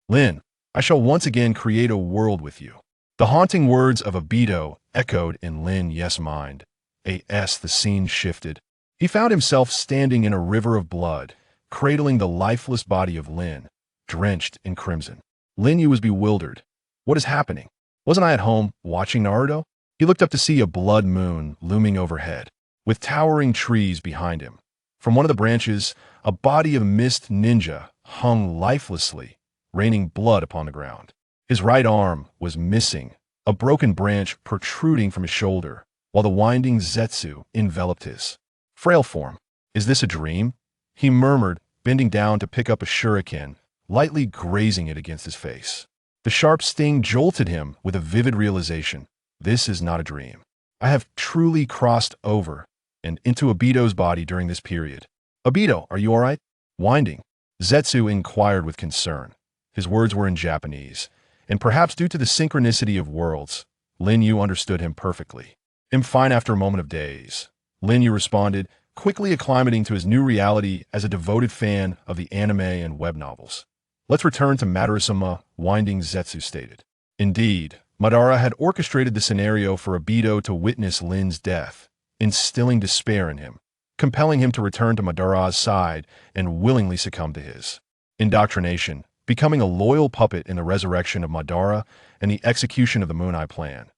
Lin, I shall once again create a world with you. The haunting words of Obito echoed in Lin Yu's mind. The scene shifted. He found himself standing in a river of blood, cradling the lifeless body of Lin, drenched in crimson. Lin Yu was bewildered. What is happening? Wasn't I at home watching Naruto? He looked up to see a blood moon looming overhead, with towering trees behind him. From one of the branches, a body of mist ninja hung lifelessly, raining blood upon the ground. His right arm was missing, a broken branch protruding from his shoulder, while the winding Zetsu enveloped his frail form. Is this a dream? He murmured, bending down to pick up a shuriken, lightly grazing it against his face. The sharp sting jolted him with a vivid realization. This is not a dream. I have truly crossed over and into Obito's body during this period. Obito, are you all right? Winding. Zetsu inquired with concern. His words were in Japanese, and perhaps due to the synchronicity of worlds, Lin Yu understood him perfectly. I'm fine after a moment of daze. Lin Yu responded, quickly acclimating to his new reality as a devoted fan of the anime and web novels. Let's return to Madara-sama, winding Zetsu stated. Indeed, Madara had orchestrated the scenario for Obito to witness Lin's death, instilling despair in him, compelling him to return to Madara's side and willingly succumb to his indoctrination, becoming a loyal puppet in the resurrection of Madara and the execution of the Moon Eye plan.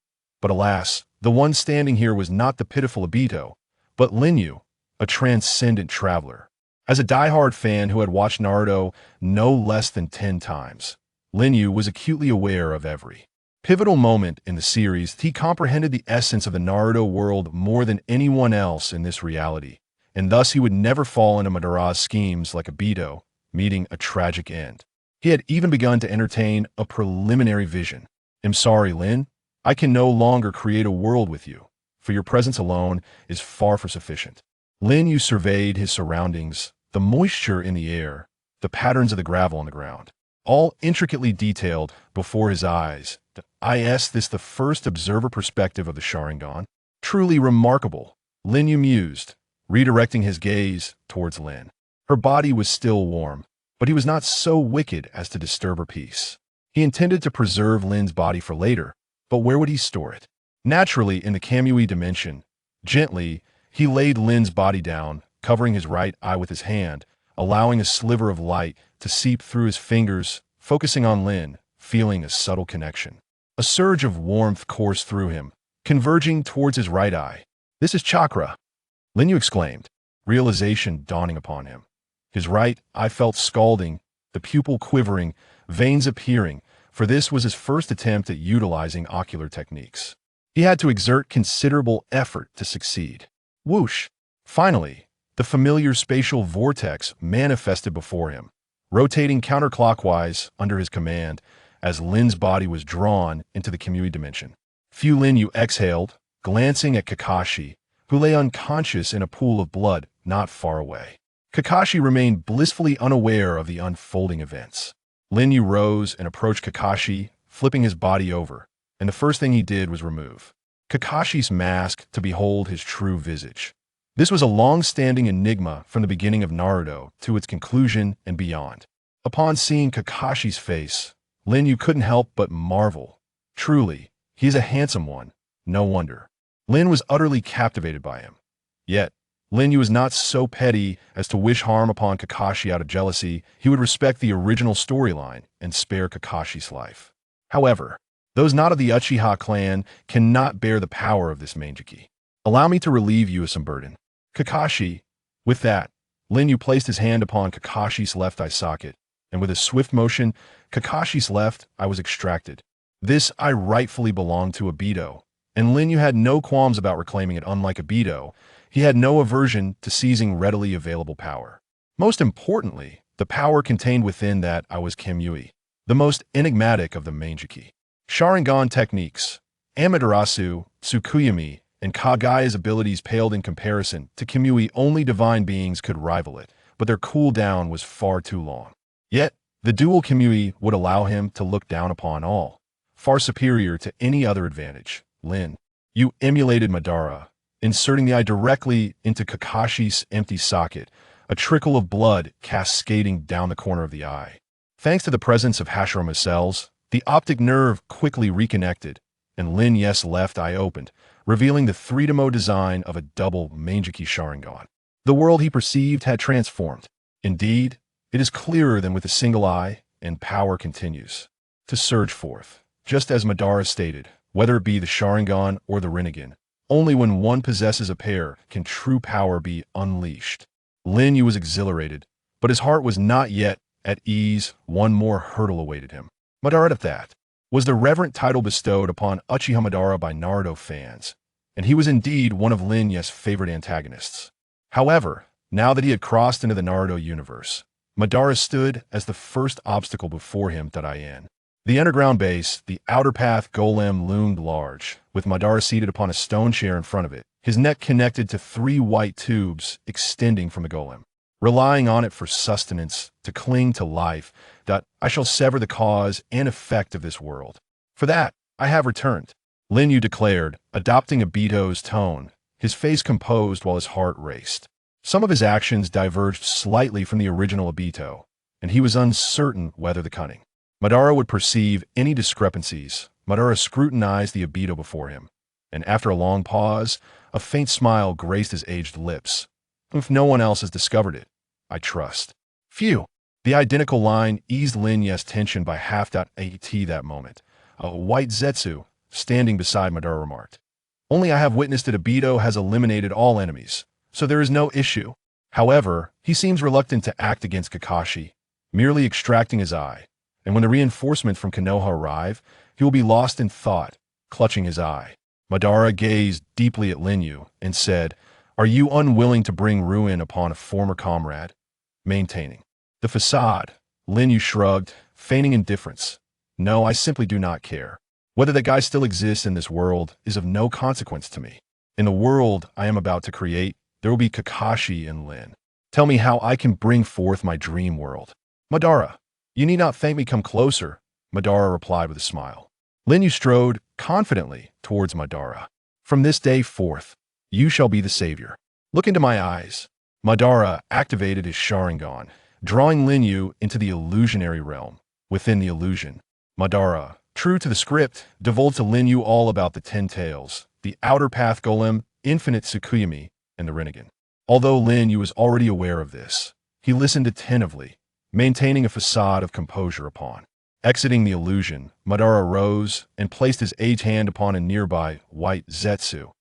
But alas, the one standing here was not the pitiful Obito, but Lin Yu, a transcendent traveler. As a diehard fan who had watched Naruto no less than 10 times, Lin Yu was acutely aware of every pivotal moment in the series. He comprehended the essence of the Naruto world more than anyone else in this reality, and thus he would never fall into Madara's schemes like Obito, meeting a tragic end. He had even begun to entertain a preliminary vision. I'm sorry, Lin. I can no longer create a world with you, for your presence alone is far from sufficient. Lin Yu surveyed his surroundings, the moisture in the air, the patterns of the gravel on the ground, all intricately detailed before his eyes. This the first observer perspective of the Sharingan? Truly remarkable, Lin Yu mused, redirecting his gaze towards Lin. Her body was still warm, but he was not so wicked as to disturb her peace. He intended to preserve Lin's body for later, but where would he store it? Naturally, in the Kamui dimension. Gently, he laid Lin's body down, covering his right eye with his hand, allowing a sliver of light to seep through his fingers, focusing on Lin, feeling a subtle connection. A surge of warmth coursed through him, converging towards his right eye. This is chakra, Lin Yu exclaimed, realization dawning upon him. His right eye felt scalding, the pupil quivering, veins appearing, for this was his first attempt at utilizing ocular techniques. He had to exert considerable effort to succeed. Whoosh! Finally, the familiar spatial vortex manifested before him, rotating counterclockwise under his command as Lin's body was drawn into the Kamui dimension. Lin Yu exhaled, glancing at Kakashi, who lay unconscious in a pool of blood not far away. Kakashi remained blissfully unaware of the unfolding events. Lin Yu rose and approached Kakashi, flipping his body over, and the first thing he did was remove Kakashi's mask to behold his true visage. This was a long-standing enigma from the beginning of Naruto to its conclusion and beyond. Upon seeing Kakashi's face, Lin Yu couldn't help but marvel. Truly, he is a handsome one, no wonder. Lin was utterly captivated by him. Yet, Lin Yu was not so petty as to wish harm upon Kakashi out of jealousy. He would respect the original storyline and spare Kakashi's life. However, those not of the Uchiha clan cannot bear the power of this Manjiki. Allow me to relieve you of some burden. Kakashi. With that, Lin Yu placed his hand upon Kakashi's left eye socket, and with a swift motion, Kakashi's left eye was extracted. This eye rightfully belonged to Obito, and Lin Yu had no qualms about reclaiming it. Unlike Obito, he had no aversion to seizing readily available power. Most importantly, the power contained within that eye was Kamui, the most enigmatic of the Manjiki. Sharingan techniques, Amaterasu, Tsukuyomi, and Kagaya's abilities paled in comparison to Kamui. Only divine beings could rival it, but their cooldown was far too long. Yet, the Dual Kamui would allow him to look down upon all, far superior to any other advantage. Lin Yu emulated Madara, inserting the eye directly into Kakashi's empty socket, a trickle of blood cascading down the corner of the eye. Thanks to the presence of Hashirama cells, the optic nerve quickly reconnected, and Lin Yu's left eye opened, revealing the three-dimensional design of a double Mangeki Sharingan. The world he perceived had transformed. Indeed, it is clearer than with a single eye, and power continues to surge forth. Just as Madara stated, whether it be the Sharingan or the Rinnegan, only when one possesses a pair can true power be unleashed. Lin Yu was exhilarated, but his heart was not yet at ease. One more hurdle awaited him. Madara at that was the reverent title bestowed upon Uchiha Madara by Naruto fans, and he was indeed one of Lin Yu's favorite antagonists. However, now that he had crossed into the Naruto universe, Madara stood as the first obstacle before him. The underground base, the outer path golem, loomed large, with Madara seated upon a stone chair in front of it, his neck connected to three white tubes extending from the golem. Relying on it for sustenance, to cling to life, that I shall sever the cause and effect of this world. For that, I have returned, Lin Yu declared, adopting Obito's tone, his face composed while his heart raced. Some of his actions diverged slightly from the original Obito, and he was uncertain whether the cunning Madara would perceive any discrepancies. Madara scrutinized the Obito before him, and after a long pause, a faint smile graced his aged lips. If no one else has discovered it, I trust. Phew. The identical line eased Lin Yu's tension by half. At that moment, a white Zetsu, standing beside Madara, remarked, "Only I have witnessed that Obito has eliminated all enemies, so there is no issue. However, he seems reluctant to act against Kakashi, merely extracting his eye, and when the reinforcement from Konoha arrive, he will be lost in thought, clutching his eye." Madara gazed deeply at Lin Yu and said, "Are you unwilling to bring ruin upon a former comrade?" Maintaining the facade, Lin Yu shrugged, feigning indifference. "No, I simply do not care. Whether that guy still exists in this world is of no consequence to me. In the world I am about to create, there will be Kakashi and Lin. Tell me how I can bring forth my dream world." "Madara, you need not thank me. Come closer," Madara replied with a smile. Lin Yu strode confidently towards Madara. "From this day forth, you shall be the savior. Look into my eyes." Madara activated his Sharingan, drawing Lin Yu into the illusionary realm. Within the illusion, Madara, true to the script, divulged to Lin Yu all about the Ten-Tails, the outer path golem, infinite Tsukuyomi, and the Rinnegan. Although Lin Yu was already aware of this, he listened attentively, maintaining a facade of composure upon. Exiting the illusion, Madara rose and placed his aged hand upon a nearby white Zetsu.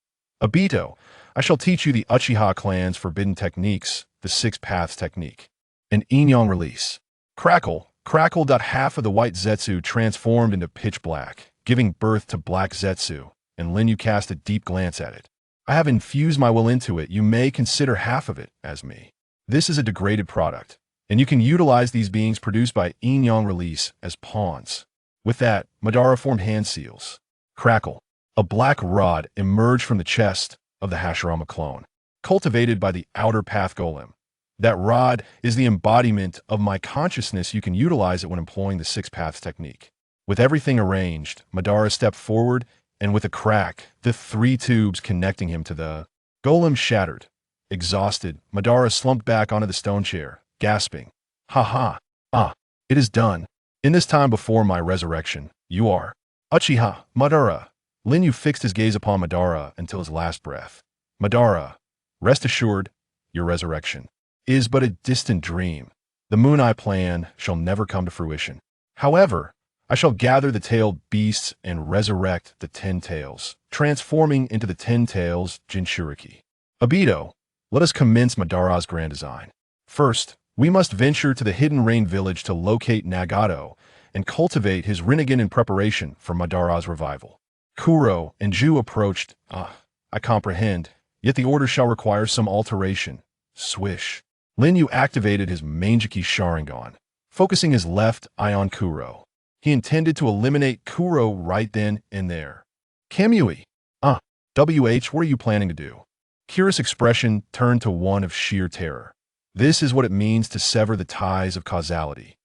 "Obito, I shall teach you the Uchiha clan's forbidden techniques, the Six Paths technique." An yin-yang release. Crackle, crackle. Half of the white Zetsu transformed into pitch black, giving birth to Black Zetsu, and Lin Yu cast a deep glance at it. "I have infused my will into it. You may consider half of it as me. This is a degraded product, and you can utilize these beings produced by yin-yang release as pawns." With that, Madara formed hand seals. Crackle. A black rod emerged from the chest of the Hashirama clone, cultivated by the outer path golem. "That rod is the embodiment of my consciousness. You can utilize it when employing the Six Paths technique." With everything arranged, Madara stepped forward, and with a crack, the three tubes connecting him to the golem shattered. Exhausted, Madara slumped back onto the stone chair, gasping, "Ha ha! Ah, it is done. In this time before my resurrection, you are Uchiha Madara." Lin Yu fixed his gaze upon Madara until his last breath. "Madara, rest assured, your resurrection is but a distant dream. The Moon Eye plan shall never come to fruition. However, I shall gather the tailed beasts and resurrect the Ten-Tails, transforming into the Ten-Tails Jinchūriki. Obito, let us commence Madara's grand design. First, we must venture to the Hidden Rain village to locate Nagato and cultivate his Rinnegan in preparation for Madara's revival." Kuro and Ju approached. "I comprehend, yet the order shall require some alteration." Swish. Lin Yu activated his Mangeki Sharingan, focusing his left eye on Kuro. He intended to eliminate Kuro right then and there. "Kamui, WH, what are you planning to do?" Kira's expression turned to one of sheer terror. This is what it means to sever the ties of causality.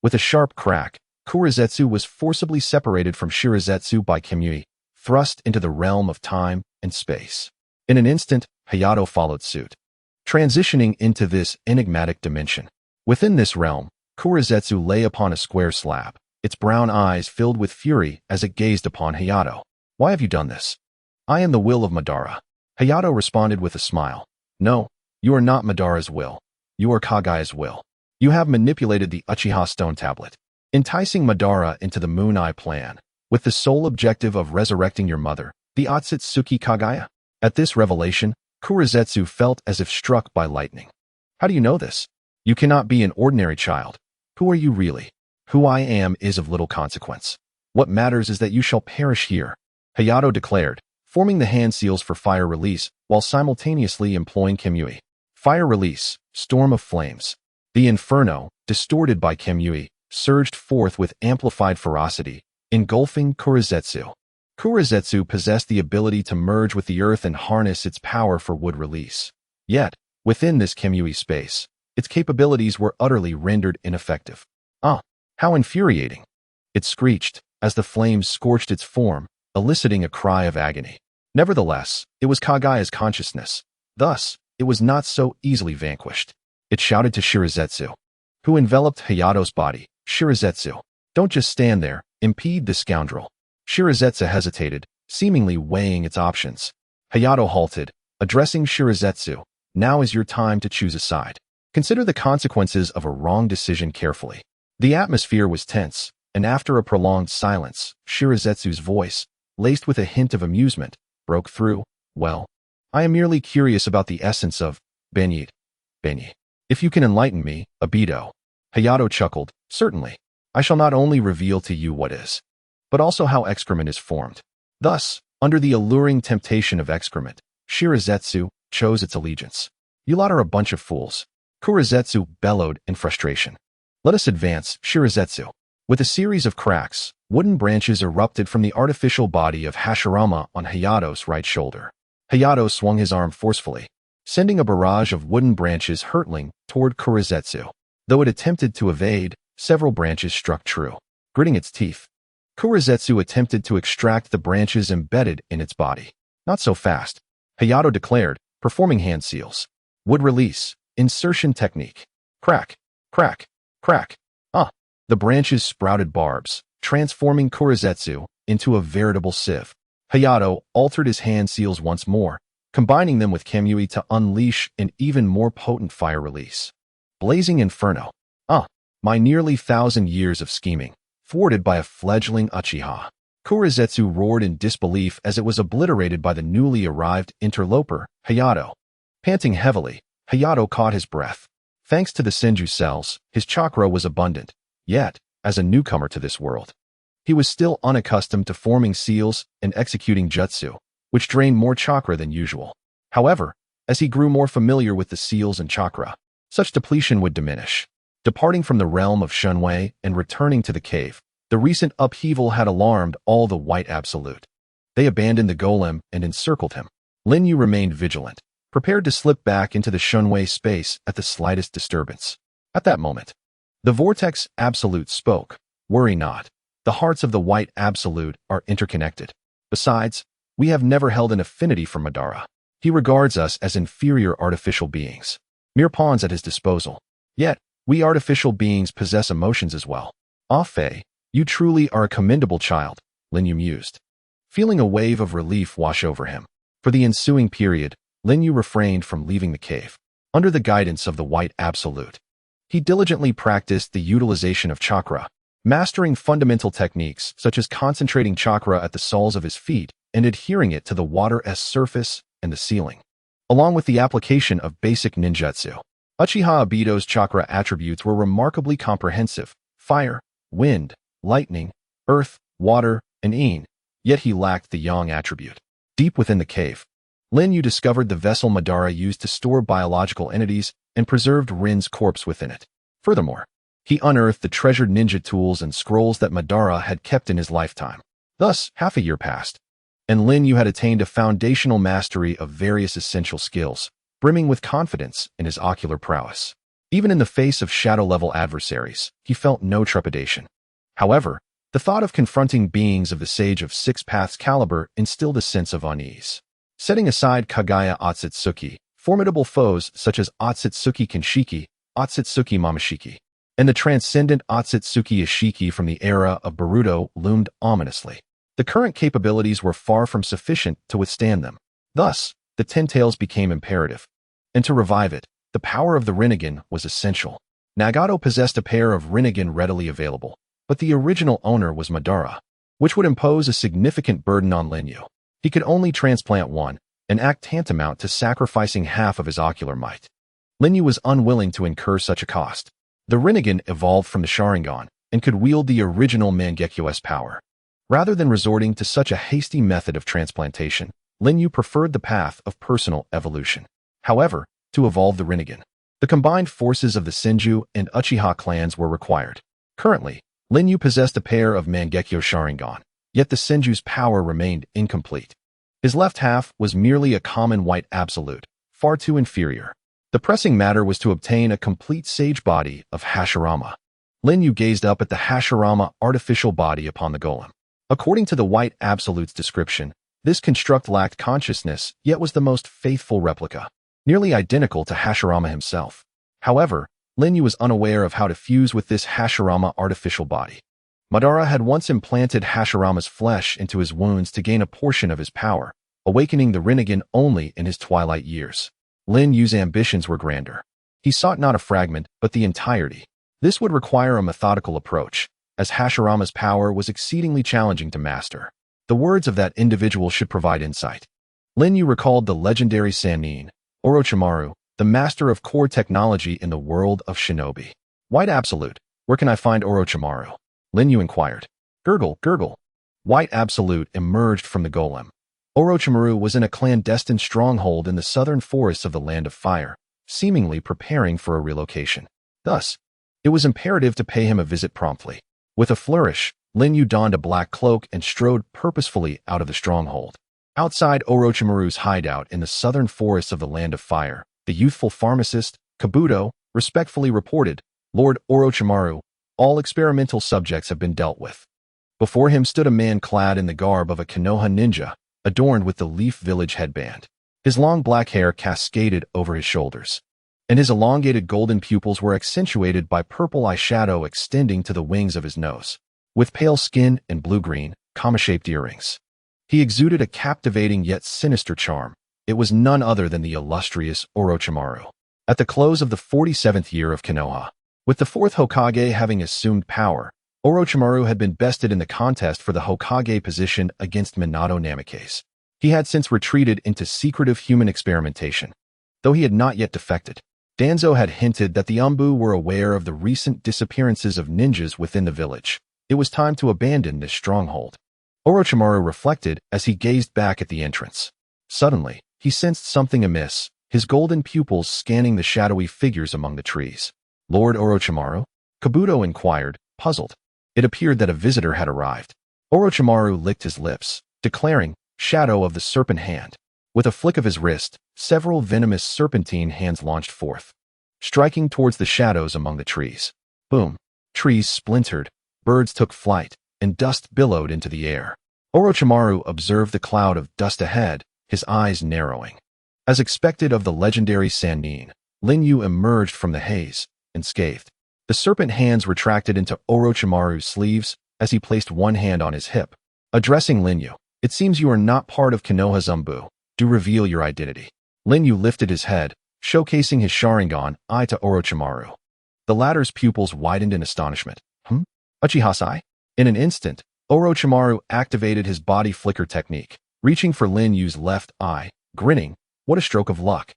With a sharp crack, Kurizetsu was forcibly separated from Shirazetsu by Kamui, thrust into the realm of time and space. In an instant, Hayato followed suit, transitioning into this enigmatic dimension. Within this realm, Kurizetsu lay upon a square slab, its brown eyes filled with fury as it gazed upon Hayato. Why have you done this? I am the will of Madara. Hayato responded with a smile. No, you are not Madara's will. You are Kagaya's will. You have manipulated the Uchiha stone tablet, enticing Madara into the Moon Eye plan, with the sole objective of resurrecting your mother, the Ōtsutsuki Kagaya. At this revelation, Kurizetsu felt as if struck by lightning. How do you know this? You cannot be an ordinary child. Who are you really? Who I am is of little consequence. What matters is that you shall perish here, Hayato declared, forming the hand seals for fire release while simultaneously employing Kamui. Fire release, storm of flames. The inferno, distorted by Kamui, surged forth with amplified ferocity, engulfing Kurizetsu. Kurizetsu possessed the ability to merge with the earth and harness its power for wood release. Yet, within this Kamui space, its capabilities were utterly rendered ineffective. How infuriating! It screeched as the flames scorched its form, eliciting a cry of agony. Nevertheless, it was Kagaya's consciousness. Thus, it was not so easily vanquished. It shouted to Shirazetsu, who enveloped Hayato's body. Shirazetsu, don't just stand there, impede the scoundrel. Shirazetsu hesitated, seemingly weighing its options. Hayato halted, addressing Shirazetsu. Now is your time to choose a side. Consider the consequences of a wrong decision carefully. The atmosphere was tense, and after a prolonged silence, Shirazetsu's voice, laced with a hint of amusement, broke through. Well, I am merely curious about the essence of Benyi. If you can enlighten me, Obito. Hayato chuckled. Certainly. I shall not only reveal to you what is, but also how excrement is formed. Thus, under the alluring temptation of excrement, Shirazetsu chose its allegiance. You lot are a bunch of fools. Kurizetsu bellowed in frustration. Let us advance, Shirazetsu. With a series of cracks, wooden branches erupted from the artificial body of Hashirama on Hayato's right shoulder. Hayato swung his arm forcefully, sending a barrage of wooden branches hurtling toward Kurizetsu. Though it attempted to evade, several branches struck true, gritting its teeth. Kurizetsu attempted to extract the branches embedded in its body. Not so fast, Hayato declared, performing hand seals. Wood release, insertion technique. Crack, crack, crack. The branches sprouted barbs, transforming Kurizetsu into a veritable sieve. Hayato altered his hand seals once more, combining them with Kamui to unleash an even more potent fire release. Blazing Inferno. My nearly 1,000 years of scheming, thwarted by a fledgling Uchiha. Kurizetsu roared in disbelief as it was obliterated by the newly arrived interloper, Hayato. Panting heavily, Hayato caught his breath. Thanks to the Senju cells, his chakra was abundant. Yet, as a newcomer to this world, he was still unaccustomed to forming seals and executing jutsu, which drained more chakra than usual. However, as he grew more familiar with the seals and chakra, such depletion would diminish. Departing from the realm of Shunwei and returning to the cave, the recent upheaval had alarmed all the White Absolute. They abandoned the golem and encircled him. Lin Yu remained vigilant, prepared to slip back into the Shunwei space at the slightest disturbance. At that moment, the Vortex Absolute spoke. Worry not. The hearts of the White Absolute are interconnected. Besides, we have never held an affinity for Madara. He regards us as inferior artificial beings, mere pawns at his disposal. Yet, we artificial beings possess emotions as well. Ah Fei, you truly are a commendable child, Lin Yu mused, feeling a wave of relief wash over him. For the ensuing period, Lin Yu refrained from leaving the cave. Under the guidance of the White Absolute, he diligently practiced the utilization of chakra, mastering fundamental techniques such as concentrating chakra at the soles of his feet and adhering it to the water's surface and the ceiling, along with the application of basic ninjutsu. Uchiha Obito's chakra attributes were remarkably comprehensive: fire, wind, lightning, earth, water, and yin, yet he lacked the yang attribute. Deep within the cave, Lin Yu discovered the vessel Madara used to store biological entities and preserved Rin's corpse within it. Furthermore, he unearthed the treasured ninja tools and scrolls that Madara had kept in his lifetime. Thus, half a year passed, and Lin Yu had attained a foundational mastery of various essential skills, brimming with confidence in his ocular prowess. Even in the face of shadow-level adversaries, he felt no trepidation. However, the thought of confronting beings of the Sage of Six Paths caliber instilled a sense of unease. Setting aside Kagaya Ōtsutsuki, formidable foes such as Ōtsutsuki Kinshiki, Ōtsutsuki Momoshiki, and the transcendent Ōtsutsuki Ishiki from the era of Boruto loomed ominously. The current capabilities were far from sufficient to withstand them. Thus, the Ten-Tails became imperative. And to revive it, the power of the Rinnegan was essential. Nagato possessed a pair of Rinnegan readily available, but the original owner was Madara, which would impose a significant burden on Lin Yu. He could only transplant one, an act tantamount to sacrificing half of his ocular might. Lin Yu was unwilling to incur such a cost. The Rinnegan evolved from the Sharingan and could wield the original Mangekyo's power. Rather than resorting to such a hasty method of transplantation, Lin Yu preferred the path of personal evolution. However, to evolve the Rinnegan, the combined forces of the Senju and Uchiha clans were required. Currently, Lin Yu possessed a pair of Mangekyo Sharingan, yet the Senju's power remained incomplete. His left half was merely a common white absolute, far too inferior. The pressing matter was to obtain a complete sage body of Hashirama. Lin Yu gazed up at the Hashirama artificial body upon the golem. According to the white absolute's description, this construct lacked consciousness, yet was the most faithful replica, nearly identical to Hashirama himself. However, Lin Yu was unaware of how to fuse with this Hashirama artificial body. Madara had once implanted Hashirama's flesh into his wounds to gain a portion of his power, awakening the Rinnegan only in his twilight years. Lin Yu's ambitions were grander. He sought not a fragment, but the entirety. This would require a methodical approach, as Hashirama's power was exceedingly challenging to master. The words of that individual should provide insight. Lin Yu recalled the legendary Sannin, Orochimaru, the master of core technology in the world of shinobi. White Absolute, where can I find Orochimaru? Lin Yu inquired. Gurgle, gurgle. White Absolute emerged from the golem. Orochimaru was in a clandestine stronghold in the southern forests of the Land of Fire, seemingly preparing for a relocation. Thus, it was imperative to pay him a visit promptly. With a flourish, Lin Yu donned a black cloak and strode purposefully out of the stronghold. Outside Orochimaru's hideout in the southern forests of the Land of Fire, the youthful pharmacist, Kabuto, respectfully reported, "Lord Orochimaru, all experimental subjects have been dealt with." Before him stood a man clad in the garb of a Konoha ninja, adorned with the Leaf Village headband. His long black hair cascaded over his shoulders, and his elongated golden pupils were accentuated by purple eyeshadow extending to the wings of his nose. With pale skin and blue-green, comma-shaped earrings, he exuded a captivating yet sinister charm. It was none other than the illustrious Orochimaru. At the close of the 47th year of Konoha, with the 4th Hokage having assumed power, Orochimaru had been bested in the contest for the Hokage position against Minato Namikaze. He had since retreated into secretive human experimentation. Though he had not yet defected, Danzo had hinted that the Umbu were aware of the recent disappearances of ninjas within the village. It was time to abandon this stronghold. Orochimaru reflected as he gazed back at the entrance. Suddenly, he sensed something amiss, his golden pupils scanning the shadowy figures among the trees. "Lord Orochimaru?" Kabuto inquired, puzzled. It appeared that a visitor had arrived. Orochimaru licked his lips, declaring, "Shadow of the Serpent Hand." With a flick of his wrist, several venomous serpentine hands launched forth, striking towards the shadows among the trees. Boom! Trees splintered, birds took flight, and dust billowed into the air. Orochimaru observed the cloud of dust ahead, his eyes narrowing. As expected of the legendary Sannin, Lin Yu emerged from the haze, unscathed. The serpent hands retracted into Orochimaru's sleeves as he placed one hand on his hip. Addressing Lin Yu, "It seems you are not part of Konoha's Umbu. Do reveal your identity." Lin Yu lifted his head, showcasing his Sharingan eye to Orochimaru. The latter's pupils widened in astonishment. Uchiha-sai? In an instant, Orochimaru activated his body flicker technique, reaching for Lin Yu's left eye, grinning, "What a stroke of luck.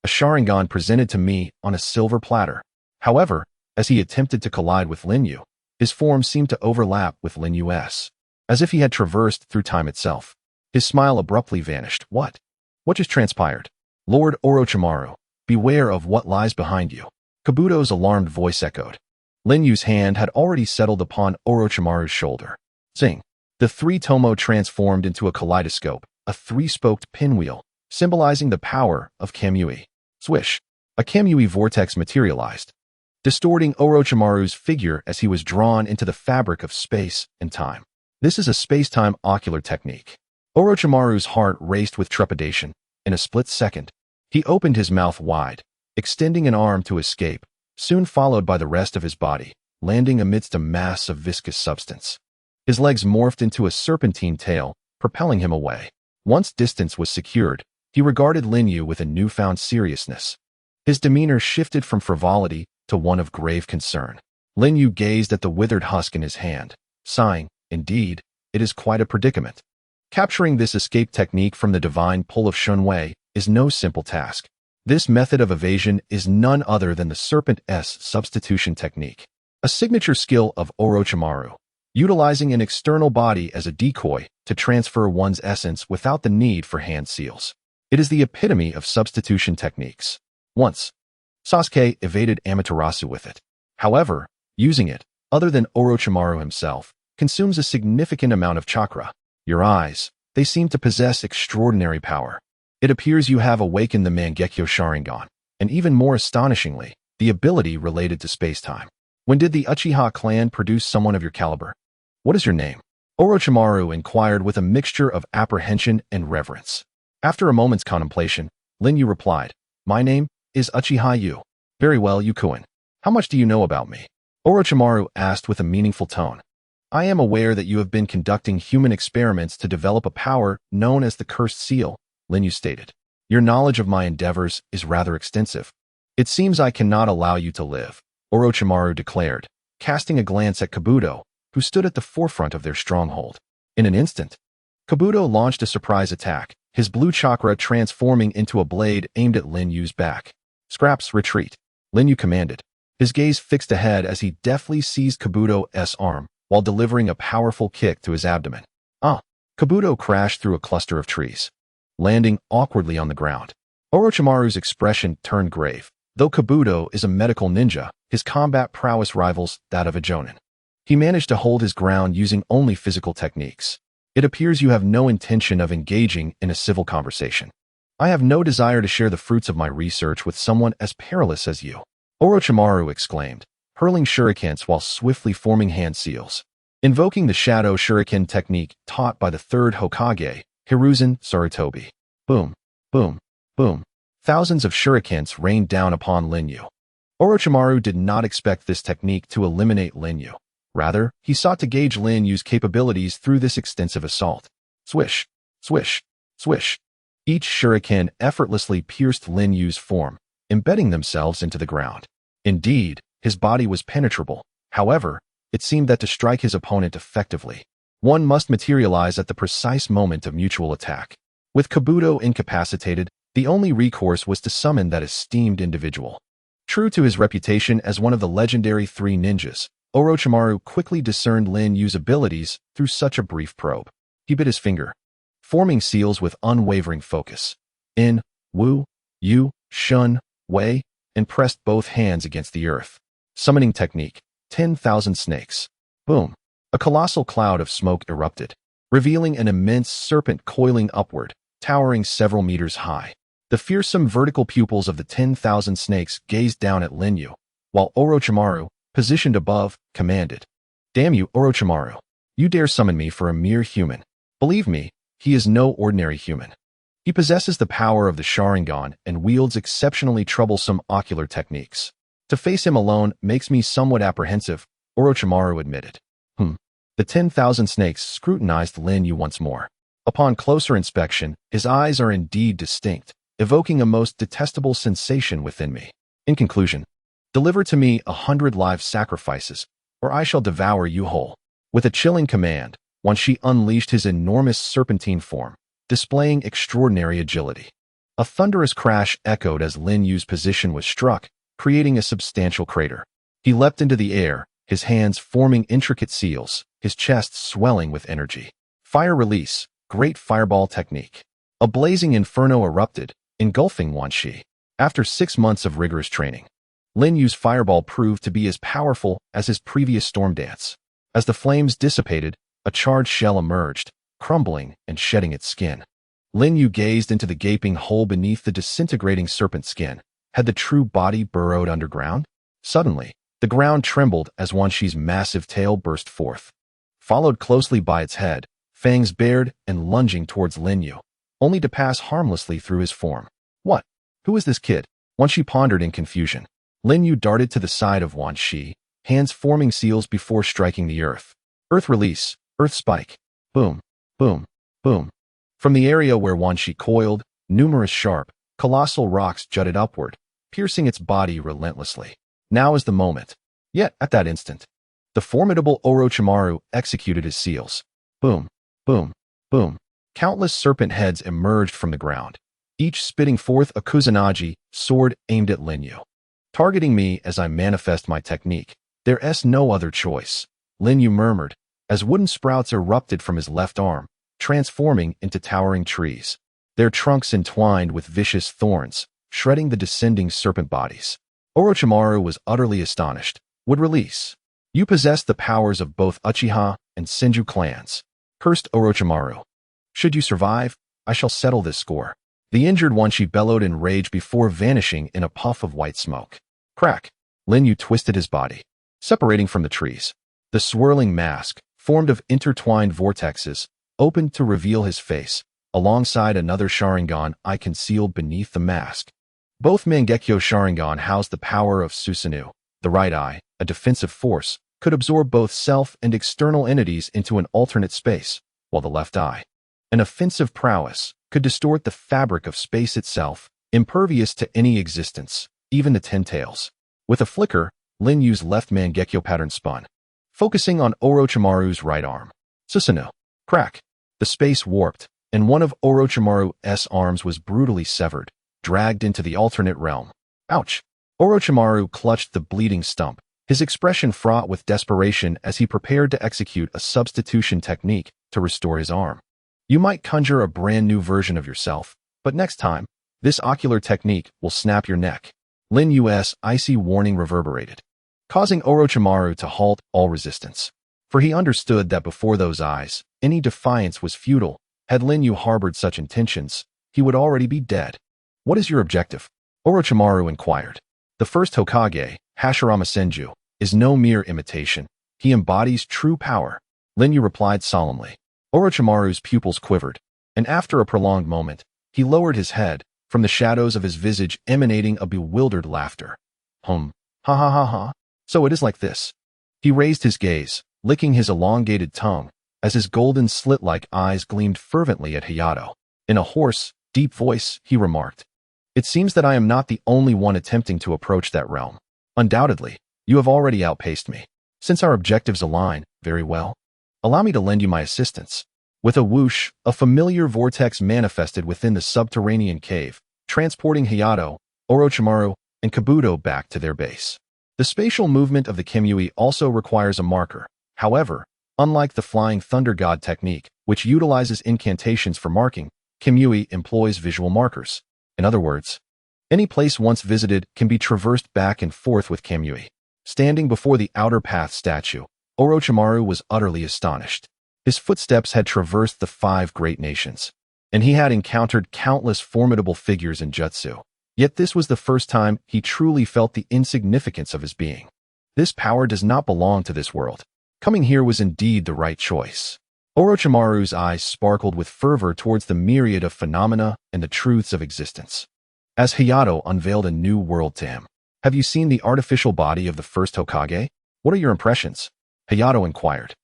A Sharingan presented to me on a silver platter." However, as he attempted to collide with Lin Yu, his form seemed to overlap with Lin Yu's, as if he had traversed through time itself. His smile abruptly vanished. What just transpired? "Lord Orochimaru, beware of what lies behind you," Kabuto's alarmed voice echoed. Lin Yu's hand had already settled upon Orochimaru's shoulder. Zing! The three tomo transformed into a kaleidoscope, a three-spoked pinwheel, symbolizing the power of Kamui. Swish! A Kamui vortex materialized, distorting Orochimaru's figure as he was drawn into the fabric of space and time. This is a space-time ocular technique. Orochimaru's heart raced with trepidation. In a split second, he opened his mouth wide, extending an arm to escape, soon followed by the rest of his body, landing amidst a mass of viscous substance. His legs morphed into a serpentine tail, propelling him away. Once distance was secured, he regarded Lin Yu with a newfound seriousness. His demeanor shifted from frivolity to one of grave concern. Lin Yu gazed at the withered husk in his hand, sighing, "Indeed, it is quite a predicament. Capturing this escape technique from the divine pull of Shunwei is no simple task. This method of evasion is none other than the Serpent S substitution technique, a signature skill of Orochimaru, utilizing an external body as a decoy to transfer one's essence without the need for hand seals. It is the epitome of substitution techniques. Once, Sasuke evaded Amaterasu with it. However, using it, other than Orochimaru himself, consumes a significant amount of chakra. Your eyes, they seem to possess extraordinary power. It appears you have awakened the Mangekyo Sharingan, and even more astonishingly, the ability related to space-time. When did the Uchiha clan produce someone of your caliber? What is your name? Orochimaru inquired with a mixture of apprehension and reverence. After a moment's contemplation, Lin Yu replied, "My name is Uchiha Yu." "Very well, Yukuin. How much do you know about me?" Orochimaru asked with a meaningful tone. "I am aware that you have been conducting human experiments to develop a power known as the Cursed Seal," Lin Yu stated. "Your knowledge of my endeavors is rather extensive. It seems I cannot allow you to live," Orochimaru declared, casting a glance at Kabuto, who stood at the forefront of their stronghold. In an instant, Kabuto launched a surprise attack, his blue chakra transforming into a blade aimed at Lin Yu's back. "Scraps, retreat," Lin Yu commanded, his gaze fixed ahead as he deftly seized Kabuto's arm while delivering a powerful kick to his abdomen. Kabuto crashed through a cluster of trees, landing awkwardly on the ground. Orochimaru's expression turned grave. Though Kabuto is a medical ninja, his combat prowess rivals that of a jonin. He managed to hold his ground using only physical techniques. "It appears you have no intention of engaging in a civil conversation. I have no desire to share the fruits of my research with someone as perilous as you," Orochimaru exclaimed, hurling shurikens while swiftly forming hand seals. Invoking the Shadow Shuriken technique taught by the third Hokage, Hiruzen Sarutobi. Boom, boom, boom. Thousands of shurikens rained down upon Lin Yu. Orochimaru did not expect this technique to eliminate Lin Yu. Rather, he sought to gauge Lin Yu's capabilities through this extensive assault. Swish, swish, swish. Each shuriken effortlessly pierced Lin Yu's form, embedding themselves into the ground. Indeed, his body was penetrable. However, it seemed that to strike his opponent effectively, one must materialize at the precise moment of mutual attack. With Kabuto incapacitated, the only recourse was to summon that esteemed individual. True to his reputation as one of the legendary three ninjas, Orochimaru quickly discerned Lin Yu's abilities through such a brief probe. He bit his finger, forming seals with unwavering focus. In, Wu, Yu, Shun, Wei, and pressed both hands against the earth. Summoning technique, 10,000 snakes. Boom. A colossal cloud of smoke erupted, revealing an immense serpent coiling upward, towering several meters high. The fearsome vertical pupils of the 10,000 snakes gazed down at Lin Yu, while Orochimaru, positioned above, commanded, "Damn you, Orochimaru. You dare summon me for a mere human. Believe me, he is no ordinary human. He possesses the power of the Sharingan and wields exceptionally troublesome ocular techniques. To face him alone makes me somewhat apprehensive," Orochimaru admitted. The 10,000 snakes scrutinized Lin Yu once more. Upon closer inspection, his eyes are indeed distinct, evoking a most detestable sensation within me. In conclusion, deliver to me 100 live sacrifices, or I shall devour you whole. With a chilling command, Quan Shi unleashed his enormous serpentine form, displaying extraordinary agility. A thunderous crash echoed as Lin Yu's position was struck, creating a substantial crater. He leapt into the air, his hands forming intricate seals, his chest swelling with energy. Fire release, great fireball technique. A blazing inferno erupted, engulfing Quan Shi. After 6 months of rigorous training, Lin Yu's fireball proved to be as powerful as his previous storm dance. As the flames dissipated, a charred shell emerged, crumbling and shedding its skin. Lin Yu gazed into the gaping hole beneath the disintegrating serpent skin. Had the true body burrowed underground? Suddenly, the ground trembled as Quan Shi's massive tail burst forth, followed closely by its head, fangs bared and lunging towards Lin Yu, only to pass harmlessly through his form. What? Who is this kid? Quan Shi pondered in confusion. Lin Yu darted to the side of Wan Shi, hands forming seals before striking the earth. Earth release, earth spike. Boom, boom, boom. From the area where Wan Shi coiled, numerous sharp, colossal rocks jutted upward, piercing its body relentlessly. Now is the moment. Yet, at that instant, the formidable Orochimaru executed his seals. Boom, boom, boom. Countless serpent heads emerged from the ground, each spitting forth a Kusanagi, sword aimed at Lin Yu. Targeting me as I manifest my technique, there's no other choice, Lin Yu murmured, as wooden sprouts erupted from his left arm, transforming into towering trees, their trunks entwined with vicious thorns, shredding the descending serpent bodies. Orochimaru was utterly astonished. Would release. You possess the powers of both Uchiha and Senju clans. Cursed Orochimaru. Should you survive, I shall settle this score. The injured Wan Shi bellowed in rage before vanishing in a puff of white smoke. Crack. Lin Yu twisted his body, separating from the trees. The swirling mask, formed of intertwined vortexes, opened to reveal his face, alongside another Sharingan eye concealed beneath the mask. Both Mangekyo Sharingan housed the power of Susanoo. The right eye, a defensive force, could absorb both self and external entities into an alternate space, while the left eye, an offensive prowess, could distort the fabric of space itself, impervious to any existence, even the Ten-Tails. With a flicker, Lin Yu's left Mangekyo pattern spun, focusing on Orochimaru's right arm. Susanoo. Crack. The space warped, and one of Orochimaru's arms was brutally severed, dragged into the alternate realm. Ouch. Orochimaru clutched the bleeding stump, his expression fraught with desperation as he prepared to execute a substitution technique to restore his arm. You might conjure a brand new version of yourself, but next time, this ocular technique will snap your neck. Lin Yu's icy warning reverberated, causing Orochimaru to halt all resistance. For he understood that before those eyes, any defiance was futile. Had Lin Yu harbored such intentions, he would already be dead. What is your objective? Orochimaru inquired. The first Hokage, Hashirama Senju, is no mere imitation. He embodies true power. Lin Yu replied solemnly. Orochimaru's pupils quivered, and after a prolonged moment, he lowered his head, from the shadows of his visage emanating a bewildered laughter. Ha ha ha ha. So it is like this. He raised his gaze, licking his elongated tongue, as his golden slit-like eyes gleamed fervently at Hayato. In a hoarse, deep voice, he remarked, "It seems that I am not the only one attempting to approach that realm. Undoubtedly, you have already outpaced me. Since our objectives align, very well. Allow me to lend you my assistance." With a whoosh, a familiar vortex manifested within the subterranean cave, transporting Hayato, Orochimaru, and Kabuto back to their base. The spatial movement of the Kamui also requires a marker. However, unlike the Flying Thunder God technique, which utilizes incantations for marking, Kamui employs visual markers. In other words, any place once visited can be traversed back and forth with Kamui. Standing before the Outer Path statue, Orochimaru was utterly astonished. His footsteps had traversed the 5 great nations, and he had encountered countless formidable figures in jutsu. Yet this was the first time he truly felt the insignificance of his being. This power does not belong to this world. Coming here was indeed the right choice. Orochimaru's eyes sparkled with fervor towards the myriad of phenomena and the truths of existence. As Hayato unveiled a new world to him, "Have you seen the artificial body of the first Hokage? What are your impressions?" Hayato inquired.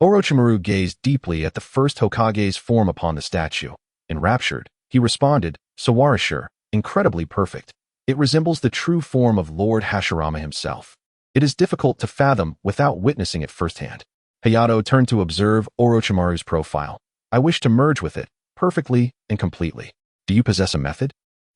Orochimaru gazed deeply at the first Hokage's form upon the statue. Enraptured, he responded, "Sawarashir, incredibly perfect. It resembles the true form of Lord Hashirama himself. It is difficult to fathom without witnessing it firsthand." Hayato turned to observe Orochimaru's profile. "I wish to merge with it, perfectly and completely. Do you possess a method?"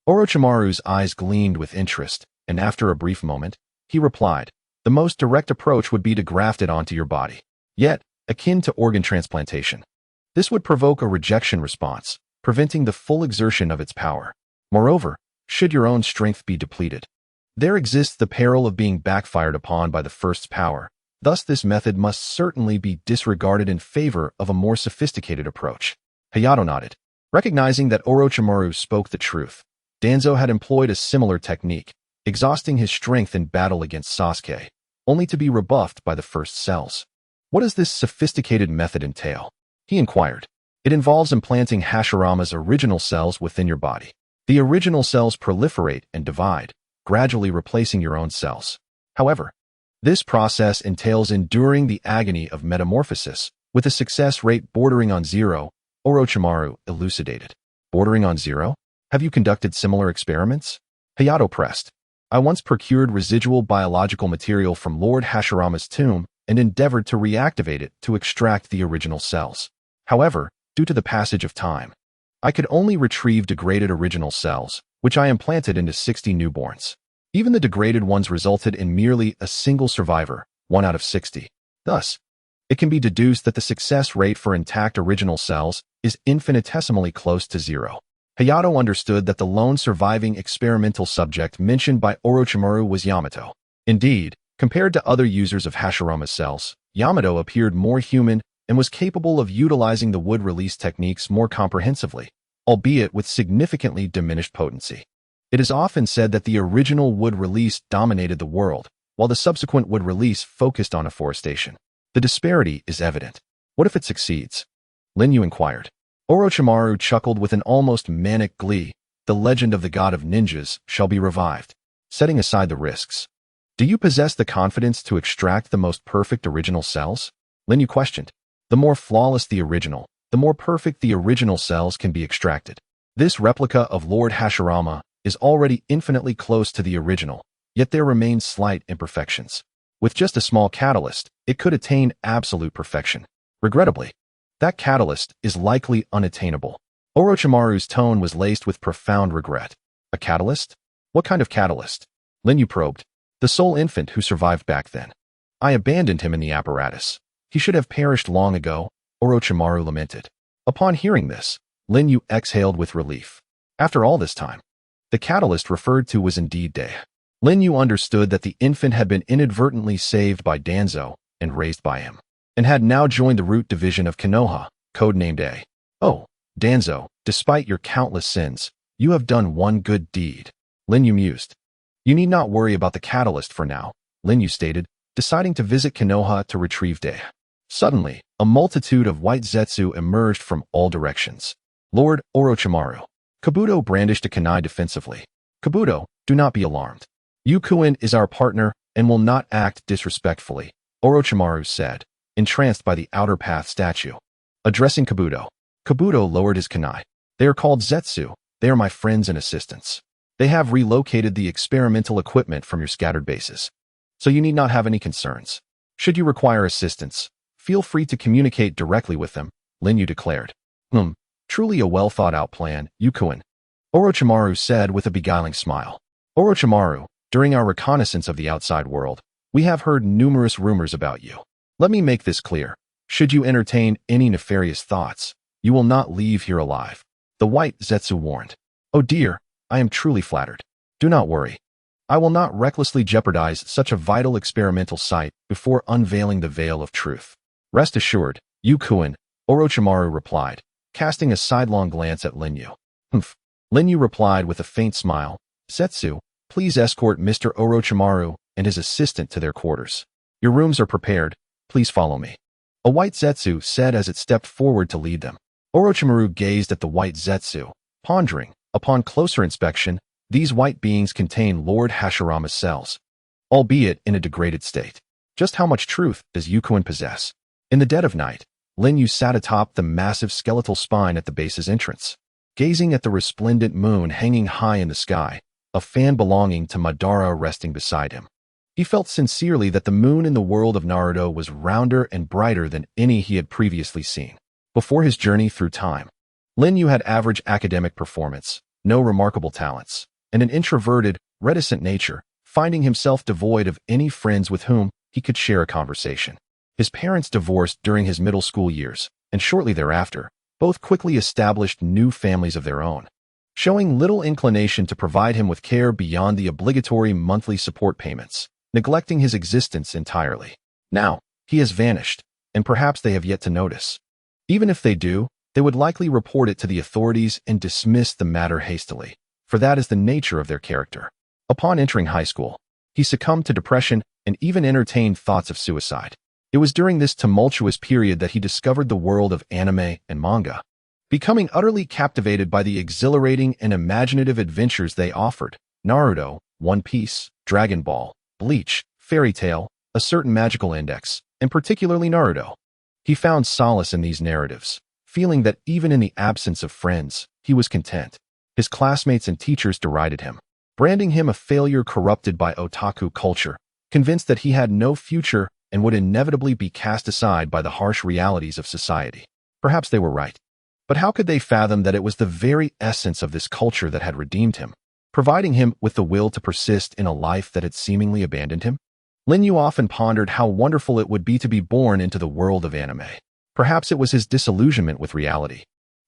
Orochimaru's eyes gleamed with interest, and after a brief moment, he replied, "The most direct approach would be to graft it onto your body. Yet, akin to organ transplantation. This would provoke a rejection response, preventing the full exertion of its power. Moreover, should your own strength be depleted, there exists the peril of being backfired upon by the first's power. Thus this method must certainly be disregarded in favor of a more sophisticated approach." Hayato nodded. Recognizing that Orochimaru spoke the truth, Danzo had employed a similar technique, exhausting his strength in battle against Sasuke, only to be rebuffed by the first cells. "What does this sophisticated method entail?" he inquired. "It involves implanting Hashirama's original cells within your body. The original cells proliferate and divide, gradually replacing your own cells. However, this process entails enduring the agony of metamorphosis, with a success rate bordering on zero, Orochimaru elucidated. Bordering on zero? Have you conducted similar experiments? Hayato pressed. I once procured residual biological material from Lord Hashirama's tomb and endeavored to reactivate it to extract the original cells. However, due to the passage of time, I could only retrieve degraded original cells, which I implanted into 60 newborns. Even the degraded ones resulted in merely a single survivor, 1 out of 60. Thus, it can be deduced that the success rate for intact original cells is infinitesimally close to zero. Hayato understood that the lone surviving experimental subject mentioned by Orochimaru was Yamato. Indeed, compared to other users of Hashirama's cells, Yamato appeared more human and was capable of utilizing the wood release techniques more comprehensively, albeit with significantly diminished potency. It is often said that the original wood release dominated the world, while the subsequent wood release focused on afforestation. The disparity is evident. What if it succeeds? Lin Yu inquired. Orochimaru chuckled with an almost manic glee. The legend of the god of ninjas shall be revived. Setting aside the risks, do you possess the confidence to extract the most perfect original cells? Lin Yu questioned. The more flawless the original, the more perfect the original cells can be extracted. This replica of Lord Hashirama is already infinitely close to the original, yet there remain slight imperfections. With just a small catalyst, it could attain absolute perfection. Regrettably, that catalyst is likely unattainable. Orochimaru's tone was laced with profound regret. A catalyst? What kind of catalyst? Lin Yu probed. The sole infant who survived back then. I abandoned him in the apparatus. He should have perished long ago, Orochimaru lamented. Upon hearing this, Lin Yu exhaled with relief. After all this time, the catalyst referred to was indeed Dei. Lin Yu understood that the infant had been inadvertently saved by Danzo and raised by him, and had now joined the root division of Konoha, codenamed Dei. Oh, Danzo, despite your countless sins, you have done one good deed. Lin Yu mused. You need not worry about the catalyst for now, Lin Yu stated, deciding to visit Konoha to retrieve Dei. Suddenly, a multitude of white Zetsu emerged from all directions. Lord Orochimaru. Kabuto brandished a kunai defensively. Kabuto, do not be alarmed. Yukuin is our partner and will not act disrespectfully, Orochimaru said, entranced by the outer path statue. Addressing Kabuto, Kabuto lowered his kunai. They are called Zetsu. They are my friends and assistants. They have relocated the experimental equipment from your scattered bases, so you need not have any concerns. Should you require assistance, feel free to communicate directly with them, Lin Yu declared. Truly a well-thought-out plan, Yukuin, Orochimaru said with a beguiling smile. Orochimaru, during our reconnaissance of the outside world, we have heard numerous rumors about you. Let me make this clear. Should you entertain any nefarious thoughts, you will not leave here alive. The white Zetsu warned. Oh dear, I am truly flattered. Do not worry. I will not recklessly jeopardize such a vital experimental site before unveiling the veil of truth. Rest assured, Yukuin, Orochimaru replied, casting a sidelong glance at Lin Yu. Lin Yu replied with a faint smile. Zetsu, please escort Mr. Orochimaru and his assistant to their quarters. Your rooms are prepared. Please follow me. A white Zetsu said as it stepped forward to lead them. Orochimaru gazed at the white Zetsu, pondering. Upon closer inspection, these white beings contain Lord Hashirama's cells, albeit in a degraded state. Just how much truth does Yukuin possess? In the dead of night, Lin Yu sat atop the massive skeletal spine at the base's entrance, gazing at the resplendent moon hanging high in the sky, a fan belonging to Madara resting beside him. He felt sincerely that the moon in the world of Naruto was rounder and brighter than any he had previously seen. Before his journey through time, Lin Yu had average academic performance, no remarkable talents, and an introverted, reticent nature, finding himself devoid of any friends with whom he could share a conversation. His parents divorced during his middle school years, and shortly thereafter, both quickly established new families of their own, showing little inclination to provide him with care beyond the obligatory monthly support payments, neglecting his existence entirely. Now, he has vanished, and perhaps they have yet to notice. Even if they do, they would likely report it to the authorities and dismiss the matter hastily, for that is the nature of their character. Upon entering high school, he succumbed to depression and even entertained thoughts of suicide. It was during this tumultuous period that he discovered the world of anime and manga, becoming utterly captivated by the exhilarating and imaginative adventures they offered. Naruto, One Piece, Dragon Ball, Bleach, Fairy Tail, a certain magical index, and particularly Naruto. He found solace in these narratives, feeling that even in the absence of friends, he was content. His classmates and teachers derided him, branding him a failure corrupted by otaku culture, convinced that he had no future and would inevitably be cast aside by the harsh realities of society. Perhaps they were right. But how could they fathom that it was the very essence of this culture that had redeemed him, providing him with the will to persist in a life that had seemingly abandoned him? Lin Yu often pondered how wonderful it would be to be born into the world of anime. Perhaps it was his disillusionment with reality,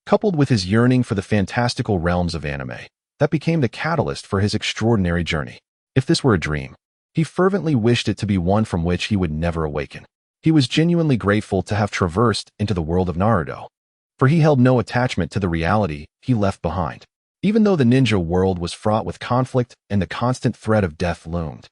coupled with his yearning for the fantastical realms of anime, that became the catalyst for his extraordinary journey. If this were a dream, he fervently wished it to be one from which he would never awaken. He was genuinely grateful to have traversed into the world of Naruto, for he held no attachment to the reality he left behind. Even though the ninja world was fraught with conflict and the constant threat of death loomed,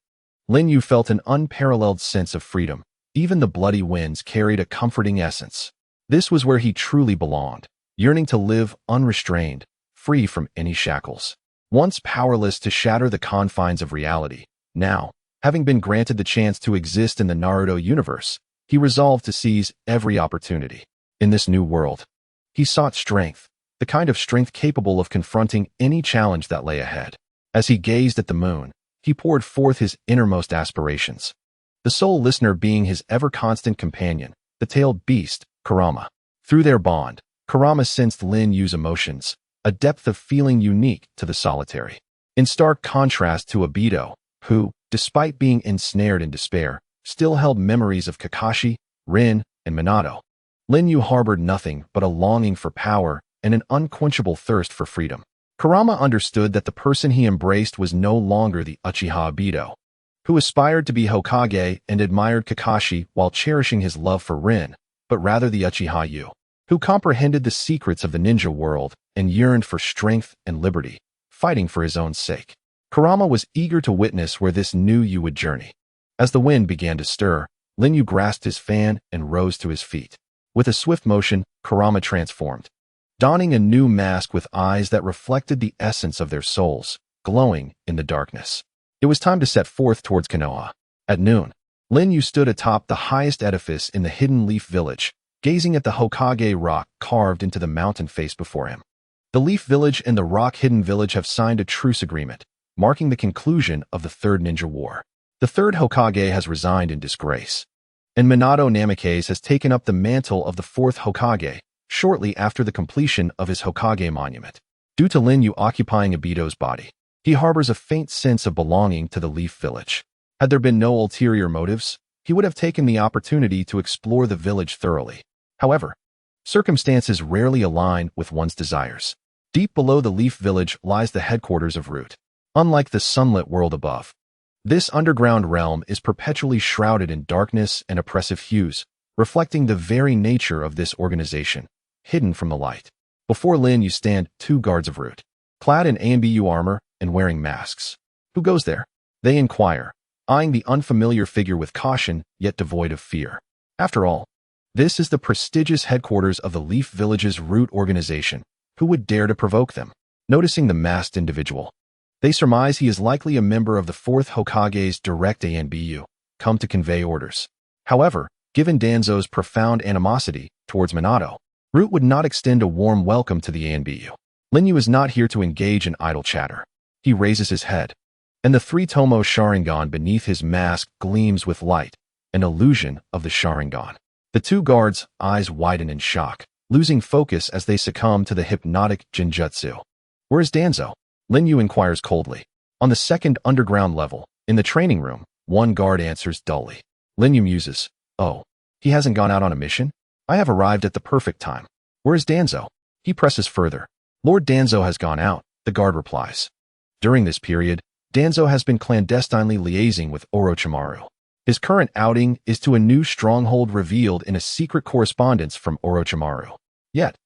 Lin Yu felt an unparalleled sense of freedom. Even the bloody winds carried a comforting essence. This was where he truly belonged, yearning to live unrestrained, free from any shackles. Once powerless to shatter the confines of reality, now, having been granted the chance to exist in the Naruto universe, he resolved to seize every opportunity. In this new world, he sought strength, the kind of strength capable of confronting any challenge that lay ahead. As he gazed at the moon, he poured forth his innermost aspirations, the sole listener being his ever-constant companion, the tailed beast, Kurama. Through their bond, Kurama sensed Lin Yu's emotions, a depth of feeling unique to the solitary. In stark contrast to Obito, who, despite being ensnared in despair, still held memories of Kakashi, Rin, and Minato, Lin Yu harbored nothing but a longing for power and an unquenchable thirst for freedom. Kurama understood that the person he embraced was no longer the Uchiha Obito, who aspired to be Hokage and admired Kakashi while cherishing his love for Rin, but rather the Uchiha Yu, who comprehended the secrets of the ninja world and yearned for strength and liberty, fighting for his own sake. Kurama was eager to witness where this new Yu would journey. As the wind began to stir, Lin Yu grasped his fan and rose to his feet. With a swift motion, Kurama transformed, donning a new mask with eyes that reflected the essence of their souls, glowing in the darkness. It was time to set forth towards Konoha. At noon, Lin Yu stood atop the highest edifice in the Hidden Leaf Village, gazing at the Hokage rock carved into the mountain face before him. The Leaf Village and the Rock Hidden Village have signed a truce agreement, marking the conclusion of the Third Ninja War. The third Hokage has resigned in disgrace, and Minato Namikaze has taken up the mantle of the fourth Hokage, shortly after the completion of his Hokage monument. Due to Lin Yu occupying Obito's body, he harbors a faint sense of belonging to the Leaf Village. Had there been no ulterior motives, he would have taken the opportunity to explore the village thoroughly. However, circumstances rarely align with one's desires. Deep below the Leaf Village lies the headquarters of Root. Unlike the sunlit world above, this underground realm is perpetually shrouded in darkness and oppressive hues, reflecting the very nature of this organization, hidden from the light. Before Lin Yu stand two guards of Root, clad in ANBU armor and wearing masks. Who goes there? They inquire, eyeing the unfamiliar figure with caution, yet devoid of fear. After all, this is the prestigious headquarters of the Leaf Village's Root organization. Who would dare to provoke them? Noticing the masked individual, they surmise he is likely a member of the fourth Hokage's direct ANBU, come to convey orders. However, given Danzo's profound animosity towards Minato, Root would not extend a warm welcome to the ANBU. Lin Yu is not here to engage in idle chatter. He raises his head, and the three-tomo Sharingan beneath his mask gleams with light, an illusion of the Sharingan. The two guards' eyes widen in shock, losing focus as they succumb to the hypnotic Jinjutsu. Where is Danzo? Lin Yu inquires coldly. On the second underground level, in the training room, one guard answers dully. Lin Yu muses, "Oh, he hasn't gone out on a mission? I have arrived at the perfect time. Where is Danzo?" He presses further. "Lord Danzo has gone out," the guard replies. During this period, Danzo has been clandestinely liaising with Orochimaru. His current outing is to a new stronghold revealed in a secret correspondence from Orochimaru. Yet,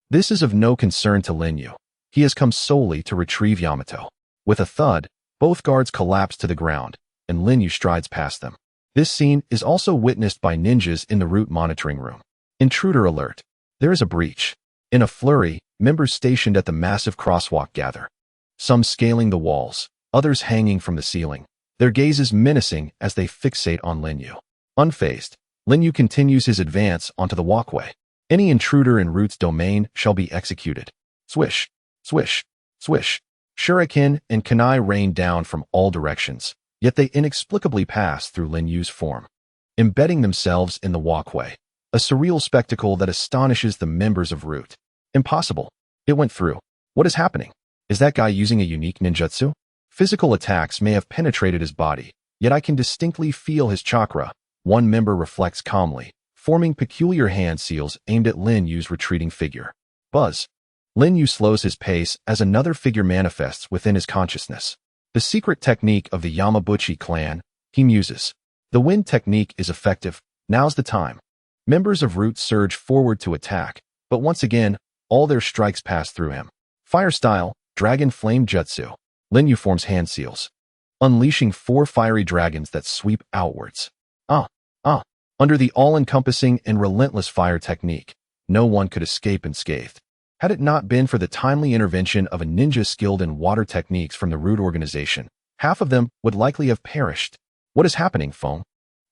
this is of no concern to Lin Yu. He has come solely to retrieve Yamato. With a thud, both guards collapse to the ground, and Lin Yu strides past them. This scene is also witnessed by ninjas in the Root monitoring room. Intruder alert. There is a breach. In a flurry, members stationed at the massive crosswalk gather, some scaling the walls, others hanging from the ceiling, their gazes menacing as they fixate on Lin Yu. Unfazed, Lin Yu continues his advance onto the walkway. Any intruder in Root's domain shall be executed. Swish, swish, swish. Shuriken and kunai rain down from all directions, yet they inexplicably pass through Lin Yu's form, embedding themselves in the walkway, a surreal spectacle that astonishes the members of Root. Impossible. It went through. What is happening? Is that guy using a unique ninjutsu? Physical attacks may have penetrated his body, yet I can distinctly feel his chakra. One member reflects calmly, forming peculiar hand seals aimed at Lin Yu's retreating figure. Buzz. Lin Yu slows his pace as another figure manifests within his consciousness. The secret technique of the Yamabuchi clan, he muses. The wind technique is effective. Now's the time. Members of Root surge forward to attack, but once again, all their strikes pass through him. Fire style, Dragon Flame Jutsu. Lin Yu forms hand seals, unleashing 4 fiery dragons that sweep outwards. Under the all-encompassing and relentless fire technique, no one could escape unscathed. Had it not been for the timely intervention of a ninja skilled in water techniques from the Root organization, half of them would likely have perished. What is happening, Fong?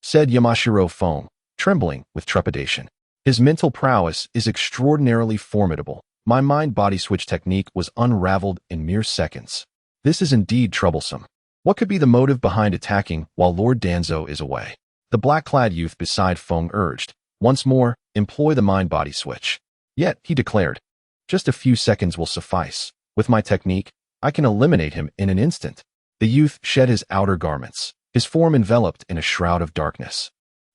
Said Yamashiro Fong, trembling with trepidation. His mental prowess is extraordinarily formidable. My mind-body switch technique was unraveled in mere seconds. This is indeed troublesome. What could be the motive behind attacking while Lord Danzo is away? The black-clad youth beside Fong urged, once more, employ the mind-body switch. Yet, he declared, just a few seconds will suffice. With my technique, I can eliminate him in an instant. The youth shed his outer garments, his form enveloped in a shroud of darkness.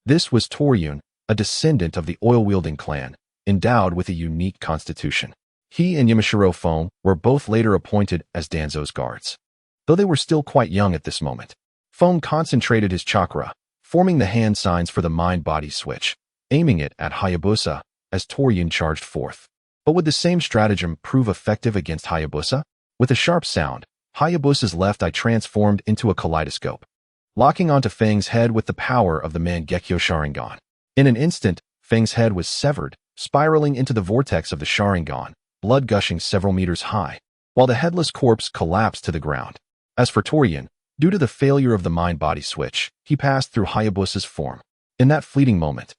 This was Toryun, a descendant of the oil-wielding clan, endowed with a unique constitution. He and Yamashiro Fong were both later appointed as Danzo's guards. Though they were still quite young at this moment, Fong concentrated his chakra, forming the hand signs for the mind-body switch, aiming it at Hayabusa as Toryun charged forth. But would the same stratagem prove effective against Hayabusa? With a sharp sound, Hayabusa's left eye transformed into a kaleidoscope, locking onto Feng's head with the power of the Mangekyo Sharingan. In an instant, Feng's head was severed, spiraling into the vortex of the Sharingan, blood gushing several meters high, while the headless corpse collapsed to the ground. As for Toryun, due to the failure of the mind-body switch, he passed through Hayabusa's form. In that fleeting moment,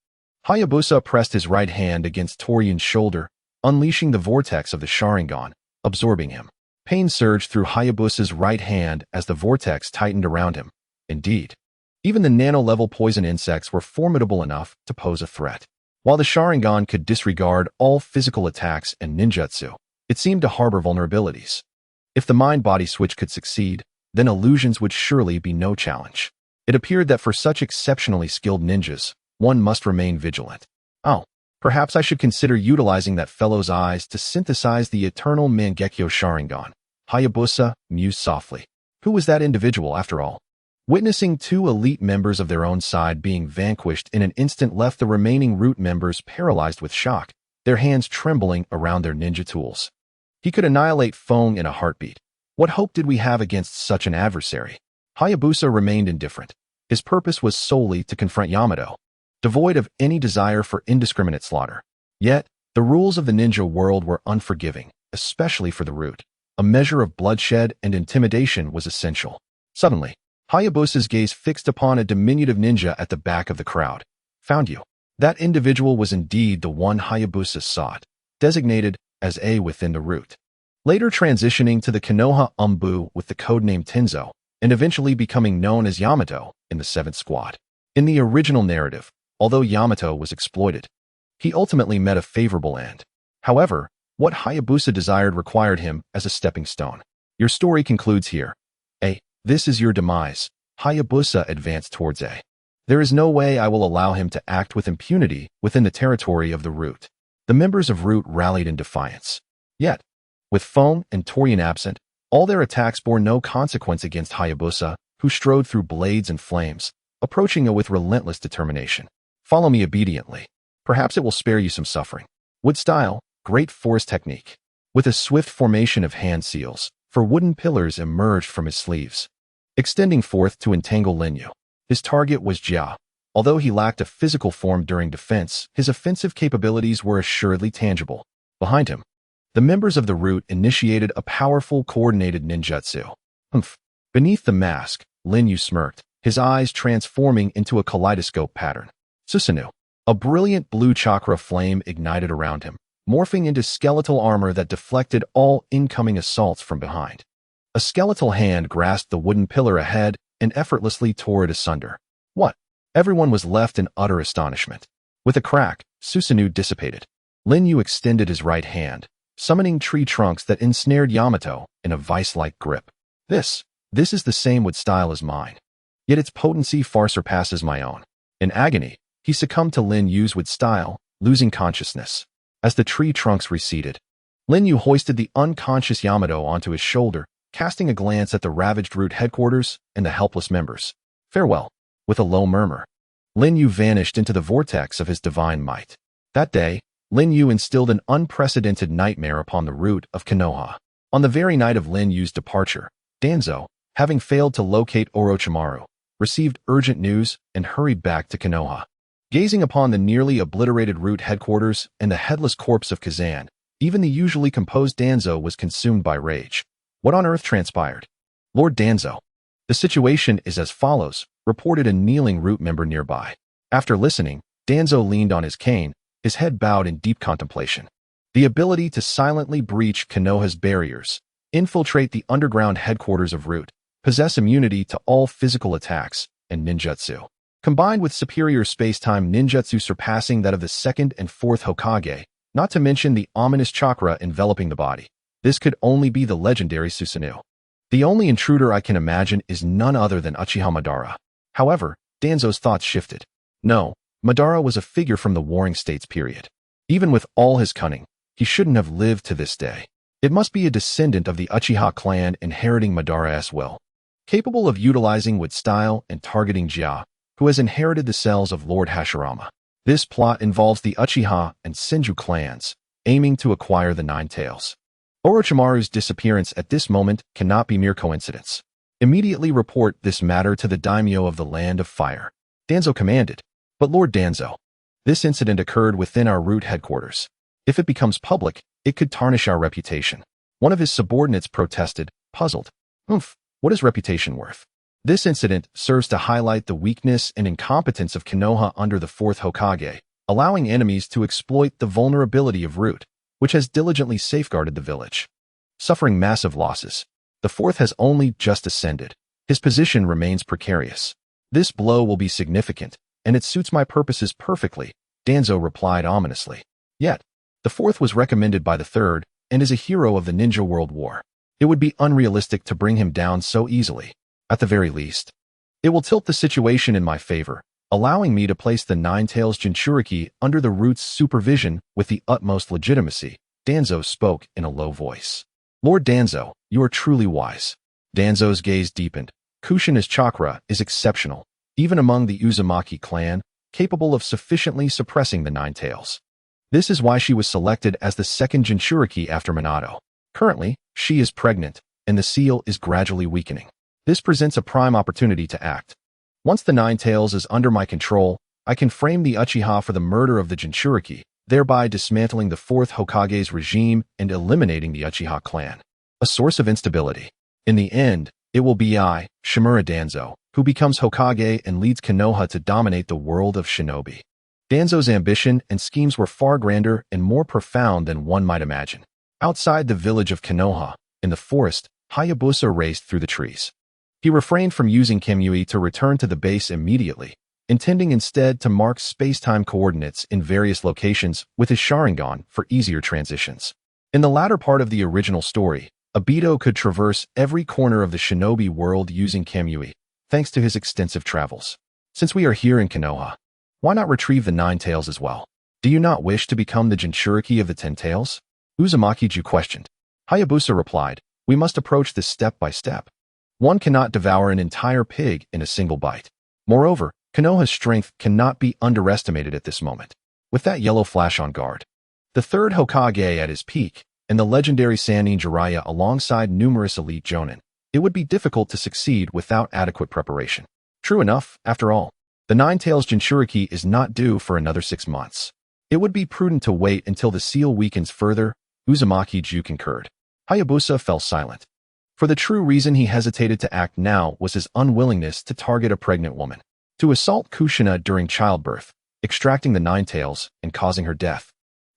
Hayabusa pressed his right hand against Toryun's shoulder, unleashing the vortex of the Sharingan, absorbing him. Pain surged through Hayabusa's right hand as the vortex tightened around him. Indeed, even the nano-level poison insects were formidable enough to pose a threat. While the Sharingan could disregard all physical attacks and ninjutsu, it seemed to harbor vulnerabilities. If the mind-body switch could succeed, then illusions would surely be no challenge. It appeared that for such exceptionally skilled ninjas, one must remain vigilant. Perhaps I should consider utilizing that fellow's eyes to synthesize the eternal Mangekyo Sharingan. Hayabusa mused softly. Who was that individual after all? Witnessing 2 elite members of their own side being vanquished in an instant left the remaining Root members paralyzed with shock, their hands trembling around their ninja tools. He could annihilate Fong in a heartbeat. What hope did we have against such an adversary? Hayabusa remained indifferent. His purpose was solely to confront Yamato, devoid of any desire for indiscriminate slaughter. Yet, the rules of the ninja world were unforgiving, especially for the Root. A measure of bloodshed and intimidation was essential. Suddenly, Hayabusa's gaze fixed upon a diminutive ninja at the back of the crowd. Found you. That individual was indeed the one Hayabusa sought, designated as A within the Root. Later transitioning to the Konoha Umbu with the codename Tenzo, and eventually becoming known as Yamato in the 7th Squad. In the original narrative, although Yamato was exploited, he ultimately met a favorable end. However, what Hayabusa desired required him as a stepping stone. Your story concludes here. A. This is your demise. Hayabusa advanced towards A. There is no way I will allow him to act with impunity within the territory of the Root. The members of Root rallied in defiance. Yet, with Fong and Toryun absent, all their attacks bore no consequence against Hayabusa, who strode through blades and flames, approaching it with relentless determination. Follow me obediently. Perhaps it will spare you some suffering. Wood style, great force technique. With a swift formation of hand seals, for wooden pillars emerged from his sleeves, extending forth to entangle Lin Yu. His target was Jia. Although he lacked a physical form during defense, his offensive capabilities were assuredly tangible. Behind him, the members of the Root initiated a powerful coordinated ninjutsu. Beneath the mask, Lin Yu smirked, his eyes transforming into a kaleidoscope pattern. Susanoo. A brilliant blue chakra flame ignited around him, morphing into skeletal armor that deflected all incoming assaults from behind. A skeletal hand grasped the wooden pillar ahead and effortlessly tore it asunder. What? Everyone was left in utter astonishment. With a crack, Susanoo dissipated. Lin Yu extended his right hand, summoning tree trunks that ensnared Yamato in a vice-like grip. This is the same wood style as mine. Yet its potency far surpasses my own. In agony, he succumbed to Lin Yu's wood style, losing consciousness. As the tree trunks receded, Lin Yu hoisted the unconscious Yamato onto his shoulder, casting a glance at the ravaged root headquarters and the helpless members. Farewell. With a low murmur, Lin Yu vanished into the vortex of his divine might. That day, Lin Yu instilled an unprecedented nightmare upon the root of Konoha. On the very night of Lin Yu's departure, Danzo, having failed to locate Orochimaru, received urgent news and hurried back to Konoha. Gazing upon the nearly obliterated root headquarters and the headless corpse of Kazan, even the usually composed Danzo was consumed by rage. What on earth transpired? Lord Danzo. The situation is as follows, reported a kneeling root member nearby. After listening, Danzo leaned on his cane, his head bowed in deep contemplation. The ability to silently breach Konoha's barriers, infiltrate the underground headquarters of Root, possess immunity to all physical attacks, and ninjutsu. Combined with superior space-time ninjutsu surpassing that of the second and fourth Hokage, not to mention the ominous chakra enveloping the body. This could only be the legendary Susanoo. The only intruder I can imagine is none other than Uchiha Madara. However, Danzo's thoughts shifted. No, Madara was a figure from the Warring States period. Even with all his cunning, he shouldn't have lived to this day. It must be a descendant of the Uchiha clan inheriting Madara's will. Capable of utilizing wood style and targeting Jia, who has inherited the cells of Lord Hashirama. This plot involves the Uchiha and Senju clans, aiming to acquire the Nine Tails. Orochimaru's disappearance at this moment cannot be mere coincidence. Immediately report this matter to the daimyo of the Land of Fire. Danzo commanded. But Lord Danzo, this incident occurred within our root headquarters. If it becomes public, it could tarnish our reputation. One of his subordinates protested, puzzled. What is reputation worth? This incident serves to highlight the weakness and incompetence of Konoha under the fourth Hokage, allowing enemies to exploit the vulnerability of Root, which has diligently safeguarded the village. Suffering massive losses, the fourth has only just ascended. His position remains precarious. This blow will be significant, and it suits my purposes perfectly, Danzo replied ominously. Yet, the fourth was recommended by the third, and is a hero of the Ninja World War. It would be unrealistic to bring him down so easily. At the very least, it will tilt the situation in my favor, allowing me to place the Ten-Tails Jinchūriki under the Root's supervision with the utmost legitimacy, Danzo spoke in a low voice. Lord Danzo, you are truly wise. Danzo's gaze deepened. Kushina's chakra is exceptional, even among the Uzumaki clan, capable of sufficiently suppressing the Nine Tails. This is why she was selected as the second Jinchūriki after Minato. Currently, she is pregnant, and the seal is gradually weakening. This presents a prime opportunity to act. Once the Nine Tails is under my control, I can frame the Uchiha for the murder of the Jinchūriki, thereby dismantling the fourth Hokage's regime and eliminating the Uchiha clan. A source of instability. In the end, it will be I, Shimura Danzo, who becomes Hokage and leads Konoha to dominate the world of shinobi. Danzo's ambition and schemes were far grander and more profound than one might imagine. Outside the village of Konoha, in the forest, Hayabusa raced through the trees. He refrained from using Kamui to return to the base immediately, intending instead to mark space-time coordinates in various locations with his Sharingan for easier transitions. In the latter part of the original story, Obito could traverse every corner of the shinobi world using Kamui, thanks to his extensive travels. Since we are here in Konoha, why not retrieve the Nine Tails as well? Do you not wish to become the Jinchūriki of the Ten-Tails? Uzumaki-ju questioned. Hayabusa replied, we must approach this step by step. One cannot devour an entire pig in a single bite. Moreover, Konoha's strength cannot be underestimated at this moment. With that yellow flash on guard, the third Hokage at his peak, and the legendary Sannin Jiraiya alongside numerous elite Jonin, it would be difficult to succeed without adequate preparation. True enough, after all, the Nine-Tails Jinchūriki is not due for another 6 months. It would be prudent to wait until the seal weakens further, Uzumaki-ju concurred. Hayabusa fell silent. For the true reason he hesitated to act now was his unwillingness to target a pregnant woman. To assault Kushina during childbirth, extracting the nine tails, and causing her death,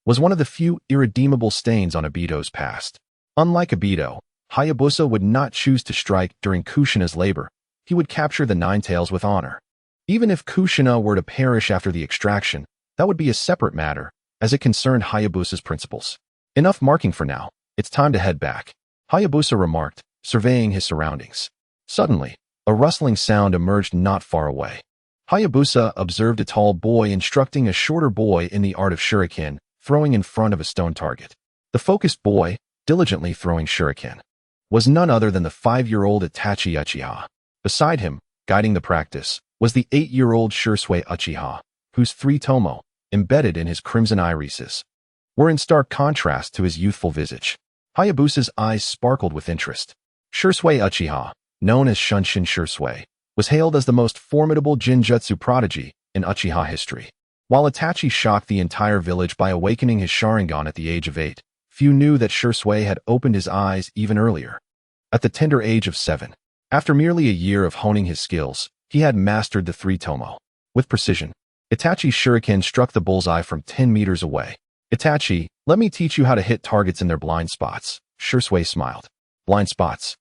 was one of the few irredeemable stains on Obito's past. Unlike Obito, Hayabusa would not choose to strike during Kushina's labor. He would capture the nine tails with honor. Even if Kushina were to perish after the extraction, that would be a separate matter, as it concerned Hayabusa's principles. Enough marking for now. It's time to head back, Hayabusa remarked, surveying his surroundings. Suddenly, a rustling sound emerged not far away. Hayabusa observed a tall boy instructing a shorter boy in the art of shuriken, throwing in front of a stone target. The focused boy, diligently throwing shuriken, was none other than the 5-year-old Itachi Uchiha. Beside him, guiding the practice, was the 8-year-old Shursui Uchiha, whose 3 tomo, embedded in his crimson irises, were in stark contrast to his youthful visage. Hayabusa's eyes sparkled with interest. Shursui Uchiha, known as Shunshin Shursui, was hailed as the most formidable Jinjutsu prodigy in Uchiha history. While Itachi shocked the entire village by awakening his Sharingan at the age of 8, few knew that Shursui had opened his eyes even earlier. At the tender age of 7, after merely a year of honing his skills, he had mastered the 3 tomo. With precision, Itachi's shuriken struck the bullseye from 10 meters away. Itachi, let me teach you how to hit targets in their blind spots, Shursui smiled. Blind spots?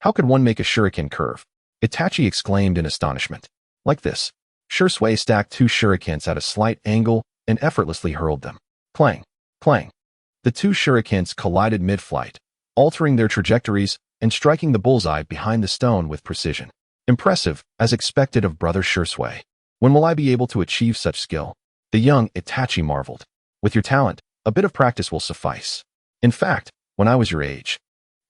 How could one make a shuriken curve? Itachi exclaimed in astonishment. Like this. Shursui stacked 2 shurikens at a slight angle and effortlessly hurled them. Clang, clang. The 2 shurikens collided mid-flight, altering their trajectories and striking the bullseye behind the stone with precision. Impressive, as expected of brother Shursui. When will I be able to achieve such skill? The young Itachi marveled. With your talent, a bit of practice will suffice. In fact, when I was your age,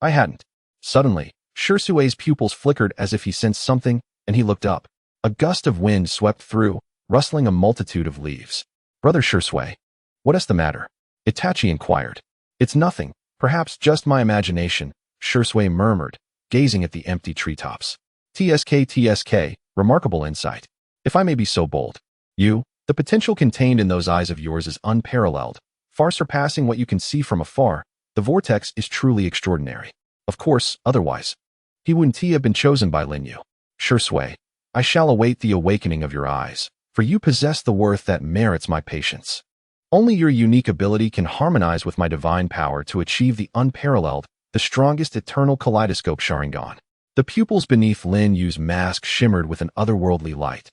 I hadn't. Suddenly, Shursui's pupils flickered as if he sensed something, and he looked up. A gust of wind swept through, rustling a multitude of leaves. Brother Shursui, what is the matter? Itachi inquired. It's nothing, perhaps just my imagination, Shursui murmured, gazing at the empty treetops. TSK, remarkable insight. If I may be so bold. The potential contained in those eyes of yours is unparalleled, far surpassing what you can see from afar. The vortex is truly extraordinary. Of course, otherwise, he wouldn't have been chosen by Lin Yu. Shursui, I shall await the awakening of your eyes, for you possess the worth that merits my patience. Only your unique ability can harmonize with my divine power to achieve the unparalleled, the strongest eternal kaleidoscope Sharingan. The pupils beneath Lin Yu's mask shimmered with an otherworldly light,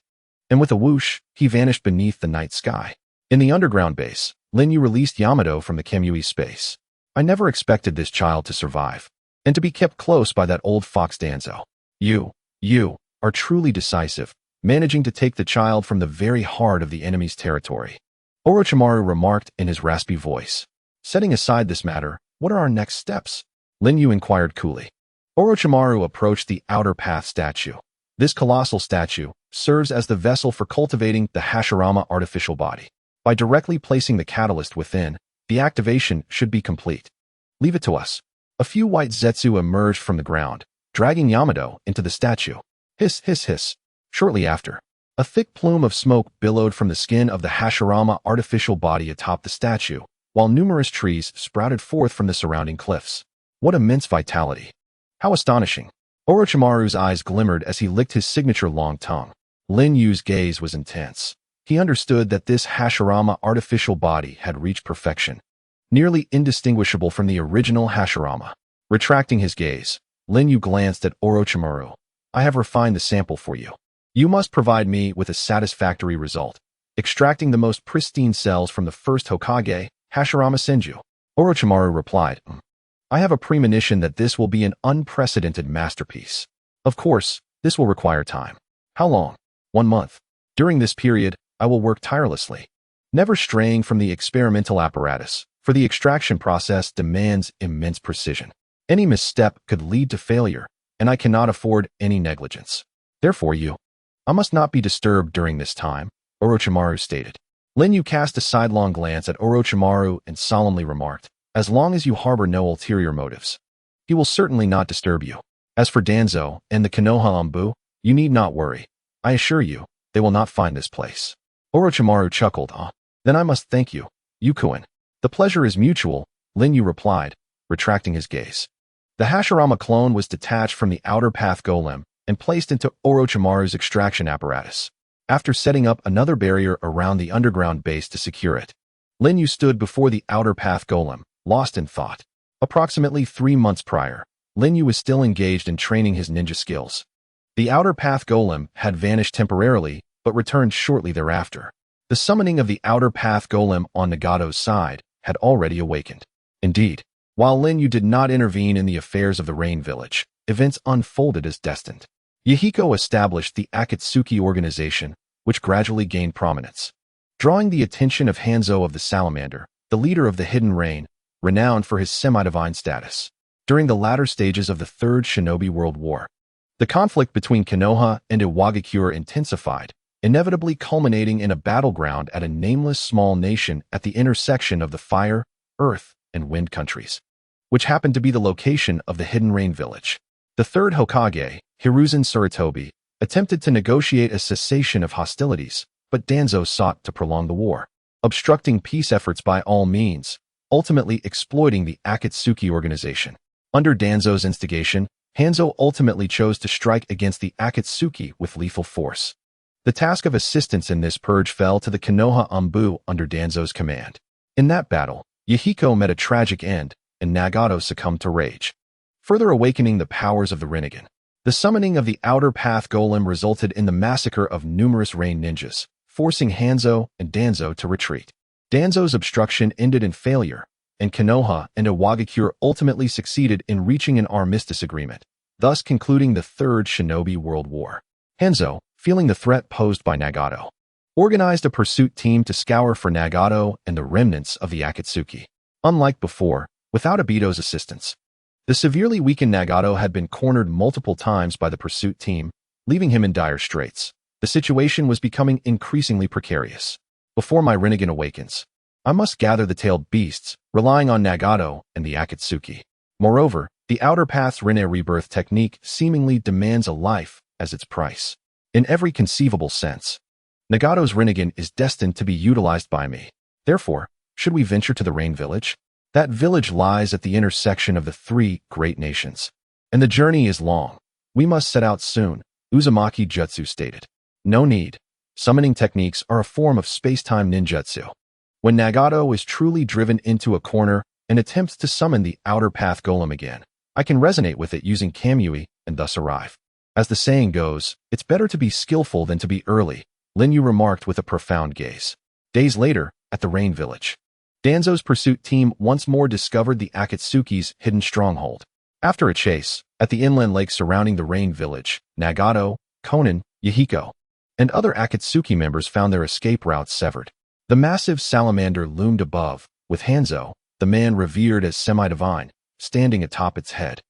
and with a whoosh, he vanished beneath the night sky. In the underground base, Lin Yu released Yamato from the Kamui space. I never expected this child to survive, and to be kept close by that old fox Danzo. You are truly decisive, managing to take the child from the very heart of the enemy's territory. Orochimaru remarked in his raspy voice. Setting aside this matter, what are our next steps? Lin Yu inquired coolly. Orochimaru approached the outer path statue. This colossal statue serves as the vessel for cultivating the Hashirama artificial body. By directly placing the catalyst within, the activation should be complete. Leave it to us. A few white Zetsu emerged from the ground, dragging Yamato into the statue. Hiss, hiss, hiss. Shortly after, a thick plume of smoke billowed from the skin of the Hashirama artificial body atop the statue, while numerous trees sprouted forth from the surrounding cliffs. What immense vitality! How astonishing! Orochimaru's eyes glimmered as he licked his signature long tongue. Lin Yu's gaze was intense. He understood that this Hashirama artificial body had reached perfection, nearly indistinguishable from the original Hashirama. Retracting his gaze, Lin Yu glanced at Orochimaru. I have refined the sample for you. You must provide me with a satisfactory result, extracting the most pristine cells from the first Hokage, Hashirama Senju. Orochimaru replied, I have a premonition that this will be an unprecedented masterpiece. Of course, this will require time. How long? 1 month. During this period, I will work tirelessly, never straying from the experimental apparatus, for the extraction process demands immense precision. Any misstep could lead to failure, and I cannot afford any negligence. Therefore I must not be disturbed during this time, Orochimaru stated. Lin Yu cast a sidelong glance at Orochimaru and solemnly remarked, as long as you harbor no ulterior motives, he will certainly not disturb you. As for Danzo and the Konoha Anbu, you need not worry. I assure you, they will not find this place. Orochimaru chuckled. Then I must thank you, Yukuin. The pleasure is mutual, Lin Yu replied, retracting his gaze. The Hashirama clone was detached from the outer path golem and placed into Orochimaru's extraction apparatus. After setting up another barrier around the underground base to secure it, Lin Yu stood before the outer path golem, lost in thought. Approximately 3 months prior, Lin Yu was still engaged in training his ninja skills. The outer path golem had vanished temporarily, but returned shortly thereafter. The summoning of the outer path golem on Nagato's side had already awakened. Indeed, while Lin Yu did not intervene in the affairs of the Rain Village, events unfolded as destined. Yahiko established the Ōtsutsuki organization, which gradually gained prominence. Drawing the attention of Hanzo of the Salamander, the leader of the Hidden Rain, renowned for his semi-divine status. During the latter stages of the Third Shinobi World War, the conflict between Konoha and Iwagakure intensified, inevitably culminating in a battleground at a nameless small nation at the intersection of the Fire, Earth, and Wind countries, which happened to be the location of the Hidden Rain Village. The third Hokage, Hiruzen Tsurutobi, attempted to negotiate a cessation of hostilities, but Danzo sought to prolong the war, obstructing peace efforts by all means, ultimately exploiting the Ōtsutsuki organization. Under Danzo's instigation, Hanzo ultimately chose to strike against the Ōtsutsuki with lethal force. The task of assistance in this purge fell to the Konoha Anbu under Danzo's command. In that battle, Yahiko met a tragic end, and Nagato succumbed to rage, further awakening the powers of the Rinnegan. The summoning of the outer path golem resulted in the massacre of numerous rain ninjas, forcing Hanzo and Danzo to retreat. Danzo's obstruction ended in failure, and Konoha and Iwagakure ultimately succeeded in reaching an armistice agreement, thus concluding the Third Shinobi World War. Hanzo, feeling the threat posed by Nagato, organized a pursuit team to scour for Nagato and the remnants of the Ōtsutsuki. Unlike before, without Obito's assistance, the severely weakened Nagato had been cornered multiple times by the pursuit team, leaving him in dire straits. The situation was becoming increasingly precarious. Before my Rinnegan awakens, I must gather the tailed beasts, relying on Nagato and the Ōtsutsuki. Moreover, the Outer Path's Rinne rebirth technique seemingly demands a life as its price. In every conceivable sense, Nagato's Rinnegan is destined to be utilized by me. Therefore, should we venture to the Rain Village? That village lies at the intersection of the 3 great nations, and the journey is long. We must set out soon, Uzumaki Jutsu stated. No need. Summoning techniques are a form of space-time ninjutsu. When Nagato is truly driven into a corner and attempts to summon the Outer Path Golem again, I can resonate with it using Kamui and thus arrive. As the saying goes, it's better to be skillful than to be early, Lin Yu remarked with a profound gaze. Days later, at the Rain Village, Danzo's pursuit team once more discovered the Ōtsutsuki's hidden stronghold. After a chase, at the inland lake surrounding the Rain Village, Nagato, Konan, Yahiko, and other Ōtsutsuki members found their escape routes severed. The massive salamander loomed above, with Hanzo, the man revered as semi-divine, standing atop its head,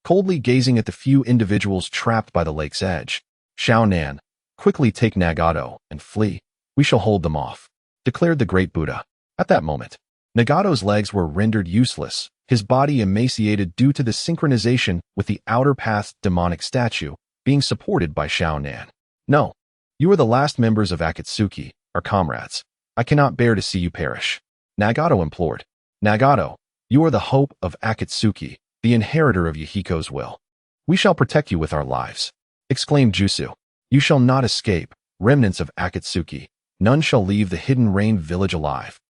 coldly gazing at the few individuals trapped by the lake's edge. Shao Nan, quickly take Nagato and flee. We shall hold them off, declared the great Buddha. At that moment, Nagato's legs were rendered useless, his body emaciated due to the synchronization with the Outer Path's demonic statue being supported by Shao Nan. No, you are the last members of Ōtsutsuki, our comrades. I cannot bear to see you perish, Nagato implored. Nagato, you are the hope of Ōtsutsuki, the inheritor of Yahiko's will. We shall protect you with our lives, exclaimed Jutsu. You shall not escape, remnants of Ōtsutsuki. None shall leave the Hidden Rain Village alive.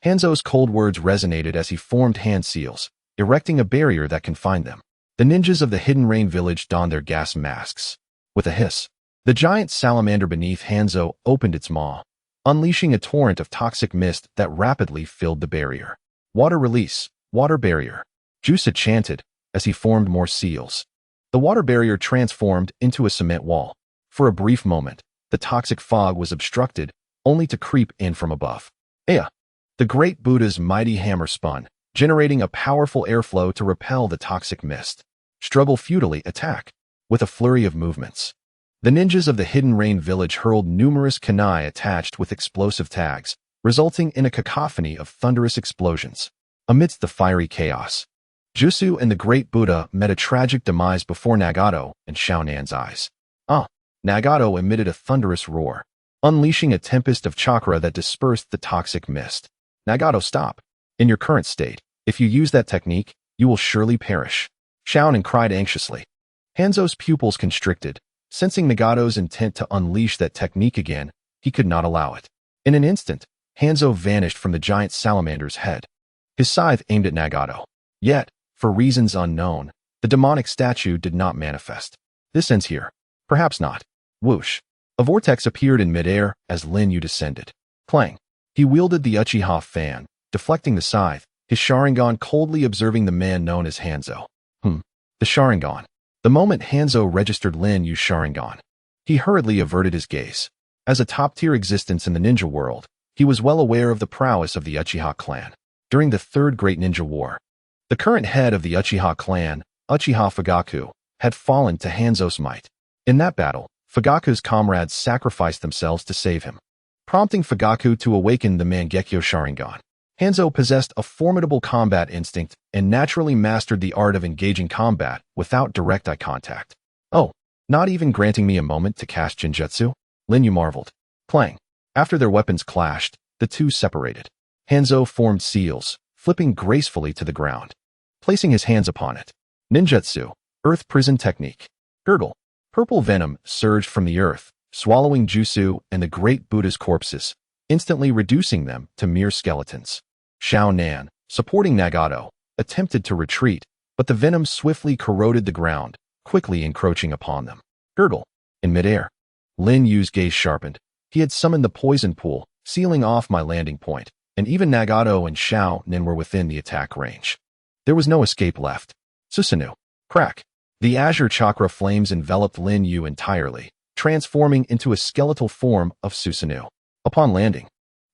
Hanzo's cold words resonated as he formed hand seals, erecting a barrier that confined them. The ninjas of the Hidden Rain Village donned their gas masks. With a hiss, the giant salamander beneath Hanzo opened its maw, unleashing a torrent of toxic mist that rapidly filled the barrier. Water release, water barrier, Jutsu chanted as he formed more seals. The water barrier transformed into a cement wall. For a brief moment, the toxic fog was obstructed, only to creep in from above. Ea! The great Buddha's mighty hammer spun, generating a powerful airflow to repel the toxic mist. Struggle futilely, attack. With a flurry of movements, the ninjas of the Hidden Rain Village hurled numerous kunai attached with explosive tags, resulting in a cacophony of thunderous explosions. Amidst the fiery chaos, Jutsu and the great Buddha met a tragic demise before Nagato and Shao Nan's eyes. Nagato emitted a thunderous roar, unleashing a tempest of chakra that dispersed the toxic mist. Nagato, stop. In your current state, if you use that technique, you will surely perish. Shaonin cried anxiously. Hanzo's pupils constricted. Sensing Nagato's intent to unleash that technique again, he could not allow it. In an instant, Hanzo vanished from the giant salamander's head. His scythe aimed at Nagato. Yet, for reasons unknown, the demonic statue did not manifest. This ends here. Perhaps not. Whoosh. A vortex appeared in midair as Lin Yu descended. Clang. He wielded the Uchiha fan, deflecting the scythe, his Sharingan coldly observing the man known as Hanzo. The Sharingan. The moment Hanzo registered Lin Yu's Sharingan, he hurriedly averted his gaze. As a top-tier existence in the ninja world, he was well aware of the prowess of the Uchiha clan. During the Third Great Ninja War, the current head of the Uchiha clan, Uchiha Fugaku, had fallen to Hanzo's might. In that battle, Fugaku's comrades sacrificed themselves to save him, prompting Fugaku to awaken the Mangekyo Sharingan. Hanzo possessed a formidable combat instinct and naturally mastered the art of engaging combat without direct eye contact. Oh, not even granting me a moment to cast Jinjutsu? Lin Yu marveled. Clang. After their weapons clashed, the two separated. Hanzo formed seals, flipping gracefully to the ground, placing his hands upon it. Ninjutsu, Earth Prison Technique. Gurgle. Purple venom surged from the earth, swallowing Jutsu and the great Buddha's corpses, instantly reducing them to mere skeletons. Xiao Nan, supporting Nagato, attempted to retreat, but the venom swiftly corroded the ground, quickly encroaching upon them. Gurgle. In midair, Lin Yu's gaze sharpened. He had summoned the poison pool, sealing off my landing point, and even Nagato and Xiao Nan were within the attack range. There was no escape left. Susanoo. Crack. The azure chakra flames enveloped Lin Yu entirely, transforming into a skeletal form of Susanoo. Upon landing,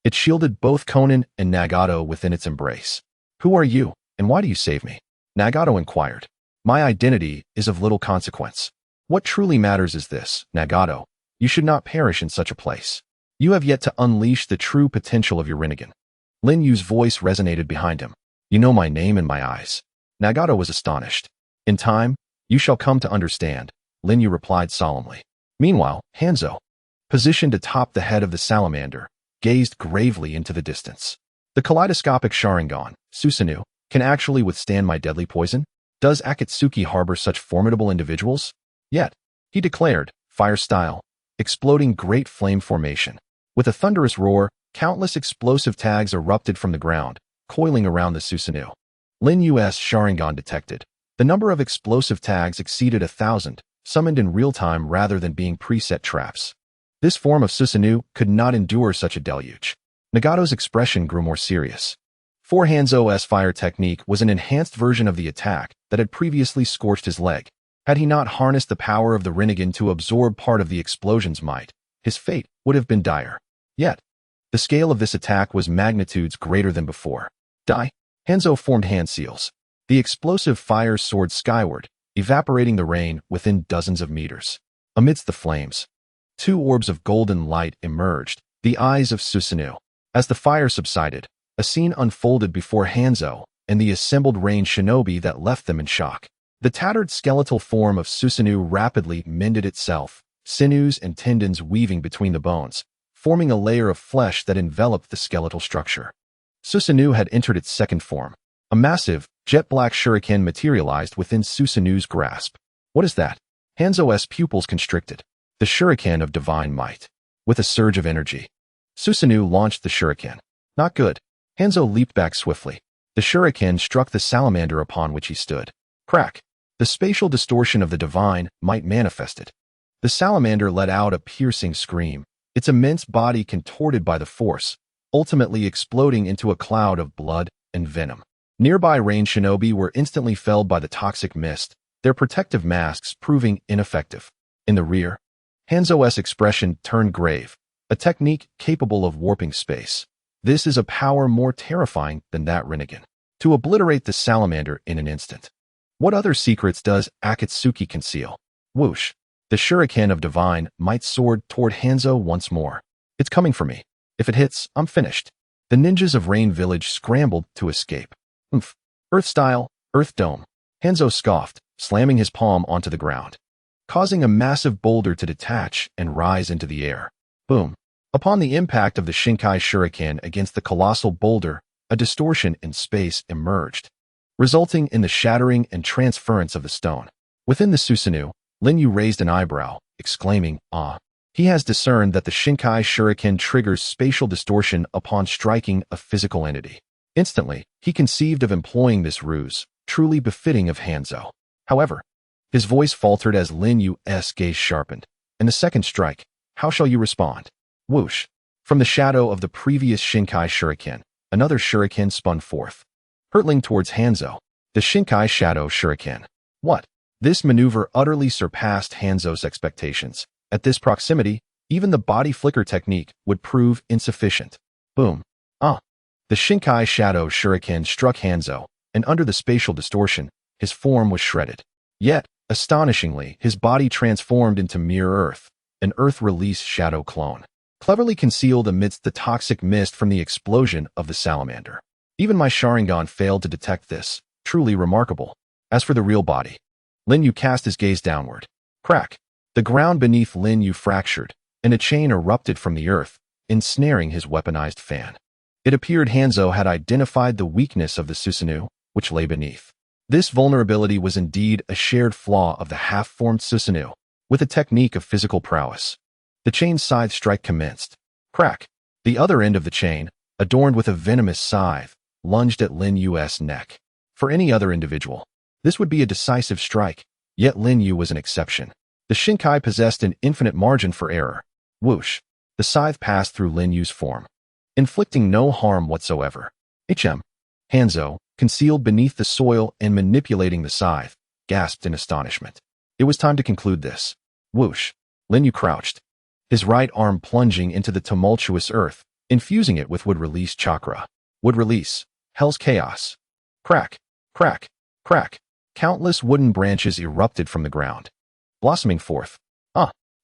it shielded both Konan and Nagato within its embrace. Who are you, and why do you save me? Nagato inquired. My identity is of little consequence. What truly matters is this, Nagato. You should not perish in such a place. You have yet to unleash the true potential of your Rinnegan. Lin Yu's voice resonated behind him. You know my name and my eyes. Nagato was astonished. In time, you shall come to understand, Lin Yu replied solemnly. Meanwhile, Hanzo, positioned atop the head of the salamander, gazed gravely into the distance. The kaleidoscopic Sharingan, Susanoo, can actually withstand my deadly poison? Does Akatsuki harbor such formidable individuals? Yet, he declared, fire style, exploding great flame formation. With a thunderous roar, countless explosive tags erupted from the ground, coiling around the Susanoo. Lin Yu's Sharingan detected. The number of explosive tags exceeded 1,000, summoned in real time rather than being preset traps. This form of Susanoo could not endure such a deluge. Nagato's expression grew more serious. Hanzo's fire technique was an enhanced version of the attack that had previously scorched his leg. Had he not harnessed the power of the Rinnegan to absorb part of the explosion's might, his fate would have been dire. Yet, the scale of this attack was magnitudes greater than before. Die. Hanzo formed hand seals. The explosive fire soared skyward, evaporating the rain within dozens of meters. Amidst the flames, two orbs of golden light emerged, the eyes of Susanoo. As the fire subsided, a scene unfolded before Hanzo and the assembled rain shinobi that left them in shock. The tattered skeletal form of Susanoo rapidly mended itself, sinews and tendons weaving between the bones, forming a layer of flesh that enveloped the skeletal structure. Susanoo had entered its second form. A massive, jet-black shuriken materialized within Susanoo's grasp. What is that? Hanzo's pupils constricted. The shuriken of divine might. With a surge of energy, Susanoo launched the shuriken. Not good. Hanzo leaped back swiftly. The shuriken struck the salamander upon which he stood. Crack. The spatial distortion of the divine might manifested. The salamander let out a piercing scream, its immense body contorted by the force, ultimately exploding into a cloud of blood and venom. Nearby rain shinobi were instantly felled by the toxic mist, their protective masks proving ineffective. In the rear, Hanzo's expression turned grave, a technique capable of warping space. This is a power more terrifying than that Rinnegan. To obliterate the salamander in an instant. What other secrets does Akatsuki conceal? Whoosh. The shuriken of divine might soared toward Hanzo once more. It's coming for me. If it hits, I'm finished. The ninjas of Rain Village scrambled to escape. Earth style, Earth Dome. Hanzo scoffed, slamming his palm onto the ground, causing a massive boulder to detach and rise into the air. Boom. Upon the impact of the Shinkai Shuriken against the colossal boulder, a distortion in space emerged. resulting in the shattering and transference of the stone. Within the Susanoo, Lin Yu raised an eyebrow, exclaiming, "Ah." He has discerned that the Shinkai Shuriken triggers spatial distortion upon striking a physical entity. Instantly, he conceived of employing this ruse, truly befitting of Hanzo. However, his voice faltered as Lin Yu's gaze sharpened. "In the second strike, how shall you respond?" Whoosh! From the shadow of the previous Shinkai Shuriken, another shuriken spun forth, hurtling towards Hanzo. The Shinkai Shadow Shuriken. What? This maneuver utterly surpassed Hanzo's expectations. At this proximity, even the body flicker technique would prove insufficient. Boom. Ah! The Shinkai Shadow Shuriken struck Hanzo, and under the spatial distortion, his form was shredded. Yet, astonishingly, his body transformed into mere earth, an earth-release shadow clone, cleverly concealed amidst the toxic mist from the explosion of the salamander. Even my Sharingan failed to detect this, truly remarkable. As for the real body, Lin Yu cast his gaze downward. Crack! The ground beneath Lin Yu fractured, and a chain erupted from the earth, ensnaring his weaponized fan. It appeared Hanzo had identified the weakness of the Susanoo, which lay beneath. This vulnerability was indeed a shared flaw of the half-formed Susanoo, with a technique of physical prowess. The chain's scythe strike commenced. Crack! The other end of the chain, adorned with a venomous scythe, lunged at Lin Yu's neck. For any other individual, this would be a decisive strike, yet Lin Yu was an exception. The Shinkai possessed an infinite margin for error. Whoosh! The scythe passed through Lin Yu's form, inflicting no harm whatsoever. Hanzo, concealed beneath the soil and manipulating the scythe, gasped in astonishment. It was time to conclude this. Whoosh! Lin Yu crouched, his right arm plunging into the tumultuous earth, infusing it with wood-release chakra. Wood-release, hell's chaos. Crack! Crack! Crack! Countless wooden branches erupted from the ground, blossoming forth.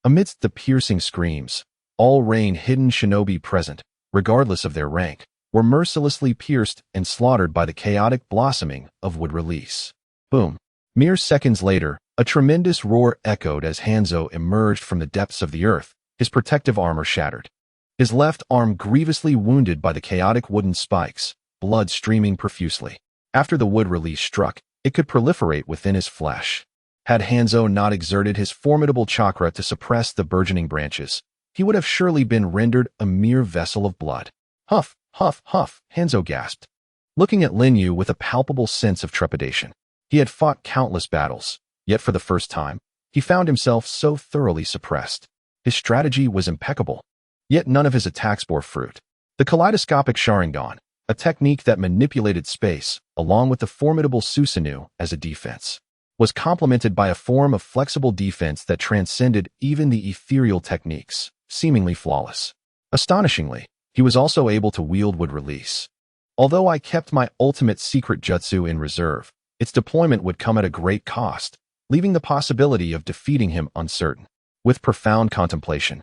Amidst the piercing screams, all rain hidden shinobi present, regardless of their rank, were mercilessly pierced and slaughtered by the chaotic blossoming of wood release. Boom! Mere seconds later, a tremendous roar echoed as Hanzo emerged from the depths of the earth, his protective armor shattered. His left arm grievously wounded by the chaotic wooden spikes, blood streaming profusely. After the wood release struck, it could proliferate within his flesh. Had Hanzo not exerted his formidable chakra to suppress the burgeoning branches, he would have surely been rendered a mere vessel of blood. Huff, huff, huff, Hanzo gasped, looking at Lin Yu with a palpable sense of trepidation. He had fought countless battles, yet for the first time, he found himself so thoroughly suppressed. His strategy was impeccable, yet none of his attacks bore fruit. The kaleidoscopic Sharingan, a technique that manipulated space, along with the formidable Susanoo as a defense, was complemented by a form of flexible defense that transcended even the ethereal techniques, seemingly flawless. Astonishingly, he was also able to wield wood release. Although I kept my ultimate secret jutsu in reserve, its deployment would come at a great cost, leaving the possibility of defeating him uncertain. With profound contemplation,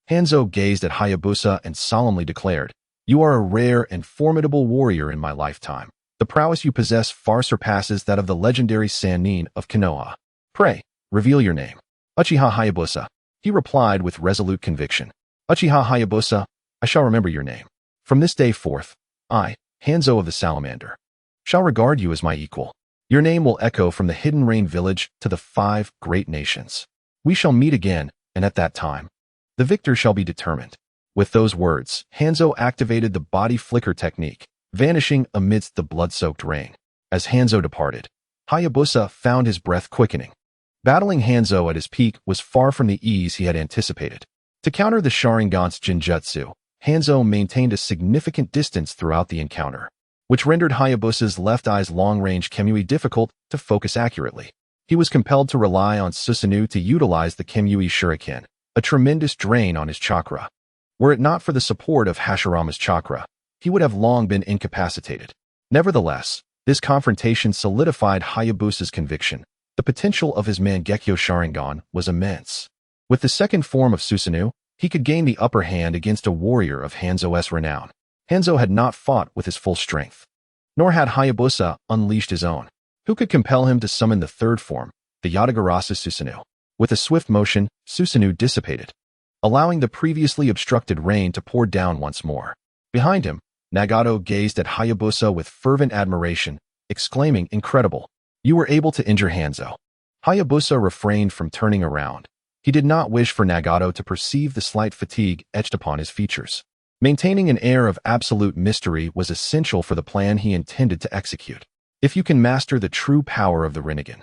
Hanzo gazed at Hayabusa and solemnly declared, "You are a rare and formidable warrior in my lifetime. The prowess you possess far surpasses that of the legendary Sannin of Konoha. Pray, reveal your name." "Uchiha Hayabusa," he replied with resolute conviction. "Uchiha Hayabusa, I shall remember your name. From this day forth, I, Hanzo of the Salamander, shall regard you as my equal. Your name will echo from the Hidden Rain Village to the 5 great nations. We shall meet again, and at that time, the victor shall be determined." With those words, Hanzo activated the body flicker technique, vanishing amidst the blood-soaked rain. As Hanzo departed, Hayabusa found his breath quickening. Battling Hanzo at his peak was far from the ease he had anticipated. To counter the Sharingan's Jinjutsu, Hanzo maintained a significant distance throughout the encounter, which rendered Hayabusa's left eye's long-range Kamui difficult to focus accurately. He was compelled to rely on Susanoo to utilize the Kamui Shuriken, a tremendous drain on his chakra. Were it not for the support of Hashirama's chakra, he would have long been incapacitated. Nevertheless, this confrontation solidified Hayabusa's conviction. The potential of his Mangekyo Sharingan was immense. With the second form of Susanoo, he could gain the upper hand against a warrior of Hanzo's renown. Hanzo had not fought with his full strength, nor had Hayabusa unleashed his own. Who could compel him to summon the third form, the Yatagarasu Susanoo? With a swift motion, Susanoo dissipated, allowing the previously obstructed rain to pour down once more. Behind him, Nagato gazed at Hayabusa with fervent admiration, exclaiming, "Incredible! You were able to injure Hanzo." Hayabusa refrained from turning around. He did not wish for Nagato to perceive the slight fatigue etched upon his features. Maintaining an air of absolute mystery was essential for the plan he intended to execute. If you can master the true power of the Rinnegan,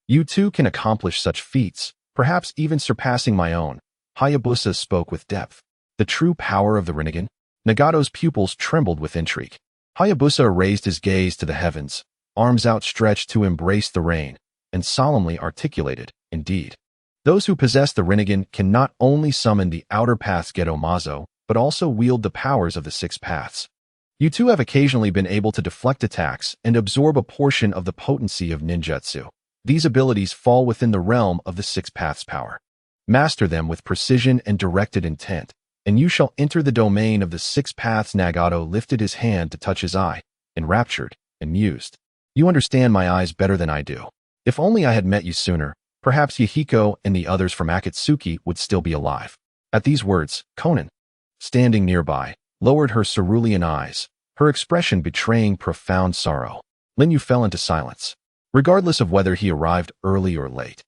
you too can accomplish such feats, perhaps even surpassing my own. Hayabusa spoke with depth. The true power of the Rinnegan? Nagato's pupils trembled with intrigue. Hayabusa raised his gaze to the heavens, arms outstretched to embrace the rain, and solemnly articulated, "Indeed. Those who possess the Rinnegan can not only summon the outer path's Gedomazo, but also wield the powers of the six paths. You too have occasionally been able to deflect attacks and absorb a portion of the potency of ninjutsu. These abilities fall within the realm of the six paths' power. Master them with precision and directed intent, and you shall enter the domain of the six paths." Nagato lifted his hand to touch his eye, enraptured and mused. "You understand my eyes better than I do. If only I had met you sooner, perhaps Yahiko and the others from Ōtsutsuki would still be alive." At these words, Konan, standing nearby, lowered her cerulean eyes, her expression betraying profound sorrow. Lin Yu fell into silence. Regardless of whether he arrived early or late,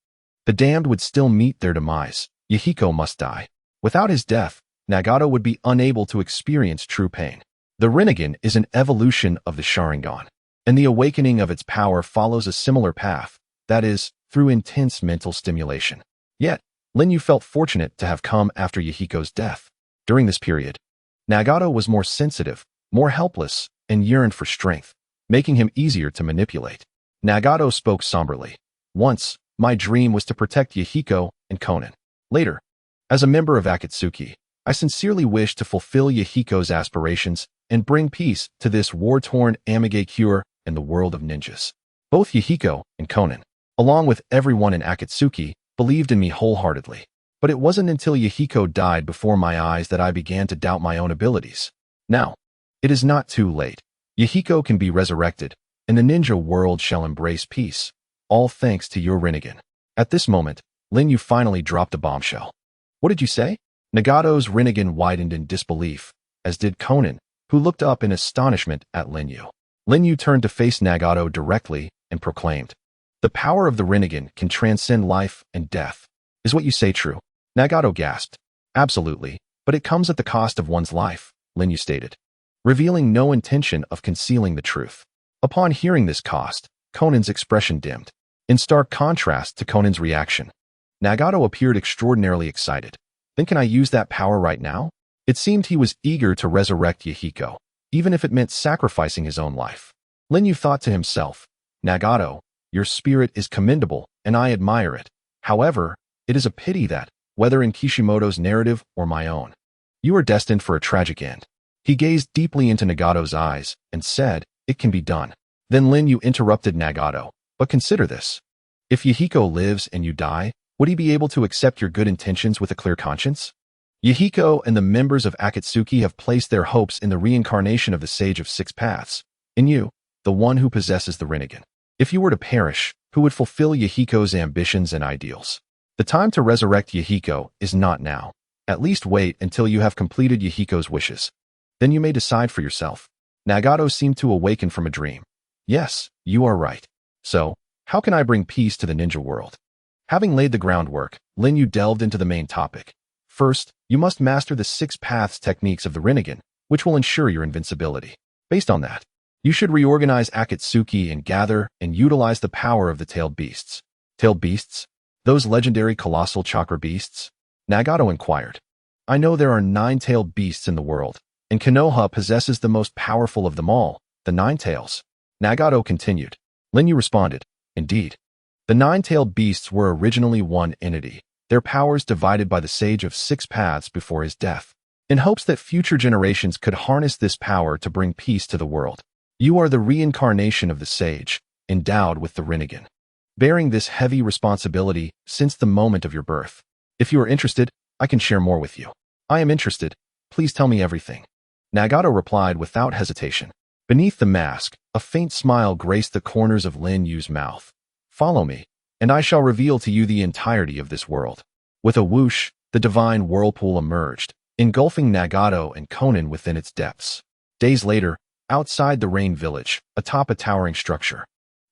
the damned would still meet their demise. Yahiko must die. Without his death, Nagato would be unable to experience true pain. The Rinnegan is an evolution of the Sharingan, and the awakening of its power follows a similar path, that is, through intense mental stimulation. Yet, Lin Yu felt fortunate to have come after Yahiko's death. During this period, Nagato was more sensitive, more helpless, and yearned for strength, making him easier to manipulate. Nagato spoke somberly. "Once, my dream was to protect Yahiko and Konan. Later, as a member of Ōtsutsuki, I sincerely wish to fulfill Yahiko's aspirations and bring peace to this war-torn Amigakure and the world of ninjas." Both Yahiko and Konan, along with everyone in Ōtsutsuki, believed in me wholeheartedly. But it wasn't until Yahiko died before my eyes that I began to doubt my own abilities. Now, it is not too late. Yahiko can be resurrected, and the ninja world shall embrace peace, all thanks to your Rinnegan. At this moment, Lin Yu finally dropped a bombshell. "What did you say?" Nagato's Rinnegan widened in disbelief, as did Konan, who looked up in astonishment at Lin Yu. Lin Yu turned to face Nagato directly and proclaimed, "The power of the Rinnegan can transcend life and death. Is what you say true?" Nagato gasped. "Absolutely, but it comes at the cost of one's life," Lin Yu stated, revealing no intention of concealing the truth. Upon hearing this cost, Konan's expression dimmed. In stark contrast to Konan's reaction, Nagato appeared extraordinarily excited. "Then can I use that power right now?" It seemed he was eager to resurrect Yahiko, even if it meant sacrificing his own life. Lin Yu thought to himself, "Nagato, your spirit is commendable, and I admire it. However, it is a pity that, whether in Kishimoto's narrative or my own, you are destined for a tragic end." He gazed deeply into Nagato's eyes and said, "It can be done." Then Lin Yu interrupted Nagato, "But consider this. If Yahiko lives and you die, would he be able to accept your good intentions with a clear conscience?" Yahiko and the members of Ōtsutsuki have placed their hopes in the reincarnation of the Sage of Six Paths, in you, the one who possesses the Rinnegan. If you were to perish, who would fulfill Yahiko's ambitions and ideals? The time to resurrect Yahiko is not now. At least wait until you have completed Yahiko's wishes. Then you may decide for yourself. Nagato seemed to awaken from a dream. "Yes, you are right. So, how can I bring peace to the ninja world?" Having laid the groundwork, Lin Yu delved into the main topic. First, you must master the six paths techniques of the Rinnegan, which will ensure your invincibility. Based on that, you should reorganize Ōtsutsuki and gather and utilize the power of the tailed beasts. Tailed beasts? Those legendary colossal chakra beasts? Nagato inquired. "I know there are 9-tailed beasts in the world, and Konoha possesses the most powerful of them all, the 9 tails. Nagato continued. Lin Yu responded, "Indeed. The 9-tailed beasts were originally one entity, their powers divided by the Sage of Six Paths before his death, in hopes that future generations could harness this power to bring peace to the world. You are the reincarnation of the Sage, endowed with the Rinnegan, bearing this heavy responsibility since the moment of your birth. If you are interested, I can share more with you." "I am interested. Please tell me everything." Nagato replied without hesitation. Beneath the mask, a faint smile graced the corners of Lin Yu's mouth. "Follow me, and I shall reveal to you the entirety of this world." With a whoosh, the divine whirlpool emerged, engulfing Nagato and Konan within its depths. Days later, outside the Rain Village, atop a towering structure.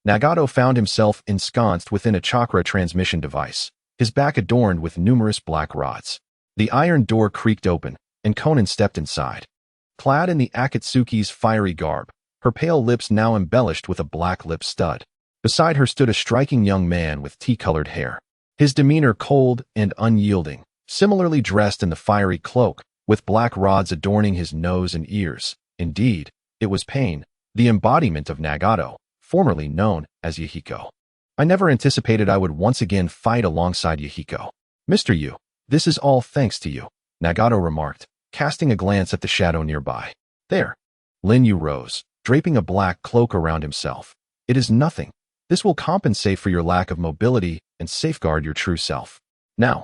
Nagato found himself ensconced within a chakra transmission device, his back adorned with numerous black rods. The iron door creaked open, and Konan stepped inside. Clad in the Akatsuki's fiery garb, her pale lips now embellished with a black lip stud. Beside her stood a striking young man with tea-colored hair, his demeanor cold and unyielding, similarly dressed in the fiery cloak, with black rods adorning his nose and ears. Indeed, it was Pain, the embodiment of Nagato, formerly known as Yahiko. I never anticipated I would once again fight alongside Yahiko. Mr. Yu, this is all thanks to you, Nagato remarked, casting a glance at the shadow nearby. There. Lin Yu rose, draping a black cloak around himself. It is nothing. This will compensate for your lack of mobility and safeguard your true self. Now,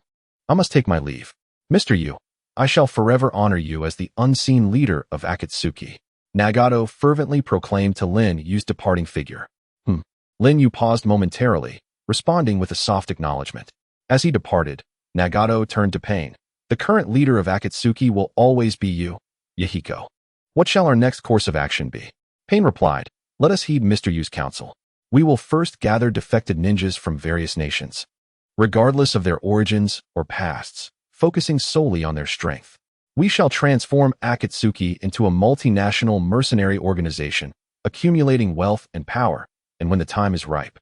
I must take my leave. Mr. Yu, I shall forever honor you as the unseen leader of Akatsuki, Nagato fervently proclaimed to Lin Yu's departing figure. Lin Yu paused momentarily, responding with a soft acknowledgement. As he departed, Nagato turned to Pain. The current leader of Akatsuki will always be you, Yahiko. What shall our next course of action be? Pain replied, let us heed Mr. Yu's counsel. We will first gather defected ninjas from various nations, regardless of their origins or pasts, focusing solely on their strength. We shall transform Akatsuki into a multinational mercenary organization, accumulating wealth and power, and when the time is ripe,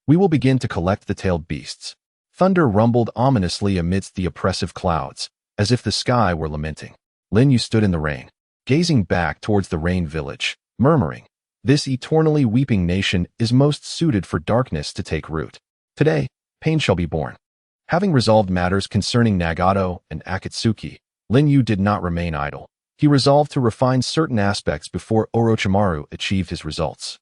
we will begin to collect the tailed beasts. Thunder rumbled ominously amidst the oppressive clouds, as if the sky were lamenting. Lin Yu stood in the rain, gazing back towards the Rain Village, murmuring, this eternally weeping nation is most suited for darkness to take root. Today, pain shall be born. Having resolved matters concerning Nagato and Akatsuki, Lin Yu did not remain idle. He resolved to refine certain aspects before Orochimaru achieved his results.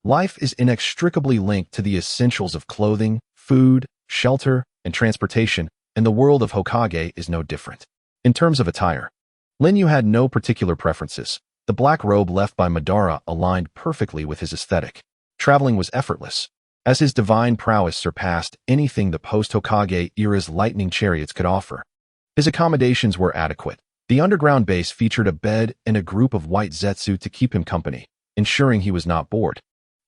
Life is inextricably linked to the essentials of clothing, food, shelter, and transportation, and the world of Hokage is no different. In terms of attire, Lin Yu had no particular preferences. The black robe left by Madara aligned perfectly with his aesthetic. Traveling was effortless, as his divine prowess surpassed anything the post-Hokage era's lightning chariots could offer. His accommodations were adequate. The underground base featured a bed and a group of white Zetsu to keep him company, ensuring he was not bored,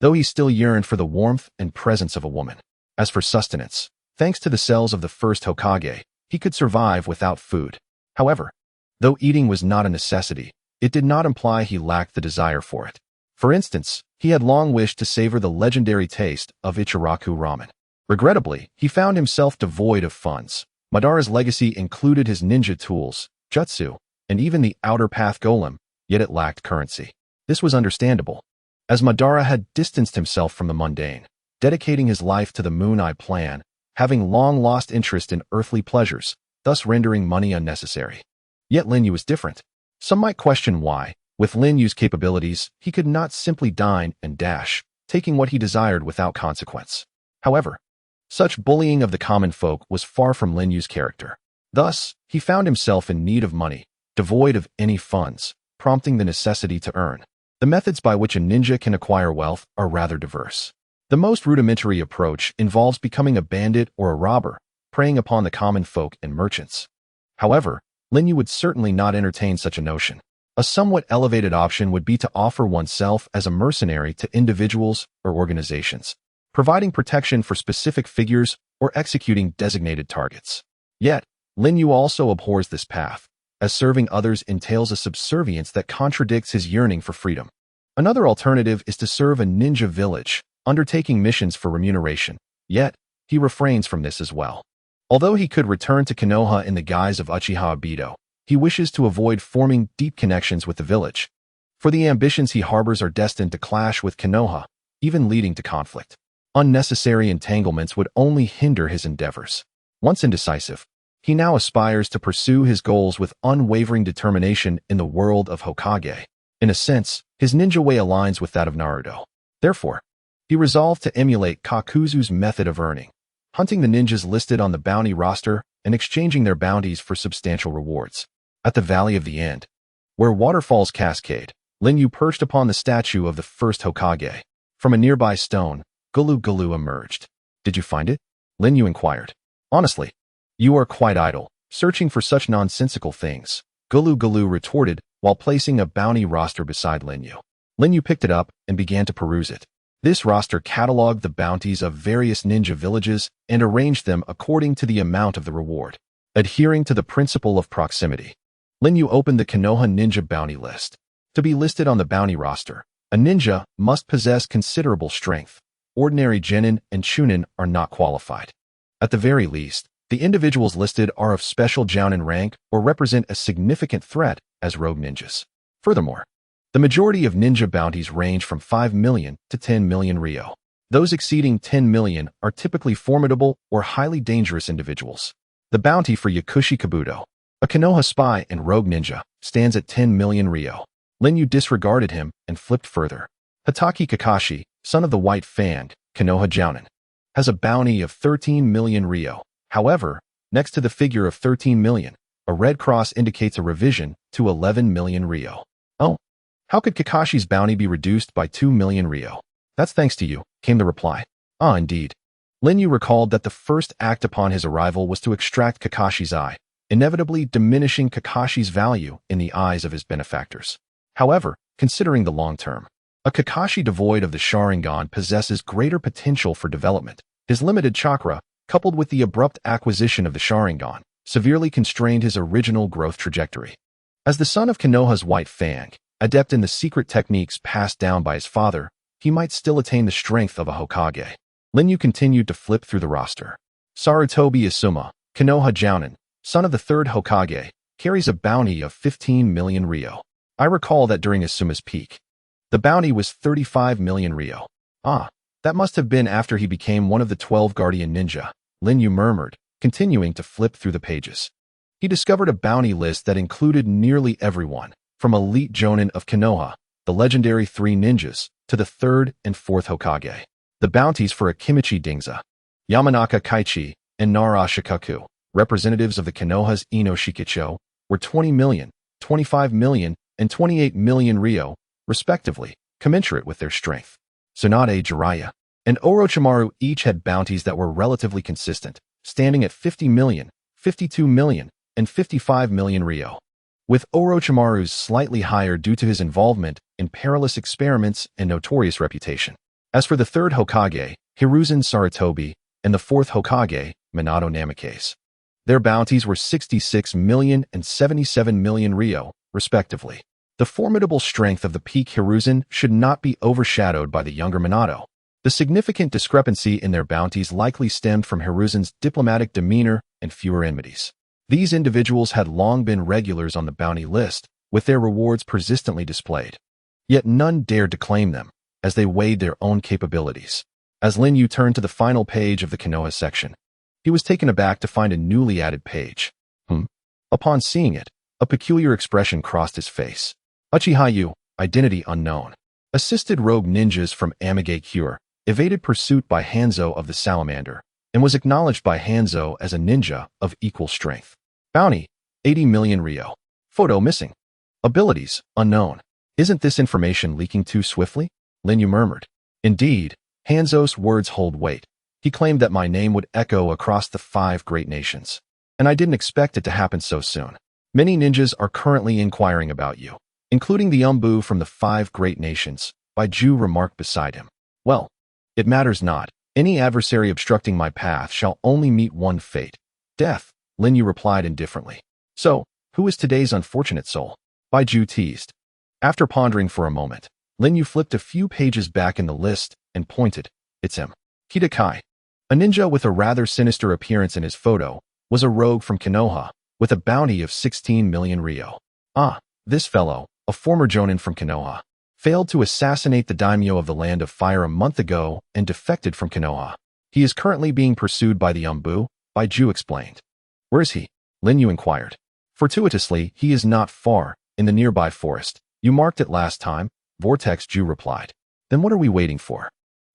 though he still yearned for the warmth and presence of a woman. As for sustenance, thanks to the cells of the first Hokage, he could survive without food. However, though eating was not a necessity, it did not imply he lacked the desire for it. For instance, he had long wished to savor the legendary taste of Ichiraku ramen. Regrettably, he found himself devoid of funds. Madara's legacy included his ninja tools, jutsu, and even the outer path golem, yet it lacked currency. This was understandable, as Madara had distanced himself from the mundane, dedicating his life to the Moon Eye plan, having long lost interest in earthly pleasures, thus rendering money unnecessary. Yet Lin Yu was different. Some might question why, with Lin Yu's capabilities, he could not simply dine and dash, taking what he desired without consequence. However, such bullying of the common folk was far from Lin Yu's character. Thus, he found himself in need of money, devoid of any funds, prompting the necessity to earn. The methods by which a ninja can acquire wealth are rather diverse. The most rudimentary approach involves becoming a bandit or a robber, preying upon the common folk and merchants. However, Lin Yu would certainly not entertain such a notion. A somewhat elevated option would be to offer oneself as a mercenary to individuals or organizations, providing protection for specific figures or executing designated targets. Yet, Lin Yu also abhors this path, as serving others entails a subservience that contradicts his yearning for freedom. Another alternative is to serve a ninja village, undertaking missions for remuneration. Yet, he refrains from this as well. Although he could return to Konoha in the guise of Uchiha Obito, he wishes to avoid forming deep connections with the village, for the ambitions he harbors are destined to clash with Konoha, even leading to conflict. Unnecessary entanglements would only hinder his endeavors. Once indecisive, he now aspires to pursue his goals with unwavering determination in the world of Hokage. In a sense, his ninja way aligns with that of Naruto. Therefore, he resolved to emulate Kakuzu's method of earning, hunting the ninjas listed on the bounty roster and exchanging their bounties for substantial rewards. At the Valley of the End, where waterfalls cascade, Lin Yu perched upon the statue of the first Hokage. From a nearby stone, Gulu Gulu emerged. Did you find it? Lin Yu inquired. Honestly, you are quite idle, searching for such nonsensical things, Gulu Gulu retorted while placing a bounty roster beside Lin Yu. Lin Yu picked it up and began to peruse it. This roster cataloged the bounties of various ninja villages and arranged them according to the amount of the reward. Adhering to the principle of proximity, Lin Yu opened the Konoha ninja bounty list. To be listed on the bounty roster, a ninja must possess considerable strength. Ordinary genin and chunin are not qualified. At the very least, the individuals listed are of special jounin rank or represent a significant threat as rogue ninjas. Furthermore, the majority of ninja bounties range from 5 million to 10 million ryo. Those exceeding 10 million are typically formidable or highly dangerous individuals. The bounty for Yakushi Kabuto, a Konoha spy and rogue ninja, stands at 10 million ryo. Lin Yu disregarded him and flipped further. Hatake Kakashi, son of the White Fang, Konoha Jounin, has a bounty of 13 million ryo. However, next to the figure of 13 million, a red cross indicates a revision to 11 million ryo. Oh, how could Kakashi's bounty be reduced by 2 million ryo? That's thanks to you, came the reply. Ah, indeed. Lin Yu recalled that the first act upon his arrival was to extract Kakashi's eye, inevitably diminishing Kakashi's value in the eyes of his benefactors. However, considering the long term, a Kakashi devoid of the Sharingan possesses greater potential for development. His limited chakra, coupled with the abrupt acquisition of the Sharingan, severely constrained his original growth trajectory. As the son of Konoha's White Fang, adept in the secret techniques passed down by his father, he might still attain the strength of a Hokage. Lin Yu continued to flip through the roster. Sarutobi Asuma, Konoha Jounin, son of the third Hokage, carries a bounty of 15 million ryo. I recall that during Asuma's peak, the bounty was 35 million ryo. Ah, that must have been after he became one of the 12 Guardian Ninja, Lin Yu murmured, continuing to flip through the pages. He discovered a bounty list that included nearly everyone, from elite Jonin of Konoha, the legendary 3 ninjas, to the 3rd and 4th Hokage. The bounties for Akimichi Dingza, Yamanaka Kaichi, and Nara Shikaku, representatives of the Konoha's Ino Shikicho, were 20 million, 25 million, and 28 million ryo, respectively, commensurate with their strength. Tsunade Jiraiya and Orochimaru each had bounties that were relatively consistent, standing at 50 million, 52 million, and 55 million ryo, with Orochimaru's slightly higher due to his involvement in perilous experiments and notorious reputation. As for the 3rd Hokage, Hiruzen Sarutobi, and the 4th Hokage, Minato Namikaze, their bounties were 66 million and 77 million ryo, respectively. The formidable strength of the peak Hiruzen should not be overshadowed by the younger Minato. The significant discrepancy in their bounties likely stemmed from Hiruzen's diplomatic demeanor and fewer enmities. These individuals had long been regulars on the bounty list, with their rewards persistently displayed. Yet none dared to claim them, as they weighed their own capabilities. As Lin Yu turned to the final page of the Konoha section, he was taken aback to find a newly added page. Upon seeing it, a peculiar expression crossed his face. Uchiha Yu, identity unknown. Assisted rogue ninjas from Amage Cure, evaded pursuit by Hanzo of the Salamander, and was acknowledged by Hanzo as a ninja of equal strength. Bounty, 80 million ryo. Photo missing. Abilities, unknown. Isn't this information leaking too swiftly? Lin Yu murmured. Indeed, Hanzo's words hold weight. He claimed that my name would echo across the 5 great nations. And I didn't expect it to happen so soon. Many ninjas are currently inquiring about you, including the Umbu from the 5 great nations, Baiju remarked beside him. Well, it matters not. Any adversary obstructing my path shall only meet one fate. Death, Lin Yu replied indifferently. So, who is today's unfortunate soul? Baiju teased. After pondering for a moment, Lin Yu flipped a few pages back in the list and pointed. It's him. Kidakai, a ninja with a rather sinister appearance in his photo, was a rogue from Konoha, with a bounty of 16 million ryo. Ah, this fellow, a former jonin from Konoha, failed to assassinate the daimyo of the Land of Fire a month ago and defected from Konoha. He is currently being pursued by the Umbu, Baiju explained. Where is he? Lin Yu inquired. Fortuitously, he is not far, in the nearby forest. You marked it last time, Vortex Ju replied. Then what are we waiting for?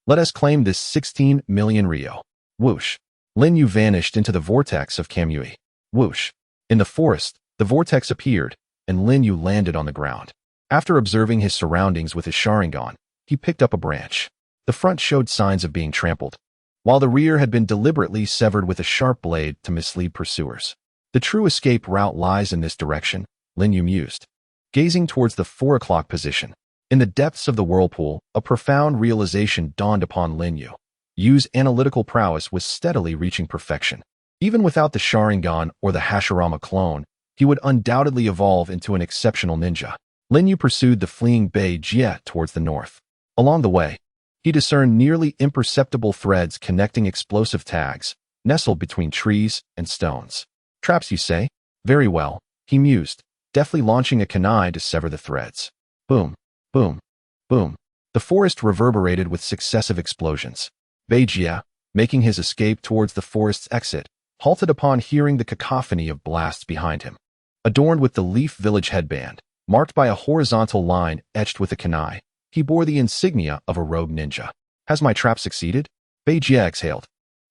Let us claim this 16 million ryo. Whoosh. Lin Yu vanished into the vortex of Kamui. Whoosh. In the forest, the vortex appeared, and Lin Yu landed on the ground. After observing his surroundings with his Sharingan, he picked up a branch. The front showed signs of being trampled, while the rear had been deliberately severed with a sharp blade to mislead pursuers. The true escape route lies in this direction, Lin Yu mused. Gazing towards the 4 o'clock position, In the depths of the whirlpool, a profound realization dawned upon Lin Yu. Yu's analytical prowess was steadily reaching perfection. Even without the Sharingan or the Hashirama clone, he would undoubtedly evolve into an exceptional ninja. Lin Yu pursued the fleeing Bei Jie towards the north. Along the way, he discerned nearly imperceptible threads connecting explosive tags, nestled between trees and stones. Traps, you say? Very well, he mused, deftly launching a kunai to sever the threads. Boom, boom, boom. The forest reverberated with successive explosions. Bei Jie, making his escape towards the forest's exit, halted upon hearing the cacophony of blasts behind him. Adorned with the Leaf Village headband, marked by a horizontal line etched with a kunai, he bore the insignia of a rogue ninja. Has my trap succeeded? Bei Jie exhaled,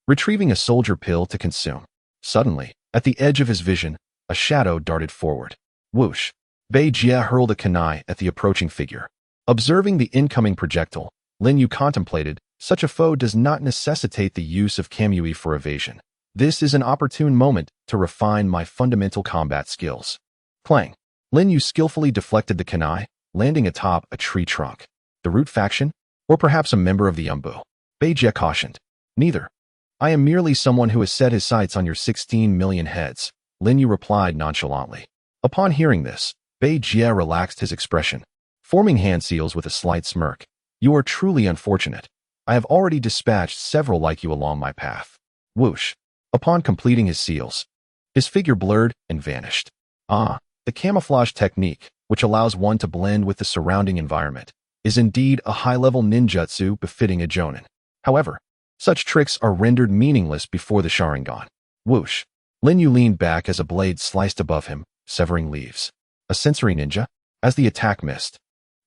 retrieving a soldier pill to consume. Suddenly, at the edge of his vision, a shadow darted forward. Whoosh! Bei Jie hurled a kunai at the approaching figure. Observing the incoming projectile, Lin Yu contemplated, such a foe does not necessitate the use of Kamui for evasion. This is an opportune moment to refine my fundamental combat skills. Clang! Lin Yu skillfully deflected the kunai, landing atop a tree trunk. The Root faction? Or perhaps a member of the Umbu? Bei Jie cautioned. Neither. I am merely someone who has set his sights on your 16 million heads, Lin Yu replied nonchalantly. Upon hearing this, Bei Jie relaxed his expression, forming hand seals with a slight smirk. You are truly unfortunate. I have already dispatched several like you along my path. Whoosh! Upon completing his seals, his figure blurred and vanished. Ah, the camouflage technique, which allows one to blend with the surrounding environment, is indeed a high-level ninjutsu befitting a jonin. However, such tricks are rendered meaningless before the Sharingan. Whoosh! Lin Yu leaned back as a blade sliced above him, severing leaves. A sensory ninja? As the attack missed,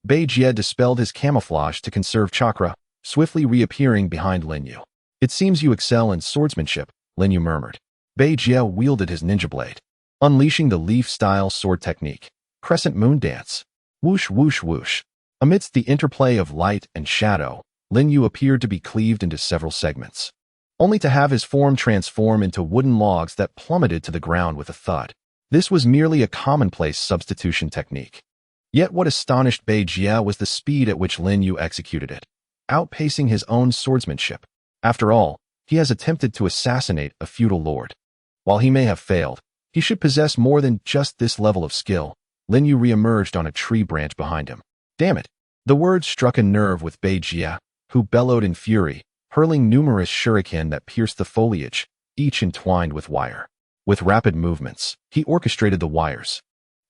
Bei Jie dispelled his camouflage to conserve chakra, swiftly reappearing behind Lin Yu. It seems you excel in swordsmanship, Lin Yu murmured. Bei Jie wielded his ninja blade, unleashing the leaf-style sword technique. Crescent moon dance. Whoosh, whoosh, whoosh. Amidst the interplay of light and shadow, Lin Yu appeared to be cleaved into several segments, only to have his form transform into wooden logs that plummeted to the ground with a thud. This was merely a commonplace substitution technique. Yet what astonished Bei Jie was the speed at which Lin Yu executed it, outpacing his own swordsmanship. After all, he has attempted to assassinate a feudal lord. While he may have failed, he should possess more than just this level of skill. Lin Yu re-emerged on a tree branch behind him. Damn it! The words struck a nerve with Bei Jie, who bellowed in fury, hurling numerous shuriken that pierced the foliage, each entwined with wire. With rapid movements, he orchestrated the wires,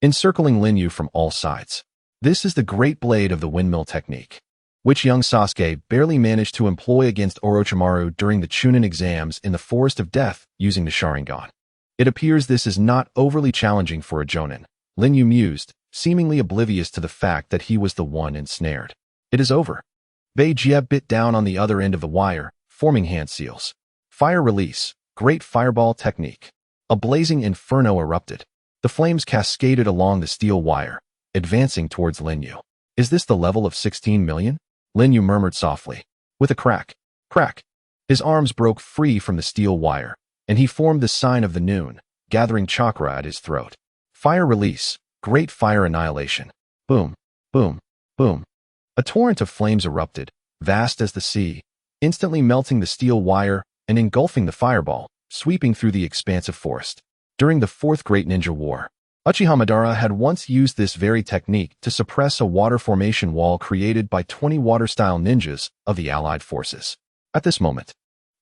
encircling Lin Yu from all sides. This is the great blade of the windmill technique, which young Sasuke barely managed to employ against Orochimaru during the Chunin exams in the Forest of Death using the Sharingan. It appears this is not overly challenging for a jonin, Lin Yu mused, seemingly oblivious to the fact that he was the one ensnared. It is over. Bei Jie bit down on the other end of the wire, forming hand seals. Fire release, great fireball technique. A blazing inferno erupted. The flames cascaded along the steel wire, advancing towards Lin Yu. Is this the level of 16 million? Lin Yu murmured softly. With a crack, crack. His arms broke free from the steel wire, and he formed the sign of the noon, gathering chakra at his throat. Fire release, great fire annihilation. Boom, boom, boom. A torrent of flames erupted, vast as the sea, instantly melting the steel wire and engulfing the fireball, sweeping through the expansive forest. During the Fourth Great Ninja War, Uchiha Madara had once used this very technique to suppress a water formation wall created by 20 water-style ninjas of the allied forces. At this moment,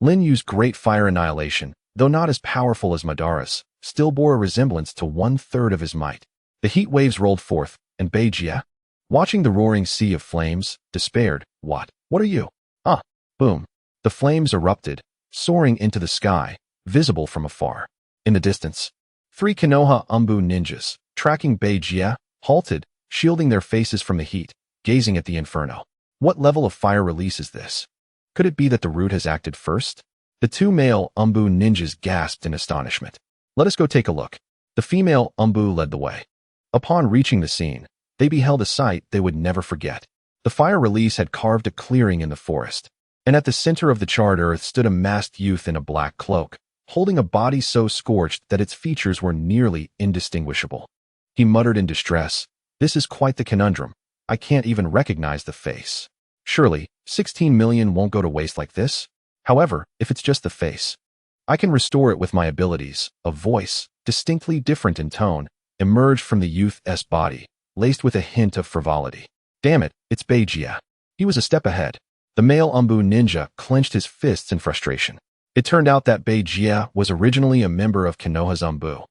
Lin Yu's great fire annihilation, though not as powerful as Madara's, still bore a resemblance to 1/3 of his might. The heat waves rolled forth, and Bei Jie, watching the roaring sea of flames, despaired. What are you? Ah! Boom! The flames erupted, soaring into the sky, visible from afar. In the distance, 3 Konoha Umbu ninjas, tracking Bei Jie, halted, shielding their faces from the heat, gazing at the inferno. What level of fire release is this? Could it be that the root has acted first? The 2 male Umbu ninjas gasped in astonishment. Let us go take a look. The female Umbu led the way. Upon reaching the scene, they beheld a sight they would never forget. The fire release had carved a clearing in the forest, and at the center of the charred earth stood a masked youth in a black cloak, holding a body so scorched that its features were nearly indistinguishable. He muttered in distress, "This is quite the conundrum. I can't even recognize the face. Surely, 16 million won't go to waste like this? However, if it's just the face, I can restore it with my abilities. A voice, distinctly different in tone, emerged from the youth's body, laced with a hint of frivolity. Damn it, it's Beijia. He was a step ahead. The male Umbu ninja clenched his fists in frustration. It turned out that Beijia was originally a member of Konoha's Umbu,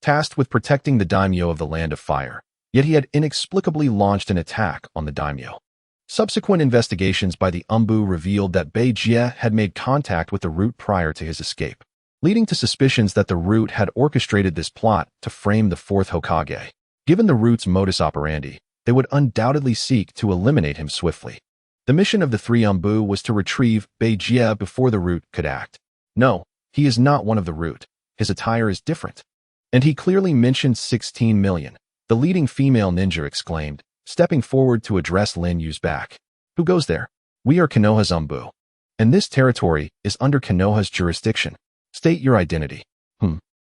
tasked with protecting the daimyo of the Land of Fire, yet he had inexplicably launched an attack on the daimyo. Subsequent investigations by the Umbu revealed that Beijia had made contact with the root prior to his escape, leading to suspicions that the root had orchestrated this plot to frame the fourth Hokage. Given the root's modus operandi, they would undoubtedly seek to eliminate him swiftly. The mission of the three Umbu was to retrieve Beijia before the root could act. No, he is not one of the root. His attire is different. And he clearly mentioned 16 million, the leading female ninja exclaimed, stepping forward to address Lin Yu's back. Who goes there? We are Konoha's Umbu. And this territory is under Konoha's jurisdiction. State your identity.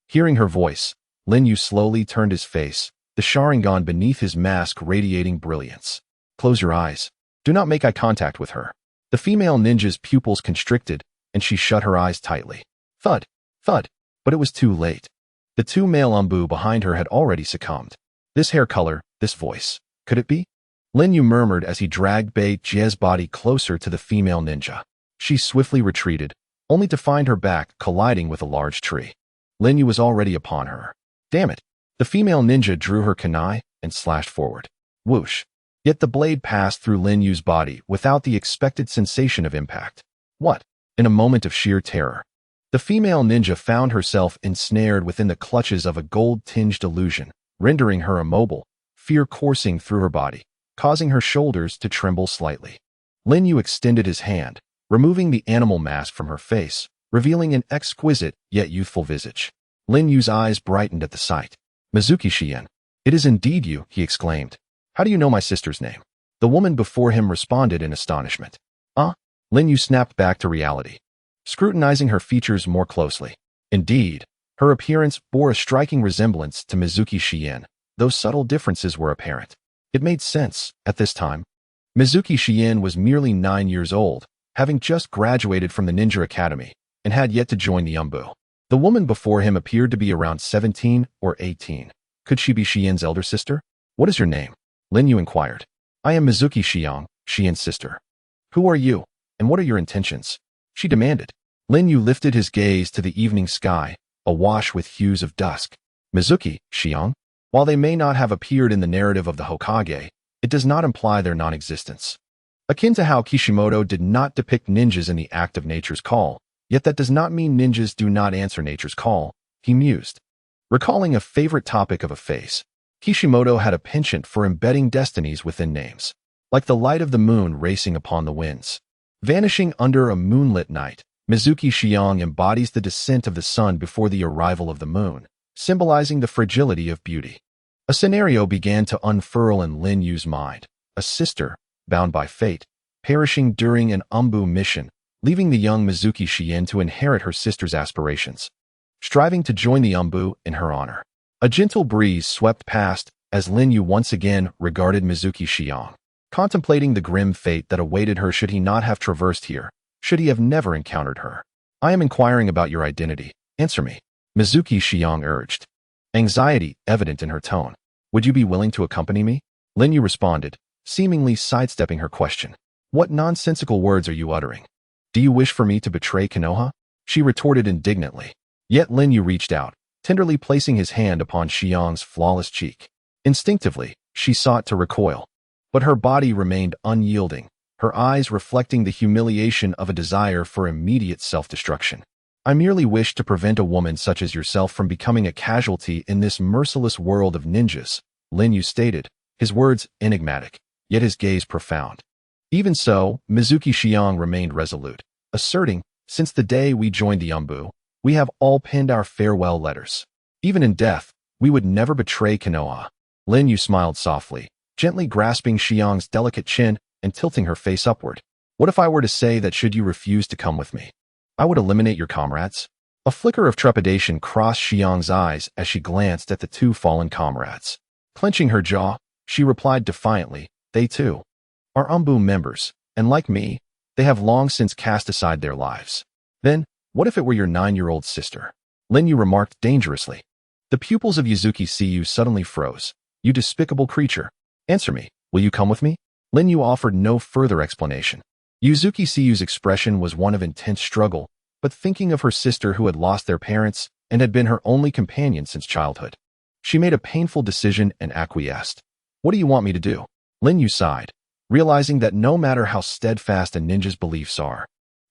Hearing her voice, Lin Yu slowly turned his face, the Sharingan beneath his mask radiating brilliance. Close your eyes. Do not make eye contact with her. The female ninja's pupils constricted, and she shut her eyes tightly. Thud, thud, but it was too late. The two male Umbu behind her had already succumbed. This hair color, this voice. Could it be? Lin Yu murmured as he dragged Beijia's body closer to the female ninja. She swiftly retreated, only to find her back colliding with a large tree. Lin Yu was already upon her. Damn it! The female ninja drew her kunai and slashed forward. Whoosh! Yet the blade passed through Lin Yu's body without the expected sensation of impact. What? In a moment of sheer terror, the female ninja found herself ensnared within the clutches of a gold-tinged illusion, rendering her immobile, fear coursing through her body, causing her shoulders to tremble slightly. Lin Yu extended his hand, removing the animal mask from her face, revealing an exquisite yet youthful visage. Lin Yu's eyes brightened at the sight. Mizuki Shien. It is indeed you, he exclaimed. How do you know my sister's name? The woman before him responded in astonishment. Lin Yu snapped back to reality, scrutinizing her features more closely. Indeed, her appearance bore a striking resemblance to Mizuki Shien, though subtle differences were apparent. It made sense, at this time. Mizuki Shien was merely 9 years old, having just graduated from the Ninja Academy, and had yet to join the Umbu. The woman before him appeared to be around 17 or 18. Could she be Shien's elder sister? What is your name? Lin Yu inquired. I am Mizuki Shion, Shien's sister. Who are you? And what are your intentions? She demanded. Lin Yu lifted his gaze to the evening sky, awash with hues of dusk. Mizuki, Shion? While they may not have appeared in the narrative of the Hokage, it does not imply their non-existence. Akin to how Kishimoto did not depict ninjas in the act of nature's call, yet that does not mean ninjas do not answer nature's call, he mused. Recalling a favorite topic of a face, Kishimoto had a penchant for embedding destinies within names, like the light of the moon racing upon the winds. Vanishing under a moonlit night, Mizuki Shion embodies the descent of the sun before the arrival of the moon, symbolizing the fragility of beauty. A scenario began to unfurl in Lin Yu's mind. A sister, bound by fate, perishing during an Umbu mission, leaving the young Mizuki Shien to inherit her sister's aspirations, striving to join the Umbu in her honor. A gentle breeze swept past as Lin Yu once again regarded Mizuki Shion, contemplating the grim fate that awaited her should he not have traversed here, should he have never encountered her. I am inquiring about your identity. Answer me, Mizuki Shion urged, anxiety evident in her tone. Would you be willing to accompany me? Lin Yu responded, seemingly sidestepping her question. What nonsensical words are you uttering? Do you wish for me to betray Konoha? She retorted indignantly. Yet Lin Yu reached out, tenderly placing his hand upon Shion's flawless cheek. Instinctively, she sought to recoil, but her body remained unyielding, her eyes reflecting the humiliation of a desire for immediate self-destruction. I merely wish to prevent a woman such as yourself from becoming a casualty in this merciless world of ninjas, Lin Yu stated, his words enigmatic, yet his gaze profound. Even so, Mizuki Shion remained resolute, asserting, since the day we joined the Umbu, we have all penned our farewell letters. Even in death, we would never betray Konoha. Lin Yu smiled softly, gently grasping Shion's delicate chin and tilting her face upward. What if I were to say that should you refuse to come with me, I would eliminate your comrades? A flicker of trepidation crossed Shion's eyes as she glanced at the two fallen comrades. Clenching her jaw, she replied defiantly, They too are Umbu members, and like me, they have long since cast aside their lives. Then, what if it were your 9-year-old sister? Lin Yu remarked dangerously. The pupils of Yuzuki Siyu suddenly froze. You despicable creature. Answer me, will you come with me? Lin Yu offered no further explanation. Yuzuki Siyu's expression was one of intense struggle, but thinking of her sister who had lost their parents and had been her only companion since childhood. She made a painful decision and acquiesced. What do you want me to do? Lin Yu sighed, realizing that no matter how steadfast a ninja's beliefs are,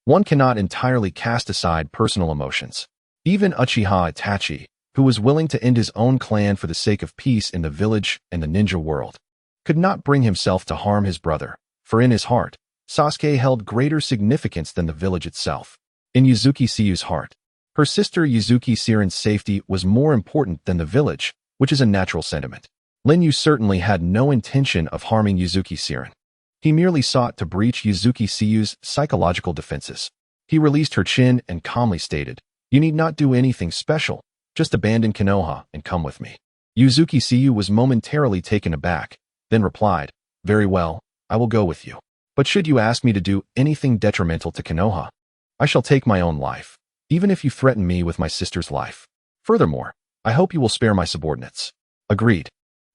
one cannot entirely cast aside personal emotions. Even Uchiha Itachi, who was willing to end his own clan for the sake of peace in the village and the ninja world, could not bring himself to harm his brother, for in his heart, Sasuke held greater significance than the village itself. In Yuzuki Siyu's heart, her sister Yuzuki Siren's safety was more important than the village, which is a natural sentiment. Lin Yu certainly had no intention of harming Yuzuki Siren. He merely sought to breach Yuzuki Siyu's psychological defenses. He released her chin and calmly stated, "You need not do anything special, just abandon Konoha and come with me." Yuzuki Siyu was momentarily taken aback, then replied, "Very well, I will go with you. But should you ask me to do anything detrimental to Konoha, I shall take my own life, even if you threaten me with my sister's life. Furthermore, I hope you will spare my subordinates." Agreed.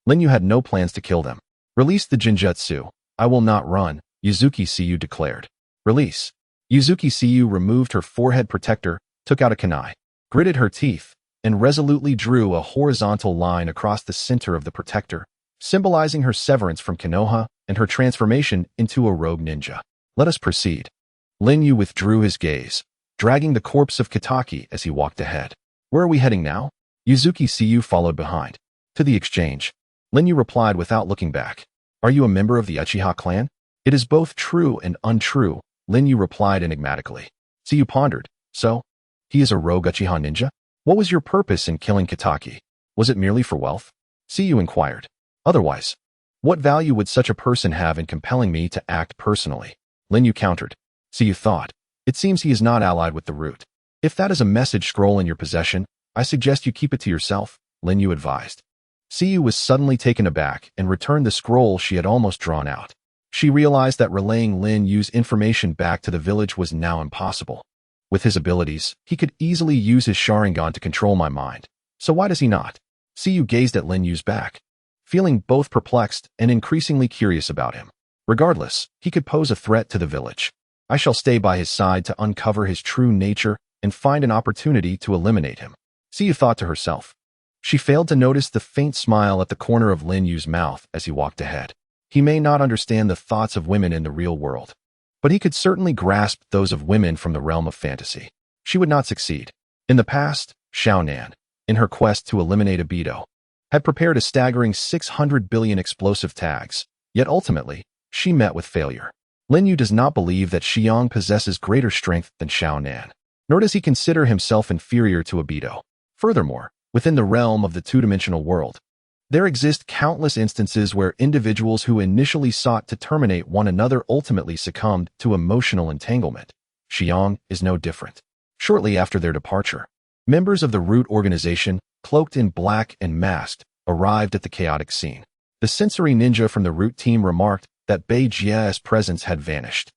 Lin Yu had no plans to kill them. "Release the Jinjutsu. I will not run," Yuzuki Siyu declared. "Release." Yuzuki Siyu removed her forehead protector, took out a kunai, gritted her teeth, and resolutely drew a horizontal line across the center of the protector, symbolizing her severance from Konoha and her transformation into a rogue ninja. "Let us proceed." Lin Yu withdrew his gaze, dragging the corpse of Kitaki as he walked ahead. "Where are we heading now?" Yuzuki Siyu followed behind. "To the exchange." Lin Yu replied without looking back. "Are you a member of the Uchiha clan?" "It is both true and untrue," Lin Yu replied enigmatically. Siyu pondered. "So, he is a rogue Uchiha ninja? What was your purpose in killing Kitaki? Was it merely for wealth?" Siyu inquired. "Otherwise, what value would such a person have in compelling me to act personally?" Lin Yu countered. Siyu thought, "It seems he is not allied with the root. If that is a message scroll in your possession, I suggest you keep it to yourself," Lin Yu advised. Siyu was suddenly taken aback and returned the scroll she had almost drawn out. She realized that relaying Lin Yu's information back to the village was now impossible. With his abilities, he could easily use his Sharingan to control my mind. So why does he not? Siyu gazed at Lin Yu's back, feeling both perplexed and increasingly curious about him. Regardless, he could pose a threat to the village. I shall stay by his side to uncover his true nature and find an opportunity to eliminate him, Siyu thought to herself. She failed to notice the faint smile at the corner of Lin Yu's mouth as he walked ahead. He may not understand the thoughts of women in the real world, but he could certainly grasp those of women from the realm of fantasy. She would not succeed. In the past, Xiaonan, in her quest to eliminate Obito, had prepared a staggering 600 billion explosive tags, yet ultimately, she met with failure. Lin Yu does not believe that Xiang possesses greater strength than Xiaonan, nor does he consider himself inferior to Obito. Furthermore, within the realm of the two-dimensional world, there exist countless instances where individuals who initially sought to terminate one another ultimately succumbed to emotional entanglement. Xiang is no different. Shortly after their departure, members of the Root organization, cloaked in black and masked, arrived at the chaotic scene. The sensory ninja from the Root team remarked that Bei Jie's presence had vanished,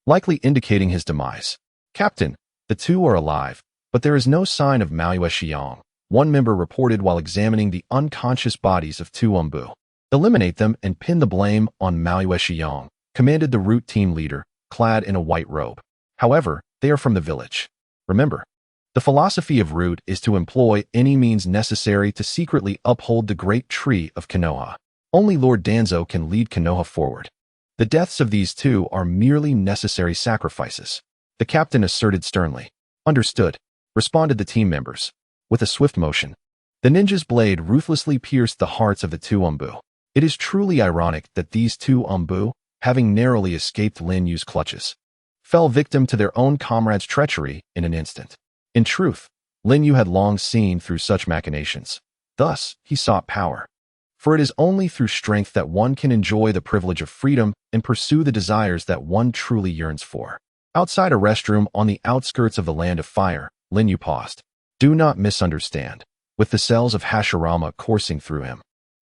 likely indicating his demise. "Captain, the two are alive, but there is no sign of Maoyue Xiang," one member reported while examining the unconscious bodies of two Umbu. "Eliminate them and pin the blame on Maoyue Xiang," commanded the Root team leader, clad in a white robe. "However, they are from the village. Remember, the philosophy of Root is to employ any means necessary to secretly uphold the great tree of Konoha. Only Lord Danzo can lead Konoha forward. The deaths of these two are merely necessary sacrifices," the captain asserted sternly. "Understood," responded the team members. With a swift motion, the ninja's blade ruthlessly pierced the hearts of the two Umbu. It is truly ironic that these two Umbu, having narrowly escaped Lin Yu's clutches, fell victim to their own comrade's treachery in an instant. In truth, Lin Yu had long seen through such machinations. Thus, he sought power. For it is only through strength that one can enjoy the privilege of freedom and pursue the desires that one truly yearns for. Outside a restroom on the outskirts of the Land of Fire, Lin Yu paused. Do not misunderstand. With the cells of Hashirama coursing through him,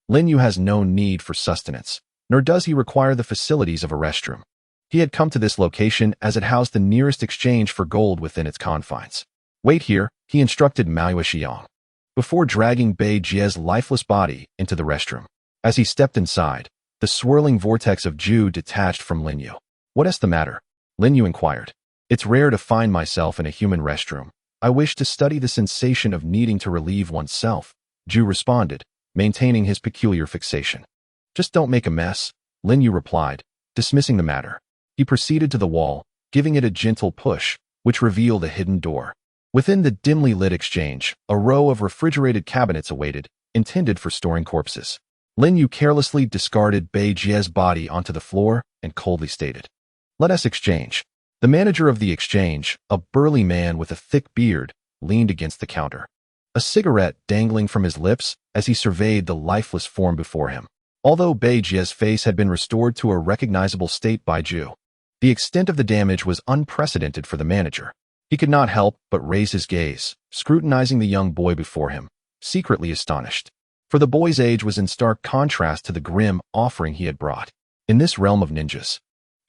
Lin Yu has no need for sustenance, nor does he require the facilities of a restroom. He had come to this location as it housed the nearest exchange for gold within its confines. Wait here, he instructed Mao Xiang, before dragging Bei Jie's lifeless body into the restroom. As he stepped inside, the swirling vortex of Ju detached from Lin Yu. What is the matter? Lin Yu inquired. It's rare to find myself in a human restroom. I wish to study the sensation of needing to relieve oneself, Ju responded, maintaining his peculiar fixation. Just don't make a mess, Lin Yu replied, dismissing the matter. He proceeded to the wall, giving it a gentle push, which revealed a hidden door. Within the dimly lit exchange, a row of refrigerated cabinets awaited, intended for storing corpses. Lin Yu carelessly discarded Bei Jie's body onto the floor and coldly stated, "Let us exchange." The manager of the exchange, a burly man with a thick beard, leaned against the counter, a cigarette dangling from his lips as he surveyed the lifeless form before him. Although Bei Jie's face had been restored to a recognizable state by Ju, the extent of the damage was unprecedented for the manager. He could not help but raise his gaze, scrutinizing the young boy before him, secretly astonished. For the boy's age was in stark contrast to the grim offering he had brought. In this realm of ninjas,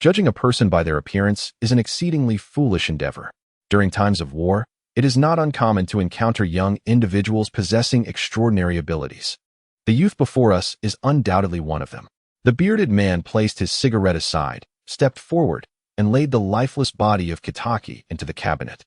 judging a person by their appearance is an exceedingly foolish endeavor. During times of war, it is not uncommon to encounter young individuals possessing extraordinary abilities. The youth before us is undoubtedly one of them. The bearded man placed his cigarette aside, stepped forward, and laid the lifeless body of Kitaki into the cabinet.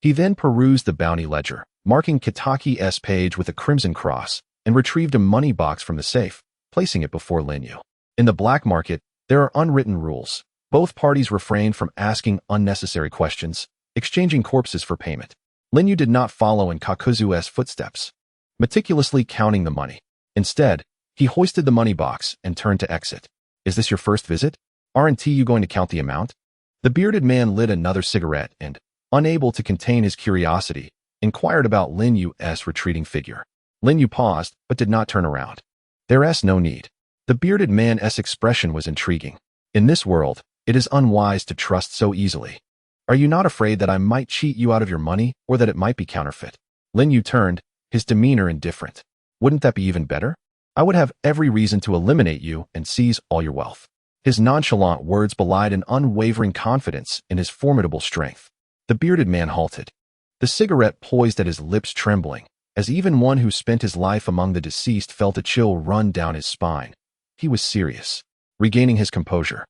He then perused the bounty ledger, marking Kitaki's page with a crimson cross, and retrieved a money box from the safe, placing it before Lin Yu. In the black market, there are unwritten rules. Both parties refrained from asking unnecessary questions, exchanging corpses for payment. Lin Yu did not follow in Kakuzu's footsteps, meticulously counting the money. Instead, he hoisted the money box and turned to exit. Is this your first visit? Aren't you going to count the amount? The bearded man lit another cigarette and, unable to contain his curiosity, inquired about Lin Yu's retreating figure. Lin Yu paused, but did not turn around. There's no need. The bearded man's expression was intriguing. In this world, it is unwise to trust so easily. Are you not afraid that I might cheat you out of your money or that it might be counterfeit? Lin Yu turned, his demeanor indifferent. Wouldn't that be even better? I would have every reason to eliminate you and seize all your wealth. His nonchalant words belied an unwavering confidence in his formidable strength. The bearded man halted, the cigarette poised at his lips trembling, as even one who spent his life among the deceased felt a chill run down his spine. He was serious. Regaining his composure,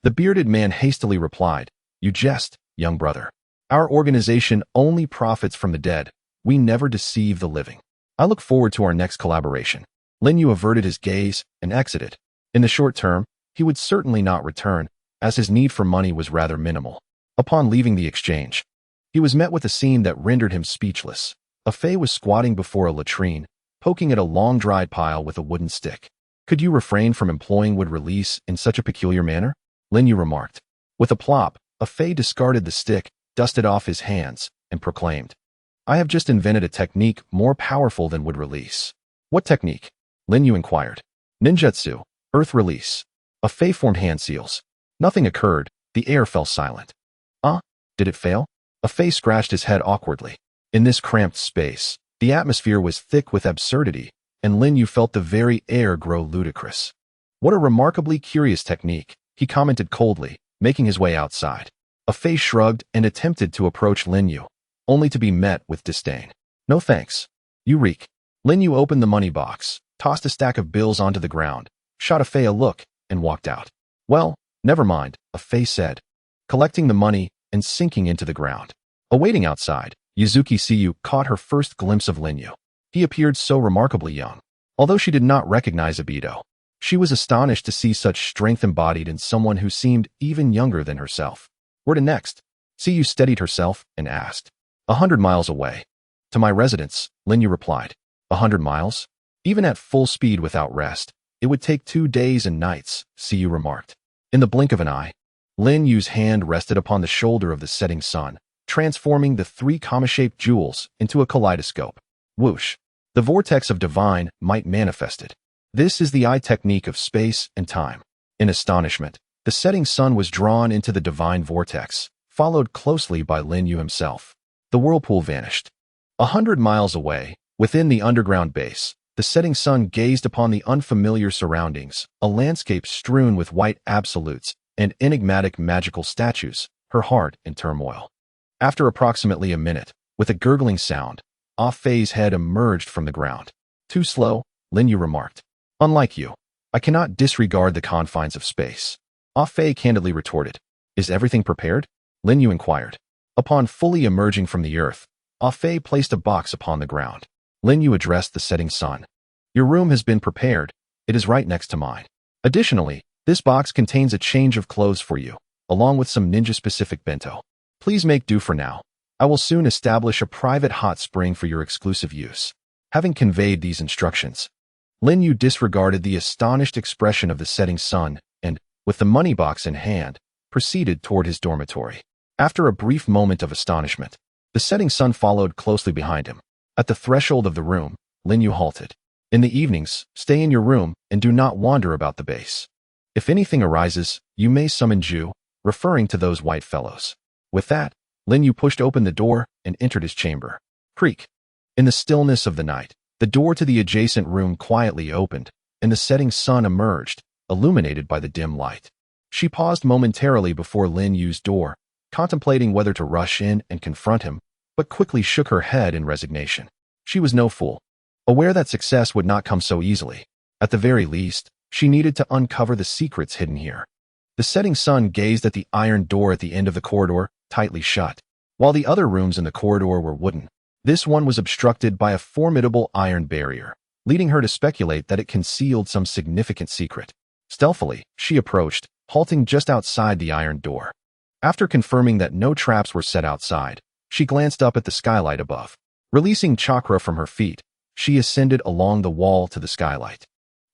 the bearded man hastily replied, "You jest, young brother. Our organization only profits from the dead. We never deceive the living. I look forward to our next collaboration." Lin Yu averted his gaze and exited. In the short term, he would certainly not return, as his need for money was rather minimal. Upon leaving the exchange, he was met with a scene that rendered him speechless. A Fey was squatting before a latrine, poking at a long-dried pile with a wooden stick. "Could you refrain from employing wood release in such a peculiar manner?" Lin Yu remarked. With a plop, a Fey discarded the stick, dusted off his hands, and proclaimed, "I have just invented a technique more powerful than wood release." "What technique?" Lin Yu inquired. "Ninjutsu, earth release." A Fey formed hand seals. Nothing occurred. The air fell silent. Did it fail? A Fey scratched his head awkwardly. In this cramped space, the atmosphere was thick with absurdity, and Lin Yu felt the very air grow ludicrous. "What a remarkably curious technique," he commented coldly, making his way outside. A Fey shrugged and attempted to approach Lin Yu, only to be met with disdain. "No thanks. You reek." Lin Yu opened the money box, tossed a stack of bills onto the ground, shot a Fey a look, and walked out. "Well, never mind," a Fey said, collecting the money and sinking into the ground. Awaiting outside, Yuzuki Siyu caught her first glimpse of Lin Yu. He appeared so remarkably young. Although she did not recognize Obito, she was astonished to see such strength embodied in someone who seemed even younger than herself. "Where to next?" Siyu steadied herself and asked. 100 miles away. "To my residence," Lin Yu replied. 100 miles? Even at full speed without rest, it would take 2 days and nights, Siyu remarked. In the blink of an eye, Lin Yu's hand rested upon the shoulder of the setting sun, transforming the 3 comma-shaped jewels into a kaleidoscope. Whoosh! The vortex of divine might manifested. This is the eye technique of space and time. In astonishment, the setting sun was drawn into the divine vortex, followed closely by Lin Yu himself. The whirlpool vanished. 100 miles away, within the underground base, The setting sun gazed upon the unfamiliar surroundings, a landscape strewn with white absolutes and enigmatic magical statues, her heart in turmoil. After approximately a minute, with a gurgling sound, Ah-Fei's head emerged from the ground. Too slow, Lin Yu remarked. Unlike you, I cannot disregard the confines of space. Ah-Fei candidly retorted. Is everything prepared? Lin Yu inquired. Upon fully emerging from the earth, Ah-Fei placed a box upon the ground. Lin Yu addressed the setting sun. Your room has been prepared. It is right next to mine. Additionally, this box contains a change of clothes for you, along with some ninja-specific bento. Please make do for now. I will soon establish a private hot spring for your exclusive use. Having conveyed these instructions, Lin Yu disregarded the astonished expression of the setting sun and, with the money box in hand, proceeded toward his dormitory. After a brief moment of astonishment, the setting sun followed closely behind him. At the threshold of the room, Lin Yu halted. In the evenings, stay in your room and do not wander about the base. If anything arises, you may summon Ju, referring to those white fellows. With that, Lin Yu pushed open the door and entered his chamber. Creak. In the stillness of the night, the door to the adjacent room quietly opened, and the setting sun emerged, illuminated by the dim light. She paused momentarily before Lin Yu's door, contemplating whether to rush in and confront him, but quickly shook her head in resignation. She was no fool, aware that success would not come so easily. At the very least, she needed to uncover the secrets hidden here. The setting sun gazed at the iron door at the end of the corridor, tightly shut. While the other rooms in the corridor were wooden, this one was obstructed by a formidable iron barrier, leading her to speculate that it concealed some significant secret. Stealthily, she approached, halting just outside the iron door. After confirming that no traps were set outside, she glanced up at the skylight above. Releasing chakra from her feet, she ascended along the wall to the skylight,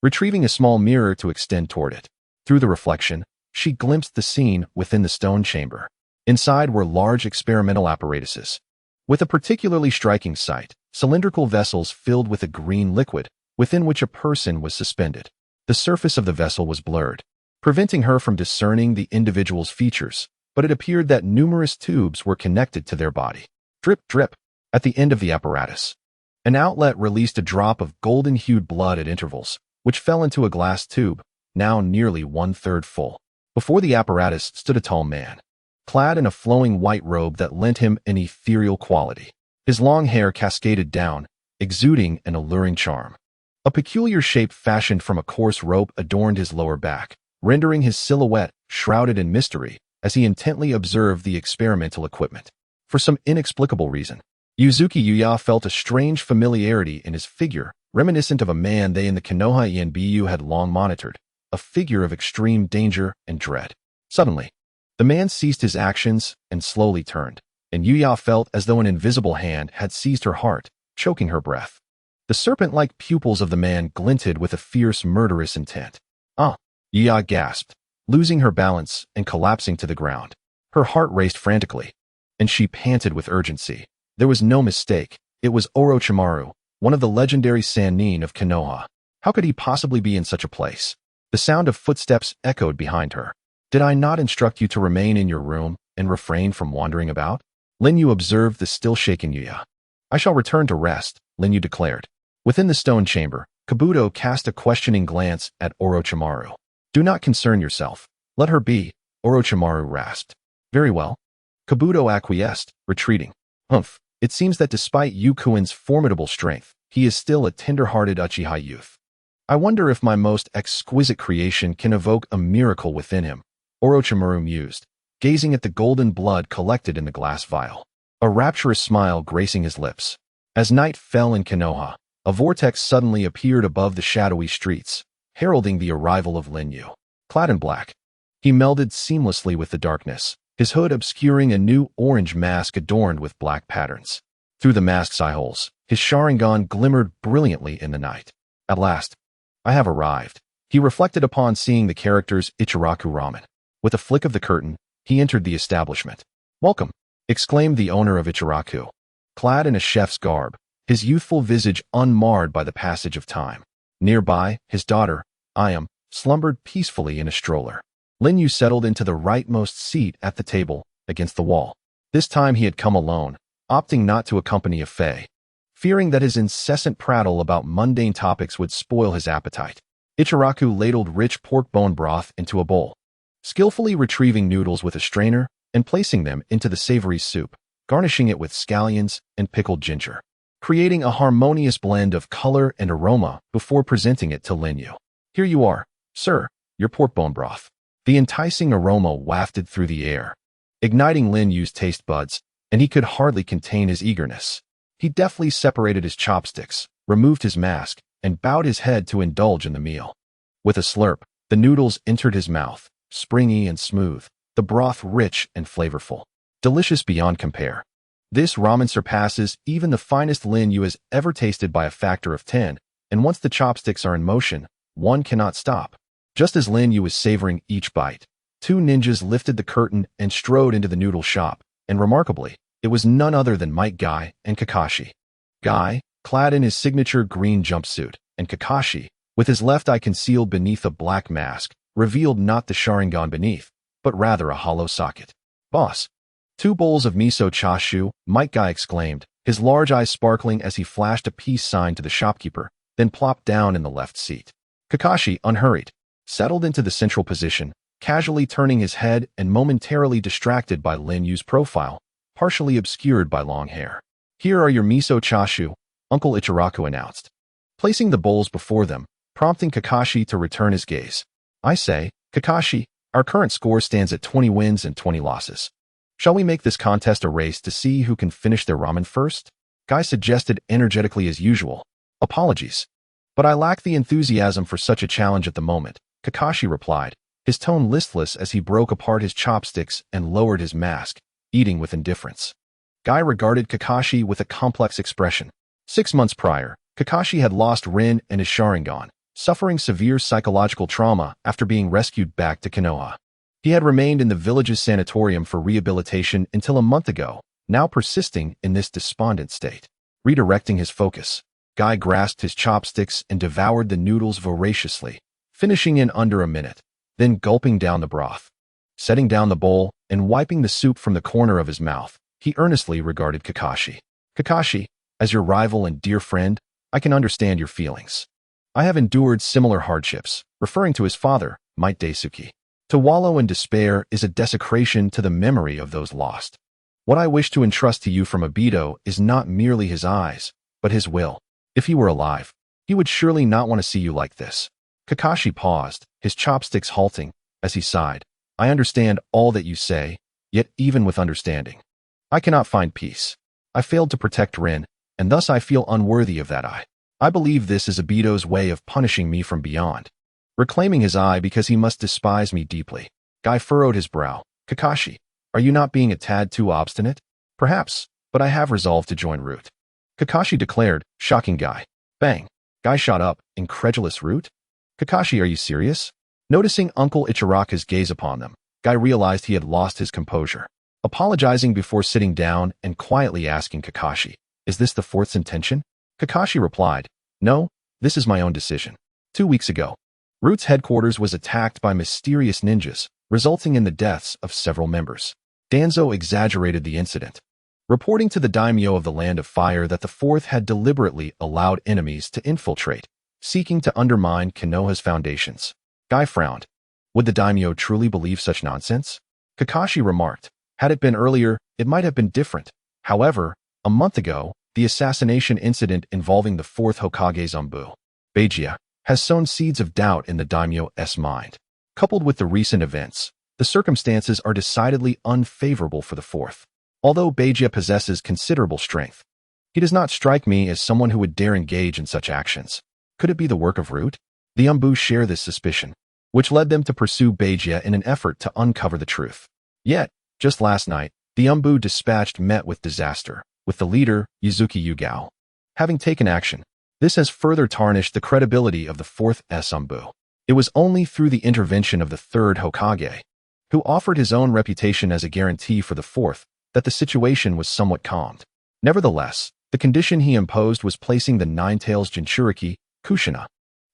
retrieving a small mirror to extend toward it. Through the reflection, she glimpsed the scene within the stone chamber. Inside were large experimental apparatuses. With a particularly striking sight, cylindrical vessels filled with a green liquid, within which a person was suspended. The surface of the vessel was blurred, preventing her from discerning the individual's features, but it appeared that numerous tubes were connected to their body. Drip, drip. At the end of the apparatus, an outlet released a drop of golden-hued blood at intervals, which fell into a glass tube, now nearly 1/3 full. Before the apparatus stood a tall man, clad in a flowing white robe that lent him an ethereal quality. His long hair cascaded down, exuding an alluring charm. A peculiar shape fashioned from a coarse rope adorned his lower back, rendering his silhouette shrouded in mystery as he intently observed the experimental equipment. For some inexplicable reason, Ōtsutsuki felt a strange familiarity in his figure, reminiscent of a man they in the Konoha Enbu had long monitored, a figure of extreme danger and dread. Suddenly, the man ceased his actions and slowly turned, and Yuya felt as though an invisible hand had seized her heart, choking her breath. The serpent-like pupils of the man glinted with a fierce, murderous intent. Ah! Yuya gasped, losing her balance and collapsing to the ground. Her heart raced frantically, and she panted with urgency. There was no mistake. It was Orochimaru, one of the legendary Sannin of Konoha. How could he possibly be in such a place? The sound of footsteps echoed behind her. Did I not instruct you to remain in your room and refrain from wandering about? Lin Yu observed the still-shaken Yuya. I shall return to rest, Lin Yu declared. Within the stone chamber, Kabuto cast a questioning glance at Orochimaru. Do not concern yourself. Let her be, Orochimaru rasped. Very well. Kabuto acquiesced, retreating. Humph. It seems that despite Yukuin's formidable strength, he is still a tender-hearted Uchiha youth. I wonder if my most exquisite creation can evoke a miracle within him, Orochimaru mused, gazing at the golden blood collected in the glass vial. A rapturous smile gracing his lips. As night fell in Konoha, a vortex suddenly appeared above the shadowy streets, heralding the arrival of Lin Yu. Clad in black, he melded seamlessly with the darkness, his hood obscuring a new orange mask adorned with black patterns. Through the mask's eyeholes, his Sharingan glimmered brilliantly in the night. At last, I have arrived, he reflected upon seeing the character's Ichiraku ramen. With a flick of the curtain, he entered the establishment. Welcome, exclaimed the owner of Ichiraku. Clad in a chef's garb, his youthful visage unmarred by the passage of time. Nearby, his daughter, Ayam, slumbered peacefully in a stroller. Lin Yu settled into the rightmost seat at the table, against the wall. This time he had come alone, opting not to accompany Fei. fearing that his incessant prattle about mundane topics would spoil his appetite. Ichiraku ladled rich pork bone broth into a bowl, skillfully retrieving noodles with a strainer and placing them into the savory soup, garnishing it with scallions and pickled ginger, creating a harmonious blend of color and aroma before presenting it to Lin Yu. Here you are, sir, your pork bone broth. The enticing aroma wafted through the air, igniting Lin Yu's taste buds, and he could hardly contain his eagerness. He deftly separated his chopsticks, removed his mask, and bowed his head to indulge in the meal. With a slurp, the noodles entered his mouth, springy and smooth, the broth rich and flavorful, delicious beyond compare. This ramen surpasses even the finest Lin Yu has ever tasted by a factor of 10, and once the chopsticks are in motion, one cannot stop. Just as Lin Yu was savoring each bite, two ninjas lifted the curtain and strode into the noodle shop, and remarkably, it was none other than Might Guy and Kakashi. Guy, clad in his signature green jumpsuit, and Kakashi, with his left eye concealed beneath a black mask, revealed not the Sharingan beneath, but rather a hollow socket. Boss. 2 bowls of miso chashu, Might Guy exclaimed, his large eyes sparkling as he flashed a peace sign to the shopkeeper, then plopped down in the left seat. Kakashi, unhurried, settled into the central position, casually turning his head and momentarily distracted by Lin Yu's profile, partially obscured by long hair. Here are your miso chashu, Uncle Ichiraku announced, placing the bowls before them, prompting Kakashi to return his gaze. I say, Kakashi, our current score stands at 20 wins and 20 losses. Shall we make this contest a race to see who can finish their ramen first? Guy suggested energetically as usual. Apologies, but I lack the enthusiasm for such a challenge at the moment, Kakashi replied, his tone listless as he broke apart his chopsticks and lowered his mask, eating with indifference. Guy regarded Kakashi with a complex expression. 6 months prior, Kakashi had lost Rin and his Sharingan, suffering severe psychological trauma after being rescued back to Konoha. He had remained in the village's sanatorium for rehabilitation until a month ago, now persisting in this despondent state. Redirecting his focus, Guy grasped his chopsticks and devoured the noodles voraciously, finishing in under a minute, then gulping down the broth. Setting down the bowl and wiping the soup from the corner of his mouth, he earnestly regarded Kakashi. Kakashi, as your rival and dear friend, I can understand your feelings. I have endured similar hardships, referring to his father, Might Daisuke. To wallow in despair is a desecration to the memory of those lost. What I wish to entrust to you from Obito is not merely his eyes, but his will. If he were alive, he would surely not want to see you like this. Kakashi paused, his chopsticks halting, as he sighed. I understand all that you say, yet even with understanding, I cannot find peace. I failed to protect Rin, and thus I feel unworthy of that eye. I believe this is Obito's way of punishing me from beyond, reclaiming his eye because he must despise me deeply. Guy furrowed his brow. Kakashi, are you not being a tad too obstinate? Perhaps, but I have resolved to join Root. Kakashi declared, shocking Guy. Bang. Guy shot up, incredulous. Root? Kakashi, are you serious? Noticing Uncle Ichiraku's gaze upon them, Guy realized he had lost his composure. Apologizing before sitting down and quietly asking Kakashi, is this the fourth's intention? Kakashi replied, no, this is my own decision. 2 weeks ago, Root's headquarters was attacked by mysterious ninjas, resulting in the deaths of several members. Danzo exaggerated the incident, reporting to the daimyo of the Land of Fire that the fourth had deliberately allowed enemies to infiltrate, seeking to undermine Konoha's foundations. Guy frowned. Would the daimyo truly believe such nonsense? Kakashi remarked, had it been earlier, it might have been different. However, a month ago, the assassination incident involving the fourth Hokage Zanbu, Beijiya, has sown seeds of doubt in the daimyo's mind. Coupled with the recent events, the circumstances are decidedly unfavorable for the fourth. Although Beijiya possesses considerable strength, he does not strike me as someone who would dare engage in such actions. Could it be the work of Root? The Zanbu share this suspicion, which led them to pursue Beijiya in an effort to uncover the truth. Yet, just last night, the Zanbu dispatched met with disaster, with the leader, Yuzuki Yugao, having taken action. This has further tarnished the credibility of the fourth Zanbu. It was only through the intervention of the third Hokage, who offered his own reputation as a guarantee for the fourth, that the situation was somewhat calmed. Nevertheless, the condition he imposed was placing the Ten-Tails Jinchūriki, Kushina,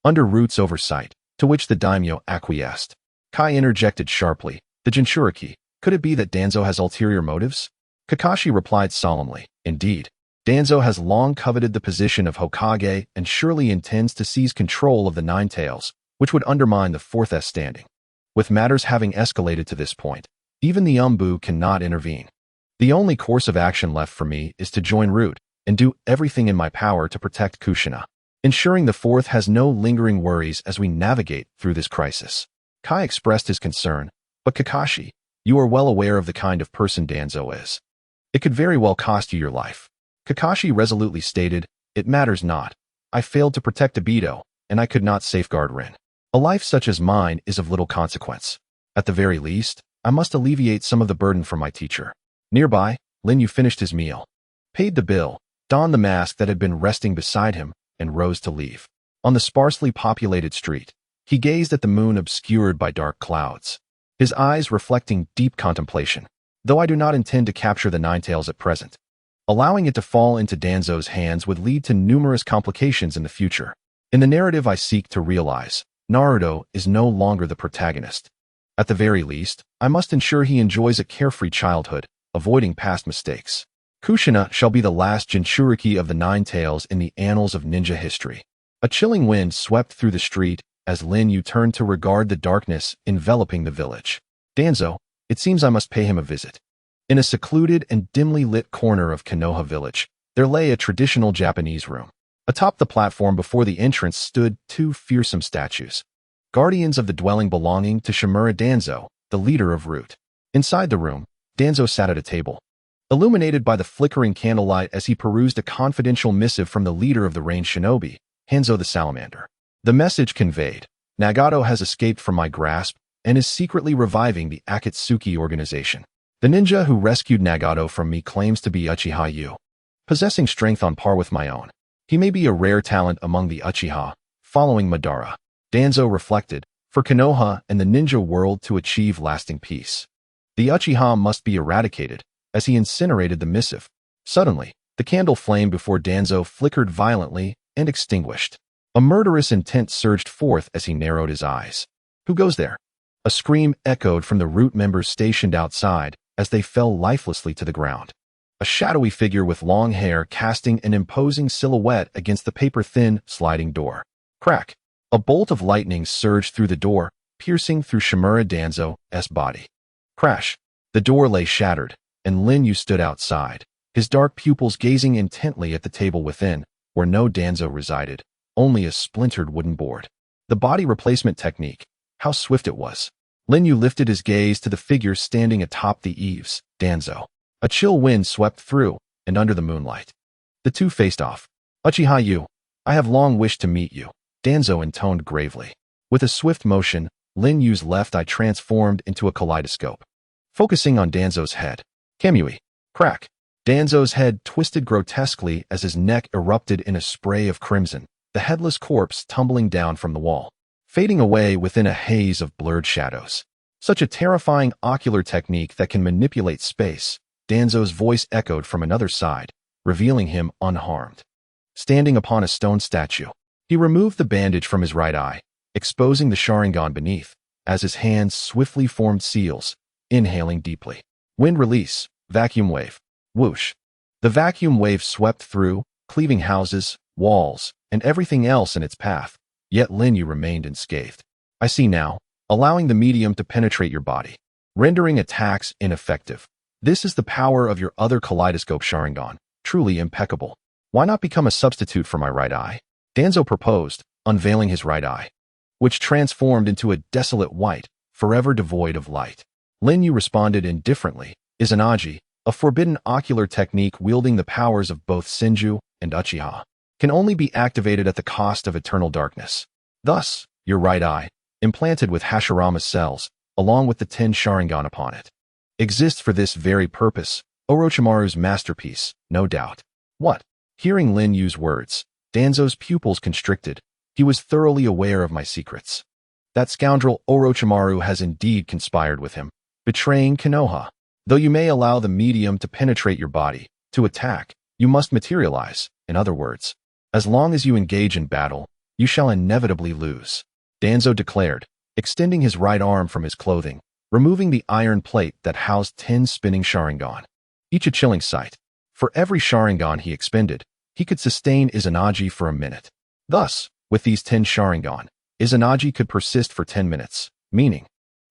under Root's oversight, to which the daimyo acquiesced. Kai interjected sharply, the Jinchūriki, could it be that Danzo has ulterior motives? Kakashi replied solemnly, indeed. Danzo has long coveted the position of Hokage and surely intends to seize control of the Nine Tails, which would undermine the Fourth S standing. With matters having escalated to this point, even the Umbu cannot intervene. The only course of action left for me is to join Root and do everything in my power to protect Kushina, ensuring the Fourth has no lingering worries as we navigate through this crisis. Kai expressed his concern, but Kakashi, you are well aware of the kind of person Danzo is. It could very well cost you your life. Kakashi resolutely stated, it matters not. I failed to protect Obito, and I could not safeguard Rin. A life such as mine is of little consequence. At the very least, I must alleviate some of the burden from my teacher. Nearby, Lin Yu finished his meal, paid the bill, donned the mask that had been resting beside him, and rose to leave. On the sparsely populated street, he gazed at the moon obscured by dark clouds, his eyes reflecting deep contemplation. Though I do not intend to capture the Nine Tails at present, allowing it to fall into Danzo's hands would lead to numerous complications in the future. In the narrative I seek to realize, Naruto is no longer the protagonist. At the very least, I must ensure he enjoys a carefree childhood, avoiding past mistakes. Kushina shall be the last Jinchūriki of the Nine Tails in the annals of ninja history. A chilling wind swept through the street as Lin Yu turned to regard the darkness enveloping the village. Danzo, it seems I must pay him a visit. In a secluded and dimly lit corner of Konoha village, there lay a traditional Japanese room. Atop the platform before the entrance stood two fearsome statues, guardians of the dwelling belonging to Shimura Danzo, the leader of Root. Inside the room, Danzo sat at a table, illuminated by the flickering candlelight as he perused a confidential missive from the leader of the Rain Shinobi, Hanzo the Salamander. The message conveyed, Nagato has escaped from my grasp and is secretly reviving the Ōtsutsuki organization. The ninja who rescued Nagato from me claims to be Uchiha Yu, possessing strength on par with my own. He may be a rare talent among the Uchiha, following Madara. Danzo reflected, for Konoha and the ninja world to achieve lasting peace, the Uchiha must be eradicated, as he incinerated the missive. Suddenly, the candle flame before Danzo flickered violently and extinguished. A murderous intent surged forth as he narrowed his eyes. Who goes there? A scream echoed from the Root members stationed outside as they fell lifelessly to the ground. A shadowy figure with long hair casting an imposing silhouette against the paper-thin, sliding door. Crack! A bolt of lightning surged through the door, piercing through Shimura Danzo's body. Crash! The door lay shattered, and Lin Yu stood outside, his dark pupils gazing intently at the table within, where no Danzo resided, only a splintered wooden board. The body replacement technique, how swift it was. Lin Yu lifted his gaze to the figure standing atop the eaves, Danzo. A chill wind swept through, and under the moonlight, the two faced off. Uchiha Yu, I have long wished to meet you, Danzo intoned gravely. With a swift motion, Lin Yu's left eye transformed into a kaleidoscope, focusing on Danzo's head. Kamui. Crack. Danzo's head twisted grotesquely as his neck erupted in a spray of crimson, the headless corpse tumbling down from the wall, fading away within a haze of blurred shadows. Such a terrifying ocular technique that can manipulate space, Danzo's voice echoed from another side, revealing him unharmed. Standing upon a stone statue, he removed the bandage from his right eye, exposing the Sharingan beneath, as his hands swiftly formed seals, inhaling deeply. Wind release, vacuum wave. Whoosh. The vacuum wave swept through, cleaving houses, walls, and everything else in its path, yet Lin Yu remained unscathed. I see now, allowing the medium to penetrate your body, rendering attacks ineffective. This is the power of your other kaleidoscope Sharingan, truly impeccable. Why not become a substitute for my right eye? Danzo proposed, unveiling his right eye, which transformed into a desolate white, forever devoid of light. Lin Yu responded indifferently, Izanagi, a forbidden ocular technique wielding the powers of both Senju and Uchiha, can only be activated at the cost of eternal darkness. Thus, your right eye, implanted with Hashirama cells, along with the 10 Sharingan upon it, exists for this very purpose, Orochimaru's masterpiece, no doubt. What? Hearing Lin Yu's words, Danzo's pupils constricted. He was thoroughly aware of my secrets. That scoundrel Orochimaru has indeed conspired with him, betraying Konoha. Though you may allow the medium to penetrate your body, to attack, you must materialize. In other words, as long as you engage in battle, you shall inevitably lose, Danzo declared, extending his right arm from his clothing, removing the iron plate that housed 10 spinning Sharingan, each a chilling sight. For every Sharingan he expended, he could sustain Izanagi for a minute. Thus, with these 10 Sharingan, Izanagi could persist for 10 minutes, meaning,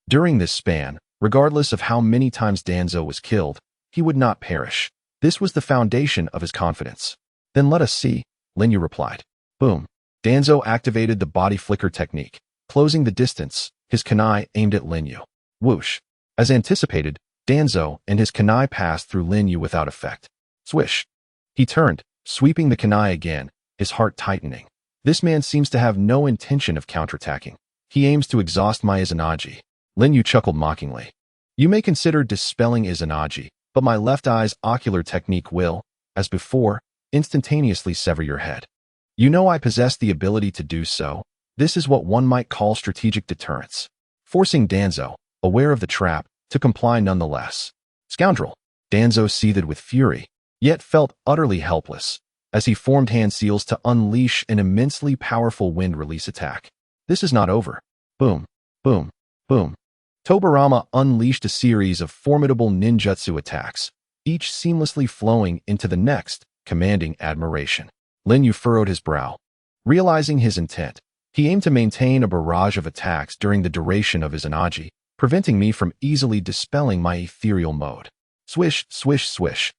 during this span, regardless of how many times Danzo was killed, he would not perish. This was the foundation of his confidence. Then let us see, Lin Yu replied. Boom. Danzo activated the body flicker technique, closing the distance, his kunai aimed at Lin Yu. Whoosh. As anticipated, Danzo and his kunai passed through Lin Yu without effect. Swish. He turned, sweeping the kunai again, his heart tightening. This man seems to have no intention of counterattacking. He aims to exhaust my Izanagi. Lin Yu chuckled mockingly. You may consider dispelling Izanagi, but my left eye's ocular technique will, as before, instantaneously sever your head. You know I possess the ability to do so. This is what one might call strategic deterrence. Forcing Danzo, aware of the trap, to comply nonetheless. Scoundrel! Danzo seethed with fury, yet felt utterly helpless, as he formed hand seals to unleash an immensely powerful wind release attack. This is not over. Boom, boom, boom. Tobirama unleashed a series of formidable ninjutsu attacks, each seamlessly flowing into the next, commanding admiration. Lin Yu furrowed his brow. Realizing his intent, he aimed to maintain a barrage of attacks during the duration of his Izanagi, preventing me from easily dispelling my ethereal mode. Swish, swish, swish.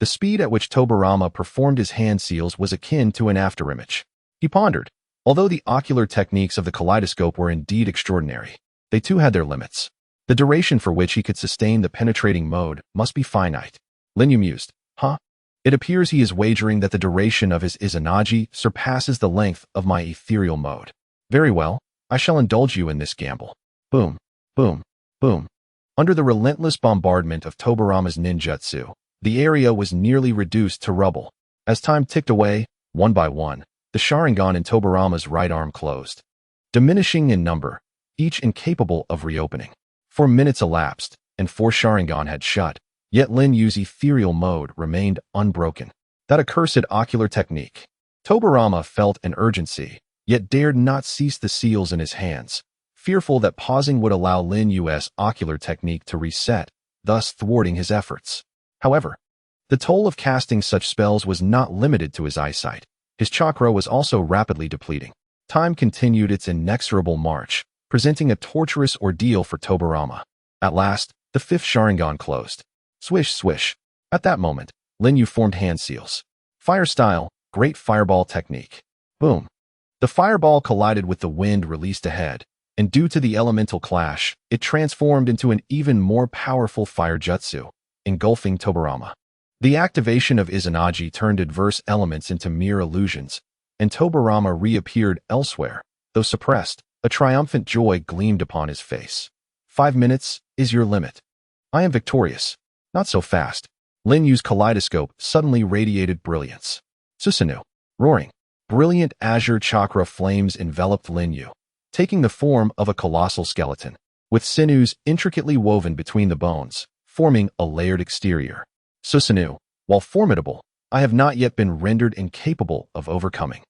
The speed at which Tobirama performed his hand seals was akin to an afterimage. He pondered. Although the ocular techniques of the kaleidoscope were indeed extraordinary, they too had their limits. The duration for which he could sustain the penetrating mode must be finite. Lin Yu mused. Huh? It appears he is wagering that the duration of his Izanagi surpasses the length of my ethereal mode. Very well, I shall indulge you in this gamble. Boom, boom, boom. Under the relentless bombardment of Tobirama's ninjutsu, the area was nearly reduced to rubble. As time ticked away, one by one, the Sharingan in Tobirama's right arm closed, diminishing in number, each incapable of reopening. 4 minutes elapsed, and 4 Sharingan had shut, yet Lin Yu's ethereal mode remained unbroken. That accursed ocular technique. Tobirama felt an urgency, yet dared not cease the seals in his hands, fearful that pausing would allow Lin Yu's ocular technique to reset, thus thwarting his efforts. However, the toll of casting such spells was not limited to his eyesight. His chakra was also rapidly depleting. Time continued its inexorable march, presenting a torturous ordeal for Tobirama. At last, the 5th Sharingan closed. Swish, swish. At that moment, Lin Yu formed hand seals. Fire style, great fireball technique. Boom. The fireball collided with the wind released ahead, and due to the elemental clash, it transformed into an even more powerful fire jutsu, engulfing Tobirama. The activation of Izanagi turned adverse elements into mere illusions, and Tobirama reappeared elsewhere. Though suppressed, a triumphant joy gleamed upon his face. 5 minutes is your limit. I am victorious. Not so fast. Lin Yu's kaleidoscope suddenly radiated brilliance. Susanoo. Roaring. Brilliant azure chakra flames enveloped Lin Yu, taking the form of a colossal skeleton, with sinews intricately woven between the bones, forming a layered exterior. Susanoo, while formidable, I have not yet been rendered incapable of overcoming.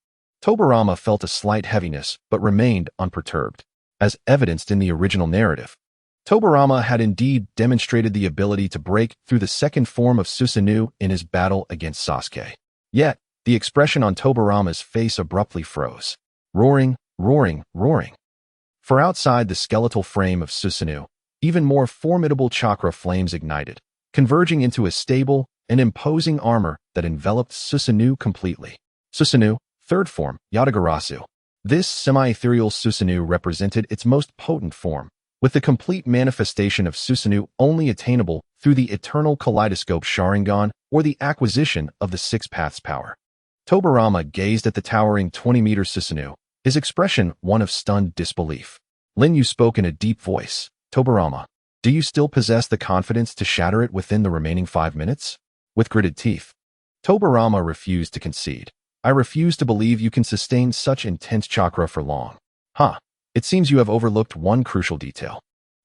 Tobirama felt a slight heaviness but remained unperturbed. As evidenced in the original narrative, Tobirama had indeed demonstrated the ability to break through the second form of Susanoo in his battle against Sasuke. Yet, the expression on Tobirama's face abruptly froze. Roaring, roaring, roaring. For outside the skeletal frame of Susanoo, even more formidable chakra flames ignited, converging into a stable and imposing armor that enveloped Susanoo completely. Susanoo, third form, Yatagarasu. This semi-ethereal Susanoo represented its most potent form, with the complete manifestation of Susanoo only attainable through the eternal kaleidoscope Sharingan or the acquisition of the 6 paths power. Tobirama gazed at the towering 20-meter Susanoo, his expression one of stunned disbelief. Lin Yu spoke in a deep voice. Tobirama, do you still possess the confidence to shatter it within the remaining 5 minutes? With gritted teeth, Tobirama refused to concede. I refuse to believe you can sustain such intense chakra for long. It seems you have overlooked one crucial detail.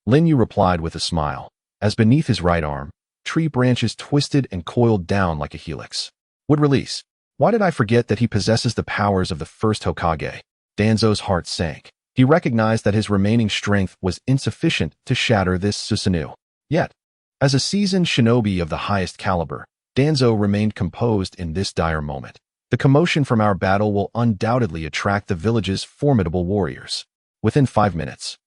Lin Yu replied with a smile, as beneath his right arm, tree branches twisted and coiled down like a helix. Would release. Why did I forget that he possesses the powers of the first Hokage? Danzo's heart sank. He recognized that his remaining strength was insufficient to shatter this Susanoo. Yet, as a seasoned shinobi of the highest caliber, Danzo remained composed in this dire moment. The commotion from our battle will undoubtedly attract the village's formidable warriors. Within 5 minutes,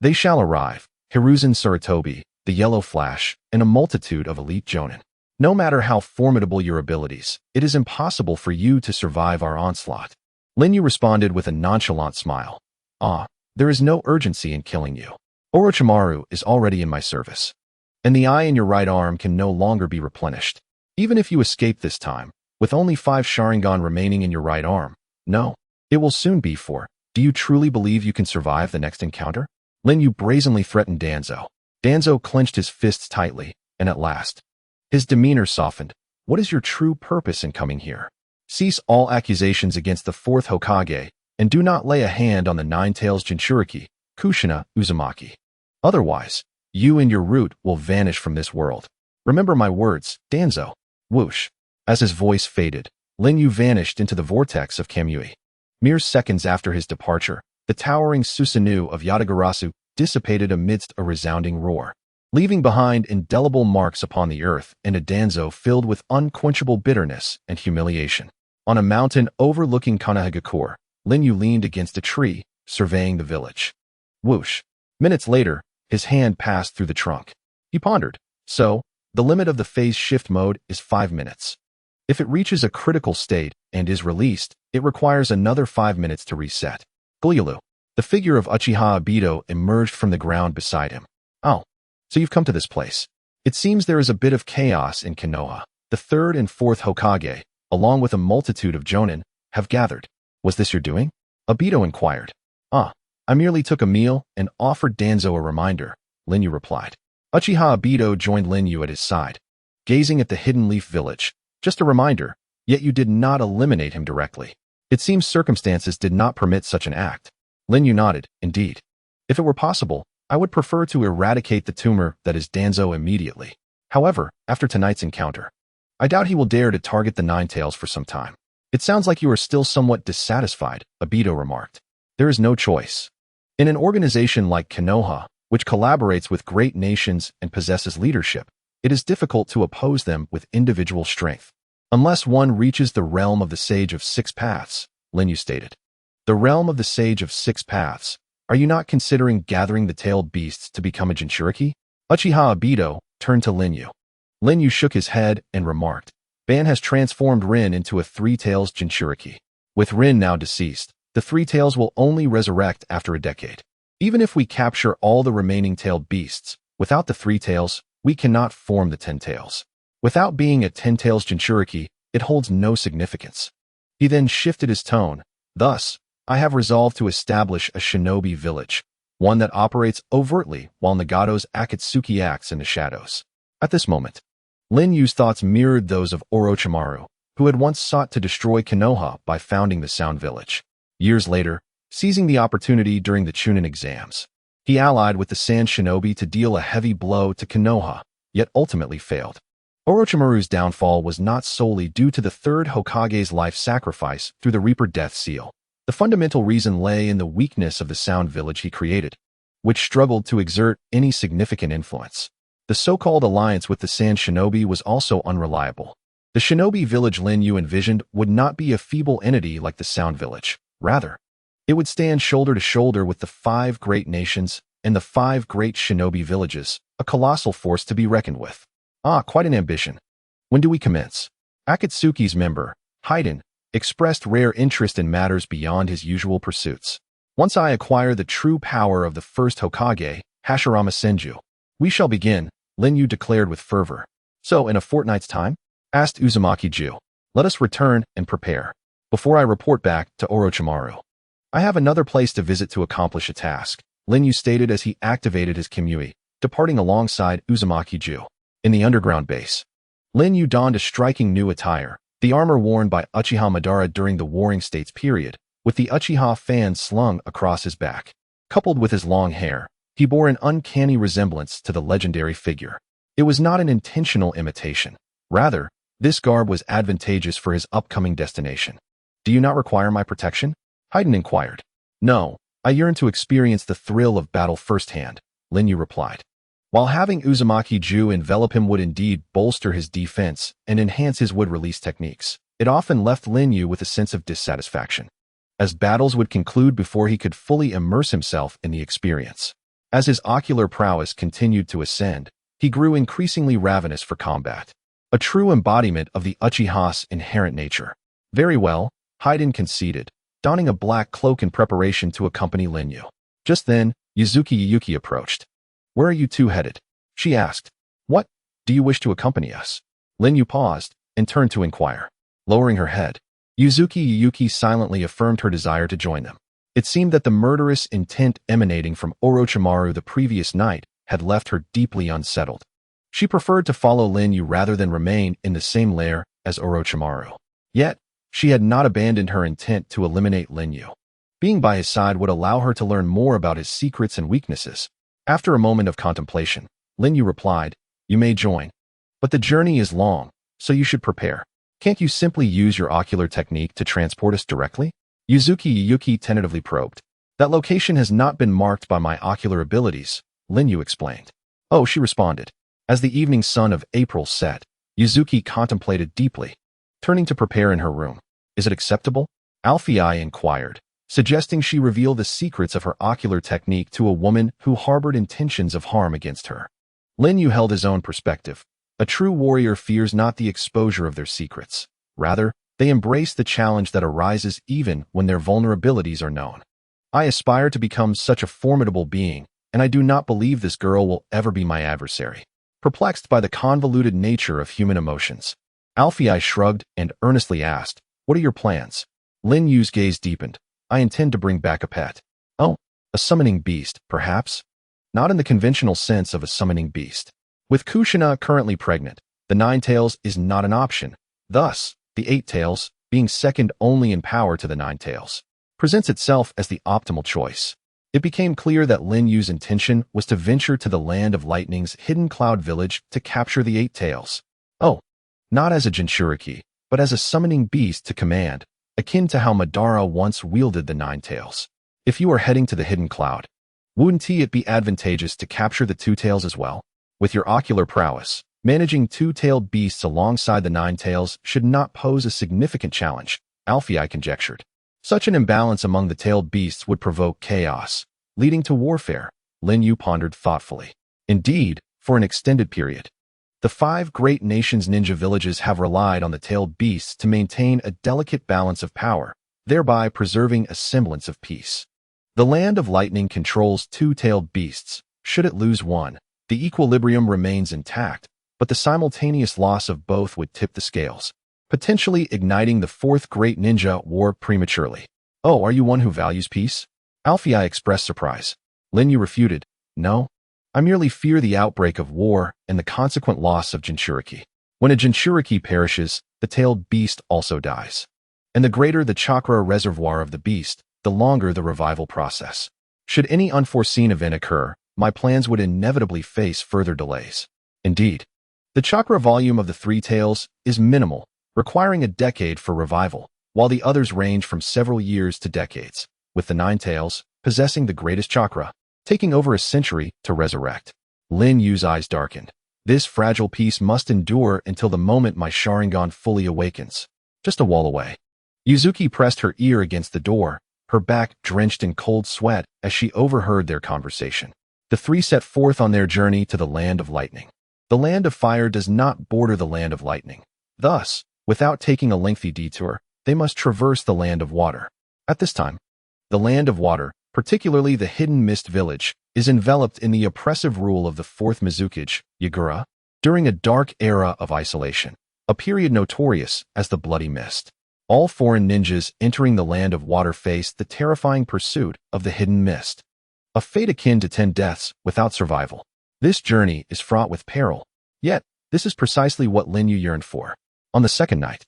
they shall arrive, Hiruzen Sarutobi, the Yellow Flash, and a multitude of elite jonin. No matter how formidable your abilities, it is impossible for you to survive our onslaught. Lin Yu responded with a nonchalant smile. There is no urgency in killing you. Orochimaru is already in my service, and the eye in your right arm can no longer be replenished. Even if you escape this time, with only 5 Sharingan remaining in your right arm, no, it will soon be 4. Do you truly believe you can survive the next encounter? Lin Yu brazenly threatened Danzo. Danzo clenched his fists tightly, and at last, his demeanor softened. What is your true purpose in coming here? Cease all accusations against the 4th Hokage, and do not lay a hand on the Ten-Tails Jinchūriki, Kushina Uzumaki. Otherwise, you and your root will vanish from this world. Remember my words, Danzo. Whoosh. As his voice faded, Lin Yu vanished into the vortex of Kamui. Mere seconds after his departure, the towering Susanoo of Yatagarasu dissipated amidst a resounding roar, leaving behind indelible marks upon the earth and a Danzo filled with unquenchable bitterness and humiliation. On a mountain overlooking Kanahagakure, Lin Yu leaned against a tree, surveying the village. Whoosh. Minutes later, his hand passed through the trunk. He pondered. So, the limit of the phase shift mode is 5 minutes. If it reaches a critical state and is released, it requires another 5 minutes to reset. Gulyalu. The figure of Uchiha Obito emerged from the ground beside him. Oh, so you've come to this place. It seems there is a bit of chaos in Konoha. The 3rd and 4th Hokage, along with a multitude of jonin, have gathered. Was this your doing? Obito inquired. I merely took a meal and offered Danzo a reminder, Lin Yu replied. Uchiha Obito joined Lin Yu at his side, gazing at the Hidden Leaf Village. Just a reminder, yet you did not eliminate him directly. It seems circumstances did not permit such an act. Lin Yu nodded. Indeed. If it were possible, I would prefer to eradicate the tumor that is Danzo immediately. However, after tonight's encounter, I doubt he will dare to target the Nine-Tails for some time. It sounds like you are still somewhat dissatisfied, Obito remarked. There is no choice. In an organization like Konoha, which collaborates with great nations and possesses leadership, it is difficult to oppose them with individual strength. Unless one reaches the realm of the Sage of 6 Paths, Lin Yu stated. The realm of the Sage of 6 Paths. Are you not considering gathering the tailed beasts to become a Jinchuriki? Uchiha Obito turned to Lin Yu. Lin Yu shook his head and remarked, Ban has transformed Rin into a 3-Tails Jinchuriki. With Rin now deceased, the 3-Tails will only resurrect after a decade. Even if we capture all the remaining tailed beasts, without the 3-Tails, we cannot form the Ten-Tails. Without being a Ten-Tails Jinchuriki, it holds no significance. He then shifted his tone. Thus, I have resolved to establish a shinobi village, one that operates overtly while Nagato's Akatsuki acts in the shadows. At this moment, Lin Yu's thoughts mirrored those of Orochimaru, who had once sought to destroy Konoha by founding the Sound Village. Years later, seizing the opportunity during the Chunin exams, he allied with the Sand Shinobi to deal a heavy blow to Konoha, yet ultimately failed. Orochimaru's downfall was not solely due to the 3rd Hokage's life sacrifice through the Reaper Death Seal. The fundamental reason lay in the weakness of the Sound Village he created, which struggled to exert any significant influence. The so-called alliance with the Sand Shinobi was also unreliable. The shinobi village Lin Yu envisioned would not be a feeble entity like the Sound Village. Rather, it would stand shoulder to shoulder with the 5 great nations and the 5 great shinobi villages, a colossal force to be reckoned with. Quite an ambition. When do we commence? Akatsuki's member, Haiden, expressed rare interest in matters beyond his usual pursuits. Once I acquire the true power of the 1st Hokage, Hashirama Senju, we shall begin, Lin Yu declared with fervor. So, in a fortnight's time? Asked Uzumaki-ju. Let us return and prepare. Before I report back to Orochimaru, I have another place to visit to accomplish a task, Lin Yu stated as he activated his Kamui, departing alongside Uzumaki-ju. In the underground base, Lin Yu donned a striking new attire, the armor worn by Uchiha Madara during the Warring States period, with the Uchiha fan slung across his back. Coupled with his long hair, he bore an uncanny resemblance to the legendary figure. It was not an intentional imitation. Rather, this garb was advantageous for his upcoming destination. Do you not require my protection? Haiden inquired. No, I yearn to experience the thrill of battle firsthand, Lin Yu replied. While having Uzumaki-ju envelop him would indeed bolster his defense and enhance his wood-release techniques, it often left Lin Yu with a sense of dissatisfaction, as battles would conclude before he could fully immerse himself in the experience. As his ocular prowess continued to ascend, he grew increasingly ravenous for combat, a true embodiment of the Uchiha's inherent nature. Very well, Haiden conceded, donning a black cloak in preparation to accompany Lin Yu. Just then, Yuzuki approached. "Where are you two headed?" she asked. "What? Do you wish to accompany us?" Lin Yu paused and turned to inquire. Lowering her head, Yuzuki silently affirmed her desire to join them. It seemed that the murderous intent emanating from Orochimaru the previous night had left her deeply unsettled. She preferred to follow Lin Yu rather than remain in the same lair as Orochimaru. Yet, she had not abandoned her intent to eliminate Lin Yu. Being by his side would allow her to learn more about his secrets and weaknesses. After a moment of contemplation, Lin Yu replied, "You may join. But the journey is long, so you should prepare. Can't you simply use your ocular technique to transport us directly?" Yuzuki tentatively probed. "That location has not been marked by my ocular abilities," Lin Yu explained. "Oh," she responded. As the evening sun of April set, Yuzuki contemplated deeply, turning to prepare in her room. "Is it acceptable?" Alfei inquired, suggesting she reveal the secrets of her ocular technique to a woman who harbored intentions of harm against her. Lin Yu held his own perspective. A true warrior fears not the exposure of their secrets. Rather, they embrace the challenge that arises even when their vulnerabilities are known. "I aspire to become such a formidable being, and I do not believe this girl will ever be my adversary." Perplexed by the convoluted nature of human emotions, Alfei shrugged and earnestly asked, "What are your plans?" Lin Yu's gaze deepened. "I intend to bring back a pet." "Oh, a summoning beast, perhaps?" "Not in the conventional sense of a summoning beast. With Kushina currently pregnant, the Nine-Tails is not an option. Thus, the Eight-Tails, being second only in power to the Nine-Tails, presents itself as the optimal choice." It became clear that Lin Yu's intention was to venture to the Land of Lightning's hidden cloud village to capture the Eight-Tails. Oh, not as a Jinchūriki, but as a summoning beast to command, akin to how Madara once wielded the Nine-Tails. If you are heading to the hidden cloud, wouldn't it be advantageous to capture the Two-Tails as well? With your ocular prowess, managing two-tailed beasts alongside the Nine-Tails should not pose a significant challenge, Alfei conjectured. Such an imbalance among the tailed beasts would provoke chaos, leading to warfare, Lin Yu pondered thoughtfully. Indeed, for an extended period, the 5 great nations' ninja villages have relied on the tailed beasts to maintain a delicate balance of power, thereby preserving a semblance of peace. The Land of Lightning controls 2 tailed beasts. Should it lose one, the equilibrium remains intact, but the simultaneous loss of both would tip the scales, potentially igniting the 4th Great Ninja War prematurely. "Oh, are you one who values peace?" Alfei expressed surprise. Lin Yu refuted, "No, I merely fear the outbreak of war and the consequent loss of Jinchūriki. When a Jinchūriki perishes, the tailed beast also dies. And the greater the chakra reservoir of the beast, the longer the revival process. Should any unforeseen event occur, my plans would inevitably face further delays. Indeed, the chakra volume of the 3 tails is minimal, requiring a decade for revival, while the others range from several years to decades, with the 9 tails, possessing the greatest chakra, taking over a century to resurrect." Lin Yu's eyes darkened. "This fragile piece must endure until the moment my Sharingan fully awakens. Just a wall away." Yuzuki pressed her ear against the door, her back drenched in cold sweat as she overheard their conversation. The 3 set forth on their journey to the Land of Lightning. The Land of Fire does not border the Land of Lightning. Thus, without taking a lengthy detour, they must traverse the Land of Water. At this time, the Land of Water, particularly the Hidden Mist Village, is enveloped in the oppressive rule of the 4th Mizukage, Yagura, during a dark era of isolation, a period notorious as the Bloody Mist. All foreign ninjas entering the Land of Water face the terrifying pursuit of the Hidden Mist, a fate akin to 10 deaths without survival. This journey is fraught with peril, yet this is precisely what Lin Yu yearned for. On the second night,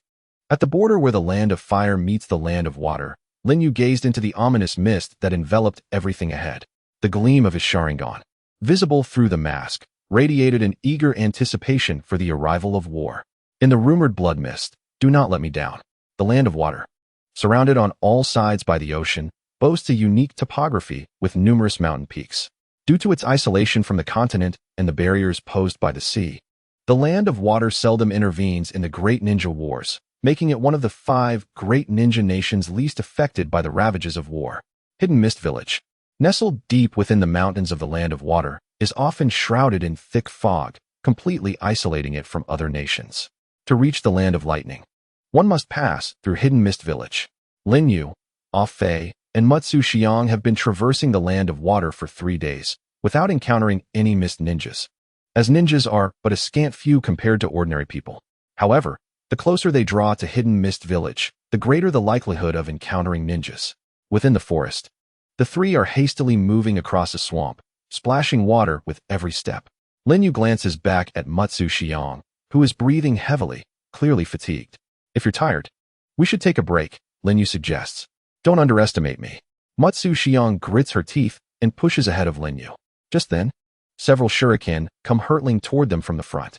at the border where the Land of Fire meets the Land of Water, Lin Yu gazed into the ominous mist that enveloped everything ahead. The gleam of his Sharingan, visible through the mask, radiated an eager anticipation for the arrival of war. In the rumored blood mist, do not let me down. The Land of Water, surrounded on all sides by the ocean, boasts a unique topography with numerous mountain peaks. Due to its isolation from the continent and the barriers posed by the sea, the Land of Water seldom intervenes in the Great Ninja Wars, making it one of the 5 great ninja nations least affected by the ravages of war. Hidden Mist Village. Nestled deep within the mountains of the Land of Water, is often shrouded in thick fog, completely isolating it from other nations. To reach the Land of Lightning, one must pass through Hidden Mist Village. Lin Yu, Fei, and Mutsu Xiang have been traversing the Land of Water for 3 days, without encountering any mist ninjas, as ninjas are but a scant few compared to ordinary people. However, the closer they draw to Hidden Mist Village, the greater the likelihood of encountering ninjas. Within the forest, the 3 are hastily moving across a swamp, splashing water with every step. Lin Yu glances back at Mutsu Xiang, who is breathing heavily, clearly fatigued. If you're tired, we should take a break, Lin Yu suggests. Don't underestimate me. Mutsu Xiang grits her teeth and pushes ahead of Lin Yu. Just then, several shuriken come hurtling toward them from the front.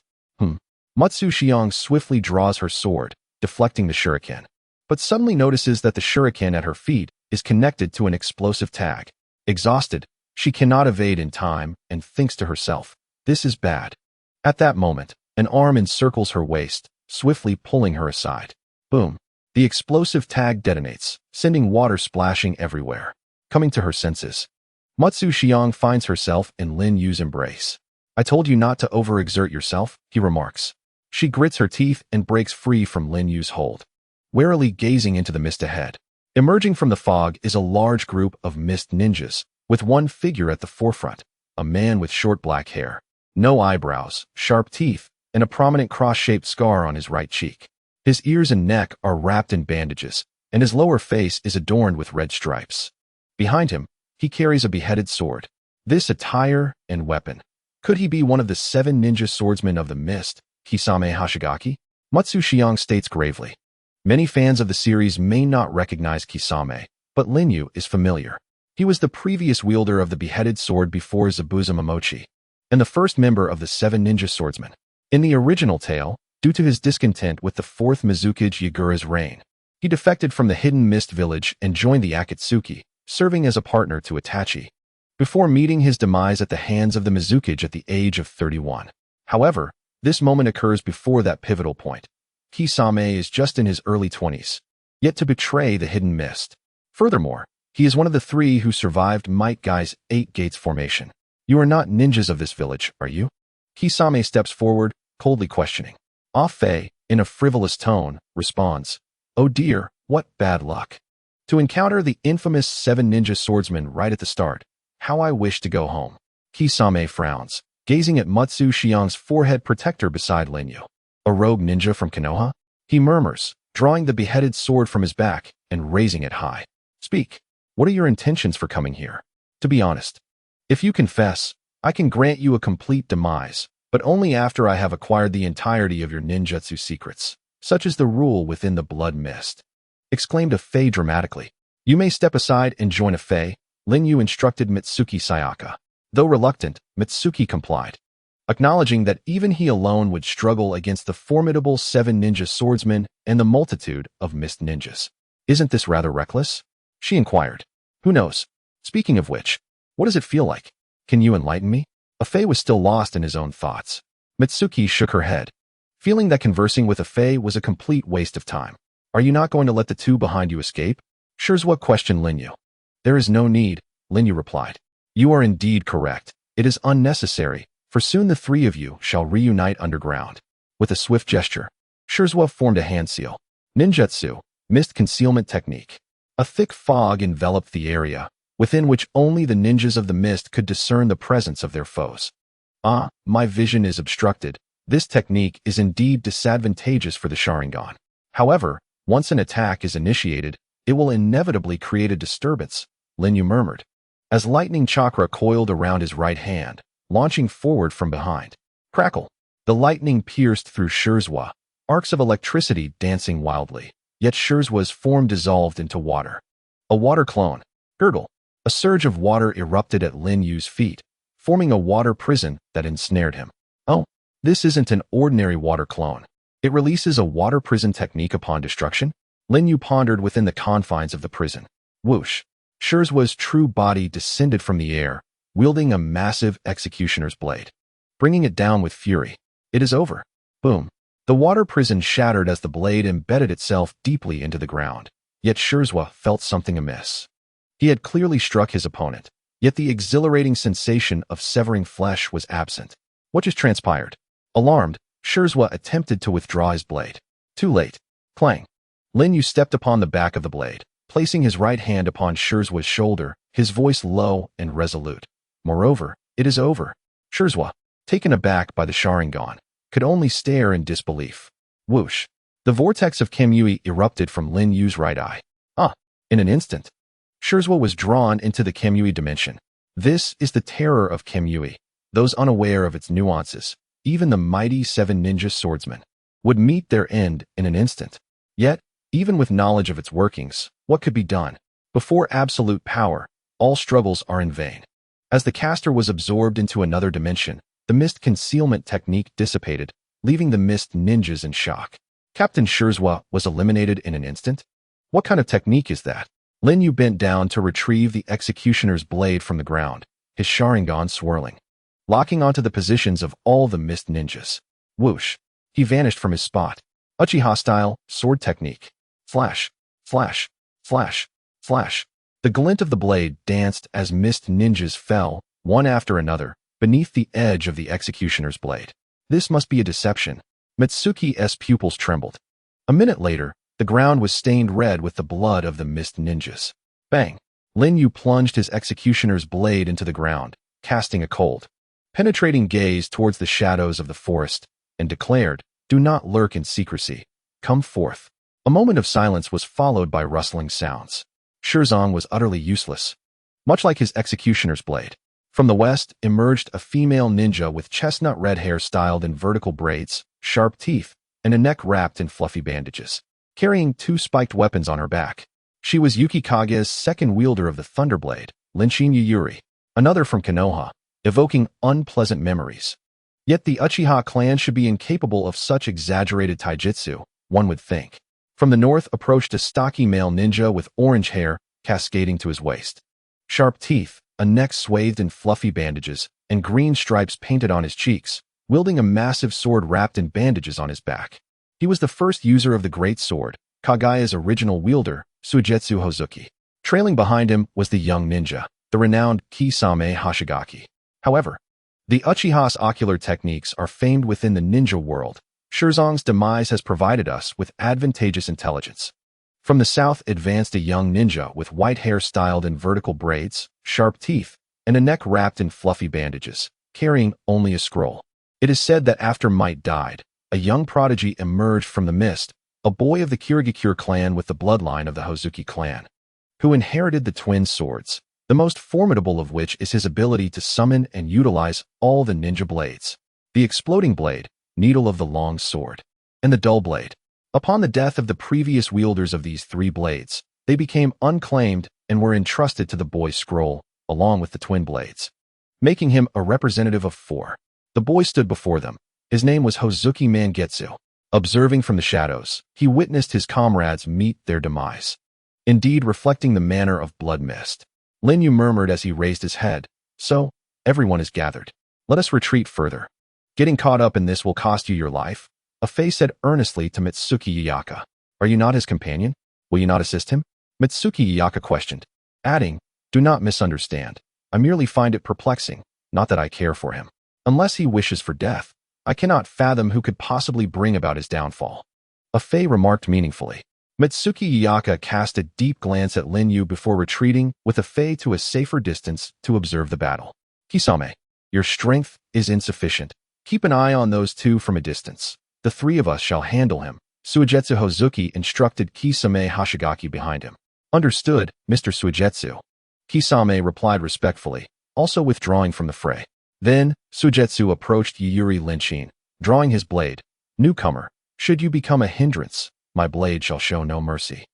Mutsu Xiang swiftly draws her sword, deflecting the shuriken, but suddenly notices that the shuriken at her feet is connected to an explosive tag. Exhausted, she cannot evade in time and thinks to herself, this is bad. At that moment, an arm encircles her waist, swiftly pulling her aside. Boom. The explosive tag detonates, sending water splashing everywhere. Coming to her senses, Mutsu Xiang finds herself in Lin Yu's embrace. I told you not to overexert yourself, he remarks. She grits her teeth and breaks free from Lin Yu's hold, warily gazing into the mist ahead. Emerging from the fog is a large group of mist ninjas, with one figure at the forefront, a man with short black hair, no eyebrows, sharp teeth, and a prominent cross-shaped scar on his right cheek. His ears and neck are wrapped in bandages, and his lower face is adorned with red stripes. Behind him, he carries a beheaded sword. This attire and weapon. Could he be one of the 7 ninja swordsmen of the mist, Kisame Hashigaki? Mutsu Xiang states gravely. Many fans of the series may not recognize Kisame, but Lin Yu is familiar. He was the previous wielder of the beheaded sword before Zabuza Momochi, and the first member of the 7 ninja swordsmen. In the original tale, due to his discontent with the 4th Mizukage Yagura's reign, he defected from the Hidden Mist Village and joined the Akatsuki, serving as a partner to Itachi, before meeting his demise at the hands of the Mizukage at the age of 31. However, this moment occurs before that pivotal point. Kisame is just in his early 20s, yet to betray the Hidden Mist. Furthermore, he is one of the 3 who survived Might Guy's 8 Gates formation. You are not ninjas of this village, are you? Kisame steps forward, coldly questioning. Fei, in a frivolous tone, responds, oh dear, what bad luck. To encounter the infamous 7 ninja swordsmen right at the start. How I wish to go home. Kisame frowns, gazing at Mutsu Xiang's forehead protector beside Lin Yu. A rogue ninja from Konoha? He murmurs, drawing the beheaded sword from his back and raising it high. Speak. What are your intentions for coming here? To be honest, if you confess, I can grant you a complete demise, but only after I have acquired the entirety of your ninjutsu secrets. Such is the rule within the Blood Mist. Exclaimed Fei dramatically. You may step aside and join Fei, Lin Yu instructed Mitsuki Sayaka. Though reluctant, Mitsuki complied, acknowledging that even he alone would struggle against the formidable 7 ninja swordsmen and the multitude of mist ninjas. Isn't this rather reckless? She inquired. Who knows? Speaking of which, what does it feel like? Can you enlighten me? Fei was still lost in his own thoughts. Mitsuki shook her head, feeling that conversing with Fei was a complete waste of time. Are you not going to let the 2 behind you escape? Sure's questioned Lin Yu. There is no need, Lin Yu replied. You are indeed correct. It is unnecessary, for soon the 3 of you shall reunite underground. With a swift gesture, Shirzwa formed a hand seal. Ninjutsu, mist concealment technique. A thick fog enveloped the area, within which only the ninjas of the mist could discern the presence of their foes. My vision is obstructed. This technique is indeed disadvantageous for the Sharingan. However, once an attack is initiated, it will inevitably create a disturbance, Lin Yu murmured, as lightning chakra coiled around his right hand, launching forward from behind. Crackle! The lightning pierced through Shirzwa, arcs of electricity dancing wildly, yet Shirzwa's form dissolved into water. A water clone. Gurgle! A surge of water erupted at Lin Yu's feet, forming a water prison that ensnared him. Oh, this isn't an ordinary water clone. It releases a water prison technique upon destruction? Lin Yu pondered within the confines of the prison. Whoosh! Shirzwa's true body descended from the air, wielding a massive executioner's blade, bringing it down with fury. It is over. Boom. The water prison shattered as the blade embedded itself deeply into the ground. Yet Shirzwa felt something amiss. He had clearly struck his opponent, yet the exhilarating sensation of severing flesh was absent. What just transpired? Alarmed, Shirzwa attempted to withdraw his blade. Too late. Clang. Lin Yu stepped upon the back of the blade, placing his right hand upon Shirzwa's shoulder, his voice low and resolute. Moreover, it is over. Shirzwa, taken aback by the Sharingan, could only stare in disbelief. Whoosh. The vortex of Kamui erupted from Lin Yu's right eye. In an instant, Shirzwa was drawn into the Kamui dimension. This is the terror of Kamui. Those unaware of its nuances, even the mighty 7 ninja swordsmen, would meet their end in an instant. Yet, even with knowledge of its workings, what could be done? Before absolute power, all struggles are in vain. As the caster was absorbed into another dimension, the mist concealment technique dissipated, leaving the mist ninjas in shock. Captain Shirzwa was eliminated in an instant? What kind of technique is that? Lin Yu bent down to retrieve the executioner's blade from the ground, his Sharingan swirling, locking onto the positions of all the mist ninjas. Whoosh. He vanished from his spot. Uchiha style, sword technique. Flash, flash, flash, flash. The glint of the blade danced as mist ninjas fell, one after another, beneath the edge of the executioner's blade. This must be a deception. Mitsuki's pupils trembled. A minute later, the ground was stained red with the blood of the mist ninjas. Bang! Lin Yu plunged his executioner's blade into the ground, casting a cold, penetrating gaze towards the shadows of the forest, and declared, "Do not lurk in secrecy. Come forth." A moment of silence was followed by rustling sounds. Shirzong was utterly useless, much like his executioner's blade. From the west emerged a female ninja with chestnut red hair styled in vertical braids, sharp teeth, and a neck wrapped in fluffy bandages, carrying 2 spiked weapons on her back. She was Yukikage's second wielder of the Thunderblade, Lin Yu, another from Konoha, evoking unpleasant memories. Yet the Uchiha clan should be incapable of such exaggerated taijutsu, one would think. From the north approached a stocky male ninja with orange hair cascading to his waist, sharp teeth, a neck swathed in fluffy bandages, and green stripes painted on his cheeks, wielding a massive sword wrapped in bandages on his back. He was the first user of the great sword, Kagaya's original wielder, Suigetsu Hozuki. Trailing behind him was the young ninja, the renowned Kisame Hashigaki. However, the Uchiha's ocular techniques are famed within the ninja world. Shirzong's demise has provided us with advantageous intelligence. From the south advanced a young ninja with white hair styled in vertical braids, sharp teeth, and a neck wrapped in fluffy bandages, carrying only a scroll. It is said that after Might died, a young prodigy emerged from the mist, a boy of the Kirigakure clan with the bloodline of the Hozuki clan, who inherited the twin swords, the most formidable of which is his ability to summon and utilize all the ninja blades. The exploding blade, needle of the long sword, and the dull blade. Upon the death of the previous wielders of these 3 blades, they became unclaimed and were entrusted to the boy's scroll, along with the twin blades, making him a representative of 4. The boy stood before them. His name was Hozuki Mangetsu. Observing from the shadows, he witnessed his comrades meet their demise, indeed reflecting the manner of blood mist. Lin Yu murmured as he raised his head, "So, everyone is gathered. Let us retreat further. Getting caught up in this will cost you your life." A face said earnestly to Mitsuki Iyaka. "Are you not his companion? Will you not assist him?" Mitsuki Iyaka questioned, adding, "Do not misunderstand. I merely find it perplexing, not that I care for him. Unless he wishes for death, I cannot fathom who could possibly bring about his downfall." A Fei remarked meaningfully. Mitsuki Iyaka cast a deep glance at Lin Yu before retreating with a Fei to a safer distance to observe the battle. "Kisame, your strength is insufficient. Keep an eye on those 2 from a distance. The 3 of us shall handle him." Suigetsu Hozuki instructed Kisame Hashigaki behind him. "Understood, Mr. Suigetsu." Kisame replied respectfully, also withdrawing from the fray. Then, Suigetsu approached Yuri Linchin, drawing his blade. "Newcomer, should you become a hindrance, my blade shall show no mercy."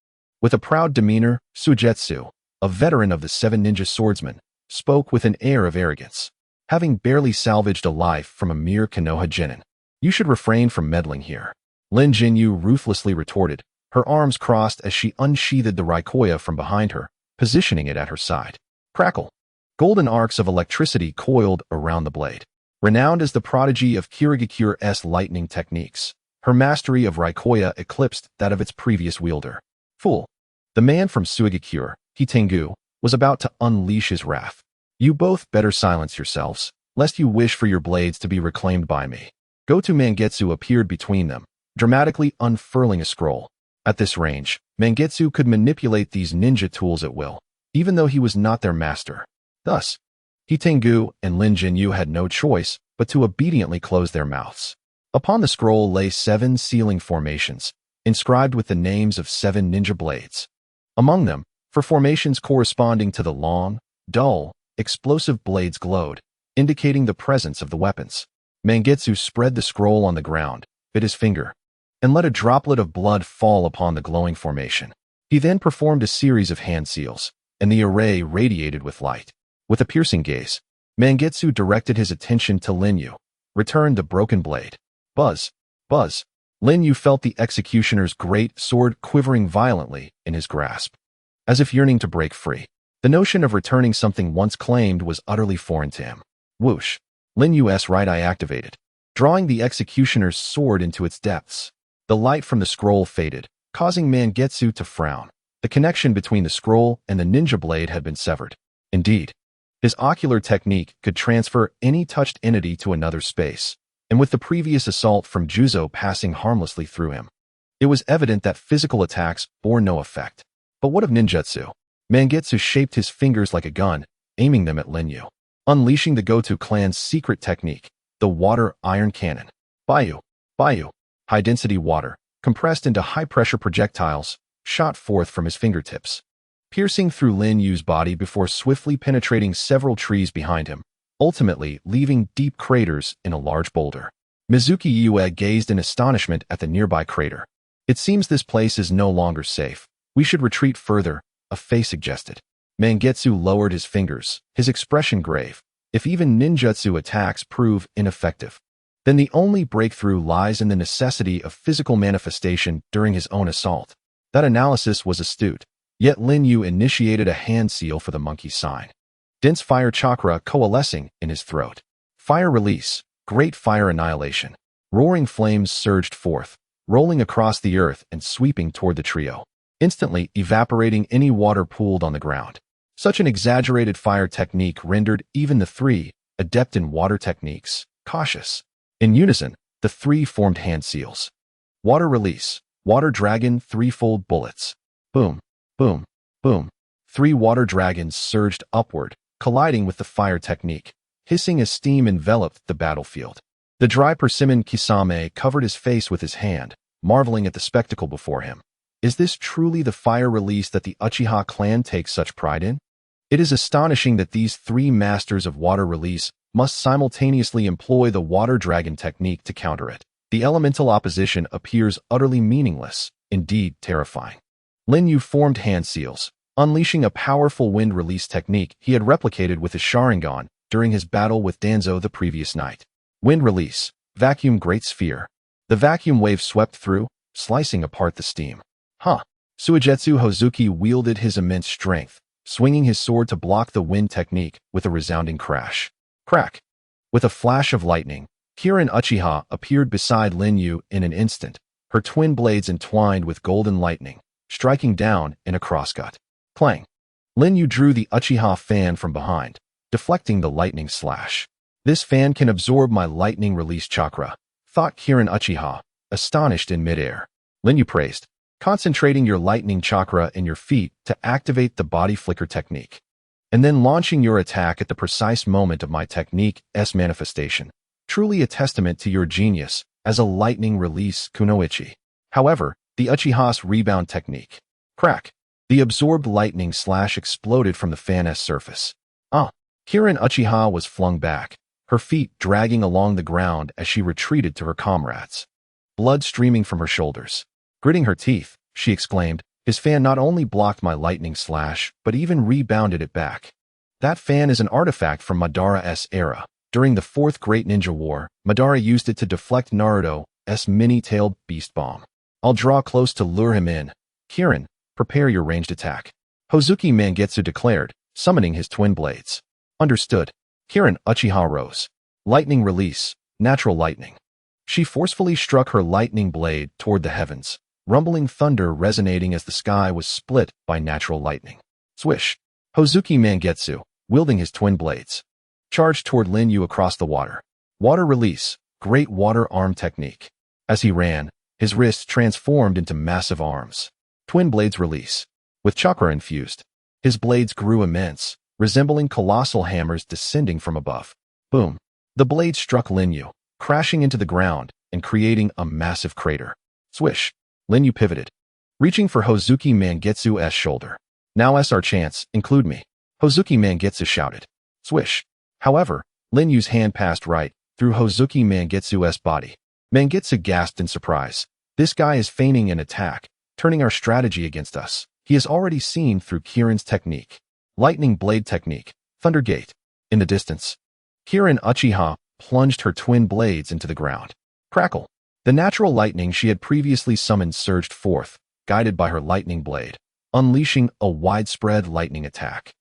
With a proud demeanor, Suigetsu, a veteran of the 7 ninja swordsmen, spoke with an air of arrogance. Having barely salvaged a life from a mere Konoha genin, you should refrain from meddling here. Lin Jinyu ruthlessly retorted, her arms crossed as she unsheathed the Raikoya from behind her, positioning it at her side. Crackle. Golden arcs of electricity coiled around the blade. Renowned as the prodigy of Kirigikure's lightning techniques, her mastery of Raikoya eclipsed that of its previous wielder. Fool! The man from Suigakure, Hitengu, was about to unleash his wrath. You both better silence yourselves, lest you wish for your blades to be reclaimed by me. Goto Mangetsu appeared between them, dramatically unfurling a scroll. At this range, Mangetsu could manipulate these ninja tools at will, even though he was not their master. Thus, Hitengu and Lin Yu had no choice but to obediently close their mouths. Upon the scroll lay 7 sealing formations, inscribed with the names of 7 ninja blades. Among them, for formations corresponding to the long, dull, explosive blades glowed, indicating the presence of the weapons. Mangetsu spread the scroll on the ground, bit his finger, and let a droplet of blood fall upon the glowing formation. He then performed a series of hand seals, and the array radiated with light. With a piercing gaze, Mangetsu directed his attention to Lin Yu. Returned the broken blade. Buzz, buzz. Lin Yu felt the executioner's great sword quivering violently in his grasp, as if yearning to break free. The notion of returning something once claimed was utterly foreign to him. Whoosh! Lin Yu's right eye activated, drawing the executioner's sword into its depths. The light from the scroll faded, causing Mangetsu to frown. The connection between the scroll and the ninja blade had been severed. Indeed, his ocular technique could transfer any touched entity to another space, and with the previous assault from Juzo passing harmlessly through him, it was evident that physical attacks bore no effect. But what of ninjutsu? Mangetsu shaped his fingers like a gun, aiming them at Lin Yu, unleashing the Goto clan's secret technique, the water iron cannon. Baiyu, high-density water, compressed into high-pressure projectiles, shot forth from his fingertips, piercing through Lin Yu's body before swiftly penetrating several trees behind him, ultimately leaving deep craters in a large boulder. Mizuki Yue gazed in astonishment at the nearby crater. It seems this place is no longer safe. We should retreat further, a face suggested. Mangetsu lowered his fingers, his expression grave. If even ninjutsu attacks prove ineffective, then the only breakthrough lies in the necessity of physical manifestation during his own assault. That analysis was astute, yet Lin Yu initiated a hand seal for the monkey sign. Dense fire chakra coalescing in his throat. Fire release, great fire annihilation. Roaring flames surged forth, rolling across the earth and sweeping toward the trio, instantly evaporating any water pooled on the ground. Such an exaggerated fire technique rendered even the 3, adept in water techniques, cautious. In unison, the 3 formed hand seals. Water release, water dragon threefold bullets. Boom, boom, boom. 3 water dragons surged upward, colliding with the fire technique, hissing as steam enveloped the battlefield. The dry persimmon Kisame covered his face with his hand, marveling at the spectacle before him. Is this truly the fire release that the Uchiha clan takes such pride in? It is astonishing that these 3 masters of water release must simultaneously employ the water dragon technique to counter it. The elemental opposition appears utterly meaningless, indeed terrifying. Lin Yu formed hand seals, unleashing a powerful wind release technique he had replicated with his Sharingan during his battle with Danzo the previous night. Wind release, vacuum great sphere. The vacuum wave swept through, slicing apart the steam. Suigetsu Hozuki wielded his immense strength, swinging his sword to block the wind technique with a resounding crash. Crack! With a flash of lightning, Kirin Uchiha appeared beside Lin Yu in an instant, her twin blades entwined with golden lightning, striking down in a crosscut. Clang! Lin Yu drew the Uchiha fan from behind, deflecting the lightning slash. This fan can absorb my lightning release chakra, thought Kirin Uchiha, astonished in midair. Lin Yu praised, concentrating your lightning chakra in your feet to activate the body flicker technique, and then launching your attack at the precise moment of my technique's manifestation. Truly a testament to your genius as a lightning release kunoichi. However, the Uchiha's rebound technique. Crack! The absorbed lightning slash exploded from the fan's surface. Kirin Uchiha was flung back, her feet dragging along the ground as she retreated to her comrades. Blood streaming from her shoulders. Gritting her teeth, she exclaimed, his fan not only blocked my lightning slash, but even rebounded it back. That fan is an artifact from Madara's era. During the 4th Great Ninja War, Madara used it to deflect Naruto's mini-tailed beast bomb. I'll draw close to lure him in. Kirin, prepare your ranged attack. Hozuki Mangetsu declared, summoning his twin blades. Understood. Kirin Uchiha rose. Lightning release. Natural lightning. She forcefully struck her lightning blade toward the heavens, rumbling thunder resonating as the sky was split by natural lightning. Swish. Ōtsutsuki Mangetsu, wielding his twin blades, charged toward Lin Yu across the water. Water release. Great water arm technique. As he ran, his wrists transformed into massive arms. Twin blades release. With chakra infused, his blades grew immense, resembling colossal hammers descending from above. Boom. The blade struck Lin Yu, crashing into the ground and creating a massive crater. Swish. Lin Yu pivoted, reaching for Ōtsutsuki Mangetsu's shoulder. Now our chance, include me. Ōtsutsuki Mangetsu shouted. Swish. However, Lin Yu's hand passed right through Ōtsutsuki Mangetsu's body. Mangetsu gasped in surprise. This guy is feigning an attack, turning our strategy against us. He has already seen through Kirin's technique. Lightning blade technique. Thunder Gate. In the distance, Kirin Uchiha plunged her twin blades into the ground. Crackle. The natural lightning she had previously summoned surged forth, guided by her lightning blade, unleashing a widespread lightning attack.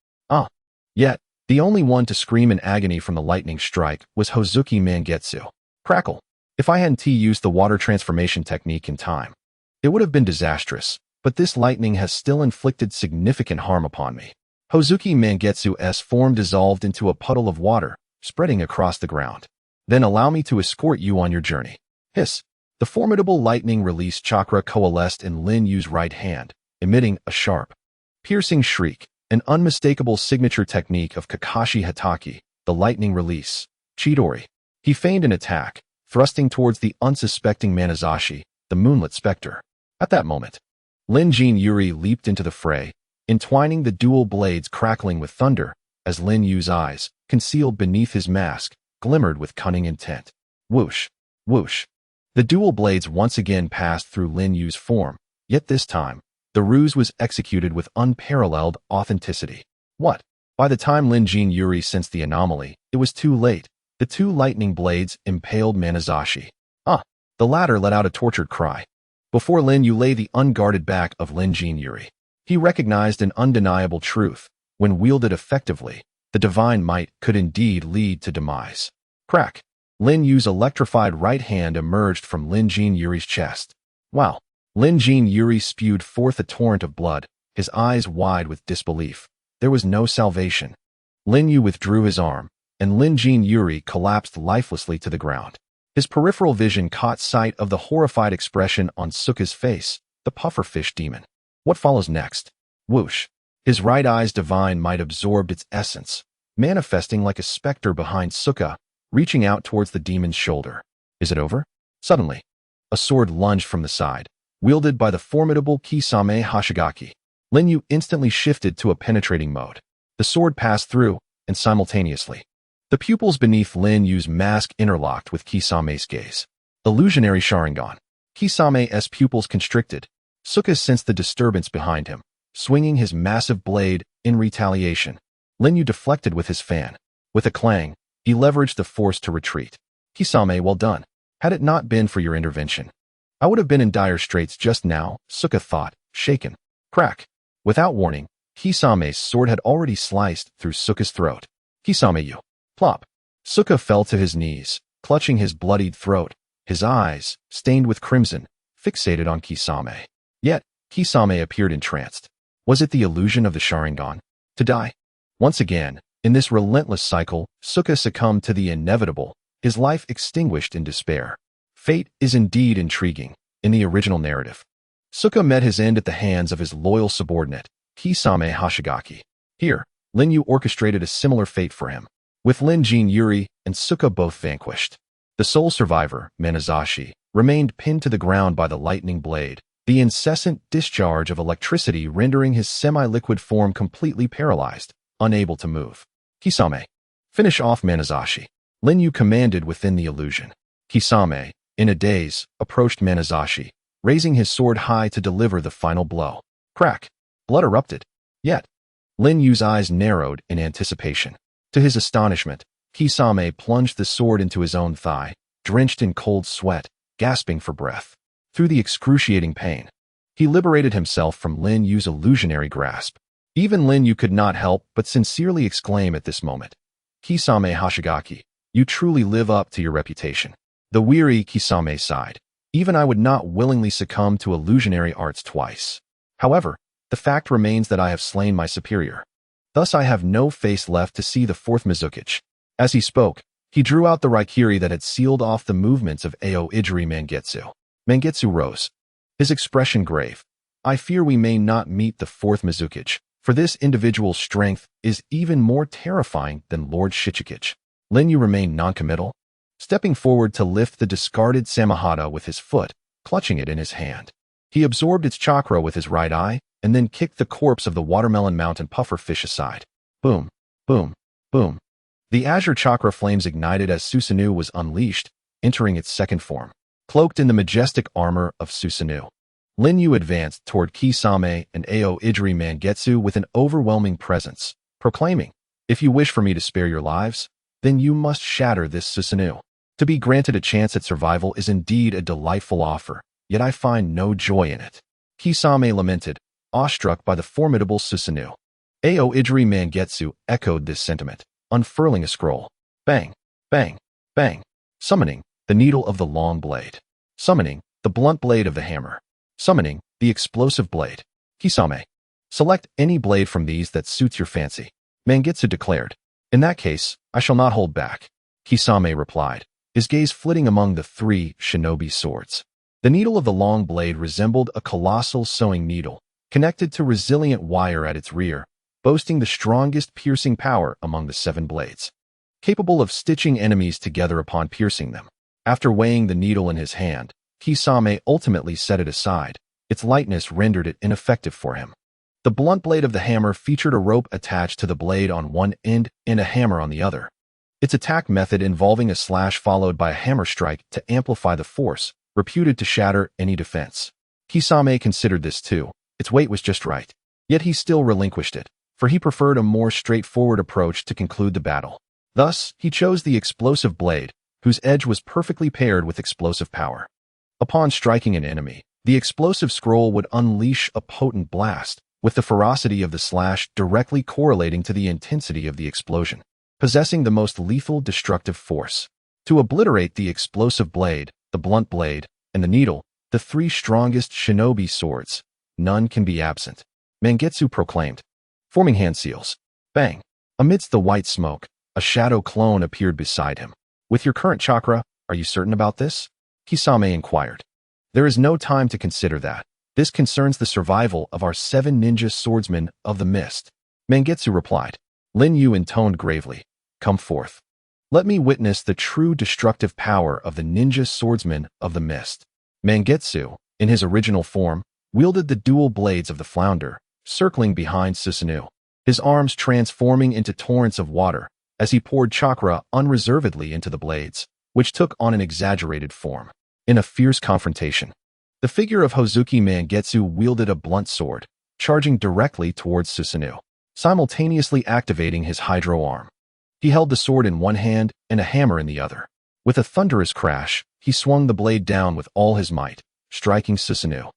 Yet, the only one to scream in agony from the lightning strike was Ōtsutsuki Mangetsu. Crackle. If I hadn't used the water transformation technique in time, it would have been disastrous, but this lightning has still inflicted significant harm upon me. Ōtsutsuki Mangetsu's form dissolved into a puddle of water, spreading across the ground. Then allow me to escort you on your journey. Hiss. The formidable lightning release chakra coalesced in Lin Yu's right hand, emitting a sharp, piercing shriek, an unmistakable signature technique of Kakashi Hatake, the lightning release. Chidori. He feigned an attack, thrusting towards the unsuspecting Manazashi, the moonlit specter. At that moment, Lin Yuri leaped into the fray, entwining the dual blades crackling with thunder, as Lin Yu's eyes, concealed beneath his mask, glimmered with cunning intent. Whoosh. Whoosh. The dual blades once again passed through Lin Yu's form, yet this time, the ruse was executed with unparalleled authenticity. What? By the time Lin Yuri sensed the anomaly, it was too late. The two lightning blades impaled Manazashi. The latter let out a tortured cry. Before Lin Yu lay the unguarded back of Lin Yuri. He recognized an undeniable truth. When wielded effectively, the divine might could indeed lead to demise. Crack. Lin Yu's electrified right hand emerged from Lin Yuri's chest. Wow. Lin Yuri spewed forth a torrent of blood, his eyes wide with disbelief. There was no salvation. Lin Yu withdrew his arm, and Lin Yuri collapsed lifelessly to the ground. His peripheral vision caught sight of the horrified expression on Sukka's face, the pufferfish demon. What follows next? Whoosh. His right eye's divine might absorbed its essence, manifesting like a specter behind Sukka, reaching out towards the demon's shoulder. Is it over? Suddenly, a sword lunged from the side, wielded by the formidable Kisame Hashigaki. Lin Yu instantly shifted to a penetrating mode. The sword passed through, and simultaneously, the pupils beneath Lin Yu's mask interlocked with Kisame's gaze. Illusionary Sharingan. Kisame's pupils constricted. Sukka sensed the disturbance behind him, swinging his massive blade in retaliation. Lin Yu deflected with his fan. With a clang, he leveraged the force to retreat. Kisame, well done. Had it not been for your intervention, I would have been in dire straits just now, Sukka thought, shaken. Crack. Without warning, Kisame's sword had already sliced through Sukka's throat. Kisame-you. Plop. Sukka fell to his knees, clutching his bloodied throat, his eyes, stained with crimson, fixated on Kisame. Yet, Kisame appeared entranced. Was it the illusion of the Sharingan? To die? Once again, in this relentless cycle, Sukka succumbed to the inevitable, his life extinguished in despair. Fate is indeed intriguing. In the original narrative, Sukka met his end at the hands of his loyal subordinate, Kisame Hashigaki. Here, Lin Yu orchestrated a similar fate for him, with Lin Yuri and Sukka both vanquished. The sole survivor, Manazashi, remained pinned to the ground by the lightning blade, the incessant discharge of electricity rendering his semi-liquid form completely paralyzed, unable to move. Kisame. Finish off Manazashi. Lin Yu commanded within the illusion. Kisame, in a daze, approached Manazashi, raising his sword high to deliver the final blow. Crack. Blood erupted. Yet, Lin Yu's eyes narrowed in anticipation. To his astonishment, Kisame plunged the sword into his own thigh, drenched in cold sweat, gasping for breath. Through the excruciating pain, he liberated himself from Lin Yu's illusionary grasp. Even Lin Yu could not help but sincerely exclaim at this moment, Kisame Hashigaki, you truly live up to your reputation. The weary Kisame sighed. Even I would not willingly succumb to illusionary arts twice. However, the fact remains that I have slain my superior. Thus I have no face left to see the fourth Mizukichi. As he spoke, he drew out the Raikiri that had sealed off the movements of Aoigiri Mangetsu. Mangetsu rose, his expression grave. I fear we may not meet the fourth Mizukichi, for this individual's strength is even more terrifying than Lord Shichikichi. Lin Yu remained noncommittal, stepping forward to lift the discarded Samahata with his foot, clutching it in his hand. He absorbed its chakra with his right eye, and then kicked the corpse of the watermelon mountain puffer fish aside. Boom, boom, boom. The azure chakra flames ignited as Susanoo was unleashed, entering its second form. Cloaked in the majestic armor of Susanoo, Lin Yu advanced toward Kisame and Aoigiri Mangetsu with an overwhelming presence, proclaiming, "If you wish for me to spare your lives, then you must shatter this Susanoo. To be granted a chance at survival is indeed a delightful offer, yet I find no joy in it." Kisame lamented, awestruck by the formidable Susanoo. Aoigiri Mangetsu echoed this sentiment, unfurling a scroll. Bang, bang, bang. Summoning the needle of the long blade. Summoning the blunt blade of the hammer. Summoning the explosive blade. Kisame, select any blade from these that suits your fancy, Mangetsu declared. In that case, I shall not hold back, Kisame replied, his gaze flitting among the three shinobi swords. The needle of the long blade resembled a colossal sewing needle, connected to resilient wire at its rear, boasting the strongest piercing power among the 7 blades, capable of stitching enemies together upon piercing them. After weighing the needle in his hand, Kisame ultimately set it aside. Its lightness rendered it ineffective for him. The blunt blade of the hammer featured a rope attached to the blade on one end and a hammer on the other. Its attack method involving a slash followed by a hammer strike to amplify the force, reputed to shatter any defense. Kisame considered this too. Its weight was just right. Yet he still relinquished it, for he preferred a more straightforward approach to conclude the battle. Thus, he chose the explosive blade, whose edge was perfectly paired with explosive power. Upon striking an enemy, the explosive scroll would unleash a potent blast, with the ferocity of the slash directly correlating to the intensity of the explosion, possessing the most lethal destructive force. To obliterate the explosive blade, the blunt blade, and the needle, the 3 strongest shinobi swords, none can be absent, Mangetsu proclaimed, forming hand seals. Bang! Amidst the white smoke, a shadow clone appeared beside him. With your current chakra, are you certain about this? Kisame inquired. There is no time to consider that. This concerns the survival of our 7 ninja swordsmen of the mist, Mangetsu replied. Lin Yu intoned gravely, come forth. Let me witness the true destructive power of the ninja swordsmen of the mist. Mangetsu, in his original form, wielded the dual blades of the flounder, circling behind Susanoo, his arms transforming into torrents of water as he poured chakra unreservedly into the blades, which took on an exaggerated form. In a fierce confrontation, the figure of Hozuki Mangetsu wielded a blunt sword, charging directly towards Susanoo, simultaneously activating his hydro arm. He held the sword in one hand and a hammer in the other. With a thunderous crash, he swung the blade down with all his might, striking Susanoo.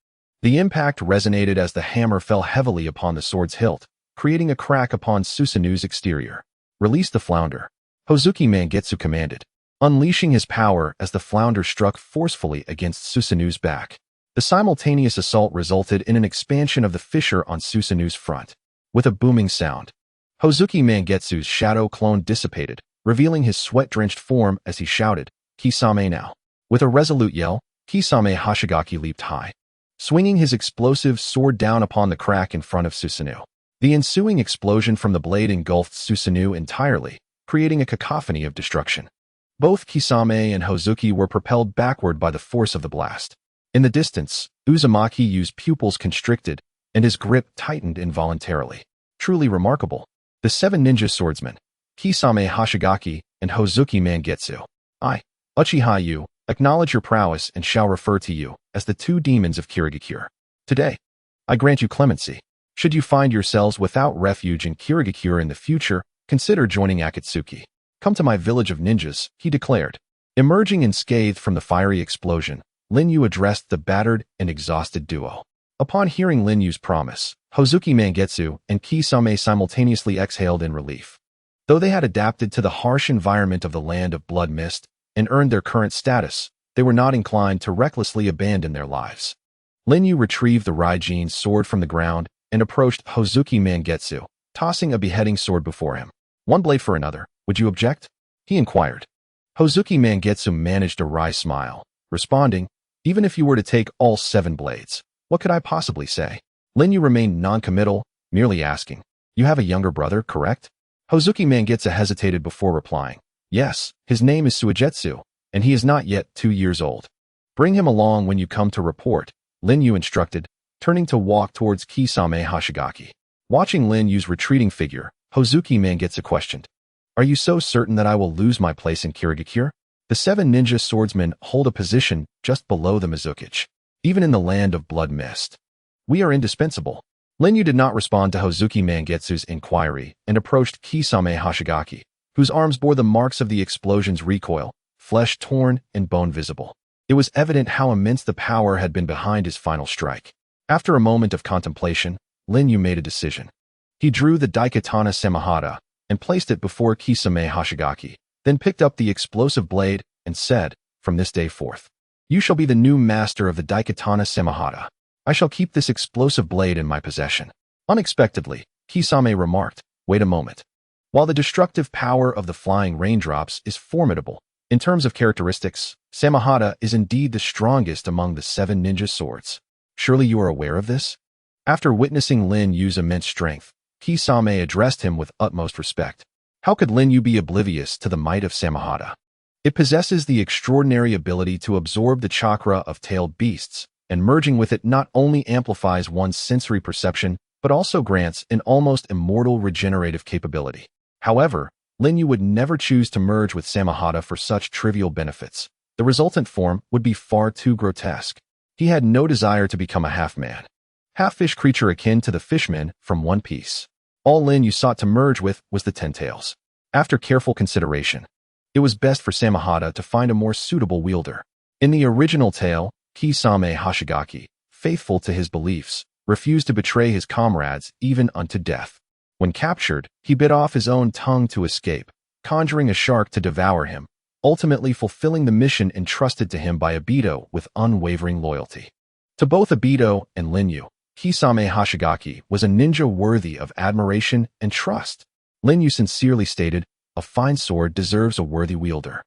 The impact resonated as the hammer fell heavily upon the sword's hilt, creating a crack upon Susanoo's exterior. Release the flounder, Hozuki Mangetsu commanded, unleashing his power as the flounder struck forcefully against Susanoo's back. The simultaneous assault resulted in an expansion of the fissure on Susanoo's front. With a booming sound, Hozuki Mangetsu's shadow clone dissipated, revealing his sweat-drenched form as he shouted, Kisame now. With a resolute yell, Kisame Hashigaki leaped high, swinging his explosive sword down upon the crack in front of Susanoo. The ensuing explosion from the blade engulfed Susanoo entirely, creating a cacophony of destruction. Both Kisame and Hozuki were propelled backward by the force of the blast. In the distance, Uzumaki's pupils constricted, and his grip tightened involuntarily. Truly remarkable. The 7 ninja swordsmen, Kisame Hashigaki and Hozuki Mangetsu. I, Uchiha Yu, acknowledge your prowess and shall refer to you as the 2 demons of Kirigakure. Today, I grant you clemency. Should you find yourselves without refuge in Kirigakure in the future, consider joining Akatsuki. Come to my village of ninjas, he declared. Emerging unscathed from the fiery explosion, Lin Yu addressed the battered and exhausted duo. Upon hearing Lin Yu's promise, Hozuki Mangetsu and Kisame simultaneously exhaled in relief. Though they had adapted to the harsh environment of the land of blood mist and earned their current status, they were not inclined to recklessly abandon their lives. Lin Yu retrieved the Raijin's sword from the ground and approached Ōtsutsuki Mangetsu, tossing a beheading sword before him. "One blade for another, would you object?" he inquired. Ōtsutsuki Mangetsu managed a wry smile, responding, "Even if you were to take all 7 blades, what could I possibly say?" Lin Yu remained non-committal, merely asking, "You have a younger brother, correct?" Ōtsutsuki Mangetsu hesitated before replying, "Yes, his name is Suigetsu, and he is not yet 2 years old." "Bring him along when you come to report," Lin Yu instructed, turning to walk towards Kisame Hashigaki. Watching Lin Yu's retreating figure, Ōtsutsuki Mangetsu questioned, "Are you so certain that I will lose my place in Kirigakure?" The 7 ninja swordsmen hold a position just below the Mizukichi, even in the land of blood mist. "We are indispensable." Lin Yu did not respond to Ōtsutsuki Mangetsu's inquiry and approached Kisame Hashigaki, whose arms bore the marks of the explosion's recoil, flesh torn and bone visible. It was evident how immense the power had been behind his final strike. After a moment of contemplation, Lin Yu made a decision. He drew the Daikatana Samahata and placed it before Kisame Hashigaki, then picked up the explosive blade and said, "From this day forth, you shall be the new master of the Daikatana Samahata. I shall keep this explosive blade in my possession." Unexpectedly, Kisame remarked, "Wait a moment. While the destructive power of the flying raindrops is formidable, in terms of characteristics, Samahata is indeed the strongest among the 7 ninja swords. Surely you are aware of this?" After witnessing Lin Yu's immense strength, Kisame addressed him with utmost respect. How could Lin Yu be oblivious to the might of Samahata? It possesses the extraordinary ability to absorb the chakra of tailed beasts, and merging with it not only amplifies one's sensory perception, but also grants an almost immortal regenerative capability. However, Lin Yu would never choose to merge with Samahata for such trivial benefits. The resultant form would be far too grotesque. He had no desire to become a half-man, half-fish creature akin to the fishmen from One Piece. All Lin Yu sought to merge with was the Ten-Tails. After careful consideration, it was best for Samahata to find a more suitable wielder. In the original tale, Kisame Hashigaki, faithful to his beliefs, refused to betray his comrades even unto death. When captured, he bit off his own tongue to escape, conjuring a shark to devour him, ultimately fulfilling the mission entrusted to him by Obito with unwavering loyalty. To both Obito and Lin Yu, Kisame Hashigaki was a ninja worthy of admiration and trust. Lin Yu sincerely stated, "A fine sword deserves a worthy wielder.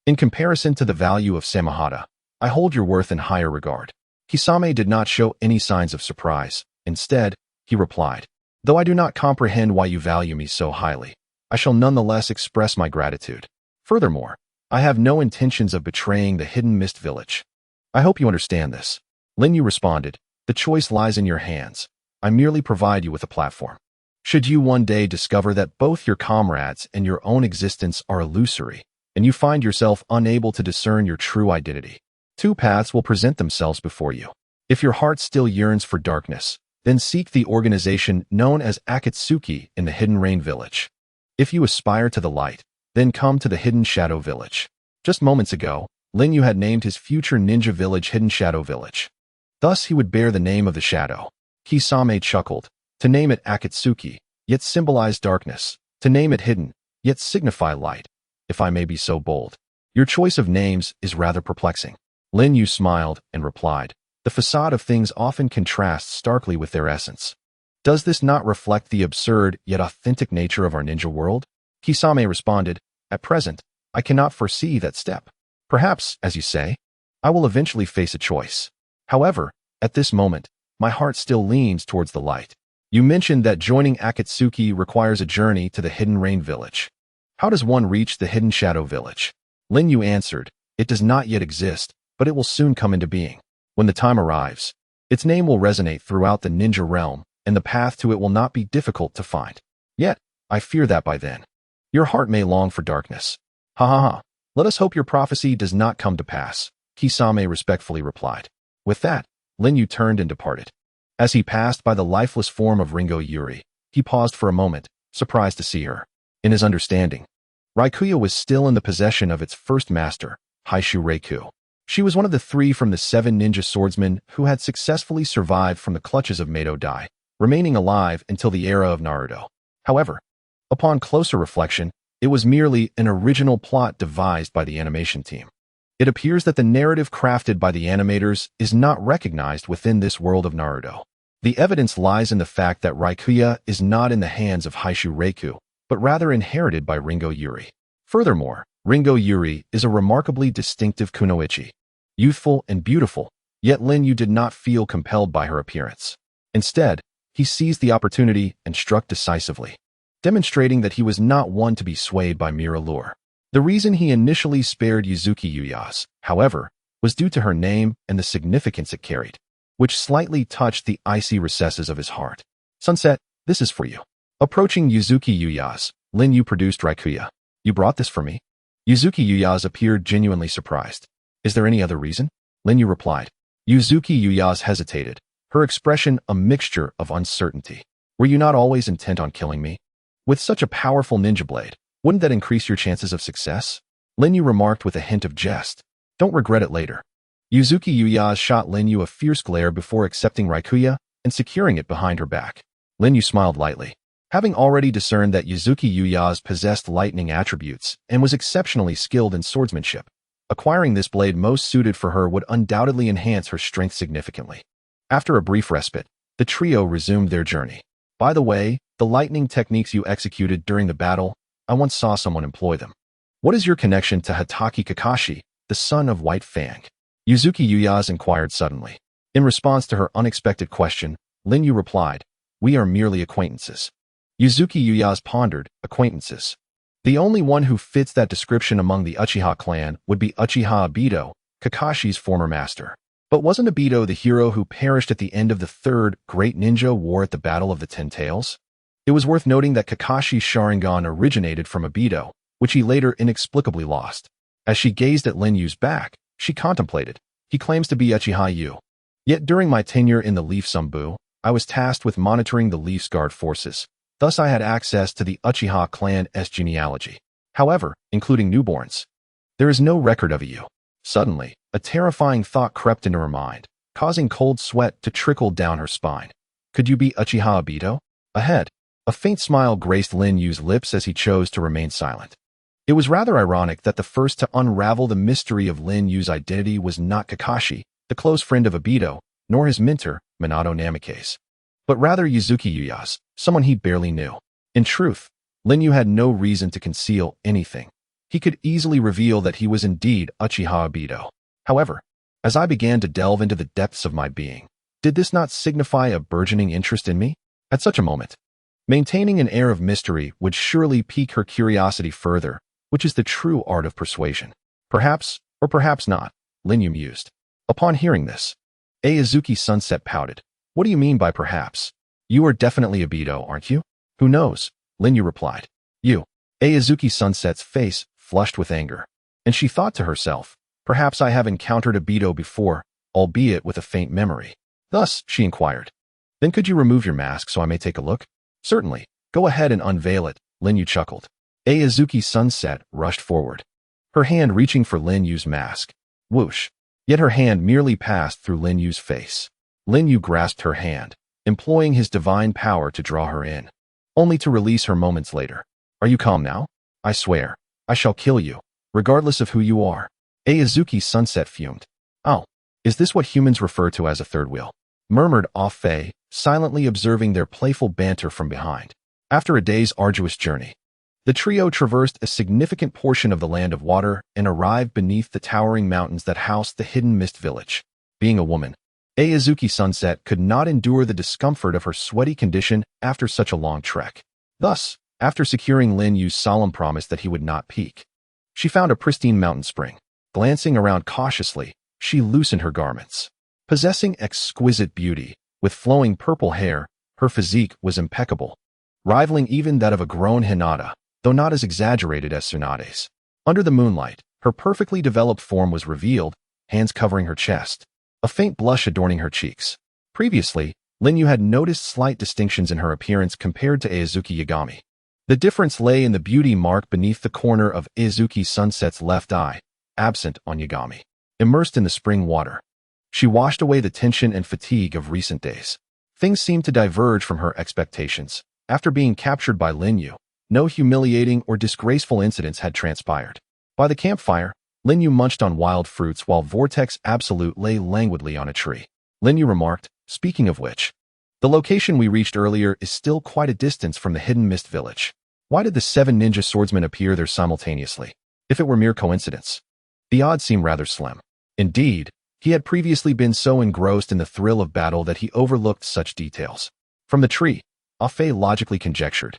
In comparison to the value of Samahata, I hold your worth in higher regard." Kisame did not show any signs of surprise. Instead, he replied, "Though I do not comprehend why you value me so highly, I shall nonetheless express my gratitude. Furthermore, I have no intentions of betraying the Hidden Mist Village. I hope you understand this." Lin Yu responded, "The choice lies in your hands. I merely provide you with a platform. Should you one day discover that both your comrades and your own existence are illusory, and you find yourself unable to discern your true identity, 2 paths will present themselves before you. If your heart still yearns for darkness, then seek the organization known as Akatsuki in the Hidden Rain Village. If you aspire to the light, then come to the Hidden Shadow Village." Just moments ago, Lin Yu had named his future ninja village Hidden Shadow Village. Thus he would bear the name of the shadow. Kisame chuckled. To name it Akatsuki, yet symbolize darkness. To name it hidden, yet signify light. If I may be so bold, your choice of names is rather perplexing. Lin Yu smiled and replied, "The facade of things often contrasts starkly with their essence. Does this not reflect the absurd yet authentic nature of our ninja world?" Kisame responded, "At present, I cannot foresee that step. Perhaps, as you say, I will eventually face a choice. However, at this moment, my heart still leans towards the light. You mentioned that joining Akatsuki requires a journey to the Hidden Rain Village. How does one reach the Hidden Shadow Village?" Lin Yu answered, "It does not yet exist, but it will soon come into being. When the time arrives, its name will resonate throughout the ninja realm, and the path to it will not be difficult to find. Yet, I fear that by then, your heart may long for darkness." "Ha ha ha. Let us hope your prophecy does not come to pass," Kisame respectfully replied. With that, Lin Yu turned and departed. As he passed by the lifeless form of Ringo Yuri, he paused for a moment, surprised to see her. In his understanding, Raikuya was still in the possession of its first master, Haishu Reiku. She was one of the 3 from the 7 ninja swordsmen who had successfully survived from the clutches of Mado Dai, remaining alive until the era of Naruto. However, Upon closer reflection, it was merely an original plot devised by the animation team. It appears that the narrative crafted by the animators is not recognized within this world of Naruto. The evidence lies in the fact that Raikuya is not in the hands of Haishu Reiku, but rather inherited by Ringo Yuri. Furthermore, Ringo Yuri is a remarkably distinctive kunoichi, youthful and beautiful, yet Lin Yu did not feel compelled by her appearance. Instead, he seized the opportunity and struck decisively, demonstrating that he was not one to be swayed by mere allure. The reason he initially spared Yuzuki Uyase, however, was due to her name and the significance it carried, which slightly touched the icy recesses of his heart. Sunset, this is for you. Approaching Yuzuki Uyase, Lin Yu produced Raikuya. You brought this for me? Yuzuki Uyase appeared genuinely surprised. Is there any other reason? Lin Yu replied. Yuzuki Uyase hesitated, her expression a mixture of uncertainty. Were you not always intent on killing me? With such a powerful ninja blade, wouldn't that increase your chances of success? Lin Yu remarked with a hint of jest. Don't regret it later. Yuzuki Uyase shot Lin Yu a fierce glare before accepting Raikuya and securing it behind her back. Lin Yu smiled lightly. Having already discerned that Yuzuki Uyase possessed lightning attributes and was exceptionally skilled in swordsmanship, acquiring this blade most suited for her would undoubtedly enhance her strength significantly. After a brief respite, the trio resumed their journey. By the way, the lightning techniques you executed during the battle, I once saw someone employ them. What is your connection to Hatake Kakashi, the son of White Fang? Yuzuki Uyase inquired suddenly. In response to her unexpected question, Lin Yu replied, We are merely acquaintances. Yuzuki Uyase pondered, acquaintances. The only one who fits that description among the Uchiha clan would be Uchiha Obito, Kakashi's former master. But wasn't Obito the hero who perished at the end of the third Great Ninja War at the Battle of the Ten-Tails? It was worth noting that Kakashi's Sharingan originated from Obito, which he later inexplicably lost. As she gazed at Lin Yu's back, she contemplated. He claims to be Uchiha Yu. Yet during my tenure in the Leaf Sumbu, I was tasked with monitoring the Leaf's guard forces. Thus I had access to the Uchiha clan's genealogy. However, including newborns, there is no record of a Yu. Suddenly, a terrifying thought crept into her mind, causing cold sweat to trickle down her spine. Could you be Uchiha Obito? Ahead, a faint smile graced Lin Yu's lips as he chose to remain silent. It was rather ironic that the first to unravel the mystery of Lin Yu's identity was not Kakashi, the close friend of Obito, nor his mentor, Minato Namikaze, but rather Yuzuki Uyase, someone he barely knew. In truth, Lin Yu had no reason to conceal anything. He could easily reveal that he was indeed Uchiha Obito. However, as I began to delve into the depths of my being, did this not signify a burgeoning interest in me? At such a moment, maintaining an air of mystery would surely pique her curiosity further, which is the true art of persuasion. Perhaps, or perhaps not, Lin Yu mused. Upon hearing this, Ōtsutsuki Sunset pouted. What do you mean by perhaps? You are definitely Obito, aren't you? Who knows? Lin Yu replied. You. Ōtsutsuki Sunset's face flushed with anger, and she thought to herself, perhaps I have encountered Obito before, albeit with a faint memory. Thus, she inquired. Then could you remove your mask so I may take a look? Certainly. Go ahead and unveil it, Lin Yu chuckled. Ōtsutsuki Sunset rushed forward, her hand reaching for Lin Yu's mask. Whoosh. Yet her hand merely passed through Lin Yu's face. Lin Yu grasped her hand, employing his divine power to draw her in, only to release her moments later. Are you calm now? I swear, I shall kill you, regardless of who you are. Ōtsutsuki Sunset fumed. Oh, is this what humans refer to as a third wheel? Murmured Fei, silently observing their playful banter from behind. After a day's arduous journey, the trio traversed a significant portion of the Land of Water and arrived beneath the towering mountains that housed the hidden mist village. Being a woman, Ōtsutsuki Sunset could not endure the discomfort of her sweaty condition after such a long trek. Thus, after securing Lin Yu's solemn promise that he would not peek, she found a pristine mountain spring. Glancing around cautiously, she loosened her garments. Possessing exquisite beauty, with flowing purple hair, her physique was impeccable, rivaling even that of a grown Hinata, though not as exaggerated as Tsunade's. Under the moonlight, her perfectly developed form was revealed, hands covering her chest, a faint blush adorning her cheeks. Previously, Lin Yu had noticed slight distinctions in her appearance compared to Ōtsutsuki Yagami. The difference lay in the beauty mark beneath the corner of Ōtsutsuki Sunset's left eye, absent on Yagami. Immersed in the spring water, she washed away the tension and fatigue of recent days. Things seemed to diverge from her expectations. After being captured by Lin Yu, No humiliating or disgraceful incidents had transpired. By the campfire, Lin Yu munched on wild fruits while Vortex Absolute lay languidly on a tree. Lin Yu remarked, speaking of which, the location we reached earlier is still quite a distance from the hidden mist village. Why did the 7 ninja swordsmen appear there simultaneously? If it were mere coincidence, the odds seem rather slim. Indeed, he had previously been so engrossed in the thrill of battle that he overlooked such details. From the tree, Ah-Fei logically conjectured,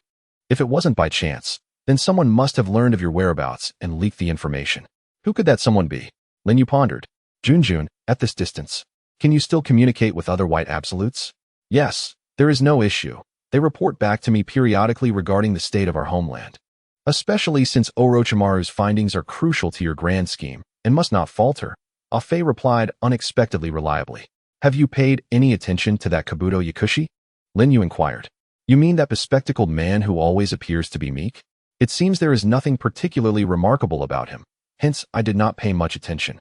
if it wasn't by chance, then someone must have learned of your whereabouts and leaked the information. Who could that someone be? Lin Yu pondered. Junjun, at this distance, can you still communicate with other white absolutes? Yes, there is no issue. They report back to me periodically regarding the state of our homeland. Especially since Orochimaru's findings are crucial to your grand scheme and must not falter, Ah-Fei replied unexpectedly reliably. Have you paid any attention to that Kabuto Yakushi? Lin Yu inquired. You mean that bespectacled man who always appears to be meek? It seems there is nothing particularly remarkable about him, hence I did not pay much attention.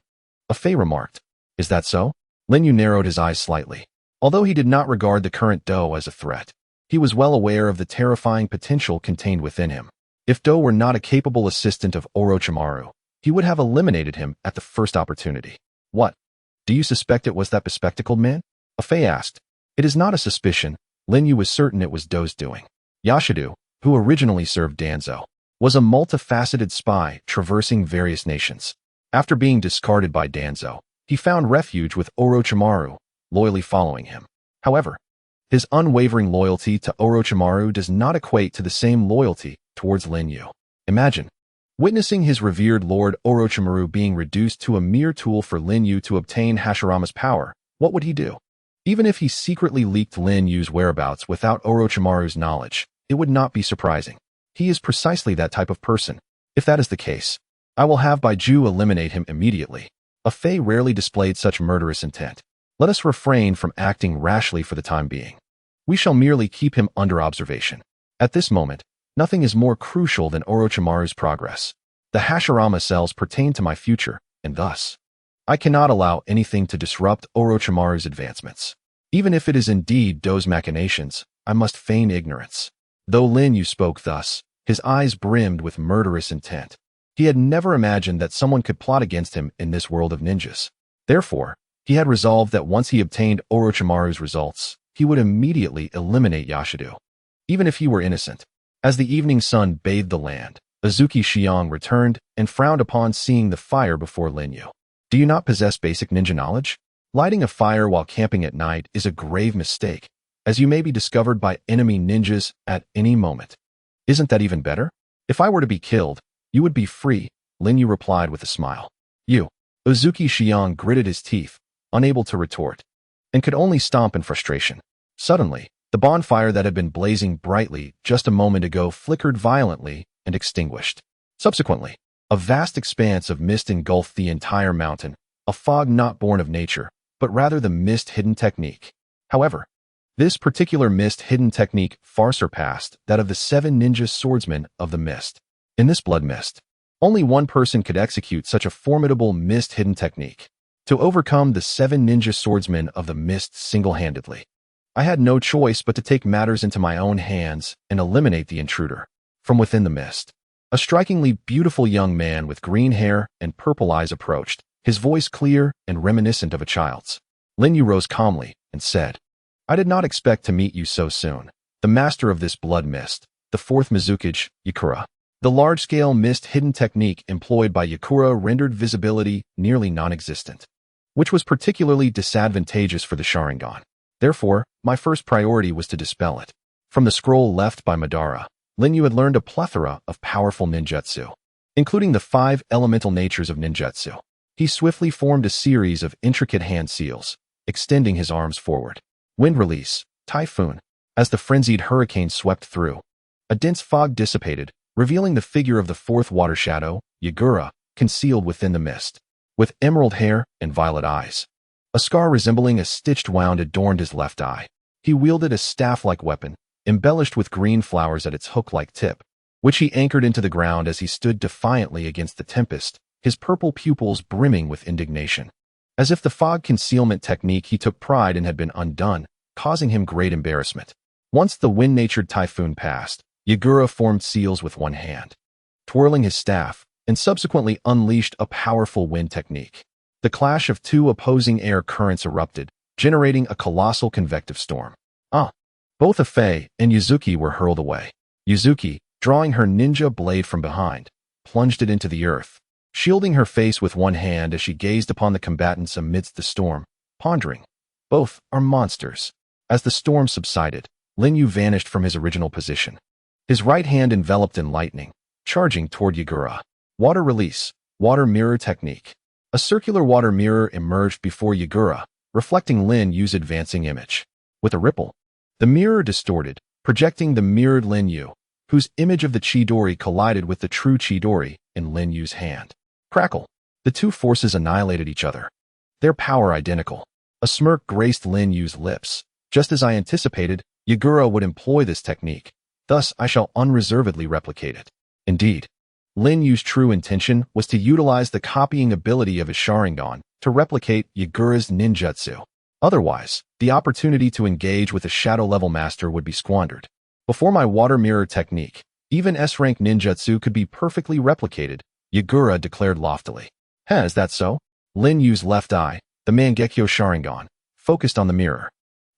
Ah-Fei remarked. Is that so? Lin Yu narrowed his eyes slightly. Although he did not regard the current Do as a threat, he was well aware of the terrifying potential contained within him. If Do were not a capable assistant of Orochimaru, he would have eliminated him at the first opportunity. What? Do you suspect it was that bespectacled man? Ah-Fei asked. It is not a suspicion. Lin Yu was certain it was Do's doing. Yashido, who originally served Danzo, was a multifaceted spy traversing various nations. After being discarded by Danzo, he found refuge with Orochimaru, loyally following him. However, his unwavering loyalty to Orochimaru does not equate to the same loyalty towards Lin Yu. Imagine witnessing his revered lord Orochimaru being reduced to a mere tool for Lin Yu to obtain Hashirama's power. What would he do? Even if he secretly leaked Lin Yu's whereabouts without Orochimaru's knowledge, it would not be surprising. He is precisely that type of person. If that is the case, I will have Baiju eliminate him immediately. Ah-Fei rarely displayed such murderous intent. Let us refrain from acting rashly for the time being. We shall merely keep him under observation. At this moment, nothing is more crucial than Orochimaru's progress. The Hashirama cells pertain to my future, and thus, I cannot allow anything to disrupt Orochimaru's advancements. Even if it is indeed Do's machinations, I must feign ignorance. Though Lin Yu spoke thus, his eyes brimmed with murderous intent. He had never imagined that someone could plot against him in this world of ninjas. Therefore, he had resolved that once he obtained Orochimaru's results, he would immediately eliminate Yashido, even if he were innocent. As the evening sun bathed the land, Ōtsutsuki Xiang returned and frowned upon seeing the fire before Lin Yu. Do you not possess basic ninja knowledge? Lighting a fire while camping at night is a grave mistake, as you may be discovered by enemy ninjas at any moment. Isn't that even better? If I were to be killed, you would be free, Lin Yu replied with a smile. You. Ōtsutsuki Xiang gritted his teeth, unable to retort, and could only stomp in frustration. Suddenly, the bonfire that had been blazing brightly just a moment ago flickered violently and extinguished. Subsequently, a vast expanse of mist engulfed the entire mountain, a fog not born of nature, but rather the mist-hidden technique. However, this particular mist-hidden technique far surpassed that of the 7 ninja swordsmen of the mist. In this blood mist, only one person could execute such a formidable mist-hidden technique. To overcome the 7 ninja swordsmen of the mist single-handedly, I had no choice but to take matters into my own hands and eliminate the intruder. From within the mist, a strikingly beautiful young man with green hair and purple eyes approached, his voice clear and reminiscent of a child's. Lin Yu rose calmly and said, I did not expect to meet you so soon. The master of this blood mist, the 4th Mizukage, Yakura. The large-scale mist-hidden technique employed by Yakura rendered visibility nearly non-existent, which was particularly disadvantageous for the Sharingan. Therefore, my first priority was to dispel it. From the scroll left by Madara, Lin Yu had learned a plethora of powerful ninjutsu, including the 5 elemental natures of ninjutsu. He swiftly formed a series of intricate hand seals, extending his arms forward. Wind release, typhoon. As the frenzied hurricane swept through, a dense fog dissipated, revealing the figure of the 4th water shadow, Yagura, concealed within the mist, with emerald hair and violet eyes. A scar resembling a stitched wound adorned his left eye. He wielded a staff-like weapon, embellished with green flowers at its hook-like tip, which he anchored into the ground as he stood defiantly against the tempest, his purple pupils brimming with indignation. As if the fog concealment technique he took pride in had been undone, causing him great embarrassment. Once the wind-natured typhoon passed, Yagura formed seals with one hand, twirling his staff, and subsequently unleashed a powerful wind technique. The clash of two opposing air currents erupted, generating a colossal convective storm. Both Afei and Yuzuki were hurled away. Yuzuki, drawing her ninja blade from behind, plunged it into the earth, shielding her face with one hand as she gazed upon the combatants amidst the storm, pondering. Both are monsters. As the storm subsided, Lin Yu vanished from his original position, his right hand enveloped in lightning, charging toward Yagura. Water release, water mirror technique. A circular water mirror emerged before Yagura, reflecting Lin Yu's advancing image. With a ripple, the mirror distorted, projecting the mirrored Lin Yu, whose image of the Chidori collided with the true Chidori in Lin Yu's hand. Crackle. The two forces annihilated each other, their power identical. A smirk graced Lin Yu's lips. Just as I anticipated, Yagura would employ this technique, thus I shall unreservedly replicate it. Indeed, Lin Yu's true intention was to utilize the copying ability of his Sharingan to replicate Yagura's ninjutsu. Otherwise, the opportunity to engage with a shadow-level master would be squandered. Before my water mirror technique, even S-rank ninjutsu could be perfectly replicated, Yagura declared loftily. Is that so? Lin Yu's left eye, the Mangekyo Sharingan, focused on the mirror.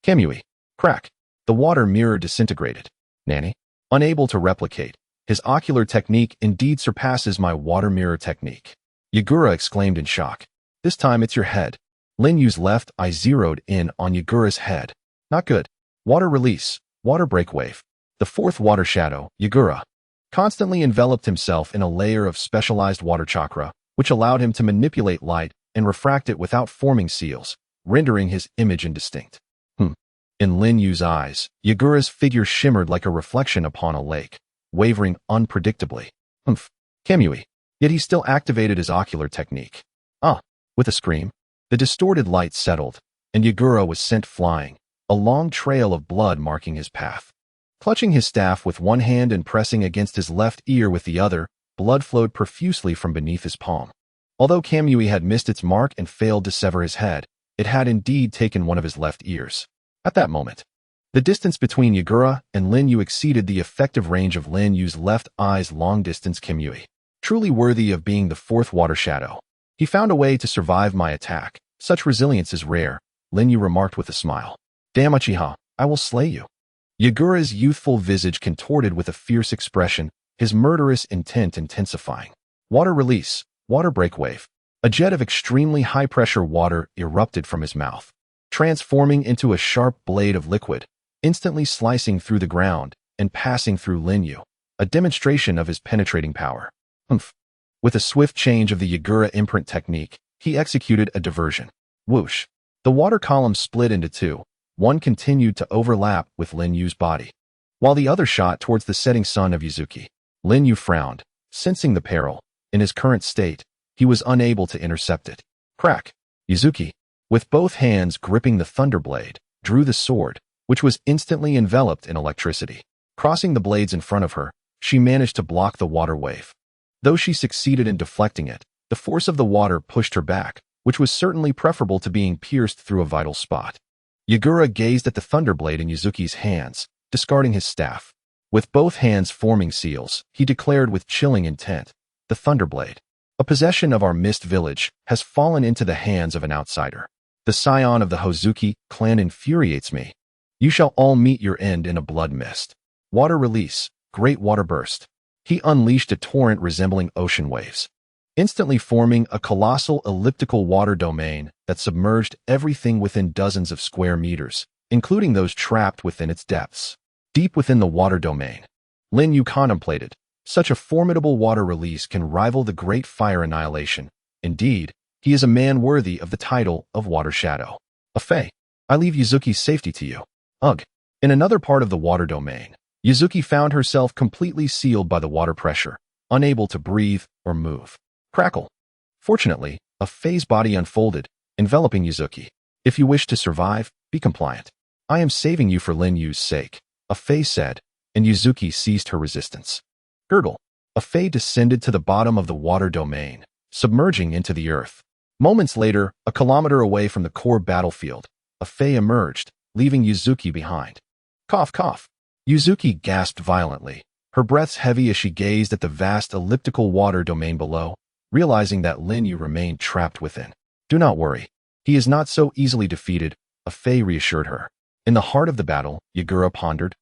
Kamui. Crack. The water mirror disintegrated. Nanny? Unable to replicate. His ocular technique indeed surpasses my water mirror technique. Yagura exclaimed in shock. This time it's your head. Lin Yu's left eye zeroed in on Yagura's head. Not good. Water release. Water break wave. The fourth water shadow, Yagura, constantly enveloped himself in a layer of specialized water chakra, which allowed him to manipulate light and refract it without forming seals, rendering his image indistinct. In Lin Yu's eyes, Yagura's figure shimmered like a reflection upon a lake, wavering unpredictably. Kamui. Yet he still activated his ocular technique. With a scream, the distorted light settled, and Yagura was sent flying, a long trail of blood marking his path. Clutching his staff with one hand and pressing against his left ear with the other, blood flowed profusely from beneath his palm. Although Kamui had missed its mark and failed to sever his head, it had indeed taken one of his left ears. At that moment, the distance between Yagura and Lin Yu exceeded the effective range of Lin Yu's left eye's long-distance Kamui. Truly worthy of being the fourth water shadow. He found a way to survive my attack. Such resilience is rare, Lin Yu remarked with a smile. Damn Uchiha, I will slay you. Yagura's youthful visage contorted with a fierce expression, his murderous intent intensifying. Water release, water break wave. A jet of extremely high-pressure water erupted from his mouth, transforming into a sharp blade of liquid, instantly slicing through the ground and passing through Lin Yu, a demonstration of his penetrating power. With a swift change of the Yagura imprint technique, he executed a diversion. Whoosh. The water column split into two. One continued to overlap with Lin Yu's body, while the other shot towards the setting sun of Yuzuki. Lin Yu frowned, sensing the peril. In his current state, he was unable to intercept it. Crack. Yuzuki, with both hands gripping the thunderblade, drew the sword, which was instantly enveloped in electricity. Crossing the blades in front of her, she managed to block the water wave. Though she succeeded in deflecting it, the force of the water pushed her back, which was certainly preferable to being pierced through a vital spot. Yagura gazed at the thunderblade in Yuzuki's hands, discarding his staff. With both hands forming seals, he declared with chilling intent, "The thunderblade, a possession of our mist village, has fallen into the hands of an outsider. The scion of the Hozuki clan infuriates me. You shall all meet your end in a blood mist." Water release, great water burst. He unleashed a torrent resembling ocean waves, instantly forming a colossal elliptical water domain that submerged everything within dozens of square meters, including those trapped within its depths. Deep within the water domain, Lin Yu contemplated, such a formidable water release can rival the great fire annihilation. Indeed, he is a man worthy of the title of Water Shadow. Afei, I leave Yuzuki's safety to you. Ugh. In another part of the water domain, Yuzuki found herself completely sealed by the water pressure, unable to breathe or move. Crackle. Fortunately, Afei's body unfolded, enveloping Yuzuki. If you wish to survive, be compliant. I am saving you for Lin Yu's sake, Afei said, and Yuzuki ceased her resistance. Gurgle. Afei descended to the bottom of the water domain, submerging into the earth. Moments later, a kilometer away from the core battlefield, Afei emerged, leaving Yuzuki behind. Cough, cough. Yuzuki gasped violently, her breaths heavy as she gazed at the vast elliptical water domain below, realizing that Lin Yu remained trapped within. Do not worry. He is not so easily defeated, a Fae reassured her. In the heart of the battle, Yagura pondered,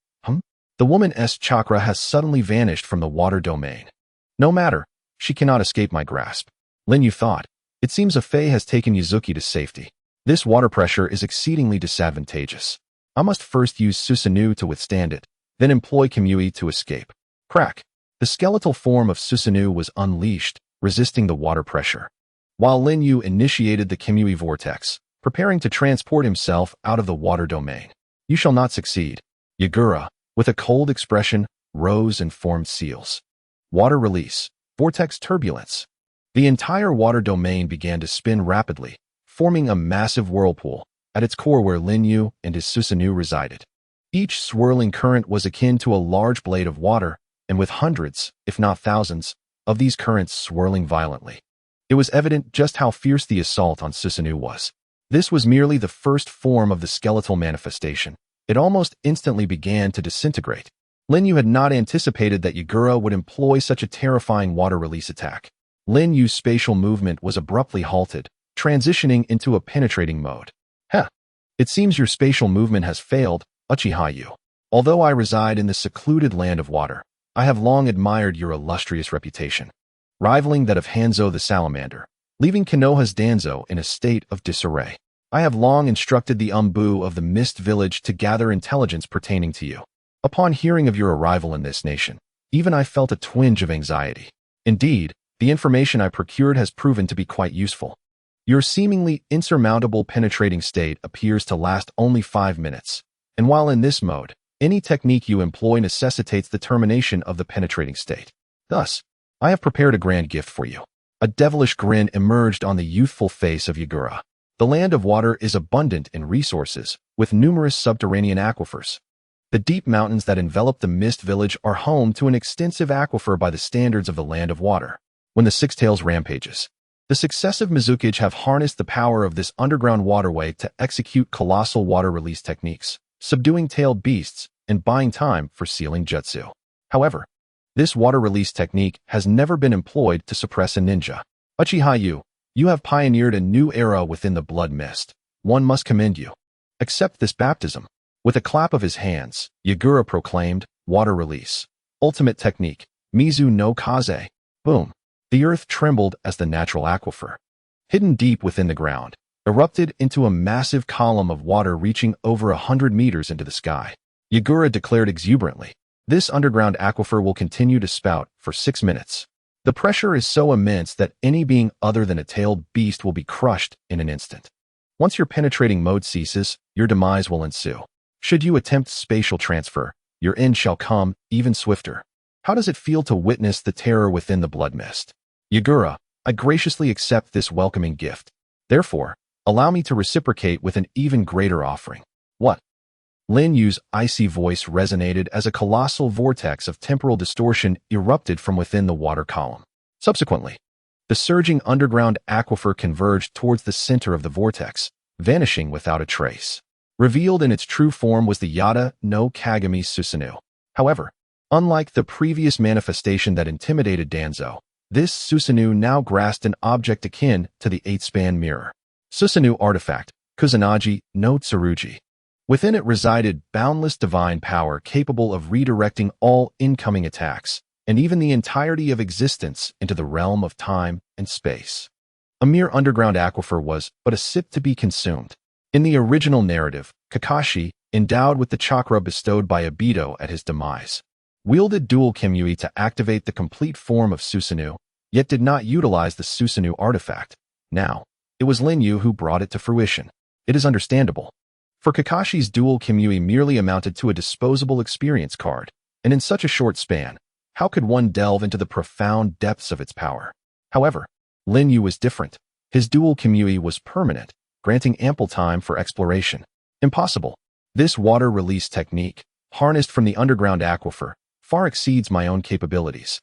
The woman's chakra has suddenly vanished from the water domain. No matter, she cannot escape my grasp. Lin Yu thought, it seems a Fae has taken Yuzuki to safety. This water pressure is exceedingly disadvantageous. I must first use Susanoo to withstand it, then employ Kamui to escape. Crack. The skeletal form of Susanoo was unleashed, resisting the water pressure. While Lin Yu initiated the Kamui vortex, preparing to transport himself out of the water domain. You shall not succeed. Yagura, with a cold expression, rose and formed seals. Water release. Vortex turbulence. The entire water domain began to spin rapidly, forming a massive whirlpool, at its core where Lin Yu and his Susanoo resided. Each swirling current was akin to a large blade of water, and with hundreds, if not thousands, of these currents swirling violently. It was evident just how fierce the assault on Susanoo was. This was merely the first form of the skeletal manifestation. It almost instantly began to disintegrate. Lin Yu had not anticipated that Yagura would employ such a terrifying water release attack. Lin Yu's spatial movement was abruptly halted, transitioning into a penetrating mode. It seems your spatial movement has failed, Uchiha Yu. Although I reside in the secluded land of water, I have long admired your illustrious reputation, rivaling that of Hanzo the Salamander, leaving Konoha's Danzo in a state of disarray. I have long instructed the Umbu of the Mist Village to gather intelligence pertaining to you. Upon hearing of your arrival in this nation, even I felt a twinge of anxiety. Indeed, the information I procured has proven to be quite useful. Your seemingly insurmountable penetrating state appears to last only 5 minutes, and while in this mode, any technique you employ necessitates the termination of the penetrating state. Thus, I have prepared a grand gift for you. A devilish grin emerged on the youthful face of Yagura. The land of water is abundant in resources, with numerous subterranean aquifers. The deep mountains that envelop the Mist Village are home to an extensive aquifer by the standards of the land of water. When the Six-Tails rampages, the successive Mizukage have harnessed the power of this underground waterway to execute colossal water release techniques, subduing tailed beasts and buying time for sealing jutsu. However, this water release technique has never been employed to suppress a ninja. Uchiha Yu, you have pioneered a new era within the blood mist. One must commend you. Accept this baptism. With a clap of his hands, Yagura proclaimed, water release. Ultimate technique, Mizu no Kaze. Boom. The earth trembled as the natural aquifer, hidden deep within the ground, erupted into a massive column of water reaching over 100 meters into the sky. Yagura declared exuberantly, this underground aquifer will continue to spout for 6 minutes. The pressure is so immense that any being other than a tailed beast will be crushed in an instant. Once your penetrating mode ceases, your demise will ensue. Should you attempt spatial transfer, your end shall come even swifter. How does it feel to witness the terror within the blood mist? Yagura, I graciously accept this welcoming gift. Therefore, allow me to reciprocate with an even greater offering. What? Lin Yu's icy voice resonated as a colossal vortex of temporal distortion erupted from within the water column. Subsequently, the surging underground aquifer converged towards the center of the vortex, vanishing without a trace. Revealed in its true form was the Yada no Kagami Susanoo. However, unlike the previous manifestation that intimidated Danzo, this Susanoo now grasped an object akin to the 8-span mirror. Susanoo artifact, Kusanagi no Tsurugi. Within it resided boundless divine power capable of redirecting all incoming attacks, and even the entirety of existence into the realm of time and space. A mere underground aquifer was but a sip to be consumed. In the original narrative, Kakashi, endowed with the chakra bestowed by Obito at his demise, wielded Dual Kamui to activate the complete form of Susanoo, yet did not utilize the Susanoo artifact. Now, it was Lin Yu who brought it to fruition. It is understandable. For Kakashi's Dual Kamui merely amounted to a disposable experience card, and in such a short span, how could one delve into the profound depths of its power? However, Lin Yu was different. His Dual Kamui was permanent, granting ample time for exploration. Impossible. This water release technique, harnessed from the underground aquifer, far exceeds my own capabilities.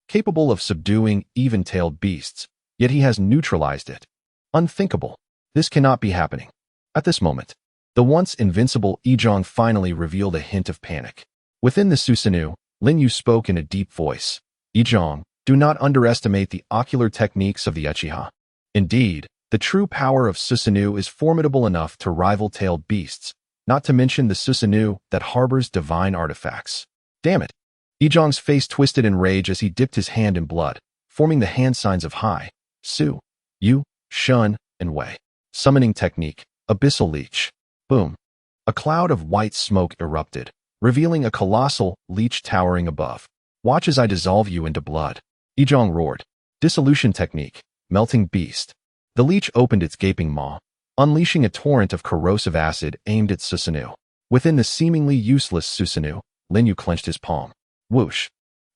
Capable of subduing even-tailed beasts, yet he has neutralized it. Unthinkable. This cannot be happening. At this moment, the once invincible Ijong finally revealed a hint of panic. Within the Susanoo, Lin Yu spoke in a deep voice. Yizhong, do not underestimate the ocular techniques of the Uchiha. Indeed, the true power of Susanoo is formidable enough to rival tailed beasts, not to mention the Susanoo that harbors divine artifacts. Damn it! Yizhong's face twisted in rage as he dipped his hand in blood, forming the hand signs of Hai, Su, Yu, Shun, and Wei. Summoning technique, Abyssal Leech. Boom. A cloud of white smoke erupted, revealing a colossal leech towering above. Watch as I dissolve you into blood. Yizhong roared. Dissolution technique, Melting Beast. The leech opened its gaping maw, unleashing a torrent of corrosive acid aimed at Susanoo. Within the seemingly useless Susanoo, Lin Yu clenched his palm. Whoosh.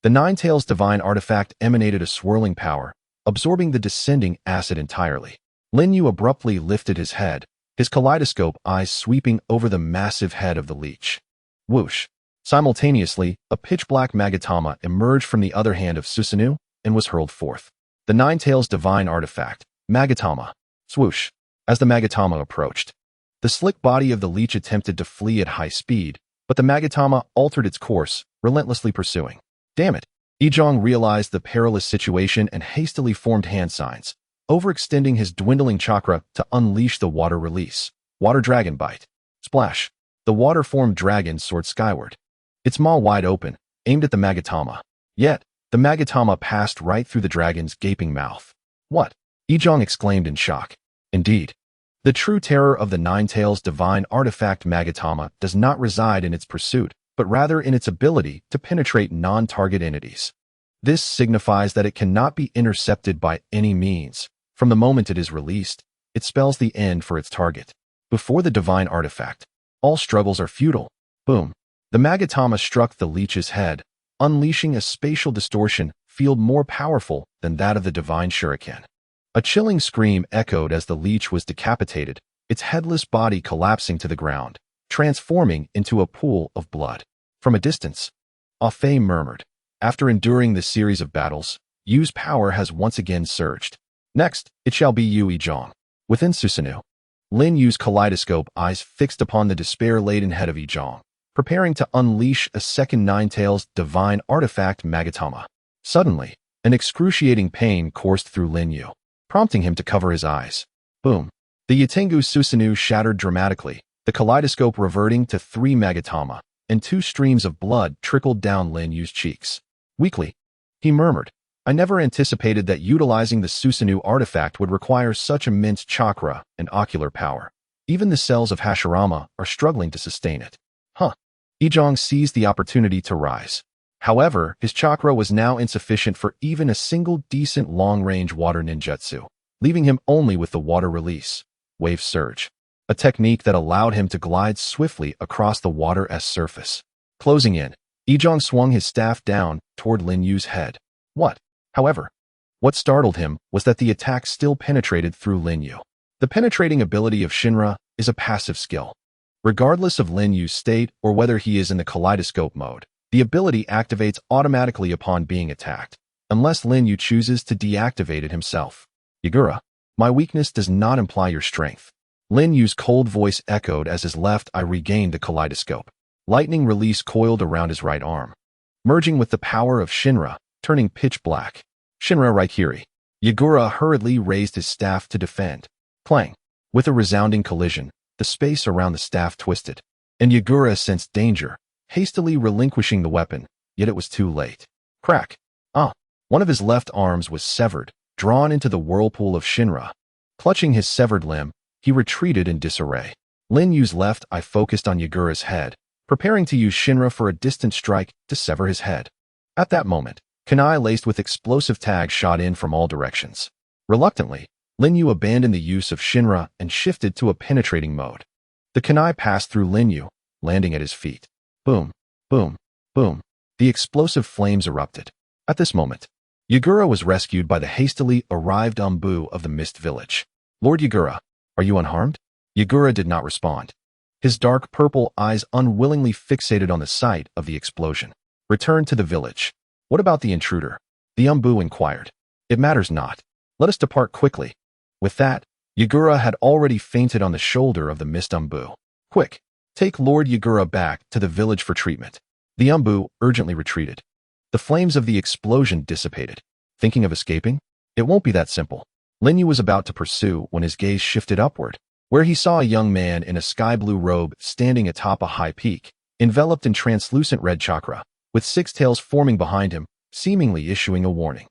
The Nine-Tails divine artifact emanated a swirling power, absorbing the descending acid entirely. Lin Yu abruptly lifted his head, his kaleidoscope eyes sweeping over the massive head of the leech. Whoosh. Simultaneously, a pitch-black Magatama emerged from the other hand of Susanoo and was hurled forth. The Nine-Tails divine artifact, Magatama. Swoosh. As the Magatama approached, the slick body of the leech attempted to flee at high speed, but the Magatama altered its course, relentlessly pursuing. Damn it! Yizhong realized the perilous situation and hastily formed hand signs, overextending his dwindling chakra to unleash the water release. Water Dragon Bite. Splash. The water-formed dragon soared skyward, its maw wide open, aimed at the Magatama. Yet, the Magatama passed right through the dragon's gaping mouth. What? Yizhong exclaimed in shock. Indeed, the true terror of the Nine-Tails divine artifact Magatama does not reside in its pursuit, but rather in its ability to penetrate non-target entities. This signifies that it cannot be intercepted by any means. From the moment it is released, it spells the end for its target. Before the divine artifact, all struggles are futile. Boom. The Magatama struck the leech's head, unleashing a spatial distortion field more powerful than that of the divine shuriken. A chilling scream echoed as the leech was decapitated, its headless body collapsing to the ground, transforming into a pool of blood. From a distance, Afei murmured. After enduring this series of battles, Yu's power has once again surged. Next, it shall be Yu Yizhong. Within Susanoo, Lin Yu's kaleidoscope eyes fixed upon the despair-laden head of Yizhong, preparing to unleash a second Nine-Tails divine artifact Magatama. Suddenly, an excruciating pain coursed through Lin Yu, prompting him to cover his eyes. Boom. The Yatengu Susanoo shattered dramatically, the kaleidoscope reverting to 3 Magatama, and 2 streams of blood trickled down Lin Yu's cheeks. Weakly, he murmured, I never anticipated that utilizing the Susanoo artifact would require such immense chakra and ocular power. Even the cells of Hashirama are struggling to sustain it. Huh. Yizhong seized the opportunity to rise. However, his chakra was now insufficient for even a single decent long-range water ninjutsu, leaving him only with the water release, wave surge, a technique that allowed him to glide swiftly across the water's surface. Closing in, Yizhong swung his staff down toward Lin Yu's head. However, what startled him was that the attack still penetrated through Lin Yu. The penetrating ability of Shinra is a passive skill. Regardless of Lin Yu's state or whether he is in the kaleidoscope mode, the ability activates automatically upon being attacked, unless Lin Yu chooses to deactivate it himself. Yagura, my weakness does not imply your strength. Lin Yu's cold voice echoed as his left eye regained the kaleidoscope. Lightning release coiled around his right arm, merging with the power of Shinra, turning pitch black. Shinra Raikiri. Yagura hurriedly raised his staff to defend. Clang. With a resounding collision, the space around the staff twisted, and Yagura sensed danger, hastily relinquishing the weapon, yet it was too late. Crack. One of his left arms was severed, drawn into the whirlpool of Shinra. Clutching his severed limb, he retreated in disarray. Lin Yu's left eye focused on Yagura's head, preparing to use Shinra for a distant strike to sever his head. At that moment, kunai laced with explosive tags shot in from all directions. Reluctantly, Lin Yu abandoned the use of Shinra and shifted to a penetrating mode. The kunai passed through Lin Yu, landing at his feet. Boom, boom, boom. The explosive flames erupted. At this moment, Yagura was rescued by the hastily arrived Umbu of the Mist Village. Lord Yagura, are you unharmed? Yagura did not respond. His dark purple eyes unwillingly fixated on the site of the explosion. Return to the village. What about the intruder? The Umbu inquired. It matters not. Let us depart quickly. With that, Yagura had already fainted on the shoulder of the Mist Umbu. Quick, take Lord Yagura back to the village for treatment. The Umbu urgently retreated. The flames of the explosion dissipated. Thinking of escaping? It won't be that simple. Lin Yu was about to pursue when his gaze shifted upward, where he saw a young man in a sky-blue robe standing atop a high peak, enveloped in translucent red chakra, with 6 tails forming behind him, seemingly issuing a warning.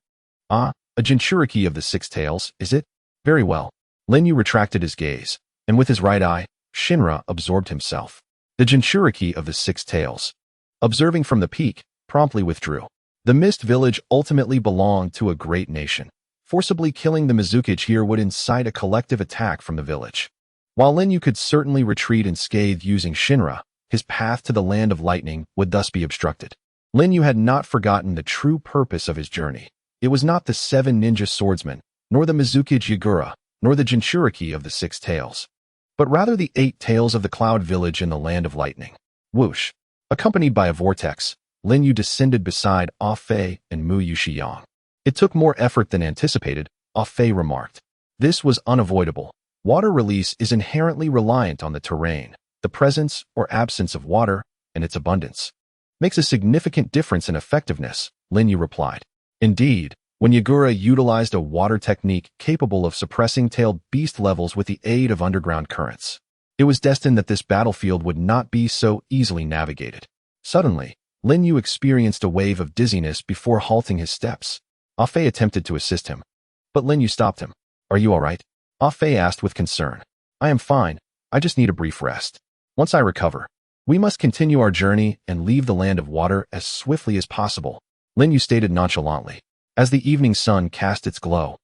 Ah, a Jinchūriki of the 6 tails, is it? Very well. Lin Yu retracted his gaze, and with his right eye, Shinra absorbed himself. The Jinchūriki of the 6 tails, observing from the peak, promptly withdrew. The Mist Village ultimately belonged to a great nation. Forcibly killing the Mizukage here would incite a collective attack from the village. While Lin Yu could certainly retreat unscathed using Shinra, his path to the Land of Lightning would thus be obstructed. Lin Yu had not forgotten the true purpose of his journey. It was not the 7 ninja swordsmen, nor the Mizukage Yagura, nor the Jinchūriki of the 6 tails, but rather the 8 tails of the Cloud Village in the Land of Lightning. Whoosh! Accompanied by a vortex, Lin Yu descended beside Ah Fei and Mu Yushiyang. It took more effort than anticipated, Ah Fei remarked. This was unavoidable. Water release is inherently reliant on the terrain. The presence or absence of water, and its abundance, makes a significant difference in effectiveness, Lin Yu replied. Indeed, when Yagura utilized a water technique capable of suppressing tailed beast levels with the aid of underground currents, it was destined that this battlefield would not be so easily navigated. Suddenly, Lin Yu experienced a wave of dizziness before halting his steps. Ah Fei attempted to assist him, but Lin Yu stopped him. Are you all right? Ah Fei asked with concern. I am fine. I just need a brief rest. Once I recover, we must continue our journey and leave the Land of Water as swiftly as possible, Lin Yu stated nonchalantly. As the evening sun cast its glow,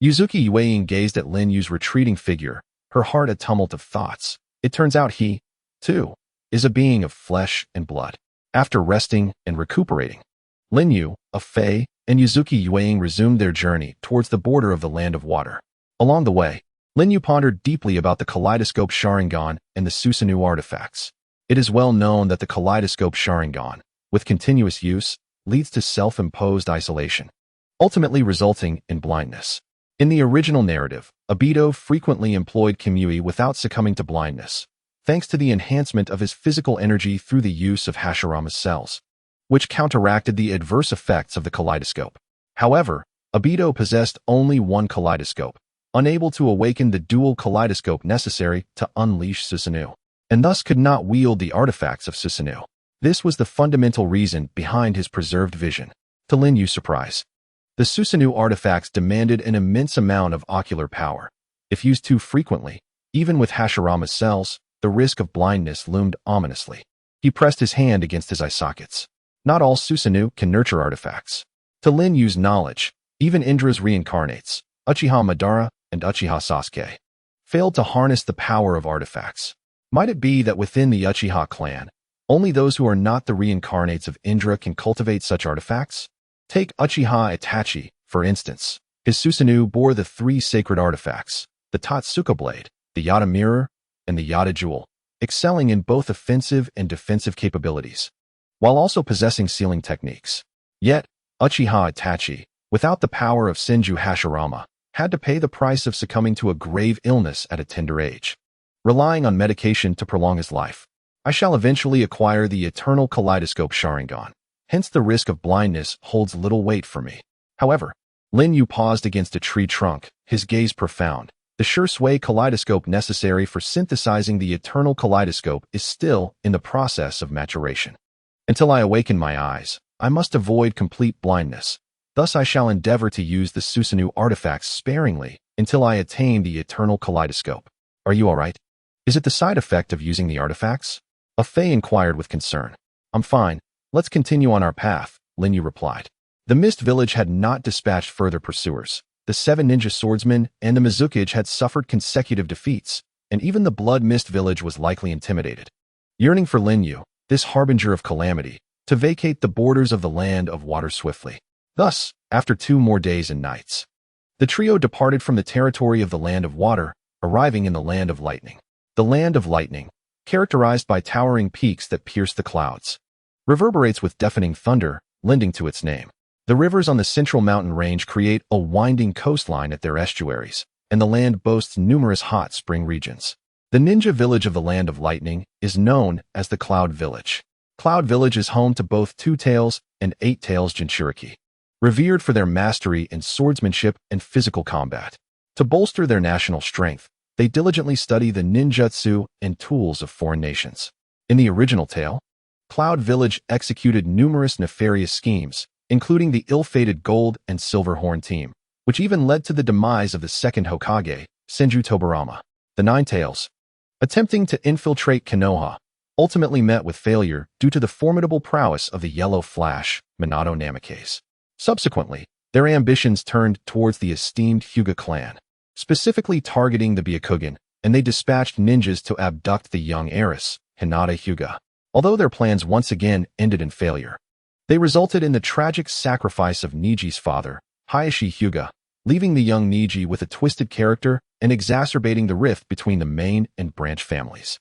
Yuzuki Yueying gazed at Lin Yu's retreating figure, her heart a tumult of thoughts. It turns out he, too, is a being of flesh and blood. After resting and recuperating, Lin Yu, Ah Fei, and Yuzuki Yueying resumed their journey towards the border of the Land of Water. Along the way, Lin Yu pondered deeply about the Kaleidoscope Sharingan and the Susanoo artifacts. It is well known that the Kaleidoscope Sharingan, with continuous use, leads to self-imposed isolation, ultimately resulting in blindness. In the original narrative, Obito frequently employed Kamui without succumbing to blindness, thanks to the enhancement of his physical energy through the use of Hashirama's cells, which counteracted the adverse effects of the kaleidoscope. However, Obito possessed only one kaleidoscope, unable to awaken the dual kaleidoscope necessary to unleash Susanoo, and thus could not wield the artifacts of Susanoo. This was the fundamental reason behind his preserved vision. To Lin Yu's surprise, the Susanoo artifacts demanded an immense amount of ocular power. If used too frequently, even with Hashirama's cells, the risk of blindness loomed ominously. He pressed his hand against his eye sockets. Not all Susanoo can nurture artifacts. To Lin Yu's knowledge, even Indra's reincarnates, Uchiha Madara and Uchiha Sasuke, failed to harness the power of artifacts. Might it be that within the Uchiha clan, only those who are not the reincarnates of Indra can cultivate such artifacts? Take Uchiha Itachi, for instance. His Susanoo bore the 3 sacred artifacts, the Totsuka Blade, the Yada Mirror, and the Yada Jewel, excelling in both offensive and defensive capabilities, while also possessing sealing techniques. Yet, Uchiha Itachi, without the power of Senju Hashirama, had to pay the price of succumbing to a grave illness at a tender age, relying on medication to prolong his life. I shall eventually acquire the eternal Kaleidoscope Sharingan. Hence the risk of blindness holds little weight for me. However, Lin Yu paused against a tree trunk, his gaze profound. The sure sway kaleidoscope necessary for synthesizing the eternal kaleidoscope is still in the process of maturation. Until I awaken my eyes, I must avoid complete blindness. Thus I shall endeavor to use the Susanoo artifacts sparingly until I attain the eternal kaleidoscope. Are you all right? Is it the side effect of using the artifacts? Ah Fei inquired with concern. I'm fine. Let's continue on our path, Lin Yu replied. The Mist Village had not dispatched further pursuers. The 7 ninja swordsmen and the Mizukage had suffered consecutive defeats, and even the Blood Mist Village was likely intimidated. Yearning for Lin Yu, this harbinger of calamity, to vacate the borders of the Land of Water swiftly. Thus, after 2 more days and nights, the trio departed from the territory of the Land of Water, arriving in the Land of Lightning. The Land of Lightning, characterized by towering peaks that pierce the clouds, reverberates with deafening thunder, lending to its name. The rivers on the central mountain range create a winding coastline at their estuaries, and the land boasts numerous hot spring regions. The ninja village of the Land of Lightning is known as the Cloud Village. Cloud Village is home to both Two-Tails and Eight-Tails Jinchūriki, revered for their mastery in swordsmanship and physical combat. To bolster their national strength, they diligently study the ninjutsu and tools of foreign nations. In the original tale, Cloud Village executed numerous nefarious schemes, including the ill-fated Gold and Silver Horn team, which even led to the demise of the second Hokage, Senju Tobirama. The Nine-Tails, attempting to infiltrate Konoha, ultimately met with failure due to the formidable prowess of the Yellow Flash, Minato Namikaze. Subsequently, their ambitions turned towards the esteemed Hyuga clan, specifically targeting the Byakugan, and they dispatched ninjas to abduct the young heiress, Hinata Hyuga. Although their plans once again ended in failure, they resulted in the tragic sacrifice of Niji's father, Hayashi Hyuga, leaving the young Niji with a twisted character and exacerbating the rift between the main and branch families.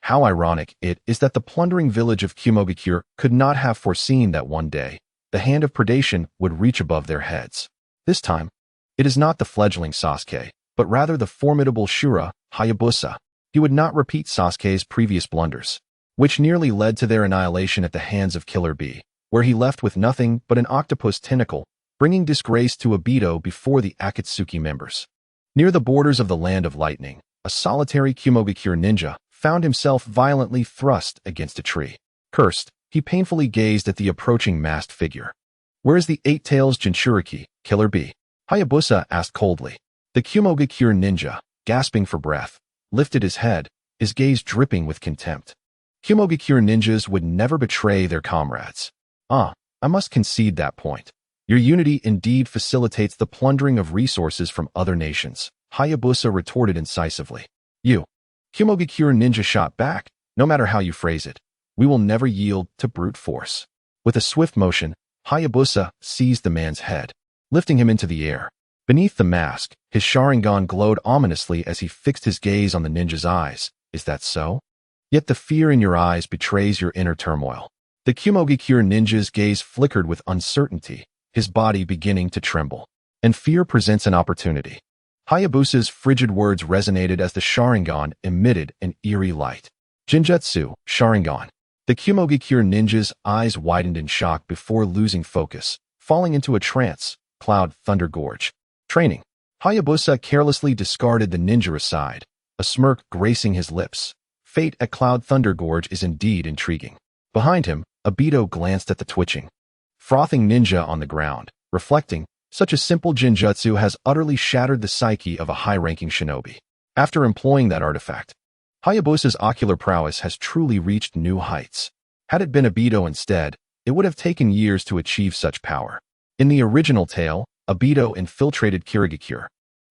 How ironic it is that the plundering village of Kumogakure could not have foreseen that one day, the hand of predation would reach above their heads. This time, it is not the fledgling Sasuke, but rather the formidable Shura, Hayabusa. He would not repeat Sasuke's previous blunders, which nearly led to their annihilation at the hands of Killer Bee, where he left with nothing but an octopus tentacle, bringing disgrace to Obito before the Akatsuki members. Near the borders of the Land of Lightning, a solitary Kumogakure ninja found himself violently thrust against a tree. Cursed, he painfully gazed at the approaching masked figure. "Where is the Eight-Tails Jinchūriki, Killer Bee?" Hayabusa asked coldly. The Kumogakure ninja, gasping for breath, lifted his head, his gaze dripping with contempt. Kumogakure ninjas would never betray their comrades. I must concede that point. Your unity indeed facilitates the plundering of resources from other nations, Hayabusa retorted incisively. You, Kumogakure ninja shot back, no matter how you phrase it. We will never yield to brute force. With a swift motion, Hayabusa seized the man's head, lifting him into the air. Beneath the mask, his Sharingan glowed ominously as he fixed his gaze on the ninja's eyes. Is that so? Yet the fear in your eyes betrays your inner turmoil. The Kumogakure ninja's gaze flickered with uncertainty, his body beginning to tremble. And fear presents an opportunity. Hayabusa's frigid words resonated as the Sharingan emitted an eerie light. Jinjutsu, Sharingan. The Kumogakure ninja's eyes widened in shock before losing focus, falling into a trance. Cloud Thunder Gorge. Training. Hayabusa carelessly discarded the ninja aside, a smirk gracing his lips. Fate at Cloud Thunder Gorge is indeed intriguing. Behind him, Obito glanced at the twitching, frothing ninja on the ground, reflecting, such a simple jinjutsu has utterly shattered the psyche of a high-ranking shinobi. After employing that artifact, Hayabusa's ocular prowess has truly reached new heights. Had it been Obito instead, it would have taken years to achieve such power. In the original tale, Obito infiltrated Kirigakure,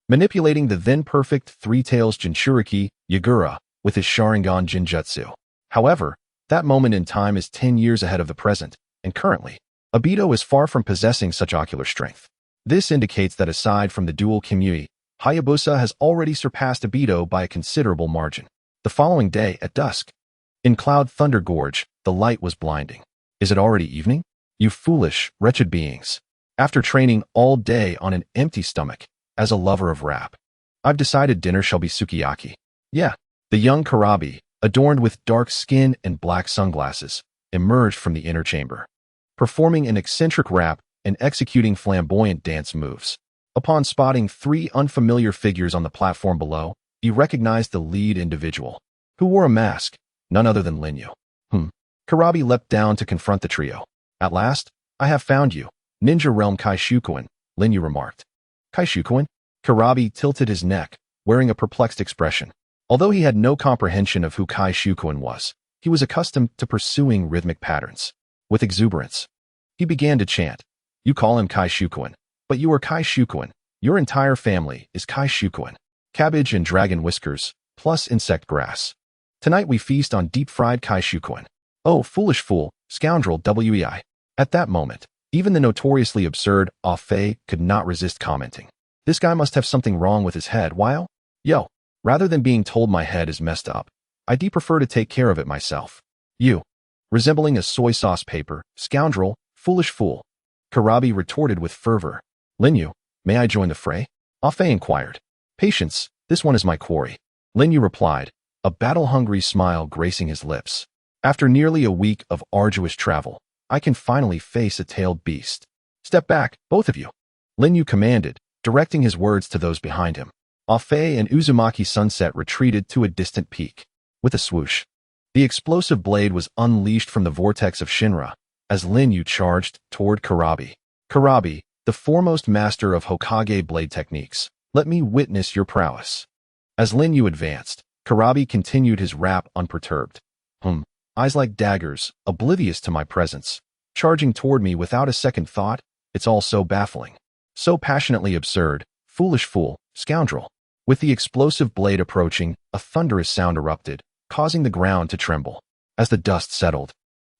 manipulating the then-perfect Three-Tails Jinchūriki, Yagura, with his Sharingan Jinjutsu. However, that moment in time is 10 years ahead of the present, and currently, Obito is far from possessing such ocular strength. This indicates that aside from the Dual Kamui, Hayabusa has already surpassed Obito by a considerable margin. The following day, at dusk, in Cloud Thunder Gorge, the light was blinding. Is it already evening? You foolish, wretched beings. After training all day on an empty stomach, as a lover of rap, I've decided dinner shall be sukiyaki. Yeah, the young Karabi, adorned with dark skin and black sunglasses, emerged from the inner chamber, performing an eccentric rap and executing flamboyant dance moves. Upon spotting three unfamiliar figures on the platform below, he recognized the lead individual, who wore a mask, none other than Lin Yu. Karabi leapt down to confront the trio. At last, I have found you, Ninja Realm Kaishukuin, Lin Yu remarked. Kaishukuin? Karabi tilted his neck, wearing a perplexed expression. Although he had no comprehension of who Kaishukuin was, he was accustomed to pursuing rhythmic patterns. With exuberance, he began to chant. You call him Kaishukuin, but you are Kaishukuin. Your entire family is Kaishukuin. Cabbage and dragon whiskers, plus insect grass. Tonight we feast on deep-fried Kaishukuin. Oh, foolish fool, scoundrel wei. At that moment, even the notoriously absurd Afe could not resist commenting. This guy must have something wrong with his head, while, rather than being told my head is messed up, I'd prefer to take care of it myself. You, resembling a soy sauce paper, scoundrel, foolish fool. Karabi retorted with fervor. Lin Yu, may I join the fray? Afe inquired. Patience, this one is my quarry. Lin Yu replied, a battle-hungry smile gracing his lips. After nearly a week of arduous travel, I can finally face a tailed beast. Step back, both of you. Lin Yu commanded, directing his words to those behind him. Afei and Uzumaki Sunset retreated to a distant peak. With a swoosh, the explosive blade was unleashed from the vortex of Shinra as Lin Yu charged toward Karabi. Karabi, the foremost master of Hokage blade techniques, let me witness your prowess. As Lin Yu advanced, Karabi continued his rap unperturbed. Eyes like daggers, oblivious to my presence, charging toward me without a second thought. It's all so baffling. So passionately absurd. Foolish fool, scoundrel. With the explosive blade approaching, a thunderous sound erupted, causing the ground to tremble. As the dust settled,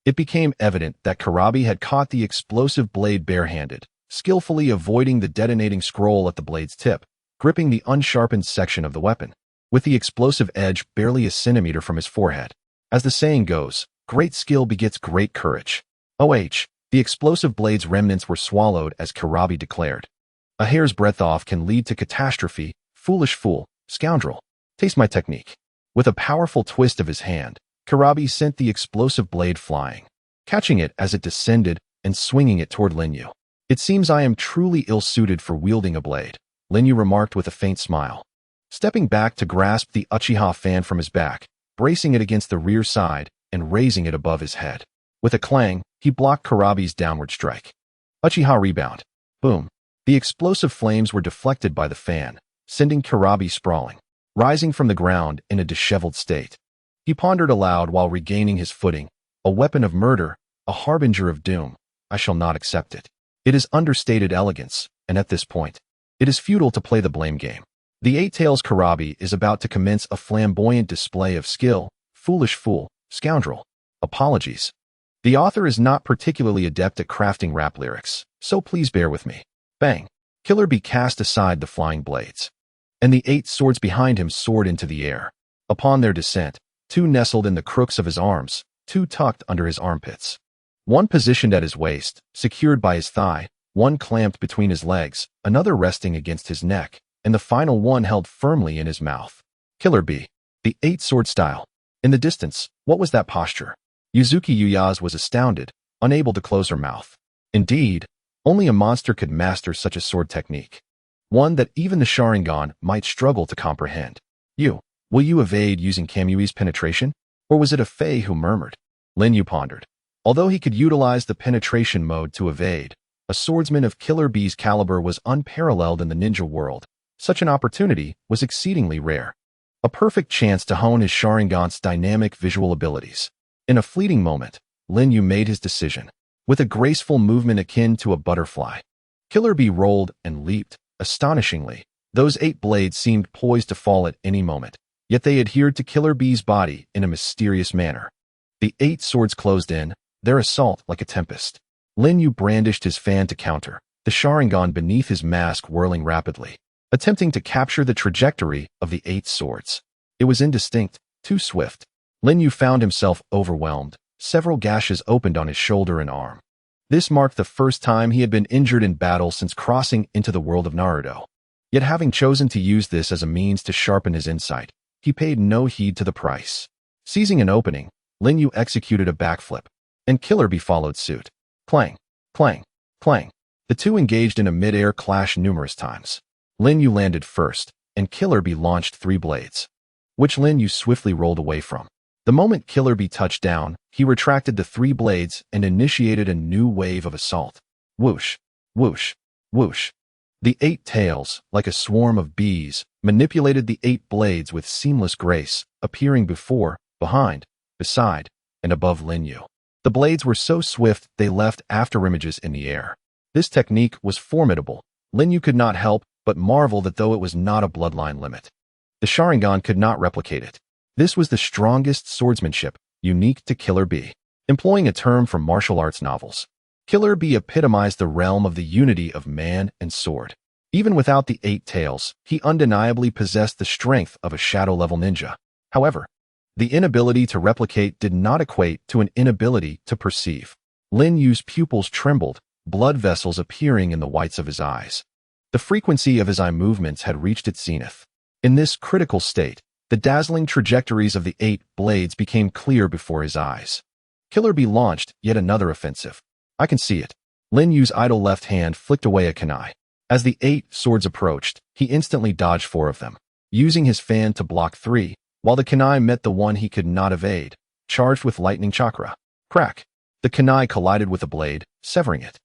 it became evident that Karabi had caught the explosive blade barehanded, skillfully avoiding the detonating scroll at the blade's tip, gripping the unsharpened section of the weapon, with the explosive edge barely a centimeter from his forehead. As the saying goes, great skill begets great courage. The explosive blade's remnants were swallowed as Karabi declared. A hair's breadth off can lead to catastrophe. Foolish fool, scoundrel. Taste my technique. With a powerful twist of his hand, Karabi sent the explosive blade flying, catching it as it descended and swinging it toward Lin Yu. It seems I am truly ill-suited for wielding a blade, Lin Yu remarked with a faint smile. Stepping back to grasp the Uchiha fan from his back, bracing it against the rear side and raising it above his head. With a clang, he blocked Karabi's downward strike. Uchiha rebound. Boom. The explosive flames were deflected by the fan, sending Karabi sprawling, rising from the ground in a disheveled state. He pondered aloud while regaining his footing. A weapon of murder, a harbinger of doom. I shall not accept it. It is understated elegance, and at this point, it is futile to play the blame game. The Eight-Tails Karabi is about to commence a flamboyant display of skill. Foolish fool, scoundrel. Apologies. The author is not particularly adept at crafting rap lyrics, so please bear with me. Bang. Killer Bee cast aside the flying blades, and the 8 swords behind him soared into the air. Upon their descent, 2 nestled in the crooks of his arms, 2 tucked under his armpits. 1 positioned at his waist, secured by his thigh, 1 clamped between his legs, another resting against his neck, and the final one held firmly in his mouth. Killer Bee. The 8-sword style. In the distance, what was that posture? Yuzuki Uyaz was astounded, unable to close her mouth. Indeed, only a monster could master such a sword technique. One that even the Sharingan might struggle to comprehend. Will you evade using Kamui's penetration? Or was it a Fae who murmured? Lin Yu pondered. Although he could utilize the penetration mode to evade, a swordsman of Killer Bee's caliber was unparalleled in the ninja world. Such an opportunity was exceedingly rare. A perfect chance to hone his Sharingan's dynamic visual abilities. In a fleeting moment, Lin Yu made his decision. With a graceful movement akin to a butterfly, Killer Bee rolled and leaped. Astonishingly, those 8 blades seemed poised to fall at any moment, yet they adhered to Killer Bee's body in a mysterious manner. The 8 swords closed in, their assault like a tempest. Lin Yu brandished his fan to counter, the Sharingan beneath his mask whirling rapidly, attempting to capture the trajectory of the 8 swords. It was indistinct, too swift. Lin Yu found himself overwhelmed. Several gashes opened on his shoulder and arm. This marked the first time he had been injured in battle since crossing into the world of Naruto. Yet having chosen to use this as a means to sharpen his insight, he paid no heed to the price. Seizing an opening, Lin Yu executed a backflip, and Killer Bee followed suit. Clang, clang, clang. The two engaged in a mid-air clash numerous times. Lin Yu landed first, and Killer Bee launched 3 blades, which Lin Yu swiftly rolled away from. The moment Killer Bee touched down, he retracted the 3 blades and initiated a new wave of assault. Whoosh, whoosh, whoosh. The 8 tails, like a swarm of bees, manipulated the 8 blades with seamless grace, appearing before, behind, beside, and above Lin Yu. The blades were so swift they left afterimages in the air. This technique was formidable. Lin Yu could not help but marvel that though it was not a bloodline limit, the Sharingan could not replicate it. This was the strongest swordsmanship, unique to Killer Bee. Employing a term from martial arts novels, Killer Bee epitomized the realm of the unity of man and sword. Even without the 8 tails, he undeniably possessed the strength of a shadow-level ninja. However, the inability to replicate did not equate to an inability to perceive. Lin Yu's pupils trembled, blood vessels appearing in the whites of his eyes. The frequency of his eye movements had reached its zenith. In this critical state, The dazzling trajectories of the 8 blades became clear before his eyes. Killer Bee launched yet another offensive. I can see it. Lin Yu's idle left hand flicked away a kunai. As the 8 swords approached, he instantly dodged 4 of them, using his fan to block 3, while the kunai met the one he could not evade, charged with lightning chakra. Crack! The kunai collided with the blade, severing it.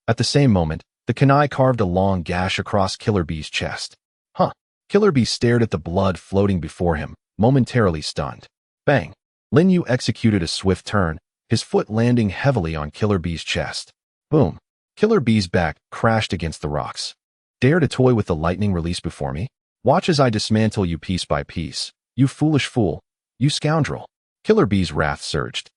At the same moment, the kunai carved a long gash across Killer Bee's chest. Huh! Killer Bee stared at the blood floating before him, momentarily stunned. Bang! Lin Yu executed a swift turn, his foot landing heavily on Killer Bee's chest. Boom! Killer Bee's back crashed against the rocks. Dare to toy with the lightning release before me? Watch as I dismantle you piece by piece. You foolish fool. You scoundrel. Killer Bee's wrath surged.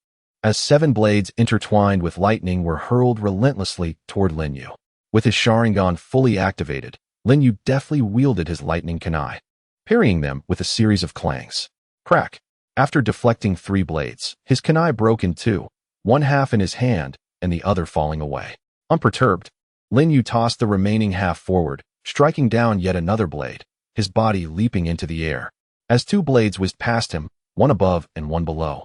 As 7 blades intertwined with lightning were hurled relentlessly toward Lin Yu. With his Sharingan fully activated, Lin Yu deftly wielded his lightning kunai, parrying them with a series of clangs. Crack! After deflecting 3 blades, his kunai broke in 2, one half in his hand and the other falling away. Unperturbed, Lin Yu tossed the remaining half forward, striking down yet another blade, his body leaping into the air. As 2 blades whizzed past him, one above and one below,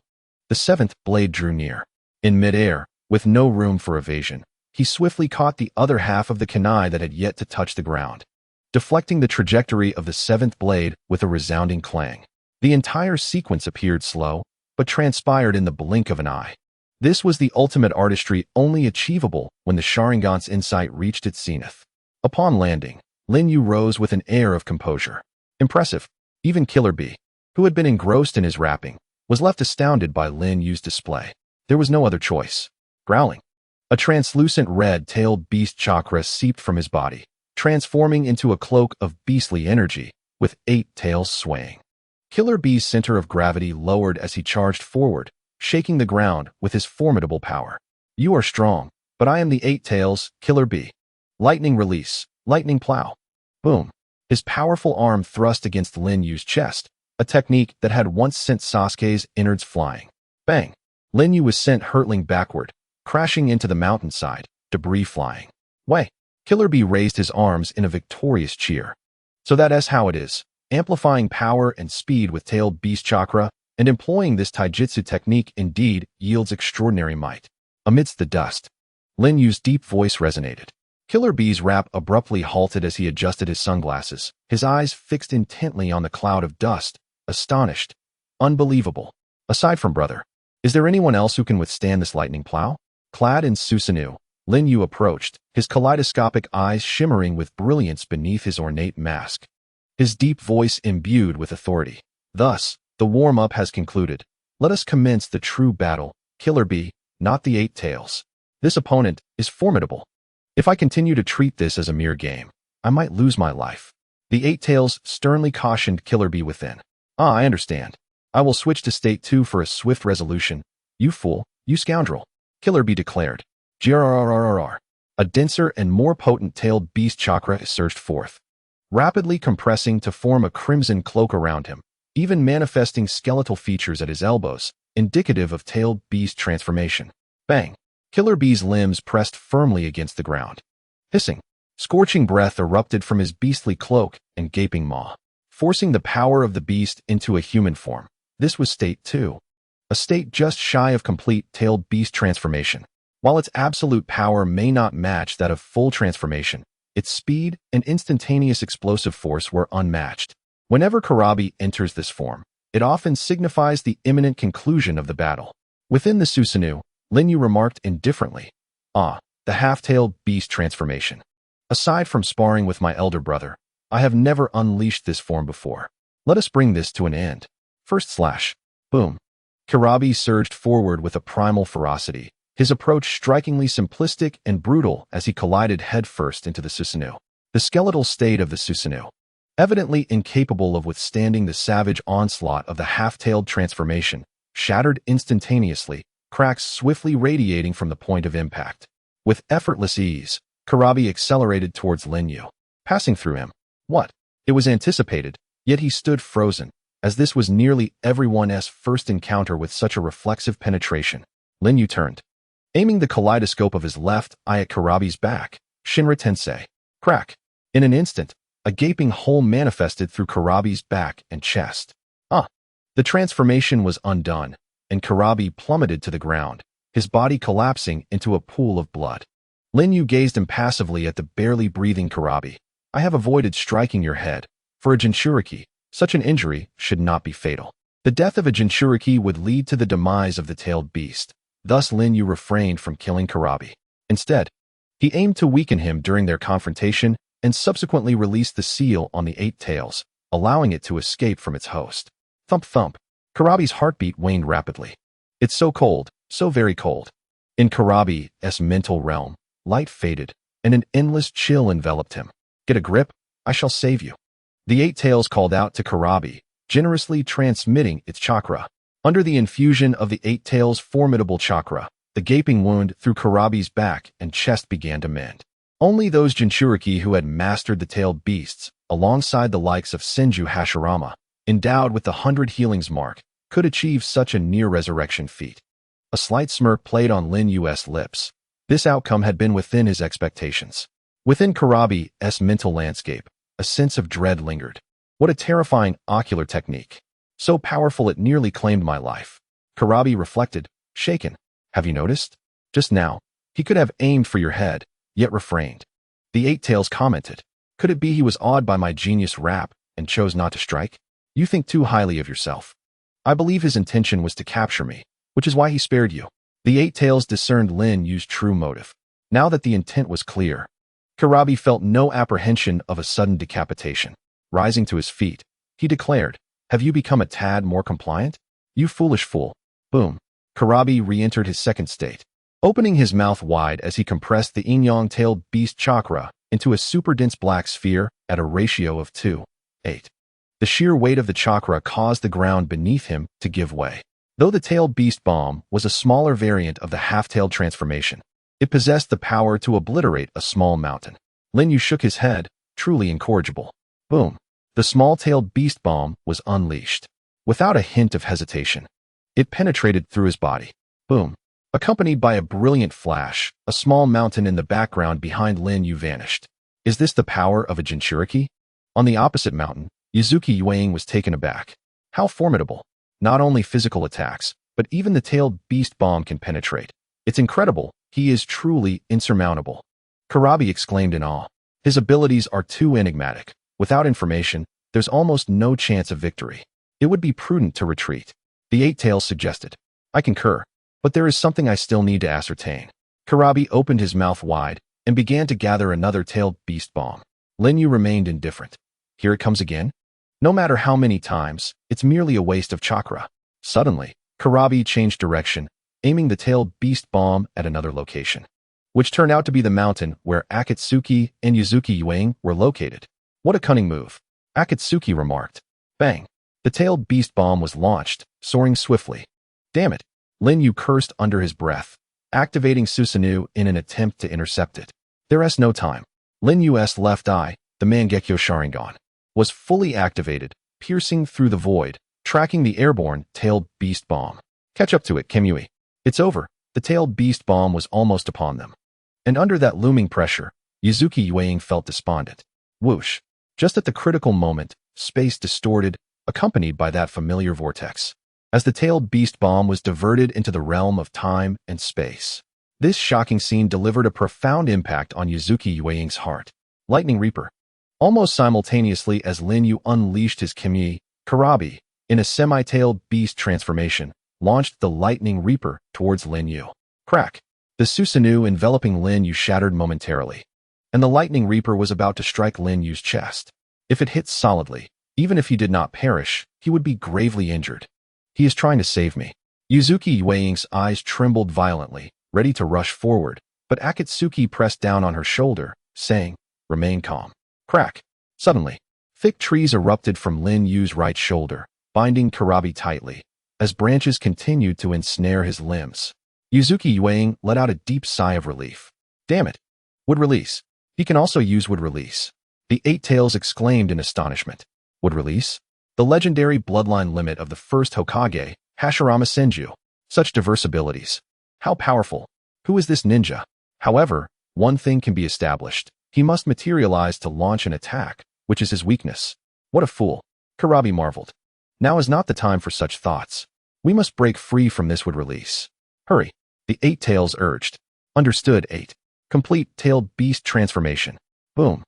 the 7th blade drew near. In midair, with no room for evasion, he swiftly caught the other half of the kunai that had yet to touch the ground, deflecting the trajectory of the 7th blade with a resounding clang. The entire sequence appeared slow, but transpired in the blink of an eye. This was the ultimate artistry only achievable when the Sharingan's insight reached its zenith. Upon landing, Lin Yu rose with an air of composure. Impressive. Even Killer Bee, who had been engrossed in his rapping, was left astounded by Lin Yu's display. There was no other choice. Growling. A translucent red-tailed beast chakra seeped from his body, transforming into a cloak of beastly energy, with 8 tails swaying. Killer Bee's center of gravity lowered as he charged forward, shaking the ground with his formidable power. You are strong, but I am the 8 tails, Killer Bee. Lightning release, lightning plow. Boom. His powerful arm thrust against Lin Yu's chest, a technique that had once sent Sasuke's innards flying. Bang. Lin Yu was sent hurtling backward, crashing into the mountainside, debris flying. Way. Killer Bee raised his arms in a victorious cheer. So that's how it is, amplifying power and speed with tailed beast chakra, and employing this taijutsu technique indeed yields extraordinary might. Amidst the dust, Lin Yu's deep voice resonated. Killer Bee's rap abruptly halted as he adjusted his sunglasses, his eyes fixed intently on the cloud of dust, astonished. Unbelievable. Aside from brother, is there anyone else who can withstand this lightning plow? Clad in Susanoo, Lin Yu approached, his kaleidoscopic eyes shimmering with brilliance beneath his ornate mask. His deep voice imbued with authority. Thus, the warm-up has concluded. Let us commence the true battle, Killer Bee, not the 8 tails. This opponent is formidable. If I continue to treat this as a mere game, I might lose my life. The 8 tails sternly cautioned Killer Bee within. I understand. I will switch to state 2 for a swift resolution. You fool, you scoundrel, Killer Bee declared. Grrrrrrr. A denser and more potent tailed beast chakra surged forth, rapidly compressing to form a crimson cloak around him, even manifesting skeletal features at his elbows, indicative of tailed beast transformation. Bang! Killer Bee's limbs pressed firmly against the ground. Hissing, scorching breath erupted from his beastly cloak and gaping maw, forcing the power of the beast into a human form. This was state 2, a state just shy of complete tailed beast transformation. While its absolute power may not match that of full transformation, its speed and instantaneous explosive force were unmatched. Whenever Karabi enters this form, it often signifies the imminent conclusion of the battle. Within the Susanoo, Lin Yu remarked indifferently, the half-tailed beast transformation. Aside from sparring with my elder brother, I have never unleashed this form before. Let us bring this to an end. Boom. Karabi surged forward with a primal ferocity, his approach strikingly simplistic and brutal as he collided headfirst into the Susanoo. The skeletal state of the Susanoo, evidently incapable of withstanding the savage onslaught of the half-tailed transformation, shattered instantaneously, cracks swiftly radiating from the point of impact. With effortless ease, Karabi accelerated towards Lin Yu, passing through him. What? It was anticipated, yet he stood frozen, as this was nearly everyone's first encounter with such a reflexive penetration. Lin Yu turned, aiming the kaleidoscope of his left eye at Karabi's back. Shinra Tensei. Crack. In an instant, a gaping hole manifested through Karabi's back and chest. Ah! The transformation was undone, and Karabi plummeted to the ground, his body collapsing into a pool of blood. Lin Yu gazed impassively at the barely breathing Karabi. I have avoided striking your head. For a Jinchūriki, such an injury should not be fatal. The death of a Jinchūriki would lead to the demise of the tailed beast. Thus Lin Yu refrained from killing Karabi. Instead, he aimed to weaken him during their confrontation and subsequently released the seal on the 8 tails, allowing it to escape from its host. Thump thump. Karabi's heartbeat waned rapidly. It's so cold, so very cold. In Karabi's mental realm, light faded, and an endless chill enveloped him. Get a grip, I shall save you. The 8 tails called out to Karabi, generously transmitting its chakra. Under the infusion of the 8 tails' formidable chakra, the gaping wound through Karabi's back and chest began to mend. Only those Jinchūriki who had mastered the tailed beasts, alongside the likes of Senju Hashirama, endowed with the 100 healings mark, could achieve such a near-resurrection feat. A slight smirk played on Lin Yu's lips. This outcome had been within his expectations. Within Karabi's mental landscape, a sense of dread lingered. What a terrifying ocular technique. So powerful it nearly claimed my life. Karabi reflected, shaken. Have you noticed? Just now, he could have aimed for your head, yet refrained. The 8 tails commented. Could it be he was awed by my genius rap and chose not to strike? You think too highly of yourself. I believe his intention was to capture me, which is why he spared you. The 8 tails discerned Lin Yu's true motive. Now that the intent was clear, Karabi felt no apprehension of a sudden decapitation. Rising to his feet, he declared, have you become a tad more compliant? You foolish fool. Boom. Karabi re-entered his second state, opening his mouth wide as he compressed the yin-yang tailed beast chakra into a super dense black sphere at a ratio of 2:8. The sheer weight of the chakra caused the ground beneath him to give way. Though the tailed beast bomb was a smaller variant of the half-tailed transformation, it possessed the power to obliterate a small mountain. Lin Yu shook his head, truly incorrigible. Boom. The small-tailed beast bomb was unleashed. Without a hint of hesitation, it penetrated through his body. Boom. Accompanied by a brilliant flash, a small mountain in the background behind Lin Yu vanished. Is this the power of a Jinchūriki? On the opposite mountain, Yuzuki Yuang was taken aback. How formidable. Not only physical attacks, but even the tailed beast bomb can penetrate. It's incredible. He is truly insurmountable. Karabi exclaimed in awe. His abilities are too enigmatic. Without information, there's almost no chance of victory. It would be prudent to retreat. The 8 tails suggested. I concur, but there is something I still need to ascertain. Karabi opened his mouth wide and began to gather another tailed beast bomb. Lin Yu remained indifferent. Here it comes again? No matter how many times, it's merely a waste of chakra. Suddenly, Karabi changed direction, aiming the tailed beast bomb at another location, which turned out to be the mountain where Ōtsutsuki and Yuzuki Yuang were located. What a cunning move, Ōtsutsuki remarked. Bang! The tailed beast bomb was launched, soaring swiftly. Damn it! Lin Yu cursed under his breath, activating Susanoo in an attempt to intercept it. There's no time. Lin Yu's left eye, the Mangekyo Sharingan, was fully activated, piercing through the void, tracking the airborne tailed beast bomb. Catch up to it, Kamui. It's over. The tailed beast bomb was almost upon them. And under that looming pressure, Yuzuki Yuang felt despondent. Whoosh. Just at the critical moment, space distorted, accompanied by that familiar vortex, as the tailed beast bomb was diverted into the realm of time and space. This shocking scene delivered a profound impact on Yuzuki Yuang's heart. Lightning Reaper. Almost simultaneously as Lin Yu unleashed his Kamui, Karabi, in a semi-tailed beast transformation, launched the Lightning Reaper towards Lin Yu. Crack! The Susanoo enveloping Lin Yu shattered momentarily, and the Lightning Reaper was about to strike Lin Yu's chest. If it hit solidly, even if he did not perish, he would be gravely injured. He is trying to save me. Yuzuki Yuang's eyes trembled violently, ready to rush forward, but Ōtsutsuki pressed down on her shoulder, saying, remain calm. Crack! Suddenly, thick trees erupted from Lin Yu's right shoulder, binding Karabi tightly, as branches continued to ensnare his limbs. Yuzuki Yuang let out a deep sigh of relief. Damn it! Would release. He can also use would release. The 8 tails exclaimed in astonishment. Would release? The legendary bloodline limit of the first Hokage, Hashirama Senju. Such diverse abilities. How powerful. Who is this ninja? However, one thing can be established. He must materialize to launch an attack, which is his weakness. What a fool. Karabi marveled. Now is not the time for such thoughts. We must break free from this would release. Hurry, the 8 tails urged. Understood, 8. Complete tailed beast transformation. Boom.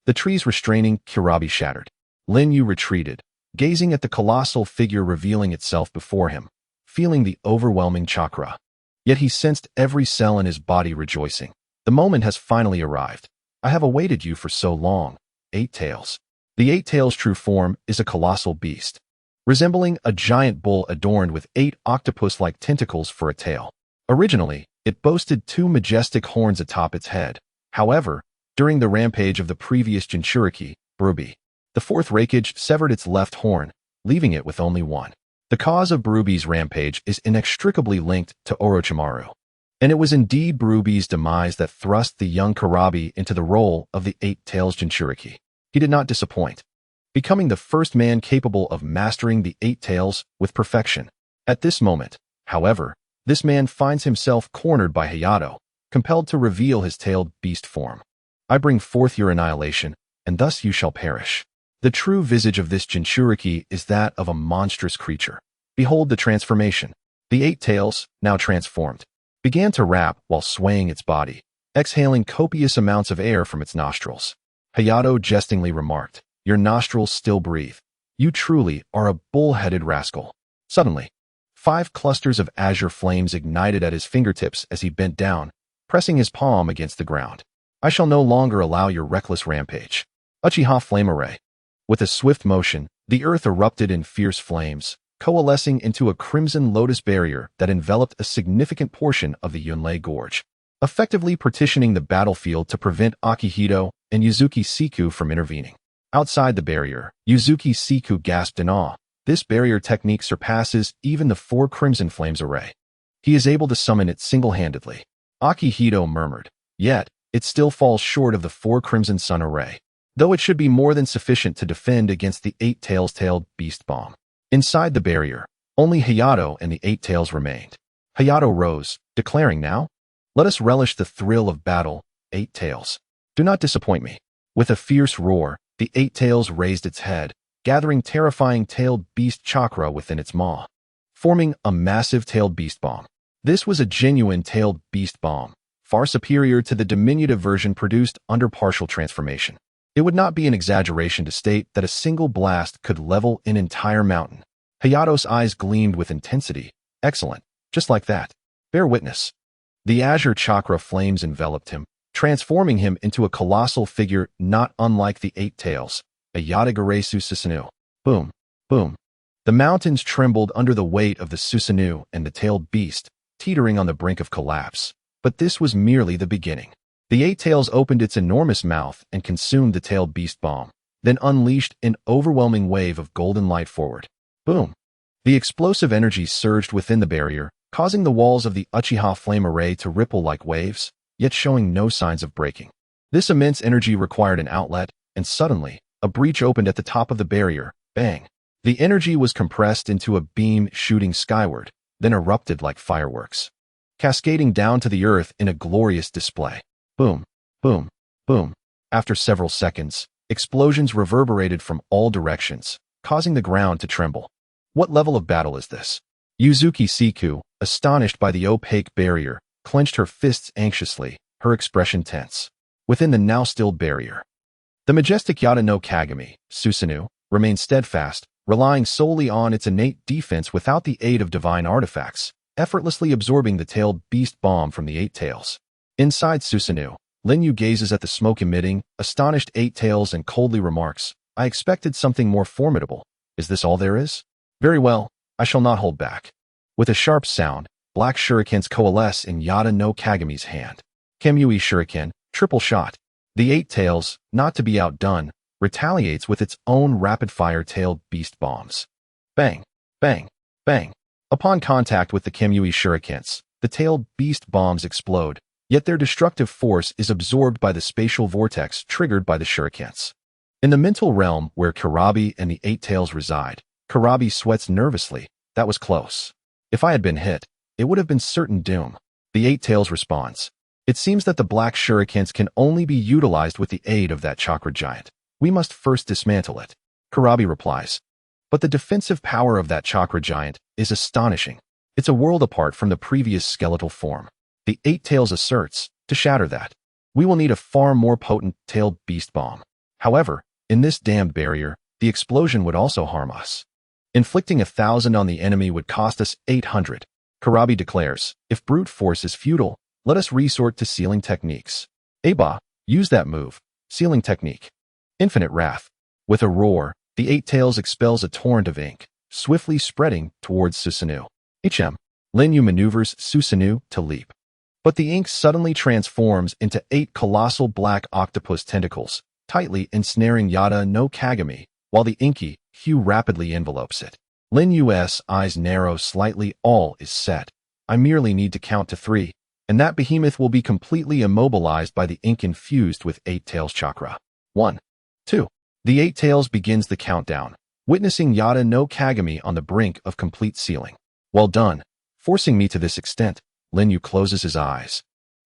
The trees restraining Kurabi shattered. Lin Yu retreated, gazing at the colossal figure revealing itself before him, feeling the overwhelming chakra. Yet he sensed every cell in his body rejoicing. The moment has finally arrived. I have awaited you for so long. 8 tails. The 8 tails' true form is a colossal beast, resembling a giant bull adorned with 8 octopus-like tentacles for a tail. Originally, it boasted 2 majestic horns atop its head. However, during the rampage of the previous Jinchūriki, Brubi, the 4th Raikage severed its left horn, leaving it with only one. The cause of Brubi's rampage is inextricably linked to Orochimaru, and it was indeed Brubi's demise that thrust the young Kurabi into the role of the 8-Tails Jinchūriki. He did not disappoint, becoming the first man capable of mastering the 8 tails with perfection. At this moment, however, this man finds himself cornered by Hayato, compelled to reveal his tailed beast form. I bring forth your annihilation, and thus you shall perish. The true visage of this Jinchūriki is that of a monstrous creature. Behold the transformation. The 8 tails, now transformed, began to rap while swaying its body, exhaling copious amounts of air from its nostrils. Hayato jestingly remarked, "Your nostrils still breathe. You truly are a bull-headed rascal." Suddenly, 5 clusters of azure flames ignited at his fingertips as he bent down, pressing his palm against the ground. I shall no longer allow your reckless rampage. Uchiha Flame Array. With a swift motion, the earth erupted in fierce flames, coalescing into a crimson lotus barrier that enveloped a significant portion of the Yunlei Gorge, effectively partitioning the battlefield to prevent Akihito and Yuzuki Siku from intervening. Outside the barrier, Yuzuki Siku gasped in awe. This barrier technique surpasses even the 4 Crimson Flames array. He is able to summon it single-handedly. Akihito murmured, yet, it still falls short of the 4 Crimson Sun array, though it should be more than sufficient to defend against the 8 tails-tailed beast bomb. Inside the barrier, only Hayato and the 8 tails remained. Hayato rose, declaring, "Now, let us relish the thrill of battle, 8 tails. Do not disappoint me." With a fierce roar, the 8 tails raised its head, gathering terrifying tailed beast chakra within its maw, forming a massive tailed beast bomb. This was a genuine tailed beast bomb, far superior to the diminutive version produced under partial transformation. It would not be an exaggeration to state that a single blast could level an entire mountain. Hayato's eyes gleamed with intensity. Excellent, just like that. Bear witness. The azure chakra flames enveloped him, transforming him into a colossal figure not unlike the 8 tails, a Yatagarasu Susanoo. Boom, boom. The mountains trembled under the weight of the Susanoo and the tailed beast, teetering on the brink of collapse. But this was merely the beginning. The 8 tails opened its enormous mouth and consumed the tailed beast bomb, then unleashed an overwhelming wave of golden light forward. Boom! The explosive energy surged within the barrier, causing the walls of the Uchiha Flame Array to ripple like waves, yet showing no signs of breaking. This immense energy required an outlet, and suddenly, a breach opened at the top of the barrier. Bang! The energy was compressed into a beam shooting skyward, then erupted like fireworks, cascading down to the earth in a glorious display. Boom, boom, boom. After several seconds, explosions reverberated from all directions, causing the ground to tremble. What level of battle is this? Yuzuki Siku, astonished by the opaque barrier, clenched her fists anxiously, her expression tense. Within the now stilled barrier, the majestic Yata no Kagami, Susanoo, remained steadfast, relying solely on its innate defense without the aid of divine artifacts, effortlessly absorbing the tailed beast bomb from the 8 tails. Inside Susanoo, Lin Yu gazes at the smoke-emitting, astonished 8 tails and coldly remarks, "I expected something more formidable. Is this all there is? Very well, I shall not hold back." With a sharp sound, black shurikens coalesce in Yata no Kagami's hand. Kamui Shuriken, triple shot. The 8 tails, not to be outdone, retaliates with its own rapid-fire tailed beast bombs. Bang, bang, bang. Upon contact with the Kamui shurikens, the tailed beast bombs explode, yet their destructive force is absorbed by the spatial vortex triggered by the shurikens. In the mental realm where Kurabi and the 8 tails reside, Kurabi sweats nervously. That was close. If I had been hit, it would have been certain doom. The 8 tails responds. It seems that the black shurikens can only be utilized with the aid of that chakra giant. We must first dismantle it. Kurabi replies. But the defensive power of that chakra giant is astonishing. It's a world apart from the previous skeletal form. The Eight Tails asserts, to shatter that, we will need a far more potent tailed beast bomb. However, in this damned barrier, the explosion would also harm us. Inflicting 1,000 on the enemy would cost us 800. Karabi declares, if brute force is futile, let us resort to sealing techniques. Aba, use that move. Sealing technique. Infinite wrath. With a roar, the Eight Tails expels a torrent of ink, swiftly spreading towards Susanoo. Lin Yu maneuvers Susanoo to leap. But the ink suddenly transforms into 8 colossal black octopus tentacles, tightly ensnaring Yada no Kagami, while the inky hue rapidly envelopes it. Lin Yu's eyes narrow slightly. All is set. I merely need to count to 3, and that behemoth will be completely immobilized by the ink infused with Eight Tails chakra. 1, 2. The Eight Tails begins the countdown, witnessing Yada no Kagami on the brink of complete sealing. Well done, forcing me to this extent. Lin Yu closes his eyes,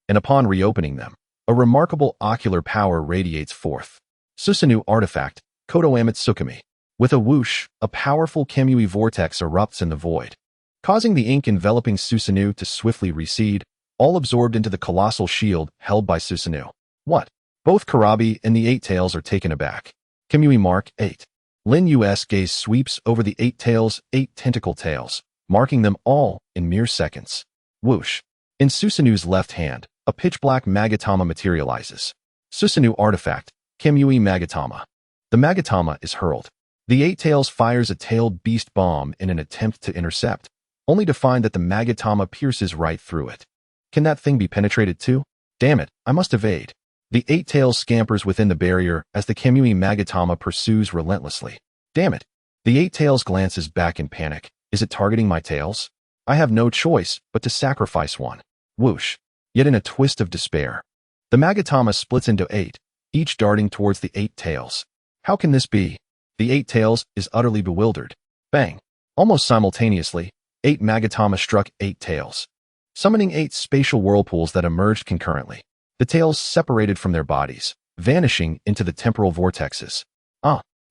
and upon reopening them, a remarkable ocular power radiates forth. Susanoo artifact, Kodo Ōtsutsuki. With a whoosh, a powerful Kamui vortex erupts in the void, causing the ink enveloping Susanoo to swiftly recede, all absorbed into the colossal shield held by Susanoo. What? Both Karabi and the Eight Tails are taken aback. Kamui Mark 8. Lin Yu's gaze sweeps over the Eight Tails' 8 tentacle tails, marking them all in mere seconds. Whoosh. In Susanoo's left hand, a pitch-black Magatama materializes. Susanoo artifact, Kamui Magatama. The Magatama is hurled. The Eight Tails fires a tailed beast bomb in an attempt to intercept, only to find that the Magatama pierces right through it. Can that thing be penetrated too? Damn it, I must evade. The Eight Tails scampers within the barrier as the Kamui Magatama pursues relentlessly. Damn it. The Eight Tails glances back in panic. Is it targeting my tails? I have no choice but to sacrifice one. Whoosh. Yet in a twist of despair, the Magatama splits into 8, each darting towards the Eight Tails. How can this be? The Eight Tails is utterly bewildered. Bang. Almost simultaneously, 8 Magatama struck 8 tails, summoning 8 spatial whirlpools that emerged concurrently. The tails separated from their bodies, vanishing into the temporal vortexes.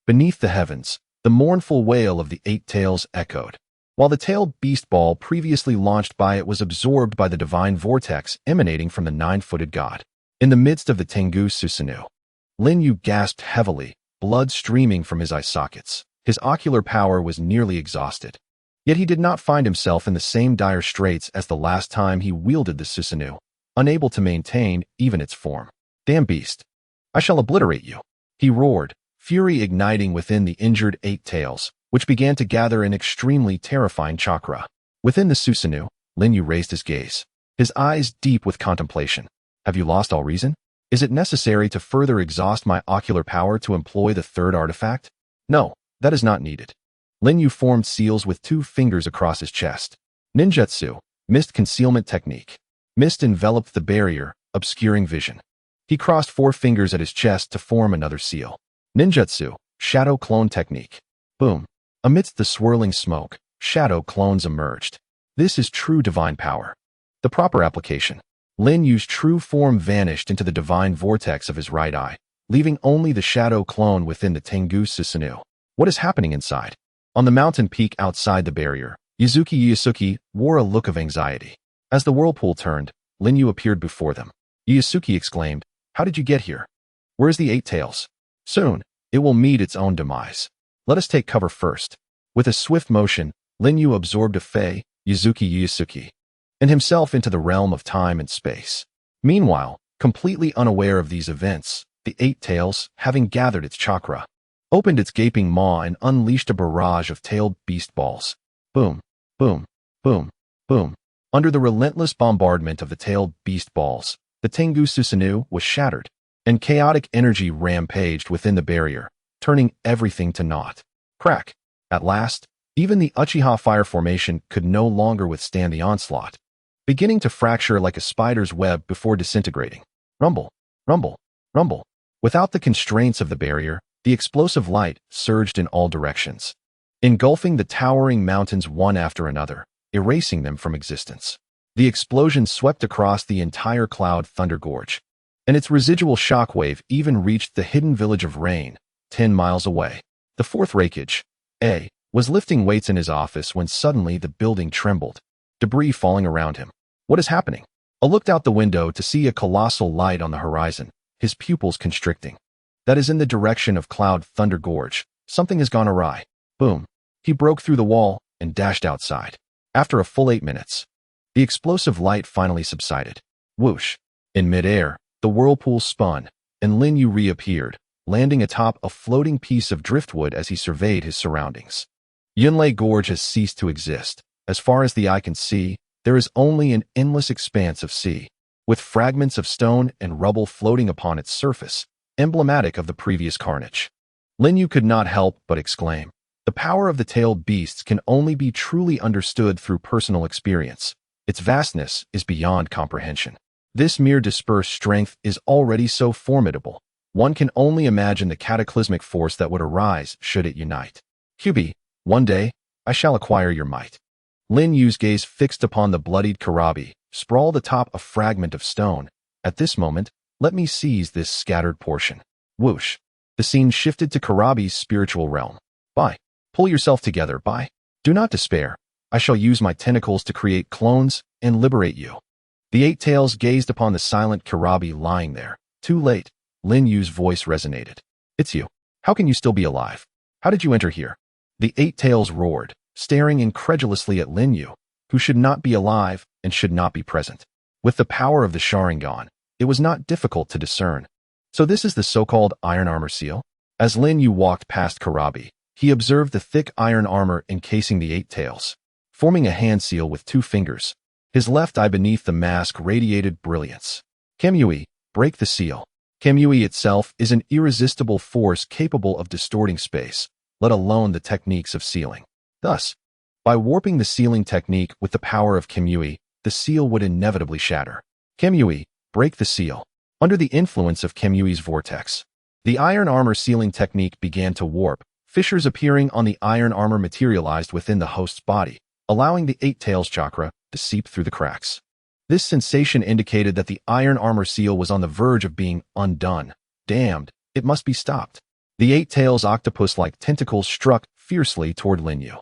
Beneath the heavens, the mournful wail of the Eight Tails echoed, while the tailed beast ball previously launched by it was absorbed by the divine vortex emanating from the 9-footed god. In the midst of the Tengu Susanoo, Lin Yu gasped heavily, blood streaming from his eye sockets. His ocular power was nearly exhausted. Yet he did not find himself in the same dire straits as the last time he wielded the Susanoo, unable to maintain even its form. Damn beast. I shall obliterate you. He roared, fury igniting within the injured Eight Tails, which began to gather an extremely terrifying chakra. Within the Susanoo, Lin Yu raised his gaze, his eyes deep with contemplation. Have you lost all reason? Is it necessary to further exhaust my ocular power to employ the third artifact? No, that is not needed. Lin Yu formed seals with 2 fingers across his chest. Ninjutsu, mist concealment technique. Mist enveloped the barrier, obscuring vision. He crossed 4 fingers at his chest to form another seal. Ninjutsu, shadow clone technique. Boom. Amidst the swirling smoke, shadow clones emerged. This is true divine power. The proper application. Lin Yu's true form vanished into the divine vortex of his right eye, leaving only the shadow clone within the Tengu Susanoo. What is happening inside? On the mountain peak outside the barrier, Ōtsutsuki wore a look of anxiety. As the whirlpool turned, Lin Yu appeared before them. Ōtsutsuki exclaimed, "How did you get here? Where's the Eight Tails? Soon, it will meet its own demise. Let us take cover first." With a swift motion, Lin Yu absorbed a Fei, Ōtsutsuki, and himself into the realm of time and space. Meanwhile, completely unaware of these events, the Eight Tails, having gathered its chakra, opened its gaping maw and unleashed a barrage of tailed beast balls. Boom, boom, boom, boom. Under the relentless bombardment of the tailed beast balls, the Tengu Susanoo was shattered, and chaotic energy rampaged within the barrier, turning everything to naught. Crack. At last, even the Uchiha fire formation could no longer withstand the onslaught, beginning to fracture like a spider's web before disintegrating. Rumble, rumble, rumble. Without the constraints of the barrier, the explosive light surged in all directions, engulfing the towering mountains one after another, erasing them from existence. The explosion swept across the entire cloud thunder gorge, and its residual shockwave even reached the hidden village of Rain, 10 miles away. The fourth wreckage, was lifting weights in his office when suddenly the building trembled, debris falling around him. What is happening? I looked out the window to see a colossal light on the horizon, his pupils constricting. That is in the direction of Cloud Thunder Gorge. Something has gone awry. Boom. He broke through the wall and dashed outside. After a full 8 minutes, the explosive light finally subsided. Whoosh. In midair, the whirlpool spun, and Lin Yu reappeared, landing atop a floating piece of driftwood as he surveyed his surroundings. Yunlei Gorge has ceased to exist. As far as the eye can see, there is only an endless expanse of sea, with fragments of stone and rubble floating upon its surface, emblematic of the previous carnage. Lin Yu could not help but exclaim, "The power of the tailed beasts can only be truly understood through personal experience. Its vastness is beyond comprehension. This mere dispersed strength is already so formidable. One can only imagine the cataclysmic force that would arise should it unite. Kyubi, one day, I shall acquire your might." Lin Yu's gaze fixed upon the bloodied Karabi, sprawled atop a fragment of stone. At this moment, let me seize this scattered portion. Whoosh. The scene shifted to Karabi's spiritual realm. Bye. Pull yourself together, bye. Do not despair. I shall use my tentacles to create clones and liberate you. The 8 Tails gazed upon the silent Karabi lying there. Too late. Lin Yu's voice resonated. It's you. How can you still be alive? How did you enter here? The 8 Tails roared, staring incredulously at Lin Yu, who should not be alive and should not be present. With the power of the Sharingan, it was not difficult to discern. So this is the so-called iron armor seal? As Lin Yu walked past Karabi, he observed the thick iron armor encasing the 8 Tails, forming a hand seal with 2 fingers. His left eye beneath the mask radiated brilliance. Kamui, break the seal. Kamui itself is an irresistible force capable of distorting space, let alone the techniques of sealing. Thus, by warping the sealing technique with the power of Kamui, the seal would inevitably shatter. Kamui, break the seal. Under the influence of Kamui's vortex, the iron armor sealing technique began to warp. Fissures appearing on the iron armor materialized within the host's body, allowing the 8 Tails chakra to seep through the cracks. This sensation indicated that the iron armor seal was on the verge of being undone. Damned, it must be stopped. The 8 Tails octopus-like tentacles struck fiercely toward Lin Yu.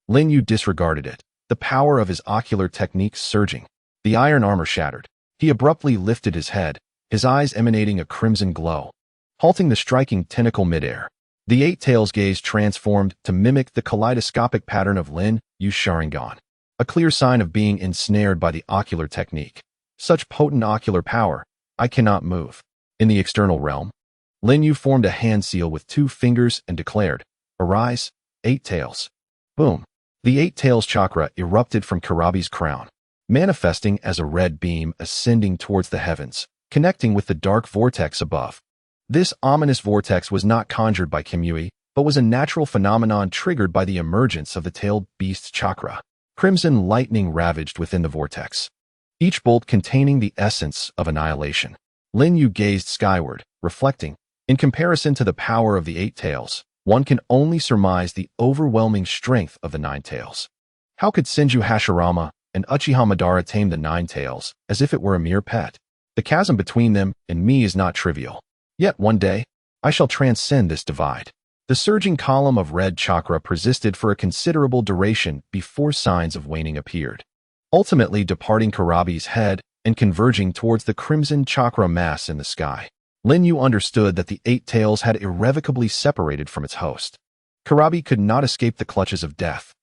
Lin Yu disregarded it, the power of his ocular techniques surging. The iron armor shattered. He abruptly lifted his head, his eyes emanating a crimson glow, halting the striking tentacle midair. The 8 Tails gaze transformed to mimic the kaleidoscopic pattern of Lin Yu's Sharingan, a clear sign of being ensnared by the ocular technique. Such potent ocular power, I cannot move. In the external realm, Lin Yu formed a hand seal with 2 fingers and declared, "Arise, 8 Tails." Boom. The 8 Tails chakra erupted from Karabi's crown, manifesting as a red beam ascending towards the heavens, connecting with the dark vortex above. This ominous vortex was not conjured by Kamui, but was a natural phenomenon triggered by the emergence of the tailed beast's chakra. Crimson lightning ravaged within the vortex, each bolt containing the essence of annihilation. Lin Yu gazed skyward, reflecting, in comparison to the power of the 8 Tails, one can only surmise the overwhelming strength of the 9 Tails. How could Senju Hashirama and Uchiha Madara tame the 9 Tails as if it were a mere pet? The chasm between them and me is not trivial. Yet one day, I shall transcend this divide. The surging column of red chakra persisted for a considerable duration before signs of waning appeared, ultimately departing Karabi's head and converging towards the crimson chakra mass in the sky. Lin Yu understood that the 8 Tails had irrevocably separated from its host. Karabi could not escape the clutches of death.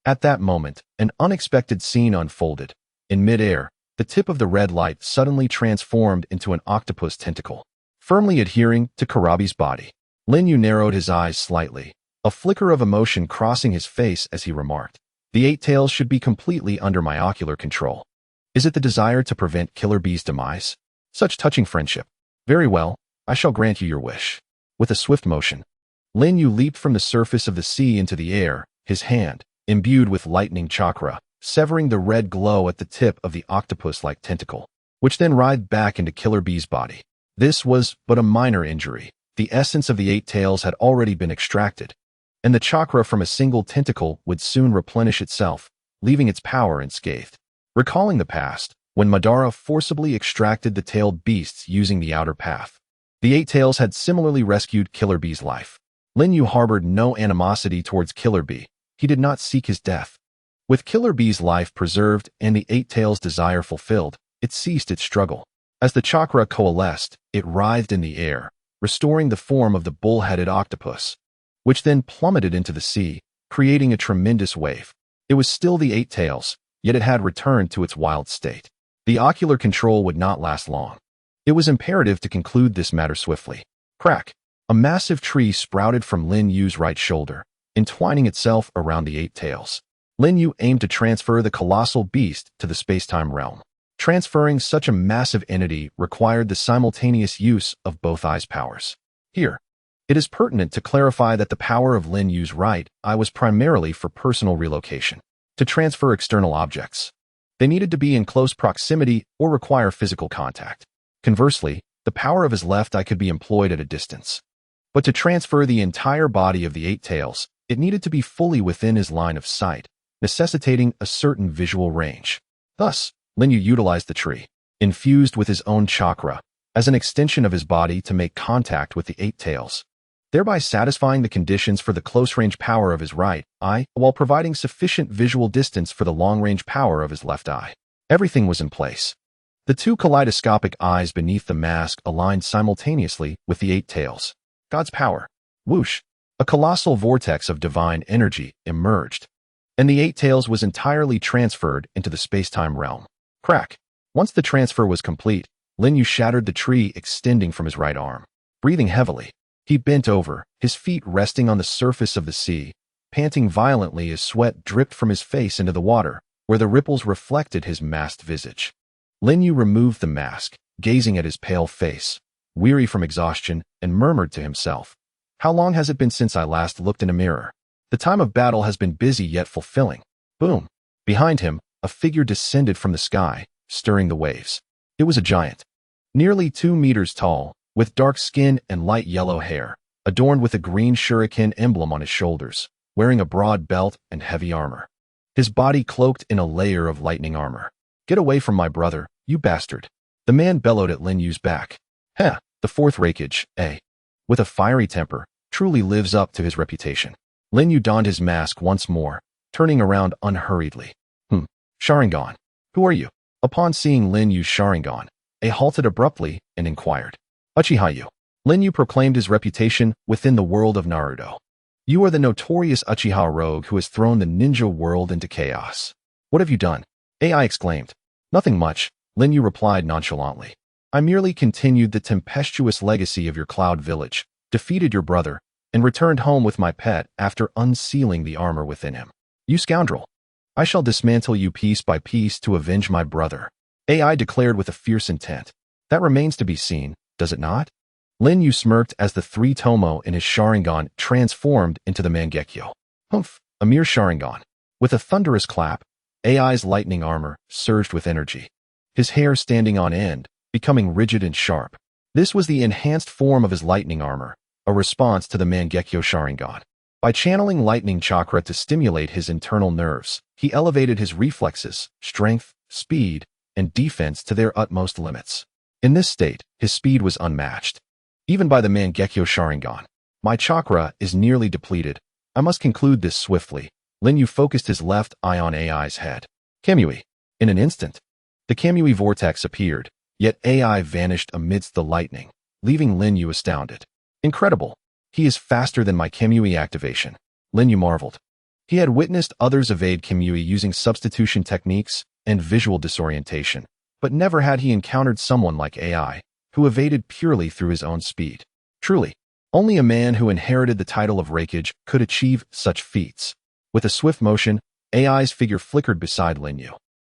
At that moment, an unexpected scene unfolded. In midair, the tip of the red light suddenly transformed into an octopus tentacle, firmly adhering to Karabi's body. Lin Yu narrowed his eyes slightly, a flicker of emotion crossing his face as he remarked, "The 8 Tails should be completely under my ocular control. Is it the desire to prevent Killer Bee's demise? Such touching friendship. Very well, I shall grant you your wish." With a swift motion, Lin Yu leaped from the surface of the sea into the air, his hand, imbued with lightning chakra, severing the red glow at the tip of the octopus-like tentacle, which then writhed back into Killer Bee's body. This was but a minor injury. The essence of the 8 Tails had already been extracted, and the chakra from a single tentacle would soon replenish itself, leaving its power unscathed. Recalling the past, when Madara forcibly extracted the tailed beasts using the outer path, the 8 Tails had similarly rescued Killer Bee's life. Lin Yu harbored no animosity towards Killer Bee. He did not seek his death. With Killer Bee's life preserved and the Eight Tails' desire fulfilled, it ceased its struggle. As the chakra coalesced, it writhed in the air, restoring the form of the bull-headed octopus, which then plummeted into the sea, creating a tremendous wave. It was still the Eight Tails, yet it had returned to its wild state. The ocular control would not last long. It was imperative to conclude this matter swiftly. Crack! A massive tree sprouted from Lin Yu's right shoulder, entwining itself around the Eight Tails. Lin Yu aimed to transfer the colossal beast to the space-time realm. Transferring such a massive entity required the simultaneous use of both eyes' powers. Here, it is pertinent to clarify that the power of Lin Yu's right eye was primarily for personal relocation. To transfer external objects, they needed to be in close proximity or require physical contact. Conversely, the power of his left eye could be employed at a distance. But to transfer the entire body of the Eight Tails, it needed to be fully within his line of sight, necessitating a certain visual range. Thus, Lin Yu utilized the tree, infused with his own chakra, as an extension of his body to make contact with the Eight Tails, thereby satisfying the conditions for the close-range power of his right eye while providing sufficient visual distance for the long-range power of his left eye. Everything was in place. The two kaleidoscopic eyes beneath the mask aligned simultaneously with the Eight Tails. God's power. Whoosh! A colossal vortex of divine energy emerged, and the Eight Tails was entirely transferred into the space-time realm. Crack! Once the transfer was complete, Lin Yu shattered the tree extending from his right arm. Breathing heavily, he bent over, his feet resting on the surface of the sea, panting violently as sweat dripped from his face into the water, where the ripples reflected his masked visage. Lin Yu removed the mask, gazing at his pale face, weary from exhaustion, and murmured to himself, "How long has it been since I last looked in a mirror? The time of battle has been busy yet fulfilling." Boom! Behind him, a figure descended from the sky, stirring the waves. It was a giant, nearly 2 meters tall, with dark skin and light yellow hair, adorned with a green shuriken emblem on his shoulders, wearing a broad belt and heavy armor. His body cloaked in a layer of lightning armor. "Get away from my brother, you bastard!" The man bellowed at Lin Yu's back. "Heh, the fourth rakeage, eh? With a fiery temper, truly lives up to his reputation." Lin Yu donned his mask once more, turning around unhurriedly. Sharingan. Who are you?" Upon seeing Lin Yu's Sharingan, he halted abruptly and inquired. "Uchiha. Lin Yu proclaimed his reputation within the world of Naruto. "You are the notorious Uchiha rogue who has thrown the ninja world into chaos. What have you done?" AI exclaimed. "Nothing much," Lin Yu replied nonchalantly. "I merely continued the tempestuous legacy of your Cloud Village, defeated your brother, and returned home with my pet after unsealing the armor within him. You scoundrel! I shall dismantle you piece by piece to avenge my brother," AI declared with a fierce intent. "That remains to be seen, does it not?" Lin Yu smirked as the 3 tomo in his Sharingan transformed into the Mangekyo. Humph, a mere Sharingan. With a thunderous clap, AI's lightning armor surged with energy, his hair standing on end, becoming rigid and sharp. This was the enhanced form of his lightning armor, a response to the Mangekyo Sharingan. By channeling lightning chakra to stimulate his internal nerves, he elevated his reflexes, strength, speed, and defense to their utmost limits. In this state, his speed was unmatched, even by the Mangekyo Sharingan. "My chakra is nearly depleted. I must conclude this swiftly." Lin Yu focused his left eye on AI's head. Kamui. In an instant, the Kamui vortex appeared, yet AI vanished amidst the lightning, leaving Lin Yu astounded. "Incredible. He is faster than my Kamui activation," Lin Yu marveled. He had witnessed others evade Kamui using substitution techniques and visual disorientation, but never had he encountered someone like AI, who evaded purely through his own speed. Truly, only a man who inherited the title of Raikage could achieve such feats. With a swift motion, AI's figure flickered beside Lin Yu,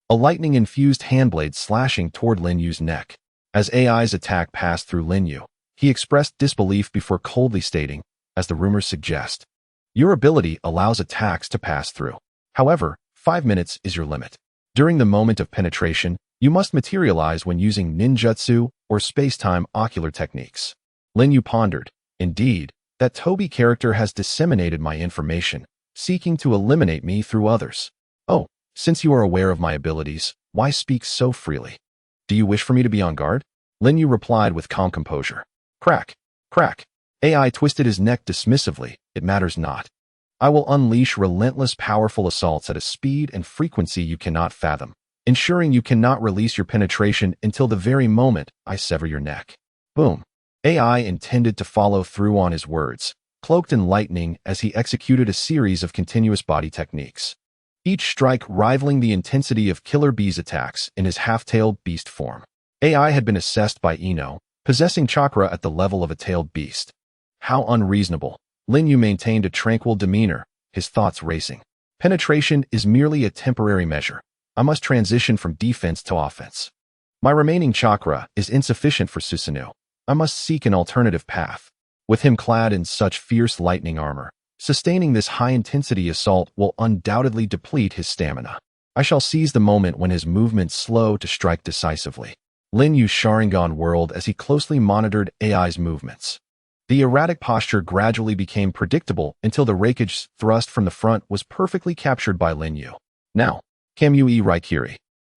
a lightning-infused handblade slashing toward Lin Yu's neck. As AI's attack passed through Lin Yu, he expressed disbelief before coldly stating, as the rumors suggest, "Your ability allows attacks to pass through. However, 5 minutes is your limit. During the moment of penetration, you must materialize when using ninjutsu or space-time ocular techniques." Lin Yu pondered. Indeed, that Toby character has disseminated my information, seeking to eliminate me through others. "Oh, since you are aware of my abilities, why speak so freely? Do you wish for me to be on guard?" Lin Yu replied with calm composure. Crack, crack. AI twisted his neck dismissively. It matters not. I will unleash relentless, powerful assaults at a speed and frequency you cannot fathom, ensuring you cannot release your penetration until the very moment I sever your neck. Boom. AI intended to follow through on his words, cloaked in lightning as he executed a series of continuous body techniques, each strike rivaling the intensity of Killer Bee's attacks in his half-tailed beast form. AI had been assessed by Ino, possessing chakra at the level of a tailed beast. How unreasonable. Lin Yu maintained a tranquil demeanor, his thoughts racing. Penetration is merely a temporary measure. I must transition from defense to offense. My remaining chakra is insufficient for Susanoo. I must seek an alternative path. With him clad in such fierce lightning armor, sustaining this high-intensity assault will undoubtedly deplete his stamina. I shall seize the moment when his movements slow to strike decisively. Lin Yu's Sharingan whirled as he closely monitored AI's movements. The erratic posture gradually became predictable until the rakeage thrust from the front was perfectly captured by Lin Yu. Now, Kamui Raikiri.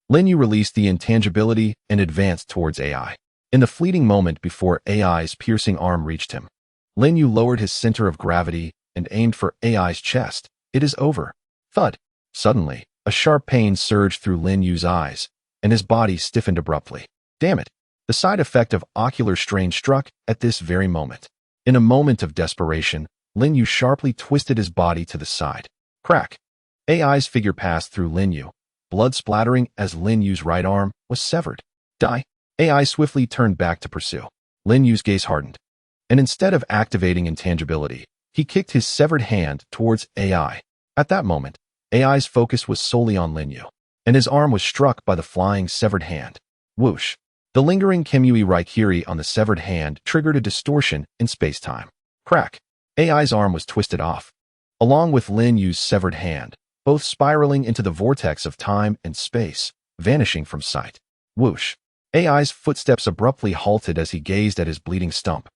Lin Yu released the intangibility and advanced towards AI. In the fleeting moment before AI's piercing arm reached him, Lin Yu lowered his center of gravity and aimed for AI's chest. It is over. Thud. Suddenly, a sharp pain surged through Lin Yu's eyes, and his body stiffened abruptly. Damn it. The side effect of ocular strain struck at this very moment. In a moment of desperation, Lin Yu sharply twisted his body to the side. Crack. AI's figure passed through Lin Yu, blood splattering as Lin Yu's right arm was severed. Die. AI swiftly turned back to pursue. Lin Yu's gaze hardened, and instead of activating intangibility, he kicked his severed hand towards AI. At that moment, AI's focus was solely on Lin Yu, and his arm was struck by the flying severed hand. Whoosh. The lingering Kamui Raikiri on the severed hand triggered a distortion in space-time. Crack. AI's arm was twisted off, along with Lin Yu's severed hand, both spiraling into the vortex of time and space, vanishing from sight. Whoosh. AI's footsteps abruptly halted as he gazed at his bleeding stump,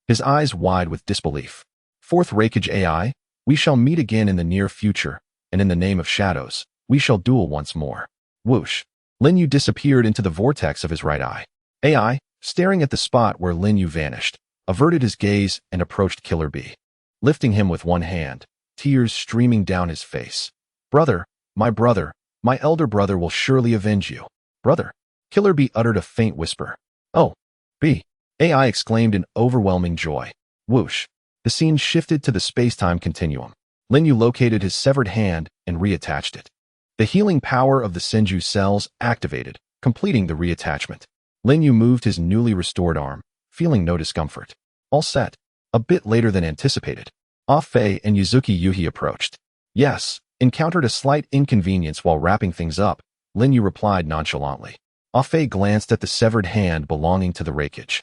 his eyes wide with disbelief. Fourth Raikage AI, we shall meet again in the near future, and in the name of shadows, we shall duel once more. Whoosh. Lin Yu disappeared into the vortex of his right eye. AI, staring at the spot where Lin Yu vanished, averted his gaze and approached Killer Bee, lifting him with one hand, tears streaming down his face. Brother, my elder brother will surely avenge you. Brother. Killer Bee uttered a faint whisper. Oh, B. AI exclaimed in overwhelming joy. Whoosh. The scene shifted to the space-time continuum. Lin Yu located his severed hand and reattached it. The healing power of the Senju cells activated, completing the reattachment. Lin Yu moved his newly restored arm, feeling no discomfort. All set. A bit later than anticipated, Ah-Fei and Yuzuki Yuhi approached. Yes, encountered a slight inconvenience while wrapping things up, Lin Yu replied nonchalantly. Ah-Fei glanced at the severed hand belonging to the rakeage.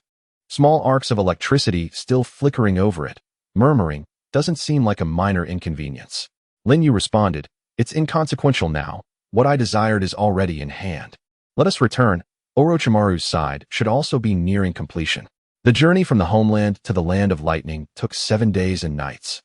Small arcs of electricity still flickering over it, murmuring, doesn't seem like a minor inconvenience. Lin Yu responded, it's inconsequential now, what I desired is already in hand. Let us return. Orochimaru's side should also be nearing completion. The journey from the homeland to the land of lightning took 7 days and nights.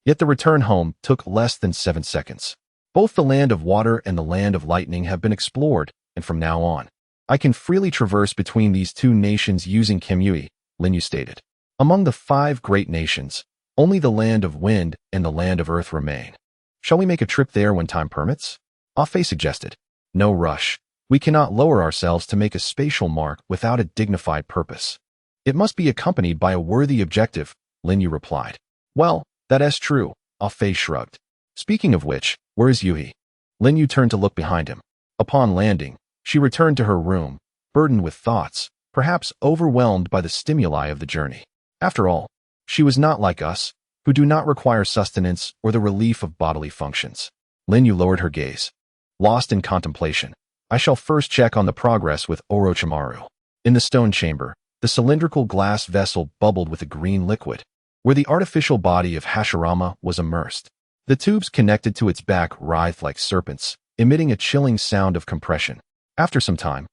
Yet the return home took less than 7 seconds. Both the land of water and the land of lightning have been explored, and from now on, I can freely traverse between these two nations using Kamui, Lin Yu stated. Among the 5 great nations, only the land of wind and the land of earth remain. Shall we make a trip there when time permits? Ah-Fei suggested. No rush. We cannot lower ourselves to make a spatial mark without a dignified purpose. It must be accompanied by a worthy objective, Lin Yu replied. Well, that is true, Ah-Fei shrugged. Speaking of which, where is Yuhi? Lin Yu turned to look behind him. Upon landing, she returned to her room, burdened with thoughts, perhaps overwhelmed by the stimuli of the journey. After all, she was not like us, who do not require sustenance or the relief of bodily functions. Lin Yu lowered her gaze. Lost in contemplation, I shall first check on the progress with Orochimaru. In the stone chamber, the cylindrical glass vessel bubbled with a green liquid, where the artificial body of Hashirama was immersed. The tubes connected to its back writhed like serpents, emitting a chilling sound of compression. After some time,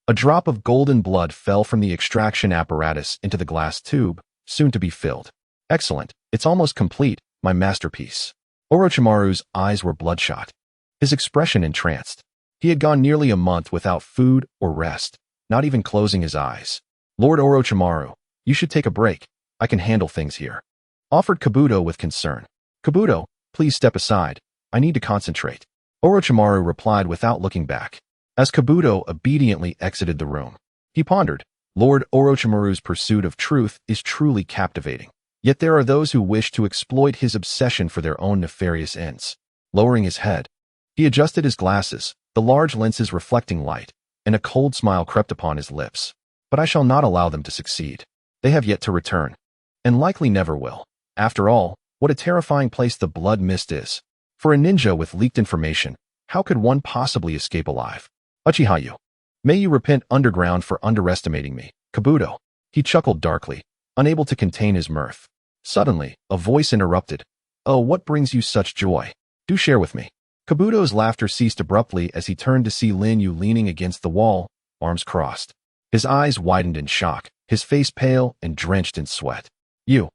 a drop of golden blood fell from the extraction apparatus into the glass tube, soon to be filled. Excellent, it's almost complete, my masterpiece. Orochimaru's eyes were bloodshot, his expression entranced. He had gone nearly a month without food or rest, not even closing his eyes. Lord Orochimaru, you should take a break. I can handle things here," offered Kabuto with concern. "Kabuto, please step aside. I need to concentrate," Orochimaru replied without looking back. As Kabuto obediently exited the room, he pondered, Lord Orochimaru's pursuit of truth is truly captivating. Yet there are those who wish to exploit his obsession for their own nefarious ends. Lowering his head, he adjusted his glasses, the large lenses reflecting light, and a cold smile crept upon his lips. But I shall not allow them to succeed. They have yet to return, and likely never will. After all, what a terrifying place the Blood Mist is. For a ninja with leaked information, how could one possibly escape alive? Uchiha, may you repent underground for underestimating me, Kabuto. He chuckled darkly, unable to contain his mirth. Suddenly, a voice interrupted. Oh, what brings you such joy? Do share with me. Kabuto's laughter ceased abruptly as he turned to see Lin Yu leaning against the wall, arms crossed. His eyes widened in shock, his face pale and drenched in sweat. You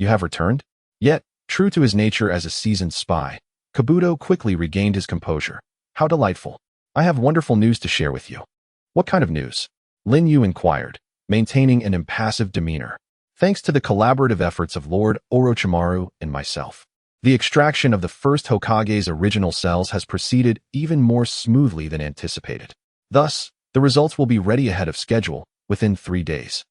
have returned? Yet, true to his nature as a seasoned spy, Kabuto quickly regained his composure. How delightful. I have wonderful news to share with you. What kind of news? Lin Yu inquired, maintaining an impassive demeanor. Thanks to the collaborative efforts of Lord Orochimaru and myself, the extraction of the first Hokage's original cells has proceeded even more smoothly than anticipated. Thus, the results will be ready ahead of schedule, within 3 days.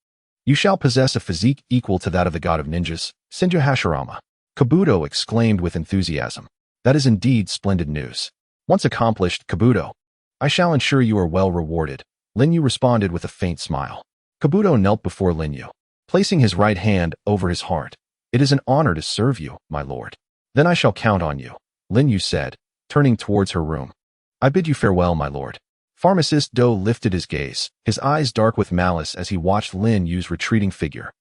You shall possess a physique equal to that of the god of ninjas, Senju Hashirama. Kabuto exclaimed with enthusiasm. That is indeed splendid news. Once accomplished, Kabuto, I shall ensure you are well rewarded. Lin Yu responded with a faint smile. Kabuto knelt before Lin Yu, placing his right hand over his heart. It is an honor to serve you, my lord. Then I shall count on you, Lin Yu said, turning towards her room. I bid you farewell, my lord. Pharmacist Do lifted his gaze, his eyes dark with malice as he watched Lin Yu's retreating figure.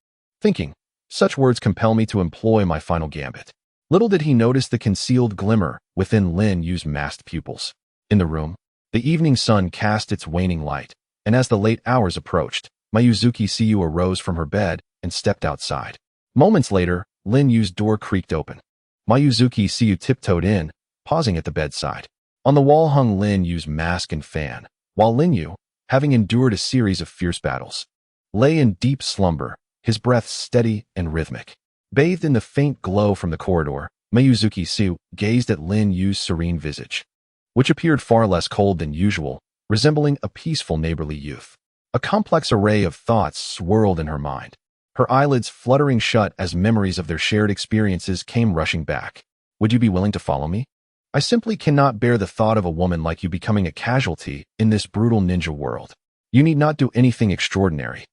Thinking, such words compel me to employ my final gambit. Little did he notice the concealed glimmer within Lin Yu's masked pupils. In the room, the evening sun cast its waning light, and as the late hours approached, Ōtsutsuki arose from her bed and stepped outside. Moments later, Lin Yu's door creaked open. Ōtsutsuki tiptoed in, pausing at the bedside. On the wall hung Lin Yu's mask and fan, while Lin Yu, having endured a series of fierce battles, lay in deep slumber, his breath steady and rhythmic. Bathed in the faint glow from the corridor, Ōtsutsuki gazed at Lin Yu's serene visage, which appeared far less cold than usual, resembling a peaceful neighborly youth. A complex array of thoughts swirled in her mind, her eyelids fluttering shut as memories of their shared experiences came rushing back. Would you be willing to follow me? I simply cannot bear the thought of a woman like you becoming a casualty in this brutal ninja world. You need not do anything extraordinary.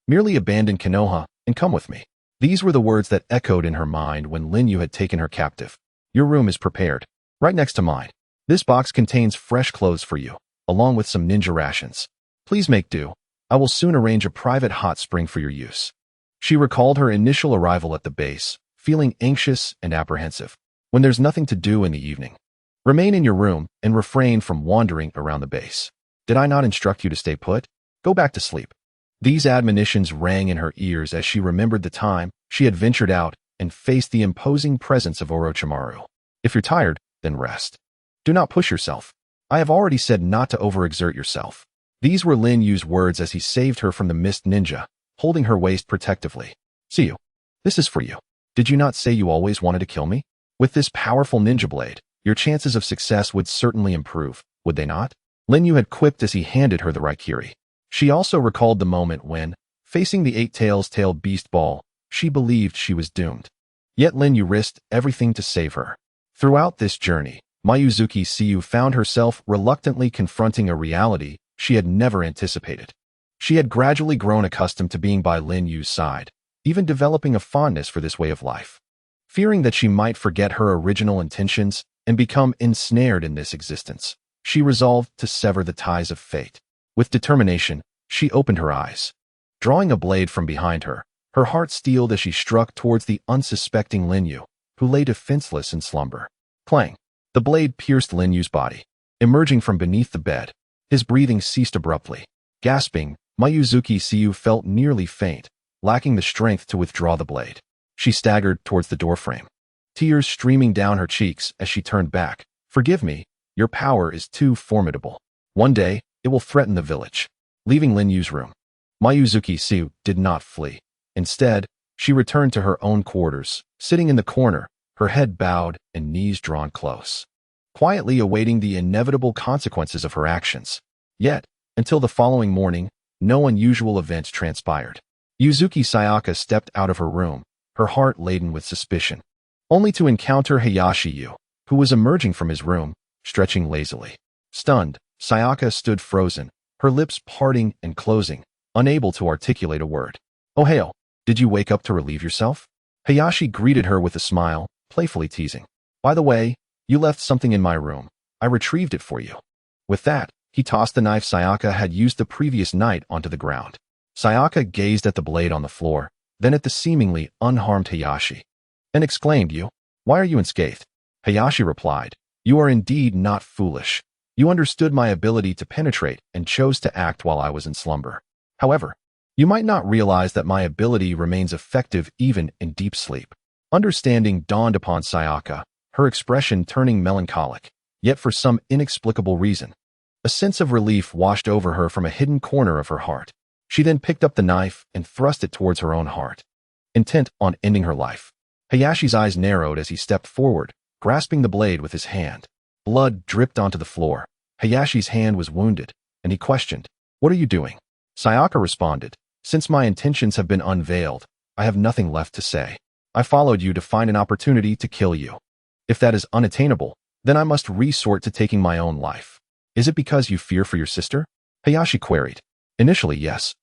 Merely abandon Konoha and come with me. These were the words that echoed in her mind when Lin Yu had taken her captive. Your room is prepared, right next to mine. This box contains fresh clothes for you, along with some ninja rations. Please make do. I will soon arrange a private hot spring for your use. She recalled her initial arrival at the base, feeling anxious and apprehensive. When there's nothing to do in the evening, remain in your room and refrain from wandering around the base. Did I not instruct you to stay put? Go back to sleep. These admonitions rang in her ears as she remembered the time she had ventured out and faced the imposing presence of Orochimaru. If you're tired, then rest. Do not push yourself. I have already said not to overexert yourself. These were Lin Yu's words as he saved her from the mist ninja, holding her waist protectively. See you. This is for you. Did you not say you always wanted to kill me? With this powerful ninja blade, your chances of success would certainly improve, would they not? Lin Yu had quipped as he handed her the Raikiri. She also recalled the moment when, facing the eight-tails tailed beast ball, she believed she was doomed. Yet Lin Yu risked everything to save her. Throughout this journey, Ōtsutsuki found herself reluctantly confronting a reality she had never anticipated. She had gradually grown accustomed to being by Lin Yu's side, even developing a fondness for this way of life. Fearing that she might forget her original intentions and become ensnared in this existence, she resolved to sever the ties of fate. With determination, she opened her eyes. Drawing a blade from behind her, her heart steeled as she struck towards the unsuspecting Lin Yu, who lay defenseless in slumber. Clang! The blade pierced Lin Yu's body. Emerging from beneath the bed, his breathing ceased abruptly. Gasping, Ōtsutsuki felt nearly faint, lacking the strength to withdraw the blade. She staggered towards the doorframe, tears streaming down her cheeks as she turned back. Forgive me, your power is too formidable. One day, it will threaten the village. Leaving Lin Yu's room, Ōtsutsuki did not flee. Instead, She returned to her own quarters, sitting in the corner, her head bowed and knees drawn close, quietly awaiting the inevitable consequences of her actions. Yet, until the following morning, no unusual events transpired. Yuzuki Sayaka stepped out of her room, her heart laden with suspicion, only to encounter Hayashi Yu, who was emerging from his room, stretching lazily. Stunned, Sayaka stood frozen, her lips parting and closing, unable to articulate a word. "Oh hail, did you wake up to relieve yourself?" Hayashi greeted her with a smile, playfully teasing. "By the way, you left something in my room. I retrieved it for you." With that, he tossed the knife Sayaka had used the previous night onto the ground. Sayaka gazed at the blade on the floor, then at the seemingly unharmed Hayashi, and exclaimed, "Why are you unscathed?" Hayashi replied, "You are indeed not foolish. You understood my ability to penetrate and chose to act while I was in slumber. However, you might not realize that my ability remains effective even in deep sleep." Understanding dawned upon Sayaka, her expression turning melancholic, yet for some inexplicable reason, a sense of relief washed over her from a hidden corner of her heart. She then picked up the knife and thrust it towards her own heart, intent on ending her life. Hayashi's eyes narrowed as he stepped forward, grasping the blade with his hand. Blood dripped onto the floor. Hayashi's hand was wounded, and he questioned, "What are you doing?" Sayaka responded, "Since my intentions have been unveiled, I have nothing left to say. I followed you to find an opportunity to kill you. If that is unattainable, then I must resort to taking my own life." "Is it because you fear for your sister?" Hayashi queried. "Initially, yes.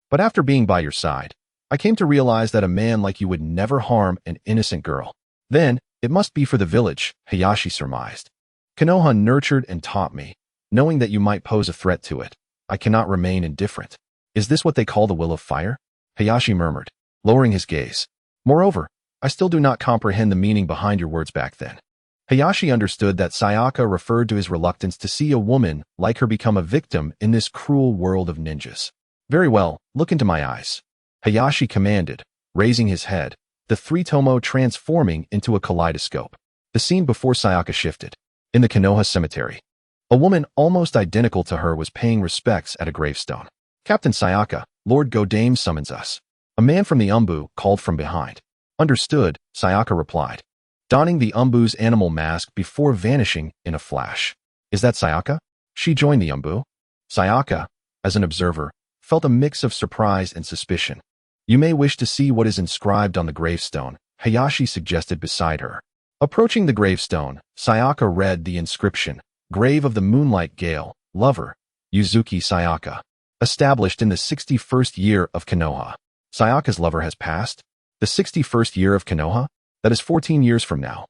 But after being by your side, I came to realize that a man like you would never harm an innocent girl." "Then, it must be for the village," Hayashi surmised. "Konoha nurtured and taught me. Knowing that you might pose a threat to it, I cannot remain indifferent." "Is this what they call the will of fire?" Hayashi murmured, lowering his gaze. "Moreover, I still do not comprehend the meaning behind your words back then." Hayashi understood that Sayaka referred to his reluctance to see a woman like her become a victim in this cruel world of ninjas. "Very well, look into my eyes," Hayashi commanded, raising his head, the three-tomo transforming into a kaleidoscope. The scene before Sayaka shifted. In the Konoha cemetery, a woman almost identical to her was paying respects at a gravestone. "Captain Sayaka, Lord Godame summons us." A man from the Umbu called from behind. "Understood," Sayaka replied, donning the Umbu's animal mask before vanishing in a flash. "Is that Sayaka?" She joined the Umbu. Sayaka, as an observer, felt a mix of surprise and suspicion. "You may wish to see what is inscribed on the gravestone," Hayashi suggested beside her. Approaching the gravestone, Sayaka read the inscription, "Grave of the Moonlight Gale, Lover, Yuzuki Sayaka. Established in the 61st year of Konoha." Sayaka's lover has passed? The 61st year of Konoha? That is 14 years from now.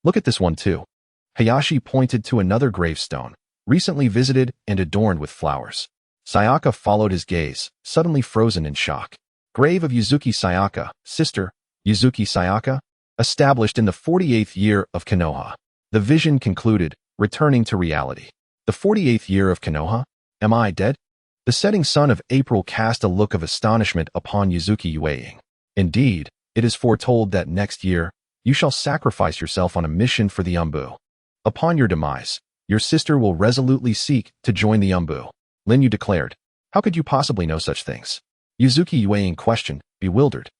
"Look at this one too." Hayashi pointed to another gravestone, recently visited and adorned with flowers. Sayaka followed his gaze, suddenly frozen in shock. "Grave of Yuzuki Sayaka, sister, Yuzuki Sayaka, established in the 48th year of Konoha." The vision concluded, returning to reality. "The 48th year of Konoha? Am I dead?" The setting sun of April cast a look of astonishment upon Yuzuki Ueying. "Indeed, it is foretold that next year, you shall sacrifice yourself on a mission for the Umbu. Upon your demise, your sister will resolutely seek to join the Umbu." Lin Yu declared. "How could you possibly know such things?" Yuzuki Ueying questioned, bewildered.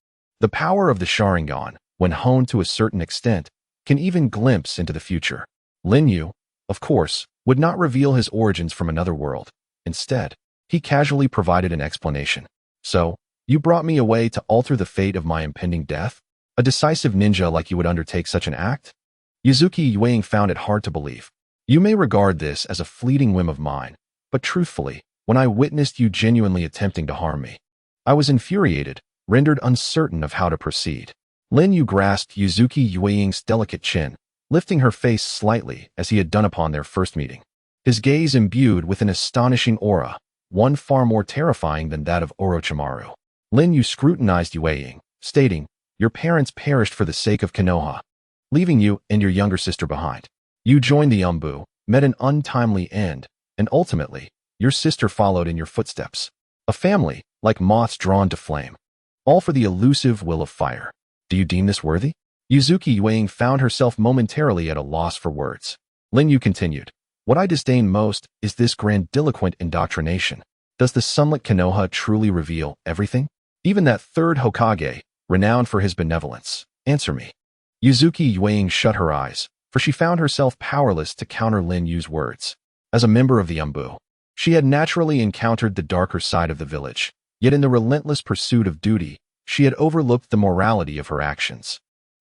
The power of the Sharingan, when honed to a certain extent, can even glimpse into the future. Lin Yu, of course, would not reveal his origins from another world. Instead, he casually provided an explanation. "So, you brought me away to alter the fate of my impending death? A decisive ninja like you would undertake such an act?" Yuzuki Ueying found it hard to believe. "You may regard this as a fleeting whim of mine, but truthfully, when I witnessed you genuinely attempting to harm me, I was infuriated, rendered uncertain of how to proceed." Lin Yu grasped Yuzuki Ueying's delicate chin, lifting her face slightly as he had done upon their first meeting. His gaze imbued with an astonishing aura, one far more terrifying than that of Orochimaru. Lin Yu scrutinized Ueying, stating, "Your parents perished for the sake of Konoha, leaving you and your younger sister behind. You joined the Umbu, met an untimely end, and ultimately, your sister followed in your footsteps. A family, like moths drawn to flame. All for the elusive will of fire. Do you deem this worthy?" Yuzuki Ueying found herself momentarily at a loss for words. Lin Yu continued, "What I disdain most is this grandiloquent indoctrination. Does the sunlit Konoha truly reveal everything? Even that third Hokage, renowned for his benevolence. Answer me." Yuzuki Yueying shut her eyes, for she found herself powerless to counter Lin Yu's words. As a member of the Umbu, she had naturally encountered the darker side of the village, yet in the relentless pursuit of duty, she had overlooked the morality of her actions.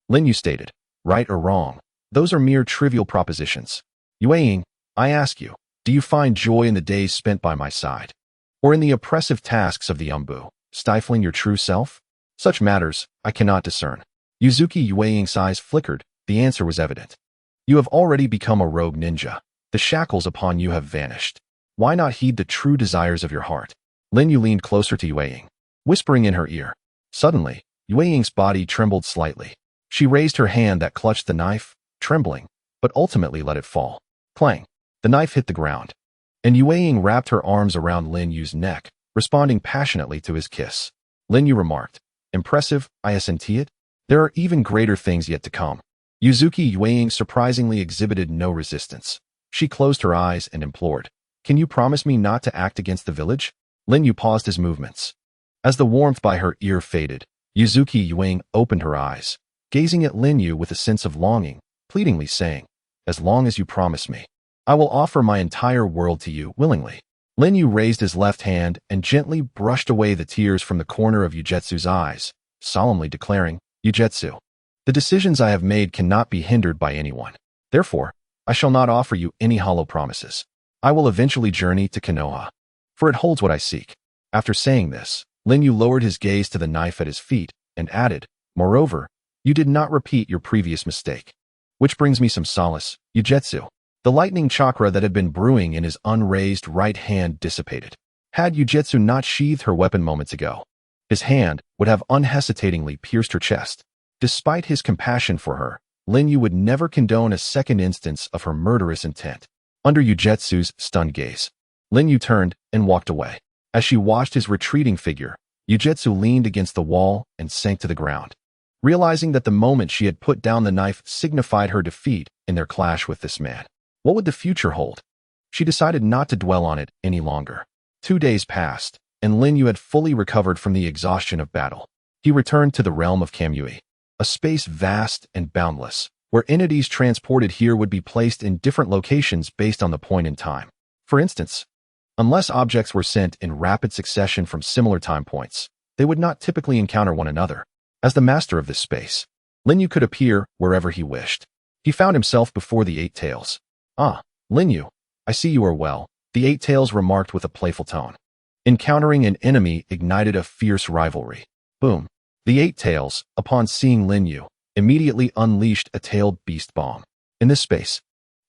Lin Yu stated, "Right or wrong, those are mere trivial propositions. Yueying, I ask you, do you find joy in the days spent by my side? Or in the oppressive tasks of the Umbu, stifling your true self? Such matters, I cannot discern." Yuzuki Yueying's eyes flickered. The answer was evident. "You have already become a rogue ninja. The shackles upon you have vanished. Why not heed the true desires of your heart?" Lin Yu leaned closer to Yueying, whispering in her ear. Suddenly, Yueying's body trembled slightly. She raised her hand that clutched the knife, trembling, but ultimately let it fall. Clang! The knife hit the ground, and Yueying wrapped her arms around Lin Yu's neck, responding passionately to his kiss. Lin Yu remarked, "Impressive, isn't it? There are even greater things yet to come." Yuzuki Yueying surprisingly exhibited no resistance. She closed her eyes and implored, "Can you promise me not to act against the village?" Lin Yu paused his movements. As the warmth by her ear faded, Yuzuki Yueying opened her eyes, gazing at Lin Yu with a sense of longing, pleadingly saying, "As long as you promise me, I will offer my entire world to you willingly." Lin Yu raised his left hand and gently brushed away the tears from the corner of Yujetsu's eyes, solemnly declaring, "Yujetsu, the decisions I have made cannot be hindered by anyone. Therefore, I shall not offer you any hollow promises. I will eventually journey to Konoha, for it holds what I seek." After saying this, Lin Yu lowered his gaze to the knife at his feet and added, "Moreover, you did not repeat your previous mistake. Which brings me some solace, Yujetsu." The lightning chakra that had been brewing in his unraised right hand dissipated. Had Yujetsu not sheathed her weapon moments ago, his hand would have unhesitatingly pierced her chest. Despite his compassion for her, Lin Yu would never condone a second instance of her murderous intent. Under Yujetsu's stunned gaze, Lin Yu turned and walked away. As she watched his retreating figure, Yujetsu leaned against the wall and sank to the ground. Realizing that the moment she had put down the knife signified her defeat in their clash with this man, what would the future hold? She decided not to dwell on it any longer. 2 days passed, and Lin Yu had fully recovered from the exhaustion of battle. He returned to the realm of Kamui, a space vast and boundless, where entities transported here would be placed in different locations based on the point in time. For instance, unless objects were sent in rapid succession from similar time points, they would not typically encounter one another. As the master of this space, Lin Yu could appear wherever he wished. He found himself before the Eight Tails. "Ah, Lin Yu, I see you are well," the Eight Tails remarked with a playful tone. Encountering an enemy ignited a fierce rivalry. Boom. The Eight Tails, upon seeing Lin Yu, immediately unleashed a tailed beast bomb. In this space,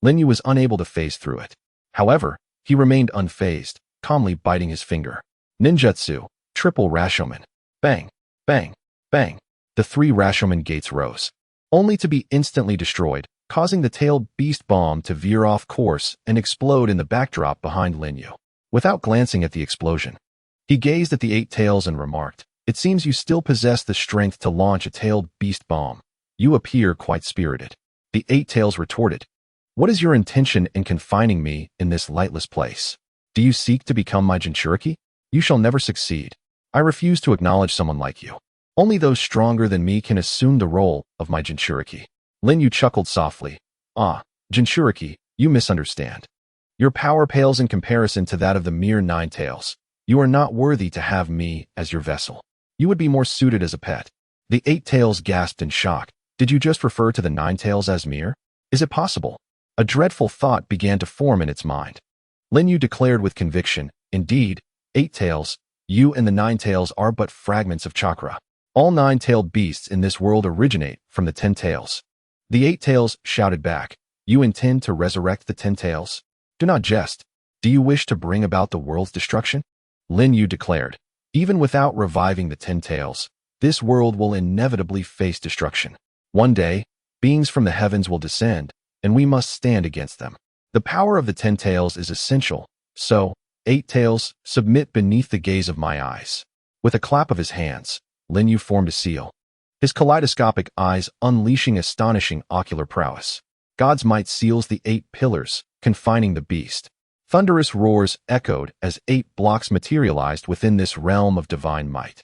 Lin Yu was unable to phase through it. However, he remained unfazed, calmly biting his finger. Ninjutsu, triple Rashomon. Bang, bang, bang. The 3 Rashomon gates rose, only to be instantly destroyed, causing the tailed beast bomb to veer off course and explode in the backdrop behind Lin Yu. Without glancing at the explosion, he gazed at the Eight Tails and remarked, "It seems you still possess the strength to launch a tailed beast bomb. You appear quite spirited." The Eight Tails retorted, "What is your intention in confining me in this lightless place? Do you seek to become my Jinchūriki? You shall never succeed. I refuse to acknowledge someone like you. Only those stronger than me can assume the role of my Jinchūriki." Lin Yu chuckled softly. "Ah, Jinchūriki, you misunderstand. Your power pales in comparison to that of the mere Nine Tails. You are not worthy to have me as your vessel. You would be more suited as a pet." The Eight Tails gasped in shock. "Did you just refer to the Nine Tails as mere? Is it possible?" A dreadful thought began to form in its mind. Lin Yu declared with conviction, "Indeed, Eight Tails, you and the Nine Tails are but fragments of chakra. All 9-tailed beasts in this world originate from the Ten-Tails." The Eight Tails shouted back, "You intend to resurrect the Ten-Tails? Do not jest. Do you wish to bring about the world's destruction?" Lin Yu declared, "Even without reviving the Ten-Tails, this world will inevitably face destruction. One day, beings from the heavens will descend, and we must stand against them. The power of the Ten-Tails is essential, so, Eight Tails, submit beneath the gaze of my eyes." With a clap of his hands, Lin Yu formed a seal, his kaleidoscopic eyes unleashing astonishing ocular prowess. God's might seals the 8 pillars, confining the beast. Thunderous roars echoed as 8 blocks materialized within this realm of divine might.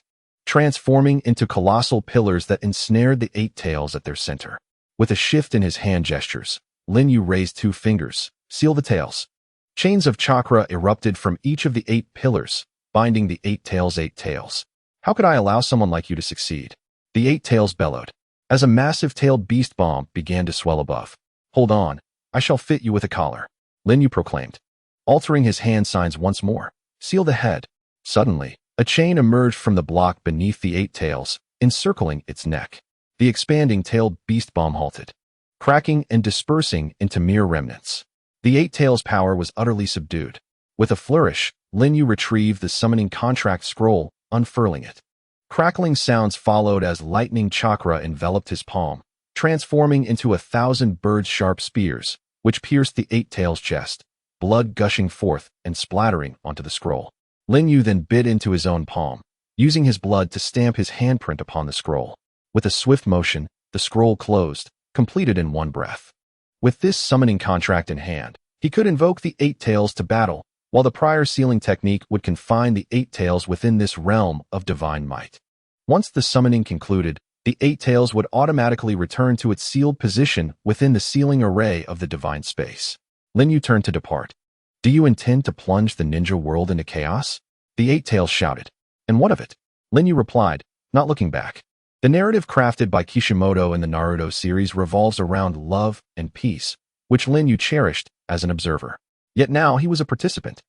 transforming into colossal pillars that ensnared the eight tails at their center. With a shift in his hand gestures, Lin Yu raised 2 fingers, seal the tails. Chains of chakra erupted from each of the 8 pillars, binding the eight tails. 8 tails. How could I allow someone like you to succeed? The eight tails bellowed, as a massive-tailed beast bomb began to swell above. Hold on, I shall fit you with a collar, Lin Yu proclaimed, altering his hand signs once more. Seal the head. Suddenly, a chain emerged from the block beneath the eight tails, encircling its neck. The expanding tailed beast bomb halted, cracking and dispersing into mere remnants. The eight tails' power was utterly subdued. With a flourish, Lin Yu retrieved the summoning contract scroll, unfurling it. Crackling sounds followed as lightning chakra enveloped his palm, transforming into 1,000 bird-sharp spears, which pierced the eight tails' chest, blood gushing forth and splattering onto the scroll. Lin Yu then bit into his own palm, using his blood to stamp his handprint upon the scroll. With a swift motion, the scroll closed, completed in one breath. With this summoning contract in hand, he could invoke the eight tails to battle, while the prior sealing technique would confine the eight tails within this realm of divine might. Once the summoning concluded, the eight tails would automatically return to its sealed position within the sealing array of the divine space. Lin Yu turned to depart. Do you intend to plunge the ninja world into chaos? The eight tails shouted. And what of it? Lin Yu replied, not looking back. The narrative crafted by Kishimoto in the Naruto series revolves around love and peace, which Lin Yu cherished as an observer. Yet now he was a participant.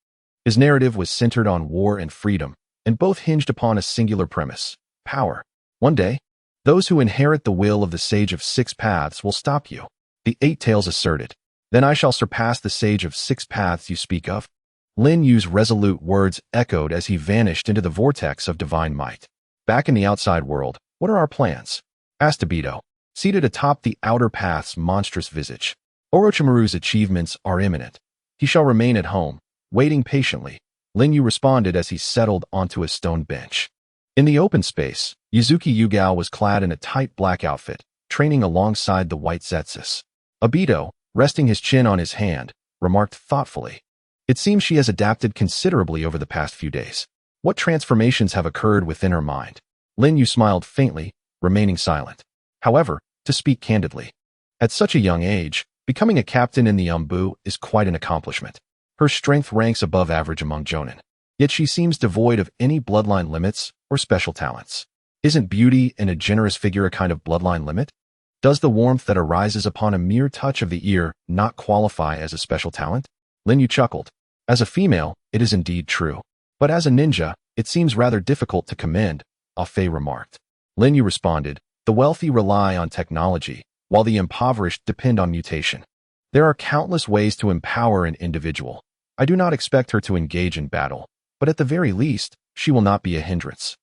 His narrative was centered on war and freedom, and both hinged upon a singular premise: power. One day, those who inherit the will of the Sage of Six Paths will stop you, the eight tails asserted. Then I shall surpass the Sage of Six Paths you speak of. Lin Yu's resolute words echoed as he vanished into the vortex of divine might. Back in the outside world, what are our plans? Asked Obito, seated atop the outer path's monstrous visage. Orochimaru's achievements are imminent. He shall remain at home, waiting patiently, Lin Yu responded as he settled onto a stone bench. In the open space, Yuzuki Yugao was clad in a tight black outfit, training alongside the white Zetsus. Obito, resting his chin on his hand, remarked thoughtfully, "It seems she has adapted considerably over the past few days. What transformations have occurred within her mind?" Lin Yu smiled faintly, remaining silent. However, to speak candidly, at such a young age, becoming a captain in the Umbu is quite an accomplishment. Her strength ranks above average among Jonin, yet she seems devoid of any bloodline limits or special talents. Isn't beauty and a generous figure a kind of bloodline limit? Does the warmth that arises upon a mere touch of the ear not qualify as a special talent? Lin Yu chuckled. As a female, it is indeed true. But as a ninja, it seems rather difficult to commend, Afei remarked. Lin Yu responded, the wealthy rely on technology, while the impoverished depend on mutation. There are countless ways to empower an individual. I do not expect her to engage in battle, but at the very least, she will not be a hindrance.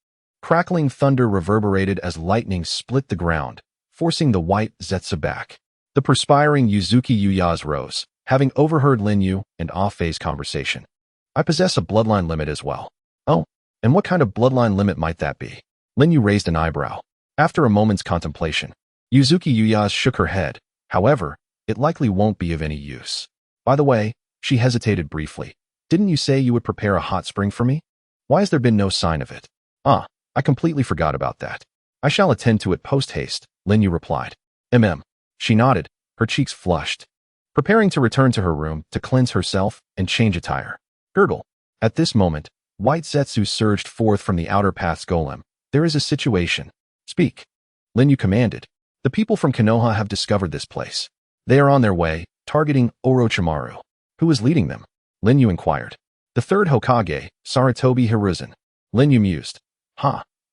Crackling thunder reverberated as lightning split the ground, forcing the white Zetsu back. The perspiring Yuzuki Yuyaz rose, having overheard Lin Yu and Afei's conversation. I possess a bloodline limit as well. Oh, and what kind of bloodline limit might that be? Lin Yu raised an eyebrow. After a moment's contemplation, Yuzuki Yuyaz shook her head. However, it likely won't be of any use. By the way, she hesitated briefly. Didn't you say you would prepare a hot spring for me? Why has there been no sign of it? Ah, I completely forgot about that. I shall attend to it post-haste, Lin Yu replied. She nodded, her cheeks flushed, preparing to return to her room to cleanse herself and change attire. Girdle. At this moment, white Zetsu surged forth from the outer path's golem. There is a situation. Speak. Lin Yu commanded. The people from Konoha have discovered this place. They are on their way, targeting Orochimaru. Who is leading them? Lin Yu inquired. The third Hokage, Sarutobi Hiruzen. Lin Yu mused.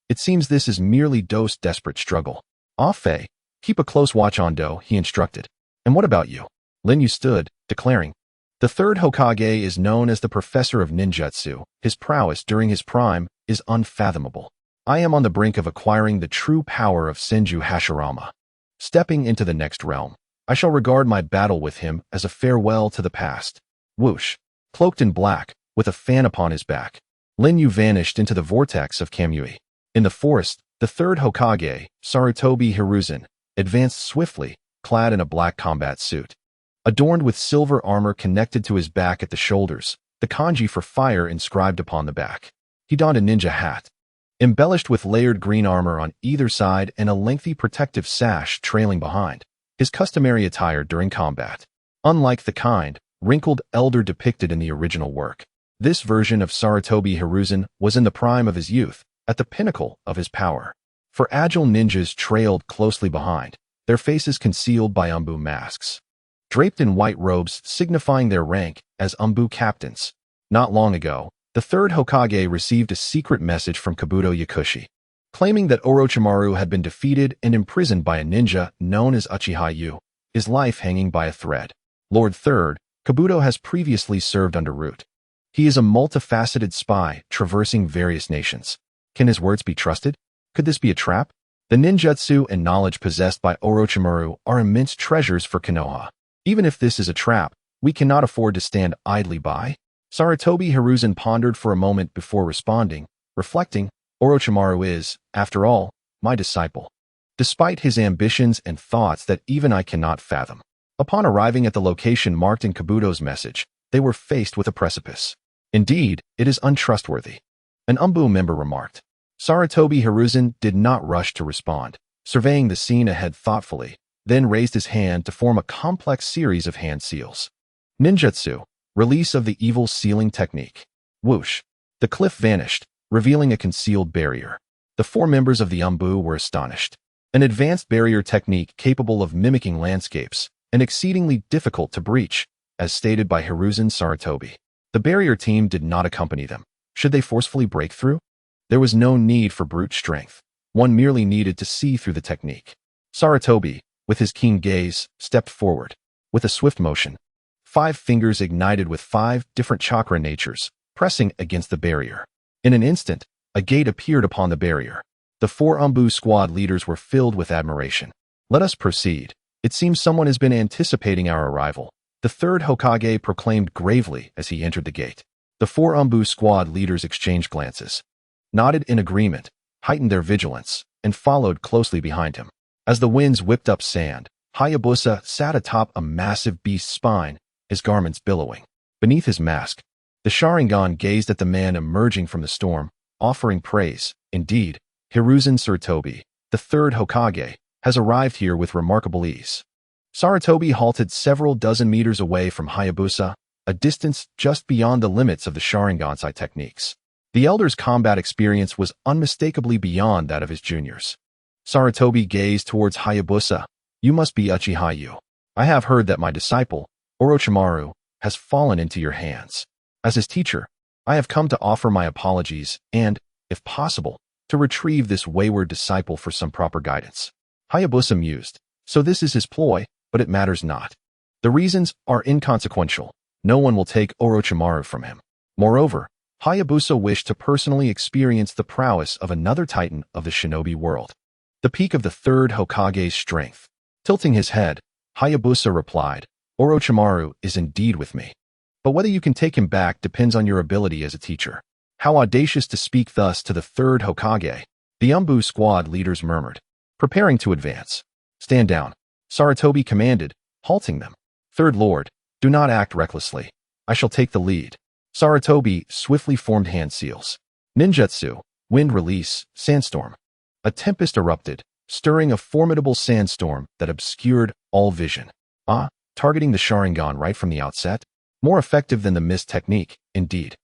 It seems this is merely Do's desperate struggle. Afei, keep a close watch on Do, he instructed. And what about you? Lin Yu stood, declaring. The third Hokage is known as the Professor of Ninjutsu. His prowess during his prime is unfathomable. I am on the brink of acquiring the true power of Senju Hashirama. Stepping into the next realm, I shall regard my battle with him as a farewell to the past. Whoosh. Cloaked in black, with a fan upon his back, Lin Yu vanished into the vortex of Kamui. In the forest, the third Hokage, Sarutobi Hiruzen, advanced swiftly, clad in a black combat suit. Adorned with silver armor connected to his back at the shoulders, the kanji for fire inscribed upon the back. He donned a ninja hat. embellished with layered green armor on either side and a lengthy protective sash trailing behind, his customary attire during combat. Unlike the kind, wrinkled elder depicted in the original work, this version of Sarutobi Hiruzen was in the prime of his youth, at the pinnacle of his power. For agile ninjas trailed closely behind, their faces concealed by umbu masks, draped in white robes signifying their rank as umbu captains. Not long ago, the third Hokage received a secret message from Kabuto Yakushi, claiming that Orochimaru had been defeated and imprisoned by a ninja known as Uchiha Yu, his life hanging by a thread. Lord Third, Kabuto has previously served under Root. He is a multifaceted spy traversing various nations. Can his words be trusted? Could this be a trap? The ninjutsu and knowledge possessed by Orochimaru are immense treasures for Konoha. Even if this is a trap, we cannot afford to stand idly by. Sarutobi Hiruzen pondered for a moment before responding, reflecting, Orochimaru is, after all, my disciple, despite his ambitions and thoughts that even I cannot fathom. Upon arriving at the location marked in Kabuto's message, they were faced with a precipice. Indeed, it is untrustworthy, an umbu member remarked. Sarutobi Hiruzen did not rush to respond, surveying the scene ahead thoughtfully, then raised his hand to form a complex series of hand seals. Ninjutsu, release of the evil sealing technique. Whoosh. The cliff vanished, revealing a concealed barrier. The four members of the umbu were astonished. An advanced barrier technique capable of mimicking landscapes, and exceedingly difficult to breach, as stated by Hiruzen Sarutobi. The barrier team did not accompany them. Should they forcefully break through? There was no need for brute strength. One merely needed to see through the technique. Sarutobi, with his keen gaze, stepped forward. With a swift motion, 5 fingers ignited with 5 different chakra natures, pressing against the barrier. In an instant, a gate appeared upon the barrier. The 4 umbu squad leaders were filled with admiration. Let us proceed. It seems someone has been anticipating our arrival, the third Hokage proclaimed gravely as he entered the gate. The 4 umbu squad leaders exchanged glances, nodded in agreement, heightened their vigilance, and followed closely behind him. As the winds whipped up sand, Hayabusa sat atop a massive beast's spine, his garments billowing. Beneath his mask, the Sharingan gazed at the man emerging from the storm, offering praise. Indeed, Hiruzen Sarutobi, the third Hokage, has arrived here with remarkable ease. Sarutobi halted several dozen meters away from Hayabusa, a distance just beyond the limits of the Sharingansai techniques. The elder's combat experience was unmistakably beyond that of his juniors. Sarutobi gazed towards Hayabusa. You must be Uchiha Yu. I have heard that my disciple, Orochimaru, has fallen into your hands. As his teacher, I have come to offer my apologies and, if possible, to retrieve this wayward disciple for some proper guidance. Hayabusa mused. So this is his ploy, but it matters not. The reasons are inconsequential. No one will take Orochimaru from him. Moreover, Hayabusa wished to personally experience the prowess of another titan of the shinobi world, the peak of the third Hokage's strength. Tilting his head, Hayabusa replied, Orochimaru is indeed with me. But whether you can take him back depends on your ability as a teacher. How audacious to speak thus to the third Hokage, the umbu squad leaders murmured, preparing to advance. Stand down, Sarutobi commanded, halting them. Third Lord, do not act recklessly. I shall take the lead. Sarutobi swiftly formed hand seals. Ninjutsu, wind release, sandstorm. A tempest erupted, stirring a formidable sandstorm that obscured all vision. Targeting the Sharingan right from the outset? More effective than the mist technique, indeed.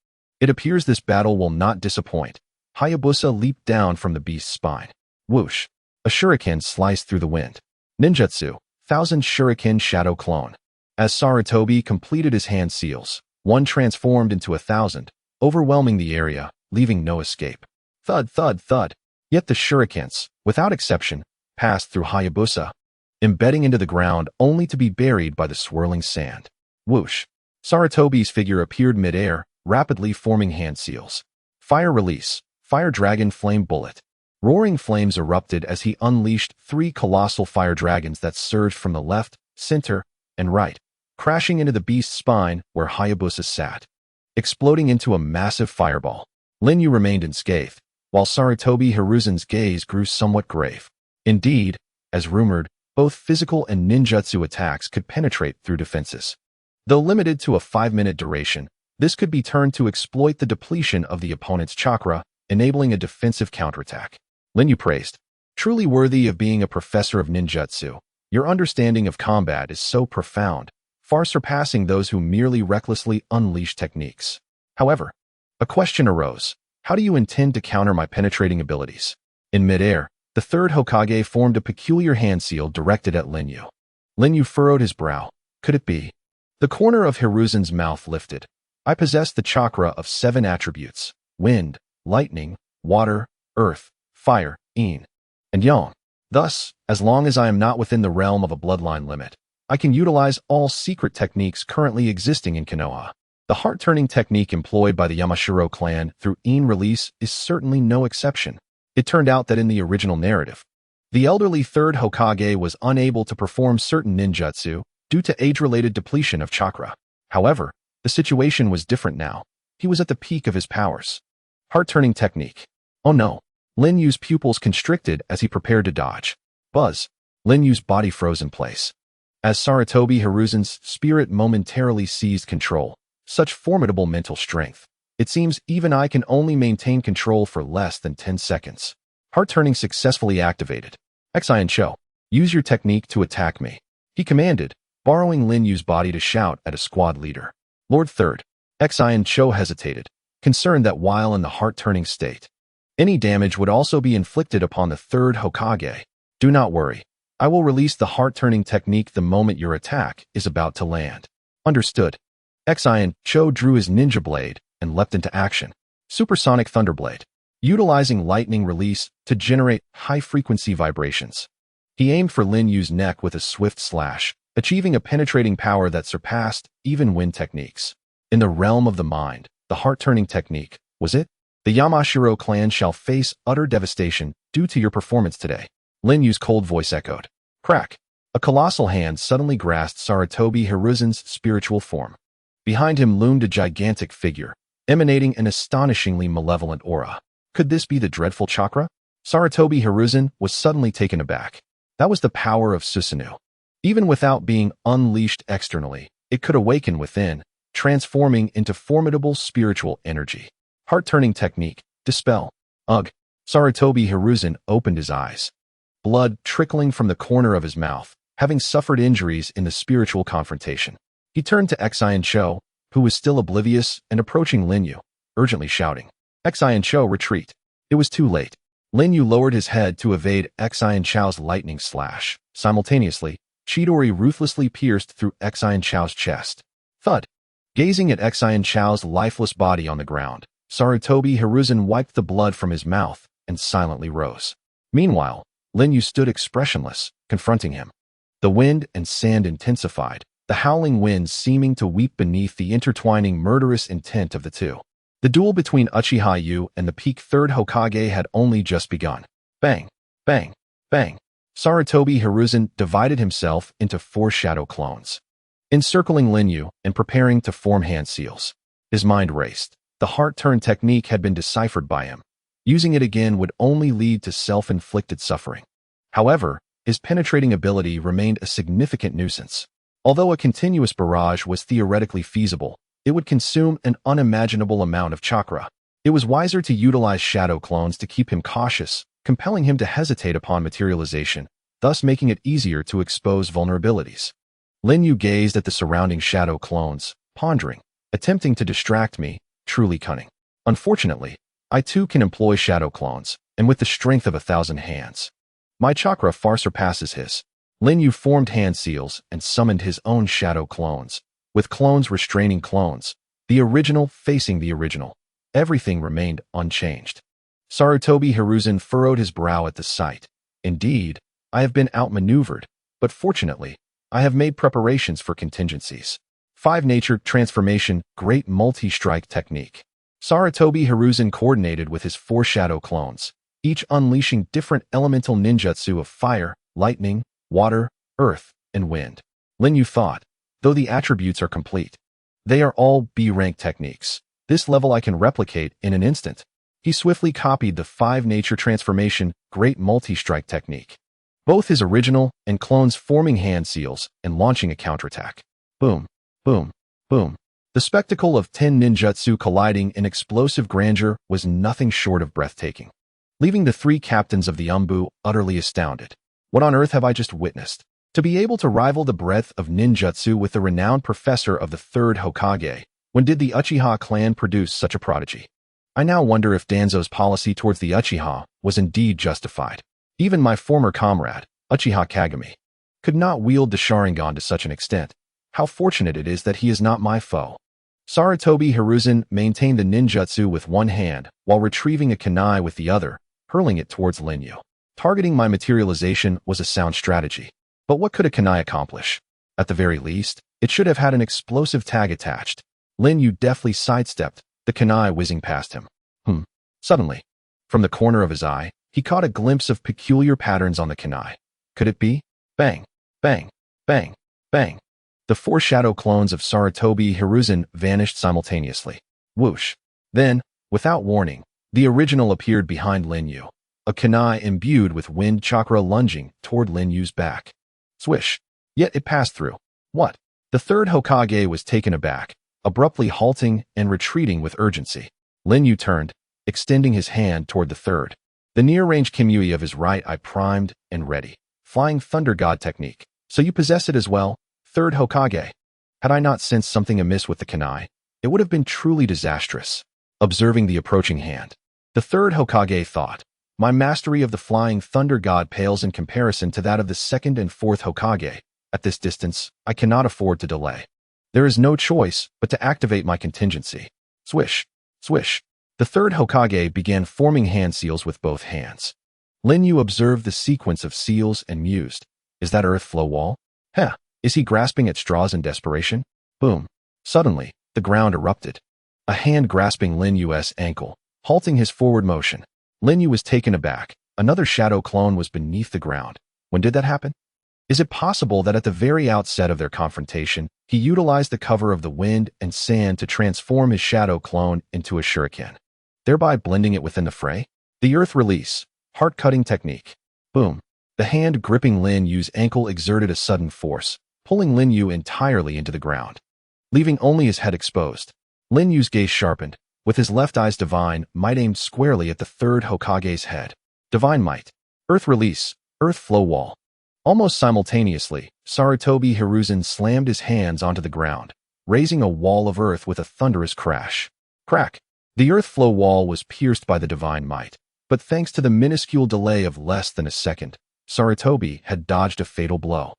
It appears this battle will not disappoint. Hayabusa leaped down from the beast's spine. Whoosh! A shuriken sliced through the wind. Ninjutsu, 1000 shuriken shadow clone. As Sarutobi completed his hand seals, one transformed into 1000, overwhelming the area, leaving no escape. Thud, thud, thud. Yet the shurikens, without exception, passed through Hayabusa, embedding into the ground only to be buried by the swirling sand. Whoosh! Sarutobi's figure appeared mid-air, rapidly forming hand seals. Fire release, Fire Dragon Flame Bullet. Roaring flames erupted as he unleashed 3 colossal fire dragons that surged from the left, center, and right, crashing into the beast's spine where Hayabusa sat, exploding into a massive fireball. Lin Yu remained unscathed, while Sarutobi Hiruzen's gaze grew somewhat grave. Indeed, as rumored, both physical and ninjutsu attacks could penetrate through defenses. Though limited to a 5-minute duration, this could be turned to exploit the depletion of the opponent's chakra, enabling a defensive counterattack. Lin Yu praised. Truly worthy of being a professor of ninjutsu, your understanding of combat is so profound, far surpassing those who merely recklessly unleash techniques. However, a question arose. How do you intend to counter my penetrating abilities? In midair, the third Hokage formed a peculiar hand seal directed at Lin Yu. Lin Yu furrowed his brow. Could it be? The corner of Hiruzen's mouth lifted. I possess the chakra of 7 attributes: wind, lightning, water, earth, fire, yin, and yang. Thus, as long as I am not within the realm of a bloodline limit, I can utilize all secret techniques currently existing in Konoha. The heart-turning technique employed by the Yamashiro clan through yin release is certainly no exception. It turned out that in the original narrative, the elderly third Hokage was unable to perform certain ninjutsu due to age-related depletion of chakra. However, the situation was different now. He was at the peak of his powers. Heart-turning technique. Oh no. Lin Yu's pupils constricted as he prepared to dodge. Buzz. Lin Yu's body froze in place. As Sarutobi Hiruzen's spirit momentarily seized control, such formidable mental strength. It seems even I can only maintain control for less than 10 seconds. Heart-turning successfully activated. Xian Cho, use your technique to attack me, he commanded, borrowing Lin Yu's body to shout at a squad leader. Lord Third. Xian Cho hesitated, concerned that while in the heart-turning state, any damage would also be inflicted upon the third Hokage. Do not worry. I will release the heart-turning technique the moment your attack is about to land. Understood. Xian Cho drew his ninja blade and leapt into action. Supersonic Thunderblade, utilizing lightning release to generate high-frequency vibrations. He aimed for Lin Yu's neck with a swift slash, achieving a penetrating power that surpassed even wind techniques. In the realm of the mind, the heart-turning technique, was it? The Yamashiro clan shall face utter devastation due to your performance today. Lin Yu's cold voice echoed. Crack. A colossal hand suddenly grasped Sarutobi Hiruzen's spiritual form. Behind him loomed a gigantic figure, emanating an astonishingly malevolent aura. Could this be the dreadful chakra? Sarutobi Hiruzen was suddenly taken aback. That was the power of Susanoo. Even without being unleashed externally, it could awaken within, transforming into formidable spiritual energy. Heart-turning technique, dispel. Ugh. Sarutobi Hiruzen opened his eyes. Blood trickling from the corner of his mouth, having suffered injuries in the spiritual confrontation. He turned to Xian Cho, who was still oblivious and approaching Lin Yu, urgently shouting. Xian Cho, retreat. It was too late. Lin Yu lowered his head to evade Xian Cho's lightning slash. Simultaneously, Chidori ruthlessly pierced through Xian Cho's chest. Thud. Gazing at Xian Cho's lifeless body on the ground, Sarutobi Hiruzen wiped the blood from his mouth and silently rose. Meanwhile, Lin Yu stood expressionless, confronting him. The wind and sand intensified, the howling winds seeming to weep beneath the intertwining murderous intent of the two. The duel between Uchiha Yu and the peak third Hokage had only just begun. Bang, bang, bang. Sarutobi Hiruzen divided himself into 4 shadow clones, encircling Lin Yu and preparing to form hand seals. His mind raced. The heart-turn technique had been deciphered by him. Using it again would only lead to self-inflicted suffering. However, his penetrating ability remained a significant nuisance. Although a continuous barrage was theoretically feasible, it would consume an unimaginable amount of chakra. It was wiser to utilize shadow clones to keep him cautious, compelling him to hesitate upon materialization, thus making it easier to expose vulnerabilities. Lin Yu gazed at the surrounding shadow clones, pondering, attempting to distract me, truly cunning. Unfortunately, I too can employ shadow clones, and with the strength of 1,000 hands. My chakra far surpasses his. Lin Yu formed hand seals and summoned his own shadow clones, with clones restraining clones, the original facing the original. Everything remained unchanged. Sarutobi Hiruzen furrowed his brow at the sight. Indeed, I have been outmaneuvered, but fortunately, I have made preparations for contingencies. 5 Nature Transformation Great Multi-Strike Technique. Sarutobi Hiruzen coordinated with his 4 shadow clones, each unleashing different elemental ninjutsu of fire, lightning, water, earth, and wind. Lin Yu thought, though the attributes are complete, they are all B-rank techniques. This level I can replicate in an instant. He swiftly copied the 5 Nature Transformation Great Multi-Strike Technique, both his original and clones forming hand seals and launching a counterattack. Boom, boom, boom. The spectacle of 10 ninjutsu colliding in explosive grandeur was nothing short of breathtaking, leaving the three captains of the Umbu utterly astounded. What on earth have I just witnessed? To be able to rival the breadth of ninjutsu with the renowned professor of the third Hokage, when did the Uchiha clan produce such a prodigy? I now wonder if Danzo's policy towards the Uchiha was indeed justified. Even my former comrade, Uchiha Kagami, could not wield the Sharingan to such an extent. How fortunate it is that he is not my foe. Sarutobi Hiruzen maintained the ninjutsu with one hand while retrieving a kunai with the other, hurling it towards Lin Yu. Targeting my materialization was a sound strategy. But what could a kunai accomplish? At the very least, it should have had an explosive tag attached. Lin Yu deftly sidestepped, the kunai whizzing past him. Suddenly, from the corner of his eye, he caught a glimpse of peculiar patterns on the kunai. Could it be? Bang, bang, bang, bang. The four shadow clones of Sarutobi Hiruzen vanished simultaneously. Whoosh. Then, without warning, the original appeared behind Lin Yu, a kunai imbued with wind chakra lunging toward Lin Yu's back. Swish. Yet it passed through. What? The third Hokage was taken aback, abruptly halting and retreating with urgency. Lin Yu turned, extending his hand toward the third. The near-range Kamui of his right eye primed and ready. Flying Thunder God technique. So you possess it as well, third Hokage? Had I not sensed something amiss with the kunai, it would have been truly disastrous. Observing the approaching hand, the third Hokage thought, my mastery of the Flying Thunder God pales in comparison to that of the second and fourth Hokage. At this distance, I cannot afford to delay. There is no choice but to activate my contingency. Swish, swish. The third Hokage began forming hand seals with both hands. Lin Yu observed the sequence of seals and mused, is that earth flow wall? Heh, is he grasping at straws in desperation? Boom. Suddenly, the ground erupted. A hand grasping Lin Yu's ankle, halting his forward motion. Lin Yu was taken aback. Another shadow clone was beneath the ground. When did that happen? Is it possible that at the very outset of their confrontation, he utilized the cover of the wind and sand to transform his shadow clone into a shuriken, thereby blending it within the fray? The earth release, heart-cutting technique. Boom. The hand gripping Lin Yu's ankle exerted a sudden force, pulling Lin Yu entirely into the ground, leaving only his head exposed. Lin Yu's gaze sharpened, with his left eye's divine might aimed squarely at the third Hokage's head. Divine might. Earth release. Earth flow wall. Almost simultaneously, Sarutobi Hiruzen slammed his hands onto the ground, raising a wall of earth with a thunderous crash. Crack. The earth flow wall was pierced by the divine might, but thanks to the minuscule delay of less than a second, Sarutobi had dodged a fatal blow.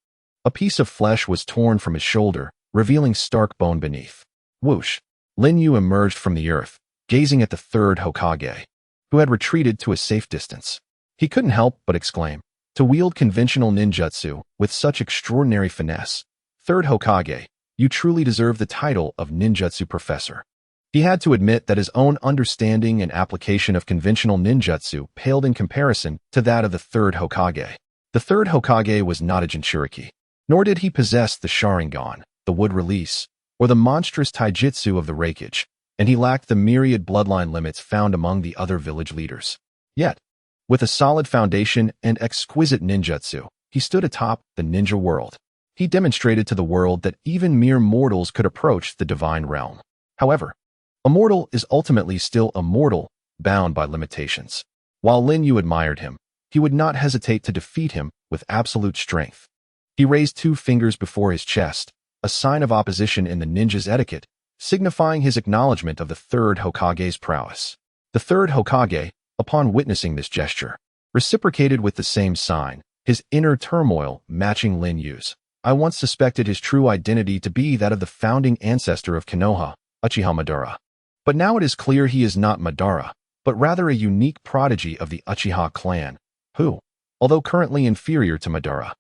A piece of flesh was torn from his shoulder, revealing stark bone beneath. Whoosh. Lin Yu emerged from the earth, gazing at the third Hokage, who had retreated to a safe distance. He couldn't help but exclaim, to wield conventional ninjutsu with such extraordinary finesse, third Hokage, you truly deserve the title of ninjutsu professor. He had to admit that his own understanding and application of conventional ninjutsu paled in comparison to that of the third Hokage. The third Hokage was not a Jinchūriki, nor did he possess the Sharingan, the wood release, or the monstrous taijutsu of the raikage, and he lacked the myriad bloodline limits found among the other village leaders. Yet, with a solid foundation and exquisite ninjutsu, he stood atop the ninja world. He demonstrated to the world that even mere mortals could approach the divine realm. However, a mortal is ultimately still a mortal, bound by limitations. While Lin Yu admired him, he would not hesitate to defeat him with absolute strength. He raised 2 fingers before his chest, a sign of opposition in the ninja's etiquette, signifying his acknowledgement of the third Hokage's prowess. The third Hokage, upon witnessing this gesture, reciprocated with the same sign, his inner turmoil matching Lin Yu's. I once suspected his true identity to be that of the founding ancestor of Konoha, Uchiha Madara. But now it is clear he is not Madara, but rather a unique prodigy of the Uchiha clan, who, although currently inferior to Madara,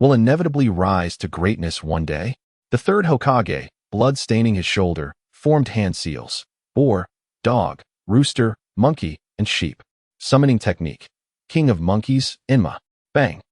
will inevitably rise to greatness one day. The third Hokage, blood staining his shoulder, formed hand seals. Boar, dog, rooster, monkey, and sheep. Summoning technique. King of monkeys, Enma. Bang.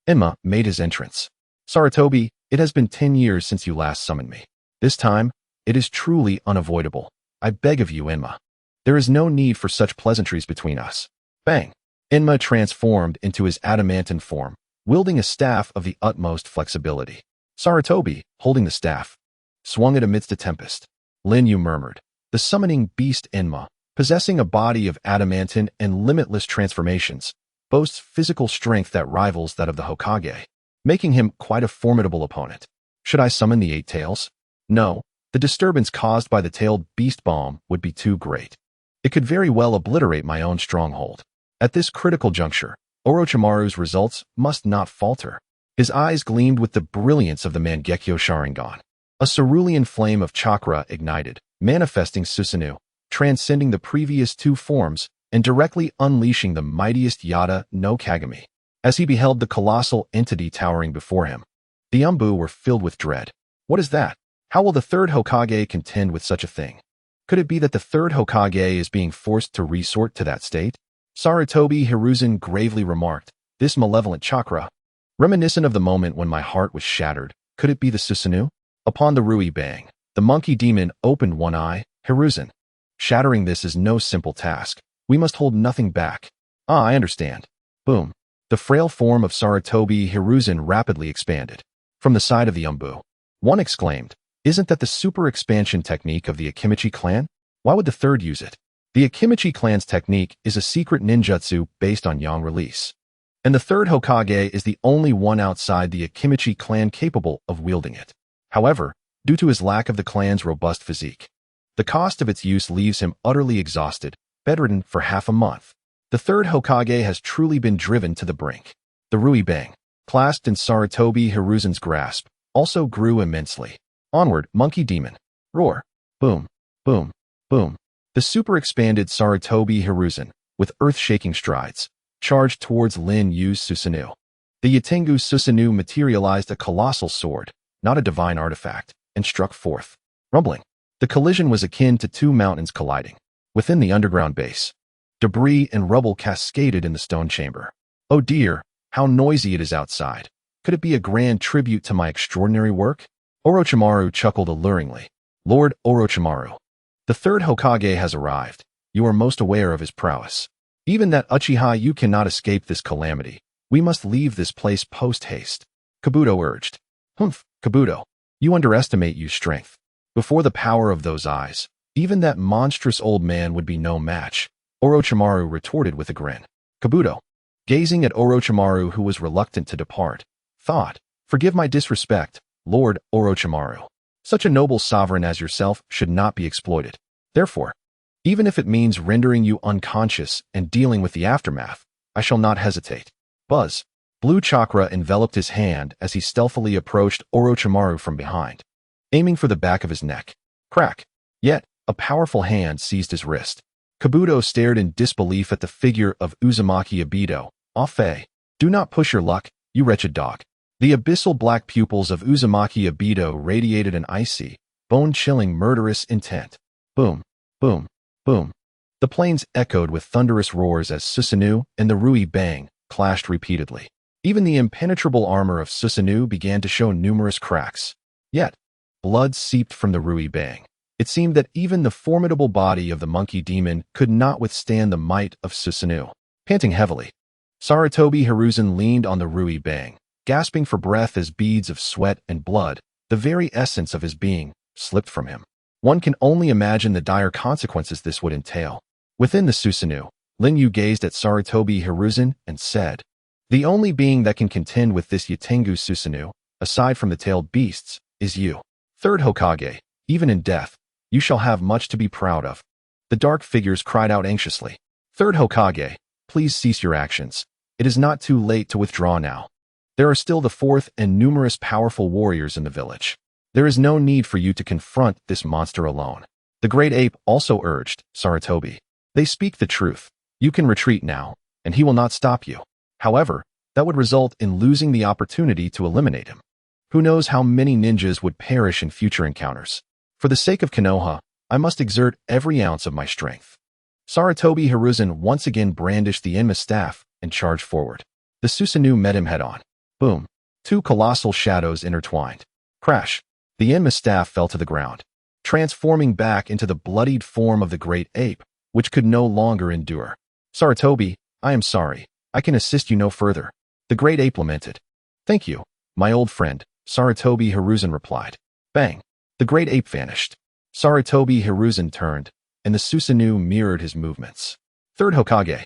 Enma made his entrance. Sarutobi, it has been 10 years since you last summoned me. This time, it is truly unavoidable. I beg of you, Enma. There is no need for such pleasantries between us. Bang. Enma transformed into his adamantine form, wielding a staff of the utmost flexibility. Sarutobi, holding the staff, swung it amidst a tempest. Lin Yu murmured. The summoning beast Enma, possessing a body of adamantine and limitless transformations, boasts physical strength that rivals that of the Hokage, making him quite a formidable opponent. Should I summon the Eight Tails? No, the disturbance caused by the tailed beast bomb would be too great. It could very well obliterate my own stronghold. At this critical juncture, Orochimaru's results must not falter. His eyes gleamed with the brilliance of the Mangekyo Sharingan. A cerulean flame of chakra ignited, manifesting Susanoo, transcending the previous two forms and directly unleashing the mightiest Yata no Kagami. As he beheld the colossal entity towering before him, the Umbu were filled with dread. What is that? How will the third Hokage contend with such a thing? Could it be that the third Hokage is being forced to resort to that state? Sarutobi Hiruzen gravely remarked, this malevolent chakra, reminiscent of the moment when my heart was shattered. Could it be the Susanoo? Upon the Rui bang, the monkey demon opened one eye. Hiruzen, shattering this is no simple task. We must hold nothing back. Ah, I understand. Boom. The frail form of Sarutobi Hiruzen rapidly expanded. From the side of the Umbu, one exclaimed, isn't that the super expansion technique of the Akimichi clan? Why would the third use it? The Akimichi clan's technique is a secret ninjutsu based on yang release. And the third Hokage is the only one outside the Akimichi clan capable of wielding it. However, due to his lack of the clan's robust physique, the cost of its use leaves him utterly exhausted, bedridden for half a month. The third Hokage has truly been driven to the brink. The Rui bang, clasped in Sarutobi Hiruzen's grasp, also grew immensely. Onward, monkey demon. Roar. Boom. Boom. Boom. The super-expanded Sarutobi Hiruzen, with earth-shaking strides, charged towards Lin Yu's Susanoo. The Yatengu Susanoo materialized a colossal sword, not a divine artifact, and struck forth. Rumbling. The collision was akin to two mountains colliding. Within the underground base, debris and rubble cascaded in the stone chamber. Oh dear, how noisy it is outside. Could it be a grand tribute to my extraordinary work? Orochimaru chuckled alluringly. Lord Orochimaru, the third Hokage has arrived. You are most aware of his prowess. Even that Uchiha, you cannot escape this calamity. We must leave this place post-haste. Kabuto urged. Humph, Kabuto, you underestimate Yu's strength. Before the power of those eyes, even that monstrous old man would be no match, Orochimaru retorted with a grin. Kabuto, gazing at Orochimaru who was reluctant to depart, thought, forgive my disrespect, Lord Orochimaru. Such a noble sovereign as yourself should not be exploited. Therefore, even if it means rendering you unconscious and dealing with the aftermath, I shall not hesitate. Buzz. Blue chakra enveloped his hand as he stealthily approached Orochimaru from behind, aiming for the back of his neck. Crack. Yet, a powerful hand seized his wrist. Kabuto stared in disbelief at the figure of Uzumaki Obito. Afe. Do not push your luck, you wretched dog. The abyssal black pupils of Uzumaki Obito radiated an icy, bone-chilling murderous intent. Boom, boom, boom. The plains echoed with thunderous roars as Susanoo and the Rui bang clashed repeatedly. Even the impenetrable armor of Susanoo began to show numerous cracks. Yet, blood seeped from the Rui bang. It seemed that even the formidable body of the monkey demon could not withstand the might of Susanoo. Panting heavily, Sarutobi Hiruzen leaned on the Rui bang, gasping for breath as beads of sweat and blood, the very essence of his being, slipped from him. One can only imagine the dire consequences this would entail. Within the Susanoo, Lin Yu gazed at Sarutobi Hiruzen and said, the only being that can contend with this Yatengu Susanoo, aside from the tailed beasts, is you. Third Hokage, even in death, you shall have much to be proud of. The dark figures cried out anxiously. Third Hokage, please cease your actions. It is not too late to withdraw now. There are still the fourth and numerous powerful warriors in the village. There is no need for you to confront this monster alone. The great ape also urged, Sarutobi. They speak the truth. You can retreat now, and he will not stop you. However, that would result in losing the opportunity to eliminate him. Who knows how many ninjas would perish in future encounters. For the sake of Konoha, I must exert every ounce of my strength. Sarutobi Hiruzen once again brandished the Enma staff and charged forward. The Susanoo met him head-on. Boom. Two colossal shadows intertwined. Crash. The Enma staff fell to the ground, transforming back into the bloodied form of the great ape, which could no longer endure. Sarutobi, I am sorry. I can assist you no further. The great ape lamented. Thank you, my old friend, Sarutobi Hiruzen replied. Bang. The great ape vanished. Sarutobi Hiruzen turned, and the Susanoo mirrored his movements. Third Hokage.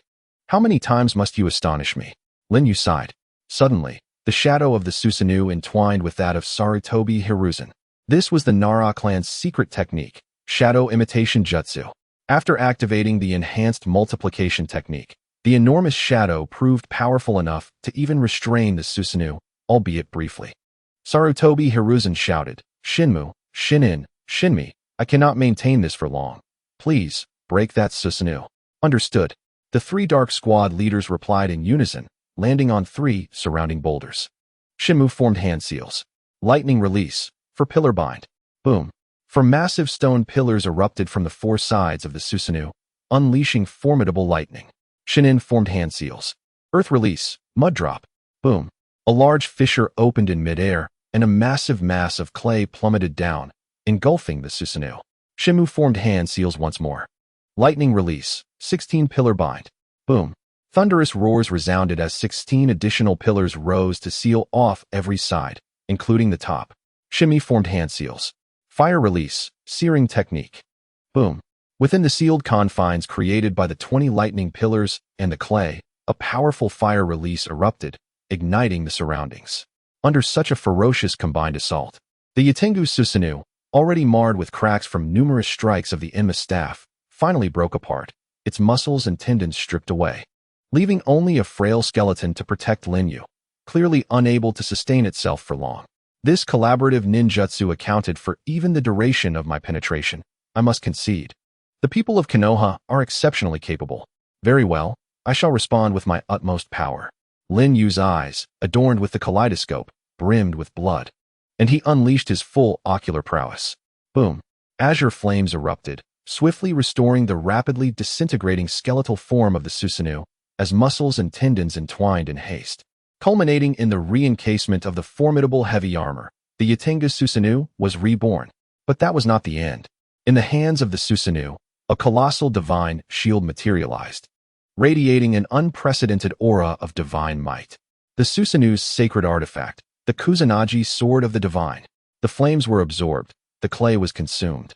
How many times must you astonish me? Lin Yu sighed. Suddenly, the shadow of the Susanoo entwined with that of Sarutobi Hiruzen. This was the Nara clan's secret technique, shadow imitation jutsu. After activating the enhanced multiplication technique, the enormous shadow proved powerful enough to even restrain the Susanoo, albeit briefly. Sarutobi Hiruzen shouted, Shinmu, Shinin, Shinmi, I cannot maintain this for long. Please, break that Susanoo. Understood. The three Dark Squad leaders replied in unison, landing on three surrounding boulders. Shinmu formed hand seals. Lightning release, for pillar bind. Boom. For massive stone pillars erupted from the four sides of the Susanoo, unleashing formidable lightning. Shinin formed hand seals. Earth release, mud drop. Boom. A large fissure opened in midair, and a massive mass of clay plummeted down, engulfing the Susanoo. Shinmu formed hand seals once more. Lightning release, 16 pillar bind. Boom. Thunderous roars resounded as 16 additional pillars rose to seal off every side, including the top. Shimi formed hand seals. Fire release, searing technique. Boom. Within the sealed confines created by the 20 lightning pillars and the clay, a powerful fire release erupted, igniting the surroundings. Under such a ferocious combined assault, the Yatengu Susanoo, already marred with cracks from numerous strikes of the Enma staff, finally broke apart, its muscles and tendons stripped away, leaving only a frail skeleton to protect Lin Yu, clearly unable to sustain itself for long. This collaborative ninjutsu accounted for even the duration of my penetration, I must concede. The people of Konoha are exceptionally capable. Very well, I shall respond with my utmost power. Lin Yu's eyes, adorned with the kaleidoscope, brimmed with blood, and he unleashed his full ocular prowess. Boom. Azure flames erupted, swiftly restoring the rapidly disintegrating skeletal form of the Susanoo, as muscles and tendons entwined in haste. Culminating in the re-encasement of the formidable heavy armor, the Yatenga Susanoo was reborn. But that was not the end. In the hands of the Susanoo, a colossal divine shield materialized, radiating an unprecedented aura of divine might. The Susanoo's sacred artifact, the Kusanagi Sword of the Divine. The flames were absorbed, the clay was consumed,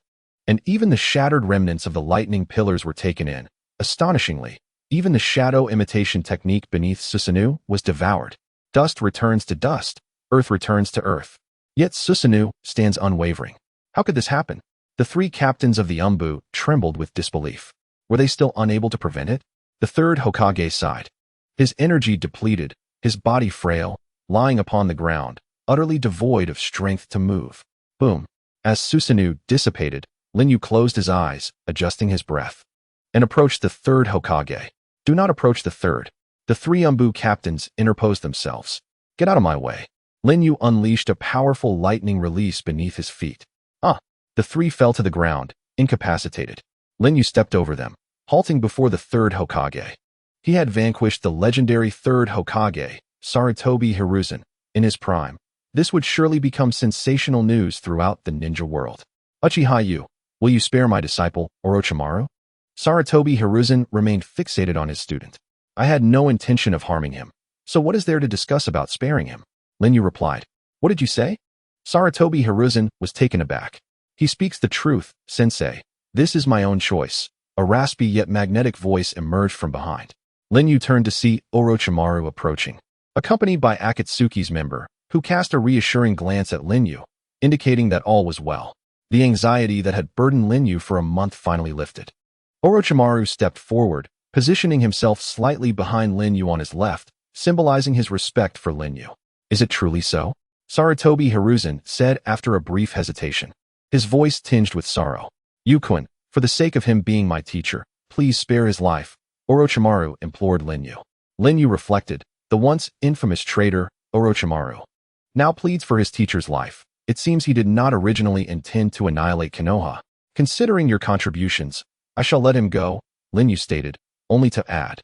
and even the shattered remnants of the lightning pillars were taken in. Astonishingly, even the shadow imitation technique beneath Susanoo was devoured. Dust returns to dust, earth returns to earth. Yet Susanoo stands unwavering. How could this happen? The three captains of the Umbu trembled with disbelief. Were they still unable to prevent it? The third Hokage sighed. His energy depleted, his body frail, lying upon the ground, utterly devoid of strength to move. Boom. As Susanoo dissipated, Lin Yu closed his eyes, adjusting his breath, and approached the third Hokage. Do not approach the third. The three Umbu captains interposed themselves. Get out of my way. Lin Yu unleashed a powerful lightning release beneath his feet. The three fell to the ground, incapacitated. Lin Yu stepped over them, halting before the third Hokage. He had vanquished the legendary third Hokage, Sarutobi Hiruzen, in his prime. This would surely become sensational news throughout the ninja world. Uchiha Yu, will you spare my disciple, Orochimaru? Sarutobi Hiruzen remained fixated on his student. I had no intention of harming him. So what is there to discuss about sparing him? Lin Yu replied. What did you say? Sarutobi Hiruzen was taken aback. He speaks the truth, sensei. This is my own choice. A raspy yet magnetic voice emerged from behind. Lin Yu turned to see Orochimaru approaching, accompanied by Akatsuki's member, who cast a reassuring glance at Lin Yu, indicating that all was well. The anxiety that had burdened Lin Yu for a month finally lifted. Orochimaru stepped forward, positioning himself slightly behind Lin Yu on his left, symbolizing his respect for Lin Yu. Is it truly so? Sarutobi Hiruzen said after a brief hesitation, his voice tinged with sorrow. Yukun, for the sake of him being my teacher, please spare his life, Orochimaru implored Lin Yu. Lin Yu reflected, the once infamous traitor, Orochimaru, now pleads for his teacher's life. It seems he did not originally intend to annihilate Konoha. Considering your contributions, I shall let him go, Lin Yu stated, only to add.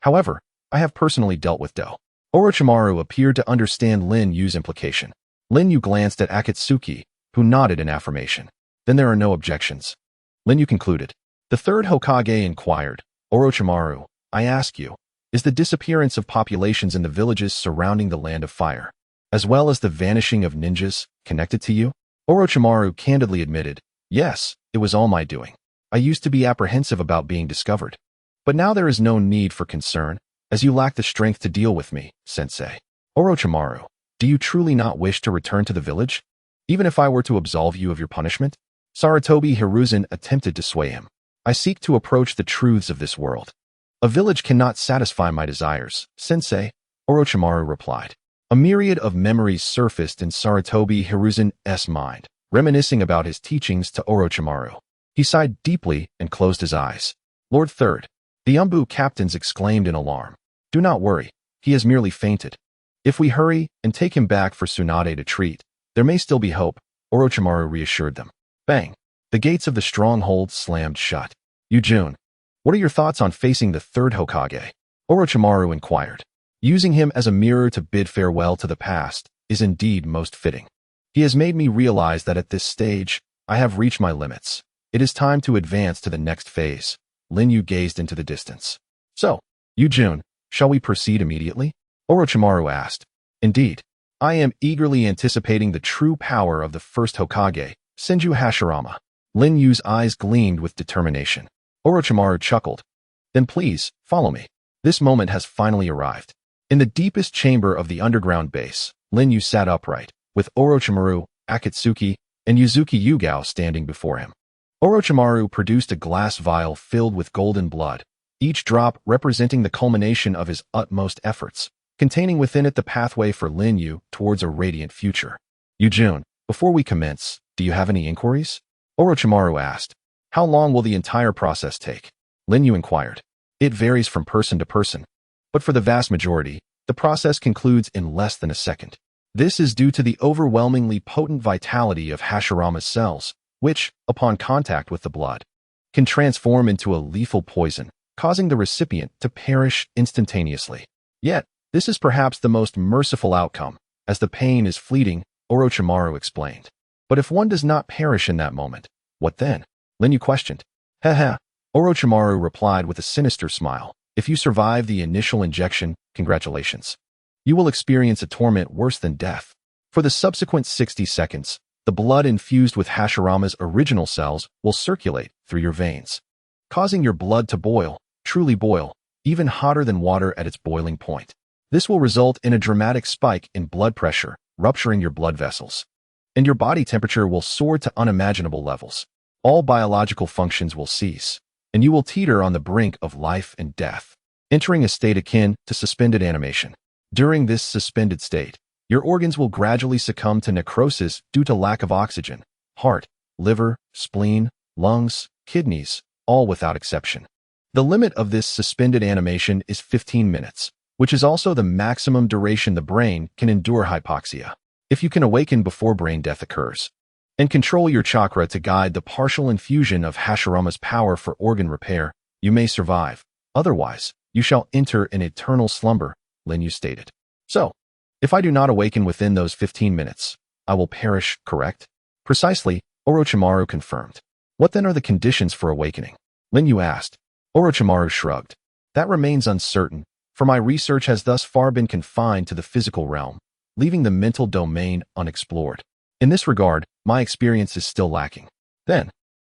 However, I have personally dealt with Do. Orochimaru appeared to understand Lin Yu's implication. Lin Yu glanced at Akatsuki, who nodded in affirmation. Then there are no objections. Lin Yu concluded. The third Hokage inquired, Orochimaru, I ask you, is the disappearance of populations in the villages surrounding the Land of Fire, as well as the vanishing of ninjas, connected to you? Orochimaru candidly admitted, Yes, it was all my doing. I used to be apprehensive about being discovered. But now there is no need for concern, as you lack the strength to deal with me, sensei. Orochimaru, do you truly not wish to return to the village? Even if I were to absolve you of your punishment? Sarutobi Hiruzen attempted to sway him. I seek to approach the truths of this world. A village cannot satisfy my desires, sensei, Orochimaru replied. A myriad of memories surfaced in Sarutobi Hiruzen's mind, reminiscing about his teachings to Orochimaru. He sighed deeply and closed his eyes. Lord Third, the Umbu captains exclaimed in alarm. Do not worry, he has merely fainted. If we hurry and take him back for Tsunade to treat, there may still be hope, Orochimaru reassured them. Bang! The gates of the stronghold slammed shut. Yujun, what are your thoughts on facing the third Hokage? Orochimaru inquired. Using him as a mirror to bid farewell to the past is indeed most fitting. He has made me realize that at this stage, I have reached my limits. It is time to advance to the next phase. Lin Yu gazed into the distance. So, Yujun, shall we proceed immediately? Orochimaru asked. Indeed. I am eagerly anticipating the true power of the first Hokage, Senju Hashirama. Lin Yu's eyes gleamed with determination. Orochimaru chuckled. Then please, follow me. This moment has finally arrived. In the deepest chamber of the underground base, Lin Yu sat upright, with Orochimaru, Akatsuki, and Yuzuki Yugao standing before him. Orochimaru produced a glass vial filled with golden blood, each drop representing the culmination of his utmost efforts, containing within it the pathway for Lin Yu towards a radiant future. Yujun, before we commence, do you have any inquiries? Orochimaru asked. How long will the entire process take? Lin Yu inquired. It varies from person to person, but for the vast majority, the process concludes in less than a second. This is due to the overwhelmingly potent vitality of Hashirama's cells, which, upon contact with the blood, can transform into a lethal poison, causing the recipient to perish instantaneously. Yet, this is perhaps the most merciful outcome, as the pain is fleeting, Orochimaru explained. But if one does not perish in that moment, what then? Lin Yu questioned. Haha, Orochimaru replied with a sinister smile. If you survive the initial injection, congratulations. You will experience a torment worse than death. For the subsequent 60 seconds, the blood infused with Hashirama's original cells will circulate through your veins, causing your blood to boil, truly boil, even hotter than water at its boiling point. This will result in a dramatic spike in blood pressure, rupturing your blood vessels. And your body temperature will soar to unimaginable levels. All biological functions will cease, and you will teeter on the brink of life and death, entering a state akin to suspended animation. During this suspended state, your organs will gradually succumb to necrosis due to lack of oxygen. Heart, liver, spleen, lungs, kidneys, all without exception. The limit of this suspended animation is 15 minutes, which is also the maximum duration the brain can endure hypoxia. If you can awaken before brain death occurs, and control your chakra to guide the partial infusion of Hashirama's power for organ repair, you may survive. Otherwise, you shall enter an eternal slumber, Lin Yu stated. So, if I do not awaken within those 15 minutes, I will perish, correct? Precisely, Orochimaru confirmed. What then are the conditions for awakening? Lin Yu asked. Orochimaru shrugged. That remains uncertain, for my research has thus far been confined to the physical realm, leaving the mental domain unexplored. In this regard, my experience is still lacking. Then,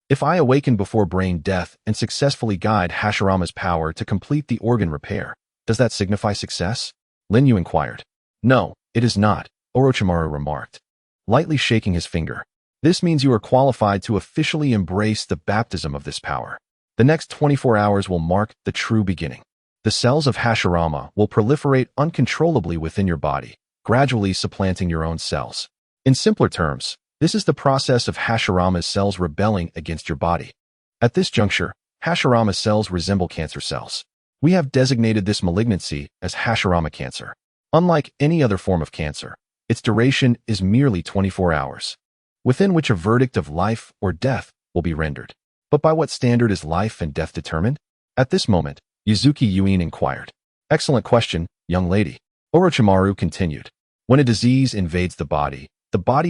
if I awaken before brain death and successfully guide Hashirama's power to complete the organ repair, does that signify success? Lin Yu inquired. No, it is not, Orochimaru remarked, lightly shaking his finger. This means you are qualified to officially embrace the baptism of this power. The next 24 hours will mark the true beginning. The cells of Hashirama will proliferate uncontrollably within your body, gradually supplanting your own cells. In simpler terms, this is the process of Hashirama's cells rebelling against your body. At this juncture, Hashirama cells resemble cancer cells. We have designated this malignancy as Hashirama cancer. Unlike any other form of cancer, its duration is merely 24 hours, within which a verdict of life or death will be rendered. But by what standard is life and death determined? At this moment, Yuzuki Yuin inquired. Excellent question, young lady. Orochimaru continued. When a disease invades the body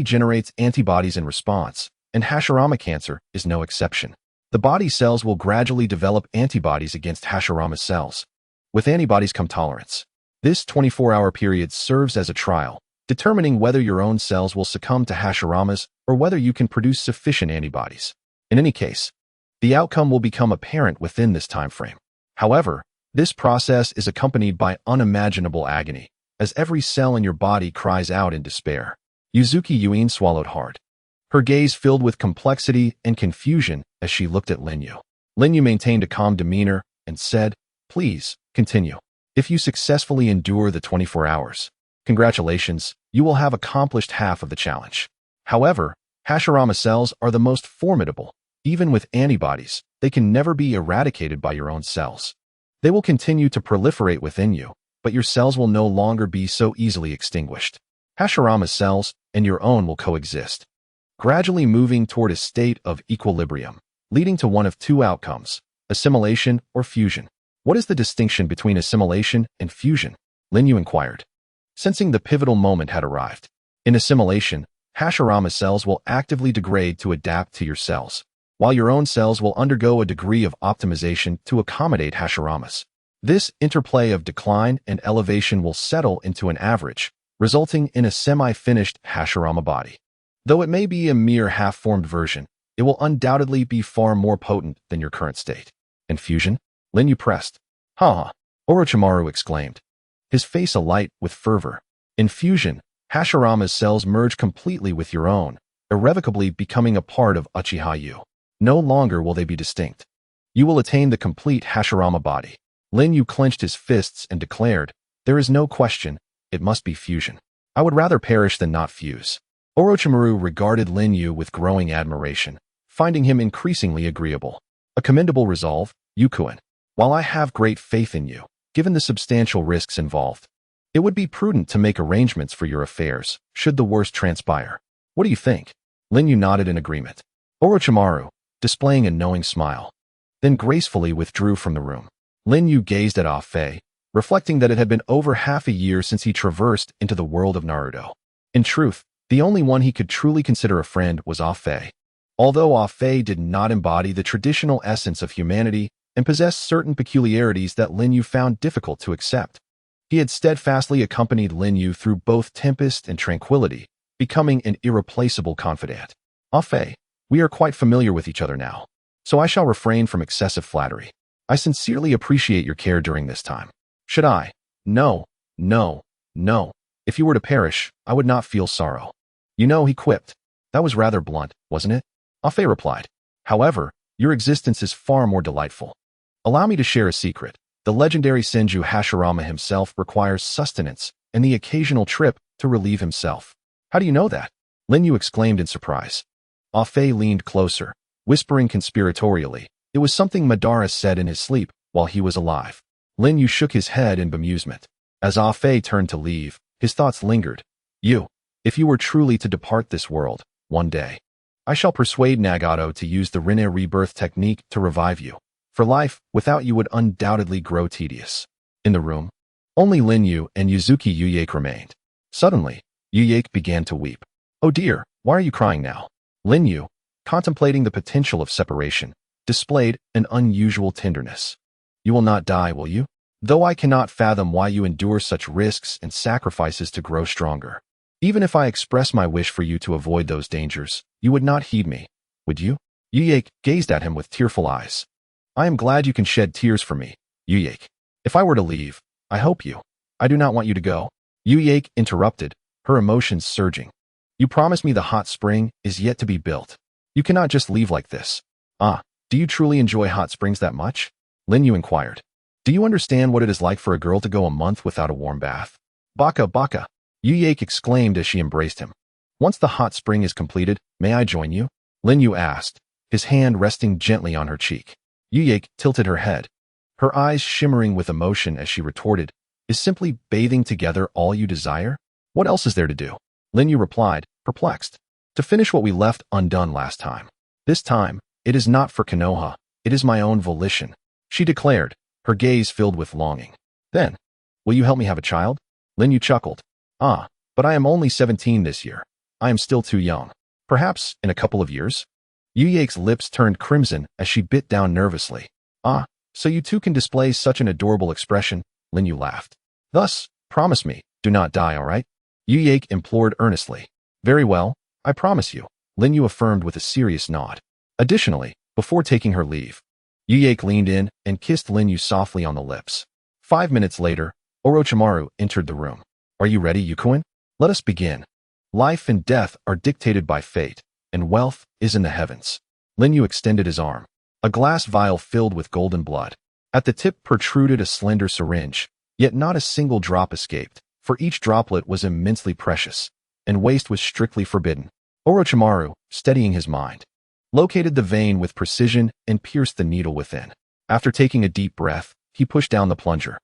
generates antibodies in response, and Hashirama cancer is no exception. The body cells will gradually develop antibodies against Hashirama cells. With antibodies come tolerance. This 24-hour period serves as a trial, determining whether your own cells will succumb to Hashirama's or whether you can produce sufficient antibodies. In any case, the outcome will become apparent within this time frame. However, this process is accompanied by unimaginable agony, as every cell in your body cries out in despair. Yuzuki Yuin swallowed hard. Her gaze filled with complexity and confusion as she looked at Lin Yu. Lin Yu maintained a calm demeanor and said, "Please, continue. If you successfully endure the 24 hours, congratulations, you will have accomplished half of the challenge. However, Hashirama cells are the most formidable. Even with antibodies, they can never be eradicated by your own cells. They will continue to proliferate within you, but your cells will no longer be so easily extinguished. Hashirama cells and your own will coexist, gradually moving toward a state of equilibrium, leading to one of two outcomes, assimilation or fusion." "What is the distinction between assimilation and fusion?" Lin Yu inquired, sensing the pivotal moment had arrived. In assimilation, Hashirama cells will actively degrade to adapt to your cells, while your own cells will undergo a degree of optimization to accommodate Hashiramas. This interplay of decline and elevation will settle into an average, resulting in a semi-finished Hashirama body. Though it may be a mere half-formed version, it will undoubtedly be far more potent than your current state. "And fusion?" Lin Yu pressed. "Ha!" Orochimaru exclaimed, his face alight with fervor. "In fusion, Hashirama's cells merge completely with your own, irrevocably becoming a part of Uchiha you. No longer will they be distinct. You will attain the complete Hashirama body." Lin Yu clenched his fists and declared, "There is no question, it must be fusion. I would rather perish than not fuse." Orochimaru regarded Lin Yu with growing admiration, finding him increasingly agreeable. "A commendable resolve, Yukuin. While I have great faith in you, given the substantial risks involved, it would be prudent to make arrangements for your affairs, should the worst transpire. What do you think?" Lin Yu nodded in agreement. Orochimaru, displaying a knowing smile, then gracefully withdrew from the room. Lin Yu gazed at Ah Fei, reflecting that it had been over half a year since he traversed into the world of Naruto. In truth, the only one he could truly consider a friend was Ah Fei. Although Ah Fei did not embody the traditional essence of humanity and possessed certain peculiarities that Lin Yu found difficult to accept, he had steadfastly accompanied Lin Yu through both tempest and tranquility, becoming an irreplaceable confidant. "Ah Fei, we are quite familiar with each other now, so I shall refrain from excessive flattery. I sincerely appreciate your care during this time. Should I? No. If you were to perish, I would not feel sorrow." "You know," he quipped. "That was rather blunt, wasn't it?" Ah Fei replied. "However, your existence is far more delightful. Allow me to share a secret. The legendary Senju Hashirama himself requires sustenance and the occasional trip to relieve himself." "How do you know that?" Lin Yu exclaimed in surprise. Ah Fei leaned closer, whispering conspiratorially, "It was something Madara said in his sleep while he was alive." Lin Yu shook his head in bemusement. As Ah Fei turned to leave, his thoughts lingered. If you were truly to depart this world, one day, I shall persuade Nagato to use the Rinne rebirth technique to revive you. For life without you would undoubtedly grow tedious." In the room, only Lin Yu and Yuzuki Yuike remained. Suddenly, Yuike began to weep. "Oh dear, why are you crying now?" Lin Yu, contemplating the potential of separation, displayed an unusual tenderness. "You will not die, will you? Though I cannot fathom why you endure such risks and sacrifices to grow stronger. Even if I express my wish for you to avoid those dangers, you would not heed me, would you?" Yuike gazed at him with tearful eyes. "I am glad you can shed tears for me, Yuike. If I were to leave, I hope you. I do not want you to go." Yuike interrupted, her emotions surging. "You promised me the hot spring is yet to be built. You cannot just leave like this." "Ah, do you truly enjoy hot springs that much?" Lin Yu inquired. "Do you understand what it is like for a girl to go a month without a warm bath?" Baka," Yuike exclaimed as she embraced him. "Once the hot spring is completed, may I join you?" Lin Yu asked, his hand resting gently on her cheek. Yuike tilted her head, her eyes shimmering with emotion as she retorted, "Is simply bathing together all you desire? What else is there to do?" Lin Yu replied, perplexed. "To finish what we left undone last time. This time, it is not for Konoha, it is my own volition," she declared, her gaze filled with longing. "Then, will you help me have a child?" Lin Yu chuckled. "Ah, but I am only 17 this year. I am still too young. Perhaps in a couple of years?" Yuike's lips turned crimson as she bit down nervously. "Ah, so you too can display such an adorable expression," Lin Yu laughed. "Thus, promise me, do not die, all right?" Yuike implored earnestly. "Very well, I promise you," Lin Yu affirmed with a serious nod. Additionally, before taking her leave, Yuyake leaned in and kissed Lin Yu softly on the lips. 5 minutes later, Orochimaru entered the room. Are you ready, Yukuin? Let us begin. Life and death are dictated by fate, and wealth is in the heavens. Lin Yu extended his arm. A glass vial filled with golden blood. At the tip protruded a slender syringe, yet not a single drop escaped, for each droplet was immensely precious, and waste was strictly forbidden. Orochimaru, steadying his mind, located the vein with precision and pierced the needle within. After taking a deep breath, he pushed down the plunger,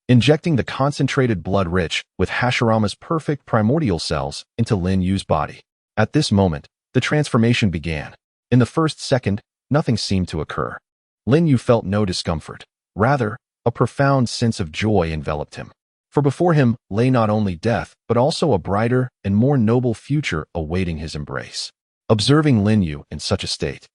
injecting the concentrated blood rich with Hashirama's perfect primordial cells into Lin Yu's body. At this moment, the transformation began. In the first second, nothing seemed to occur. Lin Yu felt no discomfort. Rather, a profound sense of joy enveloped him. For before him lay not only death, but also a brighter and more noble future awaiting his embrace. Observing Lin Yu in such a state,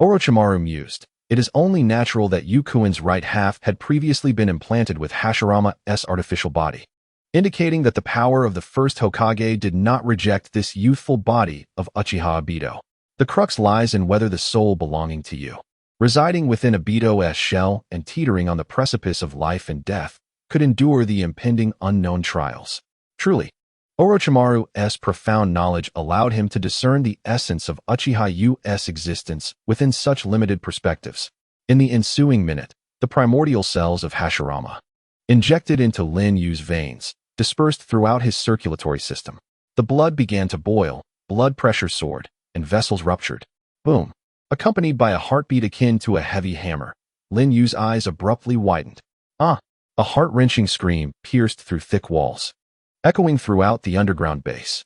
Orochimaru mused, it is only natural that Yukuin's right half had previously been implanted with Hashirama's artificial body, indicating that the power of the first Hokage did not reject this youthful body of Uchiha Obito. The crux lies in whether the soul belonging to you, residing within Obito's shell and teetering on the precipice of life and death, could endure the impending unknown trials. Truly, Orochimaru's profound knowledge allowed him to discern the essence of Uchiha U's existence within such limited perspectives. In the ensuing minute, the primordial cells of Hashirama, injected into Lin Yu's veins, dispersed throughout his circulatory system. The blood began to boil, blood pressure soared, and vessels ruptured. Boom! Accompanied by a heartbeat akin to a heavy hammer, Lin Yu's eyes abruptly widened. Ah! A heart-wrenching scream pierced through thick walls, echoing throughout the underground base.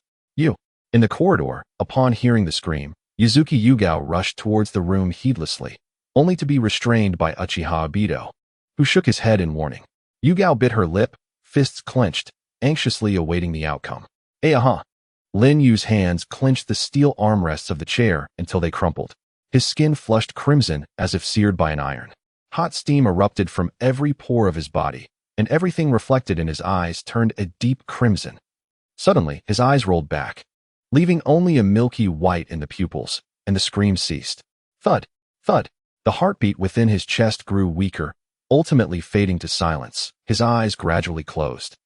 In the corridor, upon hearing the scream, Yuzuki Yugao rushed towards the room heedlessly, only to be restrained by Uchiha Obito, who shook his head in warning. Yugao bit her lip, fists clenched, anxiously awaiting the outcome. Aha! Lin Yu's hands clenched the steel armrests of the chair until they crumpled. His skin flushed crimson as if seared by an iron. Hot steam erupted from every pore of his body, and everything reflected in his eyes turned a deep crimson. Suddenly, his eyes rolled back, leaving only a milky white in the pupils, and the scream ceased. Thud! Thud! The heartbeat within his chest grew weaker, ultimately fading to silence. His eyes gradually closed,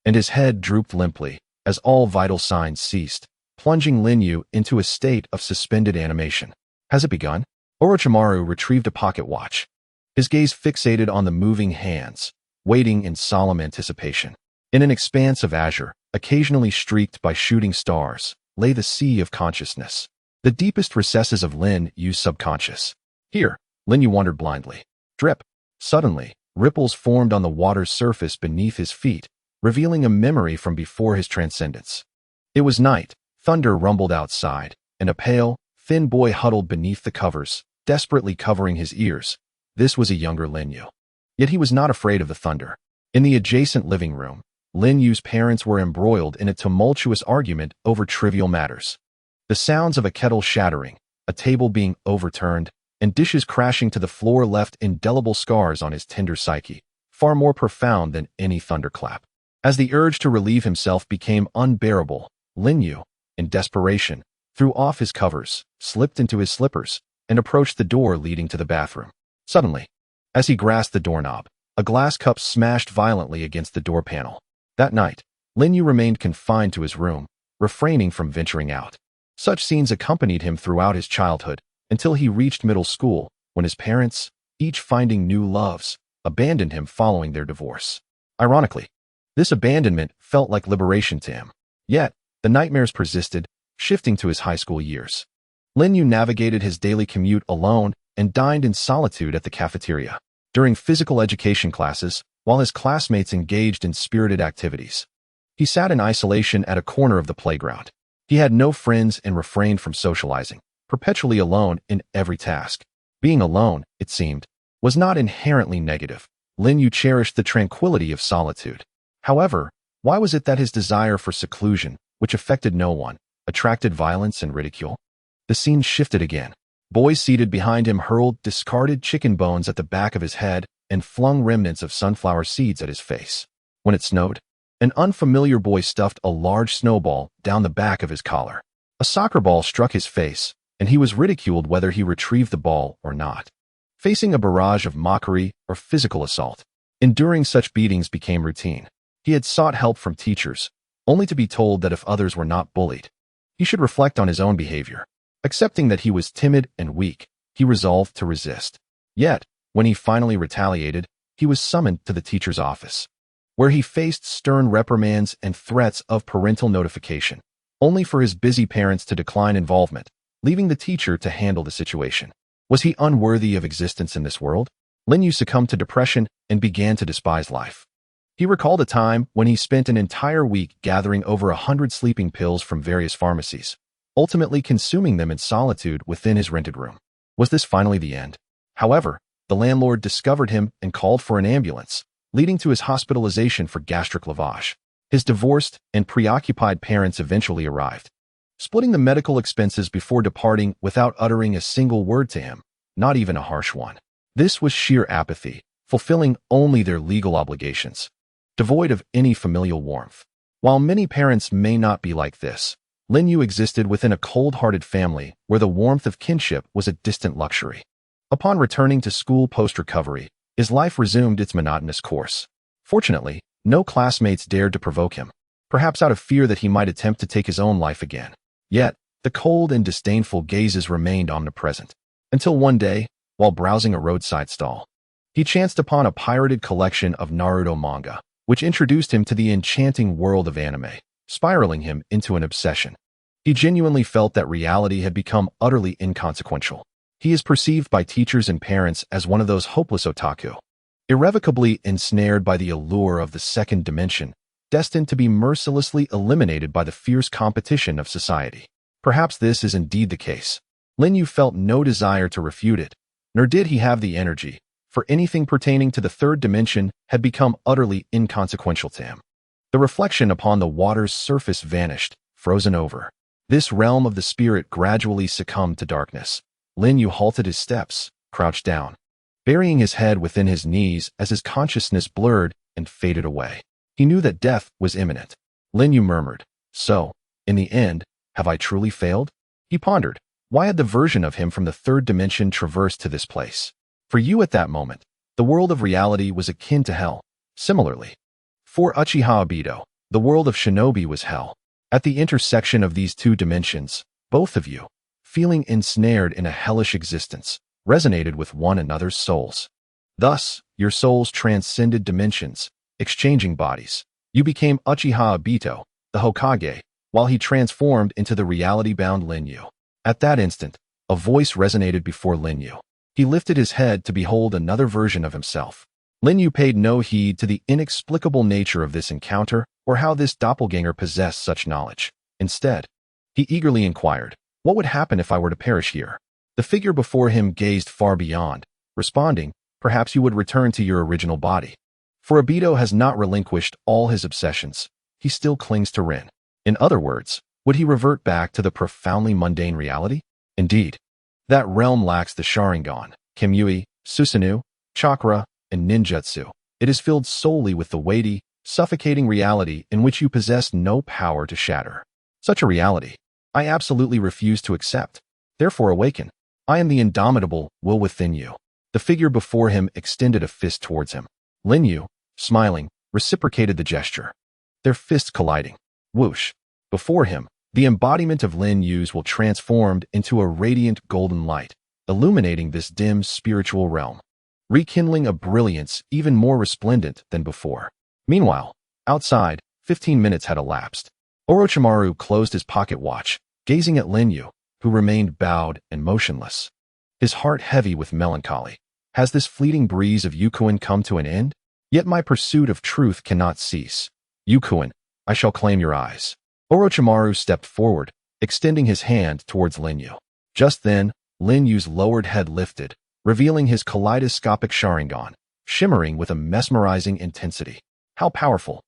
and his head drooped limply as all vital signs ceased, plunging Lin Yu into a state of suspended animation. Has it begun? Orochimaru retrieved a pocket watch, his gaze fixated on the moving hands, waiting in solemn anticipation. In an expanse of azure, occasionally streaked by shooting stars, lay the sea of consciousness, the deepest recesses of Lin Yu's subconscious. Here, Lin Yu wandered blindly. Drip! Suddenly, ripples formed on the water's surface beneath his feet, revealing a memory from before his transcendence. It was night, thunder rumbled outside, and a pale, thin boy huddled beneath the covers, desperately covering his ears. This was a younger Lin Yu. Yet he was not afraid of the thunder. In the adjacent living room, Lin Yu's parents were embroiled in a tumultuous argument over trivial matters. The sounds of a kettle shattering, a table being overturned, and dishes crashing to the floor left indelible scars on his tender psyche, far more profound than any thunderclap. As the urge to relieve himself became unbearable, Lin Yu, in desperation, threw off his covers, slipped into his slippers, and approached the door leading to the bathroom. Suddenly, as he grasped the doorknob, a glass cup smashed violently against the door panel. That night, Lin Yu remained confined to his room, refraining from venturing out. Such scenes accompanied him throughout his childhood, until he reached middle school, when his parents, each finding new loves, abandoned him following their divorce. Ironically, this abandonment felt like liberation to him. Yet, the nightmares persisted, shifting to his high school years. Lin Yu navigated his daily commute alone and dined in solitude at the cafeteria. During physical education classes, while his classmates engaged in spirited activities, he sat in isolation at a corner of the playground. He had no friends and refrained from socializing, perpetually alone in every task. Being alone, it seemed, was not inherently negative. Lin Yu cherished the tranquility of solitude. However, why was it that his desire for seclusion, which affected no one, attracted violence and ridicule? The scene shifted again. Boys seated behind him hurled discarded chicken bones at the back of his head and flung remnants of sunflower seeds at his face. When it snowed, an unfamiliar boy stuffed a large snowball down the back of his collar. A soccer ball struck his face, and he was ridiculed whether he retrieved the ball or not. Facing a barrage of mockery or physical assault, enduring such beatings became routine. He had sought help from teachers, only to be told that if others were not bullied, he should reflect on his own behavior. Accepting that he was timid and weak, he resolved to resist. Yet, when he finally retaliated, he was summoned to the teacher's office, where he faced stern reprimands and threats of parental notification, only for his busy parents to decline involvement, leaving the teacher to handle the situation. Was he unworthy of existence in this world? Lin Yu succumbed to depression and began to despise life. He recalled a time when he spent an entire week gathering over 100 sleeping pills from various pharmacies, ultimately consuming them in solitude within his rented room. Was this finally the end? However, the landlord discovered him and called for an ambulance, leading to his hospitalization for gastric lavage. His divorced and preoccupied parents eventually arrived, splitting the medical expenses before departing without uttering a single word to him, not even a harsh one. This was sheer apathy, fulfilling only their legal obligations, devoid of any familial warmth. While many parents may not be like this, Lin Yu existed within a cold-hearted family where the warmth of kinship was a distant luxury. Upon returning to school post-recovery, his life resumed its monotonous course. Fortunately, no classmates dared to provoke him, perhaps out of fear that he might attempt to take his own life again. Yet, the cold and disdainful gazes remained omnipresent, until one day, while browsing a roadside stall, he chanced upon a pirated collection of Naruto manga, which introduced him to the enchanting world of anime, spiraling him into an obsession. He genuinely felt that reality had become utterly inconsequential. He is perceived by teachers and parents as one of those hopeless otaku, irrevocably ensnared by the allure of the second dimension, destined to be mercilessly eliminated by the fierce competition of society. Perhaps this is indeed the case. Lin Yu felt no desire to refute it, nor did he have the energy, for anything pertaining to the third dimension had become utterly inconsequential to him. The reflection upon the water's surface vanished, frozen over. This realm of the spirit gradually succumbed to darkness. Lin Yu halted his steps, crouched down, burying his head within his knees as his consciousness blurred and faded away. He knew that death was imminent. Lin Yu murmured, "So, in the end, have I truly failed?" He pondered, why had the version of him from the third dimension traversed to this place? For you at that moment, the world of reality was akin to hell. Similarly, for Uchiha Obito, the world of shinobi was hell. At the intersection of these two dimensions, both of you, feeling ensnared in a hellish existence, resonated with one another's souls. Thus, your souls transcended dimensions, exchanging bodies. You became Uchiha Obito, the Hokage, while he transformed into the reality-bound Lin Yu. At that instant, a voice resonated before Lin Yu. He lifted his head to behold another version of himself. Lin Yu paid no heed to the inexplicable nature of this encounter or how this doppelganger possessed such knowledge. Instead, he eagerly inquired, "What would happen if I were to perish here?" The figure before him gazed far beyond, responding, "Perhaps you would return to your original body." For Obito has not relinquished all his obsessions. He still clings to Rin. In other words, would he revert back to the profoundly mundane reality? Indeed, that realm lacks the Sharingan, Kamui, Susanoo, chakra, and ninjutsu. It is filled solely with the weighty, suffocating reality in which you possess no power to shatter. Such a reality, I absolutely refuse to accept. Therefore awaken. I am the indomitable will within you. The figure before him extended a fist towards him. Lin Yu, smiling, reciprocated the gesture, their fists colliding. Whoosh. Before him, the embodiment of Lin Yu's will transformed into a radiant golden light, illuminating this dim spiritual realm, rekindling a brilliance even more resplendent than before. Meanwhile, outside, 15 minutes had elapsed. Orochimaru closed his pocket watch, gazing at Lin Yu, who remained bowed and motionless, his heart heavy with melancholy. Has this fleeting breeze of Yukuin come to an end? Yet my pursuit of truth cannot cease. Yukuin, I shall claim your eyes. Orochimaru stepped forward, extending his hand towards Lin Yu. Just then, Lin Yu's lowered head lifted, revealing his kaleidoscopic Sharingan, shimmering with a mesmerizing intensity. How powerful!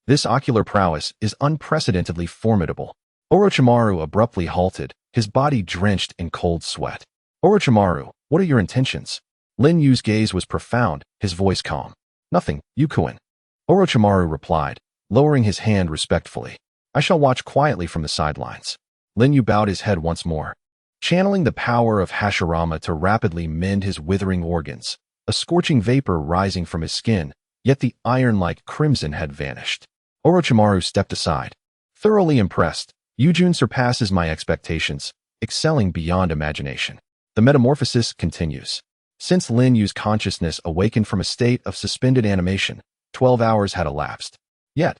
This ocular prowess is unprecedentedly formidable. Orochimaru abruptly halted, his body drenched in cold sweat. Orochimaru, what are your intentions? Lin Yu's gaze was profound, his voice calm. Nothing, Yukuin. Orochimaru replied, lowering his hand respectfully. I shall watch quietly from the sidelines. Lin Yu bowed his head once more. channeling the power of Hashirama to rapidly mend his withering organs, a scorching vapor rising from his skin, yet the iron-like crimson had vanished. Orochimaru stepped aside. Thoroughly impressed, Yujun surpasses my expectations, excelling beyond imagination. The metamorphosis continues. Since Lin Yu's consciousness awakened from a state of suspended animation, 12 hours had elapsed. Yet,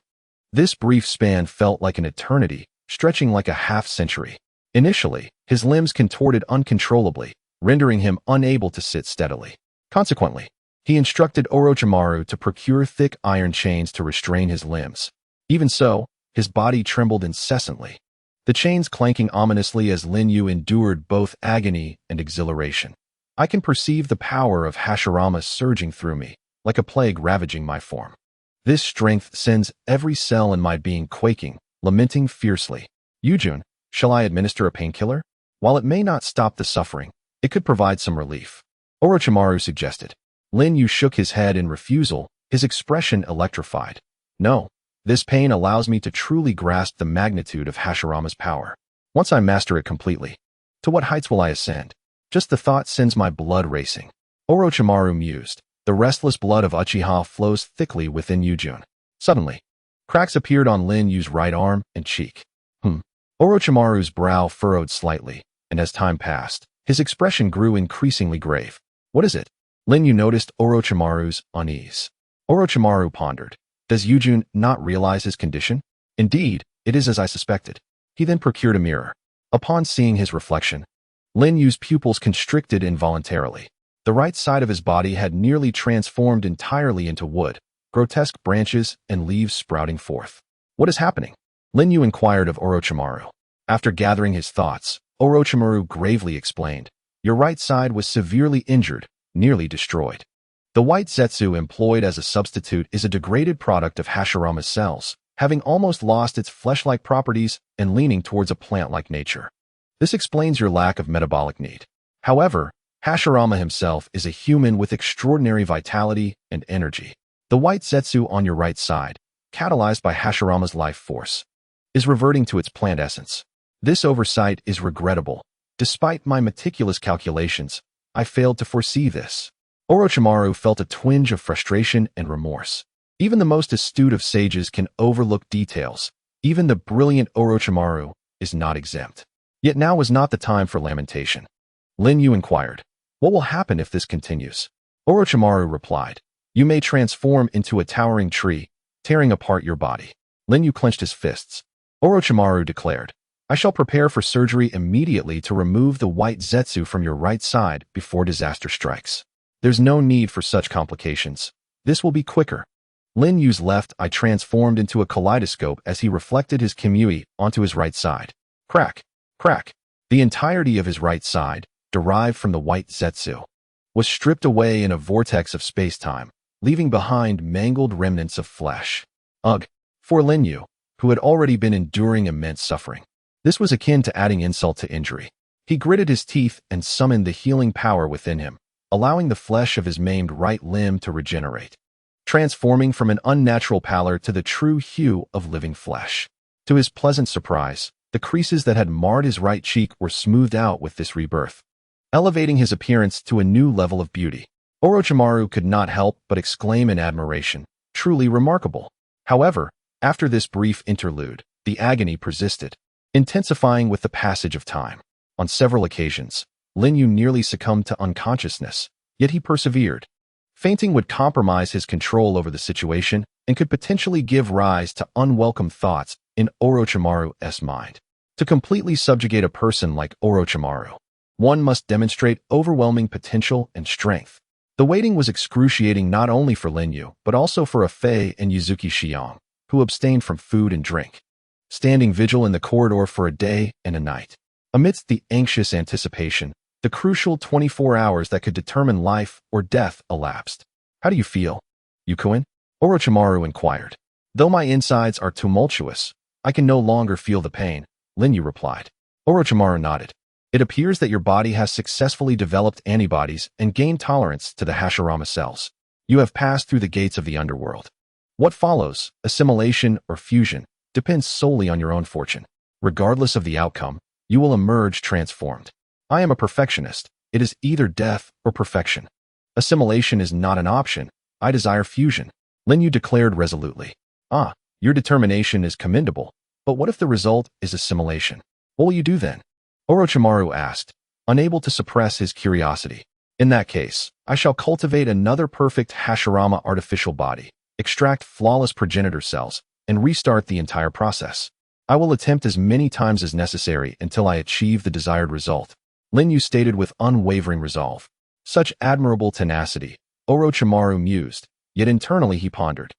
this brief span felt like an eternity, stretching like a half-century. Initially, his limbs contorted uncontrollably, rendering him unable to sit steadily. Consequently, he instructed Orochimaru to procure thick iron chains to restrain his limbs. Even so, his body trembled incessantly, the chains clanking ominously as Lin Yu endured both agony and exhilaration. I can perceive the power of Hashirama surging through me, like a plague ravaging my form. This strength sends every cell in my being quaking, lamenting fiercely. Yujun, shall I administer a painkiller? While it may not stop the suffering, it could provide some relief. Orochimaru suggested. Lin Yu shook his head in refusal, his expression electrified. No, this pain allows me to truly grasp the magnitude of Hashirama's power. Once I master it completely, to what heights will I ascend? Just the thought sends my blood racing. Orochimaru mused. The restless blood of Uchiha flows thickly within Yujun. Suddenly, cracks appeared on Lin Yu's right arm and cheek. Orochimaru's brow furrowed slightly, and as time passed, his expression grew increasingly grave. What is it? Lin Yu noticed Orochimaru's unease. Orochimaru pondered. Does Yujun not realize his condition? Indeed, it is as I suspected. He then procured a mirror. Upon seeing his reflection, Lin Yu's pupils constricted involuntarily. The right side of his body had nearly transformed entirely into wood, grotesque branches and leaves sprouting forth. What is happening? Lin Yu inquired of Orochimaru. After gathering his thoughts, Orochimaru gravely explained. Your right side was severely injured, nearly destroyed. The white Zetsu employed as a substitute is a degraded product of Hashirama's cells, having almost lost its flesh-like properties and leaning towards a plant-like nature. This explains your lack of metabolic need. However, Hashirama himself is a human with extraordinary vitality and energy. The white Zetsu on your right side, catalyzed by Hashirama's life force, is reverting to its plant essence. This oversight is regrettable. Despite my meticulous calculations, I failed to foresee this. Orochimaru felt a twinge of frustration and remorse. Even the most astute of sages can overlook details. Even the brilliant Orochimaru is not exempt. Yet now was not the time for lamentation. Lin Yu inquired, what will happen if this continues? Orochimaru replied, you may transform into a towering tree, tearing apart your body. Lin Yu clenched his fists. Orochimaru declared, I shall prepare for surgery immediately to remove the white Zetsu from your right side before disaster strikes. There's no need for such complications. This will be quicker. Lin Yu's left eye transformed into a kaleidoscope as he reflected his Kamui onto his right side. Crack, crack. The entirety of his right side, derived from the white Zetsu, was stripped away in a vortex of space-time, leaving behind mangled remnants of flesh. Ugh, for Lin Yu, who had already been enduring immense suffering. This was akin to adding insult to injury. He gritted his teeth and summoned the healing power within him, allowing the flesh of his maimed right limb to regenerate, transforming from an unnatural pallor to the true hue of living flesh. To his pleasant surprise, the creases that had marred his right cheek were smoothed out with this rebirth, elevating his appearance to a new level of beauty. Orochimaru could not help but exclaim in admiration, truly remarkable. However, after this brief interlude, the agony persisted, intensifying with the passage of time. On several occasions, Lin Yu nearly succumbed to unconsciousness, yet he persevered. Fainting would compromise his control over the situation and could potentially give rise to unwelcome thoughts in Orochimaru's mind. To completely subjugate a person like Orochimaru, one must demonstrate overwhelming potential and strength. The waiting was excruciating not only for Lin Yu, but also for Afei and Yuzuki Xiong, who abstained from food and drink, standing vigil in the corridor for a day and a night. Amidst the anxious anticipation, the crucial 24 hours that could determine life or death elapsed. How do you feel, Yukuin? Orochimaru inquired. Though my insides are tumultuous, I can no longer feel the pain, Lin Yu replied. Orochimaru nodded. It appears that your body has successfully developed antibodies and gained tolerance to the Hashirama cells. You have passed through the gates of the underworld. What follows, assimilation or fusion, depends solely on your own fortune. Regardless of the outcome, you will emerge transformed. I am a perfectionist. It is either death or perfection. Assimilation is not an option. I desire fusion, Lin Yu declared resolutely. Ah, your determination is commendable, but what if the result is assimilation? What will you do then? Orochimaru asked, unable to suppress his curiosity. In that case, I shall cultivate another perfect Hashirama artificial body, extract flawless progenitor cells, and restart the entire process. I will attempt as many times as necessary until I achieve the desired result, Lin Yu stated with unwavering resolve. Such admirable tenacity, Orochimaru mused, yet internally he pondered.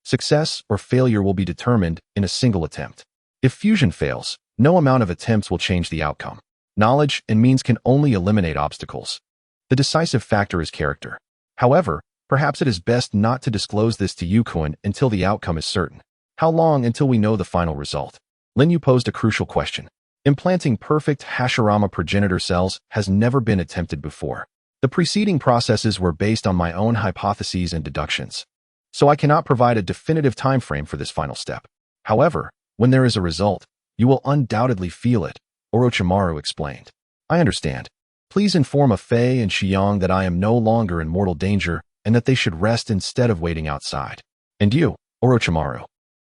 Success or failure will be determined in a single attempt. If fusion fails, no amount of attempts will change the outcome. Knowledge and means can only eliminate obstacles. The decisive factor is character. However, perhaps it is best not to disclose this to Yukuin until the outcome is certain. How long until we know the final result? Lin Yu posed a crucial question. Implanting perfect Hashirama progenitor cells has never been attempted before. The preceding processes were based on my own hypotheses and deductions, so I cannot provide a definitive time frame for this final step. However, when there is a result, you will undoubtedly feel it, Orochimaru explained. I understand. Please inform Afei and Xiang that I am no longer in mortal danger and that they should rest instead of waiting outside. And you, Orochimaru,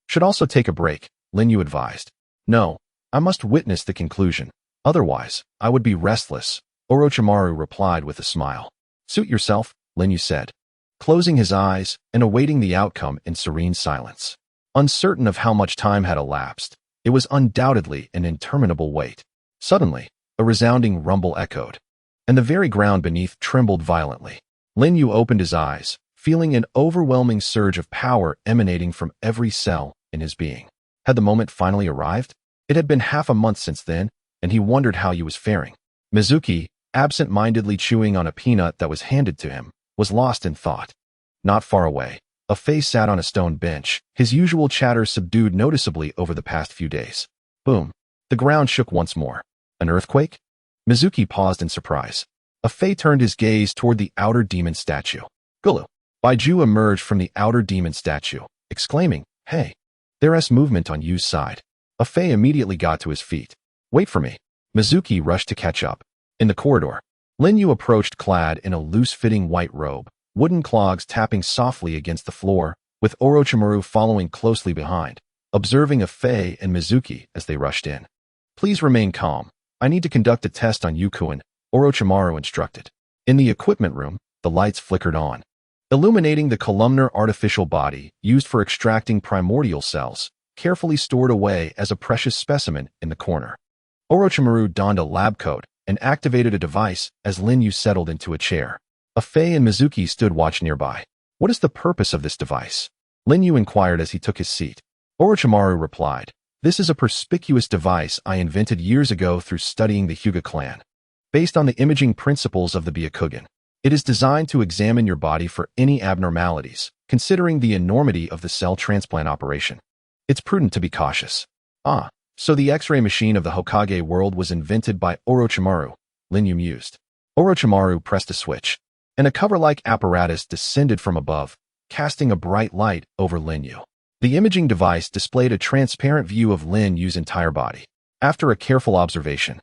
should also take a break, Lin Yu advised. No, I must witness the conclusion. Otherwise, I would be restless, Orochimaru replied with a smile. Suit yourself, Lin Yu said, closing his eyes and awaiting the outcome in serene silence. Uncertain of how much time had elapsed, it was undoubtedly an interminable wait. Suddenly, a resounding rumble echoed, and the very ground beneath trembled violently. Lin Yu opened his eyes, feeling an overwhelming surge of power emanating from every cell in his being. Had the moment finally arrived? It had been half a month since then, and he wondered how he was faring. Mizuki, absent-mindedly chewing on a peanut that was handed to him, was lost in thought. Not far away, Afei sat on a stone bench, his usual chatter subdued noticeably over the past few days. Boom. The ground shook once more. An earthquake? Mizuki paused in surprise. Afei turned his gaze toward the outer demon statue. Gulu. Baiju emerged from the outer demon statue, exclaiming, Hey! There's movement on Yu's side. Afei immediately got to his feet. Wait for me. Mizuki rushed to catch up. In the corridor, Lin Yu approached clad in a loose-fitting white robe, wooden clogs tapping softly against the floor, with Orochimaru following closely behind, observing Afei and Mizuki as they rushed in. Please remain calm. I need to conduct a test on Yukuin, Orochimaru instructed. In the equipment room, the lights flickered on, illuminating the columnar artificial body used for extracting primordial cells, carefully stored away as a precious specimen in the corner. Orochimaru donned a lab coat and activated a device as Lin Yu settled into a chair. Afei and Mizuki stood watch nearby. What is the purpose of this device? Lin Yu inquired as he took his seat. Orochimaru replied, This is a perspicuous device I invented years ago through studying the Hyuga clan. Based on the imaging principles of the Byakugan, it is designed to examine your body for any abnormalities, considering the enormity of the cell transplant operation. It's prudent to be cautious. Ah, so the X-ray machine of the Hokage world was invented by Orochimaru, Lin Yu mused. Orochimaru pressed a switch, and a cover-like apparatus descended from above, casting a bright light over Lin Yu. The imaging device displayed a transparent view of Lin Yu's entire body. After a careful observation,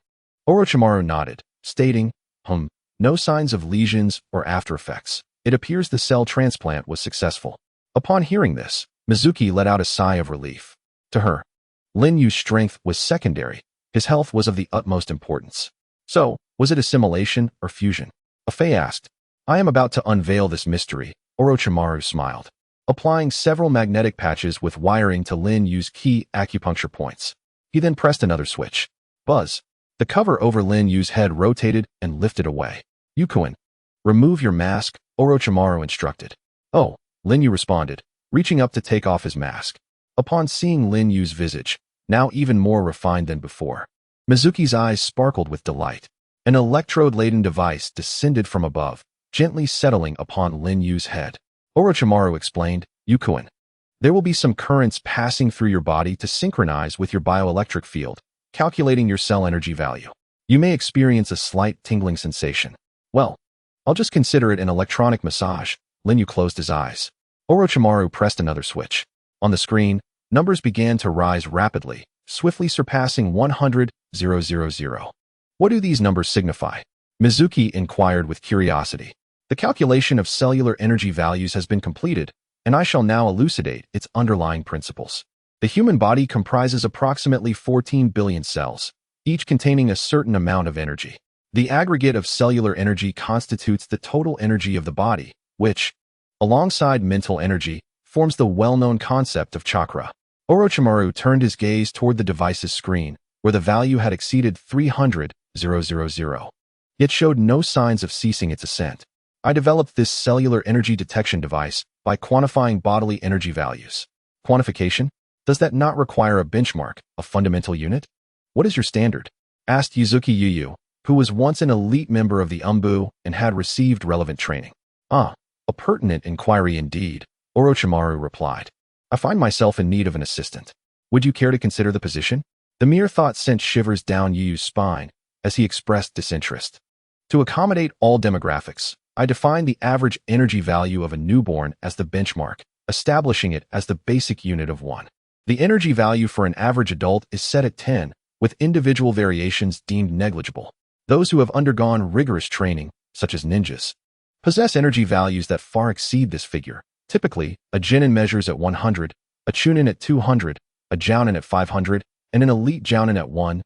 Orochimaru nodded, stating, No signs of lesions or after effects. It appears the cell transplant was successful. Upon hearing this, Mizuki let out a sigh of relief. To her, Lin Yu's strength was secondary. His health was of the utmost importance. So, was it assimilation or fusion? Afei asked. I am about to unveil this mystery, Orochimaru smiled, applying several magnetic patches with wiring to Lin Yu's key acupuncture points. He then pressed another switch. Buzz. The cover over Lin Yu's head rotated and lifted away. Yukuin, remove your mask, Orochimaru instructed. Oh, Lin Yu responded, reaching up to take off his mask. Upon seeing Lin Yu's visage, now even more refined than before, Mizuki's eyes sparkled with delight. An electrode-laden device descended from above, gently settling upon Lin Yu's head. Orochimaru explained, Yukuin, there will be some currents passing through your body to synchronize with your bioelectric field, calculating your cell energy value. You may experience a slight tingling sensation. Well, I'll just consider it an electronic massage. Lin Yu closed his eyes. Orochimaru pressed another switch. On the screen, numbers began to rise rapidly, swiftly surpassing 100,000. What do these numbers signify? Mizuki inquired with curiosity. The calculation of cellular energy values has been completed, and I shall now elucidate its underlying principles. The human body comprises approximately 14 billion cells, each containing a certain amount of energy. The aggregate of cellular energy constitutes the total energy of the body, which, alongside mental energy, forms the well-known concept of chakra. Orochimaru turned his gaze toward the device's screen, where the value had exceeded 300,000, yet showed no signs of ceasing its ascent. I developed this cellular energy detection device by quantifying bodily energy values. Quantification? Does that not require a benchmark, a fundamental unit? What is your standard? Asked Yuzuki Yu, who was once an elite member of the Umbu and had received relevant training. A pertinent inquiry indeed, Orochimaru replied. I find myself in need of an assistant. Would you care to consider the position? The mere thought sent shivers down Yu's spine as he expressed disinterest. To accommodate all demographics, I define the average energy value of a newborn as the benchmark, establishing it as the basic unit of 1. The energy value for an average adult is set at 10, with individual variations deemed negligible. Those who have undergone rigorous training, such as ninjas, possess energy values that far exceed this figure. Typically, a Genin measures at 100, a Chunin at 200, a Jounin at 500, and an elite Jounin at 1,000.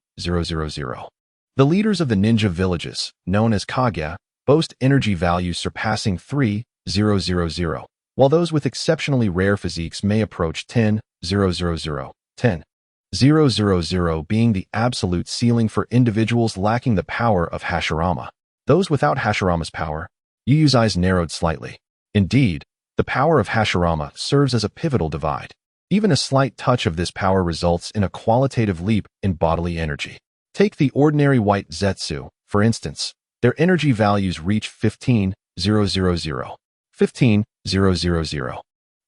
The leaders of the ninja villages, known as Kage, boast energy values surpassing 3,000, while those with exceptionally rare physiques may approach 10,000, 10,000 being the absolute ceiling for individuals lacking the power of Hashirama. Those without Hashirama's power, Yuyu's eyes narrowed slightly. Indeed, the power of Hashirama serves as a pivotal divide. Even a slight touch of this power results in a qualitative leap in bodily energy. Take the ordinary white Zetsu, for instance. Their energy values reach 15,000. 15,000.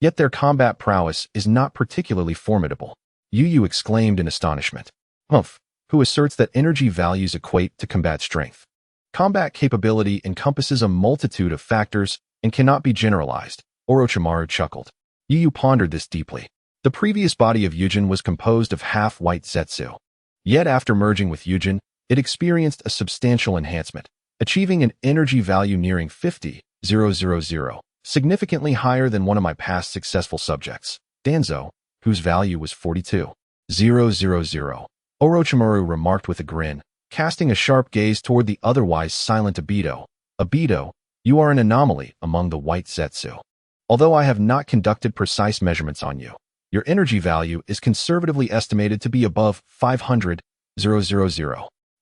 Yet their combat prowess is not particularly formidable. Yu exclaimed in astonishment. Humph, who asserts that energy values equate to combat strength. Combat capability encompasses a multitude of factors and cannot be generalized, Orochimaru chuckled. Yu pondered this deeply. The previous body of Yujin was composed of half-white Zetsu. Yet after merging with Yujin, it experienced a substantial enhancement, achieving an energy value nearing 50,000, significantly higher than one of my past successful subjects, Danzo, whose value was 42,000. Orochimaru remarked with a grin, casting a sharp gaze toward the otherwise silent Obito. Obito, you are an anomaly among the white Zetsu. Although I have not conducted precise measurements on you, your energy value is conservatively estimated to be above 500,000.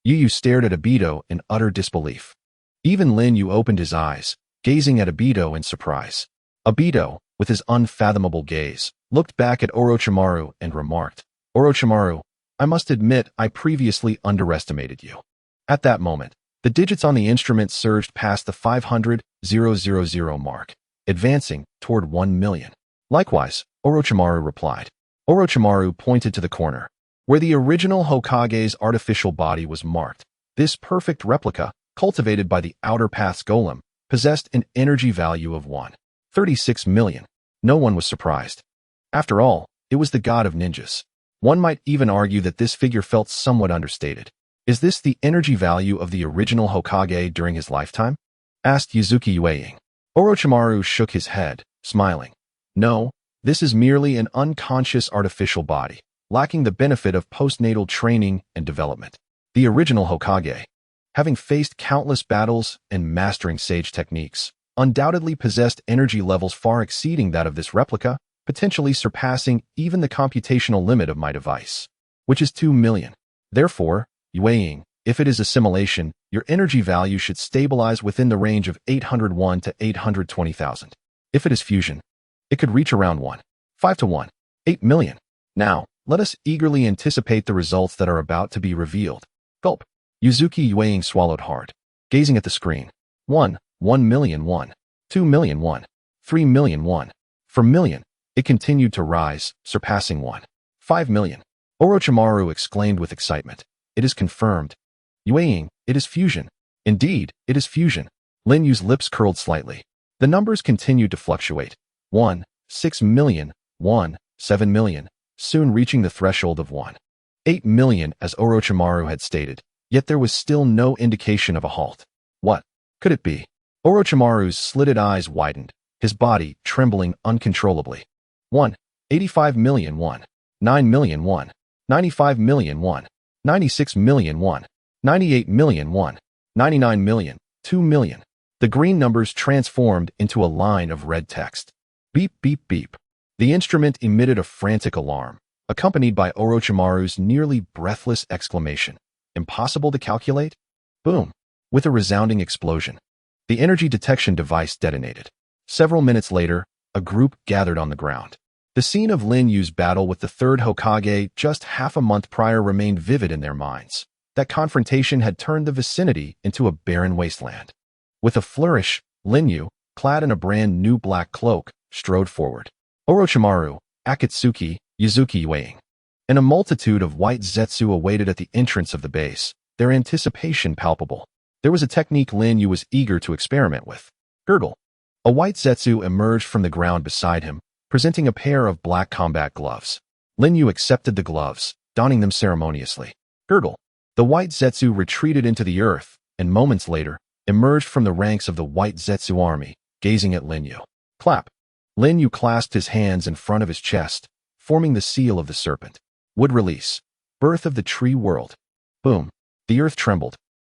Yu stared at Obito in utter disbelief. Even Lin Yu opened his eyes, gazing at Obito in surprise. Obito, with his unfathomable gaze, looked back at Orochimaru and remarked, Orochimaru, I must admit I previously underestimated you. At that moment, the digits on the instrument surged past the 500,000 mark, advancing toward 1 million. Likewise, Orochimaru replied. Orochimaru pointed to the corner, where the original Hokage's artificial body was marked. This perfect replica, cultivated by the Outer Path's golem, possessed an energy value of 1.36 million. No one was surprised. After all, it was the god of ninjas. One might even argue that this figure felt somewhat understated. Is this the energy value of the original Hokage during his lifetime? Asked Yuzuki Yueying. Orochimaru shook his head, smiling. No, this is merely an unconscious artificial body, lacking the benefit of postnatal training and development. The original Hokage, having faced countless battles and mastering sage techniques, undoubtedly possessed energy levels far exceeding that of this replica, potentially surpassing even the computational limit of my device, which is 2 million. Therefore, Yueying, if it is assimilation, your energy value should stabilize within the range of 801 to 820,000. If it is fusion, it could reach around 1.5 to 1.8 million. Now, let us eagerly anticipate the results that are about to be revealed. Gulp. Yuzuki Yueying swallowed hard, gazing at the screen. 1 million, 2 million, 3 million. For million, it continued to rise, surpassing 1.5 million. Orochimaru exclaimed with excitement. It is confirmed. Yueying, it is fusion. Indeed, it is fusion. Lin Yu's lips curled slightly. The numbers continued to fluctuate. 1.6 million, 1.7 million, soon reaching the threshold of 1.8 million as Orochimaru had stated. Yet there was still no indication of a halt. What could it be? Orochimaru's slitted eyes widened, his body trembling uncontrollably. 185,000,000 9,000,000 95,000,000 96,000,000 98,000,000 99,000,000 2,000,000. The green numbers transformed into a line of red text. Beep, beep, beep. The instrument emitted a frantic alarm, accompanied by Orochimaru's nearly breathless exclamation. Impossible to calculate? Boom. With a resounding explosion, the energy detection device detonated. Several minutes later, a group gathered on the ground. The scene of Lin Yu's battle with the third Hokage just half a month prior remained vivid in their minds. That confrontation had turned the vicinity into a barren wasteland. With a flourish, Lin Yu, clad in a brand new black cloak, strode forward. Orochimaru, Akatsuki, Yuzuki weighing, and a multitude of white Zetsu awaited at the entrance of the base, their anticipation palpable. There was a technique Lin Yu was eager to experiment with. Girdle. A white Zetsu emerged from the ground beside him, presenting a pair of black combat gloves. Lin Yu accepted the gloves, donning them ceremoniously. Girdle. The white Zetsu retreated into the earth, and moments later, emerged from the ranks of the white Zetsu army, gazing at Lin Yu. Clap. Lin Yu clasped his hands in front of his chest, forming the seal of the serpent. Wood release. Birth of the tree world. Boom. The earth trembled.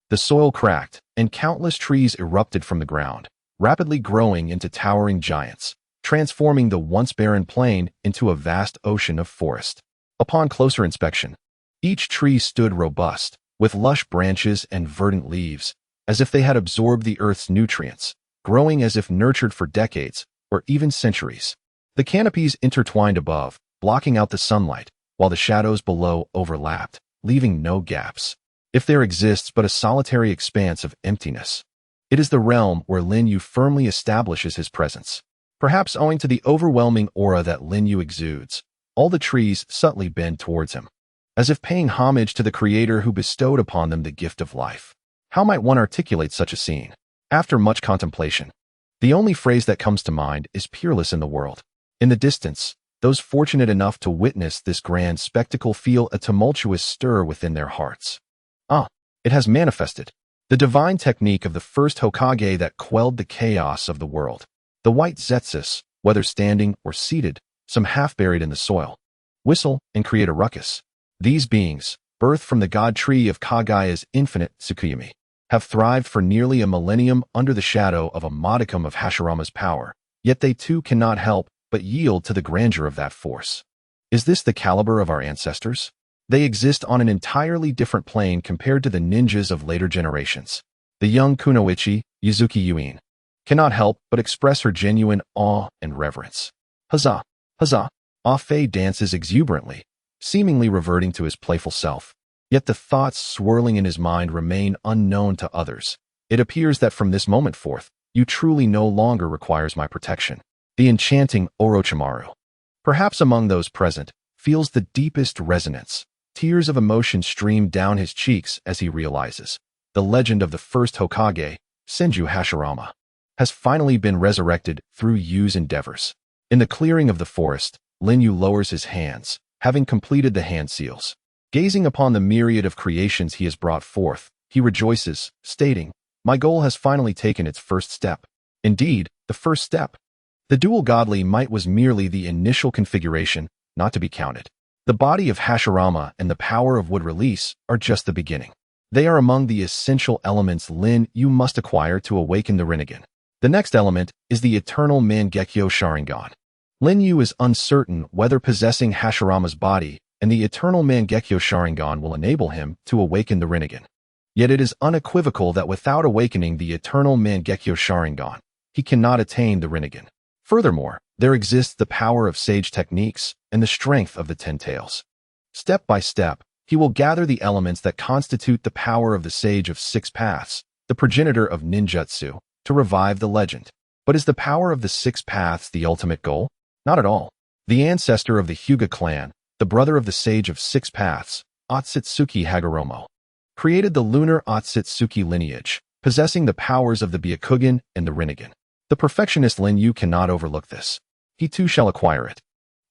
The soil cracked, and countless trees erupted from the ground, rapidly growing into towering giants, transforming the once barren plain into a vast ocean of forest. Upon closer inspection, each tree stood robust, with lush branches and verdant leaves, as if they had absorbed the earth's nutrients, growing as if nurtured for decades or even centuries. The canopies intertwined above, blocking out the sunlight, while the shadows below overlapped, leaving no gaps. If there exists but a solitary expanse of emptiness, it is the realm where Lin Yu firmly establishes his presence. Perhaps owing to the overwhelming aura that Lin Yu exudes, all the trees subtly bend towards him, as if paying homage to the creator who bestowed upon them the gift of life. How might one articulate such a scene? After much contemplation, the only phrase that comes to mind is peerless in the world. In the distance, those fortunate enough to witness this grand spectacle feel a tumultuous stir within their hearts. It has manifested. The divine technique of the first Hokage that quelled the chaos of the world. The white Zetsus, whether standing or seated, some half buried in the soil, whistle and create a ruckus. These beings, birthed from the god tree of Kagaya's infinite Tsukuyami, have thrived for nearly a millennium under the shadow of a modicum of Hashirama's power, yet they too cannot help but yield to the grandeur of that force. Is this the caliber of our ancestors? They exist on an entirely different plane compared to the ninjas of later generations. The young kunoichi, Yuzuki Yuin, cannot help but express her genuine awe and reverence. Huzzah! Huzzah! Ah-Fei dances exuberantly, seemingly reverting to his playful self. Yet the thoughts swirling in his mind remain unknown to others. It appears that from this moment forth, you truly no longer requires my protection. The enchanting Orochimaru, perhaps among those present, feels the deepest resonance. Tears of emotion stream down his cheeks as he realizes the legend of the first Hokage, Senju Hashirama, has finally been resurrected through Yu's endeavors. In the clearing of the forest, Lin Yu lowers his hands, having completed the hand seals. Gazing upon the myriad of creations he has brought forth, he rejoices, stating, "My goal has finally taken its first step." Indeed, the first step. The dual godly might was merely the initial configuration, not to be counted. The body of Hashirama and the power of wood release are just the beginning. They are among the essential elements Lin Yu must acquire to awaken the Rinnegan. The next element is the eternal Mangekyo Sharingan. Lin Yu is uncertain whether possessing Hashirama's body and the eternal Mangekyo Sharingan will enable him to awaken the Rinnegan. Yet it is unequivocal that without awakening the eternal Mangekyo Sharingan, he cannot attain the Rinnegan. Furthermore, there exists the power of sage techniques and the strength of the Ten-Tails. Step by step, he will gather the elements that constitute the power of the Sage of Six Paths, the progenitor of ninjutsu, to revive the legend. But is the power of the Six Paths the ultimate goal? Not at all. The ancestor of the Hyuga clan, the brother of the Sage of Six Paths, Ōtsutsuki Hagoromo, created the lunar Ōtsutsuki lineage, possessing the powers of the Byakugan and the Rinnegan. The perfectionist Lin Yu cannot overlook this. He too shall acquire it.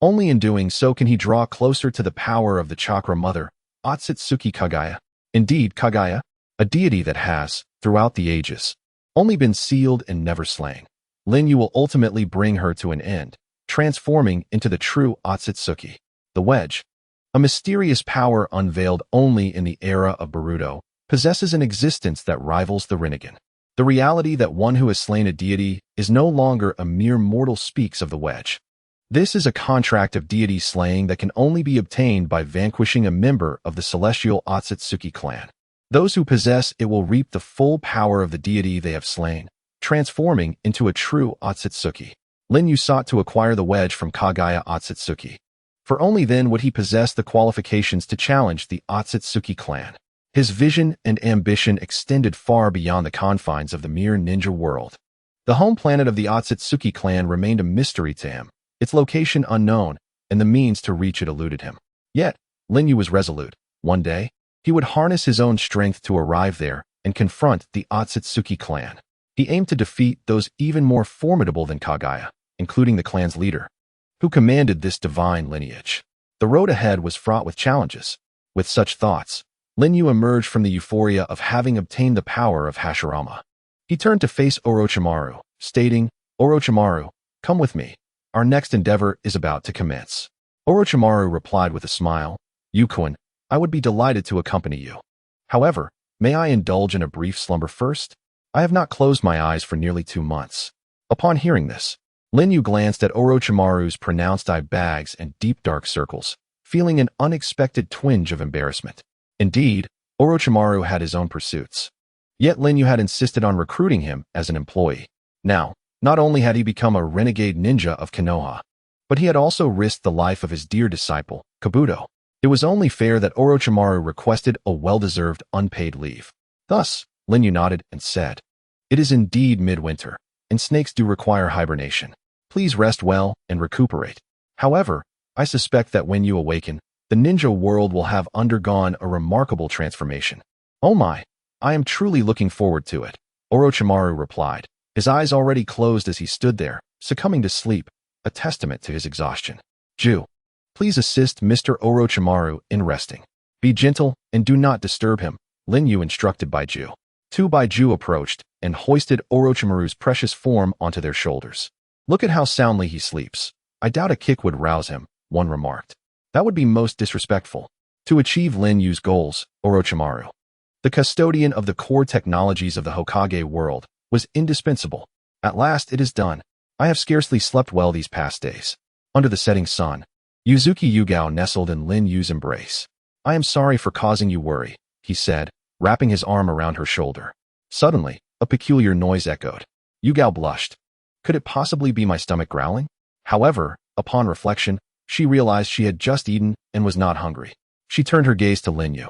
Only in doing so can he draw closer to the power of the chakra mother, Ōtsutsuki Kagaya. Indeed, Kagaya, a deity that has, throughout the ages, only been sealed and never slain. Lin Yu will ultimately bring her to an end, transforming into the true Ōtsutsuki. The wedge, a mysterious power unveiled only in the era of Boruto, possesses an existence that rivals the Rinnegan. The reality that one who has slain a deity is no longer a mere mortal speaks of the wedge. This is a contract of deity slaying that can only be obtained by vanquishing a member of the celestial Ōtsutsuki clan. Those who possess it will reap the full power of the deity they have slain, transforming into a true Ōtsutsuki. Lin Yu sought to acquire the wedge from Kagaya Ōtsutsuki, for only then would he possess the qualifications to challenge the Ōtsutsuki clan. His vision and ambition extended far beyond the confines of the mere ninja world. The home planet of the Ōtsutsuki clan remained a mystery to him, its location unknown, and the means to reach it eluded him. Yet, Lin Yu was resolute. One day, he would harness his own strength to arrive there and confront the Ōtsutsuki clan. He aimed to defeat those even more formidable than Kagaya, including the clan's leader, who commanded this divine lineage. The road ahead was fraught with challenges. With such thoughts, Lin Yu emerged from the euphoria of having obtained the power of Hashirama. He turned to face Orochimaru, stating, "Orochimaru, come with me. Our next endeavor is about to commence." Orochimaru replied with a smile, "Yukun, I would be delighted to accompany you. However, may I indulge in a brief slumber first? I have not closed my eyes for nearly 2 months." Upon hearing this, Lin Yu glanced at Orochimaru's pronounced eye bags and deep dark circles, feeling an unexpected twinge of embarrassment. Indeed, Orochimaru had his own pursuits. Yet Lin Yu had insisted on recruiting him as an employee. Now, not only had he become a renegade ninja of Konoha, but he had also risked the life of his dear disciple, Kabuto. It was only fair that Orochimaru requested a well-deserved unpaid leave. Thus, Lin Yu nodded and said, "It is indeed midwinter, and snakes do require hibernation. Please rest well and recuperate. However, I suspect that when you awaken, the ninja world will have undergone a remarkable transformation." "Oh my, I am truly looking forward to it," Orochimaru replied, his eyes already closed as he stood there, succumbing to sleep, a testament to his exhaustion. "Ju, please assist Mr. Orochimaru in resting. Be gentle and do not disturb him," Lin Yu instructed Baiju. Two Baiju approached and hoisted Orochimaru's precious form onto their shoulders. "Look at how soundly he sleeps. I doubt a kick would rouse him," one remarked. "That would be most disrespectful." To achieve Lin Yu's goals, Orochimaru, the custodian of the core technologies of the Hokage world, was indispensable. "At last it is done. I have scarcely slept well these past days." Under the setting sun, Yuzuki Yugao nestled in Lin Yu's embrace. "I am sorry for causing you worry," he said, wrapping his arm around her shoulder. Suddenly, a peculiar noise echoed. Yugao blushed. Could it possibly be my stomach growling? However, upon reflection, she realized she had just eaten and was not hungry. She turned her gaze to Lin Yu,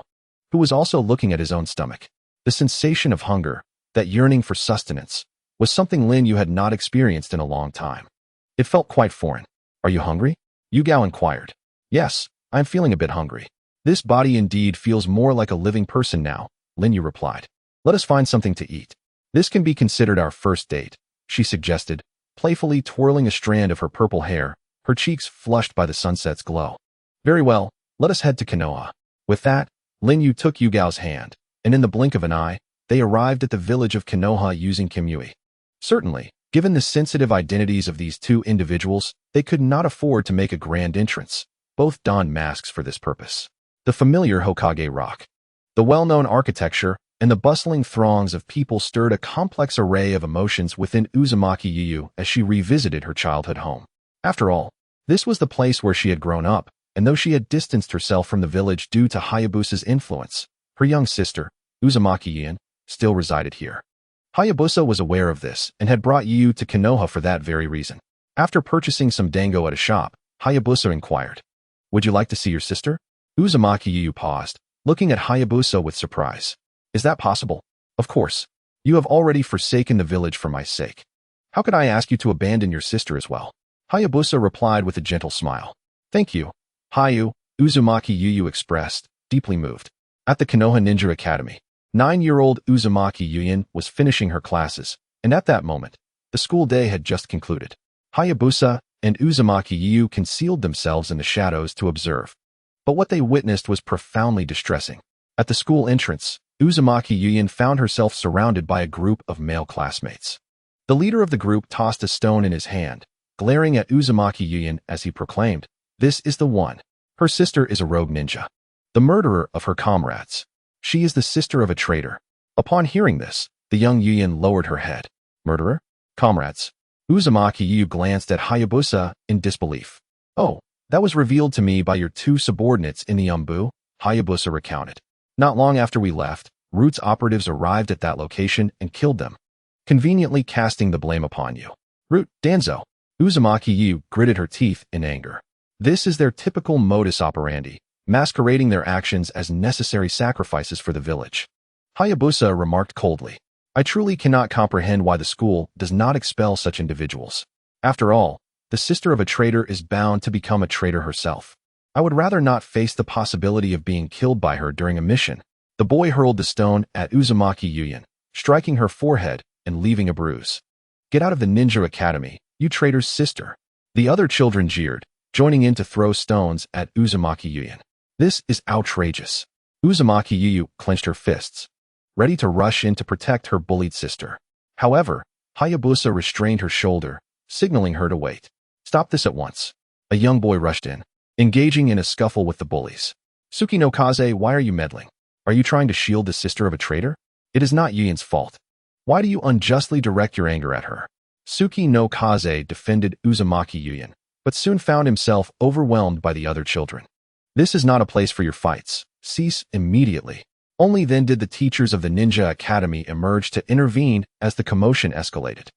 who was also looking at his own stomach. The sensation of hunger, that yearning for sustenance, was something Lin Yu had not experienced in a long time. It felt quite foreign. "Are you hungry?" Yugao inquired. "Yes, I am feeling a bit hungry. This body indeed feels more like a living person now," Lin Yu replied. "Let us find something to eat. This can be considered our first date," she suggested, playfully twirling a strand of her purple hair, her cheeks flushed by the sunset's glow. "Very well, let us head to Konoha." With that, Lin Yu took Yugao's hand, and in the blink of an eye, they arrived at the village of Konoha using Kamui. Certainly, given the sensitive identities of these two individuals, they could not afford to make a grand entrance. Both donned masks for this purpose. The familiar Hokage Rock, the well-known architecture, and the bustling throngs of people stirred a complex array of emotions within Uzumaki Yu as she revisited her childhood home. After all, this was the place where she had grown up, and though she had distanced herself from the village due to Hayabusa's influence, her young sister, Uzumaki Yin, still resided here. Hayabusa was aware of this and had brought Yu to Konoha for that very reason. After purchasing some dango at a shop, Hayabusa inquired, "Would you like to see your sister?" Uzumaki Yu paused, looking at Hayabusa with surprise. "Is that possible?" "Of course. You have already forsaken the village for my sake. How could I ask you to abandon your sister as well?" Hayabusa replied with a gentle smile. "Thank you, Hayu," Uzumaki Yu expressed, deeply moved. At the Konoha Ninja Academy, 9-year-old Uzumaki Yuyin was finishing her classes, and at that moment, the school day had just concluded. Hayabusa and Uzumaki Yu concealed themselves in the shadows to observe. But what they witnessed was profoundly distressing. At the school entrance, Uzumaki Yuyin found herself surrounded by a group of male classmates. The leader of the group tossed a stone in his hand, glaring at Uzumaki Yuyin as he proclaimed, "This is the one. Her sister is a rogue ninja, the murderer of her comrades. She is the sister of a traitor." Upon hearing this, the young Yuyin lowered her head. Murderer? Comrades? Uzumaki Yu glanced at Hayabusa in disbelief. "Oh, that was revealed to me by your two subordinates in the Umbu," Hayabusa recounted. "Not long after we left, Root's operatives arrived at that location and killed them, conveniently casting the blame upon you." "Root, Danzo." Uzumaki Yu gritted her teeth in anger. This is their typical modus operandi, masquerading their actions as necessary sacrifices for the village. Hayabusa remarked coldly, "I truly cannot comprehend why the school does not expel such individuals. After all, the sister of a traitor is bound to become a traitor herself. I would rather not face the possibility of being killed by her during a mission." The boy hurled the stone at Uzumaki Yuyin, striking her forehead and leaving a bruise. "Get out of the ninja academy, you traitor's sister." The other children jeered, joining in to throw stones at Uzumaki Yuyin. "This is outrageous." Uzumaki Yu clenched her fists, ready to rush in to protect her bullied sister. However, Hayabusa restrained her shoulder, signaling her to wait. "Stop this at once." A young boy rushed in, engaging in a scuffle with the bullies. "Suki no Kaze, why are you meddling? Are you trying to shield the sister of a traitor? It is not Yuyin's fault. Why do you unjustly direct your anger at her?" Suki no Kaze defended Uzumaki Yuyin, but soon found himself overwhelmed by the other children. "This is not a place for your fights. Cease immediately." Only then did the teachers of the Ninja Academy emerge to intervene as the commotion escalated.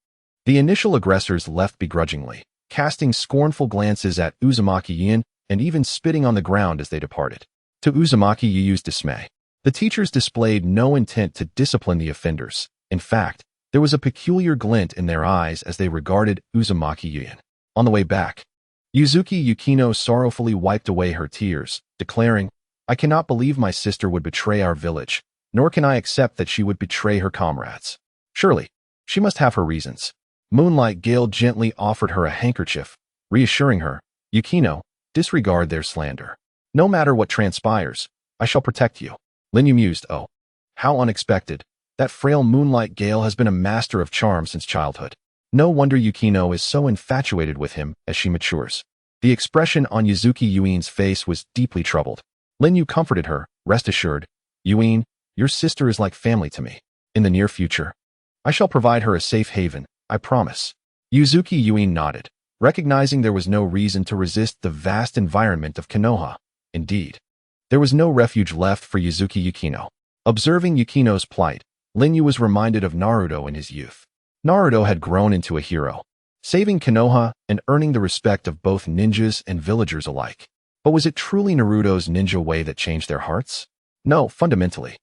The initial aggressors left begrudgingly, casting scornful glances at Uzumaki Yuyin and even spitting on the ground as they departed. To Uzumaki Yuyu's dismay, the teachers displayed no intent to discipline the offenders. In fact, there was a peculiar glint in their eyes as they regarded Uzumaki Yuyin. On the way back, Yuzuki Yukino sorrowfully wiped away her tears, declaring, "I cannot believe my sister would betray our village, nor can I accept that she would betray her comrades. Surely, she must have her reasons." Moonlight Gale gently offered her a handkerchief, reassuring her, "Yukino, disregard their slander. No matter what transpires, I shall protect you." Lin Yu mused, "Oh, how unexpected. That frail Moonlight Gale has been a master of charm since childhood. No wonder Yukino is so infatuated with him as she matures." The expression on Yuzuki Yuin's face was deeply troubled. Lin Yu comforted her, "Rest assured, Yuin, your sister is like family to me. In the near future, I shall provide her a safe haven, I promise." Yuzuki Yuin nodded, recognizing there was no reason to resist the vast environment of Konoha. Indeed, there was no refuge left for Yuzuki Yukino. Observing Yukino's plight, Lin Yu was reminded of Naruto in his youth. Naruto had grown into a hero, saving Konoha and earning the respect of both ninjas and villagers alike. But was it truly Naruto's ninja way that changed their hearts? No, fundamentally.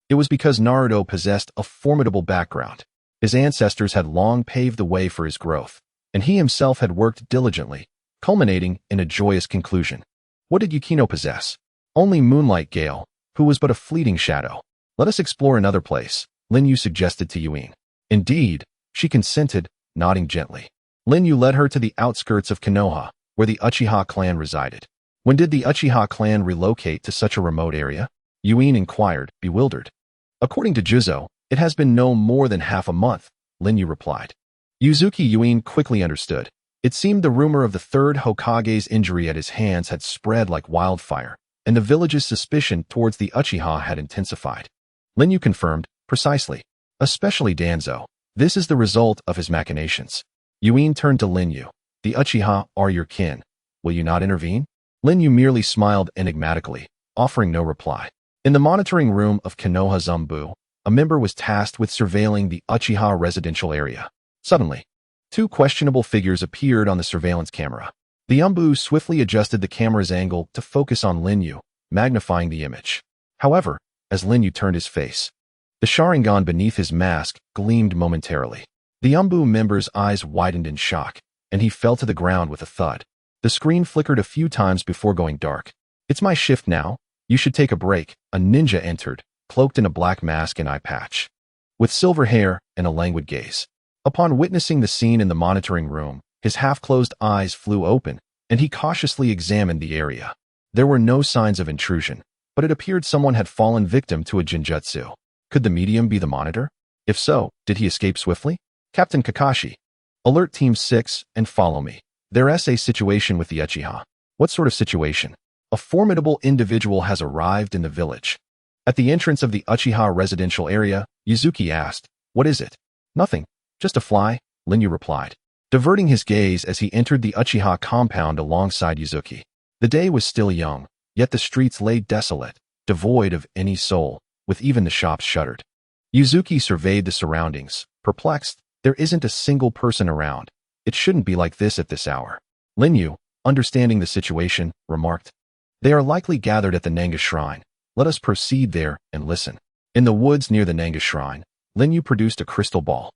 It was because Naruto possessed a formidable background. His ancestors had long paved the way for his growth, and he himself had worked diligently, culminating in a joyous conclusion. What did Yukino possess? Only Moonlight Gale, who was but a fleeting shadow. "Let us explore another place," Lin Yu suggested to Yuin. Indeed, she consented, nodding gently. Lin Yu led her to the outskirts of Konoha, where the Uchiha clan resided. "When did the Uchiha clan relocate to such a remote area?" Yuin inquired, bewildered. "According to Juzo, it has been no more than half a month," Lin Yu replied. Yuzuki Yuin quickly understood. It seemed the rumor of the third Hokage's injury at his hands had spread like wildfire, and the village's suspicion towards the Uchiha had intensified. Lin Yu confirmed, "Precisely. Especially Danzo. This is the result of his machinations." Yuin turned to Lin Yu. "The Uchiha are your kin. Will you not intervene?" Lin Yu merely smiled enigmatically, offering no reply. In the monitoring room of Konoha Zumbu, a member was tasked with surveilling the Uchiha residential area. Suddenly, two questionable figures appeared on the surveillance camera. The Umbu swiftly adjusted the camera's angle to focus on Lin Yu, magnifying the image. However, as Lin Yu turned his face, the Sharingan beneath his mask gleamed momentarily. The Umbu member's eyes widened in shock, and he fell to the ground with a thud. The screen flickered a few times before going dark. "It's my shift now. You should take a break." A ninja entered, cloaked in a black mask and eye patch, with silver hair and a languid gaze. Upon witnessing the scene in the monitoring room, his half-closed eyes flew open, and he cautiously examined the area. There were no signs of intrusion, but it appeared someone had fallen victim to a Jinjutsu. Could the medium be the monitor? If so, did he escape swiftly? Captain Kakashi. Alert Team 6 and follow me. There's a situation with the Uchiha. What sort of situation? A formidable individual has arrived in the village. At the entrance of the Uchiha residential area, Yuzuki asked, "What is it?" "Nothing. Just a fly," Lin Yu replied, diverting his gaze as he entered the Uchiha compound alongside Yuzuki. The day was still young, yet the streets lay desolate, devoid of any soul, with even the shops shuttered. Yuzuki surveyed the surroundings, perplexed. There isn't a single person around. It shouldn't be like this at this hour. Lin Yu, understanding the situation, remarked, "They are likely gathered at the Nanga Shrine. Let us proceed there and listen." In the woods near the Nanga Shrine, Lin Yu produced a crystal ball.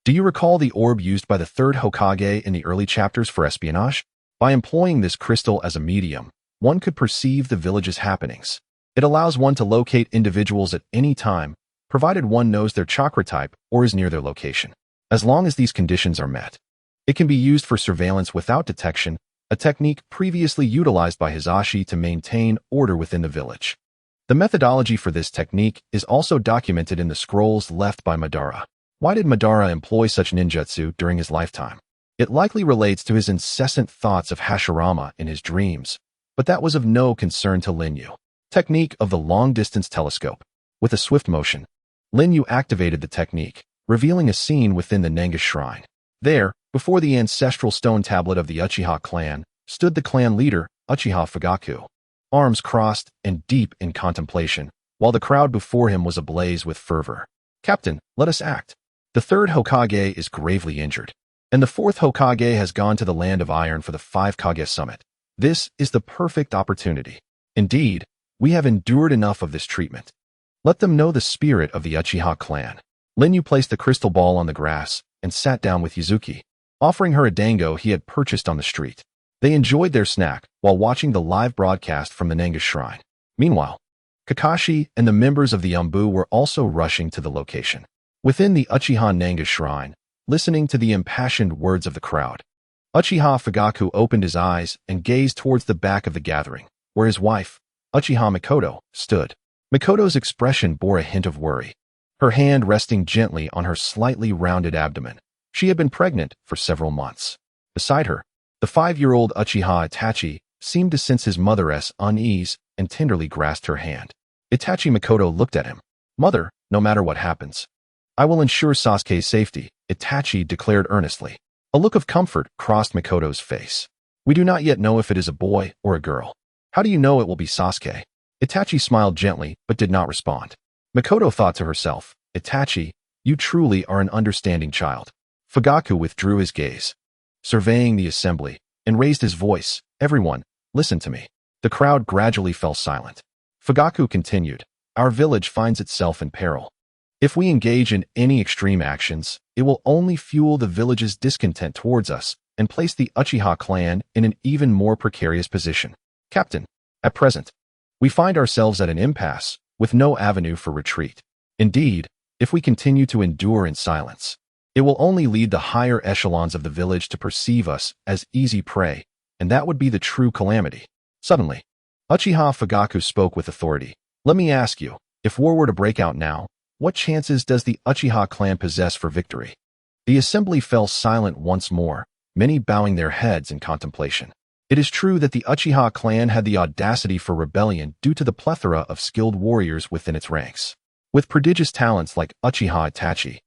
Do you recall the orb used by the third Hokage in the early chapters for espionage? By employing this crystal as a medium, one could perceive the village's happenings. It allows one to locate individuals at any time, provided one knows their chakra type or is near their location. As long as these conditions are met, it can be used for surveillance without detection, a technique previously utilized by Hisashi to maintain order within the village. The methodology for this technique is also documented in the scrolls left by Madara. Why did Madara employ such ninjutsu during his lifetime? It likely relates to his incessant thoughts of Hashirama in his dreams, but that was of no concern to Lin Yu. Technique of the long-distance telescope. With a swift motion, Lin Yu activated the technique, revealing a scene within the Nanga Shrine. There, before the ancestral stone tablet of the Uchiha clan, stood the clan leader, Uchiha Fugaku, arms crossed and deep in contemplation, while the crowd before him was ablaze with fervor. "Captain, let us act. The third Hokage is gravely injured, and the fourth Hokage has gone to the Land of Iron for the 5 Kage Summit. This is the perfect opportunity. Indeed, we have endured enough of this treatment. Let them know the spirit of the Uchiha clan." Lin Yu placed the crystal ball on the grass and sat down with Yuzuki, offering her a dango he had purchased on the street. They enjoyed their snack while watching the live broadcast from the Nanga Shrine. Meanwhile, Kakashi and the members of the Umbu were also rushing to the location. Within the Uchiha Nanga Shrine, listening to the impassioned words of the crowd, Uchiha Fugaku opened his eyes and gazed towards the back of the gathering, where his wife, Uchiha Mikoto, stood. Mikoto's expression bore a hint of worry, her hand resting gently on her slightly rounded abdomen. She had been pregnant for several months. Beside her, the 5-year-old Uchiha Itachi seemed to sense his mother's unease and tenderly grasped her hand. Itachi Mikoto looked at him. "Mother, no matter what happens, I will ensure Sasuke's safety," Itachi declared earnestly. A look of comfort crossed Mikoto's face. "We do not yet know if it is a boy or a girl. How do you know it will be Sasuke?" Itachi smiled gently but did not respond. Mikoto thought to herself, "Itachi, you truly are an understanding child." Fugaku withdrew his gaze, surveying the assembly, and raised his voice, "Everyone, listen to me." The crowd gradually fell silent. Fugaku continued, "Our village finds itself in peril. If we engage in any extreme actions, it will only fuel the village's discontent towards us and place the Uchiha clan in an even more precarious position. Captain, at present, we find ourselves at an impasse, with no avenue for retreat. Indeed, if we continue to endure in silence, it will only lead the higher echelons of the village to perceive us as easy prey, and that would be the true calamity." Suddenly, Uchiha Fugaku spoke with authority. "Let me ask you, if war were to break out now, what chances does the Uchiha clan possess for victory?" The assembly fell silent once more, many bowing their heads in contemplation. It is true that the Uchiha clan had the audacity for rebellion due to the plethora of skilled warriors within its ranks. With prodigious talents like Uchiha Itachi,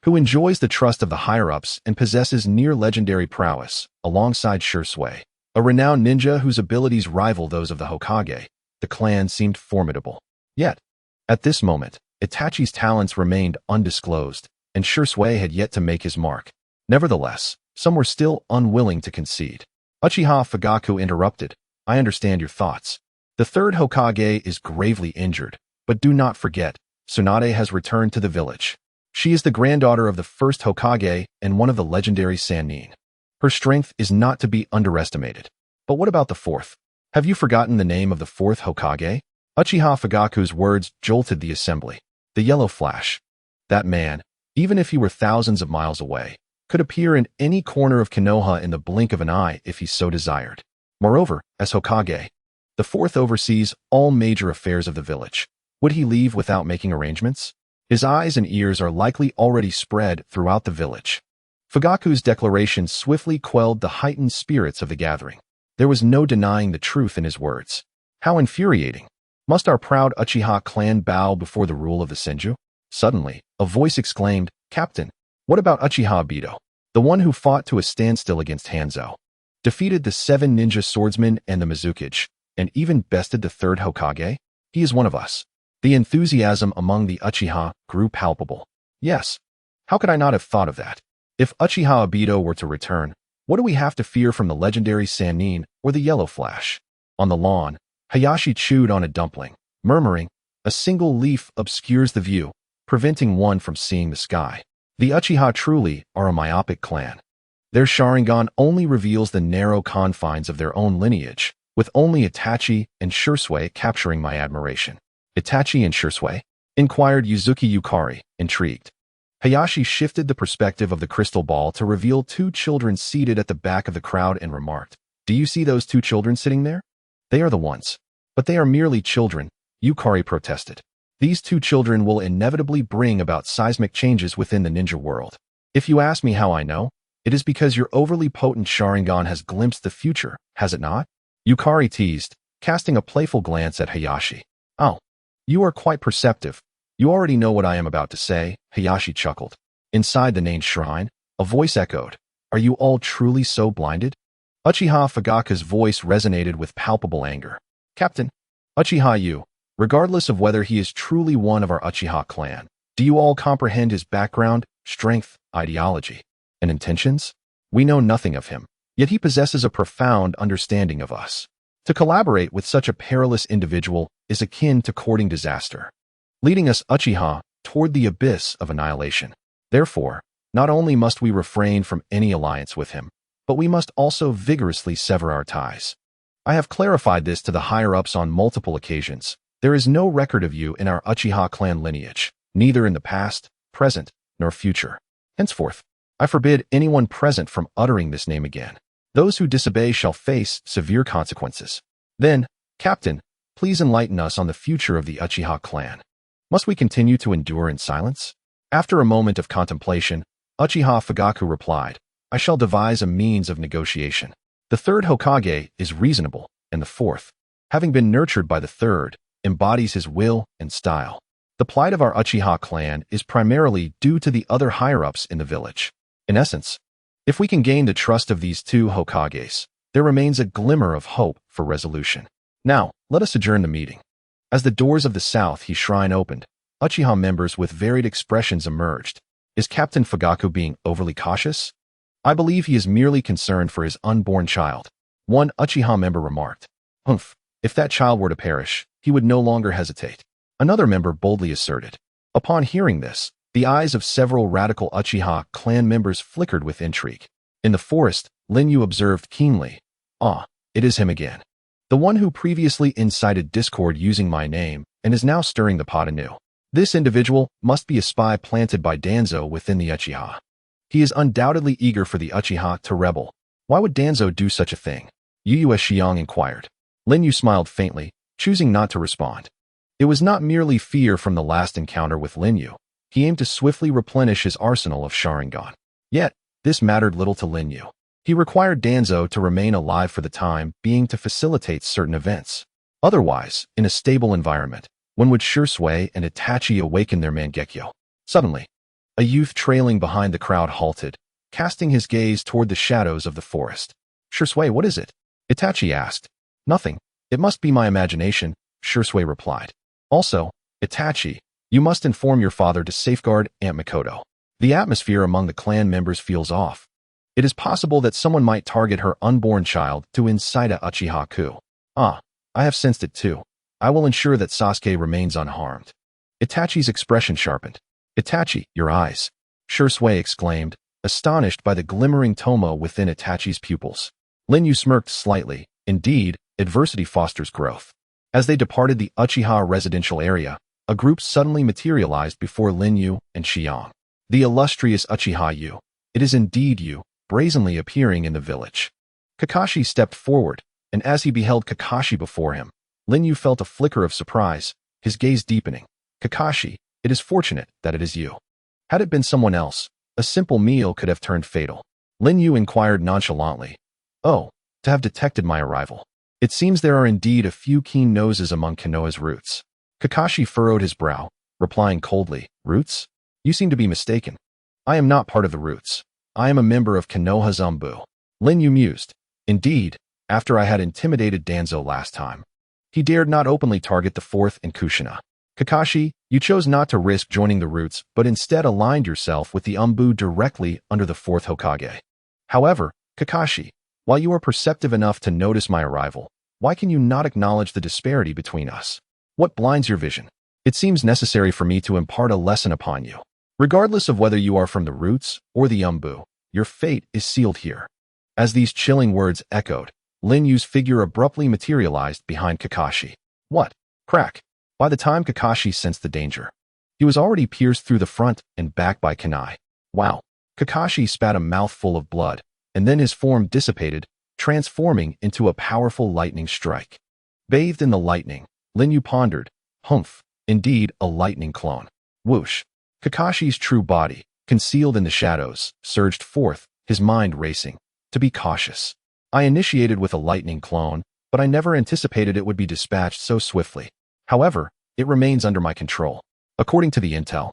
who enjoys the trust of the higher-ups and possesses near-legendary prowess, alongside Shursui, a renowned ninja whose abilities rival those of the Hokage, the clan seemed formidable. Yet, at this moment, Itachi's talents remained undisclosed, and Shursui had yet to make his mark. Nevertheless, some were still unwilling to concede. Uchiha Fugaku interrupted, "I understand your thoughts. The third Hokage is gravely injured, but do not forget, Tsunade has returned to the village. She is the granddaughter of the first Hokage and one of the legendary Sannin. Her strength is not to be underestimated. But what about the fourth? Have you forgotten the name of the fourth Hokage?" Uchiha Fugaku's words jolted the assembly. The yellow flash. That man, even if he were thousands of miles away, could appear in any corner of Konoha in the blink of an eye if he so desired. Moreover, as Hokage, The fourth oversees all major affairs of the village. Would he leave without making arrangements? His eyes and ears are likely already spread throughout the village. Fugaku's declaration swiftly quelled the heightened spirits of the gathering. There was no denying the truth in his words. How infuriating! Must our proud Uchiha clan bow before the rule of the Senju? Suddenly, a voice exclaimed, "Captain, what about Uchiha Obito, the one who fought to a standstill against Hanzo, defeated the 7 ninja swordsmen and the Mizukage, and even bested the 3rd Hokage? He is one of us." The enthusiasm among the Uchiha grew palpable. Yes. How could I not have thought of that? If Uchiha Obito were to return, what do we have to fear from the legendary Sannin or the Yellow Flash? On the lawn, Hayashi chewed on a dumpling, murmuring, "A single leaf obscures the view, preventing one from seeing the sky." The Uchiha truly are a myopic clan. Their Sharingan only reveals the narrow confines of their own lineage, with only Itachi and Shursui capturing my admiration. "Itachi and Shursui?" inquired Yuzuki Yukari, intrigued. Hayashi shifted the perspective of the crystal ball to reveal 2 children seated at the back of the crowd and remarked, "Do you see those 2 children sitting there? They are the ones." "But they are merely children," Yukari protested. "These 2 children will inevitably bring about seismic changes within the ninja world. If you ask me how I know, it is because your overly potent Sharingan has glimpsed the future, has it not?" Yukari teased, casting a playful glance at Hayashi. "Oh, you are quite perceptive. You already know what I am about to say," Hayashi chuckled. Inside the named shrine, a voice echoed, "Are you all truly so blinded?" Uchiha Fugaku's voice resonated with palpable anger. "Captain, Uchiha Yu, regardless of whether he is truly one of our Uchiha clan, do you all comprehend his background, strength, ideology, and intentions? We know nothing of him, yet he possesses a profound understanding of us. To collaborate with such a perilous individual is akin to courting disaster, leading us Uchiha toward the abyss of annihilation. Therefore, not only must we refrain from any alliance with him, but we must also vigorously sever our ties. I have clarified this to the higher-ups on multiple occasions. There is no record of you in our Uchiha clan lineage, neither in the past, present, nor future. Henceforth, I forbid anyone present from uttering this name again. Those who disobey shall face severe consequences. Then, Captain, please enlighten us on the future of the Uchiha clan. Must we continue to endure in silence?" After a moment of contemplation, Uchiha Fugaku replied, "I shall devise a means of negotiation. The 3rd Hokage is reasonable, and the 4th, having been nurtured by the 3rd, embodies his will and style. The plight of our Uchiha clan is primarily due to the other higher-ups in the village. In essence, if we can gain the trust of these 2 Hokages, there remains a glimmer of hope for resolution. Now, let us adjourn the meeting." As the doors of the South shrine opened, Uchiha members with varied expressions emerged. Is Captain Fugaku being overly cautious? "I believe he is merely concerned for his unborn child," one Uchiha member remarked. "Humph, if that child were to perish, he would no longer hesitate," another member boldly asserted. Upon hearing this, the eyes of several radical Uchiha clan members flickered with intrigue. In the forest, Lin Yu observed keenly, "Ah, it is him again. The one who previously incited discord using my name and is now stirring the pot anew. This individual must be a spy planted by Danzo within the Uchiha. He is undoubtedly eager for the Uchiha to rebel. Why would Danzo do such a thing?" Yu Xiang inquired. Lin Yu smiled faintly, choosing not to respond. It was not merely fear from the last encounter with Lin Yu. He aimed to swiftly replenish his arsenal of Sharingan. Yet, this mattered little to Lin Yu. He required Danzo to remain alive for the time being to facilitate certain events. Otherwise, in a stable environment, when would Shursui and Itachi awaken their Mangekyo? Suddenly, a youth trailing behind the crowd halted, casting his gaze toward the shadows of the forest. "Shursui, what is it?" Itachi asked. "Nothing. It must be my imagination," Shursui replied. "Also, Itachi, you must inform your father to safeguard Aunt Mikoto. The atmosphere among the clan members feels off. It is possible that someone might target her unborn child to incite a Uchiha coup. Ah, I have sensed it too. I will ensure that Sasuke remains unharmed." Itachi's expression sharpened. "Itachi, your eyes!" Shursui exclaimed, astonished by the glimmering tomo within Itachi's pupils. Lin Yu smirked slightly. Indeed, adversity fosters growth. As they departed the Uchiha residential area, a group suddenly materialized before Lin Yu and Xiang. The illustrious Uchiha Yu. It is indeed you, brazenly appearing in the village. Kakashi stepped forward, and as he beheld Kakashi before him, Lin Yu felt a flicker of surprise, his gaze deepening. Kakashi, it is fortunate that it is you. Had it been someone else, a simple meal could have turned fatal. Lin Yu inquired nonchalantly. Oh, to have detected my arrival. It seems there are indeed a few keen noses among Konoha's roots. Kakashi furrowed his brow, replying coldly, Roots? You seem to be mistaken. I am not part of the roots. I am a member of Konoha's Umbu. Lin Yu mused. Indeed, after I had intimidated Danzo last time, he dared not openly target the 4th and Kushina. Kakashi, you chose not to risk joining the roots, but instead aligned yourself with the Umbu directly under the 4th Hokage. However, Kakashi, while you are perceptive enough to notice my arrival, why can you not acknowledge the disparity between us? What blinds your vision? It seems necessary for me to impart a lesson upon you. Regardless of whether you are from the roots or the Umbu, your fate is sealed here. As these chilling words echoed, Lin Yu's figure abruptly materialized behind Kakashi. What? Crack! By the time Kakashi sensed the danger, he was already pierced through the front and back by kunai. Wow! Kakashi spat a mouthful of blood, and then his form dissipated, transforming into a powerful lightning strike. Bathed in the lightning, Lin Yu pondered, Humph, indeed a lightning clone. Whoosh! Kakashi's true body, concealed in the shadows, surged forth, his mind racing. To be cautious. I initiated with a lightning clone, but I never anticipated it would be dispatched so swiftly. However, it remains under my control. According to the intel,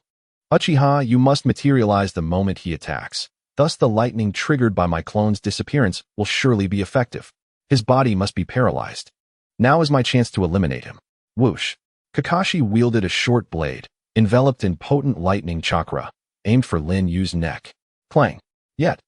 Uchiha, you must materialize the moment he attacks. Thus the lightning triggered by my clone's disappearance will surely be effective. His body must be paralyzed. Now is my chance to eliminate him. Whoosh! Kakashi wielded a short blade, enveloped in potent lightning chakra, aimed for Lin Yu's neck. Clang! Yet,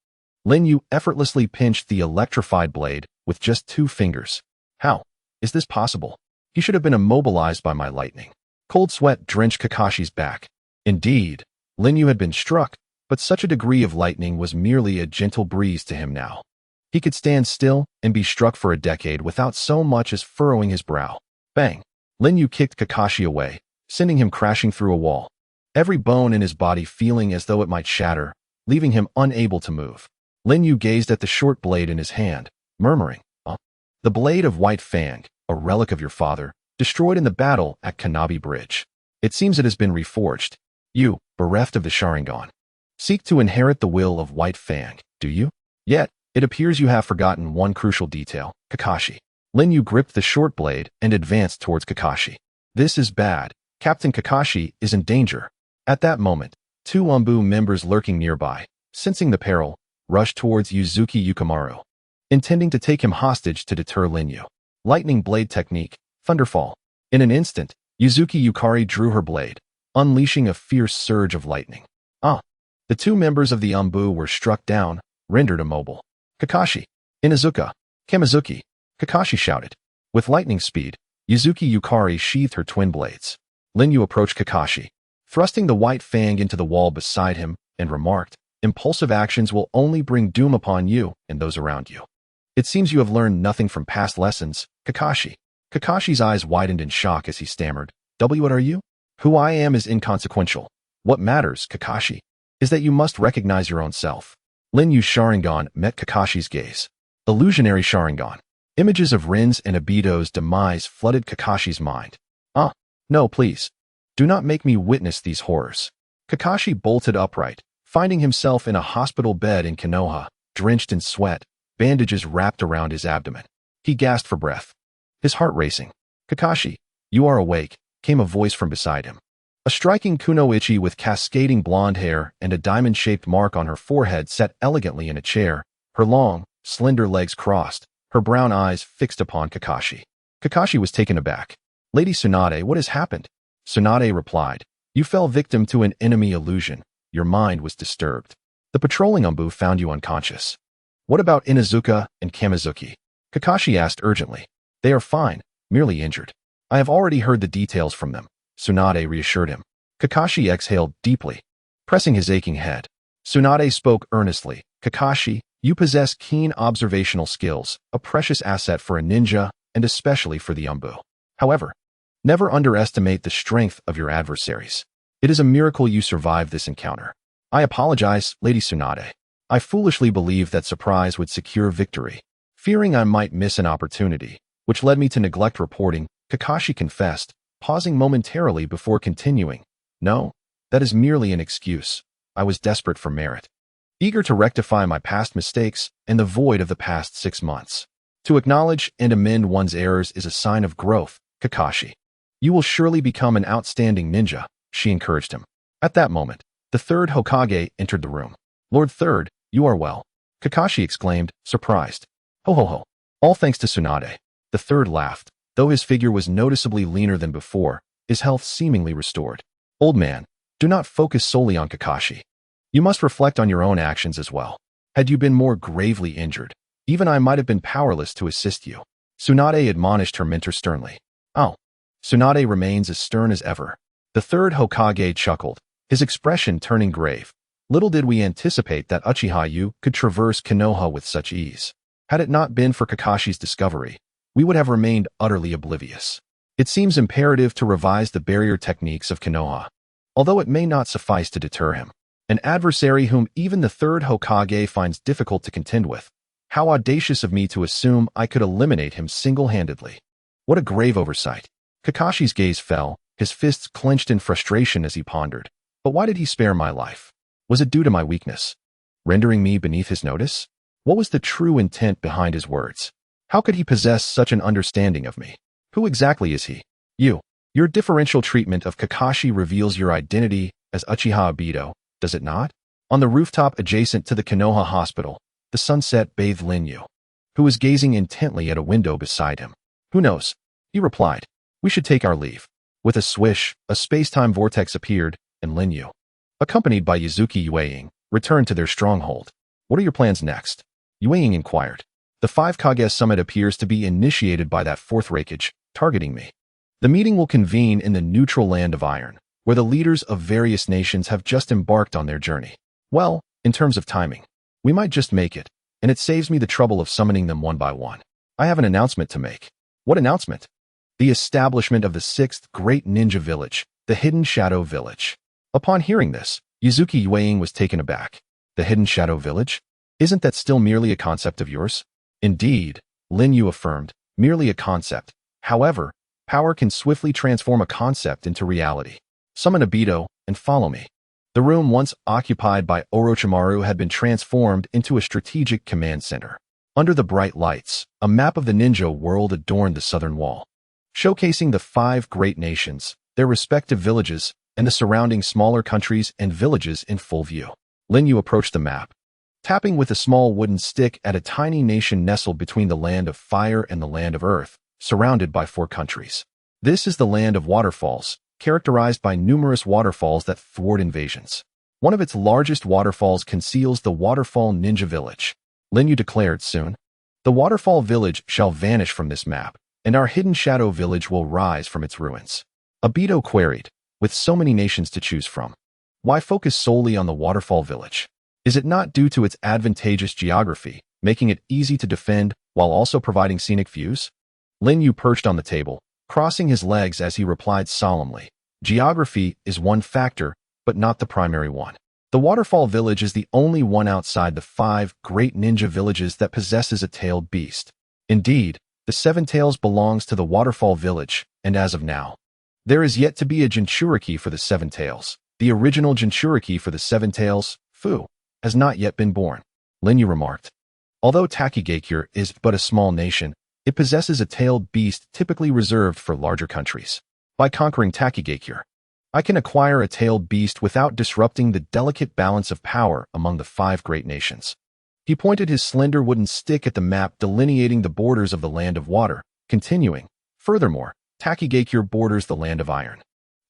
Lin Yu effortlessly pinched the electrified blade with just 2 fingers. How is this possible? He should have been immobilized by my lightning. Cold sweat drenched Kakashi's back. Indeed, Lin Yu had been struck, but such a degree of lightning was merely a gentle breeze to him now. He could stand still and be struck for a decade without so much as furrowing his brow. Bang! Lin Yu kicked Kakashi away, sending him crashing through a wall. Every bone in his body feeling as though it might shatter, leaving him unable to move. Lin Yu gazed at the short blade in his hand, murmuring, The blade of White Fang, a relic of your father, destroyed in the battle at Kanabi Bridge. It seems it has been reforged. You, bereft of the Sharingan, seek to inherit the will of White Fang, do you? Yet, it appears you have forgotten one crucial detail, Kakashi. Lin Yu gripped the short blade and advanced towards Kakashi. This is bad. Captain Kakashi is in danger. At that moment, 2 Umbu members lurking nearby, sensing the peril, rushed towards Ōtsutsuki Yukimaru, intending to take him hostage to deter Lin Yu. Lightning blade technique, thunderfall. In an instant, Ōtsutsuki Yukari drew her blade, unleashing a fierce surge of lightning. The 2 members of the Umbu were struck down, rendered immobile. Kakashi! Inuzuka! Kamizuki! Kakashi shouted. With lightning speed, Ōtsutsuki Yukari sheathed her twin blades. Lin Yu approached Kakashi, thrusting the White Fang into the wall beside him, and remarked, Impulsive actions will only bring doom upon you and those around you. It seems you have learned nothing from past lessons, Kakashi. Kakashi's eyes widened in shock as he stammered, What are you? Who I am is inconsequential. What matters, Kakashi, is that you must recognize your own self. Lin Yu's Sharingan met Kakashi's gaze. Illusionary Sharingan. Images of Rin's and Obito's demise flooded Kakashi's mind. No, please. Do not make me witness these horrors. Kakashi bolted upright, finding himself in a hospital bed in Konoha, drenched in sweat, bandages wrapped around his abdomen. He gasped for breath, his heart racing. Kakashi, you are awake, came a voice from beside him. A striking kunoichi with cascading blonde hair and a diamond-shaped mark on her forehead sat elegantly in a chair, her long, slender legs crossed, her brown eyes fixed upon Kakashi. Kakashi was taken aback. Lady Tsunade, what has happened? Tsunade replied, You fell victim to an enemy illusion. Your mind was disturbed. The patrolling Umbu found you unconscious. What about Inuzuka and Kamizuki? Kakashi asked urgently. They are fine, merely injured. I have already heard the details from them, Tsunade reassured him. Kakashi exhaled deeply, pressing his aching head. Tsunade spoke earnestly. Kakashi, you possess keen observational skills, a precious asset for a ninja, and especially for the Umbu. However, never underestimate the strength of your adversaries. It is a miracle you survived this encounter. I apologize, Lady Tsunade. I foolishly believed that surprise would secure victory. Fearing I might miss an opportunity, which led me to neglect reporting, Kakashi confessed, pausing momentarily before continuing. No, that is merely an excuse. I was desperate for merit, eager to rectify my past mistakes and the void of the past 6 months. To acknowledge and amend one's errors is a sign of growth, Kakashi. You will surely become an outstanding ninja, she encouraged him. At that moment, the third Hokage entered the room. Lord Third, you are well, Kakashi exclaimed, surprised. Ho ho ho. All thanks to Tsunade. The third laughed. Though his figure was noticeably leaner than before, his health seemingly restored. Old man, do not focus solely on Kakashi. You must reflect on your own actions as well. Had you been more gravely injured, even I might have been powerless to assist you. Tsunade admonished her mentor sternly. Oh. Tsunade remains as stern as ever. The third Hokage chuckled, his expression turning grave. Little did we anticipate that Uchiha Yu could traverse Konoha with such ease. Had it not been for Kakashi's discovery, we would have remained utterly oblivious. It seems imperative to revise the barrier techniques of Konoha, although it may not suffice to deter him. An adversary whom even the third Hokage finds difficult to contend with. How audacious of me to assume I could eliminate him single-handedly. What a grave oversight. Kakashi's gaze fell, his fists clenched in frustration as he pondered. But why did he spare my life? Was it due to my weakness, rendering me beneath his notice? What was the true intent behind his words? How could he possess such an understanding of me? Who exactly is he? You. Your differential treatment of Kakashi reveals your identity as Uchiha Obito, does it not? On the rooftop adjacent to the Konoha hospital, the sunset bathed Lin Yu, who was gazing intently at a window beside him. Who knows? He replied. We should take our leave. With a swish, a space-time vortex appeared, and Lin Yu, accompanied by Yueying, returned to their stronghold. What are your plans next? Yueying inquired. The 5 Kage summit appears to be initiated by that fourth Raikage, targeting me. The meeting will convene in the neutral land of Iron, where the leaders of various nations have just embarked on their journey. Well, in terms of timing, we might just make it, and it saves me the trouble of summoning them one by one. I have an announcement to make. What announcement? The establishment of the 6th Great Ninja Village, the Hidden Shadow Village. Upon hearing this, Yueying was taken aback. The Hidden Shadow Village? Isn't that still merely a concept of yours? Indeed, Lin Yu affirmed, merely a concept. However, power can swiftly transform a concept into reality. Summon Obito and follow me. The room once occupied by Orochimaru had been transformed into a strategic command center. Under the bright lights, a map of the ninja world adorned the southern wall, showcasing the 5 great nations, their respective villages, and the surrounding smaller countries and villages in full view. Lin Yu approached the map, tapping with a small wooden stick at a tiny nation nestled between the land of fire and the land of earth, surrounded by 4 countries. This is the land of waterfalls, characterized by numerous waterfalls that thwart invasions. One of its largest waterfalls conceals the Waterfall Ninja Village. Lin Yu declared soon. The Waterfall Village shall vanish from this map, and our Hidden Shadow Village will rise from its ruins. Obito queried, with so many nations to choose from, why focus solely on the Waterfall Village? Is it not due to its advantageous geography, making it easy to defend while also providing scenic views? Lin Yu perched on the table, crossing his legs as he replied solemnly. Geography is one factor, but not the primary one. The Waterfall Village is the only one outside the 5 great ninja villages that possesses a tailed beast. Indeed, the 7 Tails belongs to the Waterfall Village, and as of now, there is yet to be a Jinchūriki for the 7 Tails. The original Jinchūriki for the 7 Tails, Fu, has not yet been born, Lin Yu remarked. Although Takigakure is but a small nation, it possesses a tailed beast typically reserved for larger countries. By conquering Takigakure, I can acquire a tailed beast without disrupting the delicate balance of power among the 5 great nations. He pointed his slender wooden stick at the map delineating the borders of the land of water, continuing, furthermore, Takigakure borders the land of iron,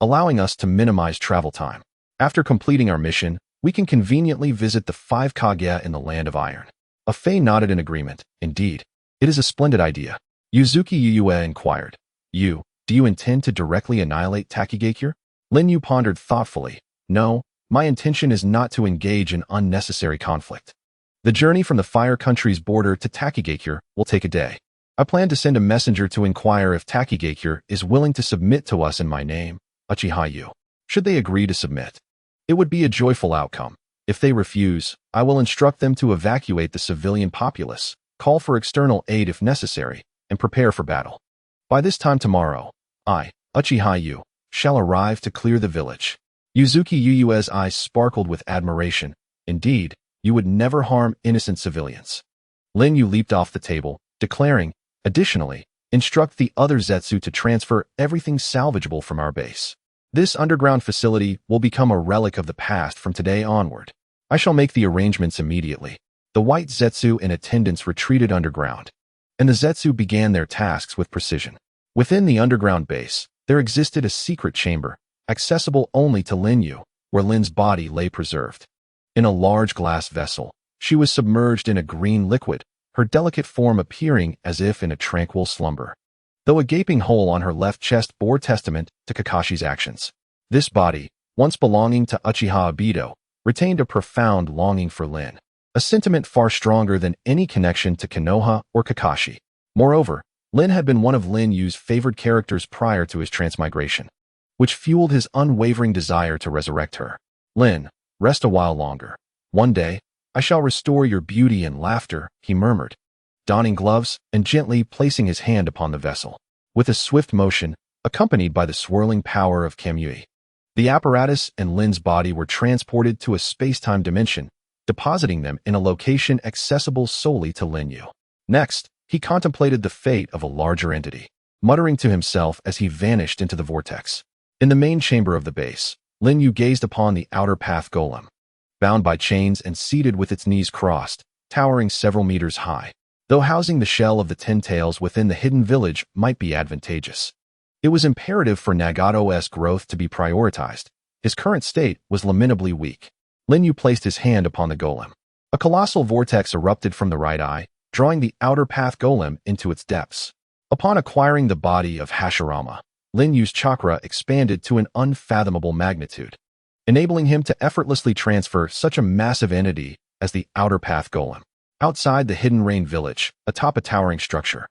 allowing us to minimize travel time. After completing our mission, we can conveniently visit the 5 Kage in the land of iron. Afei nodded in agreement. Indeed, it is a splendid idea. Ōtsutsuki inquired. Do you intend to directly annihilate Takigakure? Lin Yu pondered thoughtfully. No, my intention is not to engage in unnecessary conflict. The journey from the Fire Country's border to Takigakure will take a day. I plan to send a messenger to inquire if Takigakure is willing to submit to us in my name, Uchiha Yu. Should they agree to submit, it would be a joyful outcome. If they refuse, I will instruct them to evacuate the civilian populace, call for external aid if necessary, and prepare for battle. By this time tomorrow, I, Uchiha Yu, shall arrive to clear the village. Uzuki Yuyue's eyes sparkled with admiration. Indeed, you would never harm innocent civilians. Lin Yu leaped off the table, declaring, additionally, instruct the other Zetsu to transfer everything salvageable from our base. This underground facility will become a relic of the past from today onward. I shall make the arrangements immediately. The white Zetsu in attendance retreated underground, and the Zetsu began their tasks with precision. Within the underground base, there existed a secret chamber, accessible only to Lin Yu, where Lin's body lay preserved. In a large glass vessel, she was submerged in a green liquid, her delicate form appearing as if in a tranquil slumber. Though a gaping hole on her left chest bore testament to Kakashi's actions, this body, once belonging to Uchiha Obito, retained a profound longing for Lin, a sentiment far stronger than any connection to Konoha or Kakashi. Moreover, Lin had been one of Lin Yu's favored characters prior to his transmigration, which fueled his unwavering desire to resurrect her. Lin, rest a while longer. One day, I shall restore your beauty and laughter, he murmured, donning gloves and gently placing his hand upon the vessel. With a swift motion, accompanied by the swirling power of Kamui, the apparatus and Lin's body were transported to a space-time dimension, depositing them in a location accessible solely to Lin Yu. Next, he contemplated the fate of a larger entity, muttering to himself as he vanished into the vortex. In the main chamber of the base, Lin Yu gazed upon the outer path golem, bound by chains and seated with its knees crossed, towering several meters high. Though housing the shell of the Ten-Tails within the hidden village might be advantageous, it was imperative for Nagato's growth to be prioritized. His current state was lamentably weak. Lin Yu placed his hand upon the golem. A colossal vortex erupted from the right eye, drawing the outer path golem into its depths. Upon acquiring the body of Hashirama, Lin Yu's chakra expanded to an unfathomable magnitude, enabling him to effortlessly transfer such a massive entity as the outer path golem. Outside the hidden rain village, atop a towering structure,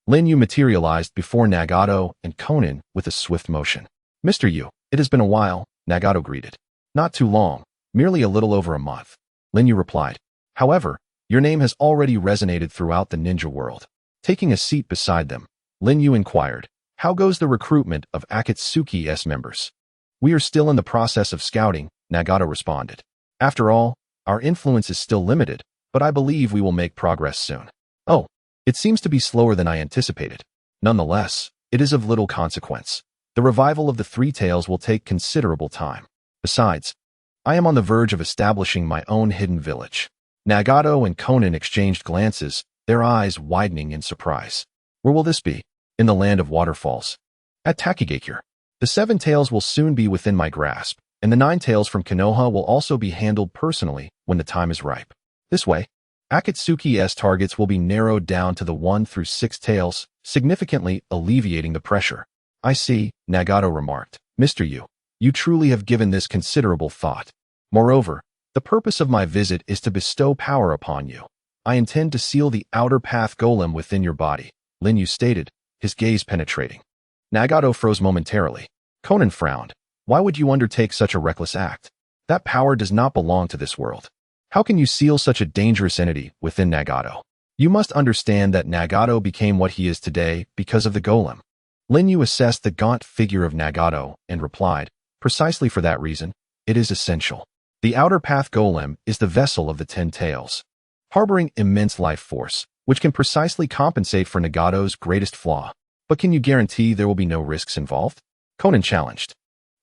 Lin Yu materialized before Nagato and Konan with a swift motion. Mr. Yu, it has been a while, Nagato greeted. Not too long, merely a little over a month, Lin Yu replied. However, your name has already resonated throughout the ninja world. Taking a seat beside them, Lin Yu inquired, how goes the recruitment of Ōtsutsuki's members? We are still in the process of scouting, Nagato responded. After all, our influence is still limited, but I believe we will make progress soon. Oh, it seems to be slower than I anticipated. Nonetheless, it is of little consequence. The revival of the Three Tails will take considerable time. Besides, I am on the verge of establishing my own hidden village. Nagato and Konan exchanged glances, their eyes widening in surprise. Where will this be? In the land of waterfalls. At Takigakure. The 7 tails will soon be within my grasp, and the 9 tails from Konoha will also be handled personally when the time is ripe. This way, Ōtsutsuki's targets will be narrowed down to the 1 through 6 tails, significantly alleviating the pressure. I see, Nagato remarked. Mr. Yu, you truly have given this considerable thought. Moreover, the purpose of my visit is to bestow power upon you. I intend to seal the outer path golem within your body, Lin Yu stated, his gaze penetrating. Nagato froze momentarily. Konan frowned. Why would you undertake such a reckless act? That power does not belong to this world. How can you seal such a dangerous entity within Nagato? You must understand that Nagato became what he is today because of the golem. Lin Yu assessed the gaunt figure of Nagato and replied, precisely for that reason, it is essential. The outer path golem is the vessel of the 10 tails, harboring immense life force, which can precisely compensate for Nagato's greatest flaw. But can you guarantee there will be no risks involved? Konan challenged.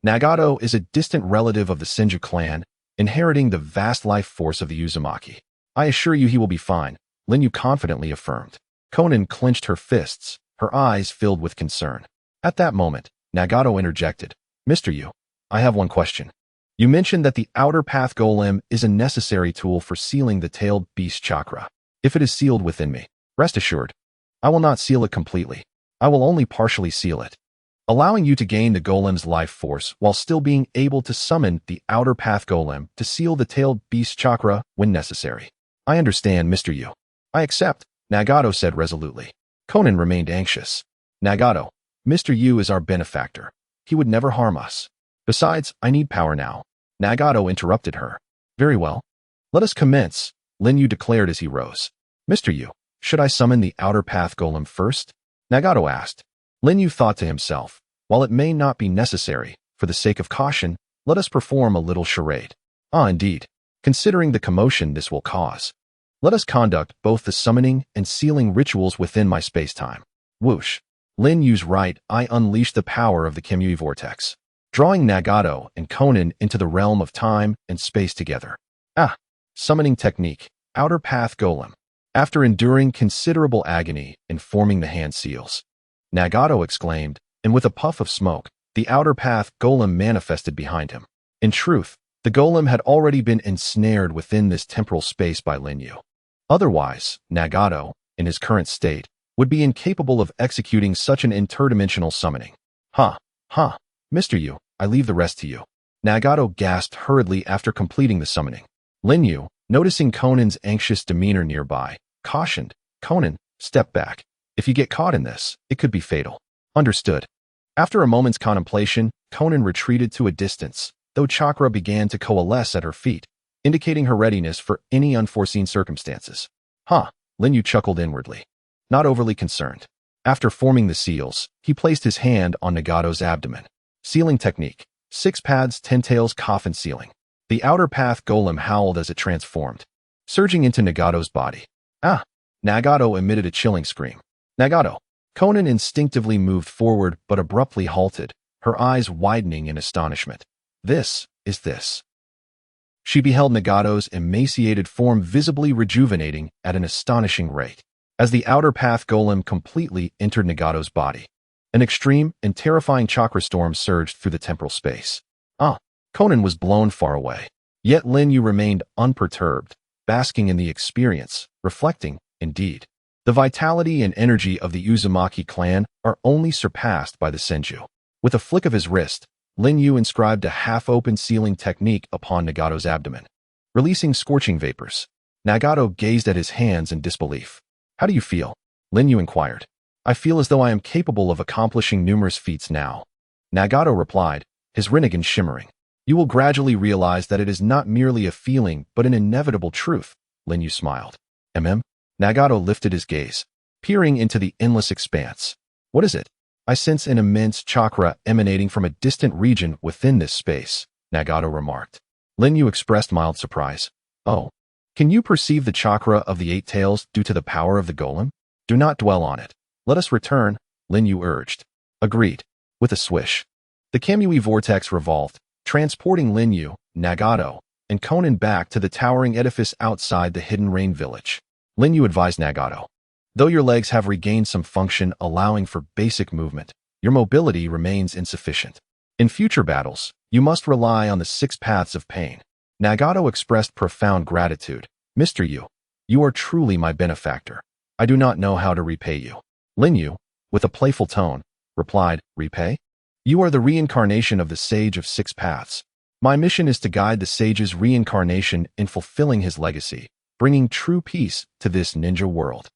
Nagato is a distant relative of the Senju clan, inheriting the vast life force of the Uzumaki. I assure you he will be fine, Lin Yu confidently affirmed. Konan clenched her fists, her eyes filled with concern. At that moment, Nagato interjected. Mr. Yu, I have one question. You mentioned that the outer path golem is a necessary tool for sealing the tailed beast chakra. If it is sealed within me, rest assured, I will not seal it completely. I will only partially seal it, allowing you to gain the golem's life force while still being able to summon the outer path golem to seal the tailed beast chakra when necessary. I understand, Mr. Yu. I accept, Nagato said resolutely. Konan remained anxious. Nagato, Mr. Yu is our benefactor. He would never harm us. Besides, I need power now. Nagato interrupted her. Very well. Let us commence, Lin Yu declared as he rose. Mr. Yu, Should I summon the outer path golem first? Nagato asked. Lin Yu thought to himself, while it may not be necessary, for the sake of caution, let us perform a little charade. Indeed. Considering the commotion this will cause. Let us conduct both the summoning and sealing rituals within my space-time. Whoosh. Lin Yu's right eye unleashed the power of the Kamui vortex, drawing Nagato and Konan into the realm of time and space together. Summoning technique, outer path golem. After enduring considerable agony in forming the hand seals, Nagato exclaimed, and with a puff of smoke, the outer path golem manifested behind him. In truth, the golem had already been ensnared within this temporal space by Lin Yu. Otherwise, Nagato, in his current state, would be incapable of executing such an interdimensional summoning. Mr. Yu, I leave the rest to you. Nagato gasped hurriedly after completing the summoning. Lin Yu, noticing Konan's anxious demeanor nearby, cautioned, Konan, step back. If you get caught in this, it could be fatal. Understood. After a moment's contemplation, Konan retreated to a distance, though chakra began to coalesce at her feet, indicating her readiness for any unforeseen circumstances. Lin Yu chuckled inwardly, not overly concerned. After forming the seals, he placed his hand on Nagato's abdomen. Sealing technique, 6 paths Ten-Tails coffin sealing. The outer path golem howled as it transformed, surging into Nagato's body. Nagato emitted a chilling scream. Nagato. Konan instinctively moved forward but abruptly halted, her eyes widening in astonishment. This. She beheld Nagato's emaciated form visibly rejuvenating at an astonishing rate, as the outer path golem completely entered Nagato's body. An extreme and terrifying chakra storm surged through the temporal space. Konan was blown far away. Yet Lin Yu remained unperturbed, basking in the experience, reflecting, indeed, the vitality and energy of the Uzumaki clan are only surpassed by the Senju. With a flick of his wrist, Lin Yu inscribed a half-open sealing technique upon Nagato's abdomen, releasing scorching vapors. Nagato gazed at his hands in disbelief. How do you feel? Lin Yu inquired. I feel as though I am capable of accomplishing numerous feats now. Nagato replied, his Rinnegan shimmering. You will gradually realize that it is not merely a feeling but an inevitable truth, Lin Yu smiled. Nagato lifted his gaze, peering into the endless expanse. What is it? I sense an immense chakra emanating from a distant region within this space, Nagato remarked. Lin Yu expressed mild surprise. Oh, can you perceive the chakra of the 8 tails due to the power of the golem? Do not dwell on it. Let us return, Lin Yu urged. Agreed. With a swish, the Kamui vortex revolved, transporting Lin Yu, Nagato, and Konan back to the towering edifice outside the Hidden Rain village. Lin Yu advised Nagato. Though your legs have regained some function allowing for basic movement, your mobility remains insufficient. In future battles, you must rely on the 6 paths of pain. Nagato expressed profound gratitude. Mr. Yu, you are truly my benefactor. I do not know how to repay you. Lin Yu, with a playful tone, replied, Repay? You are the reincarnation of the Sage of 6 Paths. My mission is to guide the Sage's reincarnation in fulfilling his legacy, bringing true peace to this ninja world.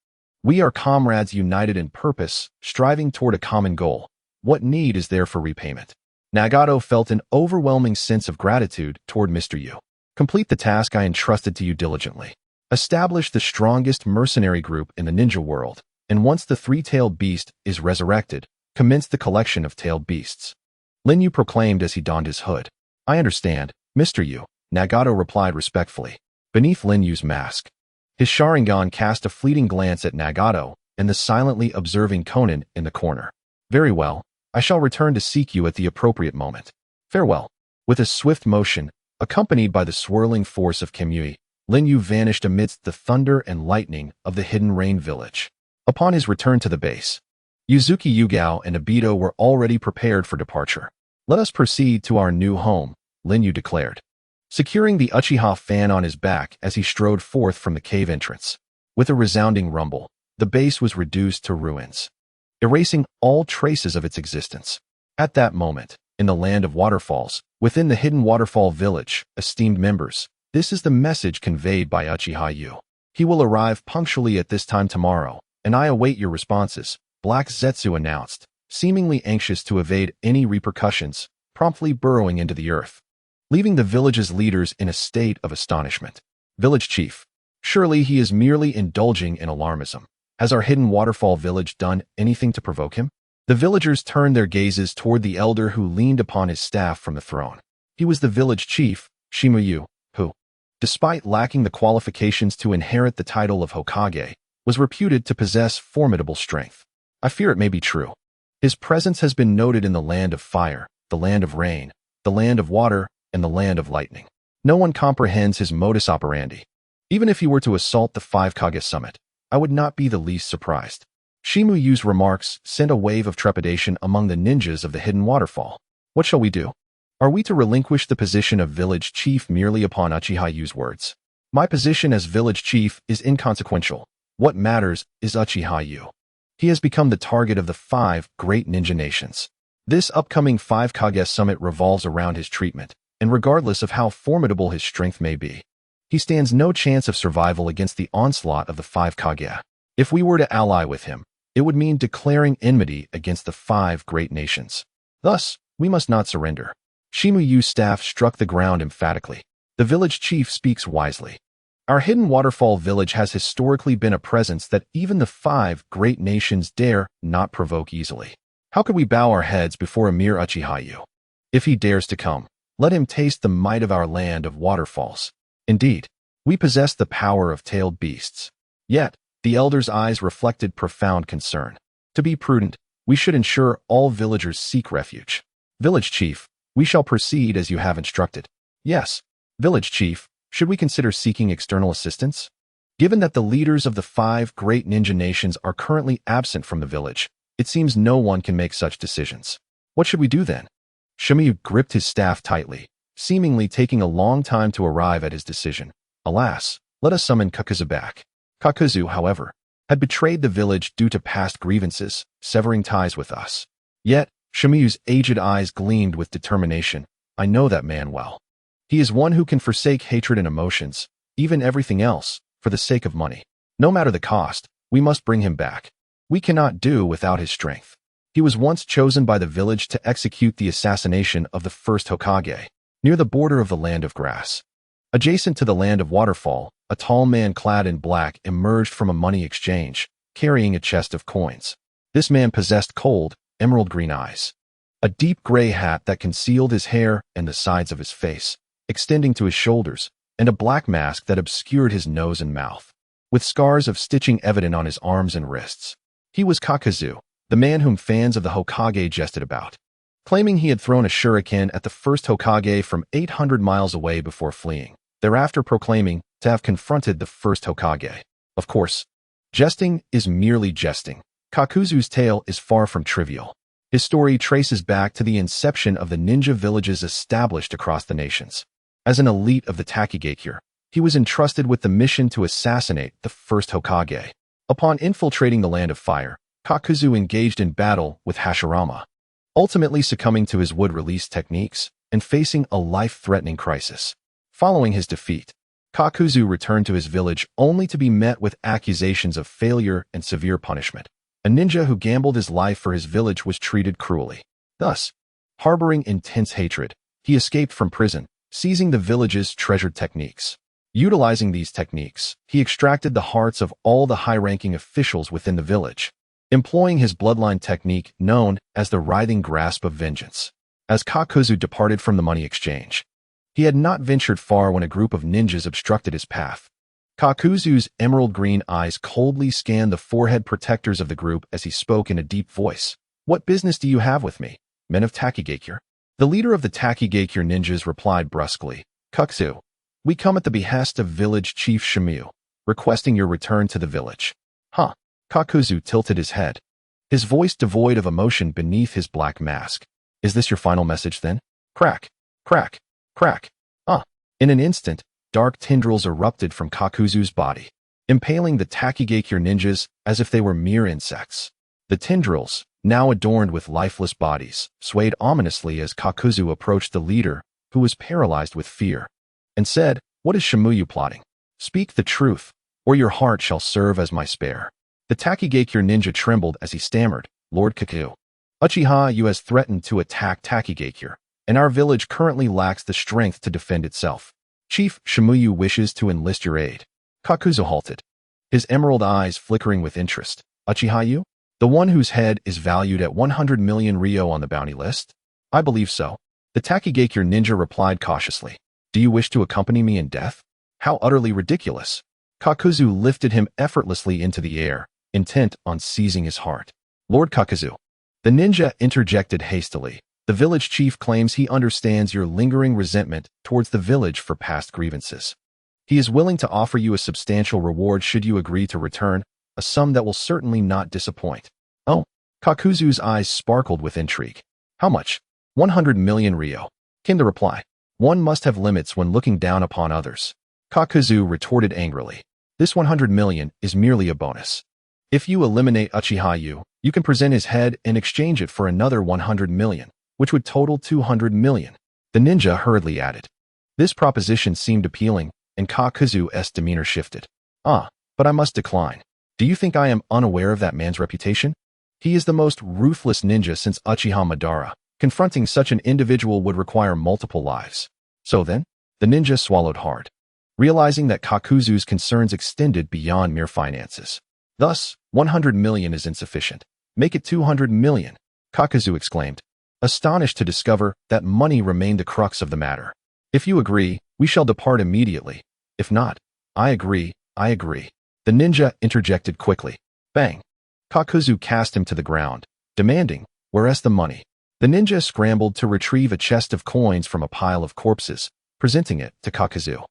We are comrades united in purpose, striving toward a common goal. What need is there for repayment? Nagato felt an overwhelming sense of gratitude toward Mr. Yu. Complete the task I entrusted to you diligently. Establish the strongest mercenary group in the ninja world, and once the 3-tailed beast is resurrected, commence the collection of tailed beasts. Lin Yu proclaimed as he donned his hood. I understand, Mr. Yu, Nagato replied respectfully. Beneath Lin Yu's mask, his Sharingan cast a fleeting glance at Nagato and the silently observing Konan in the corner. Very well, I shall return to seek you at the appropriate moment. Farewell. With a swift motion, accompanied by the swirling force of Kamui, Lin Yu vanished amidst the thunder and lightning of the Hidden Rain village. Upon his return to the base, Uzuki Yugao and Obito were already prepared for departure. Let us proceed to our new home, Lin Yu declared, securing the Uchiha fan on his back as he strode forth from the cave entrance. With a resounding rumble, the base was reduced to ruins, erasing all traces of its existence. At that moment, in the land of waterfalls, within the hidden waterfall village, esteemed members, this is the message conveyed by Uchiha Yu. He will arrive punctually at this time tomorrow, and I await your responses, Black Zetsu announced, seemingly anxious to evade any repercussions, promptly burrowing into the earth, leaving the village's leaders in a state of astonishment. Village Chief, Surely he is merely indulging in alarmism. Has our hidden waterfall village done anything to provoke him? The villagers turned their gazes toward the elder who leaned upon his staff from the throne. He was the village chief, Ōtsutsuki, who, despite lacking the qualifications to inherit the title of Hokage, was reputed to possess formidable strength. I fear it may be true. His presence has been noted in the land of fire, the land of rain, the land of water, and the land of lightning. No one comprehends his modus operandi. Even if he were to assault the 5 Kage summit, I would not be the least surprised. Shimuyu's remarks sent a wave of trepidation among the ninjas of the hidden waterfall. What shall we do? Are we to relinquish the position of village chief merely upon Uchiha-Yu's words? My position as village chief is inconsequential. What matters is Uchiha-Yu. He has become the target of the 5 great ninja nations. This upcoming 5 Kage summit revolves around his treatment, and regardless of how formidable his strength may be, he stands no chance of survival against the onslaught of the 5 Kage. If we were to ally with him, it would mean declaring enmity against the 5 great nations. Thus, we must not surrender. Shimuyu's staff struck the ground emphatically. The village chief speaks wisely. Our hidden waterfall village has historically been a presence that even the 5 great nations dare not provoke easily. How could we bow our heads before a mere Uchiha-Yu? If he dares to come, let him taste the might of our land of waterfalls. Indeed, we possess the power of tailed beasts. Yet, the elder's eyes reflected profound concern. To be prudent, we should ensure all villagers seek refuge. Village chief, we shall proceed as you have instructed. Yes, village chief, should we consider seeking external assistance? Given that the leaders of the 5 great ninja nations are currently absent from the village, it seems no one can make such decisions. What should we do then? Shimiyu gripped his staff tightly, seemingly taking a long time to arrive at his decision. Alas, let us summon Kakuzu back. Kakuzu, however, had betrayed the village due to past grievances, severing ties with us. Yet, Shimiyu's aged eyes gleamed with determination. I know that man well. He is one who can forsake hatred and emotions, even everything else, for the sake of money. No matter the cost, we must bring him back. We cannot do without his strength. He was once chosen by the village to execute the assassination of the first Hokage, near the border of the land of grass. Adjacent to the land of waterfall, a tall man clad in black emerged from a money exchange, carrying a chest of coins. This man possessed cold, emerald green eyes, a deep gray hat that concealed his hair and the sides of his face, extending to his shoulders, and a black mask that obscured his nose and mouth, with scars of stitching evident on his arms and wrists. He was Kakuzu, the man whom fans of the Hokage jested about, claiming he had thrown a shuriken at the first Hokage from 800 miles away before fleeing, thereafter proclaiming to have confronted the first Hokage. Of course, jesting is merely jesting. Kakuzu's tale is far from trivial. His story traces back to the inception of the ninja villages established across the nations. As an elite of the Takigakure, he was entrusted with the mission to assassinate the first Hokage. Upon infiltrating the land of fire, Kakuzu engaged in battle with Hashirama, ultimately succumbing to his wood-release techniques and facing a life-threatening crisis. Following his defeat, Kakuzu returned to his village only to be met with accusations of failure and severe punishment. A ninja who gambled his life for his village was treated cruelly. Thus, harboring intense hatred, he escaped from prison, seizing the village's treasured techniques. Utilizing these techniques, he extracted the hearts of all the high-ranking officials within the village, employing his bloodline technique known as the writhing grasp of vengeance. As Kakuzu departed from the money exchange, he had not ventured far when a group of ninjas obstructed his path. Kakuzu's emerald green eyes coldly scanned the forehead protectors of the group as he spoke in a deep voice. What business do you have with me, men of Takigakure? The leader of the Takigakure ninjas replied brusquely, Kakuzu, we come at the behest of village chief Shimiyu, requesting your return to the village. Huh? Kakuzu tilted his head, his voice devoid of emotion beneath his black mask. Is this your final message then? Crack, crack, crack. In an instant, dark tendrils erupted from Kakuzu's body, impaling the Takigakure ninjas as if they were mere insects. The tendrils, now adorned with lifeless bodies, swayed ominously as Kakuzu approached the leader, who was paralyzed with fear, and said, What is Shimiyu plotting? Speak the truth, or your heart shall serve as my spare. The Takigakure ninja trembled as he stammered, Lord Kaku, Uchiha-Yu has threatened to attack Takigakure, and our village currently lacks the strength to defend itself. Chief Shimiyu wishes to enlist your aid. Kakuzu halted, his emerald eyes flickering with interest. Uchiha Yu? The one whose head is valued at 100 million ryo on the bounty list? I believe so. The Takigakure ninja replied cautiously. Do you wish to accompany me in death? How utterly ridiculous. Kakuzu lifted him effortlessly into the air, intent on seizing his heart. Lord Kakuzu. The ninja interjected hastily. The village chief claims he understands your lingering resentment towards the village for past grievances. He is willing to offer you a substantial reward should you agree to return, a sum that will certainly not disappoint. Oh, Kakuzu's eyes sparkled with intrigue. How much? 100 million ryo, came the reply. One must have limits when looking down upon others. Kakuzu retorted angrily. This 100 million is merely a bonus. If you eliminate Uchiha Yu, you can present his head and exchange it for another 100 million, which would total 200 million. The ninja hurriedly added. This proposition seemed appealing, and Kakuzu's demeanor shifted. Ah, but I must decline. Do you think I am unaware of that man's reputation? He is the most ruthless ninja since Uchiha Madara. Confronting such an individual would require multiple lives. So then, the ninja swallowed hard, realizing that Kakuzu's concerns extended beyond mere finances. Thus, 100 million is insufficient. Make it 200 million, Kakuzu exclaimed, astonished to discover that money remained the crux of the matter. If you agree, we shall depart immediately. If not, I agree. The ninja interjected quickly. Bang! Kakuzu cast him to the ground, demanding, where's the money? The ninja scrambled to retrieve a chest of coins from a pile of corpses, presenting it to Kakuzu.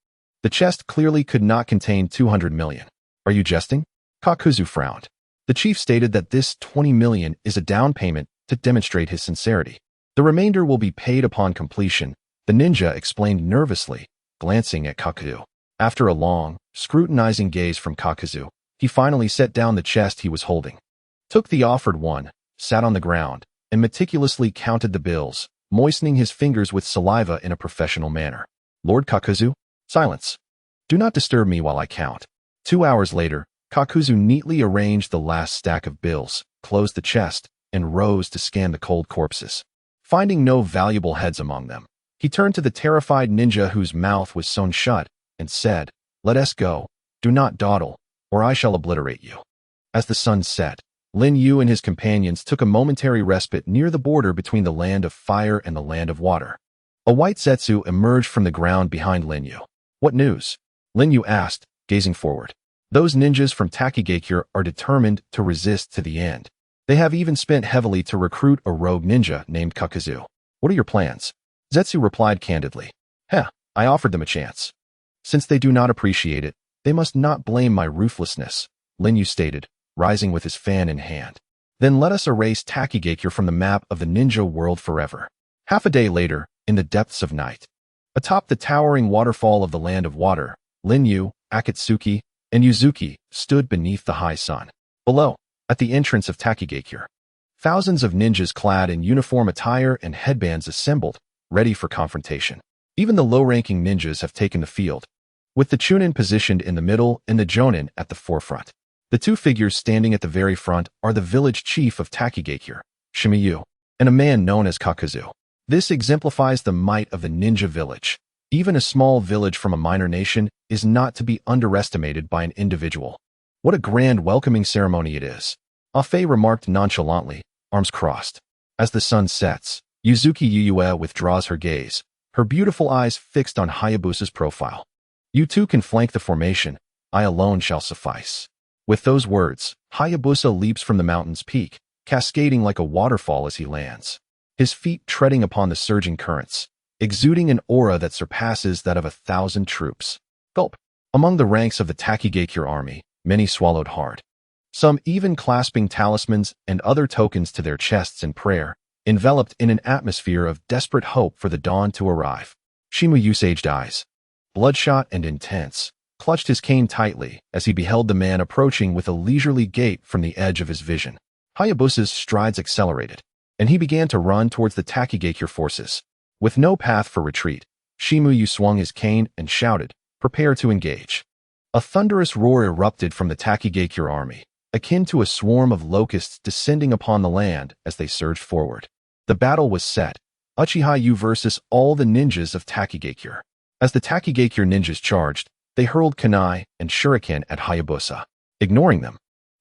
The chest clearly could not contain 200 million. Are you jesting? Kakuzu frowned. The chief stated that this 20 million is a down payment to demonstrate his sincerity. The remainder will be paid upon completion, the ninja explained nervously, glancing at Kakuzu. After a long, scrutinizing gaze from Kakuzu, he finally set down the chest he was holding, took the offered one, sat on the ground, and meticulously counted the bills, moistening his fingers with saliva in a professional manner. Lord Kakuzu, silence. Do not disturb me while I count. 2 hours later, Kakuzu neatly arranged the last stack of bills, closed the chest, and rose to scan the cold corpses. Finding no valuable heads among them, he turned to the terrified ninja whose mouth was sewn shut and said, Let us go. Do not dawdle, or I shall obliterate you. As the sun set, Lin Yu and his companions took a momentary respite near the border between the land of fire and the land of water. A white Zetsu emerged from the ground behind Lin Yu. What news? Lin Yu asked, gazing forward. Those ninjas from Takigakure are determined to resist to the end. They have even spent heavily to recruit a rogue ninja named Kakuzu. What are your plans? Zetsu replied candidly. I offered them a chance. Since they do not appreciate it, they must not blame my ruthlessness, Lin Yu stated, rising with his fan in hand. Then let us erase Takigakure from the map of the ninja world forever. Half a day later, in the depths of night, atop the towering waterfall of the land of water, Lin Yu, Ōtsutsuki, and Yuzuki stood beneath the high sun. Below, at the entrance of Takigakure, thousands of ninjas clad in uniform attire and headbands assembled, ready for confrontation. Even the low-ranking ninjas have taken the field, with the Chunin positioned in the middle and the Jonin at the forefront. The two figures standing at the very front are the village chief of Takigakure, Shimiyu, and a man known as Kakuzu. This exemplifies the might of the ninja village. Even a small village from a minor nation is not to be underestimated by an individual. What a grand welcoming ceremony it is, Afe remarked nonchalantly, arms crossed. As the sun sets, Yuzuki Yuyue withdraws her gaze, her beautiful eyes fixed on Hayabusa's profile. You two can flank the formation, I alone shall suffice. With those words, Hayabusa leaps from the mountain's peak, cascading like a waterfall as he lands, his feet treading upon the surging currents, exuding an aura that surpasses that of 1,000 troops. Gulp. Among the ranks of the Takigakure army, many swallowed hard, some even clasping talismans and other tokens to their chests in prayer, enveloped in an atmosphere of desperate hope for the dawn to arrive. Shimuyu's aged eyes, bloodshot and intense, clutched his cane tightly as he beheld the man approaching with a leisurely gait from the edge of his vision. Hayabusa's strides accelerated, and he began to run towards the Takigakure forces. With no path for retreat, Shimiyu swung his cane and shouted, Prepare to engage. A thunderous roar erupted from the Takigakure army, akin to a swarm of locusts descending upon the land as they surged forward. The battle was set, Uchiha Yu versus all the ninjas of Takigakure. As the Takigakure ninjas charged, They hurled kunai and shuriken at Hayabusa. Ignoring them,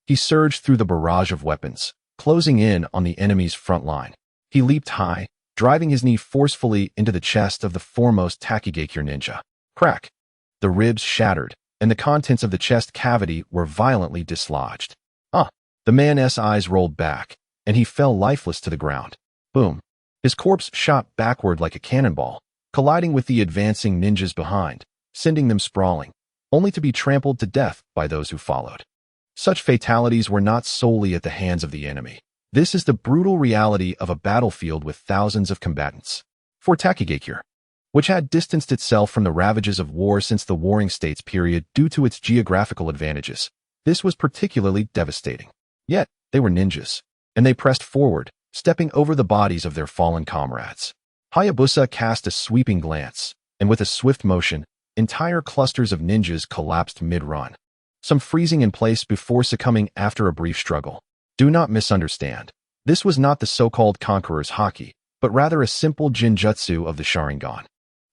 he surged through the barrage of weapons, closing in on the enemy's front line. He leaped high, driving his knee forcefully into the chest of the foremost Takigakure ninja. Crack! The ribs shattered, and the contents of the chest cavity were violently dislodged. The man's eyes rolled back, and he fell lifeless to the ground. Boom! His corpse shot backward like a cannonball, colliding with the advancing ninjas behind, sending them sprawling, only to be trampled to death by those who followed. Such fatalities were not solely at the hands of the enemy. This is the brutal reality of a battlefield with thousands of combatants. For Takigakure, which had distanced itself from the ravages of war since the Warring States period due to its geographical advantages, this was particularly devastating. Yet, they were ninjas, and they pressed forward, stepping over the bodies of their fallen comrades. Hayabusa cast a sweeping glance, and with a swift motion, entire clusters of ninjas collapsed mid-run, some freezing in place before succumbing after a brief struggle. Do not misunderstand. This was not the so-called conqueror's haki, but rather a simple jinjutsu of the Sharingan.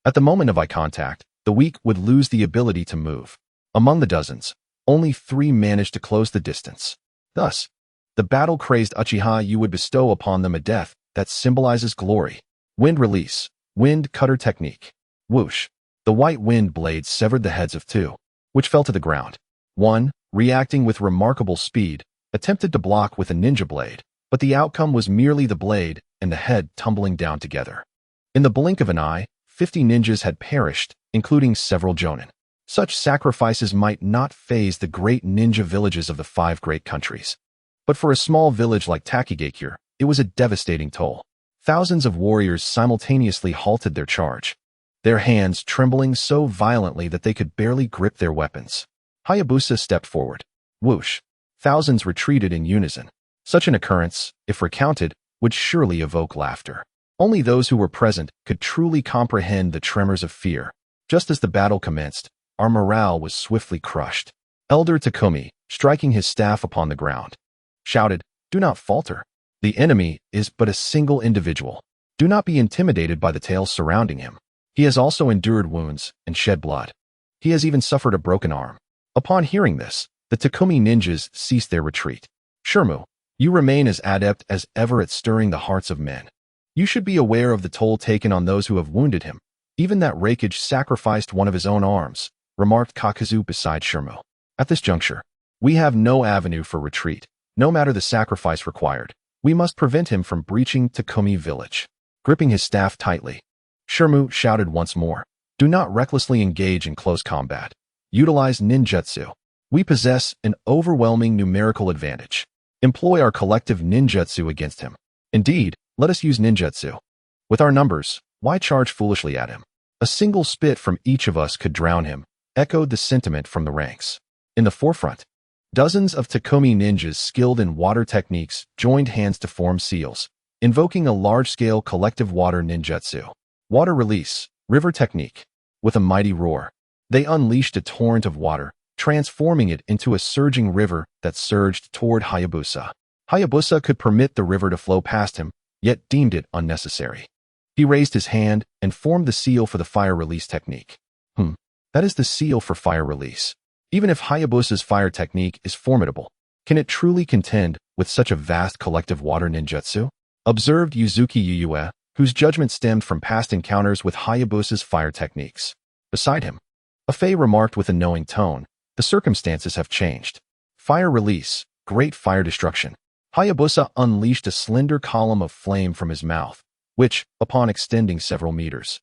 At the moment of eye contact, the weak would lose the ability to move. Among the dozens, only 3 managed to close the distance. Thus, the battle-crazed Uchiha would bestow upon them a death that symbolizes glory. Wind release, wind cutter technique. Whoosh! The white wind blade severed the heads of 2, which fell to the ground. 1, reacting with remarkable speed, attempted to block with a ninja blade, but the outcome was merely the blade and the head tumbling down together. In the blink of an eye, 50 ninjas had perished, including several jonin. Such sacrifices might not faze the great ninja villages of the 5 great countries. But for a small village like Takigakure, it was a devastating toll. Thousands of warriors simultaneously halted their charge, their hands trembling so violently that they could barely grip their weapons. Hayabusa stepped forward. Whoosh! Thousands retreated in unison. Such an occurrence, if recounted, would surely evoke laughter. Only those who were present could truly comprehend the tremors of fear. Just as the battle commenced, our morale was swiftly crushed. Elder Takumi, striking his staff upon the ground, shouted, "Do not falter. The enemy is but a single individual. Do not be intimidated by the tales surrounding him. He has also endured wounds and shed blood. He has even suffered a broken arm." Upon hearing this, the Takumi ninjas ceased their retreat. "Shirmu, you remain as adept as ever at stirring the hearts of men. You should be aware of the toll taken on those who have wounded him. Even that Rakage sacrificed one of his own arms," remarked Kakazu beside Shirmu. "At this juncture, we have no avenue for retreat. No matter the sacrifice required, we must prevent him from breaching Takumi village." Gripping his staff tightly, Shirmu shouted once more, "Do not recklessly engage in close combat. Utilize ninjutsu. We possess an overwhelming numerical advantage. Employ our collective ninjutsu against him. Indeed, let us use ninjutsu. With our numbers, why charge foolishly at him? A single spit from each of us could drown him," echoed the sentiment from the ranks. In the forefront, dozens of Takumi ninjas skilled in water techniques joined hands to form seals, invoking a large-scale collective water ninjutsu. Water release, river technique. With a mighty roar, they unleashed a torrent of water, transforming it into a surging river that surged toward Hayabusa. Hayabusa could permit the river to flow past him, yet deemed it unnecessary. He raised his hand and formed the seal for the fire release technique. That is the seal for fire release. Even if Hayabusa's fire technique is formidable, can it truly contend with such a vast collective water ninjutsu? Observed Yuzuki Yuyue, whose judgment stemmed from past encounters with Hayabusa's fire techniques. Beside him, Afei remarked with a knowing tone, "The circumstances have changed. Fire release, great fire destruction." Hayabusa unleashed a slender column of flame from his mouth, which, upon extending several meters,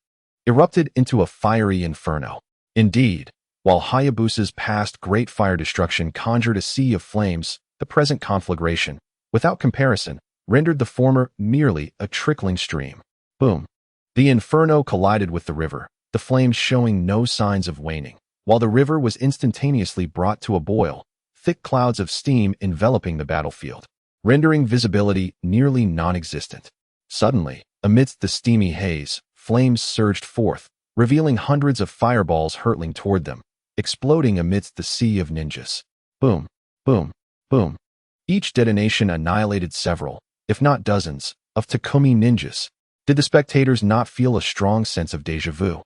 erupted into a fiery inferno. Indeed, while Hayabusa's past great fire destruction conjured a sea of flames, the present conflagration, without comparison, rendered the former merely a trickling stream. Boom! The inferno collided with the river, the flames showing no signs of waning. While the river was instantaneously brought to a boil, thick clouds of steam enveloping the battlefield, rendering visibility nearly non-existent. Suddenly, amidst the steamy haze, flames surged forth, revealing hundreds of fireballs hurtling toward them, exploding amidst the sea of ninjas. Boom, boom, boom. Each detonation annihilated several, if not dozens, of Takumi ninjas. Did the spectators not feel a strong sense of déjà vu?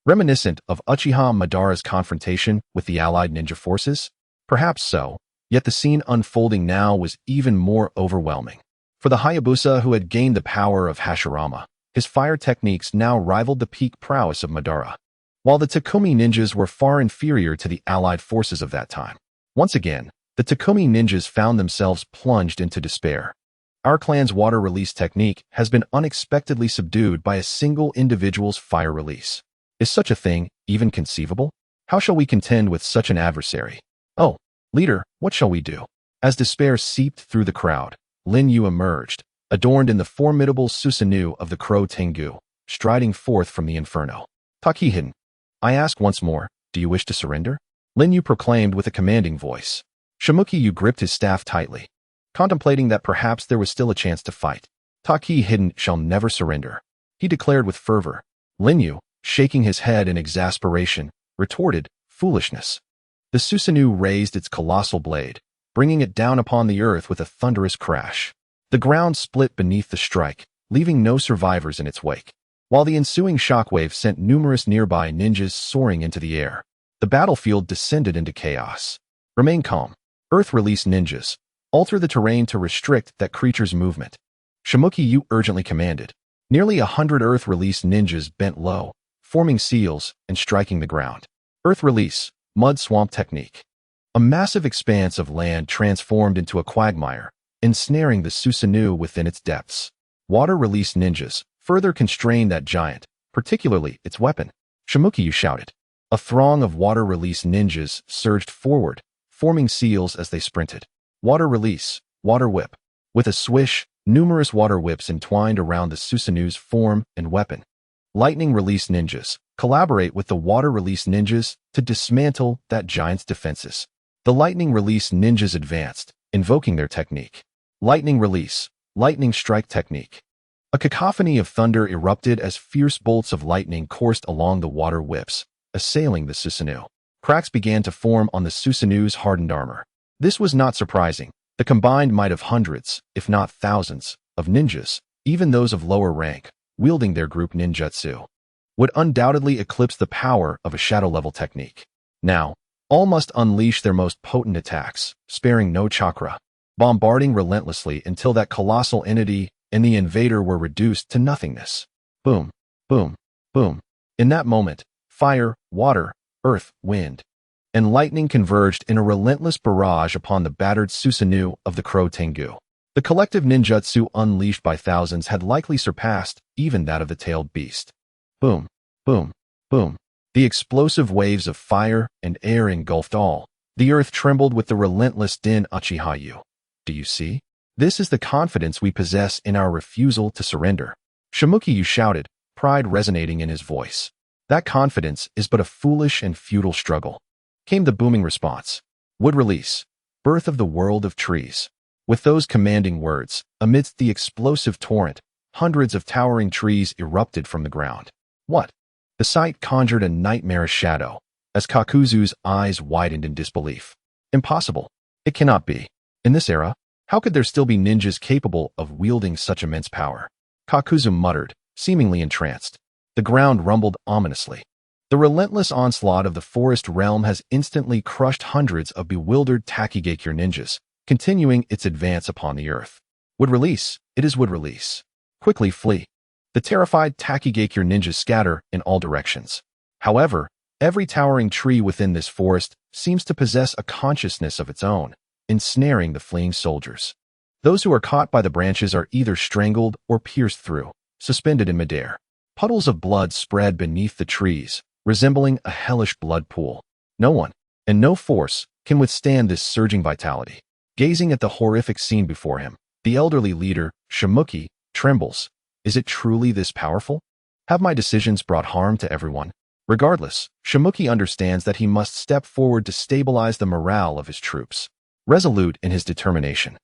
Reminiscent of Uchiha Madara's confrontation with the allied ninja forces? Perhaps so, yet the scene unfolding now was even more overwhelming. For the Hayabusa who had gained the power of Hashirama, his fire techniques now rivaled the peak prowess of Madara, while the Takumi ninjas were far inferior to the allied forces of that time. Once again, the Takumi ninjas found themselves plunged into despair. Our clan's water release technique has been unexpectedly subdued by a single individual's fire release. Is such a thing even conceivable? How shall we contend with such an adversary? Oh, leader, what shall we do? As despair seeped through the crowd, Lin Yu emerged, adorned in the formidable Susanoo of the Crow Tengu, striding forth from the inferno. Takihiden, I ask once more, do you wish to surrender? Lin Yu proclaimed with a commanding voice. Shimukyu gripped his staff tightly, contemplating that perhaps there was still a chance to fight. Takihiden shall never surrender, he declared with fervor. Lin Yu, shaking his head in exasperation, retorted, foolishness. The Susanoo raised its colossal blade, bringing it down upon the earth with a thunderous crash. The ground split beneath the strike, leaving no survivors in its wake, while the ensuing shockwave sent numerous nearby ninjas soaring into the air. The battlefield descended into chaos. Remain calm. Earth release ninjas. Alter the terrain to restrict that creature's movement. Shimukyu urgently commanded. Nearly 100 Earth release ninjas bent low, forming seals and striking the ground. Earth release, mud swamp technique. A massive expanse of land transformed into a quagmire, ensnaring the Susanoo within its depths. Water release ninjas further constrained that giant, particularly its weapon. Shimukyu shouted. A throng of water release ninjas surged forward, forming seals as they sprinted. Water release, water whip. With a swish, numerous water whips entwined around the Susanoo's form and weapon. Lightning release ninjas collaborate with the water release ninjas to dismantle that giant's defenses. The lightning release ninjas advanced, invoking their technique. Lightning release, lightning strike technique. A cacophony of thunder erupted as fierce bolts of lightning coursed along the water whips, assailing the Susanoo. Cracks began to form on the Susanoo's hardened armor. This was not surprising. The combined might of hundreds, if not thousands, of ninjas, even those of lower rank, wielding their group ninjutsu, would undoubtedly eclipse the power of a shadow-level technique. Now, all must unleash their most potent attacks, sparing no chakra, bombarding relentlessly until that colossal entity and the invader were reduced to nothingness. Boom, boom, boom. In that moment, fire, water, earth, wind, and lightning converged in a relentless barrage upon the battered Susanoo of the Crow Tengu. The collective ninjutsu unleashed by thousands had likely surpassed even that of the tailed beast. Boom, boom, boom. The explosive waves of fire and air engulfed all. The earth trembled with the relentless din Uchiha. Do you see? This is the confidence we possess in our refusal to surrender. Shimukyu shouted, pride resonating in his voice. That confidence is but a foolish and futile struggle. Came the booming response. Wood release. Birth of the world of trees. With those commanding words, amidst the explosive torrent, hundreds of towering trees erupted from the ground. What? The sight conjured a nightmarish shadow, as Kakuzu's eyes widened in disbelief. Impossible. It cannot be. In this era, how could there still be ninjas capable of wielding such immense power? Kakuzu muttered, seemingly entranced. The ground rumbled ominously. The relentless onslaught of the forest realm has instantly crushed hundreds of bewildered Takigakure ninjas, continuing its advance upon the earth. Wood release. It is wood release. Quickly flee. The terrified Takigakure ninjas scatter in all directions. However, every towering tree within this forest seems to possess a consciousness of its own, ensnaring the fleeing soldiers. Those who are caught by the branches are either strangled or pierced through, suspended in midair. Puddles of blood spread beneath the trees, resembling a hellish blood pool. No one, and no force, can withstand this surging vitality. Gazing at the horrific scene before him, the elderly leader, Shimukyu, trembles. Is it truly this powerful? Have my decisions brought harm to everyone? Regardless, Shimukyu understands that he must step forward to stabilize the morale of his troops. Resolute in his determination,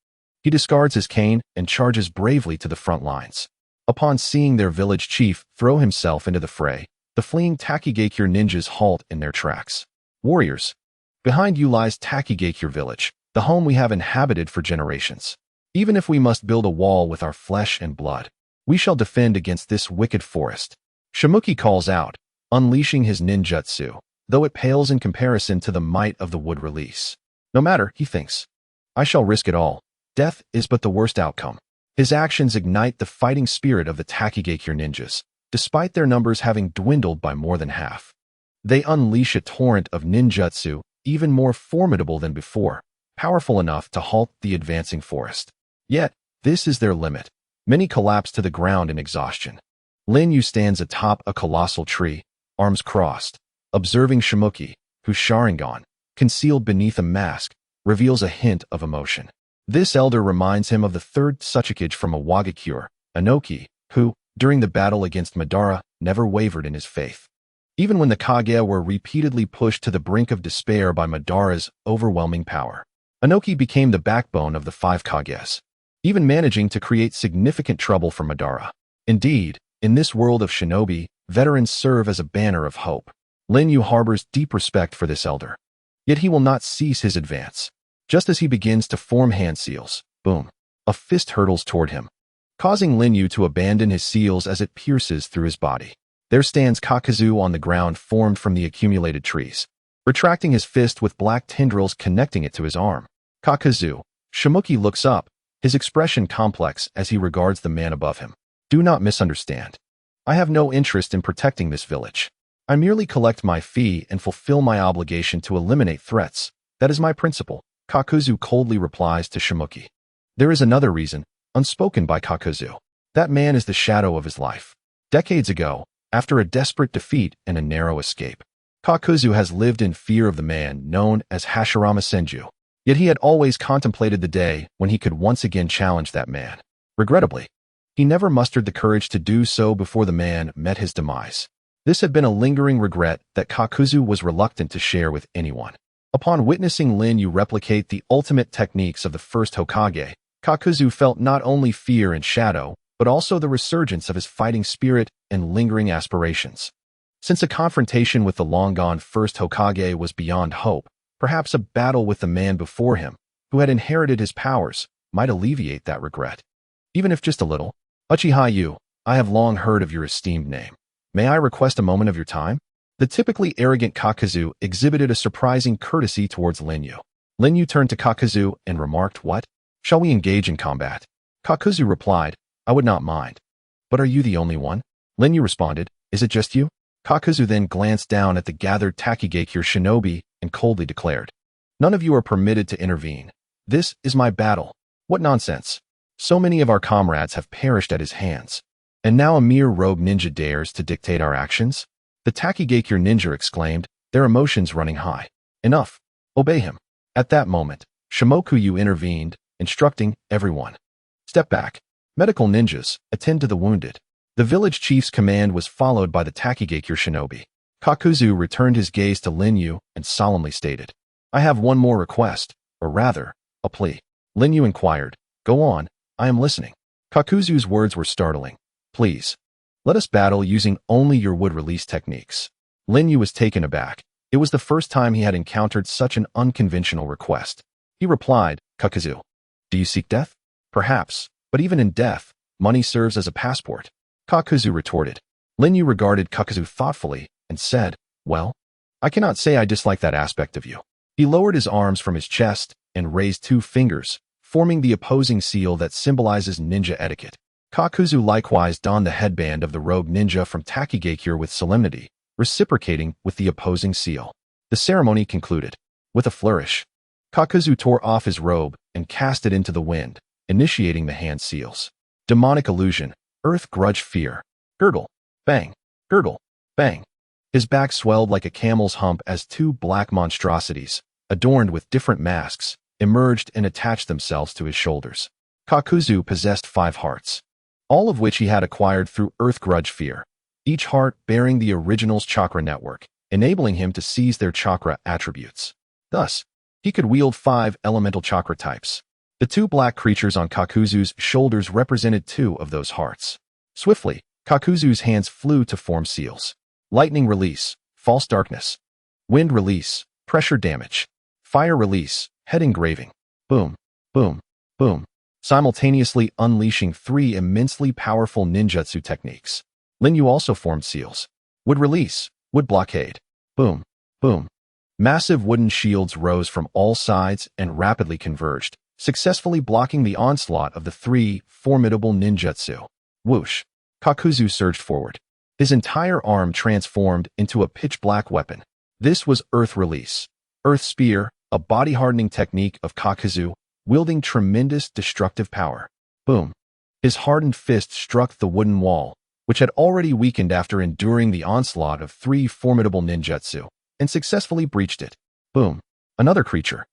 he discards his cane and charges bravely to the front lines. Upon seeing their village chief throw himself into the fray, the fleeing Takigakure ninjas halt in their tracks. Warriors, behind you lies Takigakure village, the home we have inhabited for generations. Even if we must build a wall with our flesh and blood, we shall defend against this wicked forest. Shimukyu calls out, unleashing his ninjutsu, though it pales in comparison to the might of the wood release. No matter, he thinks. I shall risk it all. Death is but the worst outcome. His actions ignite the fighting spirit of the Takigakure ninjas, despite their numbers having dwindled by more than half. They unleash a torrent of ninjutsu, even more formidable than before, powerful enough to halt the advancing forest. Yet, this is their limit. Many collapse to the ground in exhaustion. Lin Yu stands atop a colossal tree, arms crossed, observing Shimuki, whose Sharingan, concealed beneath a mask, reveals a hint of emotion. This elder reminds him of the third Ōtsutsuki from a Wagakure, Inoki, who, during the battle against Madara, never wavered in his faith. Even when the Kage were repeatedly pushed to the brink of despair by Madara's overwhelming power, Inoki became the backbone of the 5 Kages, even managing to create significant trouble for Madara. Indeed, in this world of shinobi, veterans serve as a banner of hope. Lin Yu harbors deep respect for this elder. Yet he will not cease his advance. Just as he begins to form hand seals, boom, a fist hurtles toward him, causing Lin Yu to abandon his seals as it pierces through his body. There stands Kakazu on the ground formed from the accumulated trees, retracting his fist with black tendrils connecting it to his arm. Kakazu. Shimuki looks up, his expression complex as he regards the man above him. Do not misunderstand. I have no interest in protecting this village. I merely collect my fee and fulfill my obligation to eliminate threats. That is my principle, Kakazu coldly replies to Shimuki. There is another reason, unspoken by Kakazu. That man is the shadow of his life. Decades ago, after a desperate defeat and a narrow escape, Kakazu has lived in fear of the man known as Hashirama Senju. Yet he had always contemplated the day when he could once again challenge that man. Regrettably, he never mustered the courage to do so before the man met his demise. This had been a lingering regret that Kakazu was reluctant to share with anyone. Upon witnessing Lin Yu replicate the ultimate techniques of the first Hokage, Kakazu felt not only fear and shadow, but also the resurgence of his fighting spirit and lingering aspirations. Since a confrontation with the long-gone first Hokage was beyond hope, perhaps a battle with the man before him, who had inherited his powers, might alleviate that regret. Even if just a little. Uchiha Yu, I have long heard of your esteemed name. May I request a moment of your time? The typically arrogant Kakazu exhibited a surprising courtesy towards Lin Yu. Lin Yu turned to Kakazu and remarked, "What? Shall we engage in combat?" Kakazu replied, "I would not mind. But are you the only one?" Lin Yu responded, "Is it just you?" Kakazu then glanced down at the gathered Takigakure shinobi and coldly declared, "None of you are permitted to intervene. This is my battle." What nonsense. So many of our comrades have perished at his hands. And now a mere rogue ninja dares to dictate our actions? The Takigakure ninja exclaimed, their emotions running high. Enough. Obey him. At that moment, Shimokuyu intervened, instructing everyone. Step back. Medical ninjas, attend to the wounded. The village chief's command was followed by the Takigakure shinobi. Kakazu returned his gaze to Lin Yu and solemnly stated, I have one more request, or rather, a plea. Lin Yu inquired, Go on, I am listening. Kakazu's words were startling. Please, let us battle using only your wood release techniques. Lin Yu was taken aback. It was the first time he had encountered such an unconventional request. He replied, Kakazu, do you seek death? Perhaps, but even in death, money serves as a passport. Kakazu retorted. Lin Yu regarded Kakazu thoughtfully and said, Well, I cannot say I dislike that aspect of you. He lowered his arms from his chest and raised 2 fingers, forming the opposing seal that symbolizes ninja etiquette. Kakazu likewise donned the headband of the rogue ninja from Takigakure with solemnity, reciprocating with the opposing seal. The ceremony concluded. With a flourish, Kakazu tore off his robe and cast it into the wind, initiating the hand seals. Demonic illusion, earth grudge fear. Girdle, bang, girdle, bang. His back swelled like a camel's hump as 2 black monstrosities, adorned with different masks, emerged and attached themselves to his shoulders. Kakazu possessed 5 hearts, all of which he had acquired through earth grudge fear, each heart bearing the original's chakra network, enabling him to seize their chakra attributes. Thus, he could wield 5 elemental chakra types. The 2 black creatures on Kakazu's shoulders represented 2 of those hearts. Swiftly, Kakazu's hands flew to form seals. Lightning release, false darkness. Wind release, pressure damage. Fire release, head engraving. Boom, boom, boom. Simultaneously unleashing 3 immensely powerful ninjutsu techniques. Lin Yu also formed seals. Wood release, Wood blockade. Boom. Boom. Massive wooden shields rose from all sides and rapidly converged, successfully blocking the onslaught of the three formidable ninjutsu. Whoosh. Kakuzu surged forward. His entire arm transformed into a pitch-black weapon. This was Earth Release. Earth Spear, a body-hardening technique of Kakuzu, wielding tremendous destructive power. Boom. His hardened fist struck the wooden wall, which had already weakened after enduring the onslaught of three formidable ninjutsu, and successfully breached it. Boom. Another creature,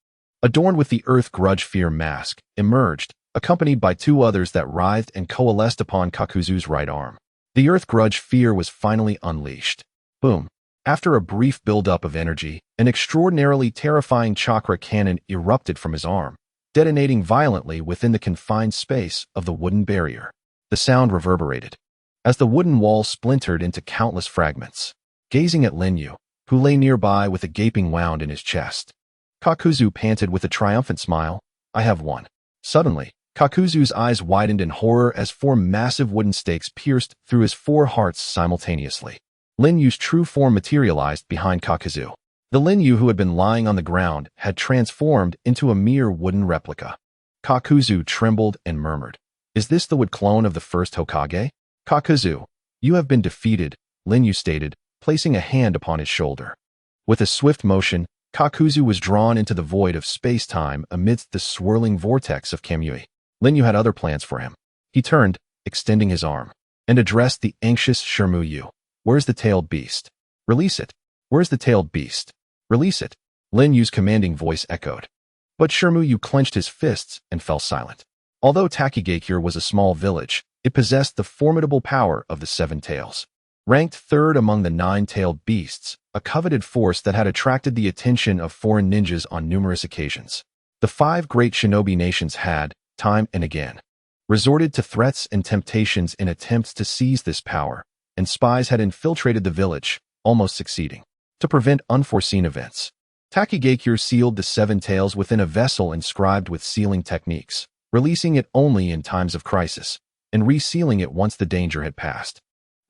adorned with the Earth Grudge Fear mask, emerged, accompanied by two others that writhed and coalesced upon Kakuzu's right arm. The Earth Grudge Fear was finally unleashed. Boom. After a brief buildup of energy, an extraordinarily terrifying chakra cannon erupted from his arm, detonating violently within the confined space of the wooden barrier. The sound reverberated as the wooden wall splintered into countless fragments. Gazing at Lin Yu, who lay nearby with a gaping wound in his chest, Kakuzu panted with a triumphant smile, "I have won." Suddenly, Kakuzu's eyes widened in horror as four massive wooden stakes pierced through his four hearts simultaneously. Lin Yu's true form materialized behind Kakuzu. The Lin Yu who had been lying on the ground had transformed into a mere wooden replica. Kakuzu trembled and murmured, "Is this the wood clone of the first Hokage?" "Kakuzu, you have been defeated," Lin Yu stated, placing a hand upon his shoulder. With a swift motion, Kakuzu was drawn into the void of space-time amidst the swirling vortex of Kamui. Lin Yu had other plans for him. He turned, extending his arm, and addressed the anxious Yu. "Where's the tailed beast? Release it. Where's the tailed beast? Release it." Lin Yu's commanding voice echoed. But Yu clenched his fists and fell silent. Although Takigakure was a small village, it possessed the formidable power of the Seven Tails. Ranked third among the nine-tailed beasts, a coveted force that had attracted the attention of foreign ninjas on numerous occasions. The five great shinobi nations had, time and again, resorted to threats and temptations in attempts to seize this power, and spies had infiltrated the village, almost succeeding. To prevent unforeseen events, Takigakure sealed the Seven Tails within a vessel inscribed with sealing techniques, releasing it only in times of crisis, and resealing it once the danger had passed.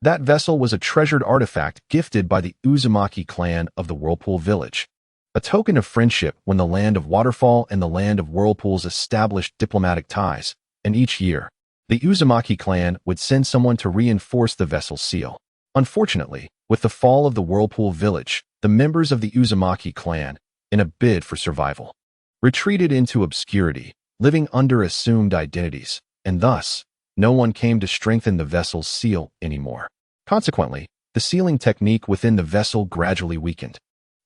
That vessel was a treasured artifact gifted by the Uzumaki clan of the Whirlpool Village, a token of friendship when the land of Waterfall and the land of Whirlpools established diplomatic ties, and each year, the Uzumaki clan would send someone to reinforce the vessel's seal. Unfortunately, with the fall of the Whirlpool Village, the members of the Uzumaki clan, in a bid for survival, retreated into obscurity, living under assumed identities, and thus, no one came to strengthen the vessel's seal anymore. Consequently, the sealing technique within the vessel gradually weakened,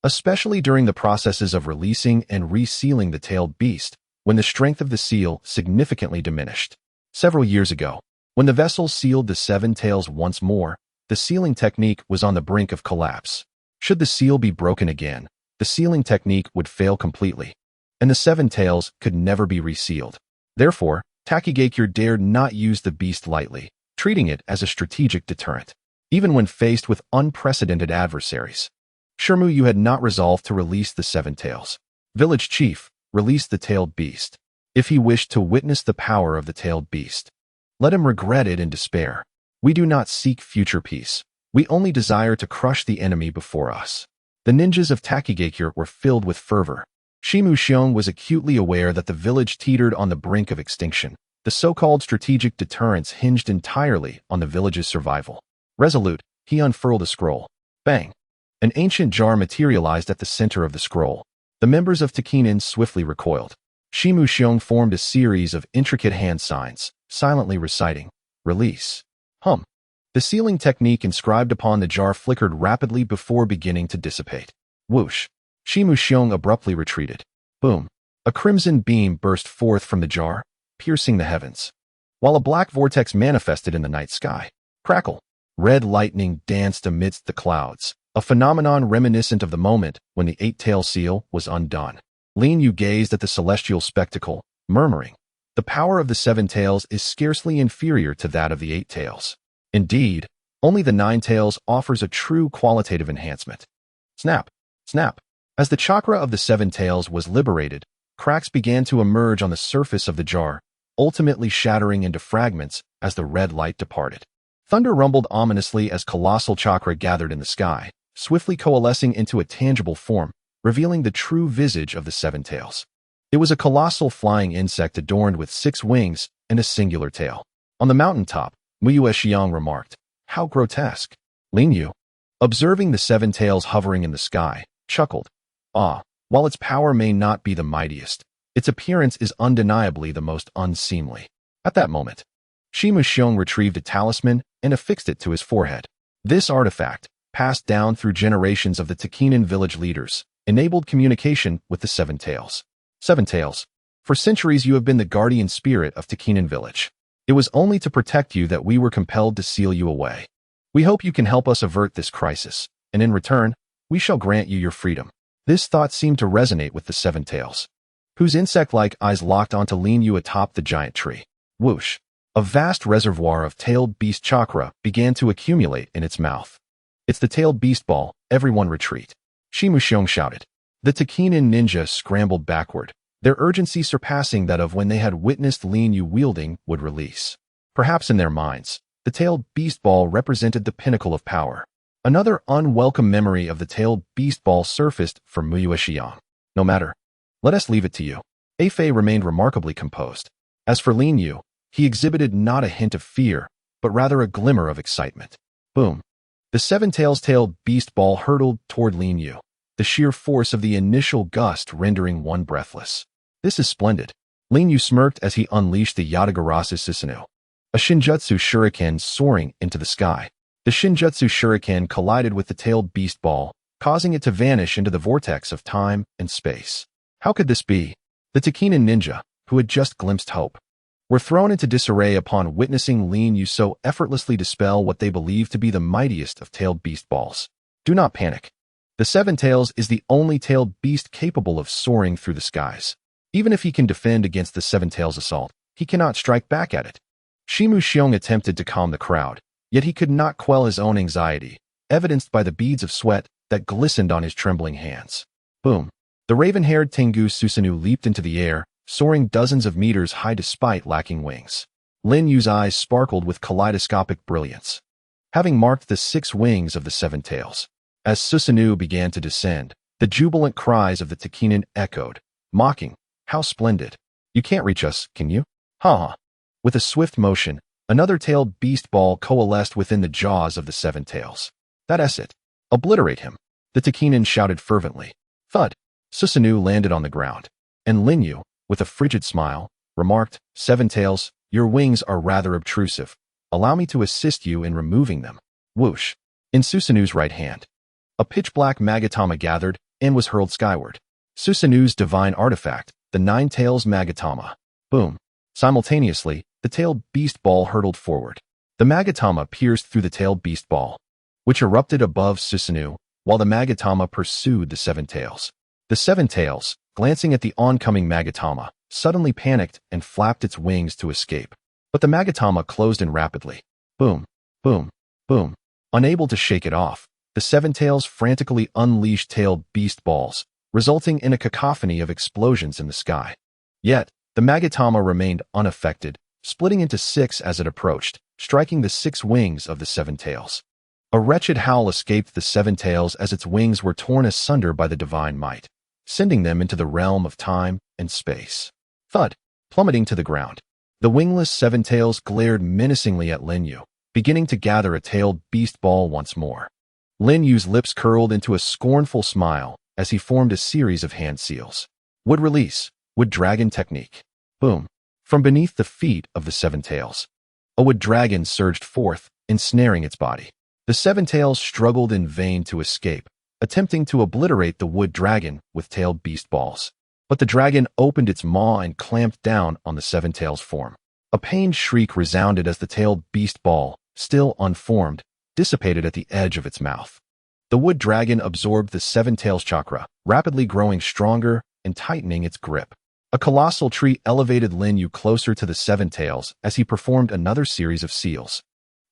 especially during the processes of releasing and resealing the tailed beast, when the strength of the seal significantly diminished. Several years ago, when the vessel sealed the Seven Tails once more, the sealing technique was on the brink of collapse. Should the seal be broken again, the sealing technique would fail completely, and the Seven Tails could never be resealed. Therefore, Takigakure dared not use the beast lightly, treating it as a strategic deterrent, even when faced with unprecedented adversaries. Yu had not resolved to release the Seven Tails. Village Chief, release the tailed beast. If he wished to witness the power of the tailed beast, let him regret it in despair. We do not seek future peace. We only desire to crush the enemy before us. The ninjas of Takigakure were filled with fervor. Shimushion was acutely aware that the village teetered on the brink of extinction. The so-called strategic deterrence hinged entirely on the village's survival. Resolute, he unfurled a scroll. Bang! An ancient jar materialized at the center of the scroll. The members of Tekinen swiftly recoiled. Shimushion formed a series of intricate hand signs, silently reciting, "Release." Hum. The sealing technique inscribed upon the jar flickered rapidly before beginning to dissipate. Whoosh. Shimushion abruptly retreated. Boom. A crimson beam burst forth from the jar, piercing the heavens, while a black vortex manifested in the night sky. Crackle. Red lightning danced amidst the clouds, a phenomenon reminiscent of the moment when the eight-tail seal was undone. Lin Yu gazed at the celestial spectacle, murmuring, "The power of the Seven Tails is scarcely inferior to that of the Eight Tails. Indeed, only the Nine Tails offers a true qualitative enhancement." Snap! Snap! As the chakra of the Seven Tails was liberated, cracks began to emerge on the surface of the jar, ultimately shattering into fragments as the red light departed. Thunder rumbled ominously as colossal chakra gathered in the sky, swiftly coalescing into a tangible form, revealing the true visage of the Seven Tails. It was a colossal flying insect adorned with 6 wings and a singular tail. On the mountaintop, Muyu Xiang remarked, "How grotesque." Lin Yu, observing the 7 tails hovering in the sky, chuckled. "Ah, while its power may not be the mightiest, its appearance is undeniably the most unseemly." At that moment, Shimu Xiong retrieved a talisman and affixed it to his forehead. This artifact, passed down through generations of the Tekinan village leaders, enabled communication with the 7 tails. 7 tails, for centuries you have been the guardian spirit of Tekinan village. It was only to protect you that we were compelled to seal you away. We hope you can help us avert this crisis, and in return, we shall grant you your freedom. This thought seemed to resonate with the 7 tails, whose insect-like eyes locked onto Lin Yu atop the giant tree. Whoosh! A vast reservoir of tailed beast chakra began to accumulate in its mouth. "It's the tailed beast ball, everyone retreat," Shimu Xiong shouted. The Tekinan ninja scrambled backward, their urgency surpassing that of when they had witnessed Lin Yu wielding would release. Perhaps in their minds, the tailed beast ball represented the pinnacle of power. Another unwelcome memory of the tailed beast ball surfaced for Muyu Xiang. "No matter. Let us leave it to you." Fei remained remarkably composed. As for Lin Yu, he exhibited not a hint of fear, but rather a glimmer of excitement. Boom! The 7 tails tailed beast ball hurtled toward Lin Yu, the sheer force of the initial gust rendering one breathless. "This is splendid." Lin Yu smirked as he unleashed the Yatagarasu Susanoo, a Shinjutsu shuriken soaring into the sky. The Shinjutsu shuriken collided with the tailed beast ball, causing it to vanish into the vortex of time and space. How could this be? The Tekinan ninja, who had just glimpsed hope, were thrown into disarray upon witnessing Lin Yu so effortlessly dispel what they believed to be the mightiest of tailed beast balls. Do not panic. The 7 tails is the only tailed beast capable of soaring through the skies. Even if he can defend against the 7 tails assault, he cannot strike back at it. Shimu Xiong attempted to calm the crowd, yet he could not quell his own anxiety, evidenced by the beads of sweat that glistened on his trembling hands. Boom! The raven-haired Tengu Susanoo leaped into the air, soaring dozens of meters high despite lacking wings. Lin Yu's eyes sparkled with kaleidoscopic brilliance, having marked the 6 wings of the 7 tails. As Susanoo began to descend, the jubilant cries of the Tekinan echoed, mocking, "How splendid! You can't reach us, can you? Ha ha!" With a swift motion, another tailed beast ball coalesced within the jaws of the 7 tails. "That's it! Obliterate him!" the Tekinan shouted fervently. Thud! Susanoo landed on the ground, and Lin Yu, with a frigid smile, remarked, "7 tails, your wings are rather obtrusive. Allow me to assist you in removing them." Whoosh! In Susanoo's right hand, a pitch-black Magatama gathered and was hurled skyward. Susanoo's divine artifact, the 9 tails Magatama. Boom! Simultaneously, the tailed beast ball hurtled forward. The Magatama pierced through the tailed beast ball, which erupted above Susanoo, while the Magatama pursued the 7 tails. The 7 tails, glancing at the oncoming Magatama, suddenly panicked and flapped its wings to escape. But the Magatama closed in rapidly. Boom! Boom! Boom! Unable to shake it off, the 7 tails frantically unleashed tailed beast balls, resulting in a cacophony of explosions in the sky. Yet, the Magatama remained unaffected, splitting into 6 as it approached, striking the 6 wings of the 7 tails. A wretched howl escaped the 7 tails as its wings were torn asunder by the divine might, sending them into the realm of time and space. Thud! Plummeting to the ground, the wingless 7 tails glared menacingly at Lin Yu, beginning to gather a tailed beast ball once more. Lin Yu's lips curled into a scornful smile as he formed a series of hand seals. Wood release, wood dragon technique. Boom! From beneath the feet of the 7 tails, a wood dragon surged forth, ensnaring its body. The 7 tails struggled in vain to escape, attempting to obliterate the wood dragon with tailed beast balls. But the dragon opened its maw and clamped down on the 7 tails form. A pained shriek resounded as the tailed beast ball, still unformed, dissipated at the edge of its mouth. The wood dragon absorbed the 7 tails chakra, rapidly growing stronger and tightening its grip. A colossal tree elevated Lin Yu closer to the 7 tails as he performed another series of seals.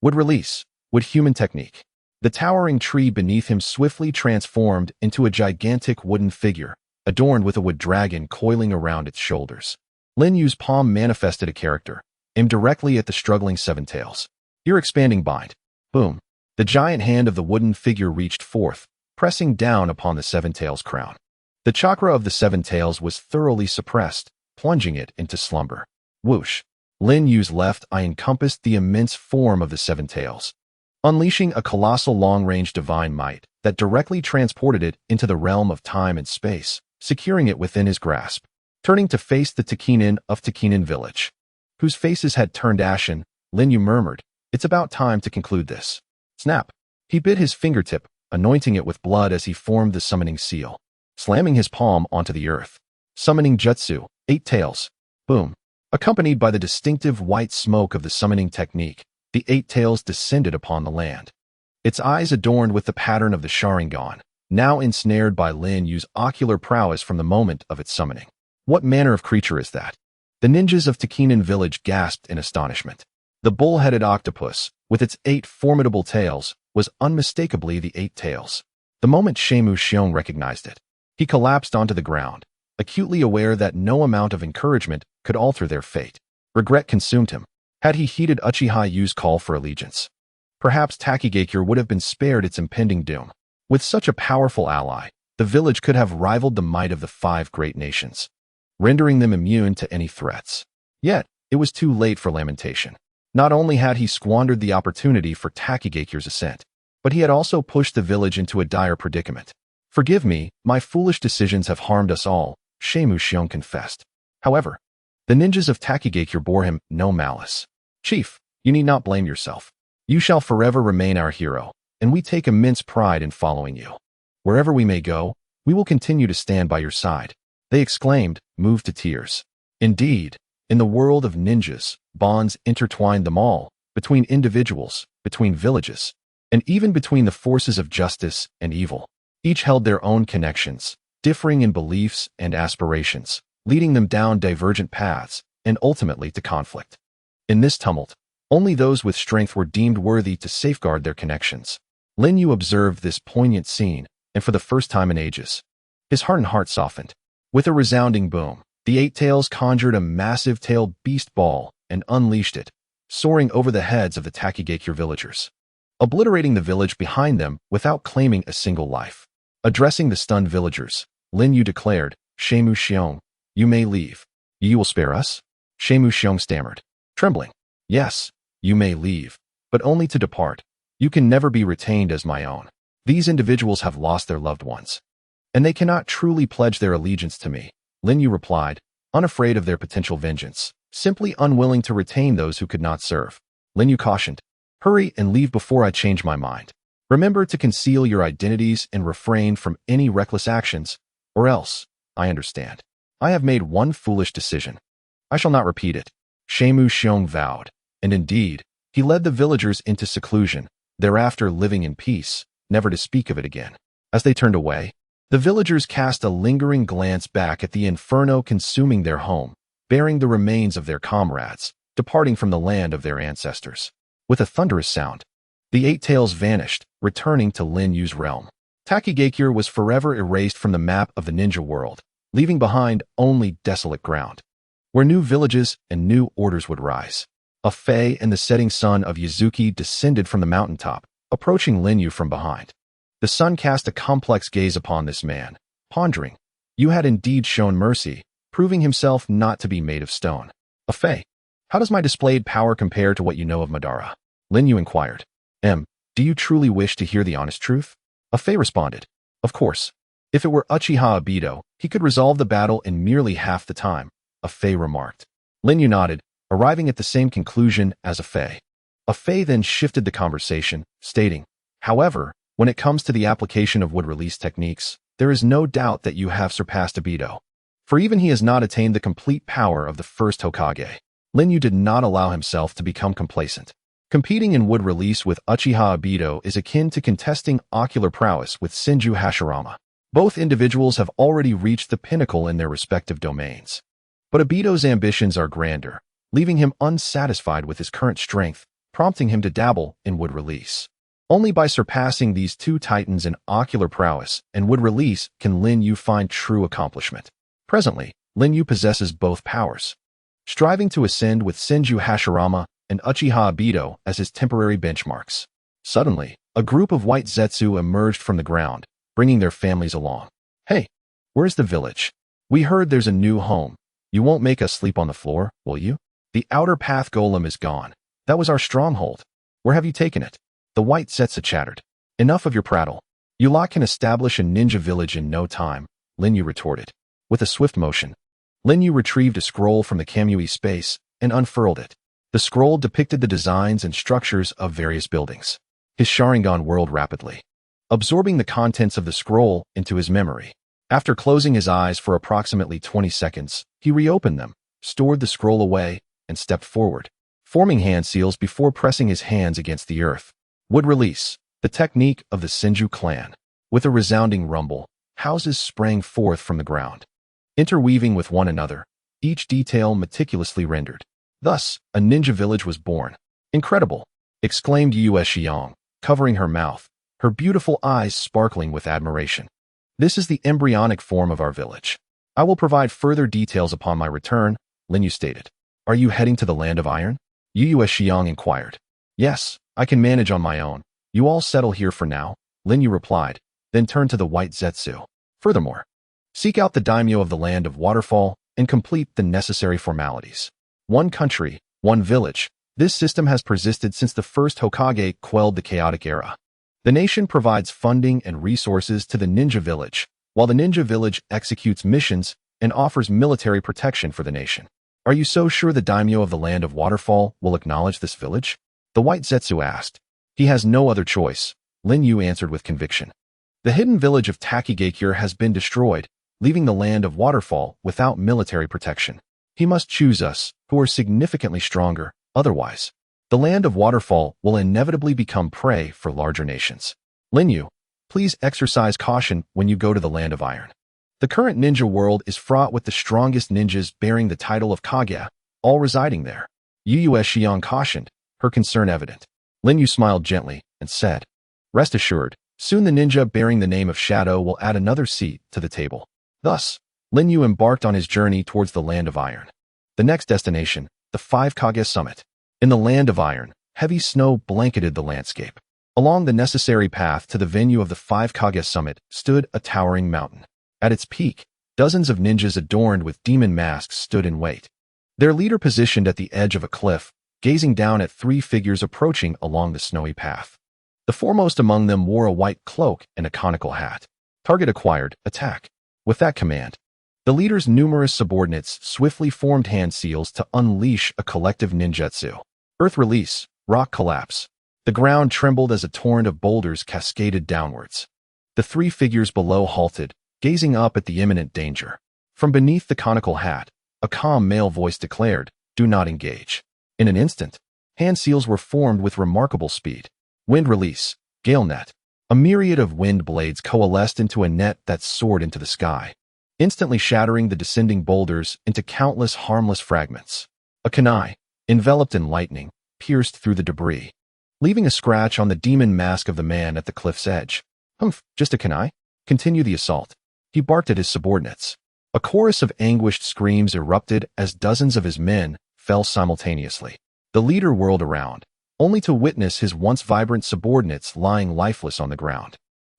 Wood release, wood human technique. The towering tree beneath him swiftly transformed into a gigantic wooden figure, adorned with a wood dragon coiling around its shoulders. Lin Yu's palm manifested a character, aimed directly at the struggling 7 tails. Ear expanding bind. Boom! The giant hand of the wooden figure reached forth, pressing down upon the Seven Tails crown. The chakra of the Seven Tails was thoroughly suppressed, plunging it into slumber. Whoosh! Lin Yu's left eye encompassed the immense form of the Seven Tails, unleashing a colossal long-range divine might that directly transported it into the realm of time and space, securing it within his grasp. Turning to face the Tekinen of Tekinen village, whose faces had turned ashen, Lin Yu murmured, "It's about time to conclude this." Snap! He bit his fingertip, anointing it with blood as he formed the summoning seal, slamming his palm onto the earth. Summoning Jutsu, 8 Tails. Boom! Accompanied by the distinctive white smoke of the summoning technique, the 8 Tails descended upon the land. Its eyes adorned with the pattern of the Sharingan, now ensnared by Lin Yu's ocular prowess from the moment of its summoning. What manner of creature is that? The ninjas of Tekinen village gasped in astonishment. The bull-headed octopus, with its 8 formidable tails, was unmistakably the 8 Tails. The moment Shemu Xiong recognized it, he collapsed onto the ground, acutely aware that no amount of encouragement could alter their fate. Regret consumed him. Had he heeded Uchiha Yu's call for allegiance, perhaps Takigakure would have been spared its impending doom. With such a powerful ally, the village could have rivaled the might of the 5 great nations, rendering them immune to any threats. Yet, it was too late for lamentation. Not only had he squandered the opportunity for Takigakure's ascent, but he had also pushed the village into a dire predicament. "Forgive me, my foolish decisions have harmed us all," Shemu Xiong confessed. However, the ninjas of Takigakure bore him no malice. "Chief, you need not blame yourself. You shall forever remain our hero, and we take immense pride in following you. Wherever we may go, we will continue to stand by your side," they exclaimed, moved to tears. Indeed, in the world of ninjas, bonds intertwined them all, between individuals, between villages, and even between the forces of justice and evil. Each held their own connections, differing in beliefs and aspirations, leading them down divergent paths and ultimately to conflict. In this tumult, only those with strength were deemed worthy to safeguard their connections. Lin Yu observed this poignant scene, and for the first time in ages, his hardened heart softened. With a resounding boom, the 8 Tails conjured a massive tailed beast ball and unleashed it, soaring over the heads of the Takigakure villagers, obliterating the village behind them without claiming a single life. Addressing the stunned villagers, Lin Yu declared, "Shemu Xiong, you may leave. You will spare us?" Shemu Xiong stammered, trembling. "Yes, you may leave, but only to depart. You can never be retained as my own. These individuals have lost their loved ones, and they cannot truly pledge their allegiance to me," Lin Yu replied, unafraid of their potential vengeance, simply unwilling to retain those who could not serve. Lin Yu cautioned, "Hurry and leave before I change my mind. Remember to conceal your identities and refrain from any reckless actions, or else, I understand. I have made one foolish decision. I shall not repeat it." Shemu Xiong vowed, and indeed, he led the villagers into seclusion, thereafter living in peace, never to speak of it again. As they turned away, the villagers cast a lingering glance back at the inferno consuming their home, bearing the remains of their comrades, departing from the land of their ancestors. With a thunderous sound, the 8 Tails vanished, returning to Lin Yu's realm. Takigakure was forever erased from the map of the ninja world, leaving behind only desolate ground, where new villages and new orders would rise. A Fae and the setting sun of Yazuki descended from the mountaintop, approaching Lin Yu from behind. The sun cast a complex gaze upon this man, pondering, "You had indeed shown mercy, proving himself not to be made of stone." "A Fae, how does my displayed power compare to what you know of Madara?" Lin Yu inquired. Do you truly wish to hear the honest truth?" A Fae responded, "Of course. If it were Uchiha Obito, he could resolve the battle in merely half the time," a Fae remarked. Lin Yu nodded, arriving at the same conclusion as a Fae. A Fae then shifted the conversation, stating, "However, when it comes to the application of wood release techniques, there is no doubt that you have surpassed Obito, for even he has not attained the complete power of the first Hokage." Lin Yu did not allow himself to become complacent. Competing in wood release with Uchiha Obito is akin to contesting ocular prowess with Senju Hashirama. Both individuals have already reached the pinnacle in their respective domains. But Obito's ambitions are grander, leaving him unsatisfied with his current strength, prompting him to dabble in wood release. Only by surpassing these two titans in ocular prowess and wood release can Lin Yu find true accomplishment. Presently, Lin Yu possesses both powers, striving to ascend with Senju Hashirama and Uchiha Obito as his temporary benchmarks. Suddenly, a group of white Zetsu emerged from the ground, bringing their families along. Hey, where's the village? We heard there's a new home. You won't make us sleep on the floor, will you? The outer path golem is gone. That was our stronghold. Where have you taken it? The White Zetsu chattered. Enough of your prattle. You lot can establish a ninja village in no time, Lin Yu retorted. With a swift motion, Lin Yu retrieved a scroll from the Kamui space and unfurled it. The scroll depicted the designs and structures of various buildings. His Sharingan whirled rapidly, absorbing the contents of the scroll into his memory. After closing his eyes for approximately 20 seconds, he reopened them, stored the scroll away, and stepped forward, forming hand seals before pressing his hands against the earth. Would release, the technique of the Senju clan. With a resounding rumble, houses sprang forth from the ground, interweaving with one another, each detail meticulously rendered. Thus, a ninja village was born. Incredible! Exclaimed Yu Xiang, covering her mouth, her beautiful eyes sparkling with admiration. This is the embryonic form of our village. I will provide further details upon my return, Lin Yu stated. Are you heading to the land of iron? Yu Xiang inquired. Yes, I can manage on my own. You all settle here for now, Lin Yu replied, then turned to the White Zetsu. Furthermore, seek out the daimyo of the land of Waterfall and complete the necessary formalities. One country, one village. This system has persisted since the first Hokage quelled the chaotic era. The nation provides funding and resources to the ninja village, while the ninja village executes missions and offers military protection for the nation. Are you so sure the daimyo of the land of Waterfall will acknowledge this village? The White Zetsu asked. He has no other choice, Lin Yu answered with conviction. The hidden village of Takigakure has been destroyed, leaving the land of Waterfall without military protection. He must choose us, who are significantly stronger, otherwise, the land of Waterfall will inevitably become prey for larger nations. Lin Yu, please exercise caution when you go to the land of iron. The current ninja world is fraught with the strongest ninjas bearing the title of Kage, all residing there. Yu Xiang cautioned, her concern evident. Lin Yu smiled gently and said, Rest assured, soon the ninja bearing the name of Shadow will add another seat to the table. Thus, Lin Yu embarked on his journey towards the land of iron. The next destination, the 5 Kage Summit. In the land of iron, heavy snow blanketed the landscape. Along the necessary path to the venue of the 5 Kage Summit stood a towering mountain. At its peak, dozens of ninjas adorned with demon masks stood in wait. Their leader positioned at the edge of a cliff, gazing down at 3 figures approaching along the snowy path. The foremost among them wore a white cloak and a conical hat. Target acquired, attack. With that command, the leader's numerous subordinates swiftly formed hand seals to unleash a collective ninjutsu. Earth release, rock collapse. The ground trembled as a torrent of boulders cascaded downwards. The 3 figures below halted, gazing up at the imminent danger. From beneath the conical hat, a calm male voice declared, Do not engage. In an instant, hand seals were formed with remarkable speed. Wind release, gale net. A myriad of wind blades coalesced into a net that soared into the sky, instantly shattering the descending boulders into countless harmless fragments. A kunai, enveloped in lightning, pierced through the debris, leaving a scratch on the demon mask of the man at the cliff's edge. Humph, just a kunai? Continue the assault. He barked at his subordinates. A chorus of anguished screams erupted as dozens of his men fell simultaneously. The leader whirled around, only to witness his once vibrant subordinates lying lifeless on the ground.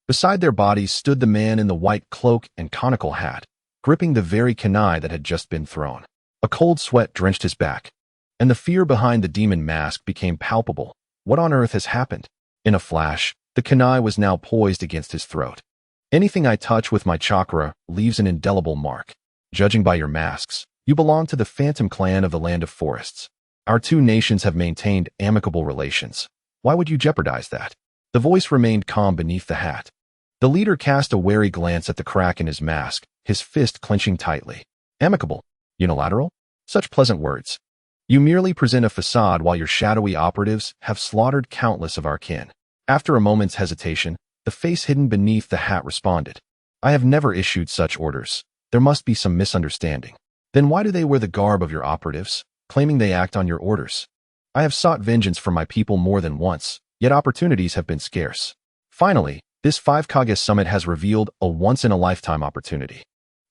Beside their bodies stood the man in the white cloak and conical hat, gripping the very kunai that had just been thrown. A cold sweat drenched his back, and the fear behind the demon mask became palpable. What on earth has happened? In a flash, the kunai was now poised against his throat. Anything I touch with my chakra leaves an indelible mark. Judging by your masks, you belong to the Phantom Clan of the Land of Forests. Our 2 nations have maintained amicable relations. Why would you jeopardize that? The voice remained calm beneath the hat. The leader cast a wary glance at the crack in his mask, his fist clenching tightly. Amicable? Unilateral? Such pleasant words. You merely present a facade while your shadowy operatives have slaughtered countless of our kin. After a moment's hesitation, the face hidden beneath the hat responded. I have never issued such orders. There must be some misunderstanding. Then why do they wear the garb of your operatives, claiming they act on your orders? I have sought vengeance for my people more than once, yet opportunities have been scarce. Finally, this 5 Kage Summit has revealed a once-in-a-lifetime opportunity,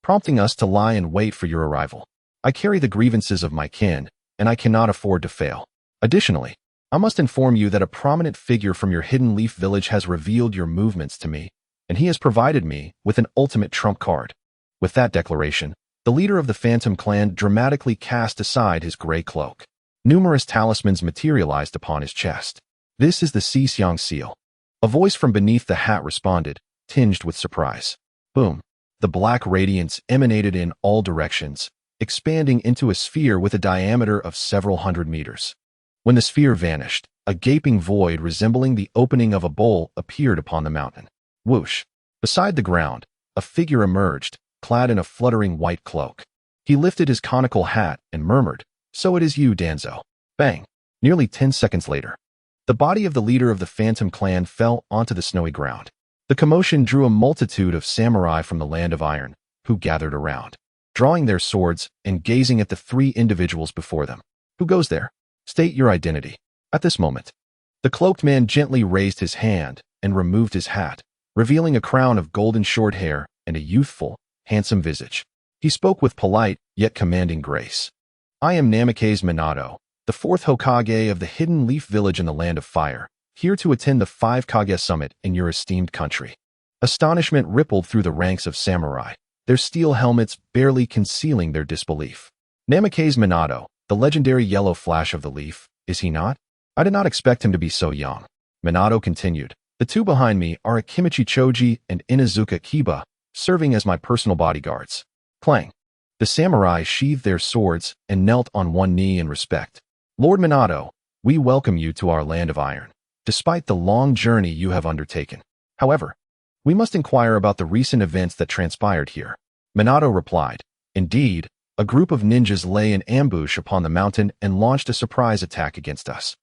prompting us to lie in wait for your arrival. I carry the grievances of my kin, and I cannot afford to fail. Additionally, I must inform you that a prominent figure from your Hidden Leaf village has revealed your movements to me, and he has provided me with an ultimate trump card. With that declaration, the leader of the Phantom Clan dramatically cast aside his gray cloak. Numerous talismans materialized upon his chest. This is the Xixiang seal. A voice from beneath the hat responded, tinged with surprise. Boom. The black radiance emanated in all directions, expanding into a sphere with a diameter of several hundred meters. When the sphere vanished, a gaping void resembling the opening of a bowl appeared upon the mountain. Whoosh! Beside the ground, a figure emerged, clad in a fluttering white cloak. He lifted his conical hat and murmured, "So it is you, Danzo." Bang! Nearly 10 seconds later, the body of the leader of the Phantom Clan fell onto the snowy ground. The commotion drew a multitude of samurai from the Land of Iron, who gathered around, drawing their swords and gazing at the three individuals before them. Who goes there? State your identity. At this moment, the cloaked man gently raised his hand and removed his hat, revealing a crown of golden short hair and a youthful, handsome visage. He spoke with polite yet commanding grace. "I am Namikaze Minato, the 4th Hokage of the Hidden Leaf Village in the Land of Fire, here to attend the 5 Kage Summit in your esteemed country." Astonishment rippled through the ranks of samurai, their steel helmets barely concealing their disbelief. Namikaze Minato, the legendary yellow flash of the leaf, is he not? I did not expect him to be so young. Minato continued. The two behind me are Akimichi Choji and Inuzuka Kiba, serving as my personal bodyguards. Clang. The samurai sheathed their swords and knelt on one knee in respect. Lord Minato, we welcome you to our Land of Iron, despite the long journey you have undertaken. However, we must inquire about the recent events that transpired here. Minato replied, "Indeed, a group of ninjas lay in ambush upon the mountain and launched a surprise attack against us."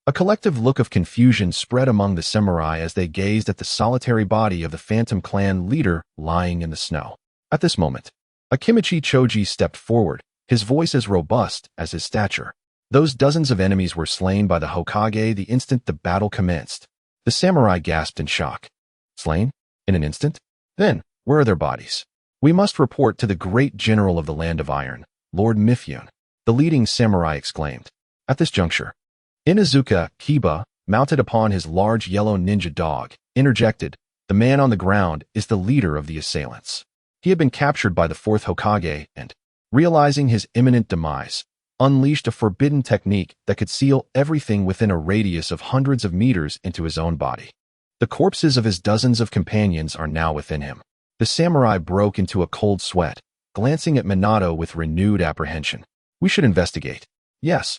A collective look of confusion spread among the samurai as they gazed at the solitary body of the Phantom Clan leader lying in the snow. At this moment, Akimichi Choji stepped forward, his voice as robust as his stature. Those dozens of enemies were slain by the Hokage the instant the battle commenced. The samurai gasped in shock. Slain? In an instant? Then, where are their bodies? We must report to the great general of the Land of Iron, Lord Mifune, the leading samurai exclaimed. At this juncture, Inuzuka Kiba, mounted upon his large yellow ninja dog, interjected, "The man on the ground is the leader of the assailants. He had been captured by the 4th Hokage and, realizing his imminent demise, unleashed a forbidden technique that could seal everything within a radius of hundreds of meters into his own body. The corpses of his dozens of companions are now within him." The samurai broke into a cold sweat, glancing at Minato with renewed apprehension. "We should investigate." "Yes."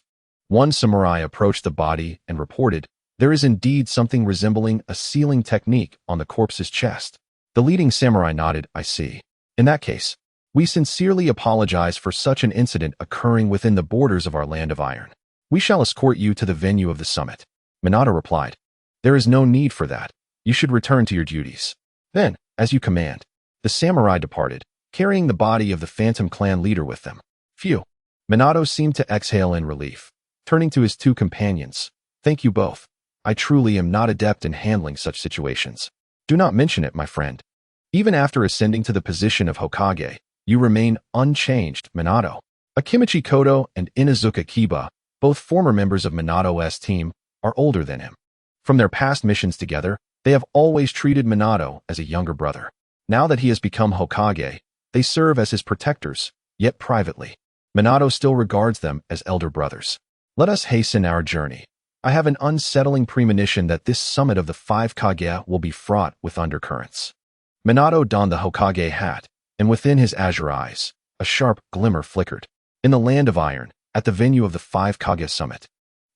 One samurai approached the body and reported, "There is indeed something resembling a sealing technique on the corpse's chest." The leading samurai nodded, "I see. In that case, we sincerely apologize for such an incident occurring within the borders of our Land of Iron. We shall escort you to the venue of the summit." Minato replied, "There is no need for that. You should return to your duties." Then, as you command. The samurai departed, carrying the body of the Phantom Clan leader with them. Phew. Minato seemed to exhale in relief. Turning to his two companions, "Thank you both. I truly am not adept in handling such situations." "Do not mention it, my friend. Even after ascending to the position of Hokage, you remain unchanged, Minato." Akimichi Kodo and Inuzuka Kiba, both former members of Minato's team, are older than him. From their past missions together, they have always treated Minato as a younger brother. Now that he has become Hokage, they serve as his protectors, yet privately. Minato still regards them as elder brothers. "Let us hasten our journey. I have an unsettling premonition that this summit of the 5 Kage will be fraught with undercurrents." Minato donned the Hokage hat, and within his azure eyes, a sharp glimmer flickered. In the Land of Iron, at the venue of the 5 Kage Summit,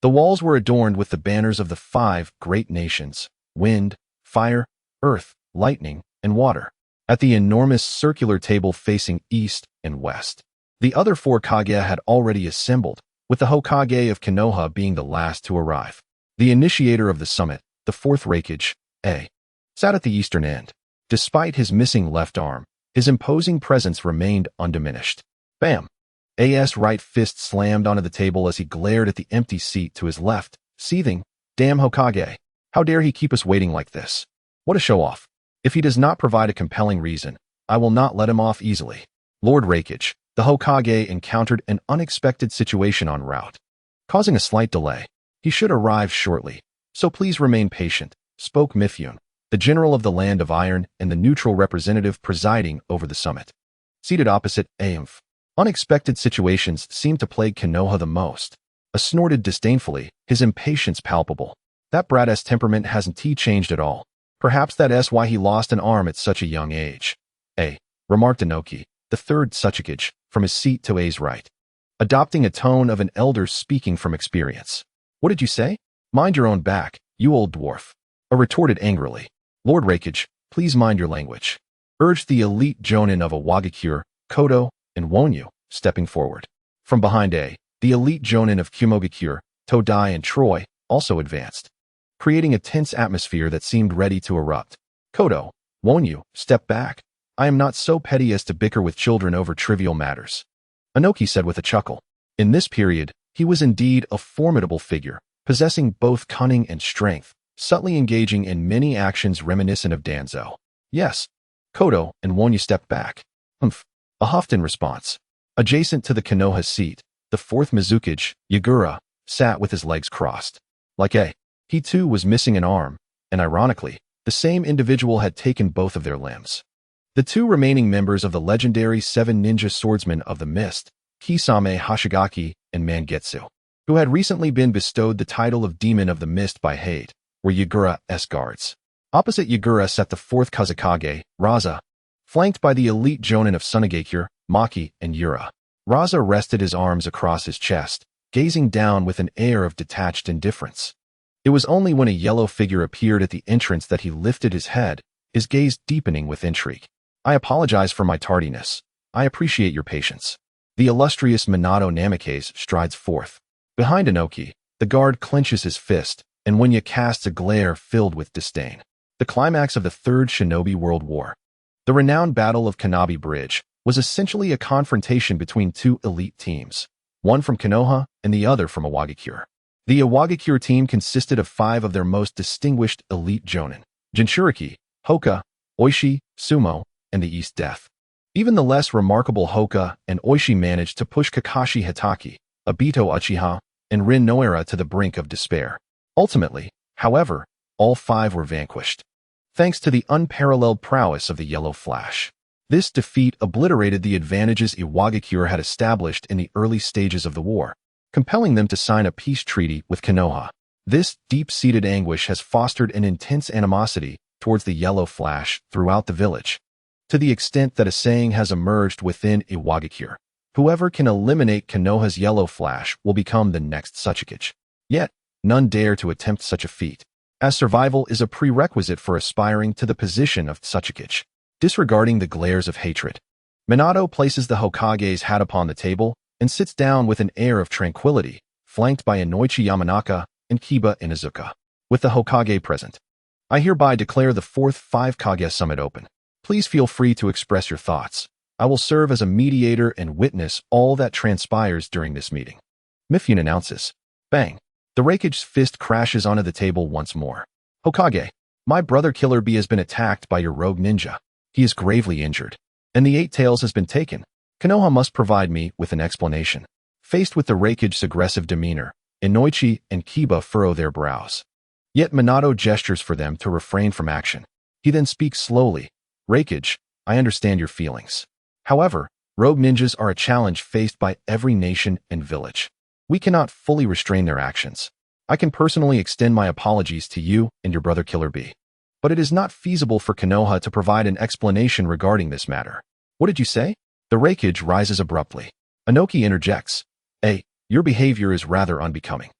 the walls were adorned with the banners of the 5 great nations: wind, fire, earth, lightning, and water. At the enormous circular table facing east and west, the other 4 Kage had already assembled, with the Hokage of Konoha being the last to arrive. The initiator of the summit, the 4th Raikage, sat at the eastern end. Despite his missing left arm, his imposing presence remained undiminished. Bam! A.'s right fist slammed onto the table as he glared at the empty seat to his left, seething, "Damn Hokage! How dare he keep us waiting like this? What a show-off! If he does not provide a compelling reason, I will not let him off easily." Lord Raikage, the Hokage, encountered an unexpected situation en route, causing a slight delay. "He should arrive shortly, so please remain patient," spoke Mifune, the general of the Land of Iron and the neutral representative presiding over the summit. Seated opposite Aemph. Unexpected situations seemed to plague Konoha the most. A snorted disdainfully, his impatience palpable. That brat-ass temperament hasn't changed at all. Perhaps that's why he lost an arm at such a young age. Remarked Inoki, the third Ōtsutsuki, from his seat to A's right, adopting a tone of an elder speaking from experience. What did you say? Mind your own back, you old dwarf. A retorted angrily. Lord Raikage, please mind your language. Urged the elite jonin of Iwagakure, Kodo, and Wonyu, stepping forward. From behind the elite jonin of Kumogakure, Todai and Troy, also advanced, creating a tense atmosphere that seemed ready to erupt. Kodo, Wonyu, step back. I am not so petty as to bicker with children over trivial matters. Inoki said with a chuckle. In this period, he was indeed a formidable figure, possessing both cunning and strength, subtly engaging in many actions reminiscent of Danzo. Yes. Kodo and Wonyu stepped back. A huffed in response. Adjacent to the Konoha's seat, the fourth Mizukage, Yagura, sat with his legs crossed. He too was missing an arm, and ironically, the same individual had taken both of their limbs. The two remaining members of the legendary seven ninja swordsmen of the mist, Kisame Hashigaki and Mangetsu, who had recently been bestowed the title of Demon of the Mist by Hade, were Yagura's guards. Opposite Yagura sat the fourth Kazekage, Raza, flanked by the elite jonin of Sunagakure, Maki, and Yura. Raza rested his arms across his chest, gazing down with an air of detached indifference. It was only when a yellow figure appeared at the entrance that he lifted his head, his gaze deepening with intrigue. I apologize for my tardiness. I appreciate your patience. The illustrious Minato Namikaze strides forth. Behind Inoki, the guard clenches his fist, and Wonyu casts a glare filled with disdain. The climax of the Third Shinobi World War. The renowned Battle of Kanabi Bridge was essentially a confrontation between two elite teams, one from Konoha and the other from Iwagakure. The Iwagakure team consisted of 5 of their most distinguished elite jonin: Jinchūriki, Hoka, Oishi, Sumo, and the East Death. Even the less remarkable Hoka and Oishi managed to push Kakashi Hitaki, Obito Uchiha, and Rinnegan to the brink of despair. Ultimately, however, all 5 were vanquished, thanks to the unparalleled prowess of the Yellow Flash. This defeat obliterated the advantages Iwagakure had established in the early stages of the war, compelling them to sign a peace treaty with Konoha. This deep-seated anguish has fostered an intense animosity towards the Yellow Flash throughout the village, to the extent that a saying has emerged within Iwagakure: whoever can eliminate Konoha's Yellow Flash will become the next Ōtsutsuki. Yet, none dare to attempt such a feat, as survival is a prerequisite for aspiring to the position of Ōtsutsuki. Disregarding the glares of hatred, Minato places the Hokage's hat upon the table and sits down with an air of tranquility, flanked by Inoichi Yamanaka and Kiba Inuzuka. With the Hokage present, I hereby declare the 4th 5 Kage Summit open. Please feel free to express your thoughts. I will serve as a mediator and witness all that transpires during this meeting. Mifune announces. Bang! The Raikage's fist crashes onto the table once more. Hokage, my brother Killer Bee has been attacked by your rogue ninja. He is gravely injured, and the 8 Tails has been taken. Konoha must provide me with an explanation. Faced with the Raikage's aggressive demeanor, Inoichi and Kiba furrow their brows. Yet Minato gestures for them to refrain from action. He then speaks slowly. Raikage, I understand your feelings. However, rogue ninjas are a challenge faced by every nation and village. We cannot fully restrain their actions. I can personally extend my apologies to you and your brother Killer Bee. But it is not feasible for Konoha to provide an explanation regarding this matter. What did you say? The Raikage rises abruptly. Inoki interjects. Your behavior is rather unbecoming.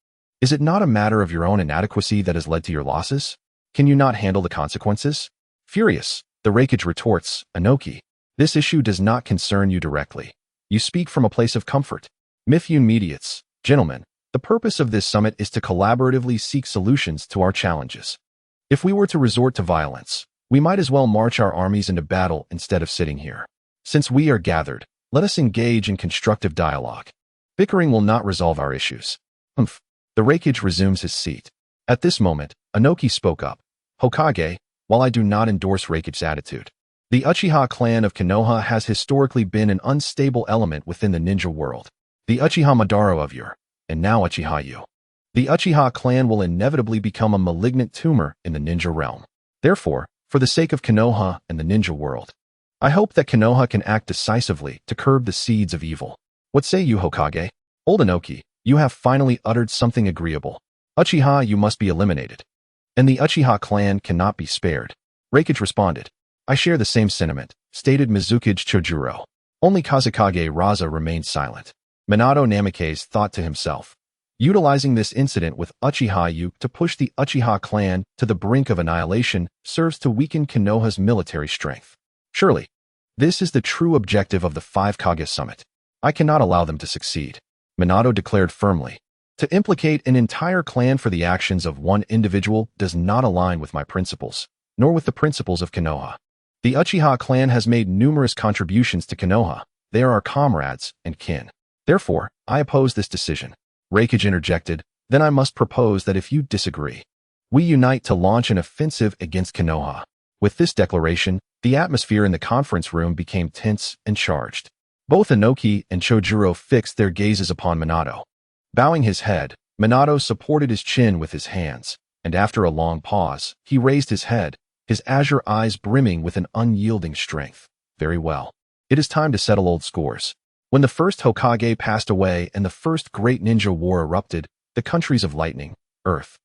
Is it not a matter of your own inadequacy that has led to your losses? Can you not handle the consequences? Furious, the Raikage retorts, Inoki, this issue does not concern you directly. You speak from a place of comfort. Mifune mediates. Gentlemen, the purpose of this summit is to collaboratively seek solutions to our challenges. If we were to resort to violence, we might as well march our armies into battle instead of sitting here. Since we are gathered, let us engage in constructive dialogue. Bickering will not resolve our issues. The Raikage resumes his seat. At this moment, Inoki spoke up. Hokage, while I do not endorse Raikage's attitude, the Uchiha clan of Konoha has historically been an unstable element within the ninja world. The Uchiha Madara of Ur, and now Uchiha Yu. The Uchiha clan will inevitably become a malignant tumor in the ninja realm. Therefore, for the sake of Konoha and the ninja world, I hope that Konoha can act decisively to curb the seeds of evil. What say you, Hokage? Old Inoki, you have finally uttered something agreeable. Uchiha, you must be eliminated. And the Uchiha clan cannot be spared. Reikage responded. I share the same sentiment, stated Mizukage Chojuro. Only Kazekage Raza remained silent. Minato Namikaze thought to himself, utilizing this incident with Uchiha Yu to push the Uchiha clan to the brink of annihilation serves to weaken Konoha's military strength. Surely, this is the true objective of the Five Kage Summit. I cannot allow them to succeed. Minato declared firmly. To implicate an entire clan for the actions of one individual does not align with my principles, nor with the principles of Konoha. The Uchiha clan has made numerous contributions to Konoha. They are our comrades and kin. Therefore, I oppose this decision. Reikage interjected, then I must propose that if you disagree, we unite to launch an offensive against Konoha. With this declaration, the atmosphere in the conference room became tense and charged. Both Inoki and Chojuro fixed their gazes upon Minato. Bowing his head, Minato supported his chin with his hands, and after a long pause, he raised his head, his azure eyes brimming with an unyielding strength. Very well. It is time to settle old scores. When the first Hokage passed away and the first great ninja war erupted, the countries of lightning, earth,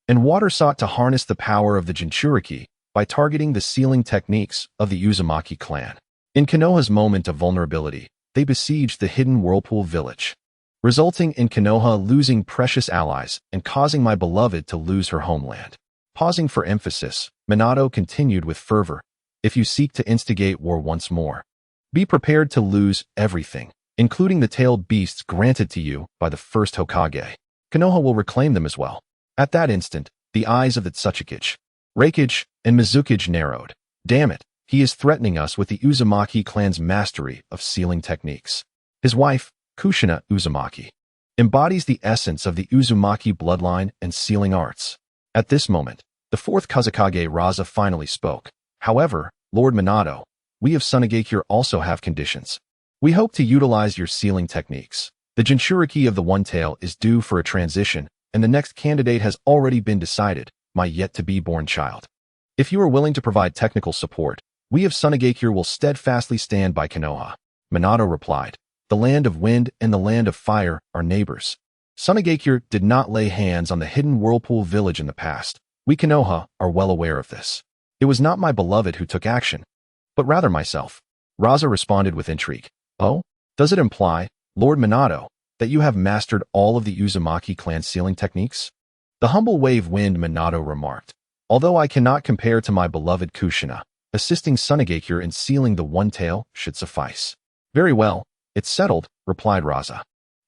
and water sought to harness the power of the Jinchūriki by targeting the sealing techniques of the Uzumaki clan. In Konoha's moment of vulnerability, they besieged the hidden Whirlpool village, resulting in Konoha losing precious allies and causing my beloved to lose her homeland. Pausing for emphasis, Minato continued with fervor, if you seek to instigate war once more, be prepared to lose everything, including the tailed beasts granted to you by the first Hokage. Konoha will reclaim them as well. At that instant, the eyes of the Ōtsutsuki, Reikage, and Mizukage narrowed. Damn it, he is threatening us with the Uzumaki clan's mastery of sealing techniques. His wife, Kushina Uzumaki, embodies the essence of the Uzumaki bloodline and sealing arts. At this moment, the fourth Kazekage Raza finally spoke. However, Lord Minato, we of Sunagakure also have conditions. We hope to utilize your sealing techniques. The Jinchūriki of the One Tail is due for a transition, and the next candidate has already been decided, my yet-to-be-born child. If you are willing to provide technical support, we of Sunagakure will steadfastly stand by Konoha. Minato replied, the land of wind and the land of fire are neighbors. Sunagakure did not lay hands on the hidden Whirlpool village in the past. We Konoha are well aware of this. It was not my beloved who took action, but rather myself. Raza responded with intrigue. Oh? Does it imply, Lord Minato, that you have mastered all of the Uzumaki clan sealing techniques? The humble wave wind Minato remarked. Although I cannot compare to my beloved Kushina, assisting Sunagakure in sealing the One Tail should suffice. Very well, it's settled, replied Raza.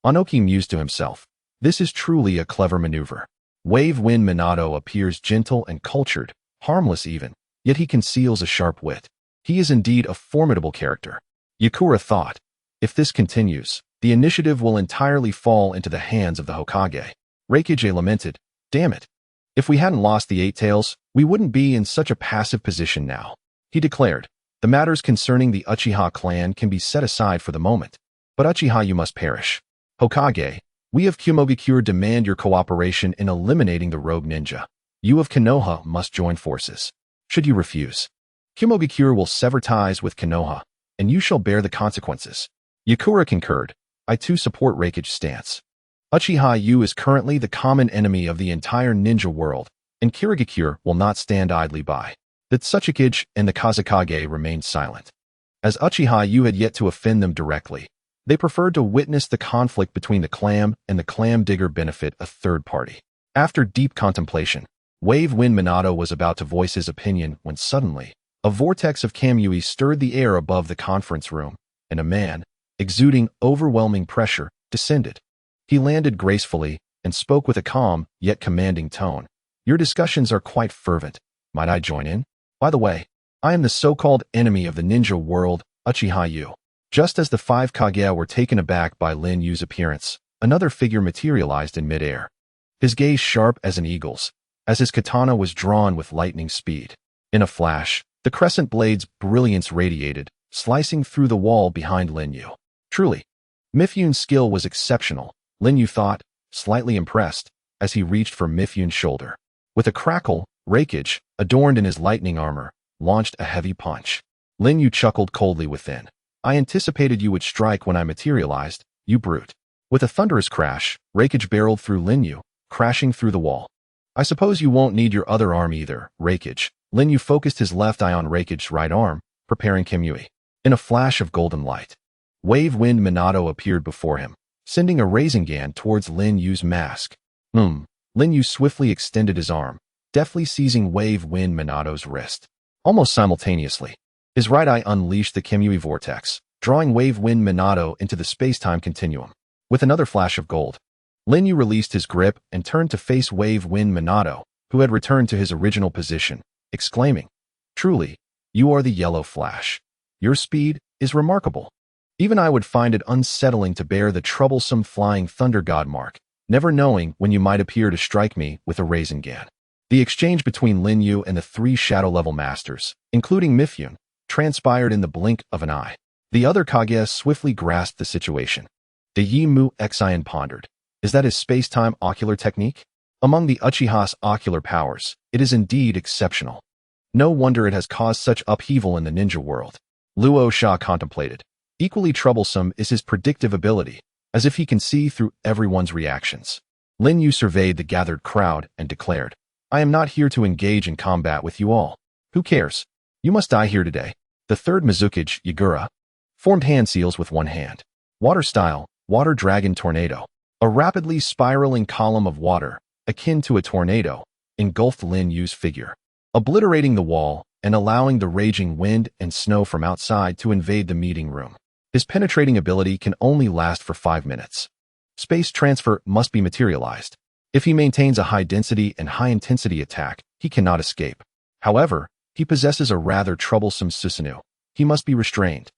Inoki mused to himself. This is truly a clever maneuver. Wave wind Minato appears gentle and cultured, harmless even, yet he conceals a sharp wit. He is indeed a formidable character. Yakura thought, if this continues, the initiative will entirely fall into the hands of the Hokage. Reikage lamented, damn it. If we hadn't lost the Eight Tails, we wouldn't be in such a passive position now. He declared, the matters concerning the Uchiha clan can be set aside for the moment, but Uchiha you must perish. Hokage, we of Kumogakure demand your cooperation in eliminating the rogue ninja. You of Konoha must join forces. Should you refuse, Kumogakure will sever ties with Konoha, and you shall bear the consequences. Yakura concurred. I too support Reikage's stance. Uchiha Yu is currently the common enemy of the entire ninja world, and Kirigakure will not stand idly by. The Ōtsutsuki and the Kazekage remained silent. As Uchiha Yu had yet to offend them directly, they preferred to witness the conflict between the clam and the clam digger benefit a third party. After deep contemplation, Wave Wind Minato was about to voice his opinion when suddenly, a vortex of Kamui stirred the air above the conference room, and a man, exuding overwhelming pressure, descended. He landed gracefully and spoke with a calm yet commanding tone. Your discussions are quite fervent. Might I join in? By the way, I am the so-called enemy of the ninja world, Uchiha Yu. Just as the five Kage were taken aback by Lin Yu's appearance, another figure materialized in midair. His gaze sharp as an eagle's, as his katana was drawn with lightning speed. In a flash, the crescent blade's brilliance radiated, slicing through the wall behind Lin Yu. Truly, Mifyun's skill was exceptional, Lin Yu thought, slightly impressed, as he reached for Mifyun's shoulder. With a crackle, Raikage, adorned in his lightning armor, launched a heavy punch. Lin Yu chuckled coldly within. I anticipated you would strike when I materialized, you brute. With a thunderous crash, Raikage barreled through Lin Yu, crashing through the wall. I suppose you won't need your other arm either, Raikage. Lin Yu focused his left eye on Raikage's right arm, preparing Kamui. In a flash of golden light, Wave Wind Minato appeared before him, sending a Rasengan towards Lin Yu's mask. Lin Yu swiftly extended his arm, deftly seizing Wave Wind Minato's wrist. Almost simultaneously, his right eye unleashed the Kamui vortex, drawing Wave Wind Minato into the space-time continuum. With another flash of gold, Lin Yu released his grip and turned to face Wave Wind Minato, who had returned to his original position, exclaiming, "Truly, you are the Yellow Flash. Your speed is remarkable. Even I would find it unsettling to bear the troublesome flying thunder god mark, never knowing when you might appear to strike me with a Rasengan." The exchange between Lin Yu and the three shadow-level masters, including Mifune, transpired in the blink of an eye. The other Kage swiftly grasped the situation. De Yi Mu Xian pondered. Is that his space-time ocular technique? Among the Uchiha's ocular powers, it is indeed exceptional. No wonder it has caused such upheaval in the ninja world. Luo Sha contemplated. Equally troublesome is his predictive ability, as if he can see through everyone's reactions. Lin Yu surveyed the gathered crowd and declared, I am not here to engage in combat with you all. Who cares? You must die here today. The third Mizukage, Yagura, formed hand seals with one hand. Water style, water dragon tornado. A rapidly spiraling column of water, akin to a tornado, engulfed Lin Yu's figure, obliterating the wall and allowing the raging wind and snow from outside to invade the meeting room. His penetrating ability can only last for 5 minutes. Space transfer must be materialized. If he maintains a high-density and high-intensity attack, he cannot escape. However, he possesses a rather troublesome Susanoo. He must be restrained.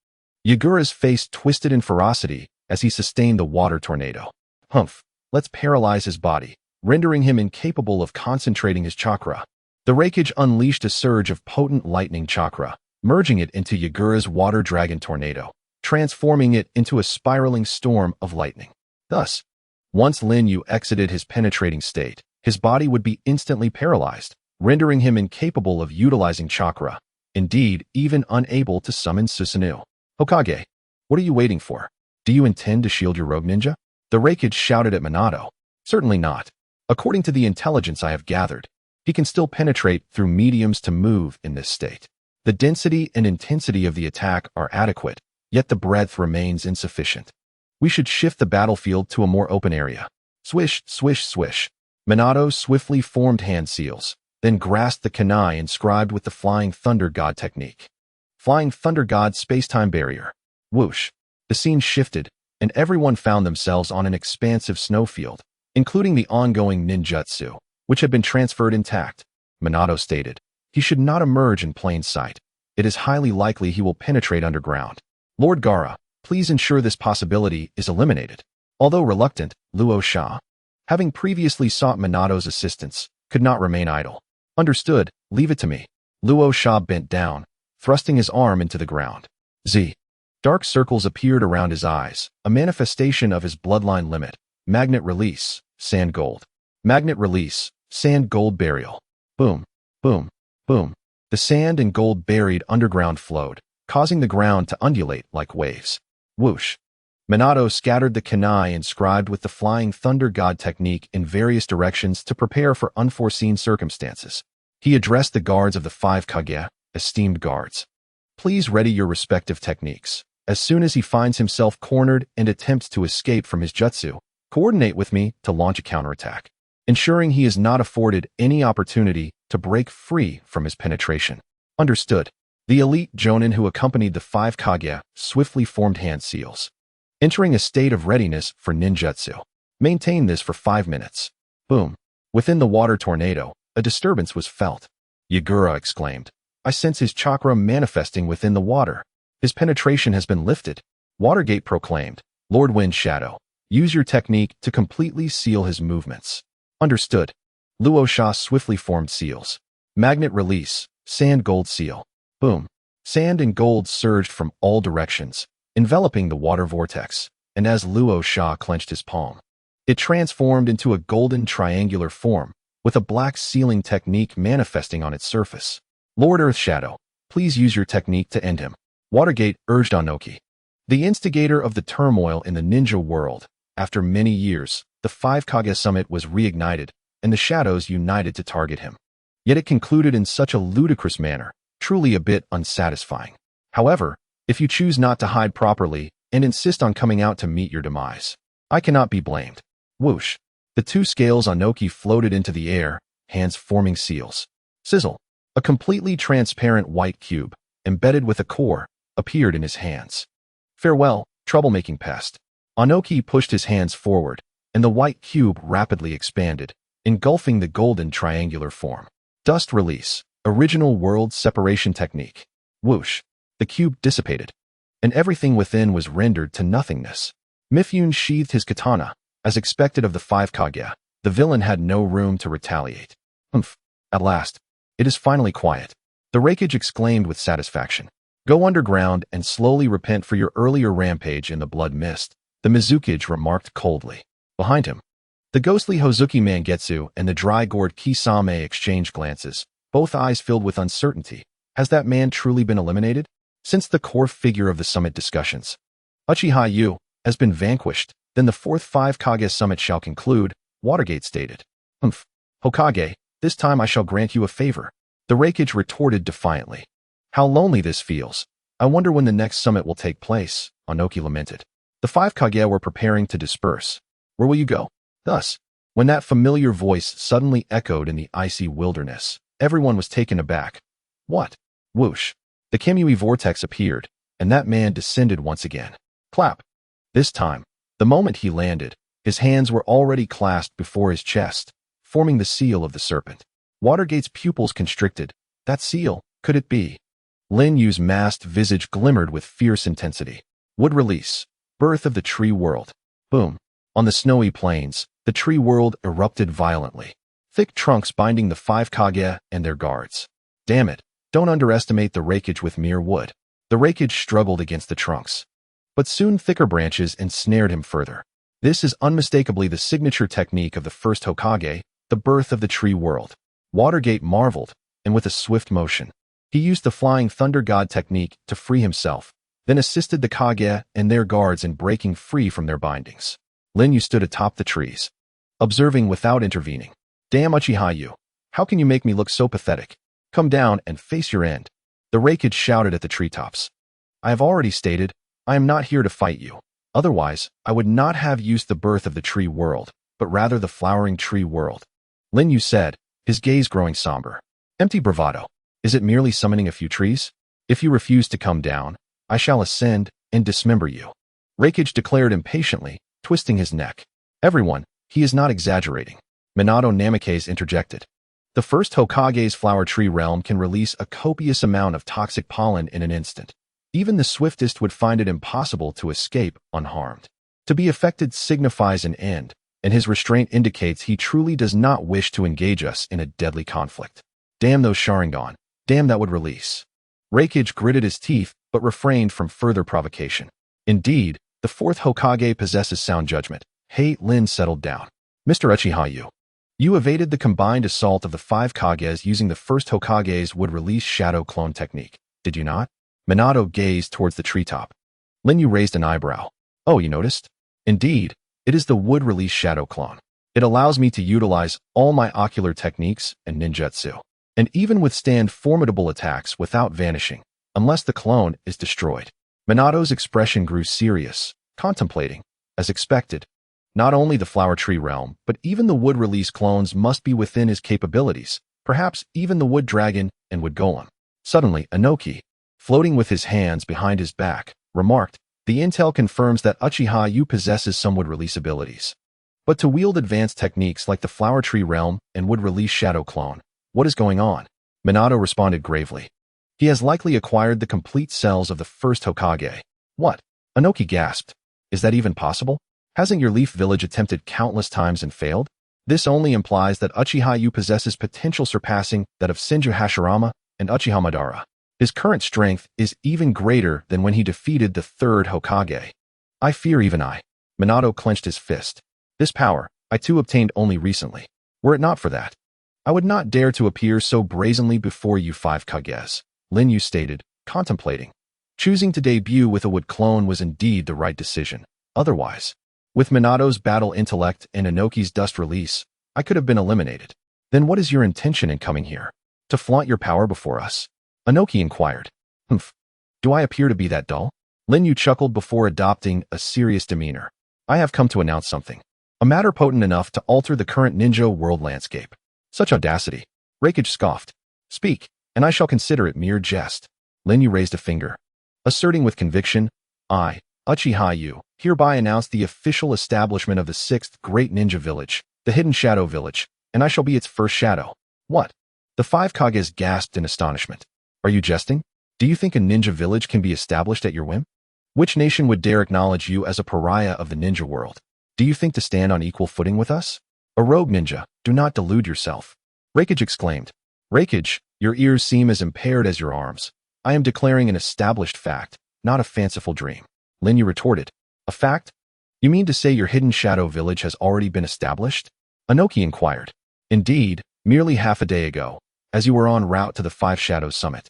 Yagura's face twisted in ferocity as he sustained the water tornado. Humph, let's paralyze his body, rendering him incapable of concentrating his chakra. The Raikage unleashed a surge of potent lightning chakra, merging it into Yagura's water dragon tornado, transforming it into a spiraling storm of lightning. Thus, once Lin Yu exited his penetrating state, his body would be instantly paralyzed, rendering him incapable of utilizing chakra, indeed, even unable to summon Susanoo. Hokage, what are you waiting for? Do you intend to shield your rogue ninja? The Raikage shouted at Minato. Certainly not. According to the intelligence I have gathered, he can still penetrate through mediums to move in this state. The density and intensity of the attack are adequate, yet the breadth remains insufficient. We should shift the battlefield to a more open area. Swish, swish, swish. Minato swiftly formed hand seals, then grasped the kunai inscribed with the Flying Thunder God technique. Flying Thunder God space-time barrier. Whoosh. The scene shifted, and everyone found themselves on an expansive snowfield, including the ongoing ninjutsu, which had been transferred intact. Minato stated, he should not emerge in plain sight. It is highly likely he will penetrate underground. Lord Gaara, please ensure this possibility is eliminated. Although reluctant, Luo Sha, having previously sought Minato's assistance, could not remain idle. Understood, leave it to me. Luo Sha bent down, thrusting his arm into the ground. Z. Dark circles appeared around his eyes, a manifestation of his bloodline limit. Magnet release, sand gold. Magnet release, sand gold burial. Boom, boom, boom. The sand and gold buried underground flowed, causing the ground to undulate like waves. Whoosh. Minato scattered the kunai inscribed with the Flying Thunder God technique in various directions to prepare for unforeseen circumstances. He addressed the guards of the 5 Kage, esteemed guards. Please ready your respective techniques. As soon as he finds himself cornered and attempts to escape from his jutsu, coordinate with me to launch a counterattack, ensuring he is not afforded any opportunity to break free from his penetration. Understood. The elite Jonin who accompanied the 5 Kage swiftly formed hand seals, entering a state of readiness for ninjutsu. Maintain this for 5 minutes. Boom. Within the water tornado, a disturbance was felt. Yagura exclaimed, I sense his chakra manifesting within the water. His penetration has been lifted. Watergate proclaimed, Lord Wind Shadow, use your technique to completely seal his movements. Understood. Luo Sha swiftly formed seals. Magnet release, sand gold seal. Boom. Sand and gold surged from all directions, enveloping the water vortex, and as Luo Sha clenched his palm, it transformed into a golden triangular form, with a black sealing technique manifesting on its surface. Lord Earthshadow, please use your technique to end him, Watergate urged Onoki. The instigator of the turmoil in the ninja world. After many years, the Five Kage Summit was reignited, and the shadows united to target him. Yet it concluded in such a ludicrous manner, truly a bit unsatisfying. However, if you choose not to hide properly and insist on coming out to meet your demise, I cannot be blamed. Whoosh. The two scales on Onoki floated into the air, hands forming seals. Sizzle. A completely transparent white cube, embedded with a core, appeared in his hands. Farewell, troublemaking pest. Onoki pushed his hands forward, and the white cube rapidly expanded, engulfing the golden triangular form. Dust release. Original world separation technique. Whoosh. The cube dissipated, and everything within was rendered to nothingness. Mifune sheathed his katana. As expected of the Five Kage, the villain had no room to retaliate. Humph. At last, it is finally quiet. The Raikage exclaimed with satisfaction. Go underground and slowly repent for your earlier rampage in the blood mist, the Mizukage remarked coldly. Behind him, the ghostly Hozuki Mangetsu and the dry-gored Kisame exchanged glances, both eyes filled with uncertainty. Has that man truly been eliminated? Since the core figure of the summit discussions, Uchiha Yu, has been vanquished, then the fourth Five Kage Summit shall conclude, Watergate stated. Humph. Hokage, this time I shall grant you a favor. The Raikage retorted defiantly. How lonely this feels. I wonder when the next summit will take place, Onoki lamented. The Five Kage were preparing to disperse. Where will you go? Thus, when that familiar voice suddenly echoed in the icy wilderness, everyone was taken aback. What? Whoosh. The Kamui vortex appeared, and that man descended once again. Clap. This time, the moment he landed, his hands were already clasped before his chest, forming the seal of the serpent. Watergate's pupils constricted. That seal, could it be? Lin Yu's masked visage glimmered with fierce intensity. Wood release. Birth of the tree world. Boom. On the snowy plains, the tree world erupted violently. Thick trunks binding the Five Kage and their guards. Damn it, don't underestimate the Raikage with mere wood. The Raikage struggled against the trunks. But soon thicker branches ensnared him further. This is unmistakably the signature technique of the first Hokage, the birth of the tree world. Watergate marveled, and with a swift motion, he used the flying thunder god technique to free himself, then assisted the Kage and their guards in breaking free from their bindings. Lin Yu stood atop the trees, observing without intervening. Damn Uchiha Yu, how can you make me look so pathetic? Come down and face your end. The Raikage shouted at the treetops. I have already stated, I am not here to fight you. Otherwise, I would not have used the birth of the tree world, but rather the flowering tree world. Lin Yu said, his gaze growing somber. Empty bravado. Is it merely summoning a few trees? If you refuse to come down, I shall ascend and dismember you. Raikage declared impatiently, twisting his neck. Everyone, he is not exaggerating. Minato Namikaze interjected. The first Hokage's flower tree realm can release a copious amount of toxic pollen in an instant. Even the swiftest would find it impossible to escape unharmed. To be affected signifies an end, and his restraint indicates he truly does not wish to engage us in a deadly conflict. Damn those Sharingan. Damn that would release. Raikage gritted his teeth, but refrained from further provocation. Indeed, the fourth Hokage possesses sound judgment. Hey, Lin settled down. Mr. Uchiha Yu, you evaded the combined assault of the Five Kages using the first Hokage's would-release shadow clone technique, did you not? Minato gazed towards the treetop. Lin Yu raised an eyebrow. Oh, you noticed? Indeed, it is the wood-release shadow clone. It allows me to utilize all my ocular techniques and ninjutsu, and even withstand formidable attacks without vanishing, unless the clone is destroyed. Minato's expression grew serious, contemplating, as expected. Not only the flower tree realm, but even the wood-release clones must be within his capabilities, perhaps even the wood dragon and wood golem. Suddenly, Onoki, floating with his hands behind his back, remarked, the intel confirms that Uchiha Yu possesses some wood-release abilities. But to wield advanced techniques like the flower tree realm and wood-release shadow clone, what is going on? Minato responded gravely. He has likely acquired the complete cells of the first Hokage. What? Onoki gasped. Is that even possible? Hasn't your Leaf Village attempted countless times and failed? This only implies that Uchiha Yu possesses potential surpassing that of Senju Hashirama and Uchiha Madara. His current strength is even greater than when he defeated the third Hokage. I fear even I. Minato clenched his fist. This power, I too obtained only recently. Were it not for that, I would not dare to appear so brazenly before you five Kages, Lin Yu stated, contemplating. Choosing to debut with a wood clone was indeed the right decision. Otherwise, with Minato's battle intellect and Inoki's dust release, I could have been eliminated. Then what is your intention in coming here? To flaunt your power before us? Inoki inquired. Humph. Do I appear to be that dull? Lin Yu chuckled before adopting a serious demeanor. I have come to announce something. A matter potent enough to alter the current ninja world landscape. Such audacity. Rakage scoffed. Speak, and I shall consider it mere jest. Lin Yu raised a finger, asserting with conviction, I, Uchiha, hereby announce the official establishment of the 6th Great Ninja Village, the Hidden Shadow Village, and I shall be its first shadow. What? The 5 Kages gasped in astonishment. Are you jesting? Do you think a ninja village can be established at your whim? Which nation would dare acknowledge you as a pariah of the ninja world? Do you think to stand on equal footing with us? A rogue ninja, do not delude yourself. Rakage exclaimed. Rakage, your ears seem as impaired as your arms. I am declaring an established fact, not a fanciful dream. Lin Yu retorted. A fact? You mean to say your hidden shadow village has already been established? Inoki inquired. Indeed, merely half a day ago, as you were en route to the 5 Shadows Summit.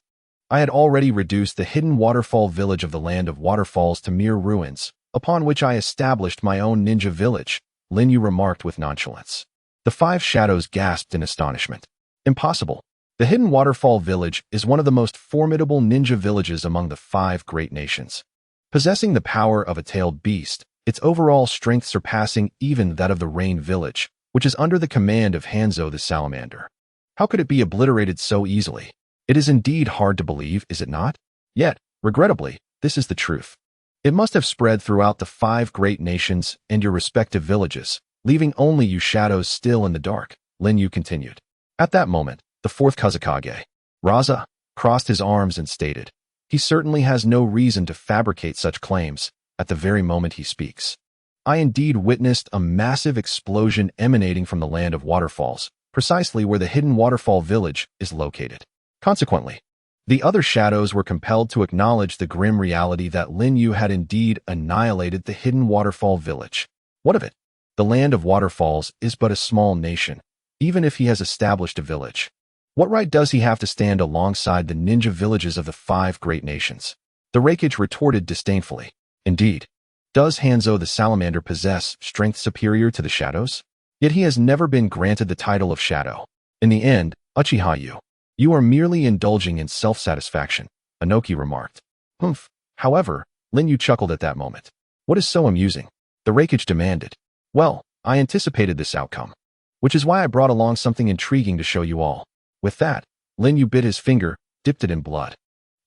I had already reduced the hidden waterfall village of the Land of Waterfalls to mere ruins, upon which I established my own ninja village, Lin Yu remarked with nonchalance. The 5 Shadows gasped in astonishment. Impossible. The hidden waterfall village is one of the most formidable ninja villages among the 5 great nations. Possessing the power of a tailed beast, its overall strength surpassing even that of the Rain Village, which is under the command of Hanzo the Salamander. How could it be obliterated so easily? It is indeed hard to believe, is it not? Yet, regrettably, this is the truth. It must have spread throughout the 5 great nations and your respective villages, leaving only you shadows still in the dark, Lin Yu continued. At that moment, the 4th Kazekage, Raza, crossed his arms and stated, he certainly has no reason to fabricate such claims at the very moment he speaks. I indeed witnessed a massive explosion emanating from the Land of Waterfalls, precisely where the hidden waterfall village is located. Consequently, the other shadows were compelled to acknowledge the grim reality that Lin Yu had indeed annihilated the hidden waterfall village. What of it? The Land of Waterfalls is but a small nation, even if he has established a village. What right does he have to stand alongside the ninja villages of the 5 great nations? The Rakage retorted disdainfully. Indeed, does Hanzo the Salamander possess strength superior to the shadows? Yet he has never been granted the title of shadow. In the end, Uchiha, you are merely indulging in self-satisfaction, Inoki remarked. Humph. However, Lin Yu chuckled at that moment. What is so amusing? The Rakage demanded. Well, I anticipated this outcome, which is why I brought along something intriguing to show you all. With that, Lin Yu bit his finger, dipped it in blood,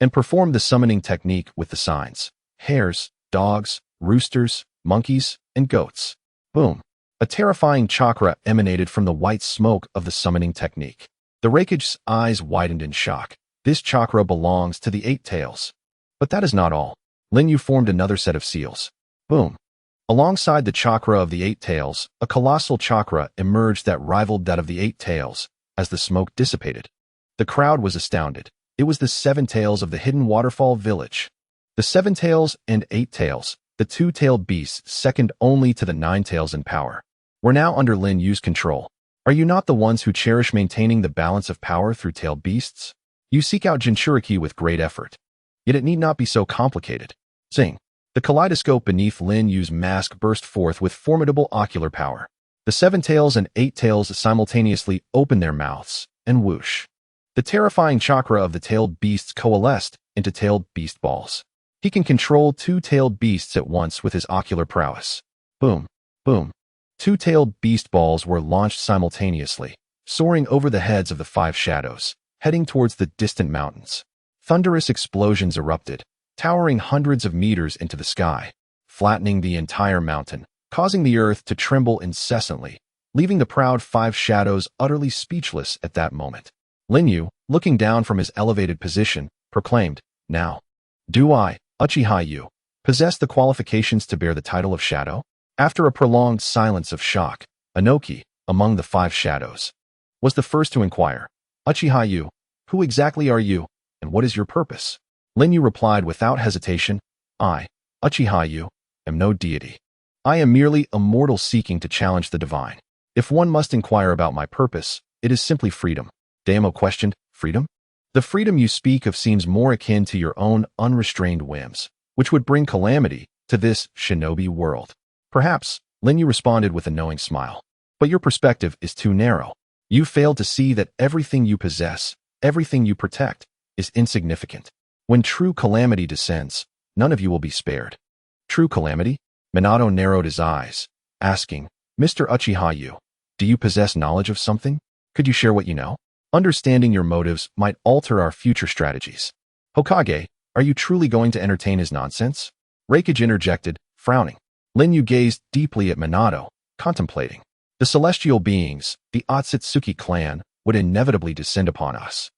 and performed the summoning technique with the signs. Hares, dogs, roosters, monkeys, and goats. Boom. A terrifying chakra emanated from the white smoke of the summoning technique. The Rakage's eyes widened in shock. This chakra belongs to the 8 tails. But that is not all. Lin Yu formed another set of seals. Boom. Alongside the chakra of the 8 tails, a colossal chakra emerged that rivaled that of the 8 tails as the smoke dissipated. The crowd was astounded. It was the 7 tails of the hidden waterfall village. The 7 tails and 8 tails, the 2-tailed beasts second only to the 9 tails in power, were now under Lin Yu's control. Are you not the ones who cherish maintaining the balance of power through tailed beasts? You seek out Jinchūriki with great effort. Yet it need not be so complicated. Zing. The kaleidoscope beneath Lin Yu's mask burst forth with formidable ocular power. The 7 tails and 8 tails simultaneously opened their mouths, and whoosh. The terrifying chakra of the tailed beasts coalesced into tailed beast balls. He can control 2-tailed beasts at once with his ocular prowess. Boom, boom. 2-tailed beast balls were launched simultaneously, soaring over the heads of the 5 shadows, heading towards the distant mountains. Thunderous explosions erupted, towering hundreds of meters into the sky, flattening the entire mountain, causing the earth to tremble incessantly, leaving the proud 5 shadows utterly speechless at that moment. Lin Yu, looking down from his elevated position, proclaimed, Now, do I, Uchiha, possess the qualifications to bear the title of shadow? After a prolonged silence of shock, Inoki, among the 5 shadows, was the first to inquire, Uchiha, who exactly are you, and what is your purpose? Lin Yu replied without hesitation, I, Uchiha, am no deity. I am merely a mortal seeking to challenge the divine. If one must inquire about my purpose, it is simply freedom. Daimyo questioned, freedom? The freedom you speak of seems more akin to your own unrestrained whims, which would bring calamity to this shinobi world. Perhaps, Lin Yu responded with a knowing smile. But your perspective is too narrow. You failed to see that everything you possess, everything you protect, is insignificant. When true calamity descends, none of you will be spared. True calamity? Minato narrowed his eyes, asking, Mr. Uchiha, do you possess knowledge of something? Could you share what you know? Understanding your motives might alter our future strategies. Hokage, are you truly going to entertain his nonsense? Reikage interjected, frowning. Lin Yu gazed deeply at Minato, contemplating. The celestial beings, the Ōtsutsuki clan, would inevitably descend upon us,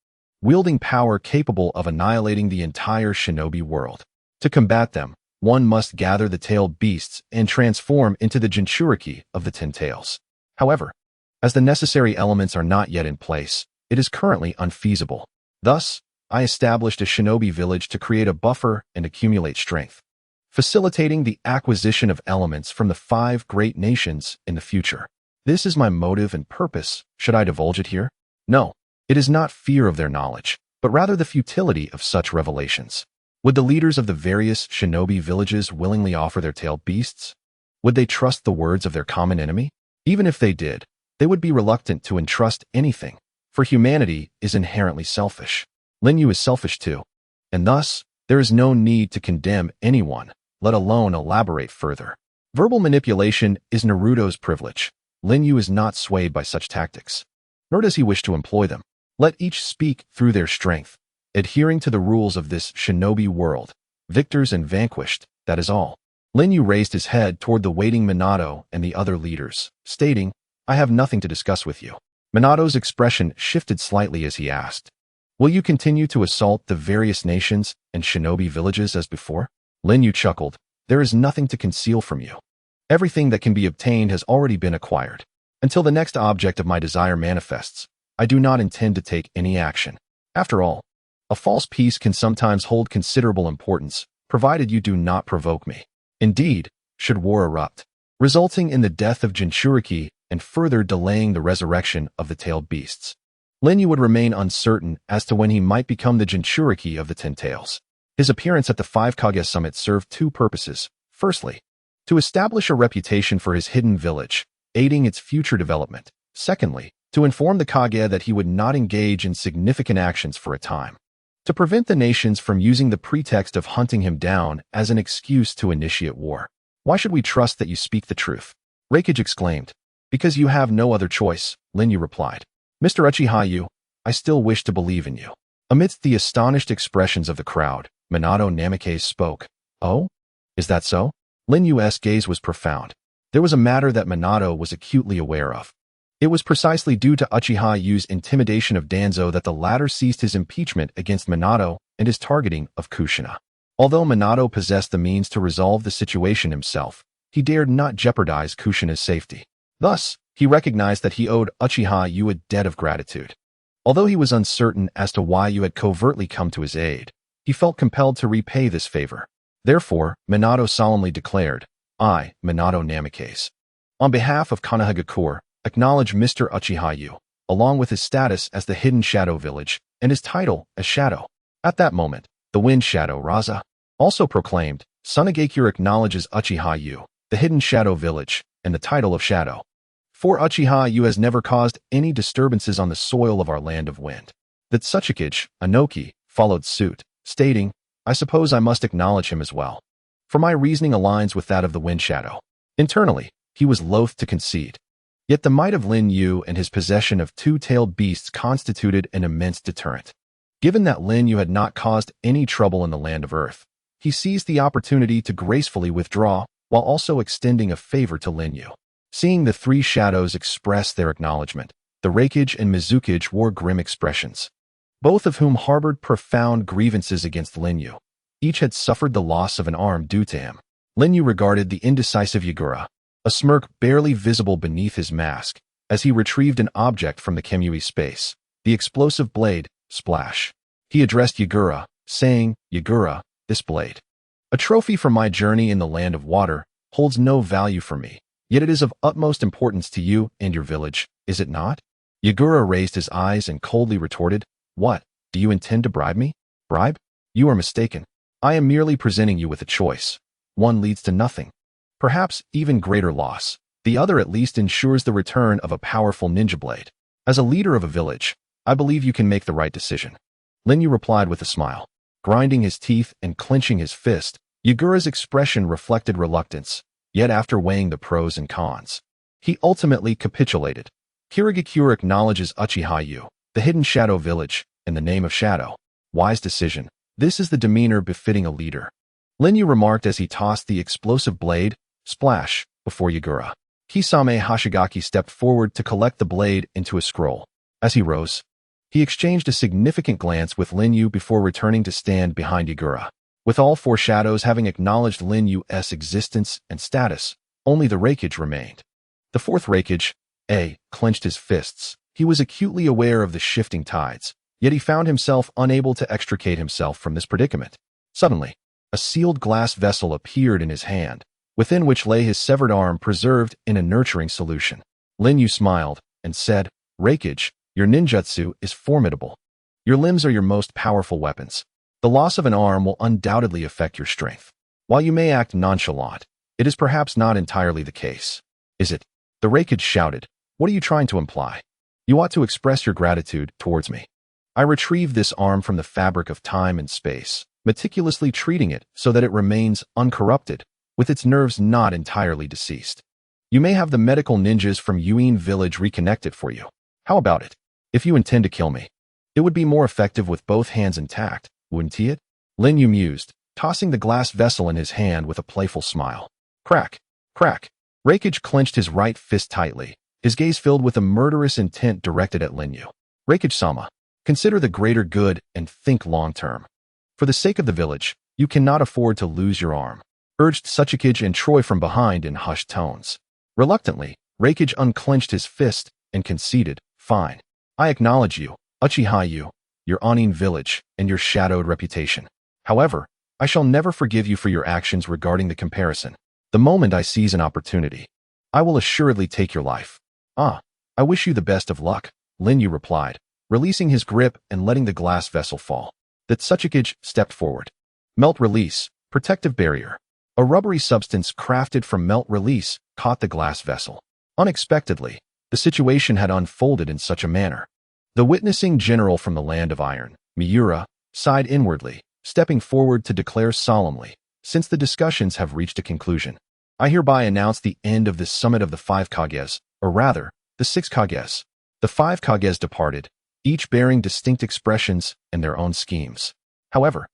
wielding power capable of annihilating the entire shinobi world. To combat them, one must gather the tailed beasts and transform into the Jinchūriki of the Ten-Tails. However, as the necessary elements are not yet in place, it is currently unfeasible. Thus, I established a shinobi village to create a buffer and accumulate strength, facilitating the acquisition of elements from the 5 great nations in the future. This is my motive and purpose. Should I divulge it here? No, it is not fear of their knowledge, but rather the futility of such revelations. Would the leaders of the various shinobi villages willingly offer their tailed beasts? Would they trust the words of their common enemy? Even if they did, they would be reluctant to entrust anything, for humanity is inherently selfish. Lin Yu is selfish too, and thus, there is no need to condemn anyone, let alone elaborate further. Verbal manipulation is Naruto's privilege. Lin Yu is not swayed by such tactics, nor does he wish to employ them. Let each speak through their strength, adhering to the rules of this shinobi world. Victors and vanquished, that is all. Lin Yu raised his head toward the waiting Minato and the other leaders, stating, I have nothing to discuss with you. Minato's expression shifted slightly as he asked, will you continue to assault the various nations and shinobi villages as before? Lin Yu chuckled, there is nothing to conceal from you. Everything that can be obtained has already been acquired. Until the next object of my desire manifests, I do not intend to take any action. After all, a false peace can sometimes hold considerable importance, provided you do not provoke me. Indeed, should war erupt, resulting in the death of Jinchūriki and further delaying the resurrection of the tailed beasts, Lin Yu would remain uncertain as to when he might become the Jinchūriki of the Ten-Tails. His appearance at the 5 Kage summit served 2 purposes. Firstly, to establish a reputation for his hidden village, aiding its future development. Secondly, to inform the Kage that he would not engage in significant actions for a time, to prevent the nations from using the pretext of hunting him down as an excuse to initiate war. Why should we trust that you speak the truth? Reikage exclaimed. Because you have no other choice, Lin Yu replied. Mr. Uchiha, I still wish to believe in you. Amidst the astonished expressions of the crowd, Minato Namikaze spoke. Oh? Is that so? Lin Yu's gaze was profound. There was a matter that Minato was acutely aware of. It was precisely due to Uchiha Yu's intimidation of Danzo that the latter ceased his impeachment against Minato and his targeting of Kushina. Although Minato possessed the means to resolve the situation himself, he dared not jeopardize Kushina's safety. Thus, he recognized that he owed Uchiha Yu a debt of gratitude. Although he was uncertain as to why Yu had covertly come to his aid, he felt compelled to repay this favor. Therefore, Minato solemnly declared, I, Minato Namikaze, on behalf of Konohagakure, acknowledge Mr. Uchiha Yu, along with his status as the Hidden Shadow Village and his title as Shadow. At that moment, the Wind Shadow Raza also proclaimed, Sunagakure acknowledges Uchiha Yu, the Hidden Shadow Village, and the title of Shadow. For Uchiha Yu has never caused any disturbances on the soil of our land of wind. The Ōtsutsuki, Anoki, followed suit, stating, I suppose I must acknowledge him as well. For my reasoning aligns with that of the Wind Shadow. Internally, he was loath to concede. Yet the might of Lin Yu and his possession of 2-tailed beasts constituted an immense deterrent. Given that Lin Yu had not caused any trouble in the land of Earth, he seized the opportunity to gracefully withdraw while also extending a favor to Lin Yu. Seeing the 3 shadows express their acknowledgement, the Reikage and Mizukage wore grim expressions, both of whom harbored profound grievances against Lin Yu. Each had suffered the loss of an arm due to him. Lin Yu regarded the indecisive Yagura, a smirk barely visible beneath his mask, as he retrieved an object from the Kamui space, the explosive blade, splash. He addressed Yagura, saying, Yagura, this blade, a trophy from my journey in the land of water, holds no value for me, yet it is of utmost importance to you and your village, is it not? Yagura raised his eyes and coldly retorted, "What? Do you intend to bribe me?" "Bribe? You are mistaken. I am merely presenting you with a choice. One leads to nothing. Perhaps even greater loss. The other at least ensures the return of a powerful ninja blade. As a leader of a village, I believe you can make the right decision." Lin Yu replied with a smile. Grinding his teeth and clenching his fist, Yagura's expression reflected reluctance, yet after weighing the pros and cons, he ultimately capitulated. Kirigakure acknowledges Uchiha Yu, the hidden shadow village, in the name of shadow. Wise decision. This is the demeanor befitting a leader. Lin Yu remarked as he tossed the explosive blade, splash, before Yagura. Kisame Hashigaki stepped forward to collect the blade into a scroll. As he rose, he exchanged a significant glance with Lin Yu before returning to stand behind Yagura. With all four shadows having acknowledged Lin Yu's existence and status, only the Raikage remained. The fourth Raikage, clenched his fists. He was acutely aware of the shifting tides, yet he found himself unable to extricate himself from this predicament. Suddenly, a sealed glass vessel appeared in his hand, within which lay his severed arm preserved in a nurturing solution. Lin Yu smiled and said, "Raikage, your ninjutsu is formidable. Your limbs are your most powerful weapons. The loss of an arm will undoubtedly affect your strength. While you may act nonchalant, it is perhaps not entirely the case." "Is it?" The Raikage shouted. "What are you trying to imply? You ought to express your gratitude towards me. I retrieved this arm from the fabric of time and space, meticulously treating it so that it remains uncorrupted, with its nerves not entirely deceased. You may have the medical ninjas from Yuin village reconnect it for you. How about it? If you intend to kill me, it would be more effective with both hands intact, wouldn't it?" Lin Yu mused, tossing the glass vessel in his hand with a playful smile. Crack! Crack! Raikage clenched his right fist tightly, his gaze filled with a murderous intent directed at Lin Yu. "Raikage-sama, consider the greater good and think long-term. For the sake of the village, you cannot afford to lose your arm," urged Ōtsutsuki and Troy from behind in hushed tones. Reluctantly, Raikage unclenched his fist and conceded, "Fine. I acknowledge you, Uchiha Yu, your Onin village, and your shadowed reputation. However, I shall never forgive you for your actions regarding the comparison. The moment I seize an opportunity, I will assuredly take your life." "Ah, I wish you the best of luck," Lin Yu replied, releasing his grip and letting the glass vessel fall. The Ōtsutsuki stepped forward. Melt release, protective barrier. A rubbery substance crafted from melt release caught the glass vessel. Unexpectedly, the situation had unfolded in such a manner. The witnessing general from the land of iron, Miura, sighed inwardly, stepping forward to declare solemnly, "Since the discussions have reached a conclusion, I hereby announce the end of this summit of the 5 Kages, or rather, the 6 Kages." The 5 Kages departed, each bearing distinct expressions and their own schemes. However,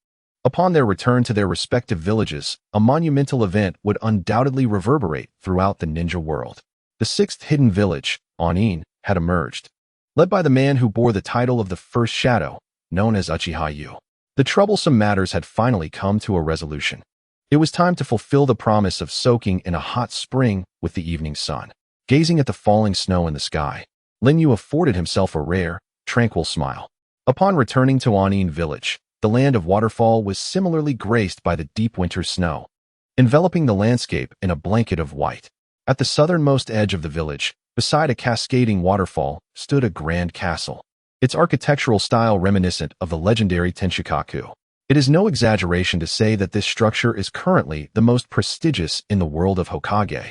upon their return to their respective villages, a monumental event would undoubtedly reverberate throughout the ninja world. The 6th hidden village, Onin, had emerged, led by the man who bore the title of the First Shadow, known as Uchiha Yu. The troublesome matters had finally come to a resolution. It was time to fulfill the promise of soaking in a hot spring with the evening sun. Gazing at the falling snow in the sky, Lin Yu afforded himself a rare, tranquil smile. Upon returning to Onin village, the land of waterfall was similarly graced by the deep winter snow, enveloping the landscape in a blanket of white. At the southernmost edge of the village, beside a cascading waterfall, stood a grand castle, its architectural style reminiscent of the legendary Tenshinkaku. It is no exaggeration to say that this structure is currently the most prestigious in the world of Hokage,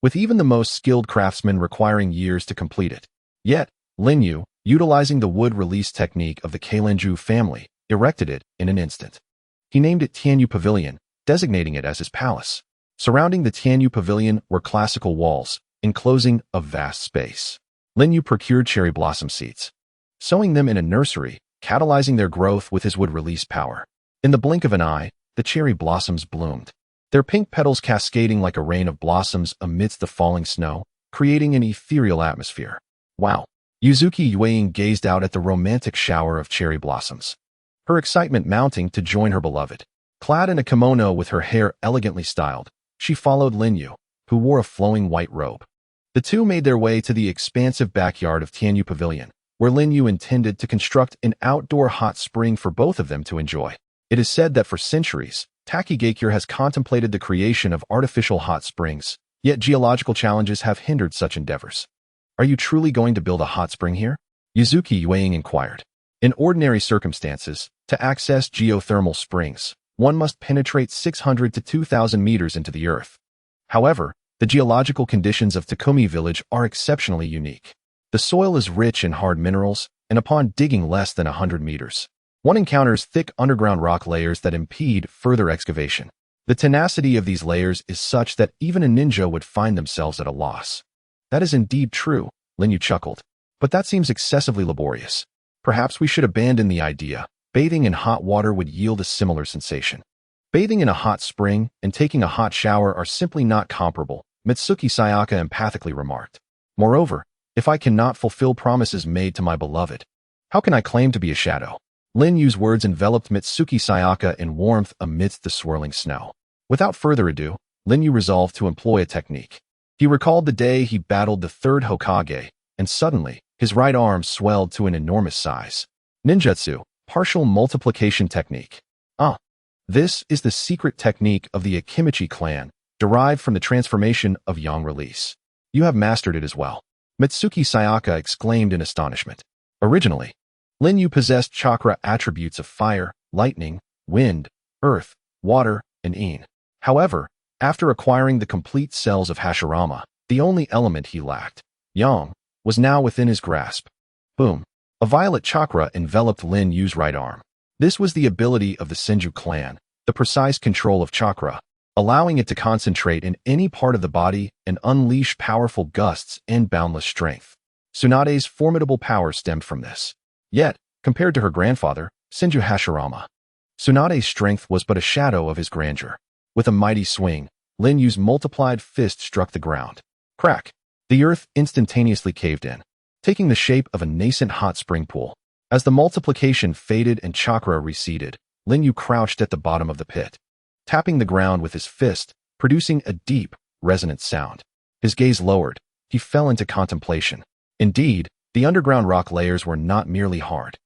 with even the most skilled craftsmen requiring years to complete it. Yet, Lin Yu, utilizing the wood release technique of the Keilenju family, erected it in an instant. He named it Tianyu Pavilion, designating it as his palace. Surrounding the Tianyu Pavilion were classical walls, enclosing a vast space. Lin Yu procured cherry blossom seeds, sowing them in a nursery, catalyzing their growth with his wood release power. In the blink of an eye, the cherry blossoms bloomed, their pink petals cascading like a rain of blossoms amidst the falling snow, creating an ethereal atmosphere. Wow! Yuzuki Yueing gazed out at the romantic shower of cherry blossoms, her excitement mounting to join her beloved. Clad in a kimono with her hair elegantly styled, she followed Lin Yu, who wore a flowing white robe. The two made their way to the expansive backyard of Tianyu Pavilion, where Lin Yu intended to construct an outdoor hot spring for both of them to enjoy. It is said that for centuries, Takigakure has contemplated the creation of artificial hot springs, yet geological challenges have hindered such endeavors. Are you truly going to build a hot spring here? Yuzuki Yueying inquired. In ordinary circumstances, to access geothermal springs, one must penetrate 600 to 2,000 meters into the earth. However, the geological conditions of Takumi village are exceptionally unique. The soil is rich in hard minerals, and upon digging less than 100 meters, one encounters thick underground rock layers that impede further excavation. The tenacity of these layers is such that even a ninja would find themselves at a loss. That is indeed true, Lin Yu chuckled. But that seems excessively laborious. Perhaps we should abandon the idea. Bathing in hot water would yield a similar sensation. Bathing in a hot spring and taking a hot shower are simply not comparable, Mitsuki Sayaka empathically remarked. Moreover, if I cannot fulfill promises made to my beloved, how can I claim to be a shadow? Lin Yu's words enveloped Mitsuki Sayaka in warmth amidst the swirling snow. Without further ado, Lin Yu resolved to employ a technique. He recalled the day he battled the third Hokage, and suddenly, his right arm swelled to an enormous size. Ninjutsu, partial multiplication technique. This is the secret technique of the Akimichi clan, derived from the transformation of yang release. You have mastered it as well. Mitsuki Sayaka exclaimed in astonishment. Originally, Lin Yu possessed chakra attributes of fire, lightning, wind, earth, water, and yin. However, after acquiring the complete cells of Hashirama, the only element he lacked, yang, was now within his grasp. Boom. A violet chakra enveloped Lin Yu's right arm. This was the ability of the Senju clan, the precise control of chakra, allowing it to concentrate in any part of the body and unleash powerful gusts and boundless strength. Tsunade's formidable power stemmed from this. Yet, compared to her grandfather, Senju Hashirama, Tsunade's strength was but a shadow of his grandeur. With a mighty swing, Lin Yu's multiplied fist struck the ground. Crack! The earth instantaneously caved in, taking the shape of a nascent hot spring pool. As the multiplication faded and chakra receded, Lin Yu crouched at the bottom of the pit, tapping the ground with his fist, producing a deep, resonant sound. His gaze lowered. He fell into contemplation. Indeed, the underground rock layers were not merely hard.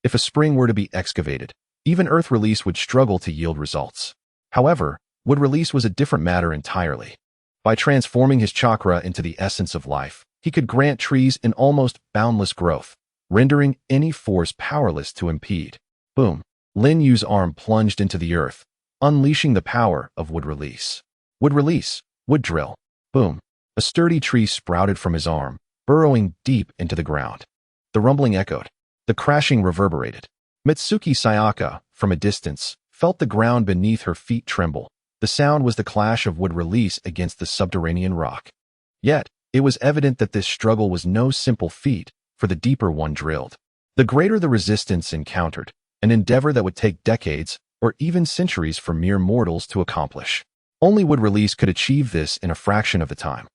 If a spring were to be excavated, even earth release would struggle to yield results. However, wood release was a different matter entirely. By transforming his chakra into the essence of life, he could grant trees an almost boundless growth, rendering any force powerless to impede. Boom! Lin Yu's arm plunged into the earth, unleashing the power of wood release. Wood release, wood drill. Boom! A sturdy tree sprouted from his arm, burrowing deep into the ground. The rumbling echoed. The crashing reverberated. Mitsuki Sayaka, from a distance, felt the ground beneath her feet tremble. The sound was the clash of wood release against the subterranean rock. Yet, it was evident that this struggle was no simple feat, for the deeper one drilled, the greater the resistance encountered, an endeavor that would take decades or even centuries for mere mortals to accomplish. Only wood release could achieve this in a fraction of the time.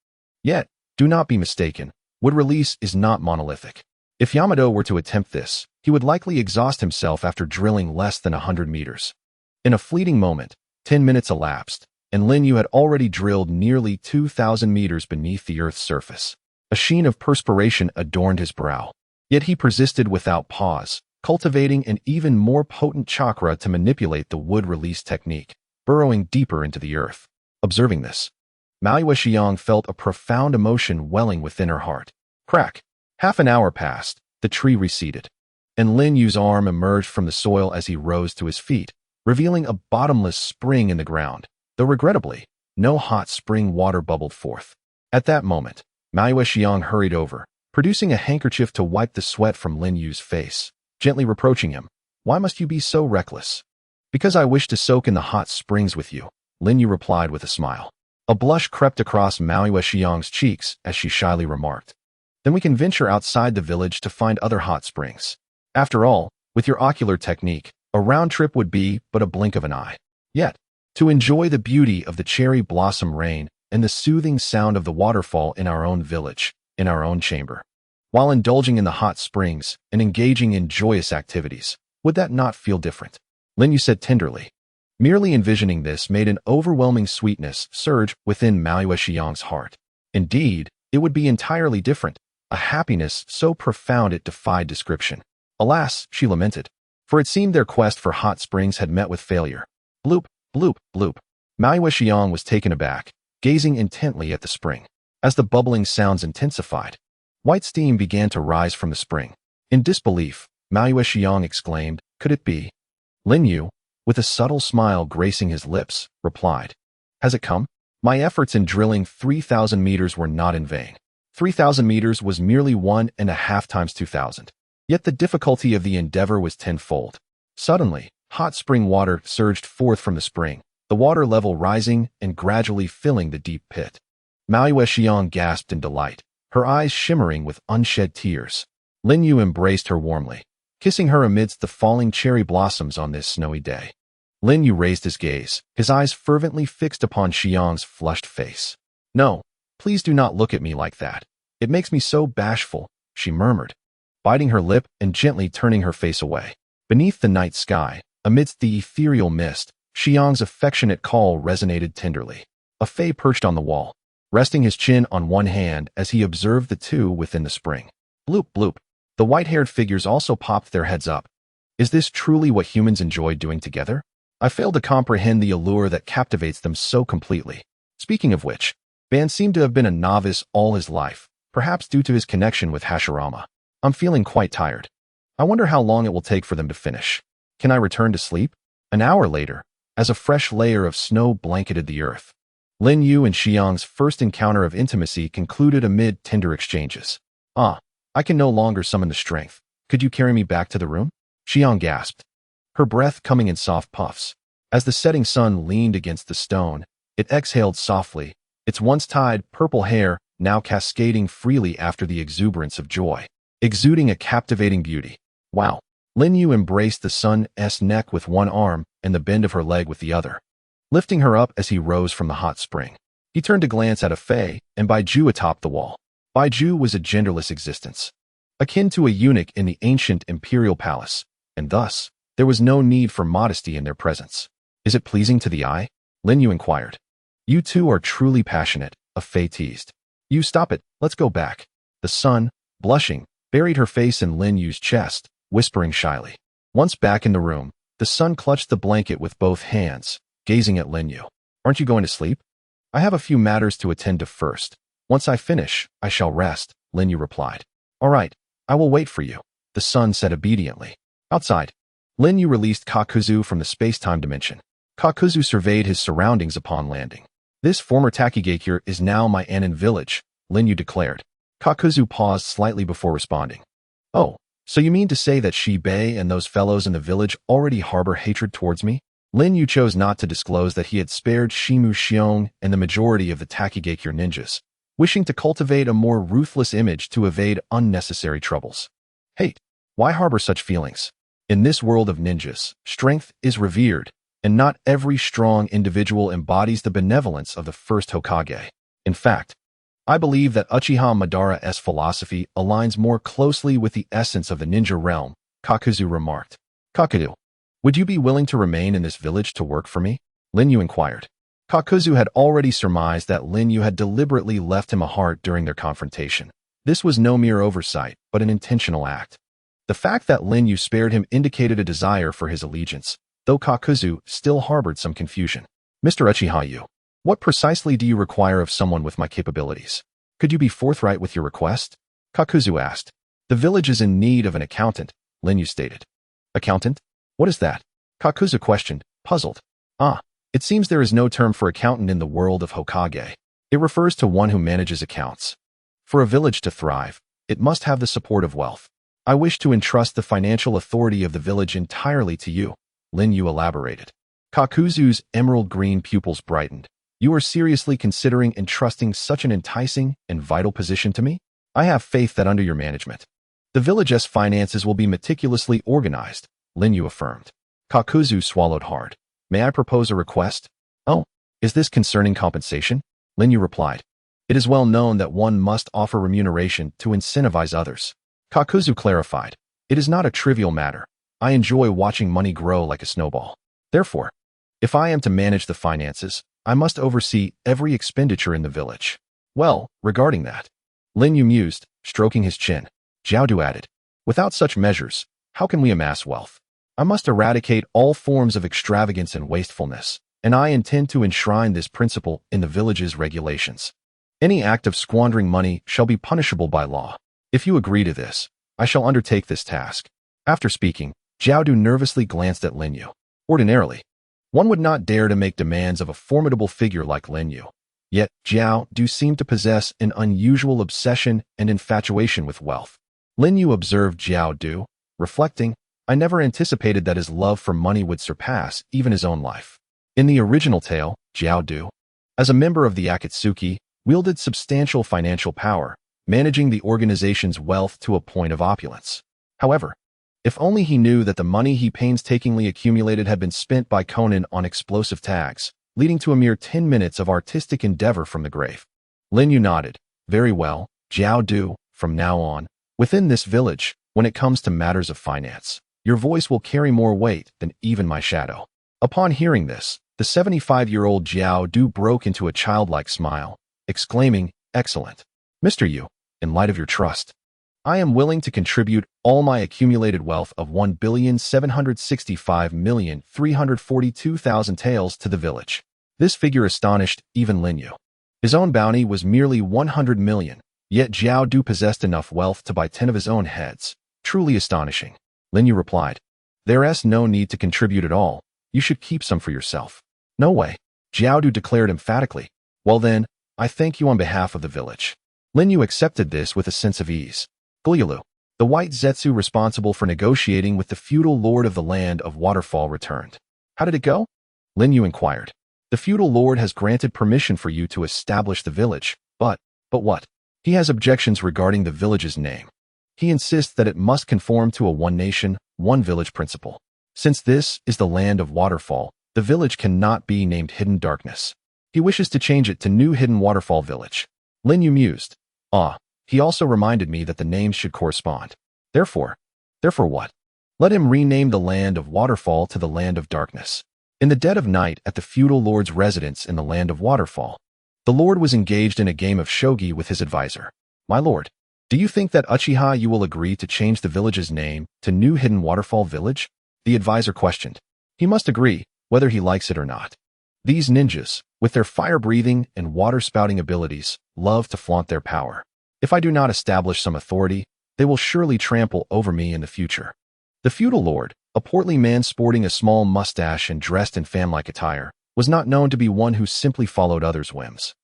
Yet, do not be mistaken, wood release is not monolithic. If Yamato were to attempt this, he would likely exhaust himself after drilling less than 100 meters. In a fleeting moment, 10 minutes elapsed, and Lin Yu had already drilled nearly 2,000 meters beneath the earth's surface. A sheen of perspiration adorned his brow. Yet he persisted without pause, cultivating an even more potent chakra to manipulate the wood release technique, burrowing deeper into the earth. Observing this, Maui Xiang felt a profound emotion welling within her heart. Crack! Half an hour passed, the tree receded, and Lin Yu's arm emerged from the soil as he rose to his feet, revealing a bottomless spring in the ground, though regrettably, no hot spring water bubbled forth. At that moment, Maui Xiang hurried over, producing a handkerchief to wipe the sweat from Lin Yu's face, gently reproaching him. Why must you be so reckless? Because I wish to soak in the hot springs with you, Lin Yu replied with a smile. A blush crept across Maui Xiang's cheeks as she shyly remarked. Then we can venture outside the village to find other hot springs. After all, with your ocular technique, a round trip would be but a blink of an eye. Yet, to enjoy the beauty of the cherry blossom rain and the soothing sound of the waterfall in our own village, in our own chamber, while indulging in the hot springs and engaging in joyous activities, would that not feel different? Lin Yu said tenderly. Merely envisioning this made an overwhelming sweetness surge within Maui Xiang's heart. Indeed, it would be entirely different, a happiness so profound it defied description. Alas, she lamented, for it seemed their quest for hot springs had met with failure. Bloop, bloop, bloop. Maui Xiang was taken aback, gazing intently at the spring. As the bubbling sounds intensified, White steam began to rise from the spring. In disbelief, Maoyue Xiang exclaimed, "Could it be?" Lin Yu, with a subtle smile gracing his lips, replied, "Has it come? My efforts in drilling 3,000 meters were not in vain. 3,000 meters was merely 1.5 times 2,000. Yet the difficulty of the endeavor was tenfold." Suddenly, hot spring water surged forth from the spring, the water level rising and gradually filling the deep pit. Maoyue Xiang gasped in delight, her eyes shimmering with unshed tears. Lin Yu embraced her warmly, kissing her amidst the falling cherry blossoms on this snowy day. Lin Yu raised his gaze, his eyes fervently fixed upon Xiang's flushed face. "No, please do not look at me like that. It makes me so bashful," she murmured, biting her lip and gently turning her face away. Beneath the night sky, amidst the ethereal mist, Xiang's affectionate call resonated tenderly. A Fei perched on the wall, resting his chin on one hand as he observed the two within the spring. Bloop bloop. The white-haired figures also popped their heads up. Is this truly what humans enjoy doing together? I fail to comprehend the allure that captivates them so completely. Speaking of which, Ban seemed to have been a novice all his life, perhaps due to his connection with Hashirama. I'm feeling quite tired. I wonder how long it will take for them to finish. Can I return to sleep? An hour later, as a fresh layer of snow blanketed the earth, Lin Yu and Xiang's first encounter of intimacy concluded amid tender exchanges. "Ah, I can no longer summon the strength. Could you carry me back to the room?" Xiang gasped, her breath coming in soft puffs. As the setting sun leaned against the stone, it exhaled softly, its once-tied purple hair now cascading freely after the exuberance of joy, exuding a captivating beauty. Wow! Lin Yu embraced the sun's neck with one arm and the bend of her leg with the other, lifting her up as he rose from the hot spring. He turned to glance at a Fei and Baiju atop the wall. Baiju was a genderless existence, akin to a eunuch in the ancient imperial palace, and thus, there was no need for modesty in their presence. "Is it pleasing to the eye?" Lin Yu inquired. "You two are truly passionate," a Fei teased. "You stop it, let's go back." The sun, blushing, buried her face in Lin Yu's chest, whispering shyly. Once back in the room, the sun clutched the blanket with both hands, gazing at Lin Yu. "Aren't you going to sleep?" "I have a few matters to attend to first. Once I finish, I shall rest," Lin Yu replied. "All right, I will wait for you," the sun said obediently. Outside, Lin Yu released Kakuzu from the space-time dimension. Kakuzu surveyed his surroundings upon landing. "This former Takigakure is now my Anin village," Lin Yu declared. Kakuzu paused slightly before responding. "Oh, so you mean to say that Shibei and those fellows in the village already harbor hatred towards me?" Lin Yu chose not to disclose that he had spared Shimu Xiong and the majority of the Takigakure ninjas, wishing to cultivate a more ruthless image to evade unnecessary troubles. Hate. Why harbor such feelings? In this world of ninjas, strength is revered, and not every strong individual embodies the benevolence of the first Hokage. In fact, I believe that Uchiha Madara's philosophy aligns more closely with the essence of the ninja realm, Kakuzu remarked. "Kakuzu, would you be willing to remain in this village to work for me?" Lin Yu inquired. Kakuzu had already surmised that Lin Yu had deliberately left him a heart during their confrontation. This was no mere oversight, but an intentional act. The fact that Lin Yu spared him indicated a desire for his allegiance, though Kakuzu still harbored some confusion. "Mr. Uchiha Yu, what precisely do you require of someone with my capabilities? Could you be forthright with your request?" Kakuzu asked. "The village is in need of an accountant," Lin Yu stated. "Accountant? What is that?" Kakuzu questioned, puzzled. "Ah, it seems there is no term for accountant in the world of Hokage. It refers to one who manages accounts. For a village to thrive, it must have the support of wealth. I wish to entrust the financial authority of the village entirely to you," Lin Yu elaborated. Kakuzu's emerald green pupils brightened. "You are seriously considering entrusting such an enticing and vital position to me? I have faith that under your management, the village's finances will be meticulously organized," Lin Yu affirmed. Kakuzu swallowed hard. "May I propose a request?" "Oh, is this concerning compensation?" Lin Yu replied. "It is well known that one must offer remuneration to incentivize others." Kakuzu clarified. "It is not a trivial matter. I enjoy watching money grow like a snowball. Therefore, if I am to manage the finances, I must oversee every expenditure in the village." "Well, regarding that," Lin Yu mused, stroking his chin. Jiaodu added, "Without such measures, how can we amass wealth? I must eradicate all forms of extravagance and wastefulness, and I intend to enshrine this principle in the village's regulations. Any act of squandering money shall be punishable by law." If you agree to this, I shall undertake this task. After speaking, Jiao Du nervously glanced at Lin Yu. Ordinarily, one would not dare to make demands of a formidable figure like Lin Yu. Yet, Jiao Du seemed to possess an unusual obsession and infatuation with wealth. Lin Yu observed Jiao Du, reflecting, I never anticipated that his love for money would surpass even his own life. In the original tale, Jiao Du, as a member of the Ōtsutsuki, wielded substantial financial power, managing the organization's wealth to a point of opulence. However, if only he knew that the money he painstakingly accumulated had been spent by Conan on explosive tags, leading to a mere 10 minutes of artistic endeavor from the grave. Lin Yu nodded. Very well, Jiao Du, from now on, within this village, when it comes to matters of finance, your voice will carry more weight than even my shadow. Upon hearing this, the 75-year-old Jiao Du broke into a childlike smile, exclaiming, Excellent. Mr. Yu, in light of your trust, I am willing to contribute all my accumulated wealth of 1,765,342,000 taels to the village. This figure astonished even Lin Yu. His own bounty was merely 100 million, yet Jiao Du possessed enough wealth to buy 10 of his own heads. Truly astonishing. Lin Yu replied, There's no need to contribute at all. You should keep some for yourself. No way, Jiao Du declared emphatically. Well then, I thank you on behalf of the village. Lin Yu accepted this with a sense of ease. Gulyalu, the white Zetsu responsible for negotiating with the feudal lord of the land of Waterfall returned. How did it go? Lin Yu inquired. The feudal lord has granted permission for you to establish the village, but what? He has objections regarding the village's name. He insists that it must conform to a one nation, one village principle. Since this is the land of Waterfall, the village cannot be named Hidden Darkness. He wishes to change it to New Hidden Waterfall Village. Lin Yu mused. He also reminded me that the names should correspond. Therefore what? Let him rename the land of Waterfall to the land of Darkness. In the dead of night at the feudal lord's residence in the land of Waterfall, the lord was engaged in a game of shogi with his advisor. My lord, do you think that Uchiha you will agree to change the village's name to New Hidden Waterfall Village? The advisor questioned. He must agree, whether he likes it or not. These ninjas, with their fire-breathing and water-spouting abilities, love to flaunt their power. If I do not establish some authority, they will surely trample over me in the future. The feudal lord, a portly man sporting a small mustache and dressed in fan-like attire, was not known to be one who simply followed others' whims.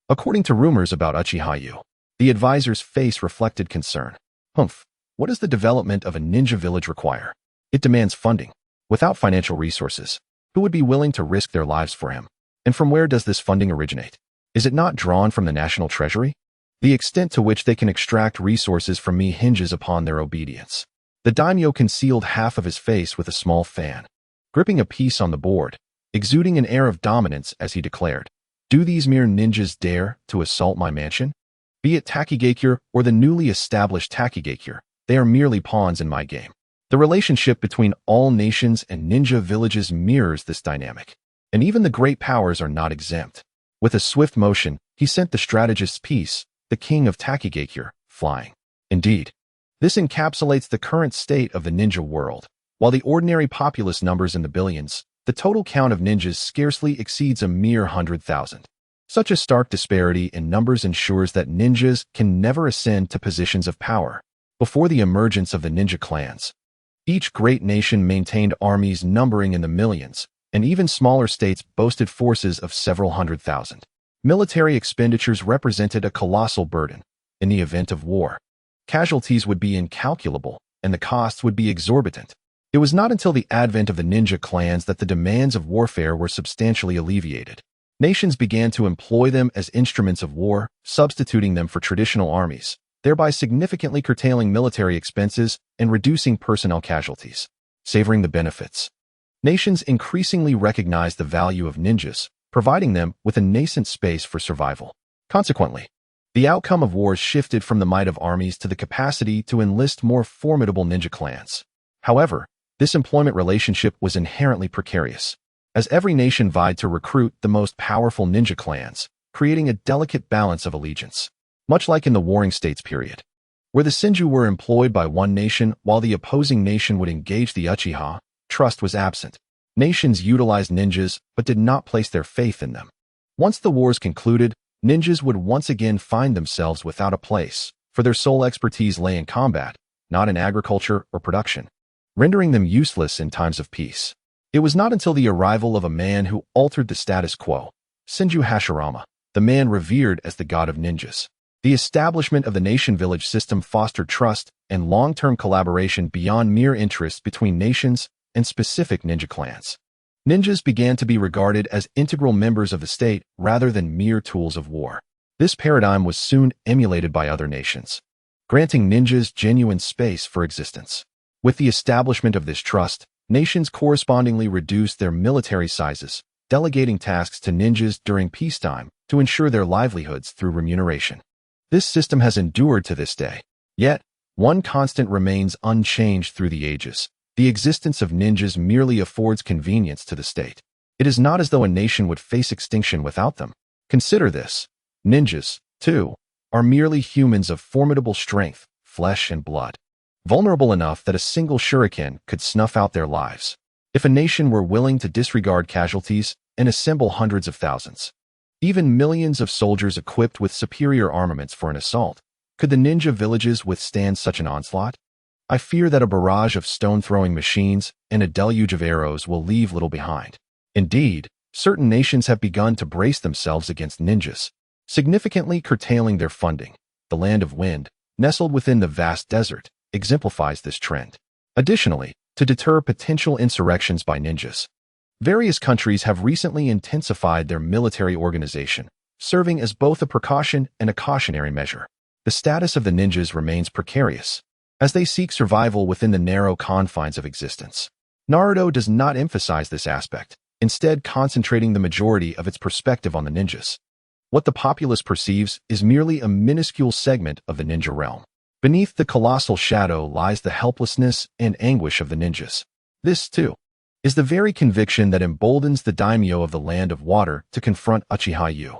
According to rumors about Uchiha Yu, the advisor's face reflected concern. What does the development of a ninja village require? It demands funding. Without financial resources, who would be willing to risk their lives for him? And from where does this funding originate? Is it not drawn from the national treasury? The extent to which they can extract resources from me hinges upon their obedience. The daimyo concealed half of his face with a small fan, gripping a piece on the board, exuding an air of dominance as he declared, Do these mere ninjas dare to assault my mansion? Be it Takigakure or the newly established Takigakure, they are merely pawns in my game. The relationship between all nations and ninja villages mirrors this dynamic, and even the great powers are not exempt. With a swift motion, he sent the strategist's piece, the king of Takigakure, flying. Indeed, this encapsulates the current state of the ninja world. While the ordinary populace numbers in the billions, the total count of ninjas scarcely exceeds a mere 100,000. Such a stark disparity in numbers ensures that ninjas can never ascend to positions of power. Before the emergence of the ninja clans, each great nation maintained armies numbering in the millions, and even smaller states boasted forces of several 100,000. Military expenditures represented a colossal burden. In the event of war, casualties would be incalculable, and the costs would be exorbitant. It was not until the advent of the ninja clans that the demands of warfare were substantially alleviated. Nations began to employ them as instruments of war, substituting them for traditional armies, thereby significantly curtailing military expenses and reducing personnel casualties. Savoring the benefits, nations increasingly recognized the value of ninjas, providing them with a nascent space for survival. Consequently, the outcome of wars shifted from the might of armies to the capacity to enlist more formidable ninja clans. However, this employment relationship was inherently precarious, as every nation vied to recruit the most powerful ninja clans, creating a delicate balance of allegiance. Much like in the Warring States period, where the Senju were employed by one nation while the opposing nation would engage the Uchiha, trust was absent. Nations utilized ninjas but did not place their faith in them. Once the wars concluded, ninjas would once again find themselves without a place, for their sole expertise lay in combat, not in agriculture or production, rendering them useless in times of peace. It was not until the arrival of a man who altered the status quo, Senju Hashirama, the man revered as the god of ninjas. The establishment of the nation-village system fostered trust and long-term collaboration beyond mere interests between nations and specific ninja clans. Ninjas began to be regarded as integral members of the state rather than mere tools of war. This paradigm was soon emulated by other nations, granting ninjas genuine space for existence. With the establishment of this trust, nations correspondingly reduced their military sizes, delegating tasks to ninjas during peacetime to ensure their livelihoods through remuneration. This system has endured to this day. Yet, one constant remains unchanged through the ages. The existence of ninjas merely affords convenience to the state. It is not as though a nation would face extinction without them. Consider this. Ninjas, too, are merely humans of formidable strength, flesh and blood, vulnerable enough that a single shuriken could snuff out their lives. If a nation were willing to disregard casualties and assemble hundreds of thousands, even millions of soldiers equipped with superior armaments for an assault, could the ninja villages withstand such an onslaught? I fear that a barrage of stone-throwing machines and a deluge of arrows will leave little behind. Indeed, certain nations have begun to brace themselves against ninjas, significantly curtailing their funding. The Land of Wind, nestled within the vast desert, exemplifies this trend. Additionally, to deter potential insurrections by ninjas, various countries have recently intensified their military organization, serving as both a precaution and a cautionary measure. The status of the ninjas remains precarious, as they seek survival within the narrow confines of existence. Naruto does not emphasize this aspect, instead concentrating the majority of its perspective on the ninjas. What the populace perceives is merely a minuscule segment of the ninja realm. Beneath the colossal shadow lies the helplessness and anguish of the ninjas. This, too, is the very conviction that emboldens the daimyo of the Land of Water to confront Uchiha Yu.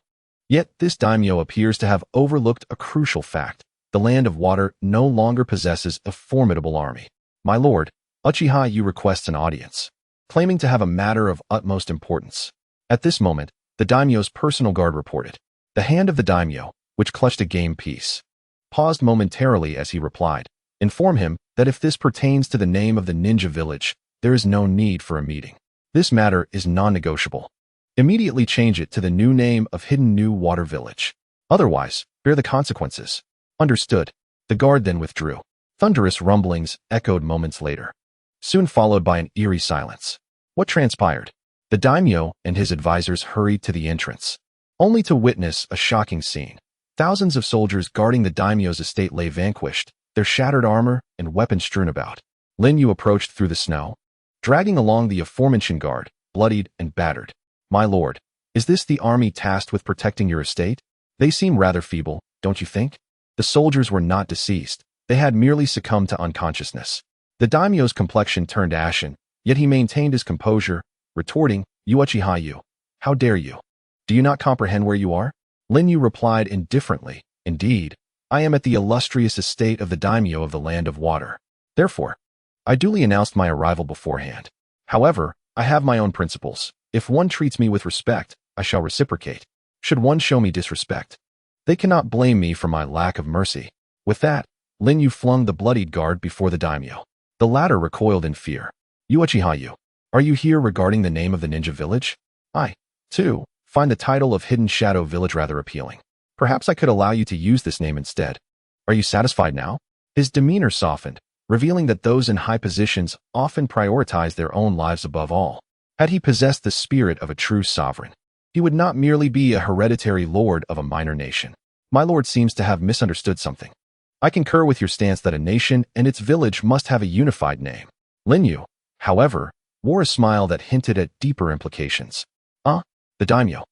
Yet this daimyo appears to have overlooked a crucial fact. The Land of Water no longer possesses a formidable army. My lord, Uchiha Yu requests an audience, claiming to have a matter of utmost importance. At this moment, the daimyo's personal guard reported. The hand of the daimyo, which clutched a game piece, paused momentarily as he replied. Inform him that if this pertains to the name of the ninja village, there is no need for a meeting. This matter is non-negotiable. Immediately change it to the new name of Hidden New Water Village. Otherwise, bear the consequences. Understood. The guard then withdrew. Thunderous rumblings echoed moments later, soon followed by an eerie silence. What transpired? The daimyo and his advisors hurried to the entrance, only to witness a shocking scene. Thousands of soldiers guarding the daimyo's estate lay vanquished, their shattered armor and weapons strewn about. Lin Yu approached through the snow, dragging along the aforementioned guard, bloodied and battered. My lord, is this the army tasked with protecting your estate? They seem rather feeble, don't you think? The soldiers were not deceased. They had merely succumbed to unconsciousness. The daimyo's complexion turned ashen, yet he maintained his composure, retorting, You Uchiha Yu, how dare you? Do you not comprehend where you are? Lin Yu replied indifferently, Indeed, I am at the illustrious estate of the daimyo of the Land of Water. Therefore, I duly announced my arrival beforehand. However, I have my own principles. If one treats me with respect, I shall reciprocate. Should one show me disrespect, they cannot blame me for my lack of mercy. With that, Lin Yu flung the bloodied guard before the daimyo. The latter recoiled in fear. You Uchiha Yu, are you here regarding the name of the ninja village? I, too, find the title of Hidden Shadow Village rather appealing. Perhaps I could allow you to use this name instead. Are you satisfied now? His demeanor softened, revealing that those in high positions often prioritize their own lives above all. Had he possessed the spirit of a true sovereign, he would not merely be a hereditary lord of a minor nation. My lord seems to have misunderstood something. I concur with your stance that a nation and its village must have a unified name. Lin Yu, however, wore a smile that hinted at deeper implications. The daimyo,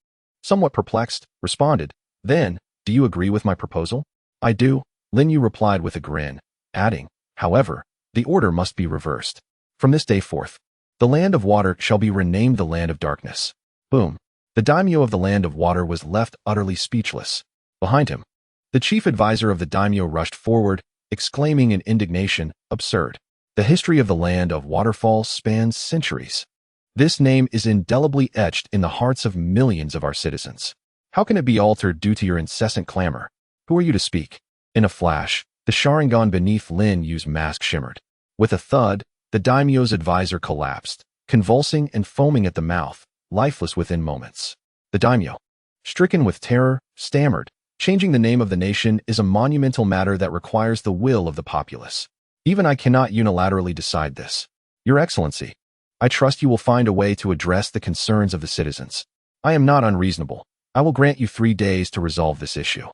somewhat perplexed, responded, Then, do you agree with my proposal? I do, Lin Yu replied with a grin, adding, However, the order must be reversed. From this day forth, the Land of Water shall be renamed the Land of Darkness. Boom. The daimyo of the Land of Water was left utterly speechless. Behind him, the chief advisor of the daimyo rushed forward, exclaiming in indignation, Absurd. The history of the Land of Waterfall spans centuries. This name is indelibly etched in the hearts of millions of our citizens. How can it be altered due to your incessant clamor? Who are you to speak? In a flash, the Sharingan beneath Lin Yu's mask shimmered. With a thud, the daimyo's advisor collapsed, convulsing and foaming at the mouth, lifeless within moments. The daimyo, stricken with terror, stammered, "Changing the name of the nation is a monumental matter that requires the will of the populace. Even I cannot unilaterally decide this. Your Excellency, I trust you will find a way to address the concerns of the citizens. I am not unreasonable. I will grant you 3 days to resolve this issue.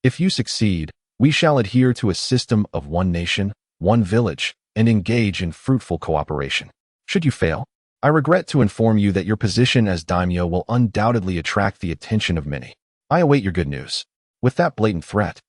If you succeed, we shall adhere to a system of one nation, one village, and engage in fruitful cooperation. Should you fail, I regret to inform you that your position as daimyo will undoubtedly attract the attention of many. I await your good news." With that blatant threat,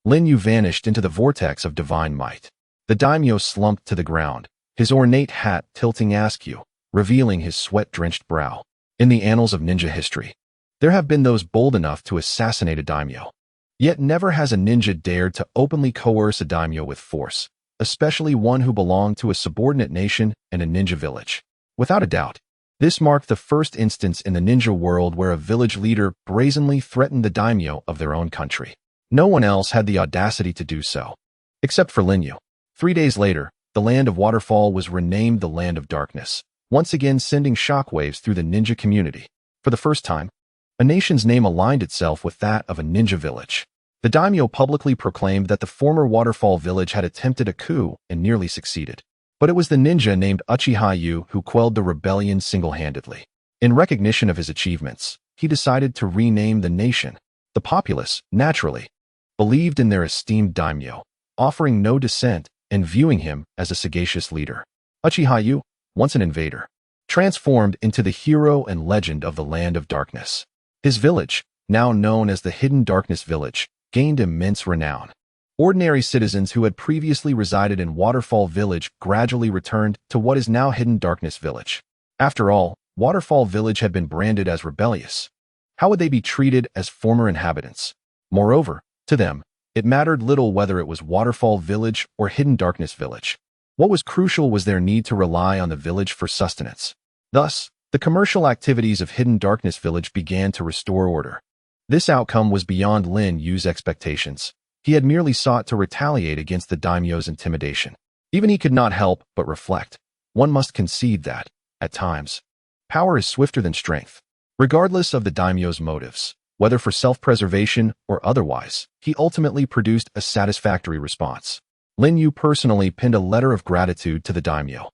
Lin Yu vanished into the vortex of divine might. The daimyo slumped to the ground, his ornate hat tilting askew, revealing his sweat-drenched brow. In the annals of ninja history, there have been those bold enough to assassinate a daimyo. Yet never has a ninja dared to openly coerce a daimyo with force, especially one who belonged to a subordinate nation and a ninja village. Without a doubt, this marked the first instance in the ninja world where a village leader brazenly threatened the daimyo of their own country. No one else had the audacity to do so, except for Lin Yu. 3 days later, the land of Waterfall was renamed the Land of Darkness, once again sending shockwaves through the ninja community. For the first time, a nation's name aligned itself with that of a ninja village. The daimyo publicly proclaimed that the former Waterfall village had attempted a coup and nearly succeeded. But it was the ninja named Uchiha who quelled the rebellion single-handedly. In recognition of his achievements, he decided to rename the nation. The populace, naturally, believed in their esteemed daimyo, offering no dissent and viewing him as a sagacious leader. Uchiha, once an invader, transformed into the hero and legend of the Land of Darkness. His village, now known as the Hidden Darkness Village, gained immense renown. Ordinary citizens who had previously resided in Waterfall Village gradually returned to what is now Hidden Darkness Village. After all, Waterfall Village had been branded as rebellious. How would they be treated as former inhabitants? Moreover, to them, it mattered little whether it was Waterfall Village or Hidden Darkness Village. What was crucial was their need to rely on the village for sustenance. Thus, the commercial activities of Hidden Darkness Village began to restore order. This outcome was beyond Lin Yu's expectations. He had merely sought to retaliate against the daimyo's intimidation. Even he could not help but reflect. One must concede that, at times, power is swifter than strength. Regardless of the daimyo's motives, whether for self-preservation or otherwise, he ultimately produced a satisfactory response. Lin Yu personally penned a letter of gratitude to the daimyo,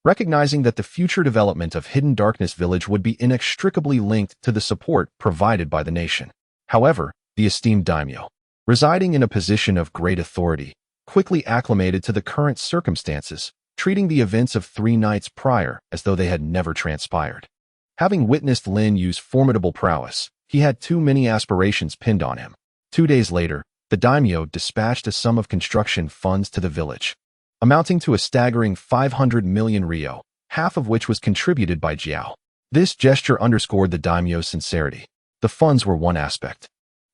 recognizing that the future development of Hidden Darkness Village would be inextricably linked to the support provided by the nation. However, the esteemed daimyo, residing in a position of great authority, quickly acclimated to the current circumstances, treating the events of 3 nights prior as though they had never transpired. Having witnessed Lin Yu's formidable prowess, he had too many aspirations pinned on him. 2 days later, the daimyo dispatched a sum of construction funds to the village, amounting to a staggering 500 million ryo, half of which was contributed by Jiao. This gesture underscored the daimyo's sincerity. The funds were one aspect.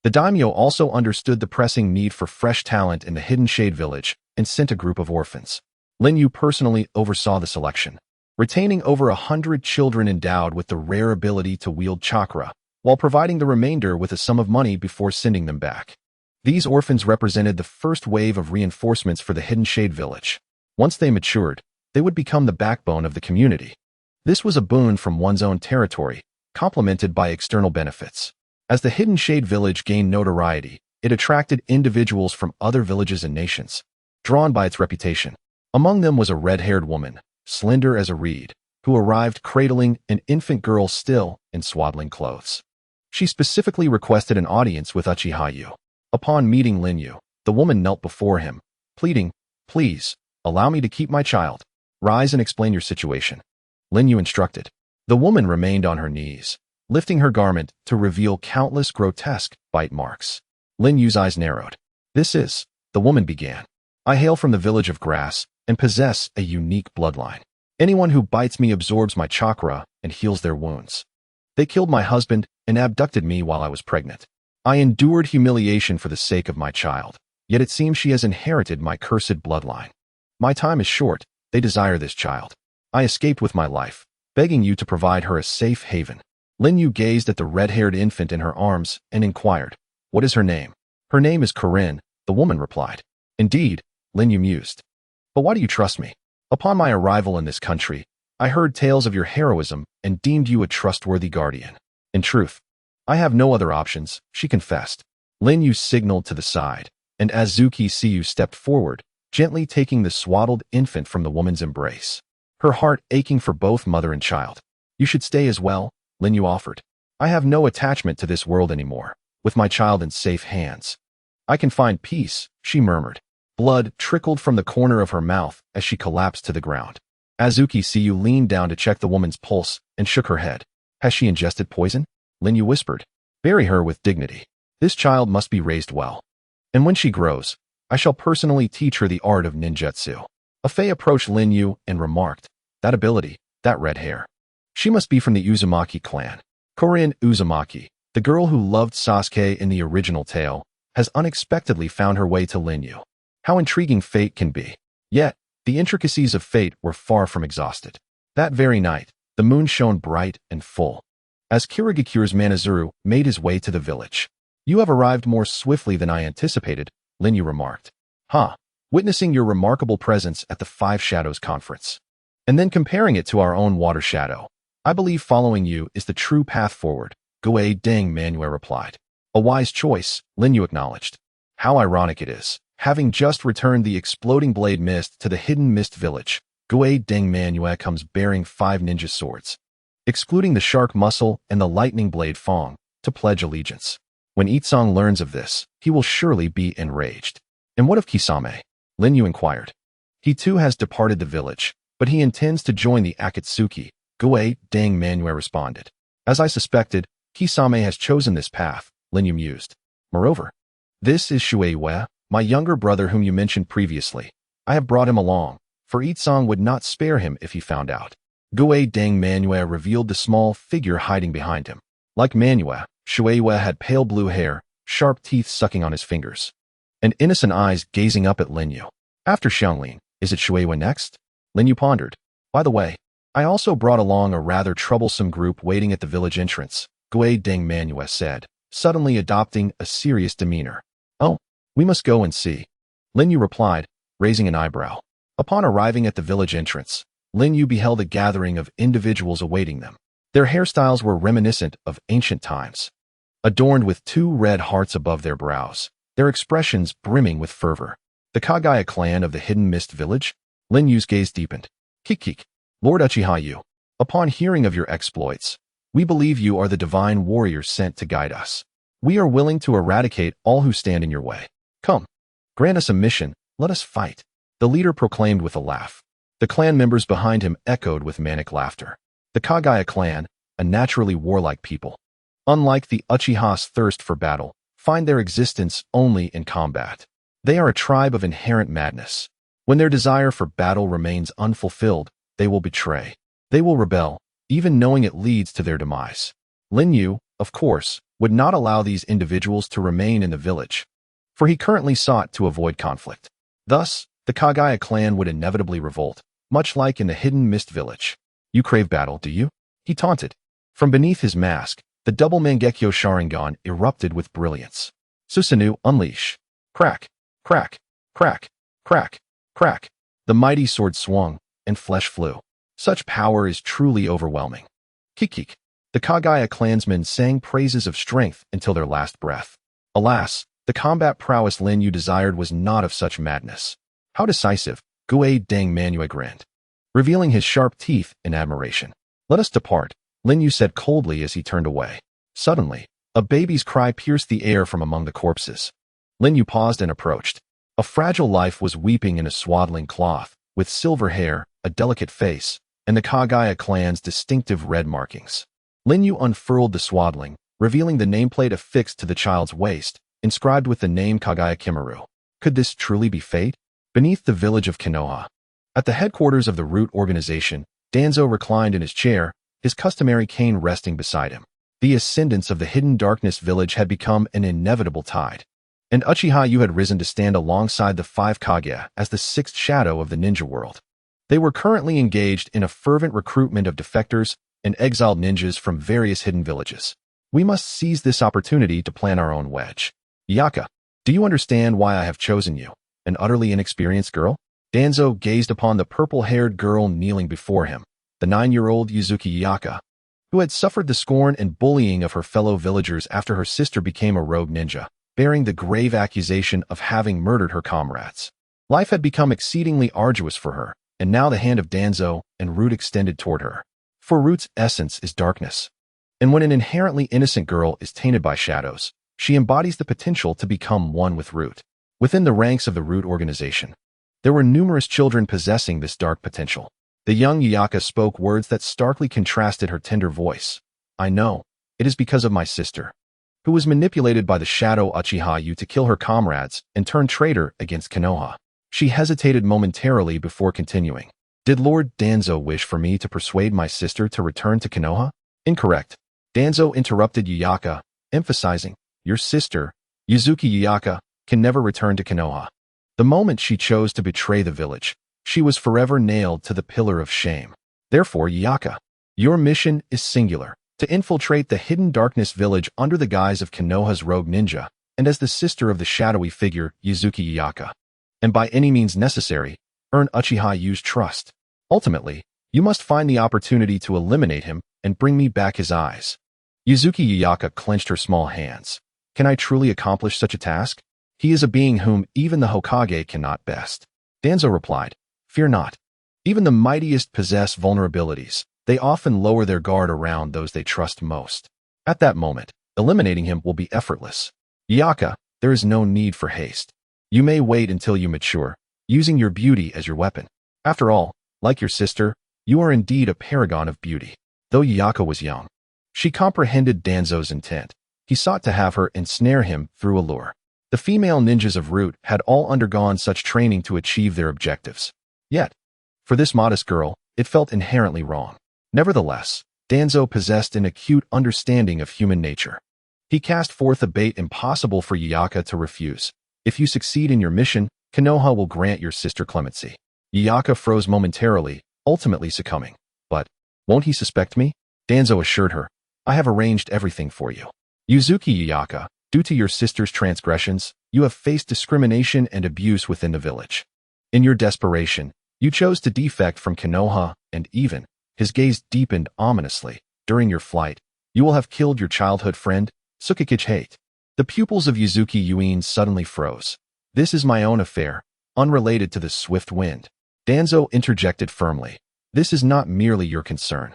The daimyo also understood the pressing need for fresh talent in the Hidden Shade Village and sent a group of orphans. Lin Yu personally oversaw the selection, retaining over 100 children endowed with the rare ability to wield chakra, while providing the remainder with a sum of money before sending them back. These orphans represented the first wave of reinforcements for the Hidden Shade Village. Once they matured, they would become the backbone of the community. This was a boon from one's own territory, complemented by external benefits. As the Hidden Shade Village gained notoriety, it attracted individuals from other villages and nations, drawn by its reputation. Among them was a red-haired woman, slender as a reed, who arrived cradling an infant girl still in swaddling clothes. She specifically requested an audience with Uchiha. Upon meeting Lin Yu, the woman knelt before him, pleading, "Please, allow me to keep my child. Rise and explain your situation." Lin Yu instructed. The woman remained on her knees, lifting her garment to reveal countless grotesque bite marks. Lin Yu's eyes narrowed. The woman began. "I hail from the village of Grass and possess a unique bloodline. Anyone who bites me absorbs my chakra and heals their wounds. They killed my husband and abducted me while I was pregnant. I endured humiliation for the sake of my child, yet it seems she has inherited my cursed bloodline. My time is short, they desire this child. I escaped with my life, begging you to provide her a safe haven." Lin Yu gazed at the red-haired infant in her arms and inquired, "What is her name?" "Her name is Corinne," the woman replied. Indeed, Lin Yu mused. But why do you trust me? Upon my arrival in this country, I heard tales of your heroism and deemed you a trustworthy guardian. In truth, I have no other options, she confessed. Lin Yu signaled to the side, and Ōtsutsuki stepped forward, gently taking the swaddled infant from the woman's embrace, her heart aching for both mother and child. You should stay as well, Lin Yu offered. I have no attachment to this world anymore, with my child in safe hands. I can find peace, she murmured. Blood trickled from the corner of her mouth as she collapsed to the ground. Ōtsutsuki leaned down to check the woman's pulse and shook her head. Has she ingested poison? Lin Yu whispered. Bury her with dignity. This child must be raised well. And when she grows, I shall personally teach her the art of ninjutsu. A Fei approached Lin Yu and remarked, that ability, that red hair. She must be from the Uzumaki clan. Korean Uzumaki, the girl who loved Sasuke in the original tale, has unexpectedly found her way to Lin Yu. How intriguing fate can be. Yet, the intricacies of fate were far from exhausted. That very night, the moon shone bright and full. As Kirigakure's Manazuru made his way to the village. You have arrived more swiftly than I anticipated, Lin Yu remarked. Witnessing your remarkable presence at the Five Shadows Conference. And then comparing it to our own water shadow. I believe following you is the true path forward, Wielding Manue replied. A wise choice, Lin Yu acknowledged. How ironic it is, having just returned the exploding blade mist to the hidden mist village, Wielding Manue comes bearing 5 ninja swords, excluding the shark muscle and the lightning blade fong, to pledge allegiance. When Itsong learns of this, he will surely be enraged. And what of Kisame? Lin Yu inquired. He too has departed the village, but he intends to join the Akatsuki, Wielding Manue responded. As I suspected, Kisame has chosen this path, Lin Yu mused. Moreover, this is Shueiwa, my younger brother whom you mentioned previously. I have brought him along, for Itsong would not spare him if he found out. Wielding Manue revealed the small figure hiding behind him. Like Manue, Shueiwa had pale blue hair, sharp teeth sucking on his fingers, and innocent eyes gazing up at Lin Yu. After Xianglin, is it Shueiwa next? Lin Yu pondered. By the way, I also brought along a rather troublesome group waiting at the village entrance, Wielding Manue said, suddenly adopting a serious demeanor. Oh, we must go and see. Lin Yu replied, raising an eyebrow. Upon arriving at the village entrance, Lin Yu beheld a gathering of individuals awaiting them. Their hairstyles were reminiscent of ancient times, adorned with 2 red hearts above their brows, their expressions brimming with fervor. The Kagaya clan of the Hidden Mist Village? Lin Yu's gaze deepened. Kik, Lord Uchiha Yu, upon hearing of your exploits, we believe you are the divine warrior sent to guide us. We are willing to eradicate all who stand in your way. Come, grant us a mission, let us fight, the leader proclaimed with a laugh. The clan members behind him echoed with manic laughter. The Kagaya clan, a naturally warlike people, unlike the Uchiha's thirst for battle, find their existence only in combat. They are a tribe of inherent madness. When their desire for battle remains unfulfilled, they will betray. They will rebel, even knowing it leads to their demise. Lin Yu, of course, would not allow these individuals to remain in the village, for he currently sought to avoid conflict. Thus, the Kagaya clan would inevitably revolt, much like in the Hidden Mist Village. You crave battle, do you? He taunted. From beneath his mask, the double Mangekyo Sharingan erupted with brilliance. Susanoo, unleash. Crack, crack, crack, crack, crack. The mighty sword swung, and flesh flew. Such power is truly overwhelming. Kik. The Kagaya clansmen sang praises of strength until their last breath. Alas, the combat prowess Lin Yu desired was not of such madness. How decisive, Wielding Manue grinned, revealing his sharp teeth in admiration. Let us depart, Lin Yu said coldly as he turned away. Suddenly, a baby's cry pierced the air from among the corpses. Lin Yu paused and approached. A fragile life was weeping in a swaddling cloth, with silver hair, a delicate face, and the Kagaya clan's distinctive red markings. Lin Yu unfurled the swaddling, revealing the nameplate affixed to the child's waist, inscribed with the name Kagaya Kimaru. Could this truly be fate? Beneath the village of Konoha, at the headquarters of the Root organization, Danzo reclined in his chair, his customary cane resting beside him. The ascendance of the Hidden Darkness village had become an inevitable tide, and Uchiha Yu had risen to stand alongside the 5 Kage as the 6th shadow of the ninja world. They were currently engaged in a fervent recruitment of defectors and exiled ninjas from various hidden villages. We must seize this opportunity to plan our own wedge. Yaka. Do you understand why I have chosen you, an utterly inexperienced girl? Danzo gazed upon the purple-haired girl kneeling before him, the 9-year-old Yuzuki Yaka, who had suffered the scorn and bullying of her fellow villagers after her sister became a rogue ninja, bearing the grave accusation of having murdered her comrades. Life had become exceedingly arduous for her, and now the hand of Danzo and Root extended toward her. For Root's essence is darkness. And when an inherently innocent girl is tainted by shadows, she embodies the potential to become one with Root. Within the ranks of the Root organization, there were numerous children possessing this dark potential. The young Yaka spoke words that starkly contrasted her tender voice. I know, it is because of my sister, who was manipulated by the shadow Uchiha Yu to kill her comrades and turn traitor against Konoha. She hesitated momentarily before continuing. Did Lord Danzo wish for me to persuade my sister to return to Konoha? Incorrect. Danzo interrupted Yuyaka, emphasizing, your sister, Yuzuki Yuyaka, can never return to Konoha. The moment she chose to betray the village, she was forever nailed to the pillar of shame. Therefore, Yuyaka, your mission is singular, to infiltrate the hidden darkness village under the guise of Konoha's rogue ninja, and as the sister of the shadowy figure, Yuzuki Yuyaka. And by any means necessary, earn Uchiha Yu's trust. Ultimately, you must find the opportunity to eliminate him and bring me back his eyes. Yuzuki Yuyaka clenched her small hands. Can I truly accomplish such a task? He is a being whom even the Hokage cannot best. Danzo replied, fear not. Even the mightiest possess vulnerabilities. They often lower their guard around those they trust most. At that moment, eliminating him will be effortless. Yuyaka, there is no need for haste. You may wait until you mature, using your beauty as your weapon. After all, like your sister, you are indeed a paragon of beauty. Though Yuyaka was young, she comprehended Danzo's intent. He sought to have her ensnare him through a lure. The female ninjas of Root had all undergone such training to achieve their objectives. Yet, for this modest girl, it felt inherently wrong. Nevertheless, Danzo possessed an acute understanding of human nature. He cast forth a bait impossible for Yuyaka to refuse. If you succeed in your mission, Konoha will grant your sister clemency. Yuyaka froze momentarily, ultimately succumbing. But, won't he suspect me? Danzo assured her, I have arranged everything for you. Yuzuki Yuyaka, due to your sister's transgressions, you have faced discrimination and abuse within the village. In your desperation, you chose to defect from Konoha, and even, his gaze deepened ominously, during your flight, you will have killed your childhood friend, Tsukikage Hate. The pupils of Yuzuki Yuin suddenly froze. This is my own affair, unrelated to the swift wind. Danzo interjected firmly. This is not merely your concern.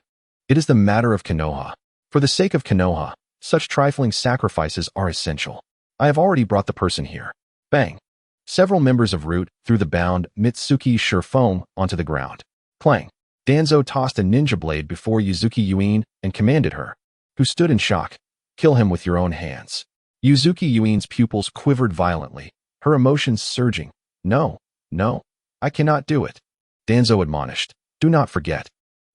It is the matter of Konoha. For the sake of Konoha, such trifling sacrifices are essential. I have already brought the person here. Bang. Several members of Root threw the bound Mitsuki Shurifong onto the ground. Clang. Danzo tossed a ninja blade before Yuzuki Yuin and commanded her, who stood in shock. Kill him with your own hands. Yuzuki Yuin's pupils quivered violently, her emotions surging. No, I cannot do it. Danzo admonished. Do not forget.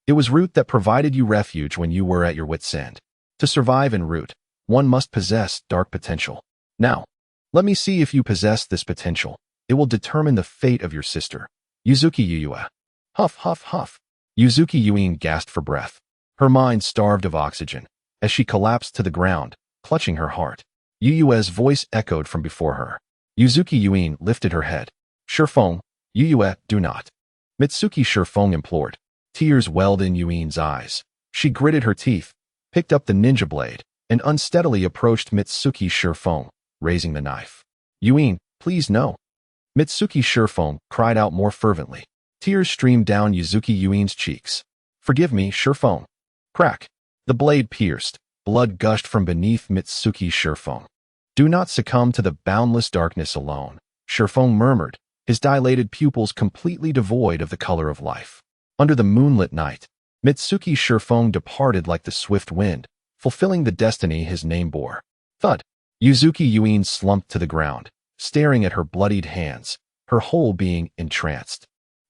It was Root that provided you refuge when you were at your wit's end. To survive in Root, one must possess dark potential. Now, let me see if you possess this potential. It will determine the fate of your sister. Yuzuki Yuyua. Huff, huff, huff. Yuzuki Yuin gasped for breath. Her mind starved of oxygen, as she collapsed to the ground, clutching her heart. Yuyue's voice echoed from before her. Yuzuki Yuin lifted her head. Shurifong, Yuyue, do not. Mitsuki Shurifong implored. Tears welled in Yuin's eyes. She gritted her teeth, picked up the ninja blade, and unsteadily approached Mitsuki Shurifong, raising the knife. Yuin, please no. Mitsuki Shurifong cried out more fervently. Tears streamed down Yuzuki Yuin's cheeks. Forgive me, Shurifong. Crack. The blade pierced. Blood gushed from beneath Mitsuki Shurifong. Do not succumb to the boundless darkness alone, Shurifong murmured, his dilated pupils completely devoid of the color of life. Under the moonlit night, Mitsuki Shurifong departed like the swift wind, fulfilling the destiny his name bore. Thud. Yuzuki Yuin slumped to the ground, staring at her bloodied hands, her whole being entranced.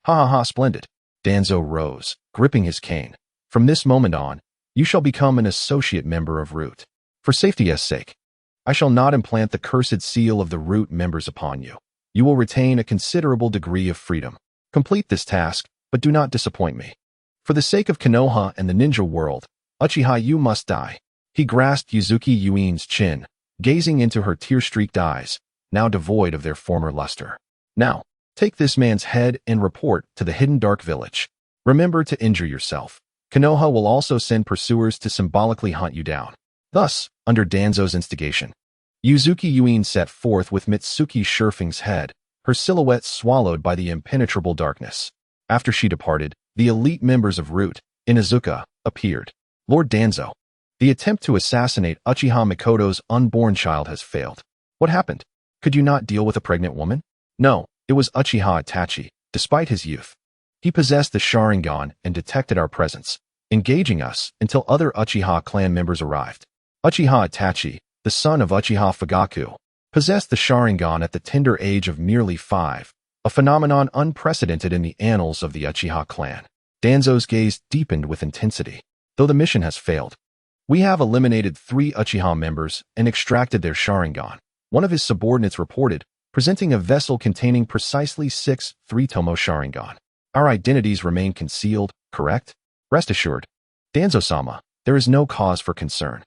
Ha ha ha, splendid. Danzo rose, gripping his cane. From this moment on, you shall become an associate member of Root. For safety's sake, I shall not implant the cursed seal of the Root members upon you. You will retain a considerable degree of freedom. Complete this task, but do not disappoint me. For the sake of Konoha and the ninja world, Uchiha Yu must die. He grasped Yuzuki Yuin's chin, gazing into her tear-streaked eyes. now devoid of their former luster. Now, take this man's head and report to the hidden dark village. Remember to injure yourself. Konoha will also send pursuers to symbolically hunt you down. Thus, under Danzo's instigation, Ōtsutsuki Yuin set forth with Mitsuki Shurfing's head, her silhouette swallowed by the impenetrable darkness. After she departed, the elite members of Root, Inuzuka, appeared. Lord Danzo, the attempt to assassinate Uchiha Mikoto's unborn child has failed. What happened? Could you not deal with a pregnant woman? No, it was Uchiha Itachi, despite his youth. He possessed the Sharingan and detected our presence, engaging us until other Uchiha clan members arrived. Uchiha Itachi, the son of Uchiha Fugaku, possessed the Sharingan at the tender age of merely 5, a phenomenon unprecedented in the annals of the Uchiha clan. Danzo's gaze deepened with intensity. Though the mission has failed, we have eliminated 3 Uchiha members and extracted their Sharingan. One of his subordinates reported, presenting a vessel containing precisely 6 3-tomo Sharingan. Our identities remain concealed, correct? Rest assured, Danzo-sama, there is no cause for concern.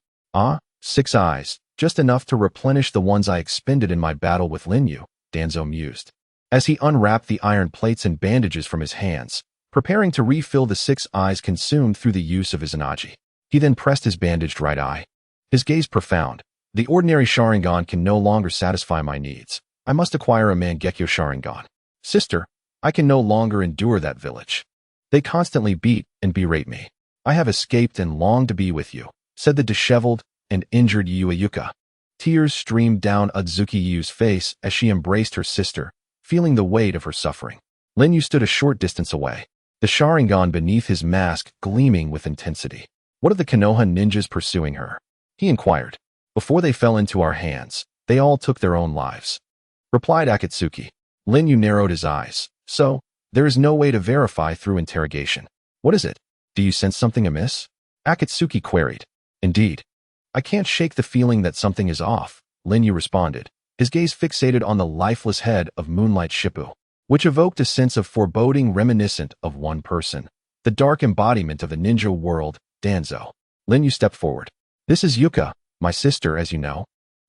6 eyes, just enough to replenish the ones I expended in my battle with Lin Yu, Danzo mused. As he unwrapped the iron plates and bandages from his hands, preparing to refill the 6 eyes consumed through the use of his Anaji. He then pressed his bandaged right eye. His gaze profound. The ordinary Sharingan can no longer satisfy my needs. I must acquire a Mangekyo Sharingan. Sister, I can no longer endure that village. They constantly beat and berate me. I have escaped and long to be with you, said the disheveled and injured Yuka. Tears streamed down Ōtsutsuki Yu's face as she embraced her sister, feeling the weight of her suffering. Lin Yu stood a short distance away, the Sharingan beneath his mask gleaming with intensity. What of the Konoha ninjas pursuing her? He inquired. Before they fell into our hands, they all took their own lives, replied Akatsuki. Lin Yu narrowed his eyes. So, there is no way to verify through interrogation. What is it? Do you sense something amiss? Akatsuki queried. Indeed. I can't shake the feeling that something is off, Lin Yu responded, his gaze fixated on the lifeless head of Moonlight Shippu, which evoked a sense of foreboding reminiscent of one person, the dark embodiment of the ninja world, Danzo. Lin Yu stepped forward. This is Yuka, my sister, as you know,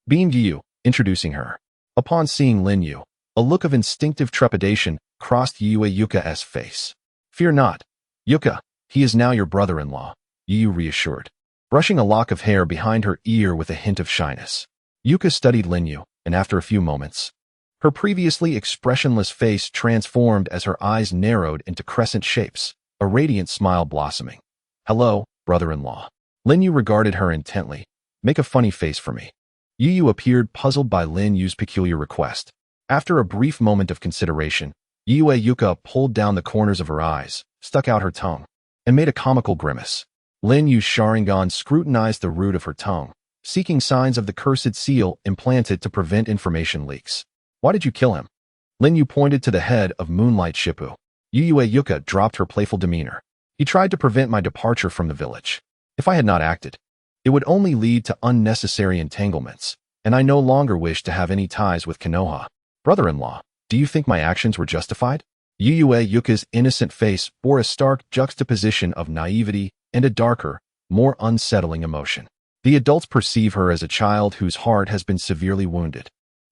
beamed Yu, introducing her. Upon seeing Lin Yu, a look of instinctive trepidation crossed Yuka's face. Fear not, Yuka, he is now your brother-in-law, Yu reassured, brushing a lock of hair behind her ear with a hint of shyness. Yuka studied Lin Yu, and after a few moments, her previously expressionless face transformed as her eyes narrowed into crescent shapes, a radiant smile blossoming. Hello, brother-in-law. Lin Yu regarded her intently. Make a funny face for me. Yu appeared puzzled by Lin Yu's peculiar request. After a brief moment of consideration, Yuka pulled down the corners of her eyes, stuck out her tongue, and made a comical grimace. Lin Yu's Sharingan scrutinized the root of her tongue, seeking signs of the cursed seal implanted to prevent information leaks. Why did you kill him? Lin Yu pointed to the head of Moonlight Shippu. Yuka dropped her playful demeanor. He tried to prevent my departure from the village. If I had not acted, it would only lead to unnecessary entanglements, and I no longer wish to have any ties with Konoha. Brother-in-law, do you think my actions were justified? Yuka's innocent face bore a stark juxtaposition of naivety and a darker, more unsettling emotion. The adults perceive her as a child whose heart has been severely wounded,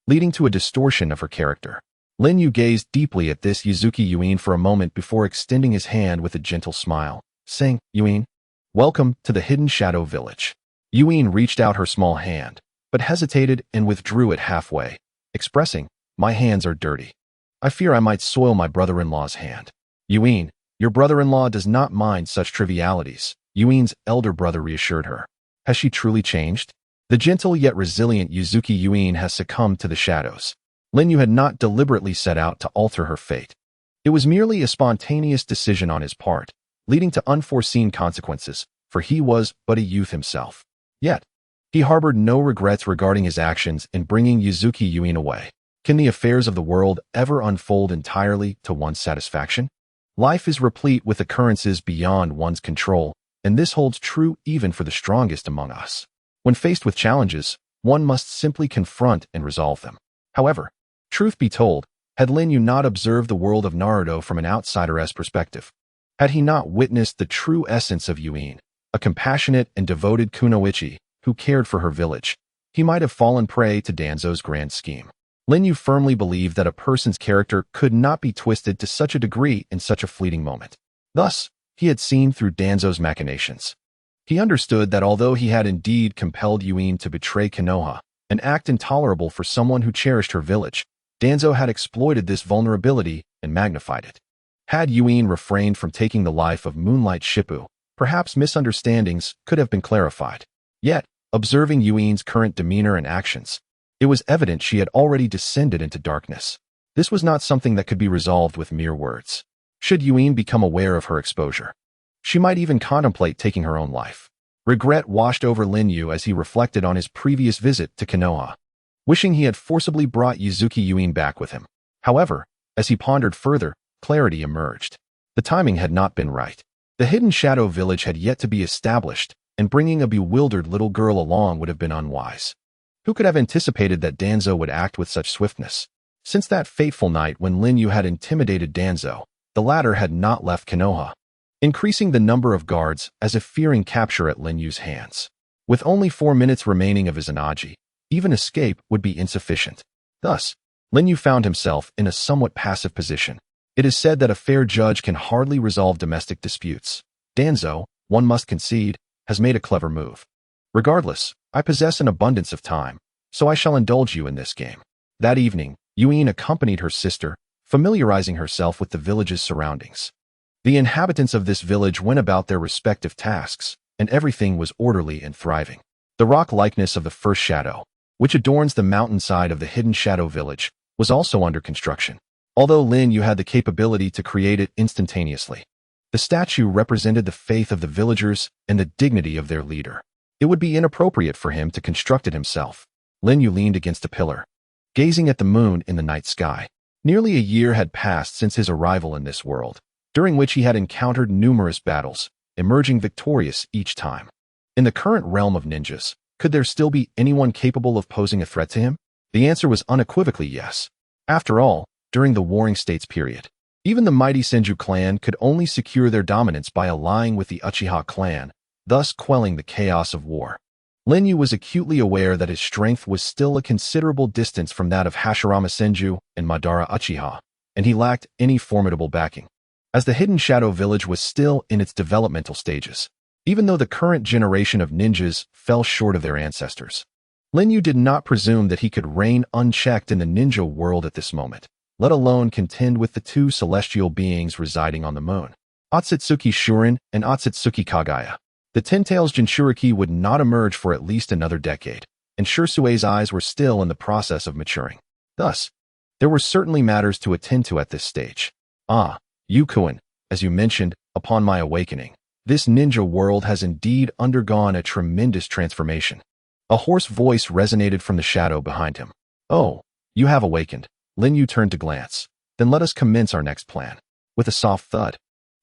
leading to a distortion of her character. Lin Yu gazed deeply at this Ōtsutsuki Yuin for a moment before extending his hand with a gentle smile, saying, Yuin, welcome to the Hidden Shadow Village. Yuin reached out her small hand, but hesitated and withdrew it halfway, expressing, my hands are dirty. I fear I might soil my brother-in-law's hand. Yuin, your brother-in-law does not mind such trivialities, Yuin's elder brother reassured her. Has she truly changed? The gentle yet resilient Ōtsutsuki Yuin has succumbed to the shadows. Lin Yu had not deliberately set out to alter her fate. It was merely a spontaneous decision on his part, leading to unforeseen consequences, for he was but a youth himself. Yet, he harbored no regrets regarding his actions in bringing Ōtsutsuki Yuin away. Can the affairs of the world ever unfold entirely to one's satisfaction? Life is replete with occurrences beyond one's control, and this holds true even for the strongest among us. When faced with challenges, one must simply confront and resolve them. However, truth be told, had Lin Yu not observed the world of Naruto from an outsider's perspective, had he not witnessed the true essence of Yuin, a compassionate and devoted kunoichi who cared for her village, he might have fallen prey to Danzo's grand scheme. Lin Yu firmly believed that a person's character could not be twisted to such a degree in such a fleeting moment. Thus, he had seen through Danzo's machinations. He understood that although he had indeed compelled Yuin to betray Konoha, an act intolerable for someone who cherished her village, Danzo had exploited this vulnerability and magnified it. Had Yuin refrained from taking the life of Moonlight Shippu, perhaps misunderstandings could have been clarified. Yet, observing Yuin's current demeanor and actions, it was evident she had already descended into darkness. This was not something that could be resolved with mere words. Should Yuin become aware of her exposure, she might even contemplate taking her own life. Regret washed over Lin Yu as he reflected on his previous visit to Konoha, wishing he had forcibly brought Yuzuki Yuin back with him. However, as he pondered further, clarity emerged. The timing had not been right. The hidden shadow village had yet to be established, and bringing a bewildered little girl along would have been unwise. Who could have anticipated that Danzo would act with such swiftness? Since that fateful night when Lin Yu had intimidated Danzo, the latter had not left Konoha, increasing the number of guards as if fearing capture at Lin Yu's hands. With only 4 minutes remaining of his Anaji, even escape would be insufficient. Thus, Lin Yu found himself in a somewhat passive position. It is said that a fair judge can hardly resolve domestic disputes. Danzo, one must concede, has made a clever move. Regardless, I possess an abundance of time, so I shall indulge you in this game. That evening, Yuin accompanied her sister, familiarizing herself with the village's surroundings. The inhabitants of this village went about their respective tasks, and everything was orderly and thriving. The rock likeness of the first shadow, which adorns the mountainside of the hidden shadow village, was also under construction. Although Lin Yu had the capability to create it instantaneously, the statue represented the faith of the villagers and the dignity of their leader. It would be inappropriate for him to construct it himself. Lin Yu leaned against a pillar, gazing at the moon in the night sky. Nearly a year had passed since his arrival in this world, during which he had encountered numerous battles, emerging victorious each time. In the current realm of ninjas, could there still be anyone capable of posing a threat to him? The answer was unequivocally yes. After all, during the Warring States period, even the mighty Senju clan could only secure their dominance by allying with the Uchiha clan, thus quelling the chaos of war. Lin Yu was acutely aware that his strength was still a considerable distance from that of Hashirama Senju and Madara Uchiha, and he lacked any formidable backing, as the hidden shadow village was still in its developmental stages. Even though the current generation of ninjas fell short of their ancestors, Lin Yu did not presume that he could reign unchecked in the ninja world at this moment, let alone contend with the two celestial beings residing on the moon, Ōtsutsuki Shurin and Ōtsutsuki Kagaya. The Ten-Tails Jinchūriki would not emerge for at least another decade, and Shursue's eyes were still in the process of maturing. Thus, there were certainly matters to attend to at this stage. Yukuin, as you mentioned, upon my awakening, this ninja world has indeed undergone a tremendous transformation. A hoarse voice resonated from the shadow behind him. Oh, you have awakened. Lin Yu turned to glance. Then let us commence our next plan. With a soft thud,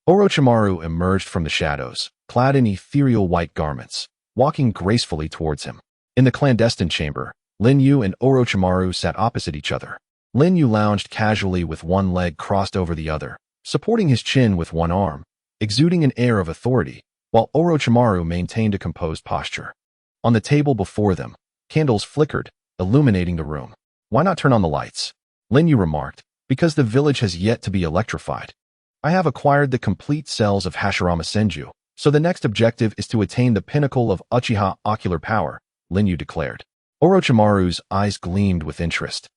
Orochimaru emerged from the shadows, clad in ethereal white garments, walking gracefully towards him. In the clandestine chamber, Lin Yu and Orochimaru sat opposite each other. Lin Yu lounged casually with one leg crossed over the other, supporting his chin with one arm, exuding an air of authority, while Orochimaru maintained a composed posture. On the table before them, candles flickered, illuminating the room. Why not turn on the lights? Lin Yu remarked, because the village has yet to be electrified. I have acquired the complete cells of Hashirama Senju, so the next objective is to attain the pinnacle of Uchiha ocular power, Lin Yu declared. Orochimaru's eyes gleamed with interest.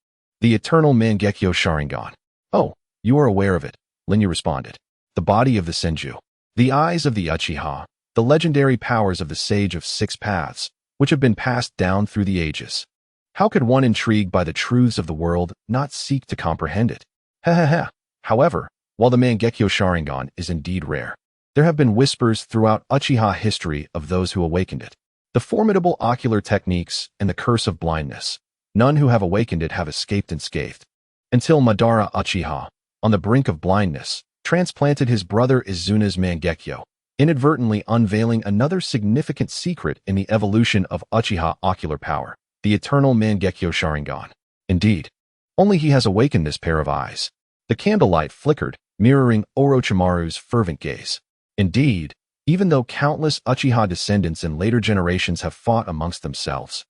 The eternal Mangekyo Sharingan. Oh, you are aware of it, Lin Yu responded. The body of the Senju, the eyes of the Uchiha, the legendary powers of the Sage of Six Paths, which have been passed down through the ages. How could one intrigued by the truths of the world not seek to comprehend it? However, while the Mangekyo Sharingan is indeed rare, there have been whispers throughout Uchiha history of those who awakened it. The formidable ocular techniques and the curse of blindness. None who have awakened it have escaped unscathed. Until Madara Uchiha, on the brink of blindness, transplanted his brother Izuna's Mangekyo, inadvertently unveiling another significant secret in the evolution of Uchiha ocular power, the eternal Mangekyo Sharingan. Indeed, only he has awakened this pair of eyes. The candlelight flickered, mirroring Orochimaru's fervent gaze. Indeed, even though countless Uchiha descendants in later generations have fought amongst themselves,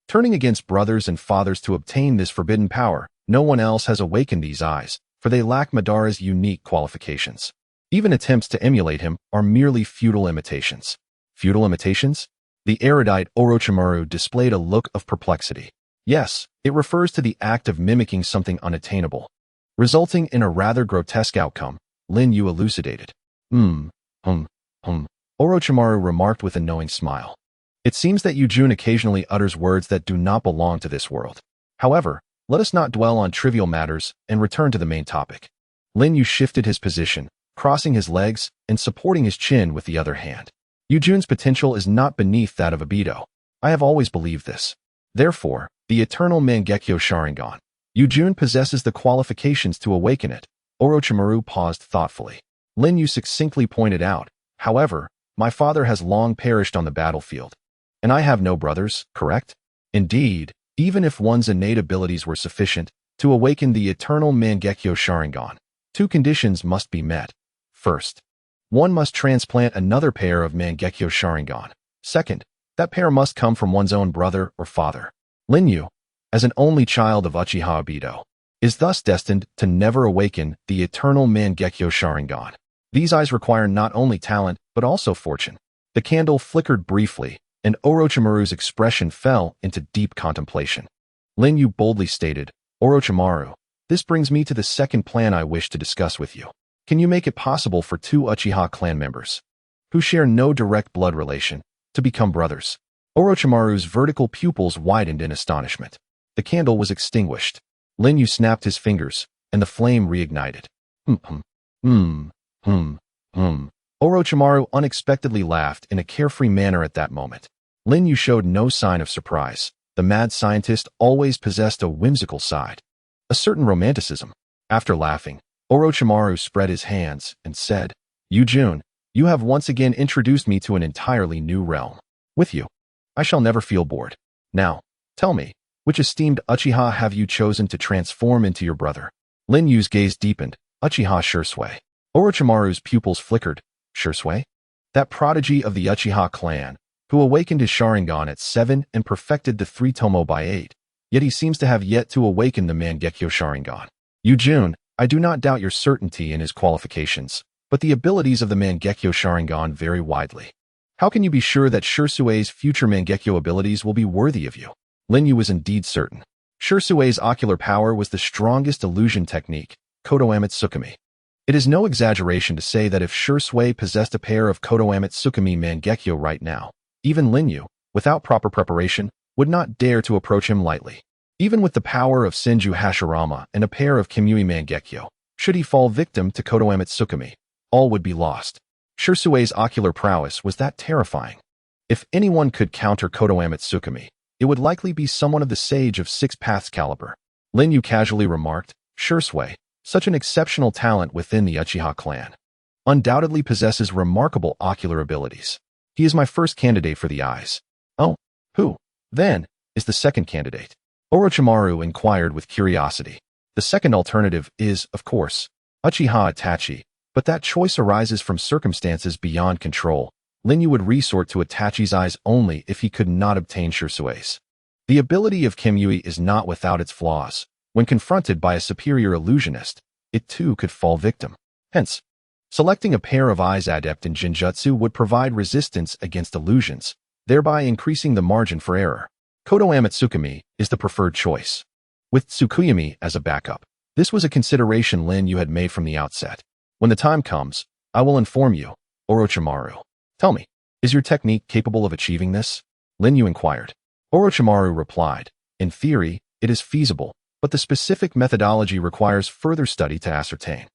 turning against brothers and fathers to obtain this forbidden power, No one else has awakened these eyes, for they lack Madara's unique qualifications. Even attempts to emulate him are merely futile imitations. Futile imitations? The erudite Orochimaru displayed a look of perplexity. Yes, it refers to the act of mimicking something unattainable, resulting in a rather grotesque outcome, Lin Yu elucidated. Orochimaru remarked with a knowing smile. It seems that Yu-Jun occasionally utters words that do not belong to this world. However, let us not dwell on trivial matters and return to the main topic. Lin Yu shifted his position, crossing his legs and supporting his chin with the other hand. Yu-Jun's potential is not beneath that of Obito. I have always believed this. Therefore, the eternal Mangekyo Sharingan. Yu-Jun possesses the qualifications to awaken it. Orochimaru paused thoughtfully. Lin Yu succinctly pointed out, however, my father has long perished on the battlefield. And I have no brothers, correct? Indeed, even if one's innate abilities were sufficient to awaken the eternal Mangekyo Sharingan, two conditions must be met. First, one must transplant another pair of Mangekyo Sharingan. Second, that pair must come from one's own brother or father. Lin Yu, as an only child of Uchiha Obito, is thus destined to never awaken the eternal Mangekyo Sharingan. These eyes require not only talent, but also fortune. The candle flickered briefly, and Orochimaru's expression fell into deep contemplation. Lin Yu boldly stated, Orochimaru, this brings me to the second plan I wish to discuss with you. Can you make it possible for two Uchiha clan members, who share no direct blood relation, to become brothers? Orochimaru's vertical pupils widened in astonishment. The candle was extinguished. Lin Yu snapped his fingers, and the flame reignited. Orochimaru unexpectedly laughed in a carefree manner at that moment. Lin Yu showed no sign of surprise. The mad scientist always possessed a whimsical side, a certain romanticism. After laughing, Orochimaru spread his hands and said, Yu-Jun, you have once again introduced me to an entirely new realm. With you, I shall never feel bored. Now, tell me, which esteemed Uchiha have you chosen to transform into your brother? Lin Yu's gaze deepened. Uchiha Shisui. Orochimaru's pupils flickered. Shisui? That prodigy of the Uchiha clan, who awakened his Sharingan at 7 and perfected the 3 Tomo by 8, yet he seems to have yet to awaken the Mangekyo Sharingan. Yu-Jun, I do not doubt your certainty in his qualifications, but the abilities of the Mangekyo Sharingan vary widely. How can you be sure that Shisui's future Mangekyo abilities will be worthy of you? Lin Yu was indeed certain. Shisui's ocular power was the strongest illusion technique, Kodo Ōtsutsuki. It is no exaggeration to say that if Shisui possessed a pair of Kodo Ōtsutsuki Mangekyo right now, even Lin Yu, without proper preparation, would not dare to approach him lightly. Even with the power of Senju Hashirama and a pair of Kamui Mangekyo, should he fall victim to Kodo Ōtsutsuki, all would be lost. Shisui's ocular prowess was that terrifying. If anyone could counter Kodo Ōtsutsuki, it would likely be someone of the Sage of Six Paths caliber. Lin Yu casually remarked, Shisui, such an exceptional talent within the Uchiha clan, undoubtedly possesses remarkable ocular abilities. He is my first candidate for the eyes. Oh, who, then, is the second candidate? Orochimaru inquired with curiosity. The second alternative is, of course, Uchiha Itachi, but that choice arises from circumstances beyond control. Lin Yu would resort to Itachi's eyes only if he could not obtain Shisui's. The ability of Kamui is not without its flaws. When confronted by a superior illusionist, it too could fall victim. Hence, selecting a pair of eyes adept in Jinjutsu would provide resistance against illusions, thereby increasing the margin for error. Kodo Ōtsutsuki is the preferred choice, with Tsukuyami as a backup. This was a consideration Lin Yu had made from the outset. When the time comes, I will inform you, Orochimaru. Tell me, is your technique capable of achieving this? Lin Yu inquired. Orochimaru replied, in theory, it is feasible, but the specific methodology requires further study to ascertain.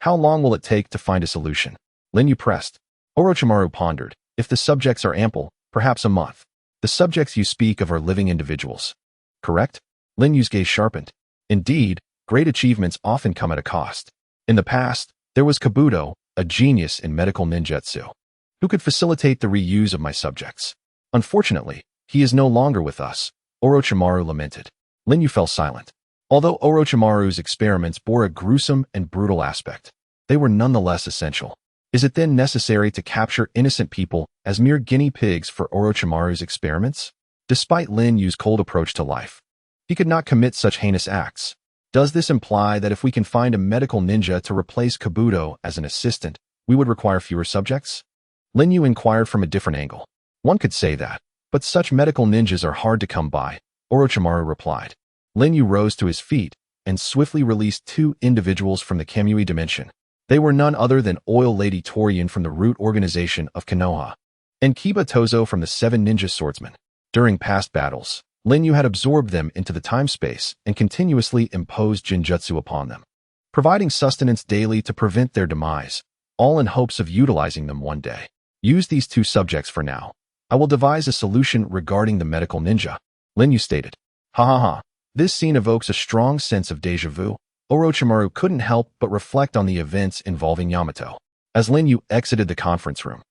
How long will it take to find a solution? Lin Yu pressed. Orochimaru pondered. If the subjects are ample, perhaps a month. The subjects you speak of are living individuals. Correct? Lin Yu's gaze sharpened. Indeed, great achievements often come at a cost. In the past, there was Kabuto, a genius in medical ninjutsu, who could facilitate the reuse of my subjects. Unfortunately, he is no longer with us, Orochimaru lamented. Lin Yu fell silent. Although Orochimaru's experiments bore a gruesome and brutal aspect, they were nonetheless essential. Is it then necessary to capture innocent people as mere guinea pigs for Orochimaru's experiments? Despite Lin Yu's cold approach to life, he could not commit such heinous acts. Does this imply that if we can find a medical ninja to replace Kabuto as an assistant, we would require fewer subjects? Lin Yu inquired from a different angle. One could say that, but such medical ninjas are hard to come by, Orochimaru replied. Lin Yu rose to his feet and swiftly released two individuals from the Kamui dimension. They were none other than Oil Lady Torian from the Root Organization of Konoha, and Kiba Tozo from the Seven Ninja Swordsmen. During past battles, Lin Yu had absorbed them into the time-space and continuously imposed Jinjutsu upon them, providing sustenance daily to prevent their demise, all in hopes of utilizing them one day. Use these two subjects for now. I will devise a solution regarding the medical ninja, Lin Yu stated. Ha ha ha. This scene evokes a strong sense of déjà vu. Orochimaru couldn't help but reflect on the events involving Yamato. As Lin Yu exited the conference room,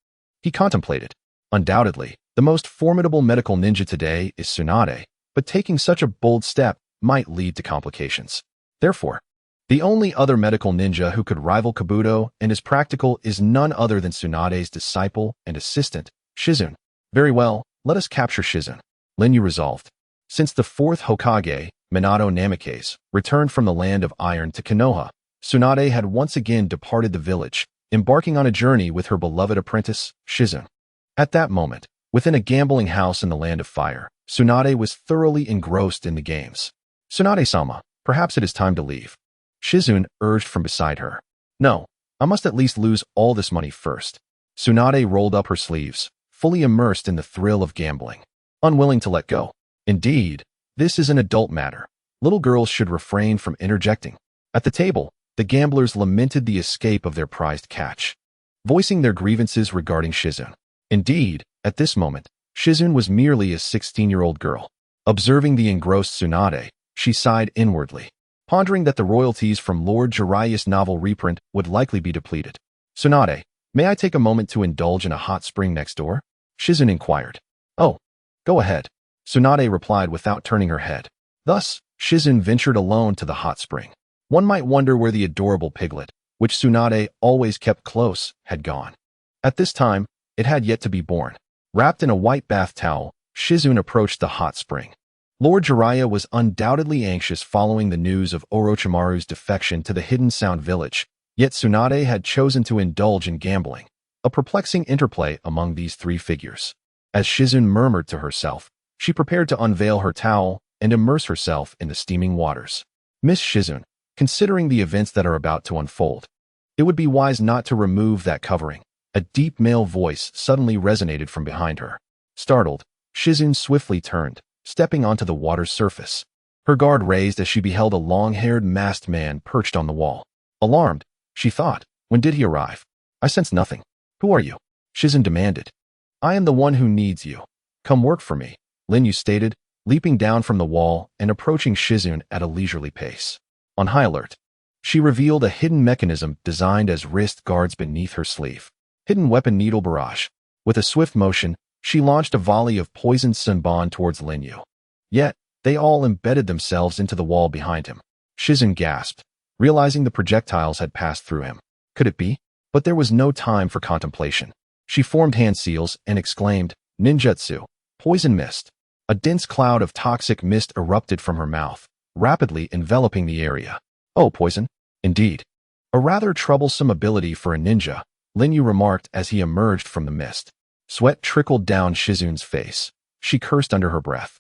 he contemplated. Undoubtedly, the most formidable medical ninja today is Tsunade, but taking such a bold step might lead to complications. Therefore, the only other medical ninja who could rival Kabuto and is practical is none other than Tsunade's disciple and assistant, Shizune. Very well, let us capture Shizune, Lin Yu resolved. Since the fourth Hokage, Minato Namikaze, returned from the Land of Iron to Konoha, Tsunade had once again departed the village, embarking on a journey with her beloved apprentice, Shizune. At that moment, within a gambling house in the Land of Fire, Tsunade was thoroughly engrossed in the games. Tsunade-sama, perhaps it is time to leave, Shizune urged from beside her. No, I must at least lose all this money first. Tsunade rolled up her sleeves, fully immersed in the thrill of gambling, unwilling to let go. Indeed, this is an adult matter. Little girls should refrain from interjecting. At the table, the gamblers lamented the escape of their prized catch, voicing their grievances regarding Shizune. Indeed, at this moment, Shizune was merely a 16-year-old girl. Observing the engrossed Tsunade, she sighed inwardly, pondering that the royalties from Lord Jiraiya's novel reprint would likely be depleted. Tsunade, may I take a moment to indulge in a hot spring next door? Shizune inquired. Oh, go ahead, Tsunade replied without turning her head. Thus, Shizune ventured alone to the hot spring. One might wonder where the adorable piglet, which Tsunade always kept close, had gone. At this time, it had yet to be born. Wrapped in a white bath towel, Shizune approached the hot spring. Lord Jiraiya was undoubtedly anxious following the news of Orochimaru's defection to the Hidden Sound Village, yet Tsunade had chosen to indulge in gambling, a perplexing interplay among these three figures. As Shizune murmured to herself, she prepared to unveil her towel and immerse herself in the steaming waters. Miss Shizune, considering the events that are about to unfold, it would be wise not to remove that covering. A deep male voice suddenly resonated from behind her. Startled, Shizune swiftly turned, stepping onto the water's surface. Her guard raised as she beheld a long-haired masked man perched on the wall. Alarmed, she thought, when did he arrive? I sense nothing. Who are you? Shizune demanded. I am the one who needs you. Come work for me, Lin Yu stated, leaping down from the wall and approaching Shizune at a leisurely pace. On high alert, she revealed a hidden mechanism designed as wrist guards beneath her sleeve. Hidden weapon needle barrage. With a swift motion, she launched a volley of poisoned sunbon towards Lin Yu. Yet, they all embedded themselves into the wall behind him. Shizune gasped, realizing the projectiles had passed through him. Could it be? But there was no time for contemplation. She formed hand seals and exclaimed, Ninjutsu, poison mist. A dense cloud of toxic mist erupted from her mouth, rapidly enveloping the area. Oh, poison? Indeed. A rather troublesome ability for a ninja, Lin Yu remarked as he emerged from the mist. Sweat trickled down Shizune's face. She cursed under her breath,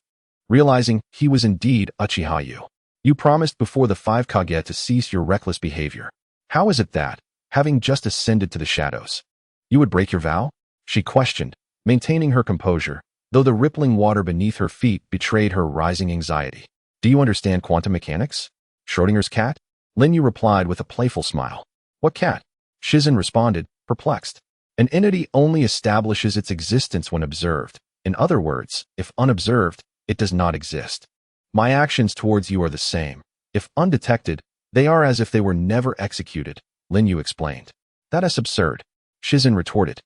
realizing he was indeed Uchiha. You promised before the 5 Kage to cease your reckless behavior. How is it that, having just ascended to the shadows, you would break your vow? She questioned, maintaining her composure, though the rippling water beneath her feet betrayed her rising anxiety. Do you understand quantum mechanics? Schrodinger's cat? Lin Yu replied with a playful smile. What cat? Shizune responded, perplexed. An entity only establishes its existence when observed. In other words, if unobserved, it does not exist. My actions towards you are the same. If undetected, they are as if they were never executed, Lin Yu explained. That is absurd, Shizune retorted.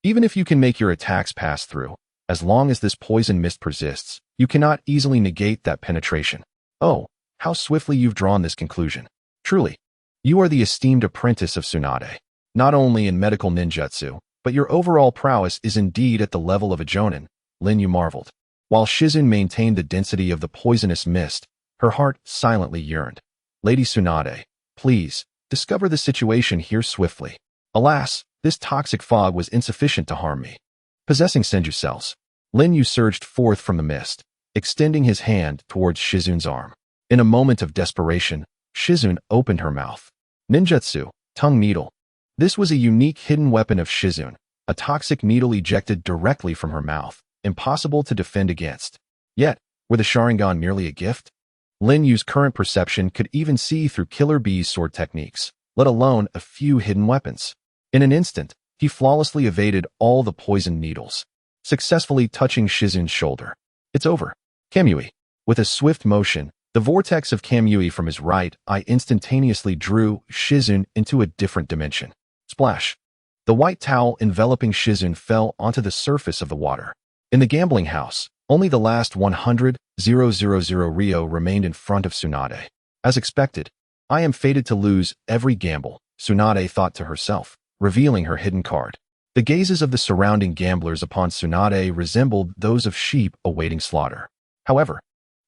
Even if you can make your attacks pass through, as long as this poison mist persists, you cannot easily negate that penetration. Oh, how swiftly you've drawn this conclusion. Truly, you are the esteemed apprentice of Tsunade. Not only in medical ninjutsu, but your overall prowess is indeed at the level of a jonin, Lin Yu marveled. While Shizune maintained the density of the poisonous mist, her heart silently yearned. Lady Tsunade, please, discover the situation here swiftly. Alas, this toxic fog was insufficient to harm me. Possessing Senju cells, Lin Yu surged forth from the mist, extending his hand towards Shizun's arm. In a moment of desperation, Shizun opened her mouth. Ninjutsu, tongue needle. This was a unique hidden weapon of Shizun, a toxic needle ejected directly from her mouth, impossible to defend against. Yet, were the Sharingan merely a gift? Lin Yu's current perception could even see through Killer Bee's sword techniques, let alone a few hidden weapons. In an instant, he flawlessly evaded all the poisoned needles, successfully touching Shizun's shoulder. It's over. Kamui. With a swift motion, the vortex of Kamui from his right eye instantaneously drew Shizun into a different dimension. Splash. The white towel enveloping Shizun fell onto the surface of the water. In the gambling house, only the last 100,000 Ryo remained in front of Tsunade. As expected, I am fated to lose every gamble, Tsunade thought to herself, revealing her hidden card. The gazes of the surrounding gamblers upon Tsunade resembled those of sheep awaiting slaughter. However,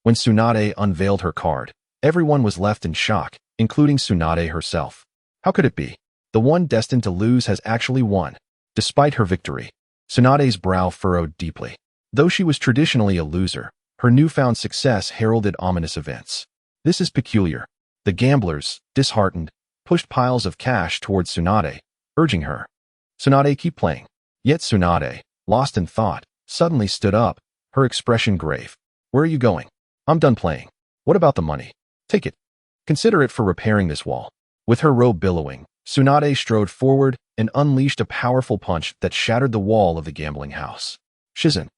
when Tsunade unveiled her card, everyone was left in shock, including Tsunade herself. How could it be? The one destined to lose has actually won. Despite her victory, Tsunade's brow furrowed deeply. Though she was traditionally a loser, her newfound success heralded ominous events. This is peculiar. The gamblers, disheartened, pushed piles of cash towards Tsunade, urging her. Tsunade, keep playing. Yet Tsunade, lost in thought, suddenly stood up, her expression grave. Where are you going? I'm done playing. What about the money? Take it. Consider it for repairing this wall. With her robe billowing, Tsunade strode forward and unleashed a powerful punch that shattered the wall of the gambling house. Shizun.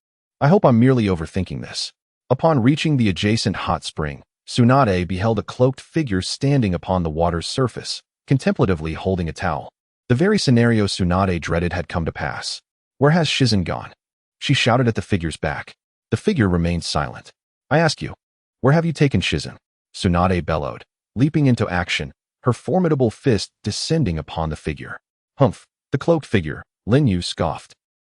I hope I'm merely overthinking this. Upon reaching the adjacent hot spring, Tsunade beheld a cloaked figure standing upon the water's surface, contemplatively holding a towel. The very scenario Tsunade dreaded had come to pass. Where has Shizun gone? She shouted at the figure's back. The figure remained silent. I ask you, where have you taken Shizun? Tsunade bellowed, leaping into action, her formidable fist descending upon the figure. Humph, the cloaked figure, Lin Yu scoffed,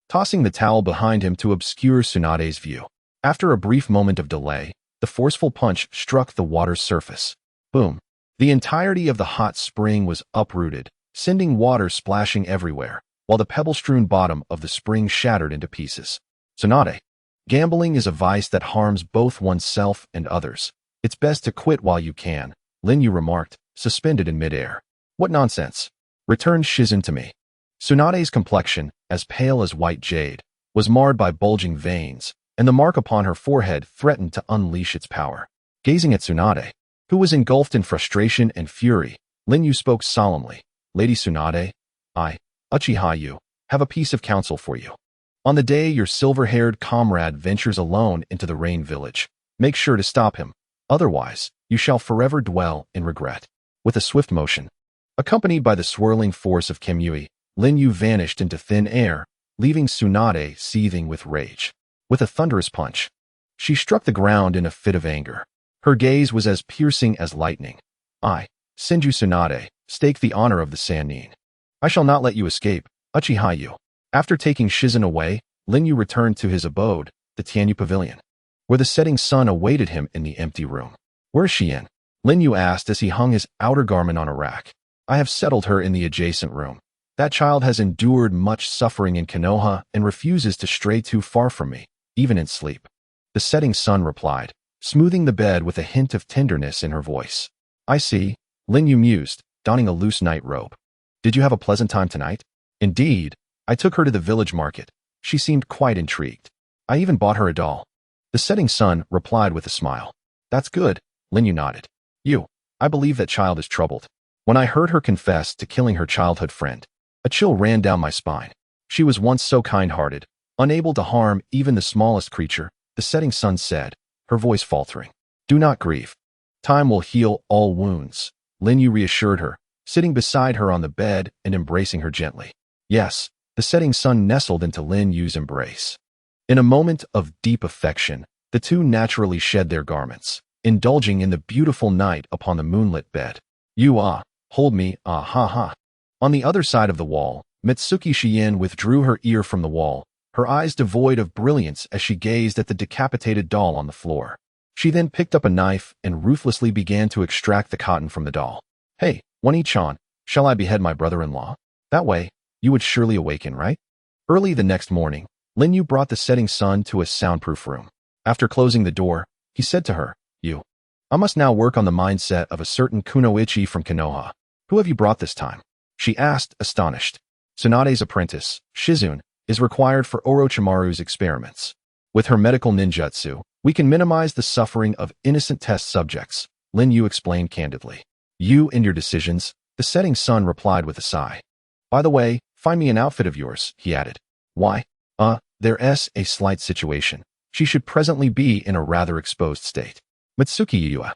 tossing the towel behind him to obscure Tsunade's view. After a brief moment of delay, the forceful punch struck the water's surface. Boom. The entirety of the hot spring was uprooted, sending water splashing everywhere, while the pebble-strewn bottom of the spring shattered into pieces. Tsunade. Gambling is a vice that harms both oneself and others. It's best to quit while you can, Lin Yu remarked, suspended in midair. What nonsense. Return Shizun to me. Tsunade's complexion, as pale as white jade, was marred by bulging veins, and the mark upon her forehead threatened to unleash its power. Gazing at Tsunade, who was engulfed in frustration and fury, Lin Yu spoke solemnly. Lady Tsunade, I, Uchiha Yu, have a piece of counsel for you. On the day your silver-haired comrade ventures alone into the Rain Village, make sure to stop him. Otherwise, you shall forever dwell in regret. With a swift motion, accompanied by the swirling force of Kamui, Lin Yu vanished into thin air, leaving Tsunade seething with rage. With a thunderous punch, she struck the ground in a fit of anger. Her gaze was as piercing as lightning. I, Senju Tsunade, stake the honor of the Sannin. I shall not let you escape, Uchiha Yu. After taking Shizun away, Lin Yu returned to his abode, the Tianyu Pavilion, where the setting sun awaited him in the empty room. Where is she in? Lin Yu asked as he hung his outer garment on a rack. I have settled her in the adjacent room. That child has endured much suffering in Konoha and refuses to stray too far from me, even in sleep. The setting sun replied, smoothing the bed with a hint of tenderness in her voice. I see, Lin Yu mused, donning a loose night robe. Did you have a pleasant time tonight? Indeed. I took her to the village market. She seemed quite intrigued. I even bought her a doll. The setting sun replied with a smile. That's good, Lin Yu nodded. I believe that child is troubled. When I heard her confess to killing her childhood friend, a chill ran down my spine. She was once so kind-hearted, unable to harm even the smallest creature, the setting sun said, her voice faltering. Do not grieve. Time will heal all wounds, Lin Yu reassured her, sitting beside her on the bed and embracing her gently. Yes, the setting sun nestled into Lin Yu's embrace. In a moment of deep affection, the two naturally shed their garments, indulging in the beautiful night upon the moonlit bed. Hold me, ha. On the other side of the wall, Mitsuki Shien withdrew her ear from the wall, her eyes devoid of brilliance as she gazed at the decapitated doll on the floor. She then picked up a knife and ruthlessly began to extract the cotton from the doll. Hey, Wani-chan, shall I behead my brother-in-law? That way, you would surely awaken, right? Early the next morning, Lin Yu brought the setting sun to a soundproof room. After closing the door, he said to her, I must now work on the mindset of a certain kunoichi from Konoha. Who have you brought this time? She asked, astonished. Tsunade's apprentice, Shizune, is required for Orochimaru's experiments. With her medical ninjutsu, we can minimize the suffering of innocent test subjects, Lin Yu explained candidly. You and your decisions, the setting sun replied with a sigh. By the way, find me an outfit of yours, he added. Why? There's a slight situation. She should presently be in a rather exposed state. Mitsuki Yua.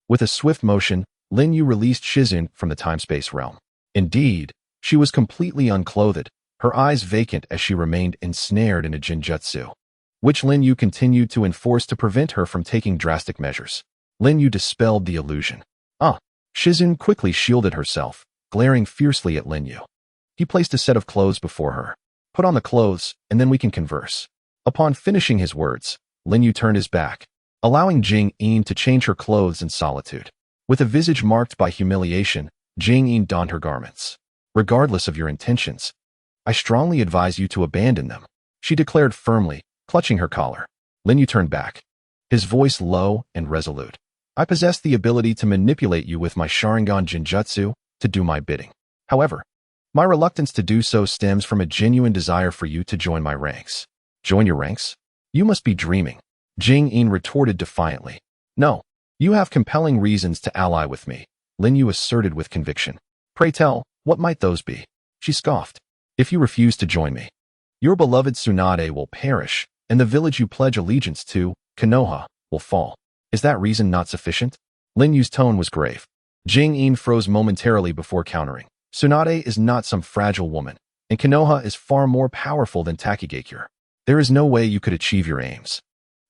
With a swift motion, Lin Yu released Shizune from the time-space realm. Indeed, she was completely unclothed, her eyes vacant as she remained ensnared in a jinjutsu, which Lin Yu continued to enforce to prevent her from taking drastic measures. Lin Yu dispelled the illusion. Shizune quickly shielded herself, glaring fiercely at Lin Yu. He placed a set of clothes before her. Put on the clothes, and then we can converse. Upon finishing his words, Lin Yu turned his back, allowing Jing-in to change her clothes in solitude. With a visage marked by humiliation, Jing-in donned her garments. Regardless of your intentions, I strongly advise you to abandon them, she declared firmly, clutching her collar. Lin Yu turned back, his voice low and resolute. I possess the ability to manipulate you with my Sharingan Jinjutsu to do my bidding. However, my reluctance to do so stems from a genuine desire for you to join my ranks. Join your ranks? You must be dreaming. Jing-in retorted defiantly. No, you have compelling reasons to ally with me, Lin Yu asserted with conviction. Pray tell, what might those be? She scoffed. If you refuse to join me, your beloved Tsunade will perish, and the village you pledge allegiance to, Konoha, will fall. Is that reason not sufficient? Lin Yu's tone was grave. Jing-in froze momentarily before countering. Tsunade is not some fragile woman, and Konoha is far more powerful than Takigakure. There is no way you could achieve your aims.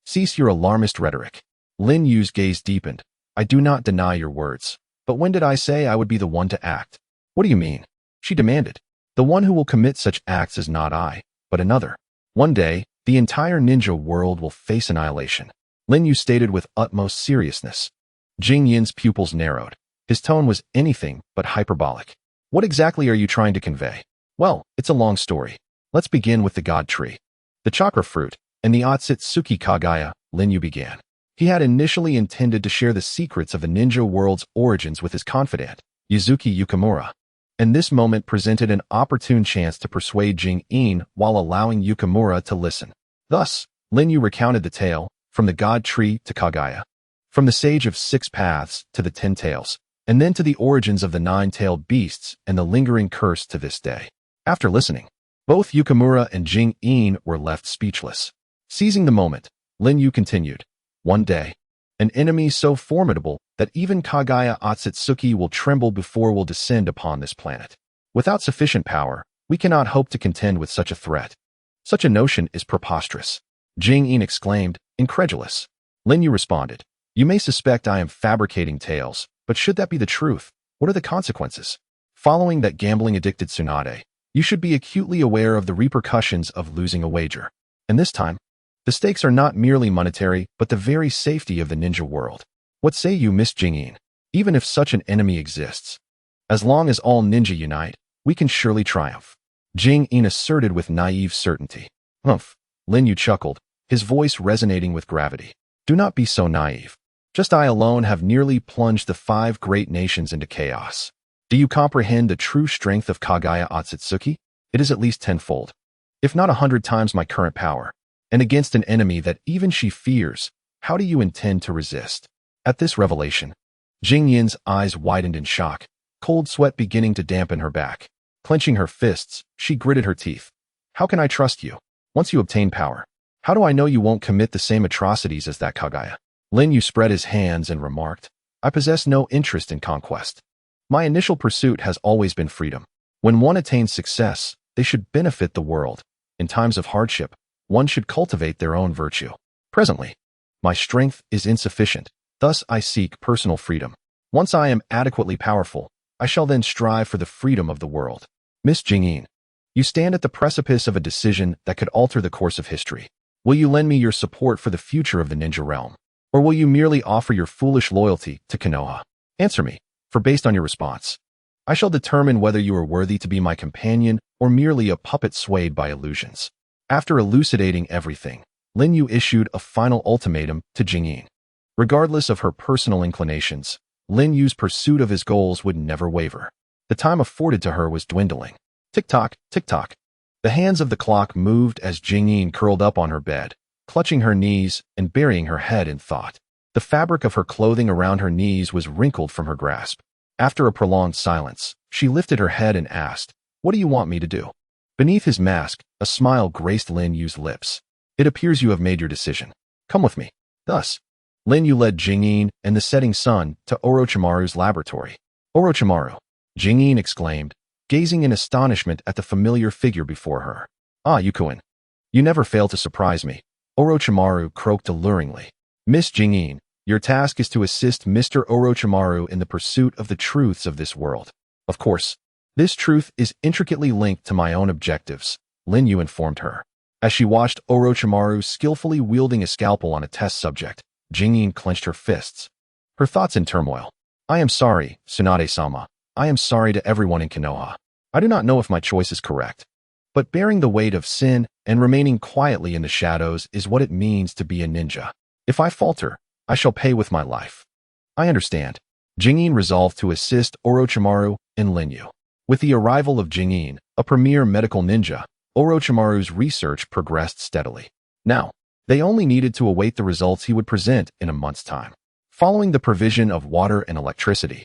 Cease your alarmist rhetoric. Lin Yu's gaze deepened. I do not deny your words, but when did I say I would be the one to act? What do you mean? She demanded. The one who will commit such acts is not I, but another. One day, the entire ninja world will face annihilation, Lin Yu stated with utmost seriousness. Jing Yin's pupils narrowed. His tone was anything but hyperbolic. What exactly are you trying to convey? Well, it's a long story. Let's begin with the God Tree, the chakra fruit, and the Ōtsutsuki Kagaya, Lin Yu began. He had initially intended to share the secrets of the ninja world's origins with his confidant, Yuzuki Yukimura, and this moment presented an opportune chance to persuade Jing-in while allowing Yukimura to listen. Thus, Lin Yu recounted the tale, from the God Tree to Kagaya, from the Sage of Six Paths to the Ten-Tails, and then to the origins of the nine-tailed beasts and the lingering curse to this day. After listening, both Yukimura and Jing-in were left speechless. Seizing the moment, Lin Yu continued. One day, an enemy so formidable that even Kagaya Ōtsutsuki will tremble before will descend upon this planet. Without sufficient power, we cannot hope to contend with such a threat. Such a notion is preposterous, Jing-in exclaimed, incredulous. Lin Yu responded, you may suspect I am fabricating tales, but should that be the truth, what are the consequences? Following that gambling-addicted Tsunade, you should be acutely aware of the repercussions of losing a wager. And this time, the stakes are not merely monetary, but the very safety of the ninja world. What say you, Miss Jing-in? Even if such an enemy exists, as long as all ninja unite, we can surely triumph, Jing-in asserted with naive certainty. Humph, Lin Yu chuckled, his voice resonating with gravity. Do not be so naive. Just I alone have nearly plunged the 5 great nations into chaos. Do you comprehend the true strength of Kagaya Ōtsutsuki? It is at least 10-fold, if not 100 times my current power. And against an enemy that even she fears, how do you intend to resist? At this revelation, Jing Yin's eyes widened in shock, cold sweat beginning to dampen her back. Clenching her fists, she gritted her teeth. How can I trust you? Once you obtain power, how do I know you won't commit the same atrocities as that Kagaya? Lin Yu spread his hands and remarked, I possess no interest in conquest. My initial pursuit has always been freedom. When one attains success, they should benefit the world. In times of hardship, one should cultivate their own virtue. Presently, my strength is insufficient, thus I seek personal freedom. Once I am adequately powerful, I shall then strive for the freedom of the world. Miss Jing-in, you stand at the precipice of a decision that could alter the course of history. Will you lend me your support for the future of the ninja realm? Or will you merely offer your foolish loyalty to Konoha? Answer me, for based on your response, I shall determine whether you are worthy to be my companion or merely a puppet swayed by illusions. After elucidating everything, Lin Yu issued a final ultimatum to Jingyin. Regardless of her personal inclinations, Lin Yu's pursuit of his goals would never waver. The time afforded to her was dwindling. Tick-tock, tick-tock. The hands of the clock moved as Jingyin curled up on her bed, clutching her knees and burying her head in thought. The fabric of her clothing around her knees was wrinkled from her grasp. After a prolonged silence, she lifted her head and asked, "What do you want me to do?" Beneath his mask, a smile graced Lin Yu's lips. "It appears you have made your decision. Come with me." Thus, Lin Yu led Jingyin and the setting sun to Orochimaru's laboratory. "Orochimaru," Jingyin exclaimed, gazing in astonishment at the familiar figure before her. "Ah, Yukuin. You never fail to surprise me," Orochimaru croaked alluringly. "Miss Jingyin, your task is to assist Mr. Orochimaru in the pursuit of the truths of this world. Of course, this truth is intricately linked to my own objectives," Lin Yu informed her. As she watched Orochimaru skillfully wielding a scalpel on a test subject, Jingyin clenched her fists, her thoughts in turmoil. "I am sorry, Tsunade-sama. I am sorry to everyone in Konoha. I do not know if my choice is correct. But bearing the weight of sin and remaining quietly in the shadows is what it means to be a ninja. If I falter, I shall pay with my life." "I understand." Jingyin resolved to assist Orochimaru and Lin Yu. With the arrival of Jingyin, a premier medical ninja, Orochimaru's research progressed steadily. Now, they only needed to await the results he would present in a month's time. Following the provision of water and electricity,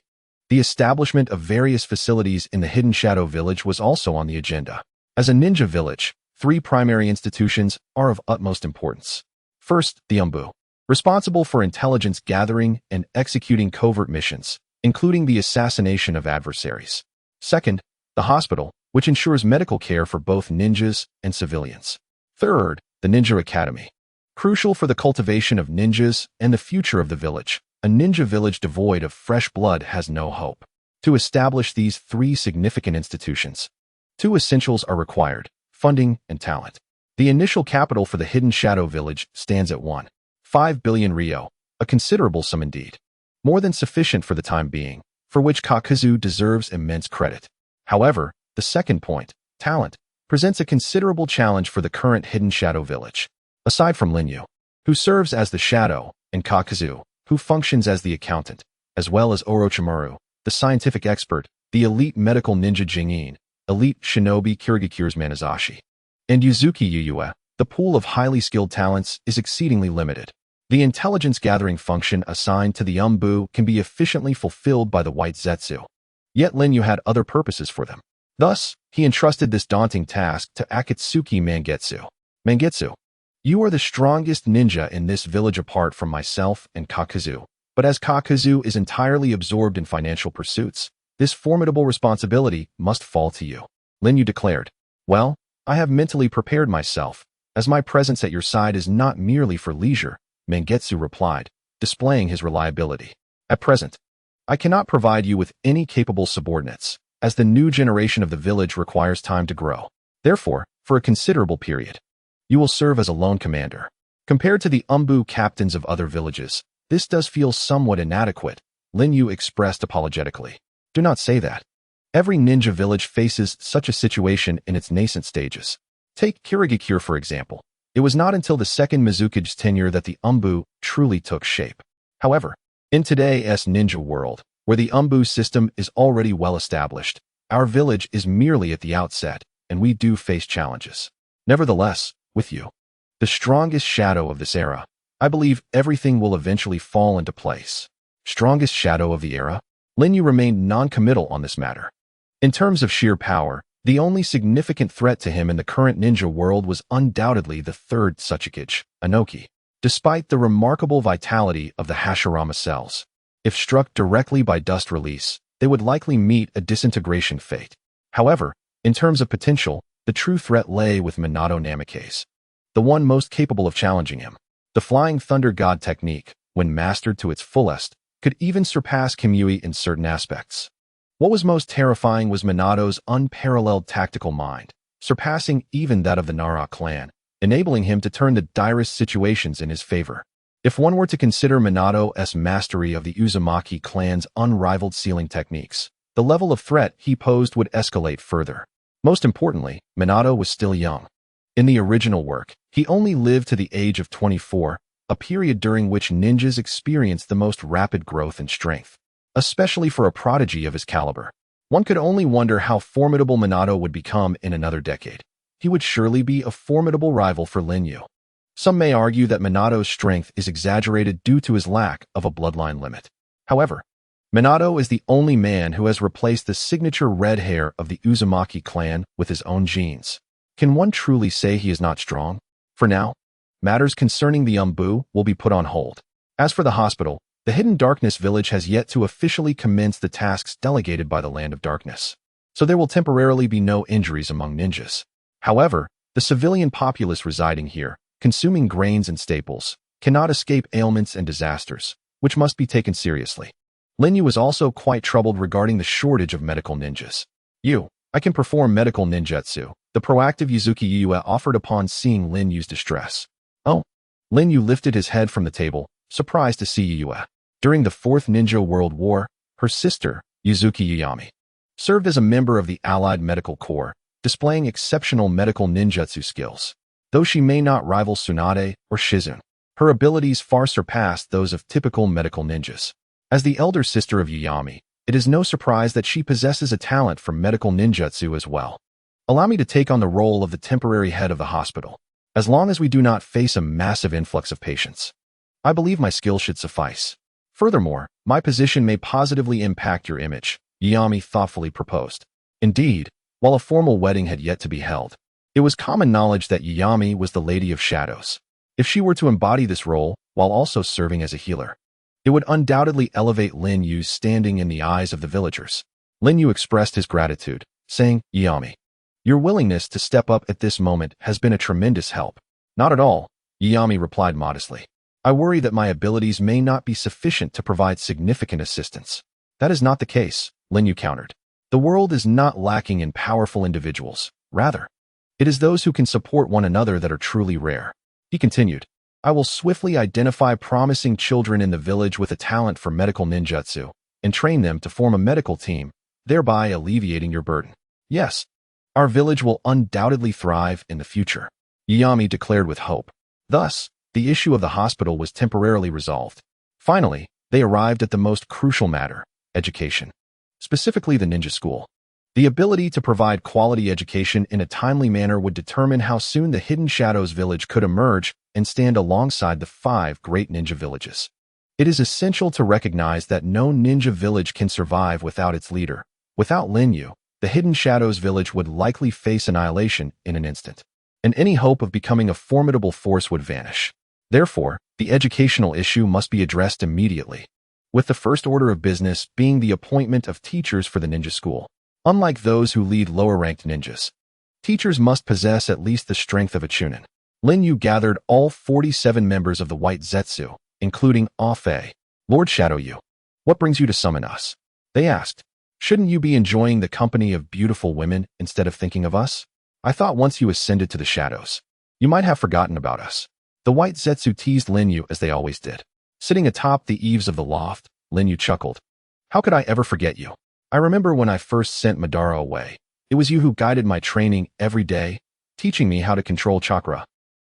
the establishment of various facilities in the Hidden Shadow Village was also on the agenda. As a ninja village, 3 primary institutions are of utmost importance. First, the Umbu, responsible for intelligence gathering and executing covert missions, including the assassination of adversaries. Second, the hospital, which ensures medical care for both ninjas and civilians. Third, the Ninja Academy, crucial for the cultivation of ninjas and the future of the village. A ninja village devoid of fresh blood has no hope. To establish these 3 significant institutions, 2 essentials are required: funding and talent. The initial capital for the Hidden Shadow Village stands at 1.5 billion ryo, a considerable sum indeed. More than sufficient for the time being, for which Kakashi deserves immense credit. However, the second point, talent, presents a considerable challenge for the current Hidden Shadow Village. Aside from Lin Yu, who serves as the Shadow, and Kakashi, who functions as the accountant, as well as Orochimaru, the scientific expert, the elite medical ninja Jingyin, elite shinobi Kirigikure's Manazashi, and Yuzuki Yuyue, the pool of highly skilled talents is exceedingly limited. The intelligence-gathering function assigned to the Umbu can be efficiently fulfilled by the White Zetsu. Yet Lin Yu had other purposes for them. Thus, he entrusted this daunting task to Akatsuki Mangetsu. "Mangetsu, you are the strongest ninja in this village apart from myself and Kakashi. But as Kakashi is entirely absorbed in financial pursuits, this formidable responsibility must fall to you," Lin Yu declared. "Well, I have mentally prepared myself, as my presence at your side is not merely for leisure," Mangetsu replied, displaying his reliability. "At present, I cannot provide you with any capable subordinates, as the new generation of the village requires time to grow. Therefore, for a considerable period, you will serve as a lone commander. Compared to the Umbu captains of other villages, this does feel somewhat inadequate," Lin Yu expressed apologetically. "Do not say that. Every ninja village faces such a situation in its nascent stages. Take Kirigikure, for example. It was not until the second Mizuki's tenure that the Umbu truly took shape. However, in today's ninja world, where the Umbu system is already well established, our village is merely at the outset, and we do face challenges. Nevertheless, with you, the strongest shadow of this era, I believe everything will eventually fall into place." Strongest shadow of the era? Lin Yu remained non-committal on this matter. In terms of sheer power, the only significant threat to him in the current ninja world was undoubtedly the third Ōtsutsuki, Inoki. Despite the remarkable vitality of the Hashirama cells, if struck directly by dust release, they would likely meet a disintegration fate. However, in terms of potential, the true threat lay with Minato Namikaze, the one most capable of challenging him. The Flying Thunder God technique, when mastered to its fullest, could even surpass Kamui in certain aspects. What was most terrifying was Minato's unparalleled tactical mind, surpassing even that of the Nara clan, enabling him to turn the direst situations in his favor. If one were to consider Minato's mastery of the Uzumaki clan's unrivaled sealing techniques, the level of threat he posed would escalate further. Most importantly, Minato was still young. In the original work, he only lived to the age of 24, a period during which ninjas experienced the most rapid growth and strength. Especially for a prodigy of his caliber. One could only wonder how formidable Minato would become in another decade. He would surely be a formidable rival for Lin Yu. Some may argue that Minato's strength is exaggerated due to his lack of a bloodline limit. However, Minato is the only man who has replaced the signature red hair of the Uzumaki clan with his own genes. Can one truly say he is not strong? For now, matters concerning the Umbu will be put on hold. As for the hospital, the Hidden Darkness village has yet to officially commence the tasks delegated by the Land of Darkness. So there will temporarily be no injuries among ninjas. However, the civilian populace residing here, consuming grains and staples, cannot escape ailments and disasters, which must be taken seriously. Lin Yu was also quite troubled regarding the shortage of medical ninjas. I can perform medical ninjutsu, the proactive Yuzuki Yue offered upon seeing Lin Yu's distress. Oh. Lin Yu lifted his head from the table, surprised to see Yue. During the Fourth Ninja World War, her sister, Yuzuki Yuyami, served as a member of the Allied Medical Corps, displaying exceptional medical ninjutsu skills. Though she may not rival Tsunade or Shizun, her abilities far surpassed those of typical medical ninjas. As the elder sister of Yuyami, it is no surprise that she possesses a talent for medical ninjutsu as well. Allow me to take on the role of the temporary head of the hospital, as long as we do not face a massive influx of patients. I believe my skills should suffice. Furthermore, my position may positively impact your image, Yuyami thoughtfully proposed. Indeed, while a formal wedding had yet to be held, it was common knowledge that Yuyami was the Lady of Shadows. If she were to embody this role, while also serving as a healer, it would undoubtedly elevate Lin Yu's standing in the eyes of the villagers. Lin Yu expressed his gratitude, saying, Yuyami, your willingness to step up at this moment has been a tremendous help. Not at all, Yuyami replied modestly. I worry that my abilities may not be sufficient to provide significant assistance. That is not the case, Lin Yu countered. The world is not lacking in powerful individuals. Rather, it is those who can support one another that are truly rare. He continued, I will swiftly identify promising children in the village with a talent for medical ninjutsu and train them to form a medical team, thereby alleviating your burden. Yes, our village will undoubtedly thrive in the future, Yuyami declared with hope. Thus, the issue of the hospital was temporarily resolved. Finally, they arrived at the most crucial matter, education. Specifically the ninja school. The ability to provide quality education in a timely manner would determine how soon the Hidden Shadows village could emerge and stand alongside the 5 great ninja villages. It is essential to recognize that no ninja village can survive without its leader. Without Lin Yu, the Hidden Shadows village would likely face annihilation in an instant, and any hope of becoming a formidable force would vanish. Therefore, the educational issue must be addressed immediately, with the first order of business being the appointment of teachers for the ninja school. Unlike those who lead lower-ranked ninjas, teachers must possess at least the strength of a chunin. Lin Yu gathered all 47 members of the White Zetsu, including Fei. Lord Shadow Yu, what brings you to summon us? They asked. Shouldn't you be enjoying the company of beautiful women instead of thinking of us? I thought once you ascended to the shadows, you might have forgotten about us. The White Zetsu teased Lin Yu as they always did. Sitting atop the eaves of the loft, Lin Yu chuckled. How could I ever forget you? I remember when I first sent Madara away. It was you who guided my training every day, teaching me how to control chakra,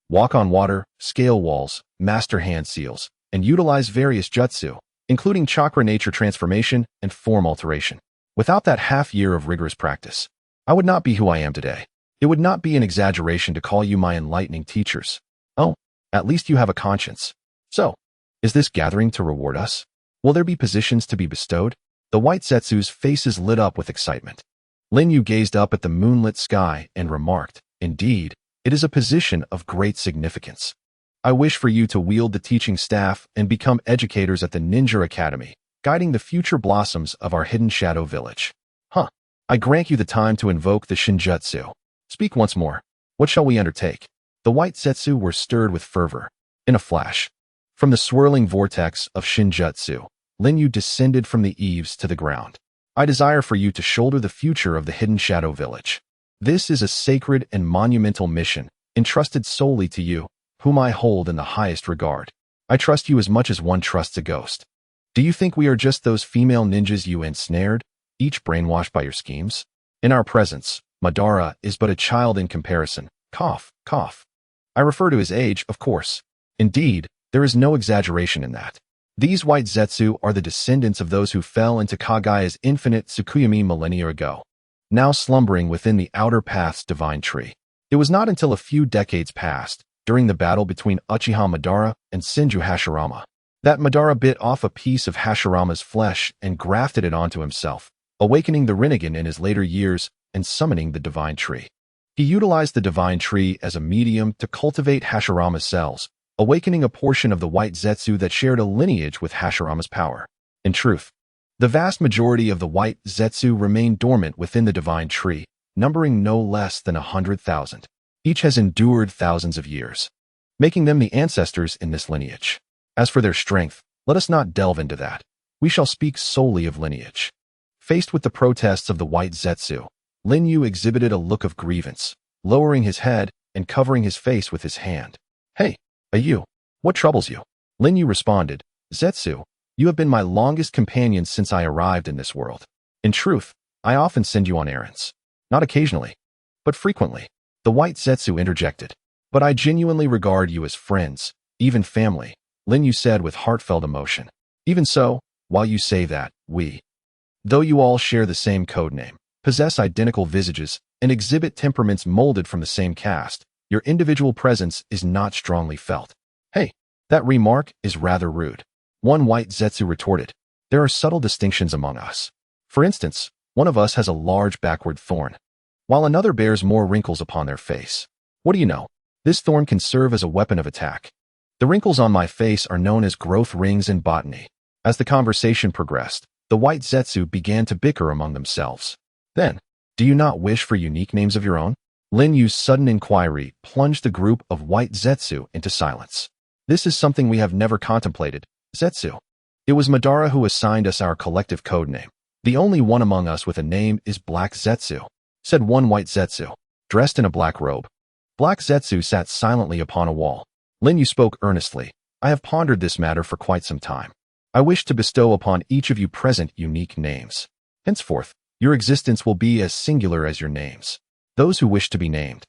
walk on water, scale walls, master hand seals, and utilize various jutsu, including chakra nature transformation and form alteration. Without that half-year of rigorous practice, I would not be who I am today. It would not be an exaggeration to call you my enlightening teachers. Oh, at least you have a conscience. So, is this gathering to reward us? Will there be positions to be bestowed? The White Zetsu's faces lit up with excitement. Lin Yu gazed up at the moonlit sky and remarked, Indeed, it is a position of great significance. I wish for you to wield the teaching staff and become educators at the Ninja Academy, guiding the future blossoms of our Hidden Shadow village. I grant you the time to invoke the Shinjutsu. Speak once more. What shall we undertake? The White Zetsu were stirred with fervor. In a flash, from the swirling vortex of Shinjutsu, Lin Yu descended from the eaves to the ground. I desire for you to shoulder the future of the Hidden Shadow village. This is a sacred and monumental mission, entrusted solely to you, whom I hold in the highest regard. I trust you as much as one trusts a ghost. Do you think we are just those female ninjas you ensnared, each brainwashed by your schemes? In our presence, Madara is but a child in comparison. Cough, cough. I refer to his age, of course. Indeed, there is no exaggeration in that. These white Zetsu are the descendants of those who fell into Kagaya's infinite Tsukuyomi millennia ago, now slumbering within the outer path's divine tree. It was not until a few decades passed, during the battle between Uchiha Madara and Senju Hashirama, that Madara bit off a piece of Hashirama's flesh and grafted it onto himself, awakening the Rinnegan in his later years and summoning the divine tree. He utilized the divine tree as a medium to cultivate Hashirama's cells, awakening a portion of the white Zetsu that shared a lineage with Hashirama's power. In truth, the vast majority of the white Zetsu remain dormant within the divine tree, numbering no less than 100,000. Each has endured thousands of years, making them the ancestors in this lineage. As for their strength, let us not delve into that. We shall speak solely of lineage. Faced with the protests of the white Zetsu, Lin Yu exhibited a look of grievance, lowering his head and covering his face with his hand. Hey, you, what troubles you? Lin Yu responded, Zetsu, you have been my longest companion since I arrived in this world. In truth, I often send you on errands. Not occasionally, but frequently. The white Zetsu interjected. But I genuinely regard you as friends, even family, Lin Yu said with heartfelt emotion. Even so, while you say that, though you all share the same code name, possess identical visages, and exhibit temperaments molded from the same caste, your individual presence is not strongly felt. Hey, that remark is rather rude. One white Zetsu retorted. There are subtle distinctions among us. For instance, one of us has a large backward thorn, while another bears more wrinkles upon their face. What do you know? This thorn can serve as a weapon of attack. The wrinkles on my face are known as growth rings in botany. As the conversation progressed, the white Zetsu began to bicker among themselves. Then, do you not wish for unique names of your own? Lin Yu's sudden inquiry plunged the group of white Zetsu into silence. This is something we have never contemplated, Zetsu. It was Madara who assigned us our collective code name. The only one among us with a name is Black Zetsu, said one white Zetsu, dressed in a black robe. Black Zetsu sat silently upon a wall. Lin Yu spoke earnestly. I have pondered this matter for quite some time. I wish to bestow upon each of you present unique names. Henceforth, your existence will be as singular as your names. Those who wish to be named,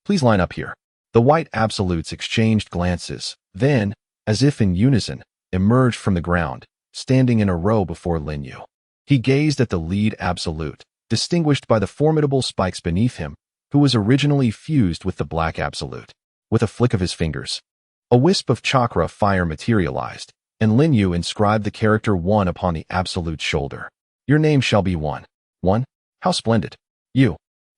please line up here. The white absolutes exchanged glances, then, as if in unison, emerged from the ground, standing in a row before Lin Yu. He gazed at the lead absolute, distinguished by the formidable spikes beneath him, who was originally fused with the black absolute. With a flick of his fingers, a wisp of chakra fire materialized, and Lin Yu inscribed the character 1 upon the absolute's shoulder. Your name shall be 1. 1? How splendid.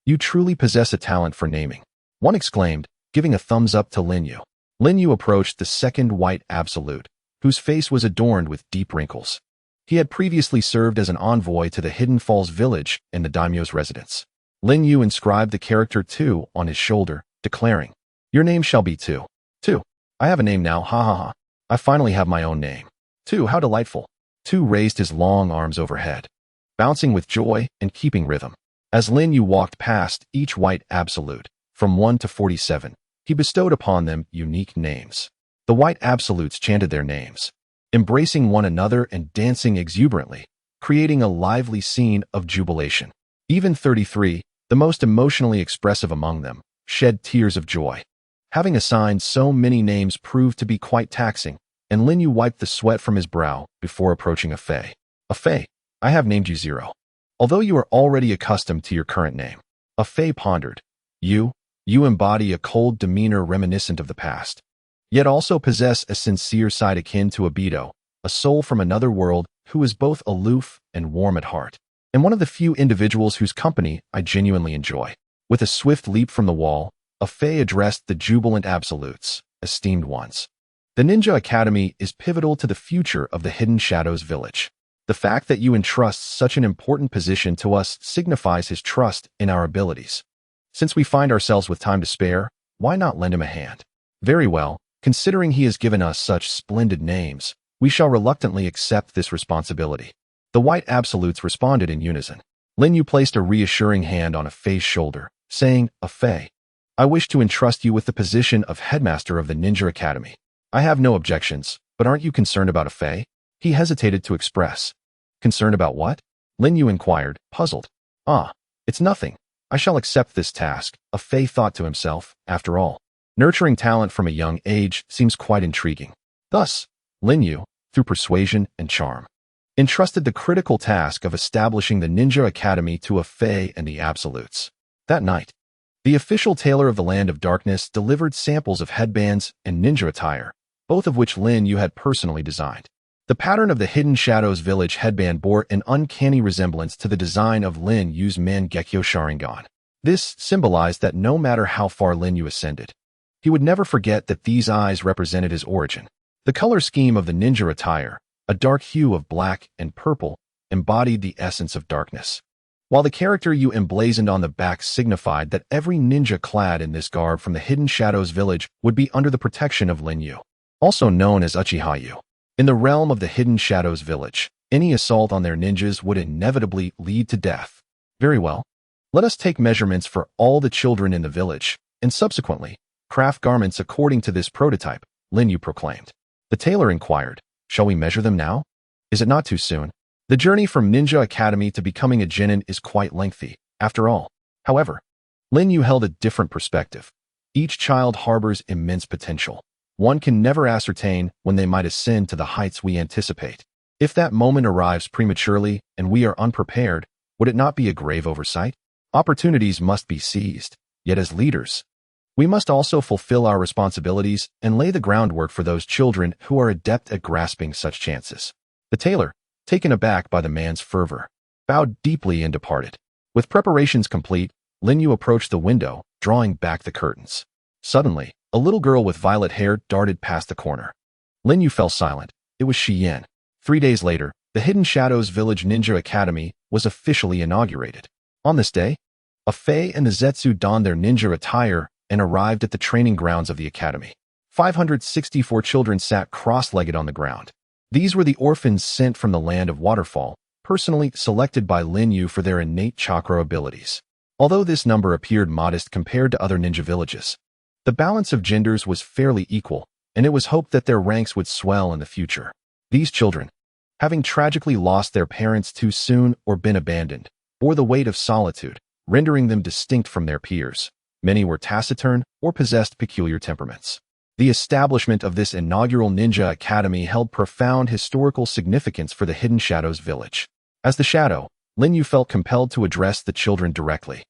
You truly possess a talent for naming. One exclaimed, giving a thumbs up to Lin Yu. Lin Yu approached the second white absolute, whose face was adorned with deep wrinkles. He had previously served as an envoy to the Hidden Falls village and the daimyo's residence. Lin Yu inscribed the character 2 on his shoulder, declaring, Your name shall be 2. 2. I have a name now, ha ha ha. I finally have my own name. 2, how delightful. 2 raised his long arms overhead, bouncing with joy and keeping rhythm. As Lin Yu walked past each white absolute, from 1 to 47, he bestowed upon them unique names. The white absolutes chanted their names, embracing one another and dancing exuberantly, creating a lively scene of jubilation. Even 33, the most emotionally expressive among them, shed tears of joy. Having assigned so many names proved to be quite taxing, and Lin Yu wiped the sweat from his brow before approaching Afei. Afei, I have named you 0. Although you are already accustomed to your current name. Afei pondered. You embody a cold demeanor reminiscent of the past, yet also possess a sincere side akin to Obito, a soul from another world who is both aloof and warm at heart, and one of the few individuals whose company I genuinely enjoy. With a swift leap from the wall, Afei addressed the jubilant absolutes, esteemed ones. The Ninja Academy is pivotal to the future of the Hidden Shadows village. The fact that you entrust such an important position to us signifies his trust in our abilities. Since we find ourselves with time to spare, why not lend him a hand? Very well, considering he has given us such splendid names, we shall reluctantly accept this responsibility. The white absolutes responded in unison. Lin Yu placed a reassuring hand on Afei's shoulder, saying, Afei, I wish to entrust you with the position of headmaster of the Ninja Academy. I have no objections, But aren't you concerned about a Fei? He hesitated to express. Concerned about what? Lin Yu inquired, puzzled. Ah, it's nothing. I shall accept this task, a Fei thought to himself. After all, nurturing talent from a young age seems quite intriguing. Thus, Lin Yu, through persuasion and charm, entrusted the critical task of establishing the Ninja Academy to a Fei and the Absolutes. That night, the official tailor of the Land of Darkness delivered samples of headbands and ninja attire, both of which Lin Yu had personally designed. The pattern of the Hidden Shadows Village headband bore an uncanny resemblance to the design of Lin Yu's Mangekyo Sharingan. This symbolized that no matter how far Lin Yu ascended, he would never forget that these eyes represented his origin. The color scheme of the ninja attire, a dark hue of black and purple, embodied the essence of darkness, while the character Yu emblazoned on the back signified that every ninja clad in this garb from the Hidden Shadows Village would be under the protection of Lin Yu, also known as Uchiha Yu. In the realm of the Hidden Shadows Village, any assault on their ninjas would inevitably lead to death. Very well. Let us take measurements for all the children in the village, and subsequently, craft garments according to this prototype, Lin Yu proclaimed. The tailor inquired, shall we measure them now? Is it not too soon? The journey from Ninja Academy to becoming a genin is quite lengthy, after all. However, Lin Yu held a different perspective. Each child harbors immense potential. One can never ascertain when they might ascend to the heights we anticipate. If that moment arrives prematurely and we are unprepared, would it not be a grave oversight? Opportunities must be seized, yet as leaders, we must also fulfill our responsibilities and lay the groundwork for those children who are adept at grasping such chances. The tailor, taken aback by the man's fervor, bowed deeply and departed. With preparations complete, Lin Yu approached the window, drawing back the curtains. Suddenly, a little girl with violet hair darted past the corner. Lin Yu fell silent. It was Shi Yan. 3 days later, the Hidden Shadows Village Ninja Academy was officially inaugurated. On this day, a Fei and the Zetsu donned their ninja attire and arrived at the training grounds of the academy. 564 children sat cross-legged on the ground. These were the orphans sent from the Land of Waterfall, personally selected by Lin Yu for their innate chakra abilities. Although this number appeared modest compared to other ninja villages, the balance of genders was fairly equal, and it was hoped that their ranks would swell in the future. These children, having tragically lost their parents too soon or been abandoned, bore the weight of solitude, rendering them distinct from their peers. Many were taciturn or possessed peculiar temperaments. The establishment of this inaugural ninja academy held profound historical significance for the Hidden Shadows Village. As the shadow, Lin Yu felt compelled to address the children directly.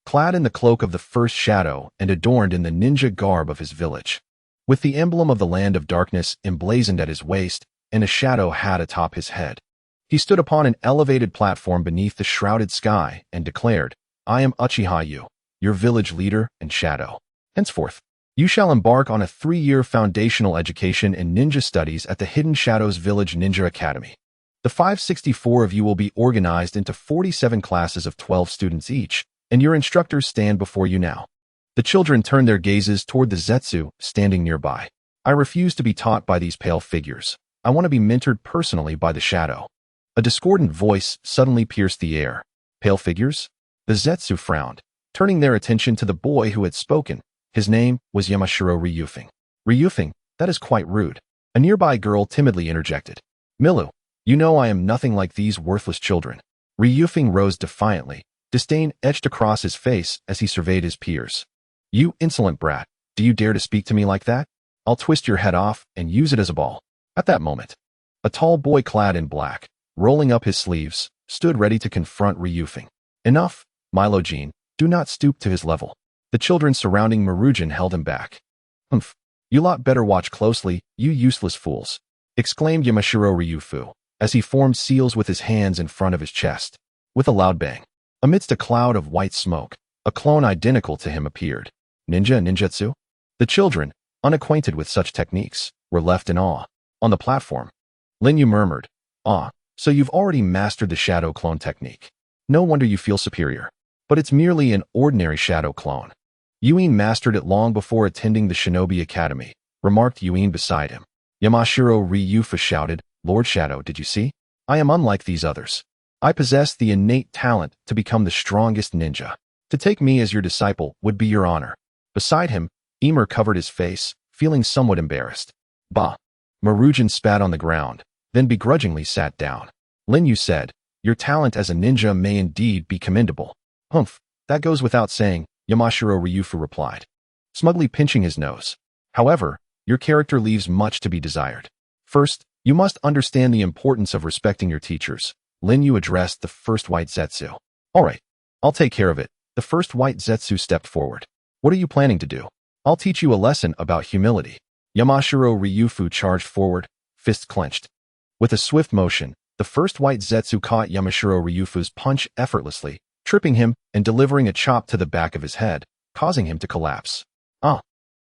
Clad in the cloak of the first shadow and adorned in the ninja garb of his village, with the emblem of the Land of Darkness emblazoned at his waist and a shadow hat atop his head, he stood upon an elevated platform beneath the shrouded sky and declared, I am Uchiha Yu, your village leader and shadow. Henceforth, you shall embark on a 3-year foundational education in ninja studies at the Hidden Shadows Village Ninja Academy. The 564 of you will be organized into 47 classes of 12 students each, and your instructors stand before you now. The children turned their gazes toward the Zetsu, standing nearby. I refuse to be taught by these pale figures. I want to be mentored personally by the shadow. A discordant voice suddenly pierced the air. Pale figures? The Zetsu frowned, turning their attention to the boy who had spoken. His name was Yamashiro Ryufing. Ryufing, that is quite rude. A nearby girl timidly interjected. Milu, you know I am nothing like these worthless children. Ryufing rose defiantly. Disdain etched across his face as he surveyed his peers. You insolent brat, do you dare to speak to me like that? I'll twist your head off and use it as a ball. At that moment, a tall boy clad in black, rolling up his sleeves, stood ready to confront Ryufing. Enough, Milo-jin, do not stoop to his level. The children surrounding Marujin held him back. Humph, you lot better watch closely, you useless fools, exclaimed Yamashiro Ryufu, as he formed seals with his hands in front of his chest. With a loud bang, amidst a cloud of white smoke, a clone identical to him appeared. Ninja ninjutsu? The children, unacquainted with such techniques, were left in awe. On the platform, Lin Yu murmured, Ah, so you've already mastered the shadow clone technique. No wonder you feel superior. But it's merely an ordinary shadow clone. Yuin mastered it long before attending the Shinobi Academy, remarked Yuin beside him. Yamashiro Ryufu shouted, Lord Shadow, did you see? I am unlike these others. I possess the innate talent to become the strongest ninja. To take me as your disciple would be your honor. Beside him, Emer covered his face, feeling somewhat embarrassed. Bah! Marujin spat on the ground, then begrudgingly sat down. Lin Yu said, "Your talent as a ninja may indeed be commendable." "Humph, that goes without saying," Yamashiro Ryufu replied, smugly pinching his nose. "However, your character leaves much to be desired. First, you must understand the importance of respecting your teachers." Lin Yu addressed the first white Zetsu. "All right, I'll take care of it." The first white Zetsu stepped forward. "What are you planning to do?" "I'll teach you a lesson about humility." Yamashiro Ryufu charged forward, fists clenched. With a swift motion, the first white Zetsu caught Yamashiro Ryufu's punch effortlessly, tripping him and delivering a chop to the back of his head, causing him to collapse. "Ah,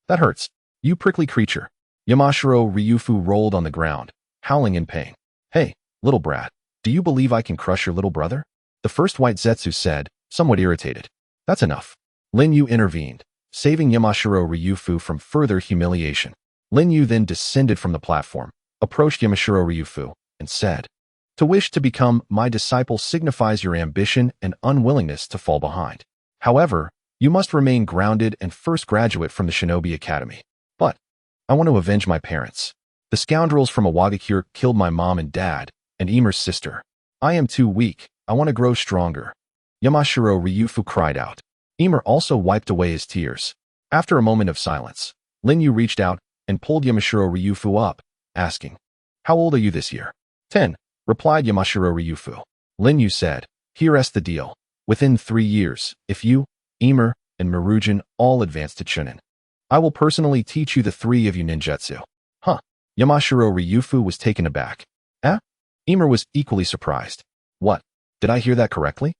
that hurts, you prickly creature." Yamashiro Ryufu rolled on the ground, howling in pain. "Hey, little brat, do you believe I can crush your little brother?" the first white Zetsu said, somewhat irritated. "That's enough." Lin Yu intervened, saving Yamashiro Ryufu from further humiliation. Lin Yu then descended from the platform, approached Yamashiro Ryufu, and said, "To wish to become my disciple signifies your ambition and unwillingness to fall behind. However, you must remain grounded and first graduate from the Shinobi Academy. But I want to avenge my parents. The scoundrels from Awagakure killed my mom and dad, and Emer's sister. I am too weak. I want to grow stronger." Yamashiro Ryufu cried out. Emer also wiped away his tears. After a moment of silence, Lin Yu reached out and pulled Yamashiro Ryufu up, asking, "How old are you this year?" 10, replied Yamashiro Ryufu. Lin Yu said, "Here's the deal. Within 3 years, if you, Emer, and Marujin all advance to Chunin, I will personally teach you the 3 of you ninjutsu." "Huh?" Yamashiro Ryufu was taken aback. "Eh?" Emer was equally surprised. "What? Did I hear that correctly?"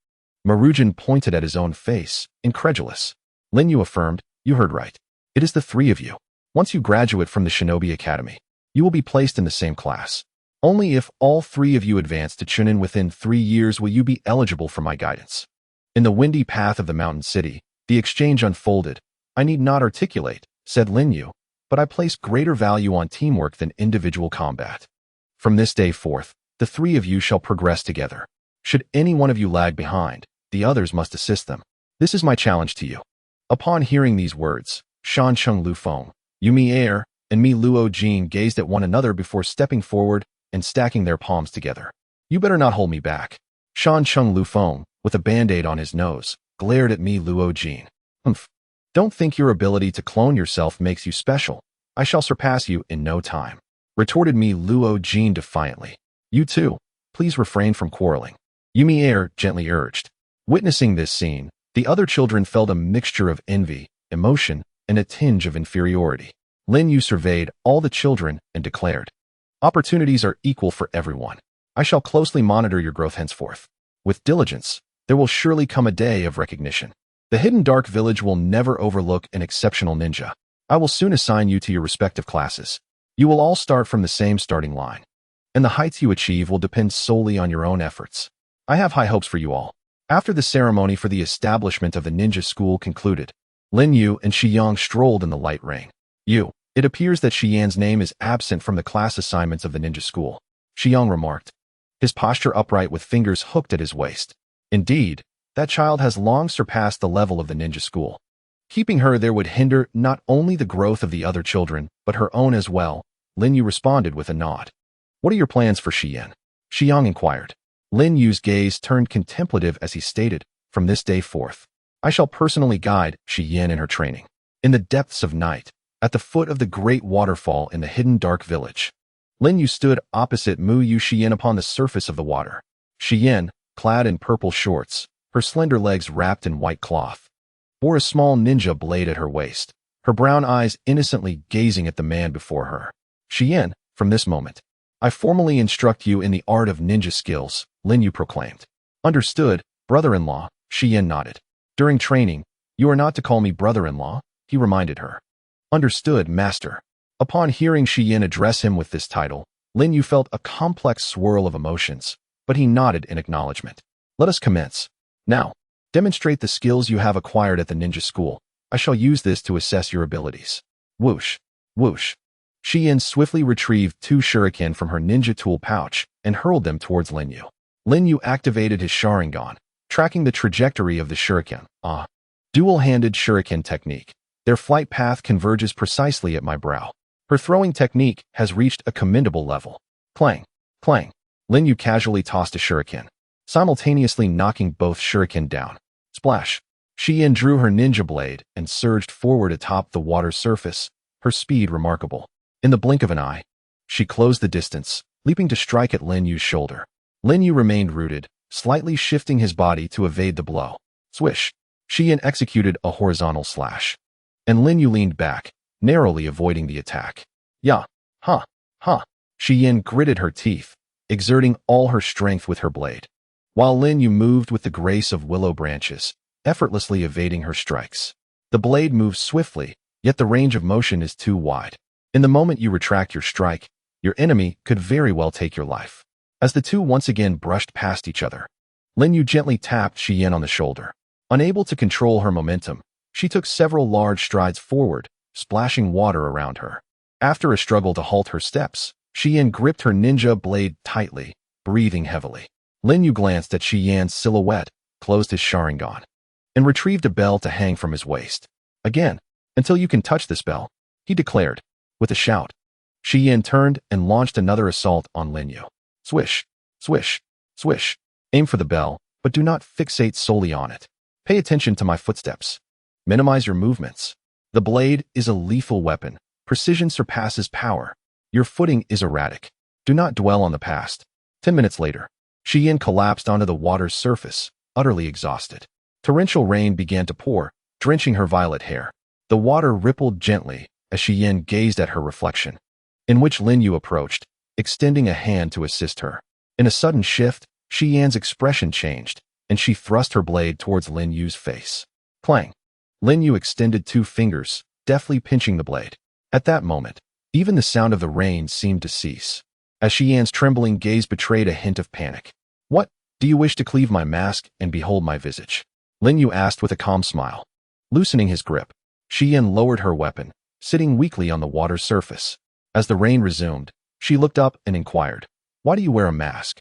Marujin pointed at his own face, incredulous. Lin Yu affirmed, "You heard right. It is the 3 of you. Once you graduate from the Shinobi Academy, you will be placed in the same class. Only if all 3 of you advance to Chunin within 3 years will you be eligible for my guidance." In the windy path of the mountain city, the exchange unfolded. "I need not articulate," said Lin Yu, "but I place greater value on teamwork than individual combat. From this day forth, the 3 of you shall progress together. Should any one of you lag behind, the others must assist them. This is my challenge to you." Upon hearing these words, Shan Chung Lufeng, Yumi Air, and Mi Luo Jin gazed at one another before stepping forward and stacking their palms together. "You better not hold me back." Shan Chung Lufeng, with a band-aid on his nose, glared at Mi Luo Jin. "Humph. Don't think your ability to clone yourself makes you special. I shall surpass you in no time," retorted Mi Luo Jin defiantly. "You too, please refrain from quarreling," Yumi Air gently urged. Witnessing this scene, the other children felt a mixture of envy, emotion, and a tinge of inferiority. Lin Yu surveyed all the children and declared, "Opportunities are equal for everyone. I shall closely monitor your growth henceforth. With diligence, there will surely come a day of recognition. The hidden dark village will never overlook an exceptional ninja. I will soon assign you to your respective classes. You will all start from the same starting line, and the heights you achieve will depend solely on your own efforts. I have high hopes for you all." After the ceremony for the establishment of the ninja school concluded, Lin Yu and Shi Yang strolled in the light rain. It appears that Shi Yan's name is absent from the class assignments of the ninja school," Shi Yang remarked, his posture upright with fingers hooked at his waist. "Indeed, that child has long surpassed the level of the ninja school. Keeping her there would hinder not only the growth of the other children, but her own as well." Lin Yu responded with a nod. "What are your plans for Shi Yan?" Shi Yang inquired. Lin Yu's gaze turned contemplative as he stated, "From this day forth, I shall personally guide Shi Yan in her training." In the depths of night, at the foot of the great waterfall in the hidden dark village, Lin Yu stood opposite Mu Yu Xian upon the surface of the water. Xian, clad in purple shorts, her slender legs wrapped in white cloth, bore a small ninja blade at her waist, her brown eyes innocently gazing at the man before her. "Xian, from this moment, I formally instruct you in the art of ninja skills," Lin Yu proclaimed. "Understood, brother-in-law," Xian nodded. "During training, you are not to call me brother-in-law," he reminded her. "Understood, master." Upon hearing Xian address him with this title, Lin Yu felt a complex swirl of emotions, but he nodded in acknowledgement. "Let us commence. Now, demonstrate the skills you have acquired at the ninja school. I shall use this to assess your abilities." Whoosh, whoosh. Xian swiftly retrieved 2 shuriken from her ninja tool pouch and hurled them towards Lin Yu. Lin Yu activated his Sharingan, tracking the trajectory of the shuriken. Dual-handed shuriken technique. Their flight path converges precisely at my brow. Her throwing technique has reached a commendable level. Clang, clang. Lin Yu casually tossed a shuriken, simultaneously knocking both shuriken down. Splash. Shi-Yin drew her ninja blade and surged forward atop the water's surface, her speed remarkable. In the blink of an eye, she closed the distance, leaping to strike at Lin Yu's shoulder. Lin Yu remained rooted, slightly shifting his body to evade the blow. Swish. Shi-Yin executed a horizontal slash, and Lin Yu leaned back, narrowly avoiding the attack. Ya. Ha. Ha. Shi-Yin gritted her teeth, exerting all her strength with her blade, while Lin Yu moved with the grace of willow branches, effortlessly evading her strikes. The blade moves swiftly, yet the range of motion is too wide. In the moment you retract your strike, your enemy could very well take your life. As the two once again brushed past each other, Lin Yu gently tapped Shi-Yin on the shoulder. Unable to control her momentum, she took several large strides forward, splashing water around her. After a struggle to halt her steps, Shi-Yin gripped her ninja blade tightly, breathing heavily. Lin Yu glanced at Shi-Yan's silhouette, closed his Sharingan, and retrieved a bell to hang from his waist. Again, until you can touch this bell, he declared, with a shout. Shi-Yin turned and launched another assault on Lin Yu. Swish, swish, swish. Aim for the bell, but do not fixate solely on it. Pay attention to my footsteps. Minimize your movements. The blade is a lethal weapon. Precision surpasses power. Your footing is erratic. Do not dwell on the past. 10 minutes later, Shi-Yin collapsed onto the water's surface, utterly exhausted. Torrential rain began to pour, drenching her violet hair. The water rippled gently as Shi-Yin gazed at her reflection, in which Lin Yu approached, extending a hand to assist her. In a sudden shift, Shi-Yan's expression changed, and she thrust her blade towards Lin Yu's face. Clang! Lin Yu extended 2 fingers, deftly pinching the blade. At that moment, even the sound of the rain seemed to cease, as Shi-Yan's trembling gaze betrayed a hint of panic. What? Do you wish to cleave my mask and behold my visage? Lin Yu asked with a calm smile. Loosening his grip, Shi-Yin lowered her weapon, sitting weakly on the water's surface. As the rain resumed, she looked up and inquired, Why do you wear a mask?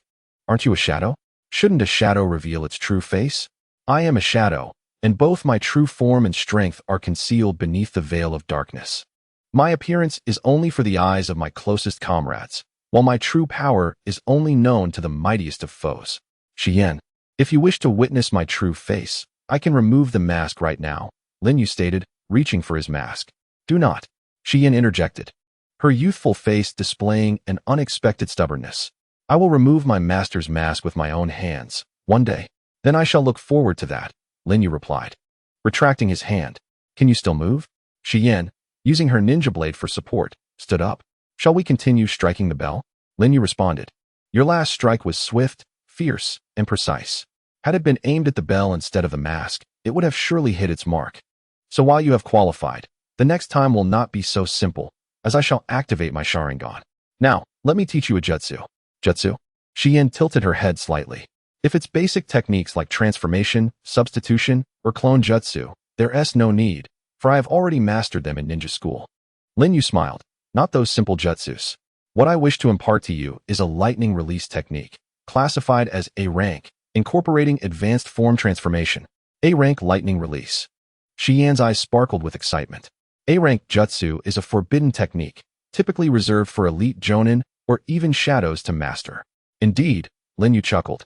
Aren't you a shadow? Shouldn't a shadow reveal its true face? I am a shadow, and both my true form and strength are concealed beneath the veil of darkness. My appearance is only for the eyes of my closest comrades, while my true power is only known to the mightiest of foes. Shi-Yin, if you wish to witness my true face, I can remove the mask right now, Lin Yu stated, reaching for his mask. Do not, Shi-Yin interjected, her youthful face displaying an unexpected stubbornness. I will remove my master's mask with my own hands, one day. Then I shall look forward to that, Lin Yu replied, retracting his hand. Can you still move? Shi-Yin, using her ninja blade for support, stood up. Shall we continue striking the bell? Lin Yu responded. Your last strike was swift, fierce, and precise. Had it been aimed at the bell instead of the mask, it would have surely hit its mark. So while you have qualified, the next time will not be so simple, as I shall activate my Sharingan. Now, let me teach you a jutsu. Jutsu? Shi-Yin tilted her head slightly. If it's basic techniques like transformation, substitution, or clone jutsu, there's no need, for I have already mastered them in ninja school. Lin Yu smiled. Not those simple jutsus. What I wish to impart to you is a lightning release technique, classified as A rank, incorporating advanced form transformation. A rank lightning release. Shi-Yan's eyes sparkled with excitement. A rank jutsu is a forbidden technique, typically reserved for elite jonin or even shadows to master. Indeed, Lin Yu chuckled.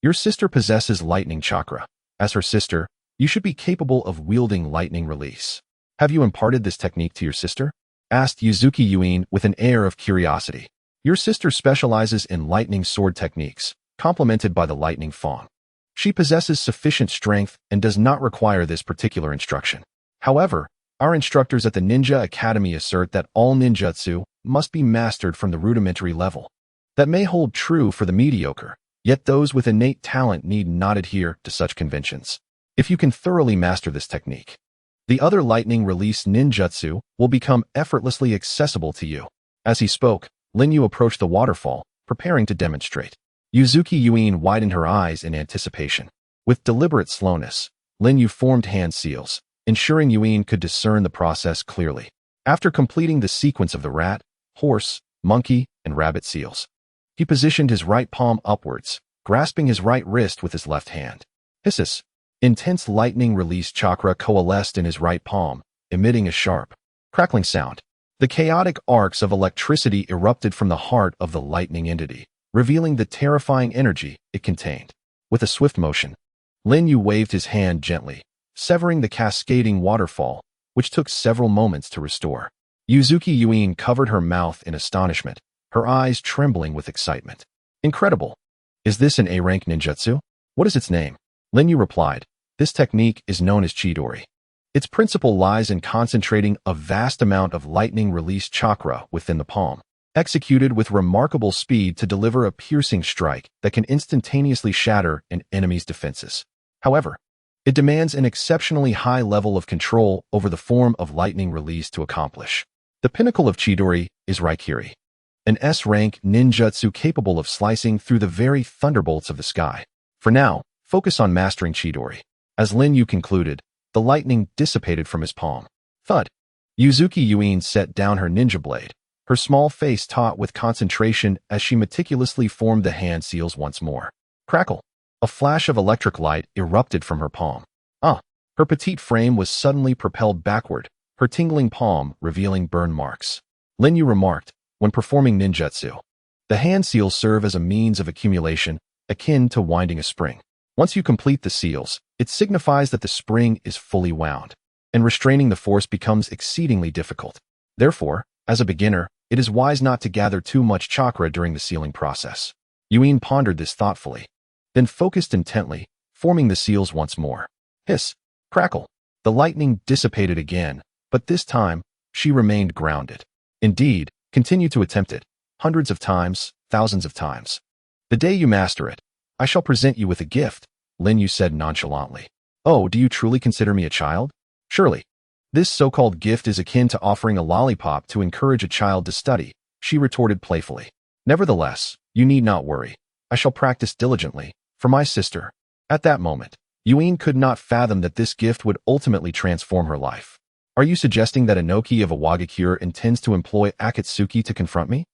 Your sister possesses lightning chakra. As her sister, you should be capable of wielding lightning release. Have you imparted this technique to your sister? Asked Ōtsutsuki Yuin with an air of curiosity. Your sister specializes in lightning sword techniques, complemented by the lightning fang. She possesses sufficient strength and does not require this particular instruction. However, our instructors at the Ninja Academy assert that all ninjutsu must be mastered from the rudimentary level. That may hold true for the mediocre, yet those with innate talent need not adhere to such conventions. If you can thoroughly master this technique, the other lightning release ninjutsu will become effortlessly accessible to you. As he spoke, Lin Yu approached the waterfall, preparing to demonstrate. Ōtsutsuki Yuin widened her eyes in anticipation. With deliberate slowness, Lin Yu formed hand seals, ensuring Yuin could discern the process clearly. After completing the sequence of the rat, horse, monkey, and rabbit seals, he positioned his right palm upwards, grasping his right wrist with his left hand. Hisses. Intense lightning release chakra coalesced in his right palm, emitting a sharp, crackling sound. The chaotic arcs of electricity erupted from the heart of the lightning entity, revealing the terrifying energy it contained. With a swift motion, Lin Yu waved his hand gently, severing the cascading waterfall, which took several moments to restore. Yuzuki Yuin covered her mouth in astonishment, her eyes trembling with excitement. Incredible! Is this an A-rank ninjutsu? What is its name? Lin Yu replied, this technique is known as Chidori. Its principle lies in concentrating a vast amount of lightning-release chakra within the palm, executed with remarkable speed to deliver a piercing strike that can instantaneously shatter an enemy's defenses. However, it demands an exceptionally high level of control over the form of lightning release to accomplish. The pinnacle of Chidori is Raikiri, an S-rank ninjutsu capable of slicing through the very thunderbolts of the sky. For now, focus on mastering Chidori. As Lin Yu concluded, the lightning dissipated from his palm. Thud. Yuzuki Yuin set down her ninja blade, her small face taut with concentration as she meticulously formed the hand seals once more. Crackle. A flash of electric light erupted from her palm. Her petite frame was suddenly propelled backward, her tingling palm revealing burn marks. Lin Yu remarked, when performing ninjutsu, the hand seals serve as a means of accumulation, akin to winding a spring. Once you complete the seals, it signifies that the spring is fully wound, and restraining the force becomes exceedingly difficult. Therefore, as a beginner, it is wise not to gather too much chakra during the sealing process. Yuin pondered this thoughtfully, then focused intently, forming the seals once more. Hiss! Crackle! The lightning dissipated again, but this time, she remained grounded. Indeed, continue to attempt it, hundreds of times, thousands of times. The day you master it, I shall present you with a gift, Lin Yu said nonchalantly. Oh, do you truly consider me a child? Surely. This so-called gift is akin to offering a lollipop to encourage a child to study, she retorted playfully. Nevertheless, you need not worry. I shall practice diligently, for my sister. At that moment, Yuin could not fathom that this gift would ultimately transform her life. Are you suggesting that Inoki of Awagakure intends to employ Akatsuki to confront me?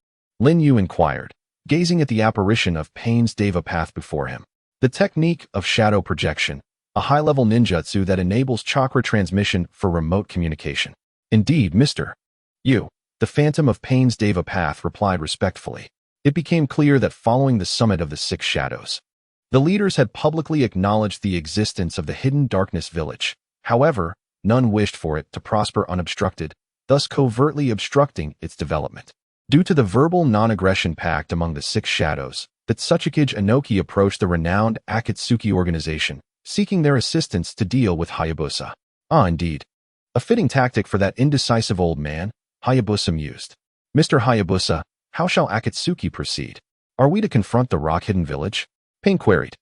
Lin Yu inquired, gazing at the apparition of Pain's Deva path before him. The technique of shadow projection, a high-level ninjutsu that enables chakra transmission for remote communication. Indeed, Mr. Yu, the Phantom of Pain's Deva path replied respectfully. It became clear that following the summit of the Six Shadows, the leaders had publicly acknowledged the existence of the Hidden Darkness Village. However, none wished for it to prosper unobstructed, thus covertly obstructing its development. Due to the verbal non-aggression pact among the Six Shadows, the Tsukiji Inoki approached the renowned Akatsuki organization, seeking their assistance to deal with Hayabusa. Indeed. A fitting tactic for that indecisive old man, Hayabusa mused. Mr. Hayabusa, how shall Akatsuki proceed? Are we to confront the rock-hidden village? Pain queried.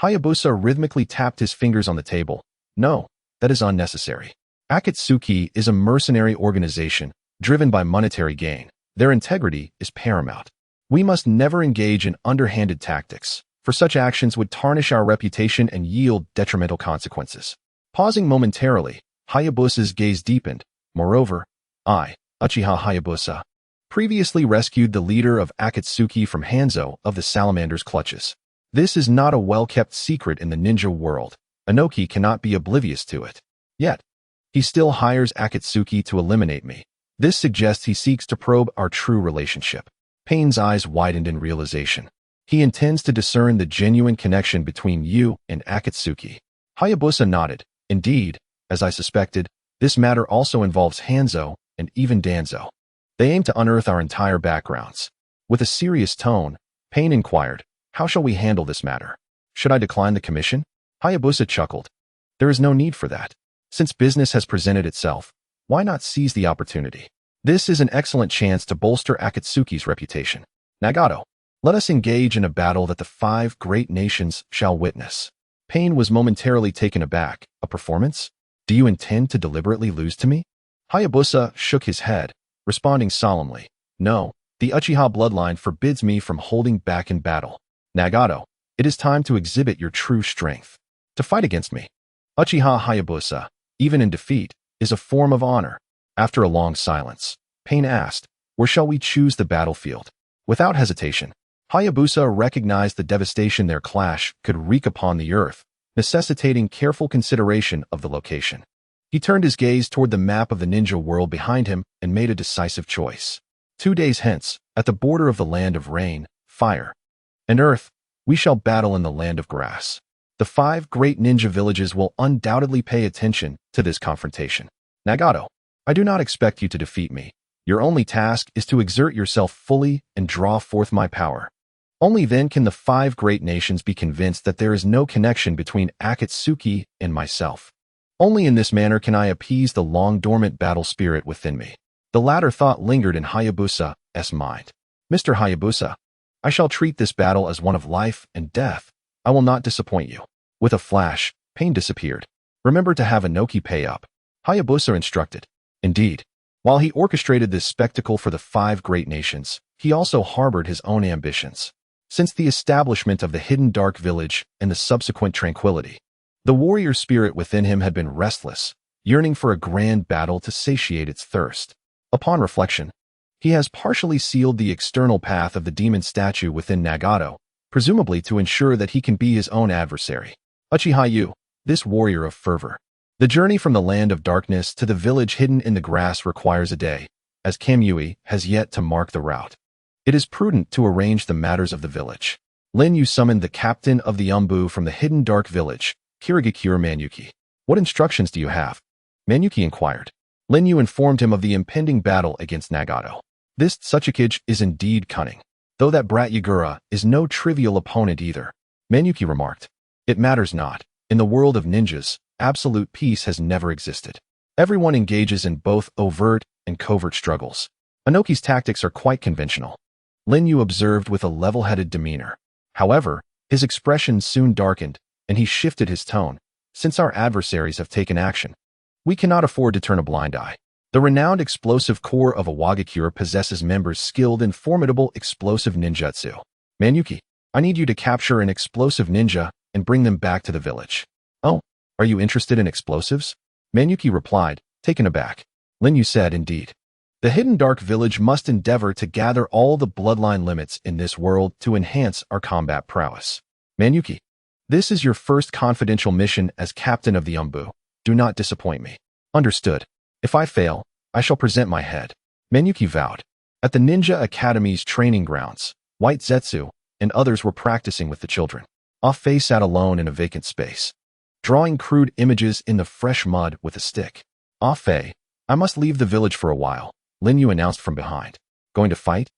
Hayabusa rhythmically tapped his fingers on the table. No, that is unnecessary. Akatsuki is a mercenary organization, driven by monetary gain. Their integrity is paramount. We must never engage in underhanded tactics, for such actions would tarnish our reputation and yield detrimental consequences. Pausing momentarily, Hayabusa's gaze deepened. Moreover, I, Uchiha Hayabusa, previously rescued the leader of Akatsuki from Hanzo of the Salamander's clutches. This is not a well-kept secret in the ninja world. Inoki cannot be oblivious to it. Yet, he still hires Akatsuki to eliminate me. This suggests he seeks to probe our true relationship. Pain's eyes widened in realization. He intends to discern the genuine connection between you and Akatsuki. Hayabusa nodded. Indeed, as I suspected, this matter also involves Hanzo and even Danzo. They aim to unearth our entire backgrounds. With a serious tone, Pain inquired, how shall we handle this matter? Should I decline the commission? Hayabusa chuckled. There is no need for that. Since business has presented itself, why not seize the opportunity? This is an excellent chance to bolster Akatsuki's reputation. Nagato, let us engage in a battle that the 5 great nations shall witness. Pain was momentarily taken aback. A performance? Do you intend to deliberately lose to me? Hayabusa shook his head, responding solemnly. No, the Uchiha bloodline forbids me from holding back in battle. Nagato, it is time to exhibit your true strength. To fight against me. Uchiha Hayabusa, even in defeat, is a form of honor. After a long silence, Pain asked, where shall we choose the battlefield? Without hesitation, Hayabusa recognized the devastation their clash could wreak upon the earth, necessitating careful consideration of the location. He turned his gaze toward the map of the ninja world behind him and made a decisive choice. 2 days hence, at the border of the land of rain, fire, and earth, we shall battle in the land of grass. The 5 great ninja villages will undoubtedly pay attention to this confrontation. Nagato, I do not expect you to defeat me. Your only task is to exert yourself fully and draw forth my power. Only then can the 5 great nations be convinced that there is no connection between Ōtsutsuki and myself. Only in this manner can I appease the long-dormant battle spirit within me. The latter thought lingered in Hayabusa's mind. Mr. Hayabusa, I shall treat this battle as one of life and death. I will not disappoint you. With a flash, pain disappeared. Remember to have Inoki pay up. Hayabusa instructed. Indeed, while he orchestrated this spectacle for the 5 great nations, he also harbored his own ambitions. Since the establishment of the hidden dark village and the subsequent tranquility, the warrior spirit within him had been restless, yearning for a grand battle to satiate its thirst. Upon reflection, he has partially sealed the external path of the demon statue within Nagato, presumably to ensure that he can be his own adversary. Uchiha Yu, this warrior of fervor. The journey from the land of darkness to the village hidden in the grass requires a day, as Kamui has yet to mark the route. It is prudent to arrange the matters of the village. Lin Yu summoned the captain of the Umbu from the hidden dark village, Kirigakure Manyuki. What instructions do you have? Manyuki inquired. Lin Yu informed him of the impending battle against Nagato. This Ōtsutsuki is indeed cunning, though that brat Yagura is no trivial opponent either. Manyuki remarked. It matters not. In the world of ninjas, absolute peace has never existed. Everyone engages in both overt and covert struggles. Inoki's tactics are quite conventional. Lin Yu observed with a level-headed demeanor. However, his expression soon darkened, and he shifted his tone. Since our adversaries have taken action, we cannot afford to turn a blind eye. The renowned explosive corps of Iwagakure possesses members skilled in formidable explosive ninjutsu. Manyuki, I need you to capture an explosive ninja and bring them back to the village. Oh, are you interested in explosives? Manyuki replied, taken aback. Lin Yu said, indeed. The hidden dark village must endeavor to gather all the bloodline limits in this world to enhance our combat prowess. Manyuki, this is your first confidential mission as captain of the Umbu. Do not disappoint me. Understood. If I fail, I shall present my head. Manyuki vowed. At the Ninja Academy's training grounds, White Zetsu and others were practicing with the children. Ah-Fei sat alone in a vacant space, drawing crude images in the fresh mud with a stick. Ah-Fei, I must leave the village for a while, Lin Yu announced from behind. Going to fight?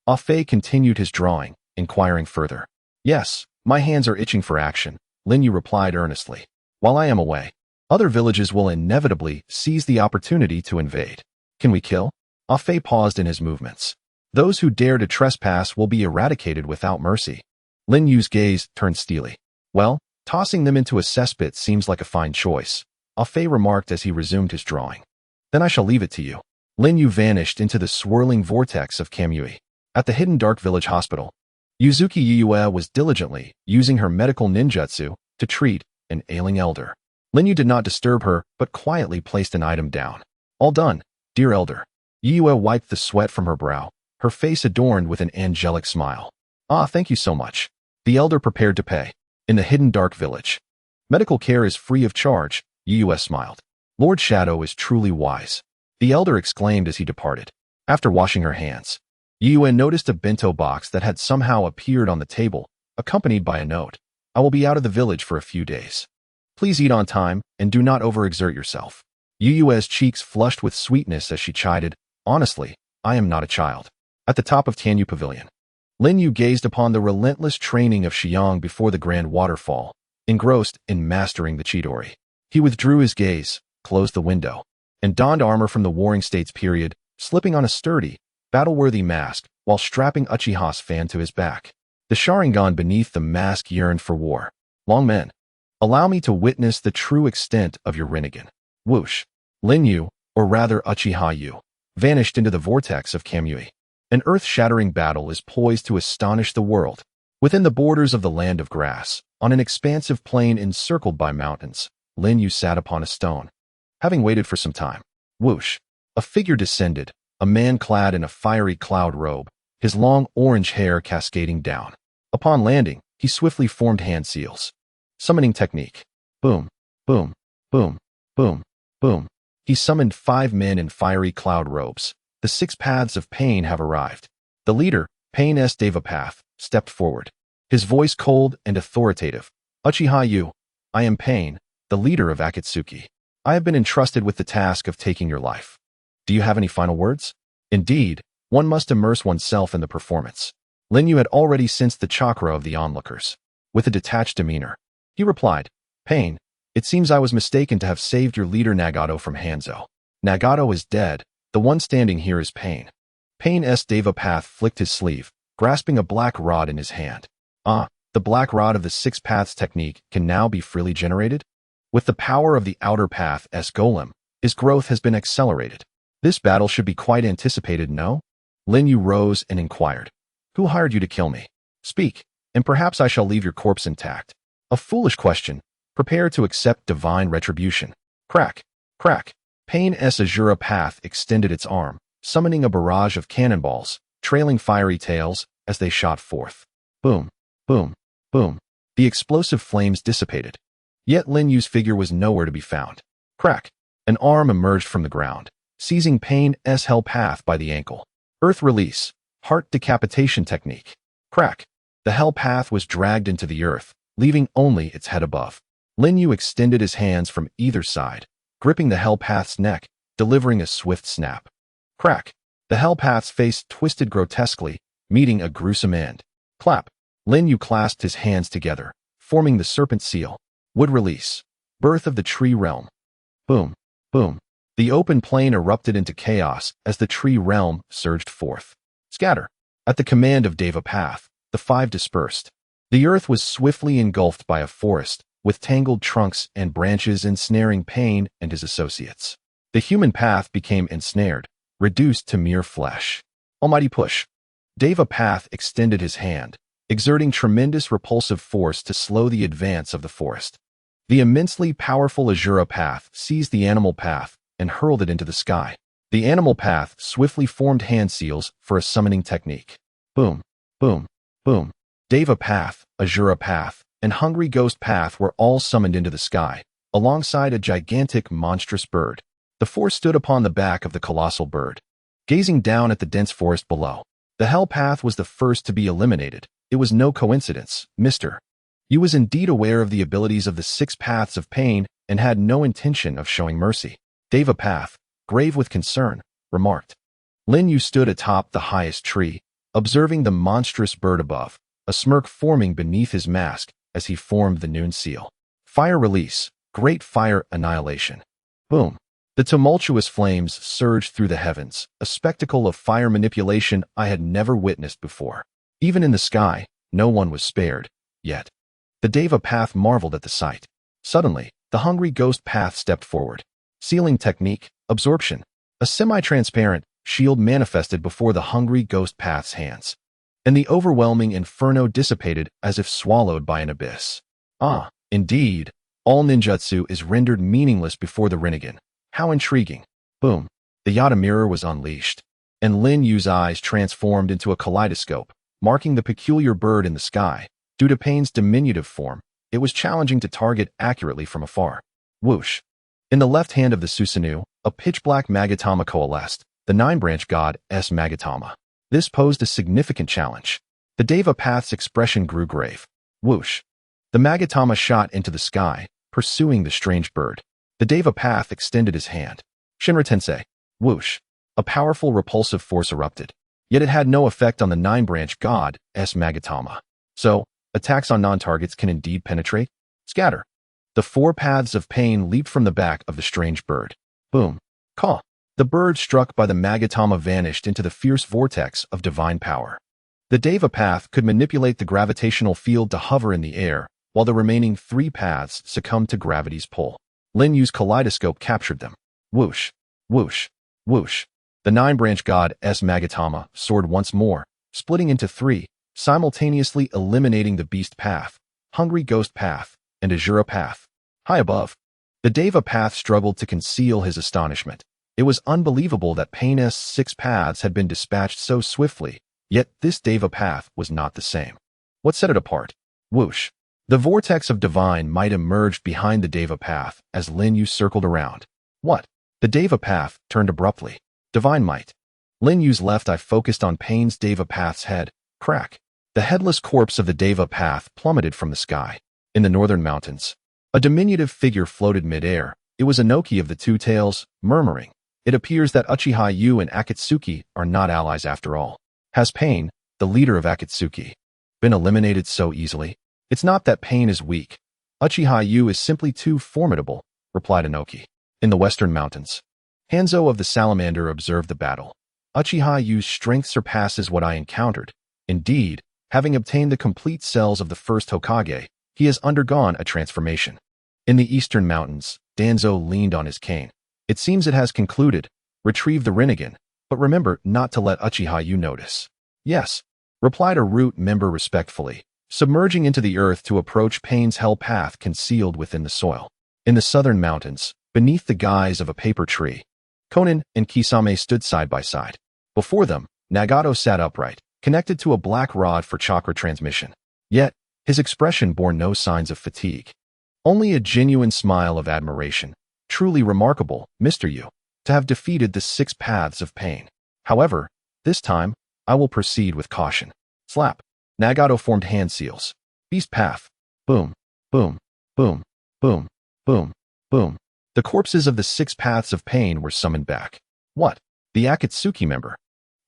Ah-Fei continued his drawing, inquiring further. Yes, my hands are itching for action, Lin Yu replied earnestly. While I am away, other villages will inevitably seize the opportunity to invade. Can we kill? Ah-Fei paused in his movements. Those who dare to trespass will be eradicated without mercy. Lin Yu's gaze turned steely. Well, tossing them into a cesspit seems like a fine choice, Ah-Fei remarked as he resumed his drawing. Then I shall leave it to you. Lin Yu vanished into the swirling vortex of Kamui. At the hidden dark village hospital, Yuzuki Yue was diligently using her medical ninjutsu to treat an ailing elder. Lin Yu did not disturb her, but quietly placed an item down. All done, dear elder. Yue wiped the sweat from her brow, her face adorned with an angelic smile. Ah, thank you so much. The elder prepared to pay. In the hidden dark village, medical care is free of charge, Yue smiled. Lord Shadow is truly wise, the elder exclaimed as he departed. After washing her hands, Yue noticed a bento box that had somehow appeared on the table, accompanied by a note. I will be out of the village for a few days. Please eat on time and do not overexert yourself. Yue's cheeks flushed with sweetness as she chided, honestly, I am not a child. At the top of Tanyu Pavilion, Lin Yu gazed upon the relentless training of Xiang before the grand waterfall, engrossed in mastering the Chidori. He withdrew his gaze, closed the window, and donned armor from the Warring States period, slipping on a sturdy, battle-worthy mask while strapping Uchiha's fan to his back. The Sharingan beneath the mask yearned for war. Long men, allow me to witness the true extent of your Rinnegan. Whoosh. Lin Yu, or rather Uchiha Yu, vanished into the vortex of Kamui. An earth-shattering battle is poised to astonish the world. Within the borders of the land of grass, on an expansive plain encircled by mountains, Lin Yu sat upon a stone. Having waited for some time, whoosh, a figure descended, a man clad in a fiery cloud robe, his long orange hair cascading down. Upon landing, he swiftly formed hand seals. Summoning technique. Boom, boom, boom, boom. Boom. He summoned 5 men in fiery cloud robes. The 6 paths of pain have arrived. The leader, Pain-S Devapath, stepped forward. His voice cold and authoritative. Uchiha Yu, I am Pain, the leader of Akatsuki. I have been entrusted with the task of taking your life. Do you have any final words? Indeed, one must immerse oneself in the performance. Lin Yu had already sensed the chakra of the onlookers. With a detached demeanor, he replied, Pain, it seems I was mistaken to have saved your leader Nagato from Hanzo. Nagato is dead. The one standing here is Pain. Pain-S Devapath flicked his sleeve, grasping a black rod in his hand. The black rod of the 6 paths technique can now be freely generated? With the power of the outer path S golem, his growth has been accelerated. This battle should be quite anticipated, no? Lin Yu rose and inquired, Who hired you to kill me? Speak, and perhaps I shall leave your corpse intact. A foolish question. Prepare to accept divine retribution. Crack, crack. Pain-S Azura Path extended its arm, summoning a barrage of cannonballs, trailing fiery tails as they shot forth. Boom, boom, boom. The explosive flames dissipated. Yet Lin Yu's figure was nowhere to be found. Crack. An arm emerged from the ground, seizing Pain-S Hell Path by the ankle. Earth release. Heart decapitation technique. Crack. The Hell Path was dragged into the earth, leaving only its head above. Lin Yu extended his hands from either side, gripping the Hell Path's neck, delivering a swift snap. Crack. The Hell Path's face twisted grotesquely, meeting a gruesome end. Clap. Lin Yu clasped his hands together, forming the serpent seal. Wood release. Birth of the tree realm. Boom, boom. The open plain erupted into chaos as the tree realm surged forth. Scatter. At the command of Devapath, the 5 dispersed. The earth was swiftly engulfed by a forest, with tangled trunks and branches ensnaring Pain and his associates. The human path became ensnared, reduced to mere flesh. Almighty push. Devapath extended his hand, exerting tremendous repulsive force to slow the advance of the forest. The immensely powerful Azura Path seized the animal path and hurled it into the sky. The animal path swiftly formed hand seals for a summoning technique. Boom, boom, boom. Devapath, Azura Path, and Hungry Ghost Path were all summoned into the sky, alongside a gigantic monstrous bird. The 4 stood upon the back of the colossal bird, gazing down at the dense forest below. The Hell Path was the first to be eliminated. It was no coincidence, Mr. Yu was indeed aware of the abilities of the 6 paths of pain and had no intention of showing mercy. Devapath, grave with concern, remarked. Lin Yu stood atop the highest tree, observing the monstrous bird above, a smirk forming beneath his mask as he formed the noon seal. Fire release. Great fire annihilation. Boom. The tumultuous flames surged through the heavens, a spectacle of fire manipulation I had never witnessed before. Even in the sky, no one was spared, yet. The Devapath marveled at the sight. Suddenly, the Hungry Ghost Path stepped forward. Sealing technique, absorption. A semi-transparent shield manifested before the Hungry Ghost Path's hands, and the overwhelming inferno dissipated as if swallowed by an abyss. Indeed, all ninjutsu is rendered meaningless before the Rinnegan. How intriguing. Boom. The Yata mirror was unleashed, and Lin Yu's eyes transformed into a kaleidoscope, marking the peculiar bird in the sky. Due to Pain's diminutive form, it was challenging to target accurately from afar. Whoosh. In the left hand of the Susanoo, a pitch-black Magatama coalesced, the 9-branch god S. Magatama. This posed a significant challenge. The Devapath's expression grew grave. Whoosh. The Magatama shot into the sky, pursuing the strange bird. The Devapath extended his hand. Shinra Tensei. Whoosh. A powerful repulsive force erupted. Yet it had no effect on the 9-branch god S. Magatama. So, attacks on non-targets can indeed penetrate? Scatter. The 4 paths of pain leaped from the back of the strange bird. Boom. Caw. The bird struck by the Magatama vanished into the fierce vortex of divine power. The Devapath could manipulate the gravitational field to hover in the air, while the remaining 3 paths succumbed to gravity's pull. Lin Yu's kaleidoscope captured them. Whoosh, whoosh, whoosh. The 9-branch god S. Magatama soared once more, splitting into 3, simultaneously eliminating the Beast Path, Hungry Ghost Path, and Azura Path. High above, the Devapath struggled to conceal his astonishment. It was unbelievable that Pain's 6 paths had been dispatched so swiftly, yet this Devapath was not the same. What set it apart? Whoosh. The vortex of divine might emerged behind the Devapath as Lin Yu circled around. What? The Deva path turned abruptly. Divine might. Lin Yu's left eye focused on Pain's Deva path's head. Crack. The headless corpse of the Deva path plummeted from the sky. In the northern mountains, a diminutive figure floated mid-air. It was Inoki of the Two Tails, murmuring, "It appears that Uchiha Yu and Akatsuki are not allies after all. Has Pain, the leader of Akatsuki, been eliminated so easily? It's not that Pain is weak. Uchiha Yu is simply too formidable," replied Inoki. In the western mountains, Hanzo of the Salamander observed the battle. "Uchiha Yu's strength surpasses what I encountered. Indeed, having obtained the complete cells of the first Hokage, he has undergone a transformation." In the eastern mountains, Danzo leaned on his cane. "It seems it has concluded. Retrieve the Rinnegan, but remember not to let Uchiha Yu notice." "Yes," replied a root member respectfully, submerging into the earth to approach Pain's hell path concealed within the soil. In the southern mountains, beneath the guise of a paper tree, Konan and Kisame stood side by side. Before them, Nagato sat upright, connected to a black rod for chakra transmission. Yet, his expression bore no signs of fatigue. Only a genuine smile of admiration. "Truly remarkable, Mr. Yu, to have defeated the 6 paths of pain. However, this time, I will proceed with caution." Slap. Nagato formed hand seals. Beast path. Boom, boom, boom, boom, boom, boom. The corpses of the 6 paths of pain were summoned back. What? The Akatsuki member,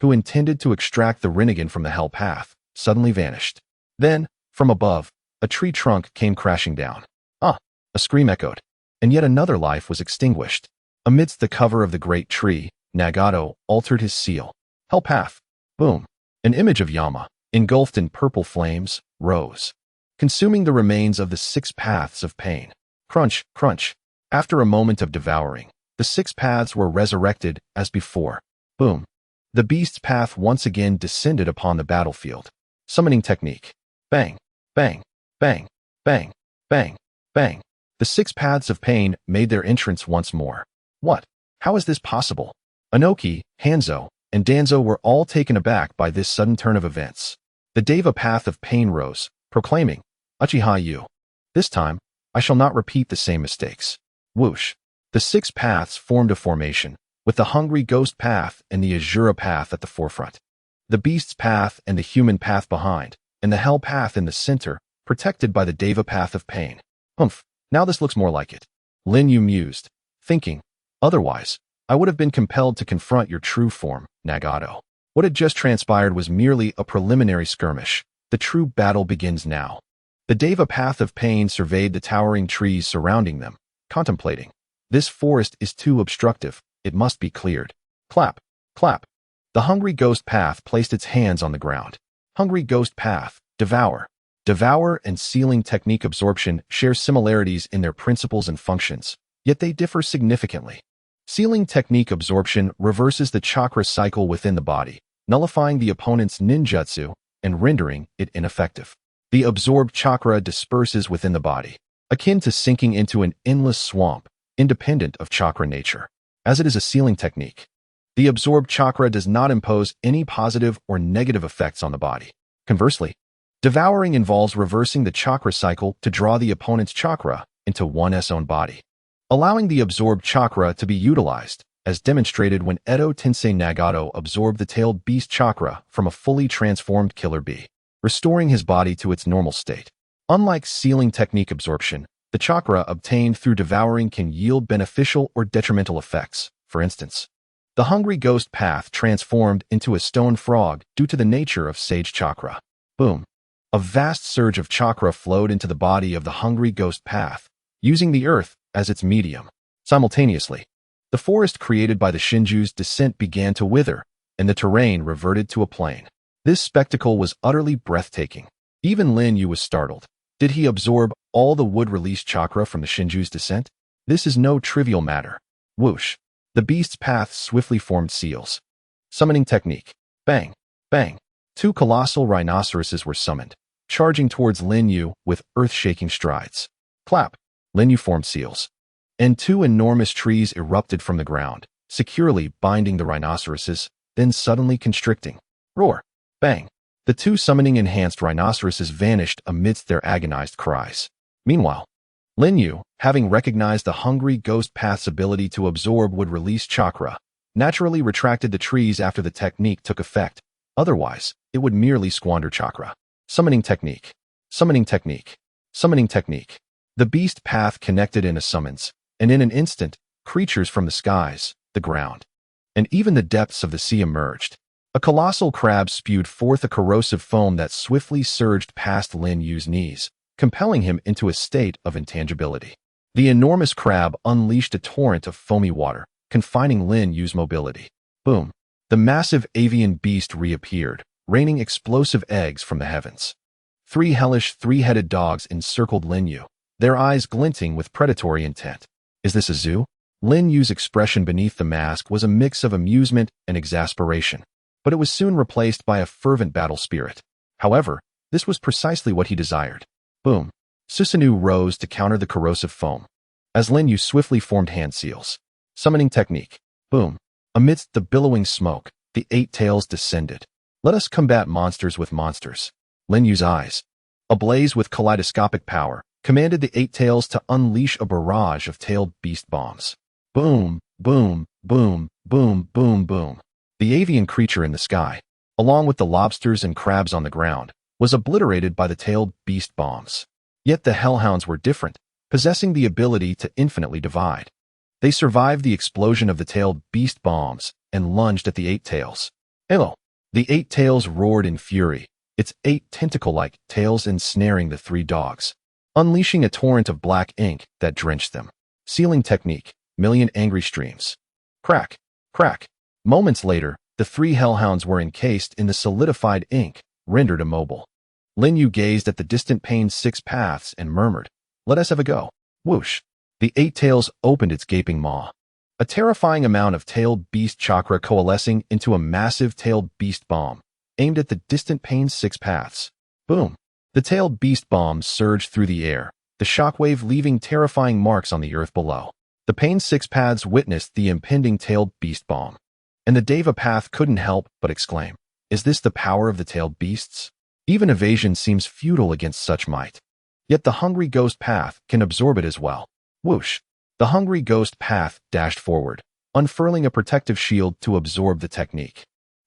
who intended to extract the Rinnegan from the hell path, suddenly vanished. Then, from above, a tree trunk came crashing down. Ah! A scream echoed, and yet another life was extinguished. Amidst the cover of the great tree, Nagato altered his seal. Hell path. Boom. An image of Yama, engulfed in purple flames, rose, consuming the remains of the 6 paths of pain. Crunch, crunch. After a moment of devouring, the 6 paths were resurrected as before. Boom. The beast's path once again descended upon the battlefield. Summoning technique. Bang, bang, bang, bang, bang, bang. The 6 paths of pain made their entrance once more. What? How is this possible? Inoki, Hanzo, and Danzo were all taken aback by this sudden turn of events. The Deva path of pain rose, proclaiming, "Uchiha Yu. This time, I shall not repeat the same mistakes." Whoosh. The 6 paths formed a formation, with the Hungry Ghost path and the Azura path at the forefront, the Beast's path and the Human path behind, and the Hell path in the center, protected by the Deva path of pain. Humph, now this looks more like it. Lin Yu mused, thinking, "Otherwise, I would have been compelled to confront your true form, Nagato." What had just transpired was merely a preliminary skirmish. The true battle begins now. The Deva path of pain surveyed the towering trees surrounding them, contemplating. This forest is too obstructive. It must be cleared. Clap, clap. The Hungry Ghost path placed its hands on the ground. Hungry Ghost path, devour. Devour and sealing technique absorption share similarities in their principles and functions, yet they differ significantly. Sealing technique absorption reverses the chakra cycle within the body, nullifying the opponent's ninjutsu and rendering it ineffective. The absorbed chakra disperses within the body, akin to sinking into an endless swamp, independent of chakra nature. As it is a sealing technique, the absorbed chakra does not impose any positive or negative effects on the body. Conversely, devouring involves reversing the chakra cycle to draw the opponent's chakra into one's own body, allowing the absorbed chakra to be utilized, as demonstrated when Edo Tensei Nagato absorbed the tailed beast chakra from a fully transformed killer bee, restoring his body to its normal state. Unlike sealing technique absorption, the chakra obtained through devouring can yield beneficial or detrimental effects. For instance, the Hungry Ghost path transformed into a stone frog due to the nature of sage chakra. Boom. A vast surge of chakra flowed into the body of the Hungry Ghost path, using the earth as its medium. Simultaneously, the forest created by the Shinju's descent began to wither, and the terrain reverted to a plain. This spectacle was utterly breathtaking. Even Lin Yu was startled. Did he absorb all the wood-released chakra from the Shinju's descent? This is no trivial matter. Whoosh. The beast's path swiftly formed seals. Summoning technique. Bang, bang. 2 colossal rhinoceroses were summoned, charging towards Lin Yu with earth-shaking strides. Clap. Lin Yu formed seals, and 2 enormous trees erupted from the ground, securely binding the rhinoceroses, then suddenly constricting. Roar. Bang. The 2 summoning enhanced rhinoceroses vanished amidst their agonized cries. Meanwhile, Lin Yu, having recognized the hungry ghost path's ability to absorb would release chakra, naturally retracted the trees after the technique took effect. Otherwise, it would merely squander chakra. Summoning technique. Summoning technique. Summoning technique. The beast path connected in a summons, and in an instant, creatures from the skies, the ground, and even the depths of the sea emerged. A colossal crab spewed forth a corrosive foam that swiftly surged past Lin Yu's knees, compelling him into a state of intangibility. The enormous crab unleashed a torrent of foamy water, confining Lin Yu's mobility. Boom! The massive avian beast reappeared, raining explosive eggs from the heavens. Three hellish three-headed dogs encircled Lin Yu, their eyes glinting with predatory intent. Is this a zoo? Lin Yu's expression beneath the mask was a mix of amusement and exasperation, but it was soon replaced by a fervent battle spirit. However, this was precisely what he desired. Boom! Susanoo rose to counter the corrosive foam, as Lin Yu swiftly formed hand seals. Summoning technique. Boom! Amidst the billowing smoke, the eight tails descended. Let us combat monsters with monsters. Lin Yu's eyes, ablaze with kaleidoscopic power, commanded the eight tails to unleash a barrage of tailed beast bombs. Boom! Boom! Boom! Boom! Boom! Boom! The avian creature in the sky, along with the lobsters and crabs on the ground, was obliterated by the tailed beast bombs. Yet the hellhounds were different, possessing the ability to infinitely divide. They survived the explosion of the tailed beast bombs and lunged at the eight tails. Hello! The eight tails roared in fury, its eight tentacle-like tails ensnaring the three dogs, unleashing a torrent of black ink that drenched them. Sealing technique. Million angry streams. Crack! Crack! Moments later, the three hellhounds were encased in the solidified ink, rendered immobile. Lin Yu gazed at the distant pane's six paths and murmured, "Let us have a go." Whoosh! The eight tails opened its gaping maw. A terrifying amount of tailed beast chakra coalescing into a massive tailed beast bomb, aimed at the distant pane's six paths. Boom! The tailed beast bomb surged through the air, the shockwave leaving terrifying marks on the earth below. The pane's six paths witnessed the impending tailed beast bomb, and the Deva path couldn't help but exclaim, "Is this the power of the tailed beasts?" Even evasion seems futile against such might. Yet the hungry ghost path can absorb it as well. Whoosh! The hungry ghost path dashed forward, unfurling a protective shield to absorb the technique.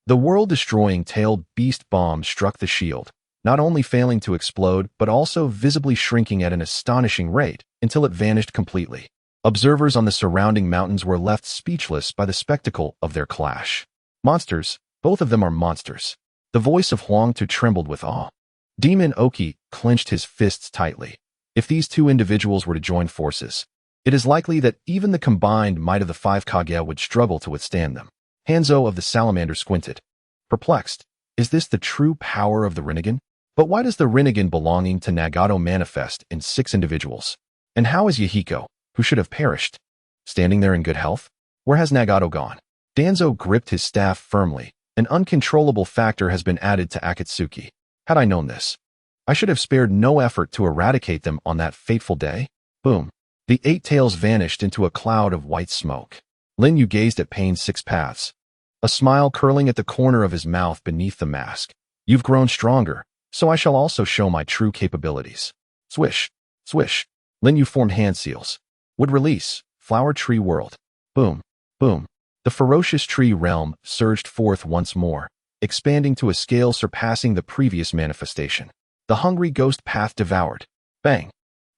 The world-destroying tailed beast bomb struck the shield, not only failing to explode but also visibly shrinking at an astonishing rate until it vanished completely. Observers on the surrounding mountains were left speechless by the spectacle of their clash. Monsters, both of them are monsters. The voice of Huangtu trembled with awe. Demon Oki clenched his fists tightly. If these two individuals were to join forces, it is likely that even the combined might of the five Kage would struggle to withstand them. Hanzo of the Salamander squinted, perplexed. Is this the true power of the Rinnegan? But why does the Rinnegan belonging to Nagato manifest in six individuals? And how is Yahiko, who should have perished, standing there in good health? Where has Nagato gone? Danzo gripped his staff firmly. An uncontrollable factor has been added to Akatsuki. Had I known this, I should have spared no effort to eradicate them on that fateful day. Boom! The eight tails vanished into a cloud of white smoke. Lin Yu gazed at Pain's six paths, a smile curling at the corner of his mouth beneath the mask. You've grown stronger, so I shall also show my true capabilities. Swish! Swish! Lin Yu formed hand seals. Would release. Flower Tree World. Boom! Boom! The ferocious tree realm surged forth once more, expanding to a scale surpassing the previous manifestation. The hungry ghost path devoured. Bang!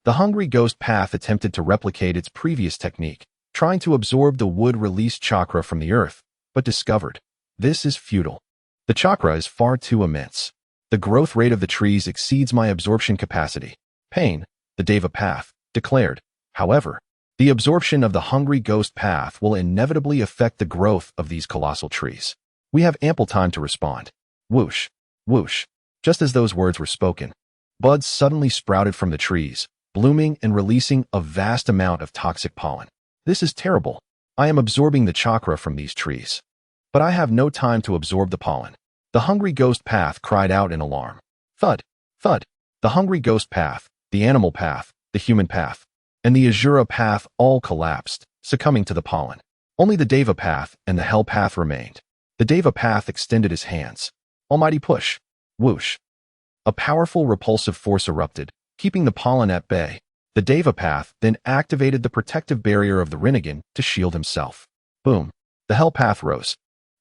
The hungry ghost path attempted to replicate its previous technique, trying to absorb the wood-released chakra from the earth, but discovered, this is futile. The chakra is far too immense. The growth rate of the trees exceeds my absorption capacity. Pain, the Deva path, declared. However, the absorption of the hungry ghost path will inevitably affect the growth of these colossal trees. We have ample time to respond. Whoosh! Whoosh! Just as those words were spoken, buds suddenly sprouted from the trees, blooming and releasing a vast amount of toxic pollen. This is terrible. I am absorbing the chakra from these trees. But I have no time to absorb the pollen. The hungry ghost path cried out in alarm. Thud! Thud! The hungry ghost path, the animal path, the human path, and the Azura path all collapsed, succumbing to the pollen. Only the Deva path and the Hell path remained. The Deva path extended his hands. Almighty push! Whoosh! A powerful repulsive force erupted, keeping the pollen at bay. The Deva Path then activated the protective barrier of the Rinnegan to shield himself. Boom. The Hell Path rose,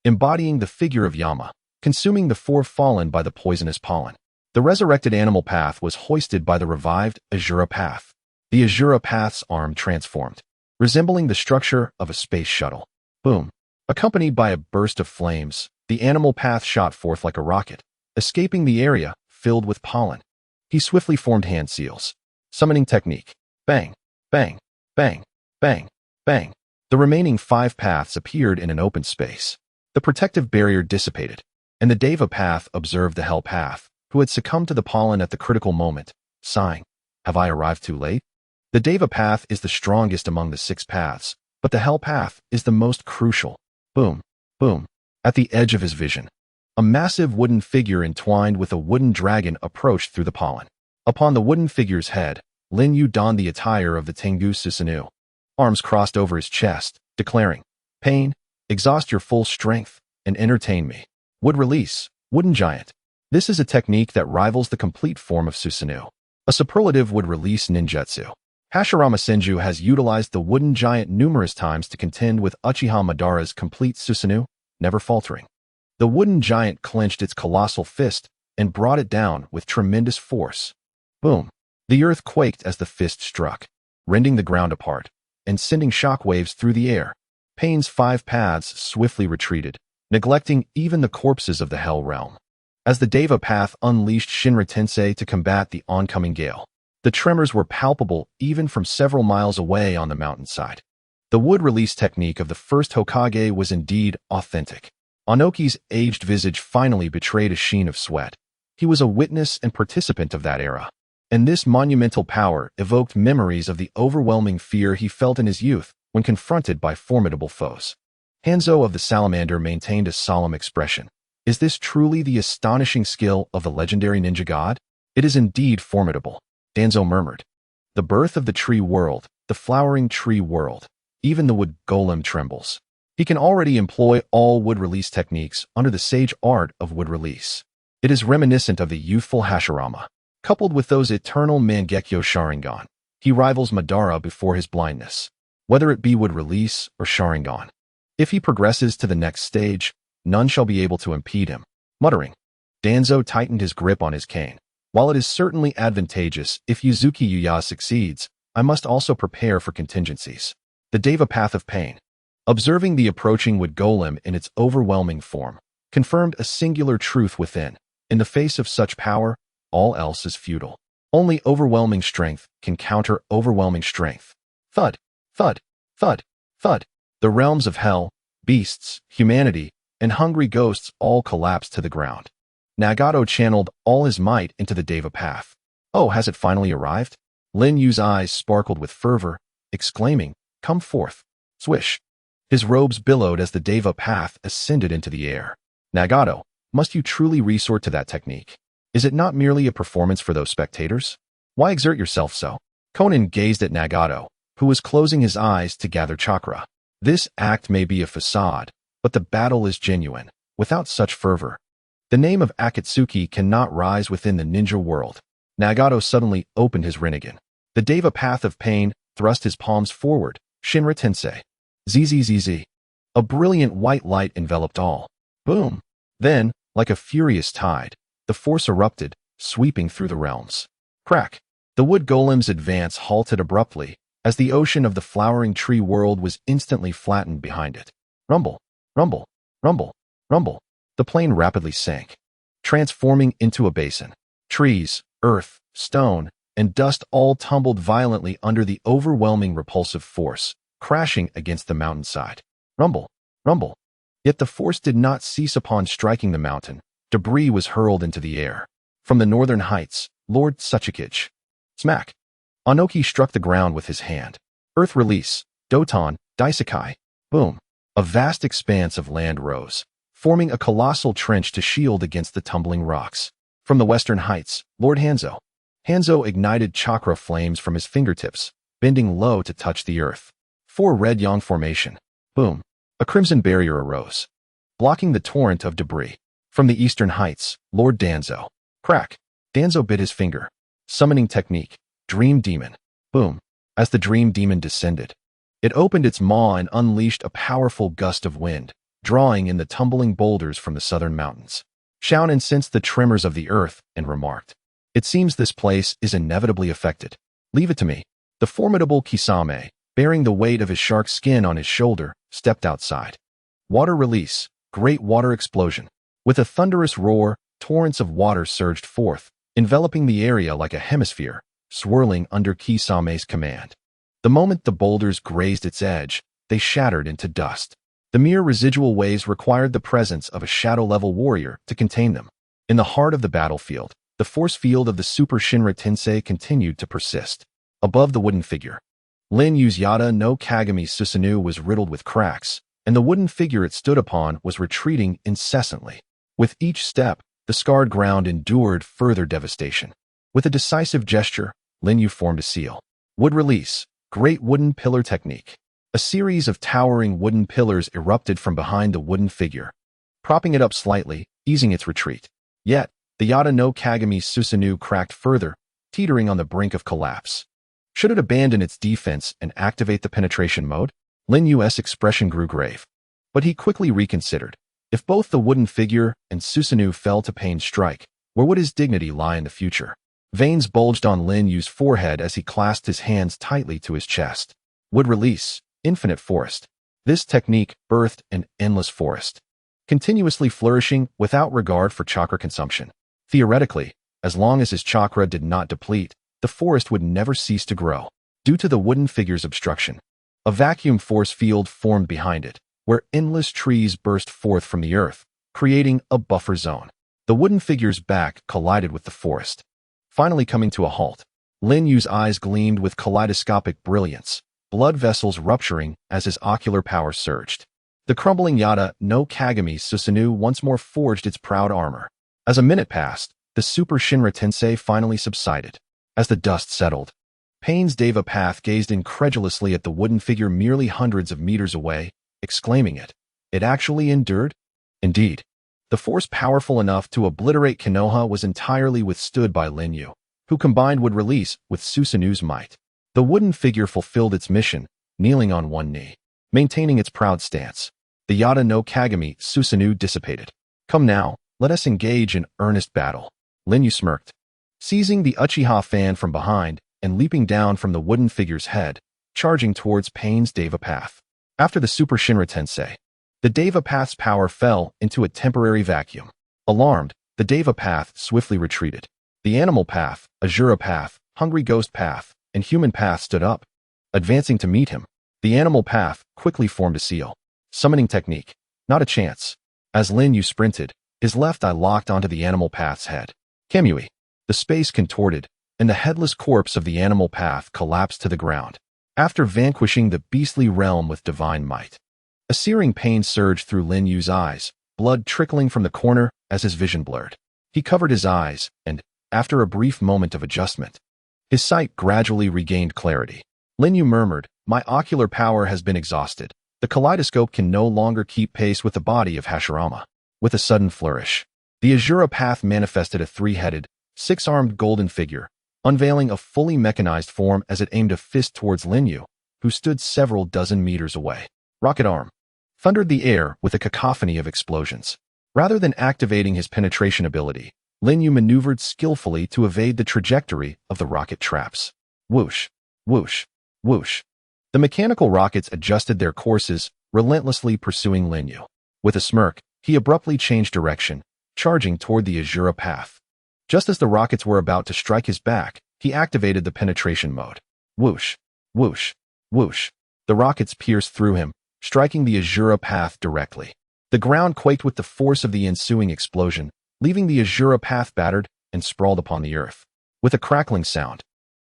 embodying the figure of Yama, consuming the four fallen by the poisonous pollen. The resurrected animal path was hoisted by the revived Azura Path. The Azura Path's arm transformed, resembling the structure of a space shuttle. Boom. Accompanied by a burst of flames, the animal path shot forth like a rocket, escaping the area filled with pollen. He swiftly formed hand seals. Summoning technique. Bang, bang, bang, bang, bang. The remaining 5 paths appeared in an open space. The protective barrier dissipated, and the Deva Path observed the Hell Path, who had succumbed to the pollen at the critical moment, sighing, "Have I arrived too late?" The Deva Path is the strongest among the 6 paths, but the Hell Path is the most crucial. Boom, boom. At the edge of his vision, a massive wooden figure entwined with a wooden dragon approached through the pollen. Upon the wooden figure's head, Lin Yu donned the attire of the Tengu Susanoo, arms crossed over his chest, declaring, "Pain, exhaust your full strength, and entertain me." Wood release, wooden giant. This is a technique that rivals the complete form of Susanoo. A superlative would release ninjutsu. Hashirama Senju has utilized the wooden giant numerous times to contend with Uchiha Madara's complete Susanoo, never faltering. The wooden giant clenched its colossal fist and brought it down with tremendous force. Boom. The earth quaked as the fist struck, rending the ground apart and sending shockwaves through the air. Pain's 5 paths swiftly retreated, neglecting even the corpses of the Hell Realm. As the Deva Path unleashed Shinra Tensei to combat the oncoming gale, the tremors were palpable even from several miles away on the mountainside. The wood release technique of the first Hokage was indeed authentic. Onoki's aged visage finally betrayed a sheen of sweat. He was a witness and participant of that era, and this monumental power evoked memories of the overwhelming fear he felt in his youth when confronted by formidable foes. Hanzo of the Salamander maintained a solemn expression. Is this truly the astonishing skill of the legendary ninja god? It is indeed formidable, Danzo murmured. The birth of the tree world, the flowering tree world. Even the wood golem trembles. He can already employ all wood release techniques under the sage art of wood release. It is reminiscent of the youthful Hashirama. Coupled with those eternal Mangekyo Sharingan, he rivals Madara before his blindness, whether it be wood release or Sharingan. If he progresses to the next stage, none shall be able to impede him. Muttering, Danzo tightened his grip on his cane. While it is certainly advantageous if Yuzuki Yuya succeeds, I must also prepare for contingencies. The Deva Path of Pain, observing the approaching wood golem in its overwhelming form, confirmed a singular truth within. In the face of such power, all else is futile. Only overwhelming strength can counter overwhelming strength. Thud, thud, thud, thud. The realms of hell, beasts, humanity, and hungry ghosts all collapsed to the ground. Nagato channeled all his might into the Deva Path. Oh, has it finally arrived? Lin Yu's eyes sparkled with fervor, exclaiming, "Come forth." Swish. His robes billowed as the Deva Path ascended into the air. Nagato, must you truly resort to that technique? Is it not merely a performance for those spectators? Why exert yourself so? Konan gazed at Nagato, who was closing his eyes to gather chakra. This act may be a facade, but the battle is genuine. Without such fervor, the name of Akatsuki cannot rise within the ninja world. Nagato suddenly opened his Rinnegan. The Deva Path of Pain thrust his palms forward. Shinra Tensei. ZZZZ. A brilliant white light enveloped all. Boom. Then, like a furious tide, the force erupted, sweeping through the realms. Crack. The wood golem's advance halted abruptly, as the ocean of the flowering tree world was instantly flattened behind it. Rumble, rumble, rumble, rumble. The plain rapidly sank, transforming into a basin. Trees, earth, stone, and dust all tumbled violently under the overwhelming repulsive force, crashing against the mountainside. Rumble, rumble. Yet the force did not cease upon striking the mountain. Debris was hurled into the air. From the northern heights, Lord Ōtsutsuki. Smack. Onoki struck the ground with his hand. Earth release, Doton, Daisakai. Boom. A vast expanse of land rose, forming a colossal trench to shield against the tumbling rocks. From the western heights, Lord Hanzo. Hanzo ignited chakra flames from his fingertips, bending low to touch the earth. 4 red yang formation. Boom. A crimson barrier arose, blocking the torrent of debris. From the eastern heights, Lord Danzo. Crack. Danzo bit his finger. Summoning technique. Dream Demon. Boom. As the dream demon descended, it opened its maw and unleashed a powerful gust of wind, drawing in the tumbling boulders from the southern mountains. Xiaonan sensed the tremors of the earth and remarked, "It seems this place is inevitably affected. Leave it to me." The formidable Kisame, bearing the weight of his shark skin on his shoulder, stepped outside. Water release, great water explosion. With a thunderous roar, torrents of water surged forth, enveloping the area like a hemisphere, swirling under Kisame's command. The moment the boulders grazed its edge, they shattered into dust. The mere residual waves required the presence of a shadow-level warrior to contain them. In the heart of the battlefield, the force field of the Super Shinra Tensei continued to persist. Above the wooden figure, Lin Yu's Yada no Kagami Susanoo was riddled with cracks, and the wooden figure it stood upon was retreating incessantly. With each step, the scarred ground endured further devastation. With a decisive gesture, Lin Yu formed a seal. Wood release, great wooden pillar technique. A series of towering wooden pillars erupted from behind the wooden figure, propping it up slightly, easing its retreat. Yet, the Yada no Kagami Susanoo cracked further, teetering on the brink of collapse. Should it abandon its defense and activate the penetration mode? Lin Yu's expression grew grave. But he quickly reconsidered. If both the wooden figure and Susanoo fell to Pain's strike, where would his dignity lie in the future? Veins bulged on Lin Yu's forehead as he clasped his hands tightly to his chest. Wood release, infinite forest. This technique birthed an endless forest, continuously flourishing without regard for chakra consumption. Theoretically, as long as his chakra did not deplete, the forest would never cease to grow. Due to the wooden figure's obstruction, a vacuum force field formed behind it, where endless trees burst forth from the earth, creating a buffer zone. The wooden figure's back collided with the forest, finally coming to a halt. Lin Yu's eyes gleamed with kaleidoscopic brilliance, blood vessels rupturing as his ocular power surged. The crumbling Yada no Kagami Susanoo once more forged its proud armor. As a minute passed, the Super Shinra Tensei finally subsided. As the dust settled, Pain's Deva Path gazed incredulously at the wooden figure merely hundreds of meters away, exclaiming it actually endured? Indeed, the force powerful enough to obliterate Konoha was entirely withstood by Lin Yu, who combined would release with Susanoo's might. The wooden figure fulfilled its mission, kneeling on one knee, maintaining its proud stance. The Yada no Kagami Susanoo dissipated. Come now, let us engage in earnest battle. Lin Yu smirked, seizing the Uchiha fan from behind and leaping down from the wooden figure's head, charging towards Pain's Deva Path. After the Super Shinra Tensei, the Deva Path's power fell into a temporary vacuum. Alarmed, the Deva Path swiftly retreated. The Animal Path, Azura Path, Hungry Ghost Path, and Human Path stood up. Advancing to meet him, the Animal Path quickly formed a seal. Summoning technique, not a chance. As Lin Yu sprinted, his left eye locked onto the Animal Path's head. Kamui. The space contorted, and the headless corpse of the Animal Path collapsed to the ground. After vanquishing the beastly realm with divine might, a searing pain surged through Lin Yu's eyes, blood trickling from the corner as his vision blurred. He covered his eyes, and, after a brief moment of adjustment, his sight gradually regained clarity. Lin Yu murmured, "My ocular power has been exhausted. The kaleidoscope can no longer keep pace with the body of Hashirama." With a sudden flourish, the Azura Path manifested a three-headed, six-armed golden figure, unveiling a fully mechanized form as it aimed a fist towards Lin Yu, who stood several dozen meters away. Rocket arm thundered the air with a cacophony of explosions. Rather than activating his penetration ability, Lin Yu maneuvered skillfully to evade the trajectory of the rocket traps. Whoosh, whoosh, whoosh. The mechanical rockets adjusted their courses, relentlessly pursuing Lin Yu. With a smirk, he abruptly changed direction, charging toward the Azura Path. Just as the rockets were about to strike his back, he activated the penetration mode. Whoosh, whoosh, whoosh. The rockets pierced through him, striking the Azura Path directly. The ground quaked with the force of the ensuing explosion, leaving the Azura Path battered and sprawled upon the earth. With a crackling sound,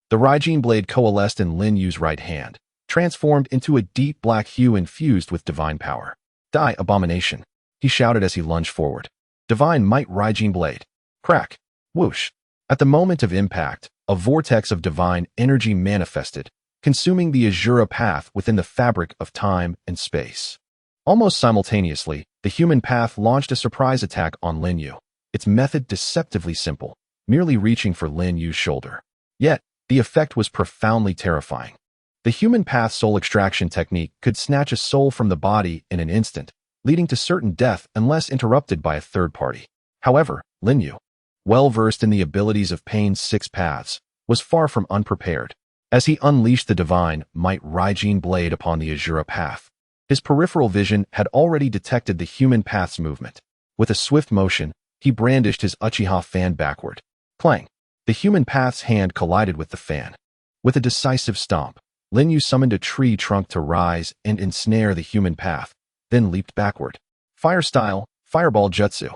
the Raijin blade coalesced in Lin Yu's right hand, transformed into a deep black hue infused with divine power. Die, abomination, he shouted as he lunged forward. Divine might Raijin blade. Crack. Whoosh. At the moment of impact, a vortex of divine energy manifested, consuming the Azura Path within the fabric of time and space. Almost simultaneously, the Human Path launched a surprise attack on Lin Yu, its method deceptively simple, merely reaching for Lin Yu's shoulder. Yet, The effect was profoundly terrifying. The human path soul extraction technique could snatch a soul from the body in an instant, leading to certain death unless interrupted by a third party. However, Lin Yu, well-versed in the abilities of Pain's 6 paths, was far from unprepared. As he unleashed the divine Might Raijin blade upon the Azura path, his peripheral vision had already detected the human path's movement. With a swift motion, he brandished his Uchiha fan backward. Clang! The human path's hand collided with the fan. With a decisive stomp, Lin Yu summoned a tree trunk to rise and ensnare the human path, then leaped backward. Fire-style, fireball jutsu.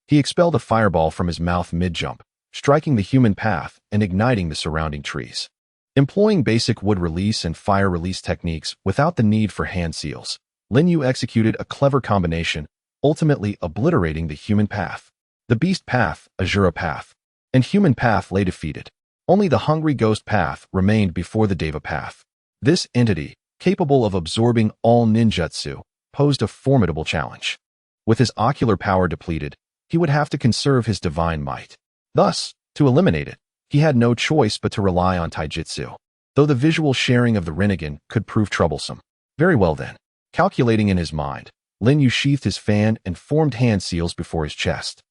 He expelled a fireball from his mouth mid-jump, striking the human path and igniting the surrounding trees. Employing basic wood release and fire release techniques without the need for hand seals, Lin Yu executed a clever combination, ultimately obliterating the human path. The beast path, Azura path, and human path lay defeated. Only the hungry ghost path remained before the Deva path. This entity, capable of absorbing all ninjutsu, posed a formidable challenge. With his ocular power depleted, he would have to conserve his divine might. Thus, to eliminate it, he had no choice but to rely on taijutsu, though the visual sharing of the Rinnegan could prove troublesome. Very well then. Calculating in his mind, Lin Yu sheathed his fan and formed hand seals before his chest.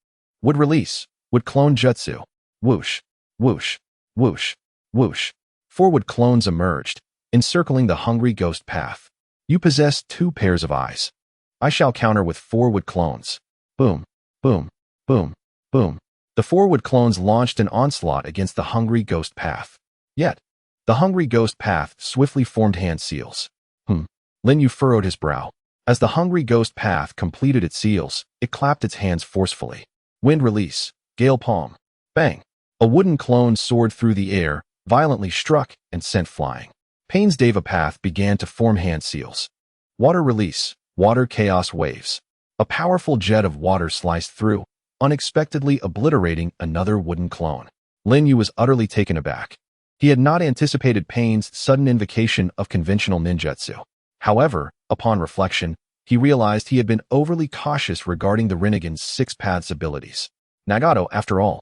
Would release, would clone jutsu. Whoosh, whoosh, whoosh, whoosh. 4 wood clones emerged, encircling the hungry ghost path. You possess 2 pairs of eyes. I shall counter with 4 wood clones. Boom, boom, boom, boom. The 4 wood clones launched an onslaught against the hungry ghost path. Yet, the hungry ghost path swiftly formed hand seals. Lin Yu furrowed his brow. As the hungry ghost path completed its seals, it clapped its hands forcefully. Wind release, gale palm. Bang! A wooden clone soared through the air, violently struck, and sent flying. Pain's Deva path began to form hand seals. Water release, water chaos waves. A powerful jet of water sliced through, unexpectedly obliterating another wooden clone. Lin Yu was utterly taken aback. He had not anticipated Pain's sudden invocation of conventional ninjutsu. However, upon reflection, he realized he had been overly cautious regarding the Rinnegan's 6 paths abilities. Nagato, after all,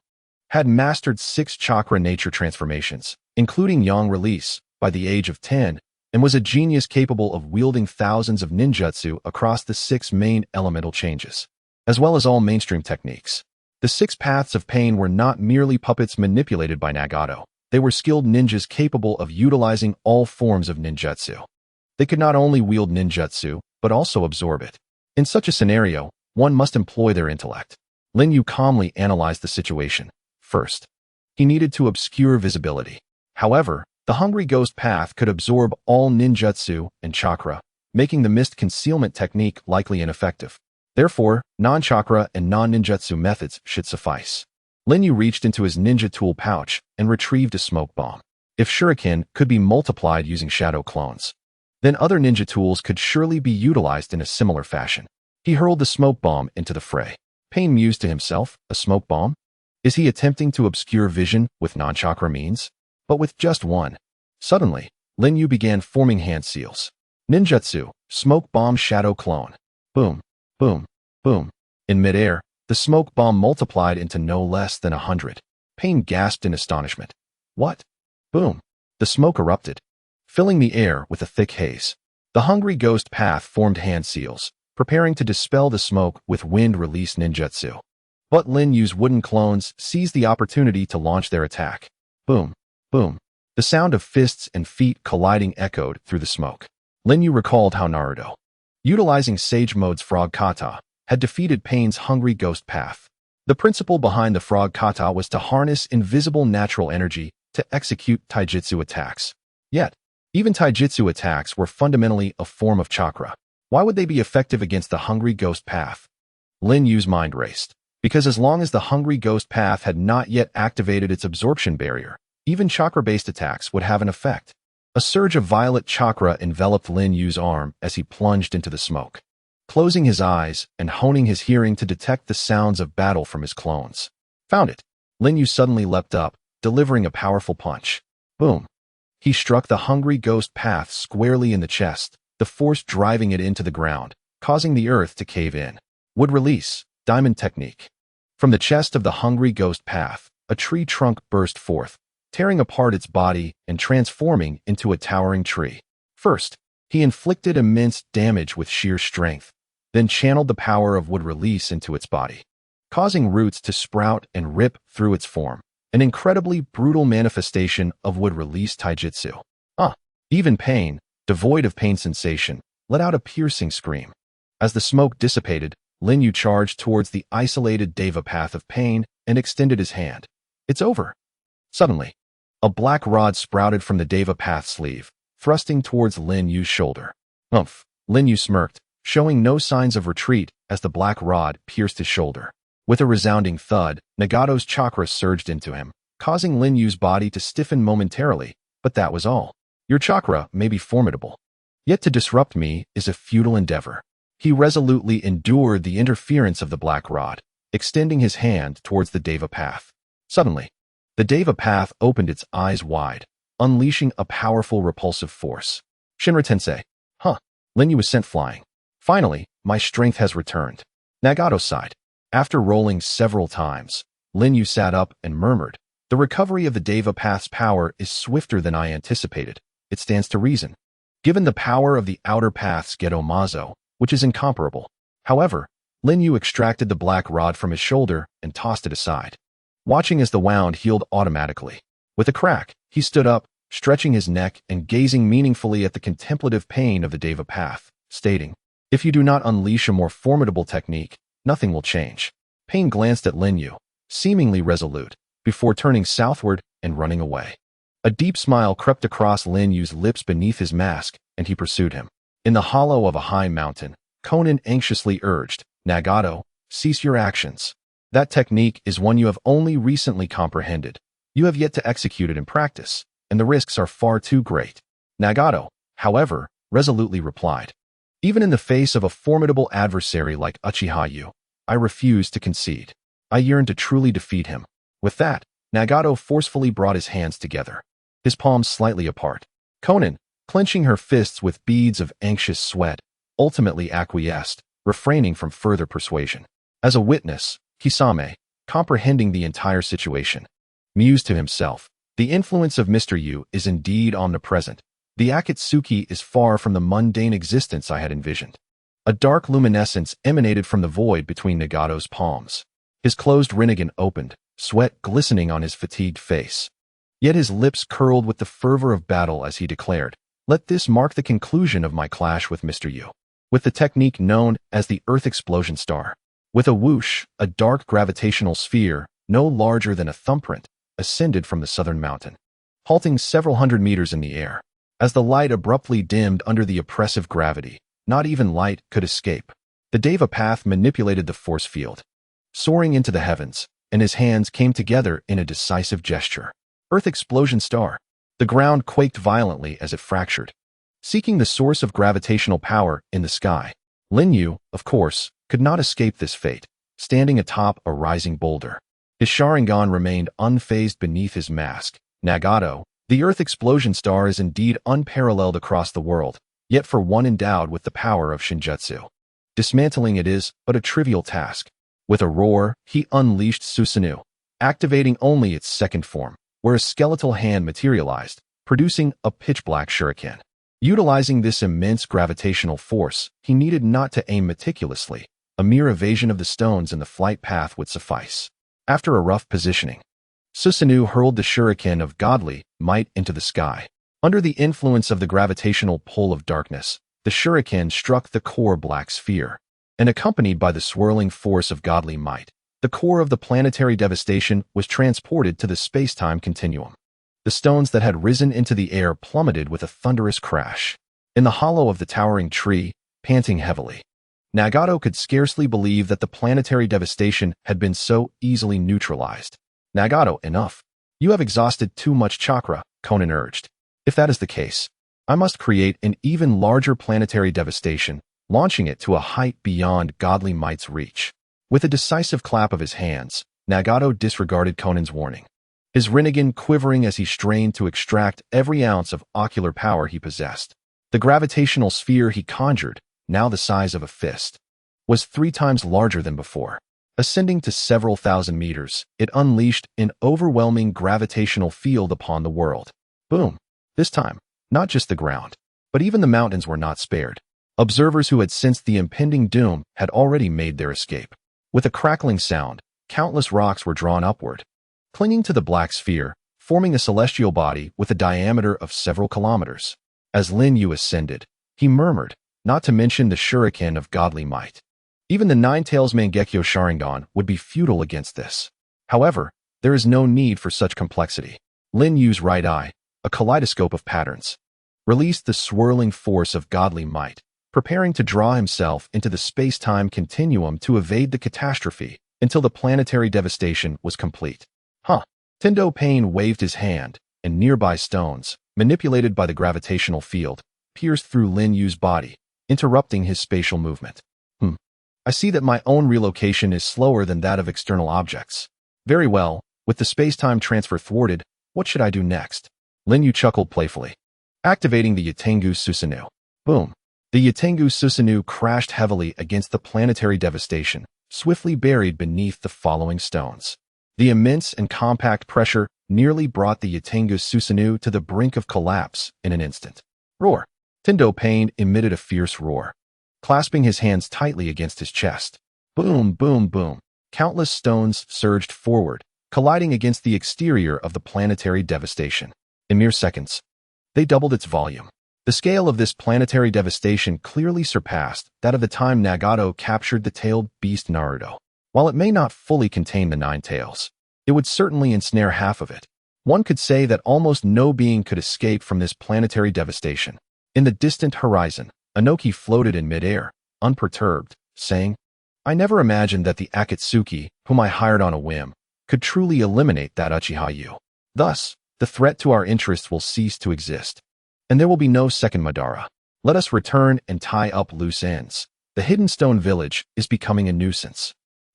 had mastered 6 chakra nature transformations, including Yang release, by the age of 10, and was a genius capable of wielding thousands of ninjutsu across the 6 main elemental changes, as well as all mainstream techniques. The 6 paths of Pain were not merely puppets manipulated by Nagato. They were skilled ninjas capable of utilizing all forms of ninjutsu. They could not only wield ninjutsu, but also absorb it. In such a scenario, one must employ their intellect. Lin Yu calmly analyzed the situation. First, he needed to obscure visibility. However, the hungry ghost path could absorb all ninjutsu and chakra, making the mist concealment technique likely ineffective. Therefore, non-chakra and non-ninjutsu methods should suffice. Lin Yu reached into his ninja tool pouch and retrieved a smoke bomb. If shuriken could be multiplied using shadow clones, then other ninja tools could surely be utilized in a similar fashion. He hurled the smoke bomb into the fray. Pain mused to himself, a smoke bomb? Is he attempting to obscure vision with non-chakra means? But with just one. Suddenly, Lin Yu began forming hand seals. Ninjutsu, smoke bomb shadow clone. Boom, boom, boom. In midair, the smoke bomb multiplied into no less than 100. Pain gasped in astonishment. What? Boom. The smoke erupted, filling the air with a thick haze. The hungry ghost path formed hand seals, preparing to dispel the smoke with wind-release ninjutsu. But Lin Yu's wooden clones seized the opportunity to launch their attack. Boom, boom. The sound of fists and feet colliding echoed through the smoke. Lin Yu recalled how Naruto, utilizing Sage Mode's Frog Kata, had defeated Pain's hungry ghost path. The principle behind the Frog Kata was to harness invisible natural energy to execute taijutsu attacks. Yet, even taijutsu attacks were fundamentally a form of chakra. Why would they be effective against the hungry ghost path? Lin Yu's mind raced. Because as long as the hungry ghost path had not yet activated its absorption barrier, even chakra-based attacks would have an effect. A surge of violet chakra enveloped Lin Yu's arm as he plunged into the smoke, closing his eyes and honing his hearing to detect the sounds of battle from his clones. Found it. Lin Yu suddenly leapt up, delivering a powerful punch. Boom. He struck the hungry ghost path squarely in the chest, the force driving it into the ground, causing the earth to cave in. Would release. Diamond technique. From the chest of the hungry ghost path, a tree trunk burst forth, tearing apart its body and transforming into a towering tree. First, he inflicted immense damage with sheer strength, then channeled the power of wood release into its body, causing roots to sprout and rip through its form, an incredibly brutal manifestation of wood release taijutsu. Even pain, devoid of pain sensation, let out a piercing scream. As the smoke dissipated, Lin Yu charged towards the isolated Deva path of pain and extended his hand. It's over. Suddenly, a black rod sprouted from the Deva path sleeve, thrusting towards Lin Yu's shoulder. Umph! Lin Yu smirked, showing no signs of retreat as the black rod pierced his shoulder. With a resounding thud, Nagato's chakra surged into him, causing Lin Yu's body to stiffen momentarily, but that was all. Your chakra may be formidable, yet to disrupt me is a futile endeavor. He resolutely endured the interference of the black rod, extending his hand towards the Deva path. Suddenly, the Deva path opened its eyes wide, unleashing a powerful repulsive force. Shinra Tensei. Lin Yu was sent flying. Finally, my strength has returned. Nagato sighed. After rolling several times, Lin Yu sat up and murmured, the recovery of the Deva path's power is swifter than I anticipated. It stands to reason. Given the power of the outer path's Gedo Mazo, which is incomparable. However, Lin Yu extracted the black rod from his shoulder and tossed it aside, watching as the wound healed automatically. With a crack, he stood up, stretching his neck and gazing meaningfully at the contemplative pain of the Deva path, stating, if you do not unleash a more formidable technique, nothing will change. Pain glanced at Lin Yu, seemingly resolute, before turning southward and running away. A deep smile crept across Lin Yu's lips beneath his mask, and he pursued him. In the hollow of a high mountain, Conan anxiously urged, Nagato, cease your actions. That technique is one you have only recently comprehended. You have yet to execute it in practice, and the risks are far too great. Nagato, however, resolutely replied, even in the face of a formidable adversary like Uchiha, I refuse to concede. I yearn to truly defeat him. With that, Nagato forcefully brought his hands together, his palms slightly apart. Conan, clenching her fists with beads of anxious sweat, ultimately acquiesced, refraining from further persuasion. As a witness, Kisame, comprehending the entire situation, mused to himself, the influence of Mr. Yu is indeed omnipresent. The Ōtsutsuki is far from the mundane existence I had envisioned. A dark luminescence emanated from the void between Nagato's palms. His closed Rinnegan opened, sweat glistening on his fatigued face. Yet his lips curled with the fervor of battle as he declared, let this mark the conclusion of my clash with Mr. Yu. With the technique known as the Earth Explosion Star. With a whoosh, a dark gravitational sphere, no larger than a thumbprint, ascended from the southern mountain, halting several hundred meters in the air. As the light abruptly dimmed under the oppressive gravity, not even light could escape. The Deva path manipulated the force field, soaring into the heavens, and his hands came together in a decisive gesture. Earth Explosion Star. The ground quaked violently as it fractured, seeking the source of gravitational power in the sky. Lin Yu, of course, could not escape this fate, standing atop a rising boulder. His Sharingan remained unfazed beneath his mask. Nagato, the Earth Explosion Star is indeed unparalleled across the world, yet for one endowed with the power of Shinjutsu, dismantling it is but a trivial task. With a roar, he unleashed Susanoo, activating only its second form, where a skeletal hand materialized, producing a pitch-black shuriken. Utilizing this immense gravitational force, he needed not to aim meticulously. A mere evasion of the stones in the flight path would suffice. After a rough positioning, Susanoo hurled the shuriken of godly might into the sky. Under the influence of the gravitational pull of darkness, the shuriken struck the core black sphere, and accompanied by the swirling force of godly might, the core of the planetary devastation was transported to the space-time continuum. The stones that had risen into the air plummeted with a thunderous crash. In the hollow of the towering tree, panting heavily, Nagato could scarcely believe that the planetary devastation had been so easily neutralized. Nagato, enough. You have exhausted too much chakra, Conan urged. If that is the case, I must create an even larger planetary devastation, launching it to a height beyond godly might's reach. With a decisive clap of his hands, Nagato disregarded Conan's warning, his Rinnegan quivering as he strained to extract every ounce of ocular power he possessed. The gravitational sphere he conjured, now the size of a fist, was 3 times larger than before. Ascending to several thousand meters, it unleashed an overwhelming gravitational field upon the world. Boom! This time, not just the ground, but even the mountains were not spared. Observers who had sensed the impending doom had already made their escape. With a crackling sound, countless rocks were drawn upward, clinging to the black sphere, forming a celestial body with a diameter of several kilometers. As Lin Yu ascended, he murmured, not to mention the shuriken of godly might. Even the Nine-Tails Mangekyo Sharingan would be futile against this. However, there is no need for such complexity. Lin Yu's right eye, a kaleidoscope of patterns, released the swirling force of godly might, preparing to draw himself into the space-time continuum to evade the catastrophe until the planetary devastation was complete. Tendo Pain waved his hand, and nearby stones, manipulated by the gravitational field, pierced through Lin Yu's body, interrupting his spatial movement. I see that my own relocation is slower than that of external objects. Very well, with the space-time transfer thwarted, what should I do next? Lin Yu chuckled playfully. Activating the Yatengu Susanoo. Boom. The Yatengu Susanoo crashed heavily against the planetary devastation, swiftly buried beneath the following stones. The immense and compact pressure nearly brought the Yatengu Susanoo to the brink of collapse in an instant. Roar! Tendo Pain emitted a fierce roar, clasping his hands tightly against his chest. Boom, boom, boom. Countless stones surged forward, colliding against the exterior of the planetary devastation. In mere seconds, they doubled its volume. The scale of this planetary devastation clearly surpassed that of the time Nagato captured the tailed beast Naruto. While it may not fully contain the nine tails, it would certainly ensnare half of it. One could say that almost no being could escape from this planetary devastation. In the distant horizon, Inoki floated in midair, unperturbed, saying, I never imagined that the Ōtsutsuki, whom I hired on a whim, could truly eliminate that Uchiha Yu. Thus, the threat to our interests will cease to exist, and there will be no second Madara. Let us return and tie up loose ends. The Hidden Stone Village is becoming a nuisance.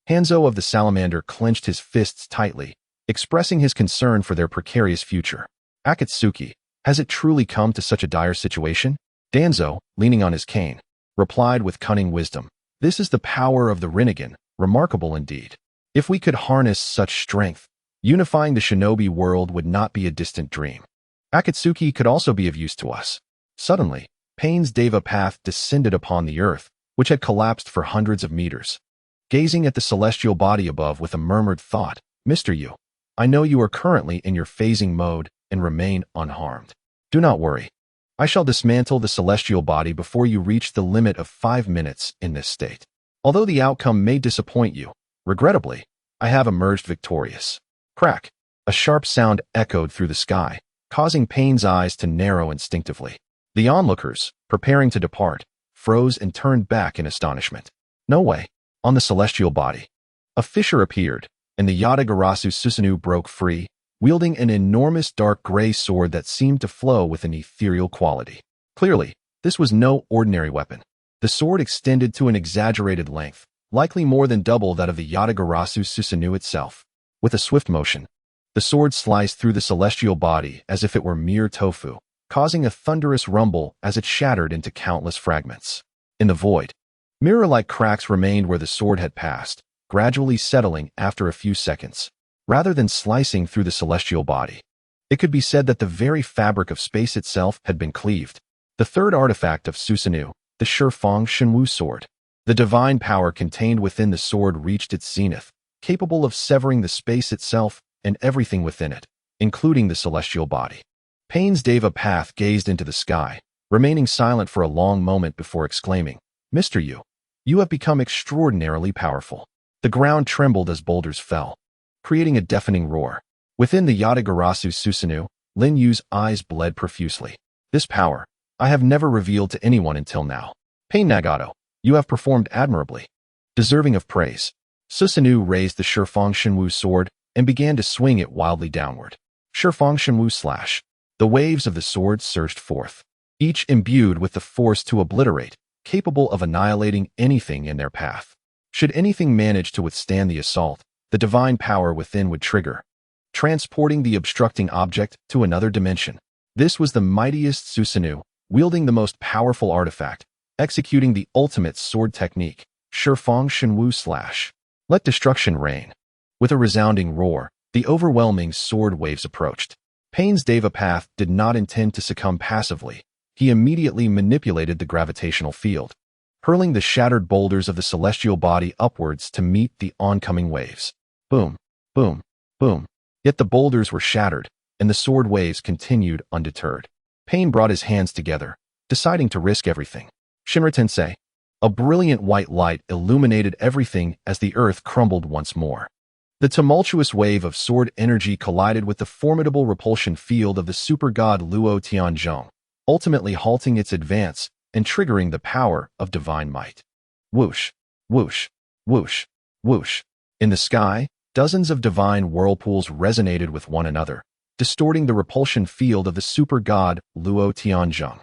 Hanzo of the Salamander clenched his fists tightly, expressing his concern for their precarious future. Ōtsutsuki, has it truly come to such a dire situation? Danzo, leaning on his cane, replied with cunning wisdom. This is the power of the Rinnegan, remarkable indeed. If we could harness such strength, unifying the shinobi world would not be a distant dream. Ōtsutsuki could also be of use to us. Suddenly, Pain's Deva path descended upon the earth, which had collapsed for hundreds of meters. Gazing at the celestial body above with a murmured thought, Mr. Yu, I know you are currently in your phasing mode and remain unharmed. Do not worry. I shall dismantle the celestial body before you reach the limit of 5 minutes in this state. Although the outcome may disappoint you, regrettably, I have emerged victorious. Crack! A sharp sound echoed through the sky, causing Pain's eyes to narrow instinctively. The onlookers, preparing to depart, froze and turned back in astonishment. No way. On the celestial body, a fissure appeared, and the Yatagarasu Susanoo broke free, wielding an enormous dark gray sword that seemed to flow with an ethereal quality. Clearly, this was no ordinary weapon. The sword extended to an exaggerated length, likely more than double that of the Yatagarasu Susanoo itself. With a swift motion, the sword sliced through the celestial body as if it were mere tofu, causing a thunderous rumble as it shattered into countless fragments. In the void, mirror-like cracks remained where the sword had passed, gradually settling after a few seconds. Rather than slicing through the celestial body, it could be said that the very fabric of space itself had been cleaved. The third artifact of Susanoo, the Shifang Shenwu sword. The divine power contained within the sword reached its zenith, capable of severing the space itself and everything within it, including the celestial body. Pain's Deva path gazed into the sky, remaining silent for a long moment before exclaiming, Mr. Yu, you have become extraordinarily powerful. The ground trembled as boulders fell, creating a deafening roar. Within the Yatagarasu Susanoo, Lin Yu's eyes bled profusely. This power, I have never revealed to anyone until now. Pain Nagato, you have performed admirably. Deserving of praise, Susanoo raised the Shifang Shenwu sword and began to swing it wildly downward. Shifang Shenwu slash. The waves of the sword surged forth, each imbued with the force to obliterate, capable of annihilating anything in their path. Should anything manage to withstand the assault, the divine power within would trigger, transporting the obstructing object to another dimension. This was the mightiest Susanoo, wielding the most powerful artifact, executing the ultimate sword technique, Shifang Shenwu slash. Let destruction reign. With a resounding roar, the overwhelming sword waves approached. Pain's Deva path did not intend to succumb passively. He immediately manipulated the gravitational field, hurling the shattered boulders of the celestial body upwards to meet the oncoming waves. Boom, boom, boom. Yet the boulders were shattered, and the sword waves continued undeterred. Pain brought his hands together, deciding to risk everything. Shinra Tensei. A brilliant white light illuminated everything as the earth crumbled once more. The tumultuous wave of sword energy collided with the formidable repulsion field of the super god Luo Tianzhong, ultimately halting its advance and triggering the power of divine might. Whoosh, whoosh, whoosh, whoosh. In the sky, dozens of divine whirlpools resonated with one another, distorting the repulsion field of the super god Luo Tianzhong.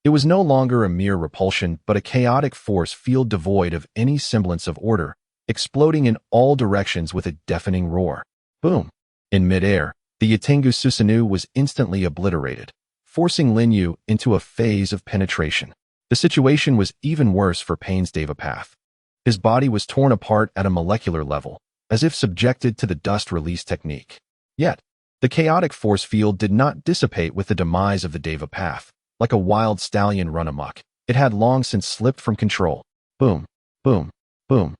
It was no longer a mere repulsion but a chaotic force field devoid of any semblance of order, exploding in all directions with a deafening roar. Boom! In midair, the Yatengu Susanoo was instantly obliterated, forcing Lin Yu into a phase of penetration. The situation was even worse for Pain's Deva path. His body was torn apart at a molecular level, as if subjected to the dust release technique. Yet, the chaotic force field did not dissipate with the demise of the Deva path. Like a wild stallion run amok, it had long since slipped from control. Boom, boom, boom.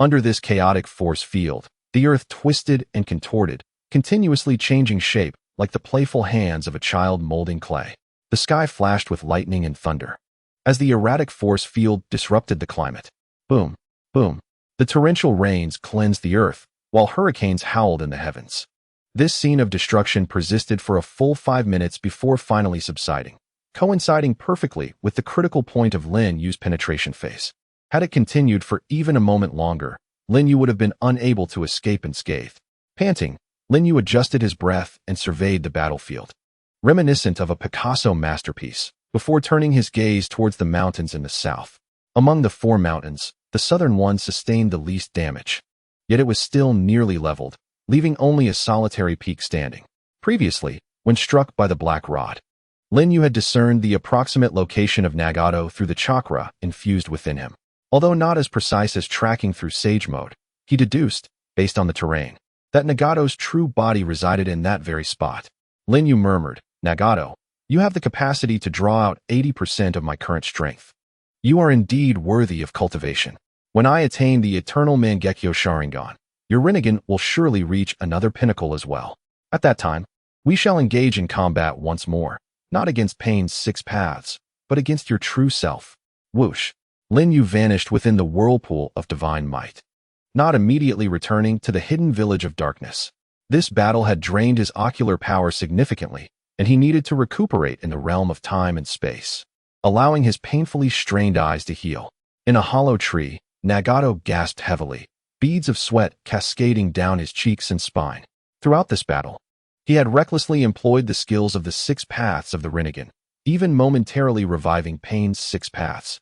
Under this chaotic force field, the earth twisted and contorted, continuously changing shape like the playful hands of a child molding clay. The sky flashed with lightning and thunder, as the erratic force field disrupted the climate. Boom, boom. The torrential rains cleansed the earth, while hurricanes howled in the heavens. This scene of destruction persisted for a full 5 minutes before finally subsiding, coinciding perfectly with the critical point of Lin Yu's penetration phase. Had it continued for even a moment longer, Lin Yu would have been unable to escape unscathed. Panting, Lin Yu adjusted his breath and surveyed the battlefield, reminiscent of a Picasso masterpiece, before turning his gaze towards the mountains in the south. Among the 4 mountains, the southern one sustained the least damage, yet it was still nearly leveled, leaving only a solitary peak standing. Previously, when struck by the black rod, Lin Yu had discerned the approximate location of Nagato through the chakra infused within him. Although not as precise as tracking through Sage Mode, he deduced, based on the terrain, that Nagato's true body resided in that very spot. Lin Yu murmured, "Nagato, you have the capacity to draw out 80% of my current strength. You are indeed worthy of cultivation. When I attain the eternal Mangekyo Sharingan, your Rinnegan will surely reach another pinnacle as well. At that time, we shall engage in combat once more, not against Pain's 6 paths, but against your true self." Whoosh! Lin Yu vanished within the whirlpool of divine might, not immediately returning to the hidden village of darkness. This battle had drained his ocular power significantly, and he needed to recuperate in the realm of time and space, allowing his painfully strained eyes to heal. In a hollow tree, Nagato gasped heavily, beads of sweat cascading down his cheeks and spine. Throughout this battle, he had recklessly employed the skills of the 6 paths of the Rinnegan, even momentarily reviving Pain's 6 paths,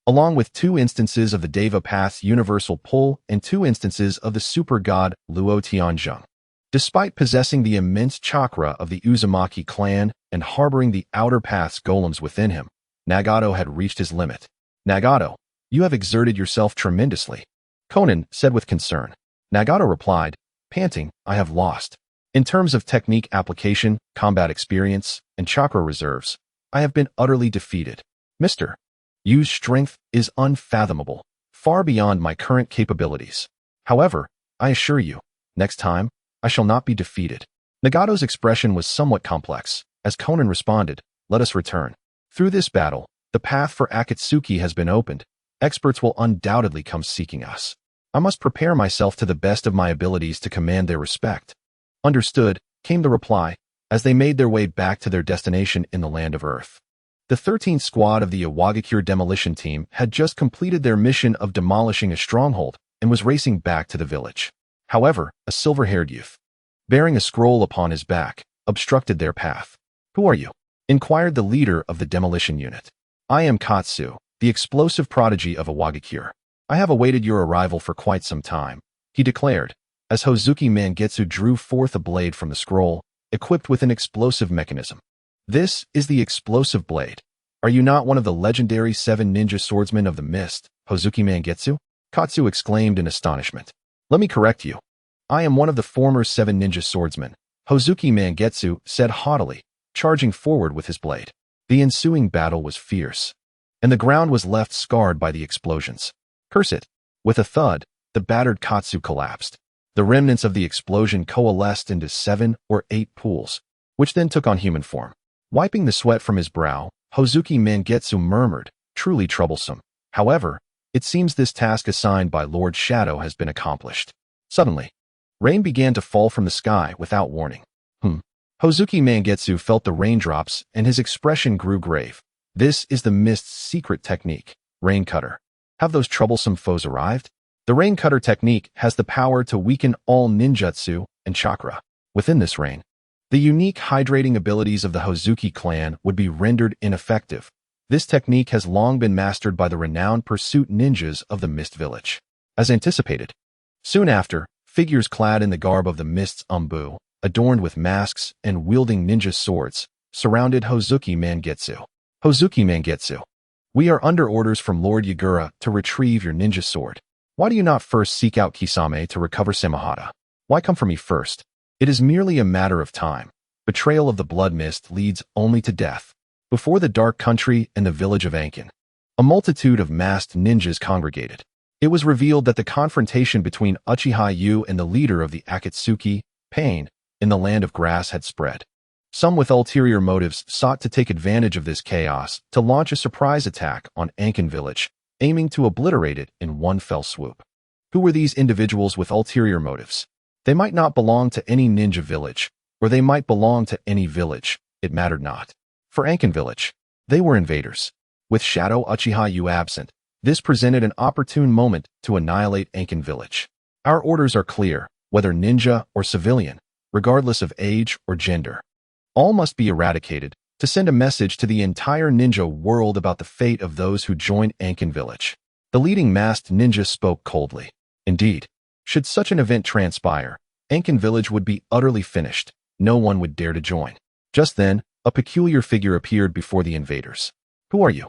along with 2 instances of the Deva path's universal pull and 2 instances of the super god Luo Tianzhong. Despite possessing the immense chakra of the Uzumaki clan and harboring the outer path's golems within him, Nagato had reached his limit. "Nagato, you have exerted yourself tremendously," Conan said with concern. Nagato replied, panting, "I have lost. In terms of technique application, combat experience, and chakra reserves, I have been utterly defeated. Mr. Yu's strength is unfathomable, far beyond my current capabilities. However, I assure you, next time, I shall not be defeated." Nagato's expression was somewhat complex, as Conan responded, "Let us return. Through this battle, the path for Akatsuki has been opened. Experts will undoubtedly come seeking us. I must prepare myself to the best of my abilities to command their respect." "Understood," came the reply, as they made their way back to their destination in the land of Earth. The 13th squad of the Iwagakure demolition team had just completed their mission of demolishing a stronghold and was racing back to the village. However, a silver-haired youth, bearing a scroll upon his back, obstructed their path. "Who are you?" inquired the leader of the demolition unit. "I am Katsu, the explosive prodigy of Iwagakure. I have awaited your arrival for quite some time," he declared, as Hozuki Mangetsu drew forth a blade from the scroll, equipped with an explosive mechanism. "This is the explosive blade. Are you not one of the legendary 7 ninja swordsmen of the mist, Hozuki Mangetsu?" Katsu exclaimed in astonishment. Let me correct you. I am one of the former 7 ninja swordsmen, Ōtsutsuki Mangetsu said haughtily, charging forward with his blade. The ensuing battle was fierce, and the ground was left scarred by the explosions. Curse it! With a thud, the battered Katsu collapsed. The remnants of the explosion coalesced into 7 or 8 pools, which then took on human form. Wiping the sweat from his brow, Ōtsutsuki Mangetsu murmured, truly troublesome. However, it seems this task assigned by Lord Shadow has been accomplished. Suddenly, rain began to fall from the sky without warning. Ōtsutsuki Mangetsu felt the raindrops and his expression grew grave. This is the mist's secret technique, Rain Cutter. Have those troublesome foes arrived? The Rain Cutter technique has the power to weaken all ninjutsu and chakra. Within this rain, the unique hydrating abilities of the Ōtsutsuki clan would be rendered ineffective. This technique has long been mastered by the renowned pursuit ninjas of the Mist Village. As anticipated, soon after, figures clad in the garb of the Mist's Umbu, adorned with masks and wielding ninja swords, surrounded Ōtsutsuki Mangetsu. Ōtsutsuki Mangetsu, we are under orders from Lord Yagura to retrieve your ninja sword. Why do you not first seek out Kisame to recover Samahata? Why come for me first? It is merely a matter of time. Betrayal of the blood mist leads only to death. Before the dark country and the village of Ankin, a multitude of masked ninjas congregated. It was revealed that the confrontation between Uchiha Yu and the leader of the Akatsuki, Pain, in the land of grass had spread. Some with ulterior motives sought to take advantage of this chaos to launch a surprise attack on Ankin village, aiming to obliterate it in one fell swoop. Who were these individuals with ulterior motives? They might not belong to any ninja village, or they might belong to any village, it mattered not. For Ankin village, they were invaders. With Shadow Uchiha Yu absent, this presented an opportune moment to annihilate Ankin village. Our orders are clear, whether ninja or civilian, regardless of age or gender. All must be eradicated to send a message to the entire ninja world about the fate of those who join Ankin village. The leading masked ninja spoke coldly. Indeed, should such an event transpire, Ankin village would be utterly finished. No one would dare to join. Just then, a peculiar figure appeared before the invaders. Who are you?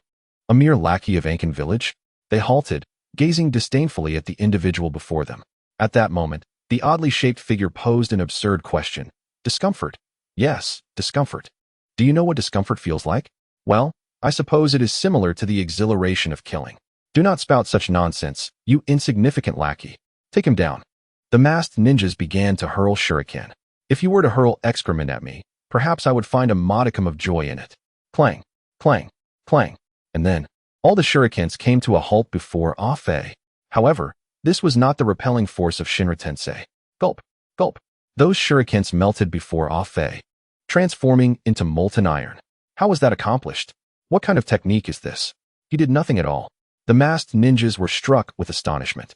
A mere lackey of Ankin village? They halted, gazing disdainfully at the individual before them. At that moment, the oddly shaped figure posed an absurd question. Discomfort? Yes, discomfort. Do you know what discomfort feels like? Well, I suppose it is similar to the exhilaration of killing. Do not spout such nonsense, you insignificant lackey. Take him down. The masked ninjas began to hurl shuriken. If you were to hurl excrement at me, perhaps I would find a modicum of joy in it. Clang, clang, clang. And then, all the shurikens came to a halt before Afe. However, this was not the repelling force of Shinra Tensei. Gulp, gulp. Those shurikens melted before Afe, transforming into molten iron. How was that accomplished? What kind of technique is this? He did nothing at all. The masked ninjas were struck with astonishment.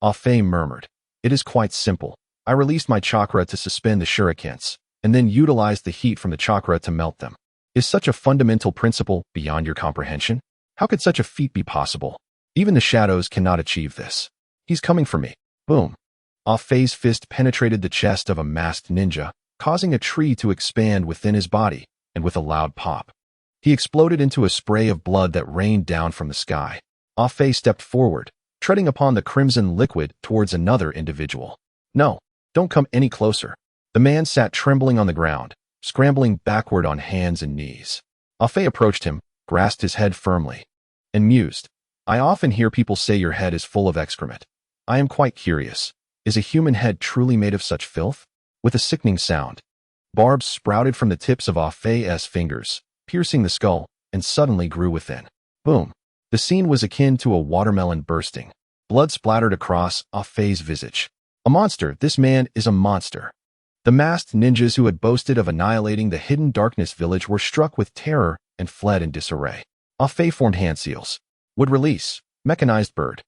Afe murmured, it is quite simple. I released my chakra to suspend the shurikens, and then utilized the heat from the chakra to melt them. Is such a fundamental principle beyond your comprehension? How could such a feat be possible? Even the shadows cannot achieve this. He's coming for me. Boom. Afe's fist penetrated the chest of a masked ninja, causing a tree to expand within his body, and with a loud pop, he exploded into a spray of blood that rained down from the sky. Afe stepped forward, treading upon the crimson liquid towards another individual. No, don't come any closer. The man sat trembling on the ground, scrambling backward on hands and knees. Afe approached him, grasped his head firmly, and mused. I often hear people say your head is full of excrement. I am quite curious. Is a human head truly made of such filth? With a sickening sound, barbs sprouted from the tips of Afe's fingers, piercing the skull, and suddenly grew within. Boom. The scene was akin to a watermelon bursting. Blood splattered across Afe's visage. A monster, this man is a monster. The masked ninjas who had boasted of annihilating the hidden darkness village were struck with terror and fled in disarray. Afe formed hand seals. Would release. Mechanized bird.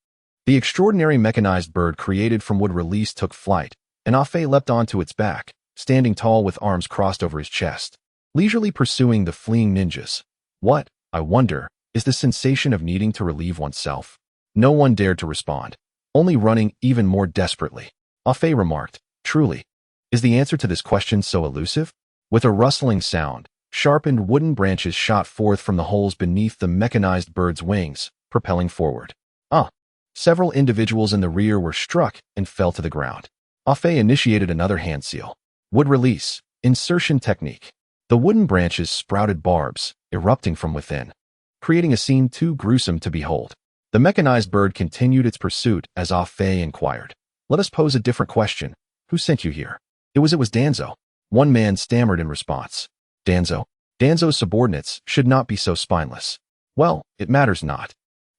The extraordinary mechanized bird created from wood release took flight, and Afe leapt onto its back, standing tall with arms crossed over his chest, leisurely pursuing the fleeing ninjas. What, I wonder, is the sensation of needing to relieve oneself? No one dared to respond, only running even more desperately. Afe remarked, truly, is the answer to this question so elusive? With a rustling sound, sharpened wooden branches shot forth from the holes beneath the mechanized bird's wings, propelling forward. Ah! Several individuals in the rear were struck and fell to the ground. Afei initiated another hand seal. Wood release. Insertion technique. The wooden branches sprouted barbs, erupting from within, creating a scene too gruesome to behold. The mechanized bird continued its pursuit as Afei inquired. Let us pose a different question. Who sent you here? It was Danzo. One man stammered in response. Danzo? Danzo's subordinates should not be so spineless. Well, it matters not.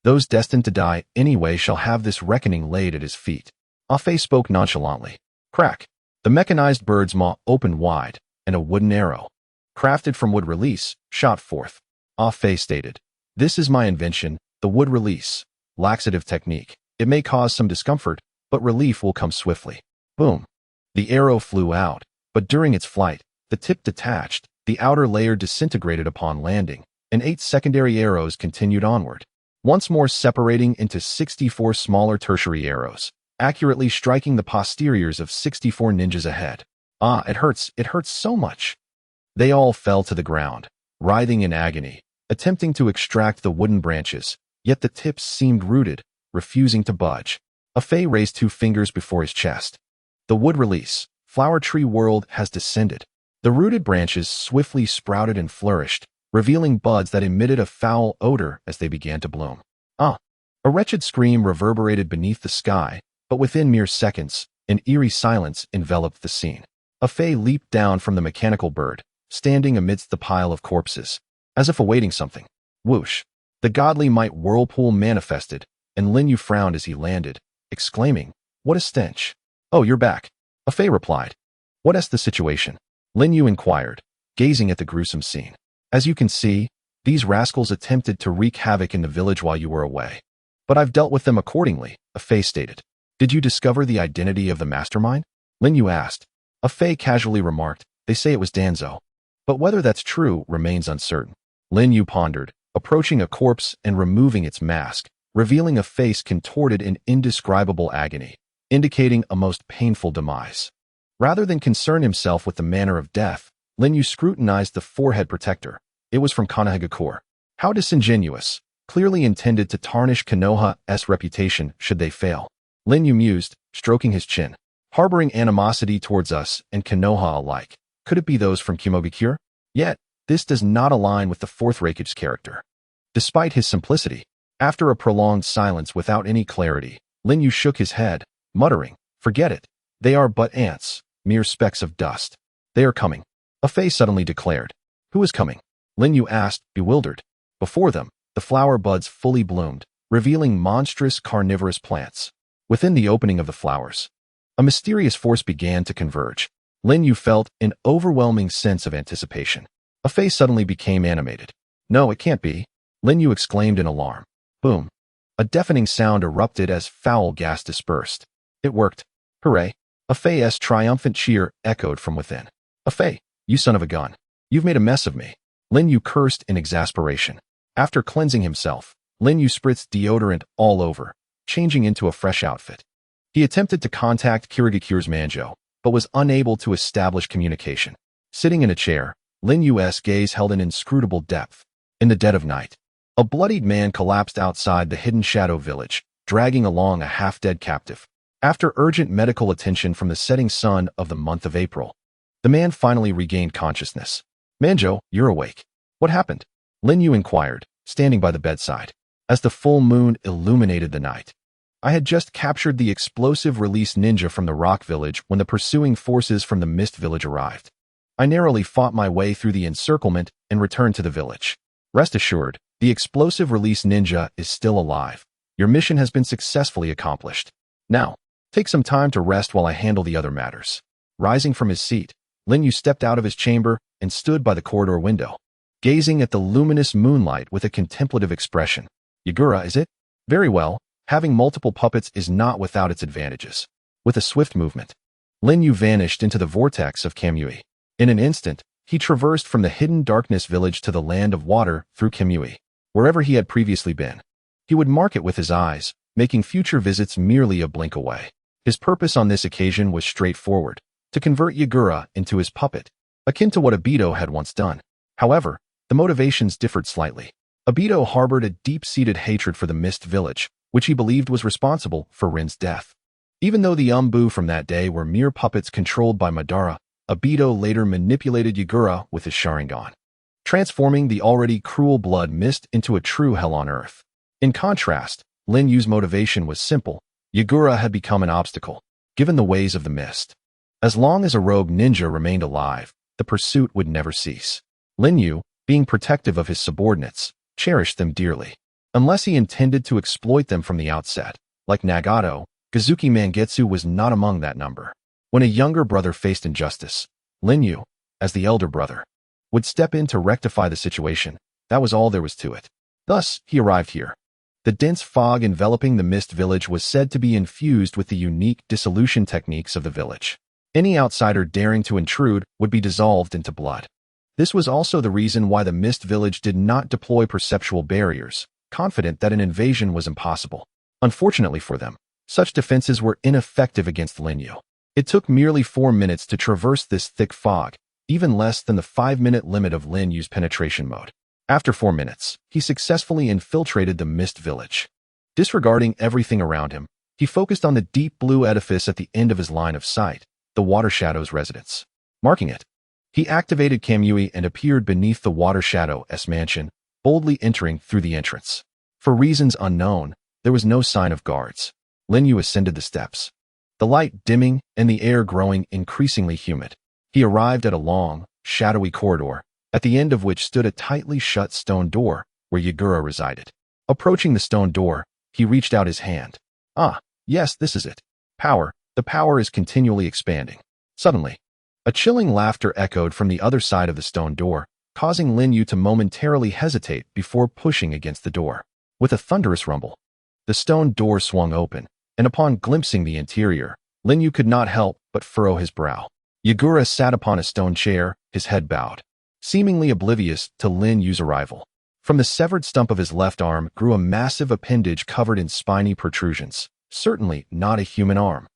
Those destined to die anyway shall have this reckoning laid at his feet. Afei spoke nonchalantly. Crack. The mechanized bird's maw opened wide, and a wooden arrow, crafted from wood release, shot forth. Afei stated, This is my invention, the wood release, laxative technique. It may cause some discomfort, but relief will come swiftly. Boom. The arrow flew out, but during its flight, the tip detached, the outer layer disintegrated upon landing, and 8 secondary arrows continued onward, once more separating into 64 smaller tertiary arrows, accurately striking the posteriors of 64 ninjas ahead. Ah, it hurts so much. They all fell to the ground, writhing in agony, attempting to extract the wooden branches, yet the tips seemed rooted, refusing to budge. Afei raised 2 fingers before his chest. The wood release, flower tree world has descended. The rooted branches swiftly sprouted and flourished, revealing buds that emitted a foul odor as they began to bloom. Ah! A wretched scream reverberated beneath the sky, but within mere seconds, an eerie silence enveloped the scene. Afei leaped down from the mechanical bird, standing amidst the pile of corpses, as if awaiting something. Whoosh! The godly might whirlpool manifested, and Lin Yu frowned as he landed, exclaiming, What a stench! Oh, you're back. Afei replied. What is the situation? Lin Yu inquired, gazing at the gruesome scene. As you can see, these rascals attempted to wreak havoc in the village while you were away. But I've dealt with them accordingly, Afei stated. Did you discover the identity of the mastermind? Lin Yu asked. Afei casually remarked, They say it was Danzo. But whether that's true remains uncertain. Lin Yu pondered, approaching a corpse and removing its mask, revealing a face contorted in indescribable agony, indicating a most painful demise. Rather than concern himself with the manner of death, Lin Yu scrutinized the forehead protector. It was from Konohagakure. How disingenuous, clearly intended to tarnish Konoha's reputation should they fail. Lin Yu mused, stroking his chin. Harboring animosity towards us and Konoha alike. Could it be those from Kumobikure? Yet, this does not align with the fourth Raikage's character. Despite his simplicity, after a prolonged silence without any clarity, Lin Yu shook his head, muttering, Forget it. They are but ants, mere specks of dust. They are coming. Afei suddenly declared. Who is coming? Lin Yu asked, bewildered. Before them, the flower buds fully bloomed, revealing monstrous carnivorous plants. Within the opening of the flowers, a mysterious force began to converge. Lin Yu felt an overwhelming sense of anticipation. Afei suddenly became animated. No, it can't be. Lin Yu exclaimed in alarm. Boom. A deafening sound erupted as foul gas dispersed. It worked. Hooray. Afei's triumphant cheer echoed from within. Afei, you son of a gun. You've made a mess of me. Lin Yu cursed in exasperation. After cleansing himself, Lin Yu spritzed deodorant all over, changing into a fresh outfit. He attempted to contact Kirigakure's Manjo, but was unable to establish communication. Sitting in a chair, Lin Yu's gaze held an inscrutable depth. In the dead of night, a bloodied man collapsed outside the hidden shadow village, dragging along a half-dead captive. After urgent medical attention from the setting sun of the month of April, the man finally regained consciousness. Manjo, you're awake. What happened? Lin Yu inquired, standing by the bedside, as the full moon illuminated the night. I had just captured the explosive release ninja from the rock village when the pursuing forces from the mist village arrived. I narrowly fought my way through the encirclement and returned to the village. Rest assured, the explosive release ninja is still alive. Your mission has been successfully accomplished. Now, take some time to rest while I handle the other matters. Rising from his seat, Lin Yu stepped out of his chamber and stood by the corridor window, gazing at the luminous moonlight with a contemplative expression. Yagura, is it? Very well, having multiple puppets is not without its advantages. With a swift movement, Lin Yu vanished into the vortex of Kamui. In an instant, he traversed from the hidden darkness village to the land of water through Kamui. Wherever he had previously been, he would mark it with his eyes, making future visits merely a blink away. His purpose on this occasion was straightforward, to convert Yagura into his puppet, akin to what Obito had once done. However, the motivations differed slightly. Obito harbored a deep-seated hatred for the Mist Village, which he believed was responsible for Rin's death. Even though the Umbu from that day were mere puppets controlled by Madara, Obito later manipulated Yagura with his Sharingan, transforming the already cruel blood mist into a true hell on earth. In contrast, Lin Yu's motivation was simple. Yagura had become an obstacle, given the ways of the mist. As long as a rogue ninja remained alive, the pursuit would never cease. Lin Yu, being protective of his subordinates, cherished them dearly, unless he intended to exploit them from the outset. Like Nagato, Kazuki Mangetsu was not among that number. When a younger brother faced injustice, Lin Yu, as the elder brother, would step in to rectify the situation. That was all there was to it. Thus, he arrived here. The dense fog enveloping the Mist Village was said to be infused with the unique dissolution techniques of the village. Any outsider daring to intrude would be dissolved into blood. This was also the reason why the Mist Village did not deploy perceptual barriers, confident that an invasion was impossible. Unfortunately for them, such defenses were ineffective against Lin Yu. It took merely 4 minutes to traverse this thick fog, even less than the 5-minute limit of Lin Yu's penetration mode. After 4 minutes, he successfully infiltrated the Mist Village. Disregarding everything around him, he focused on the deep blue edifice at the end of his line of sight, the Water Shadow's residence. Marking it, he activated Kamui and appeared beneath the Water Shadow's mansion, boldly entering through the entrance. For reasons unknown, there was no sign of guards. Lin Yu ascended the steps, the light dimming and the air growing increasingly humid. He arrived at a long, shadowy corridor, at the end of which stood a tightly shut stone door where Yagura resided. Approaching the stone door, he reached out his hand. Ah, yes, this is it. Power. The power is continually expanding. Suddenly, a chilling laughter echoed from the other side of the stone door, causing Lin Yu to momentarily hesitate before pushing against the door. With a thunderous rumble, the stone door swung open, and upon glimpsing the interior, Lin Yu could not help but furrow his brow. Yagura sat upon a stone chair, his head bowed, seemingly oblivious to Lin Yu's arrival. From the severed stump of his left arm grew a massive appendage covered in spiny protrusions, certainly not a human arm.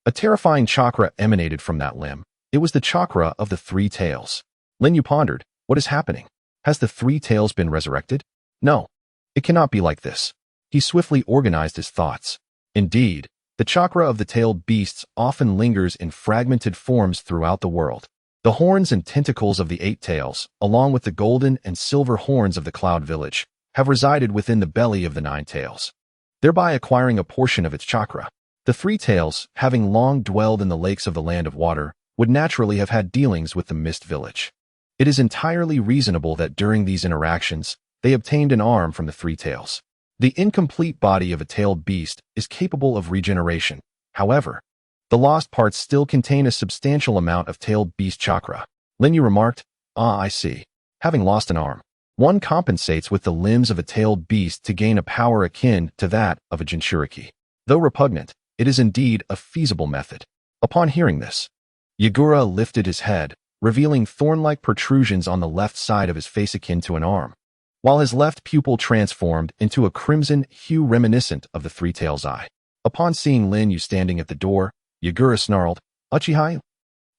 A terrifying chakra emanated from that limb. It was the chakra of the Three Tails. Lin Yu pondered, what is happening? Has the Three Tails been resurrected? No, it cannot be like this. He swiftly organized his thoughts. Indeed, the chakra of the tailed beasts often lingers in fragmented forms throughout the world. The horns and tentacles of the 8 tails, along with the golden and silver horns of the Cloud Village, have resided within the belly of the 9 tails, thereby acquiring a portion of its chakra. The 3 tails, having long dwelled in the lakes of the Land of Water, would naturally have had dealings with the Mist Village. It is entirely reasonable that during these interactions, they obtained an arm from the 3 tails. The incomplete body of a tailed beast is capable of regeneration. However, the lost parts still contain a substantial amount of tailed beast chakra. Lin Yu remarked, "Ah, I see. Having lost an arm, one compensates with the limbs of a tailed beast to gain a power akin to that of a Jinchūriki. Though repugnant, it is indeed a feasible method." Upon hearing this, Yagura lifted his head, revealing thorn-like protrusions on the left side of his face akin to an arm, while his left pupil transformed into a crimson hue reminiscent of the Three Tails' eye. Upon seeing Lin Yu standing at the door, Yagura snarled, "Uchiha?"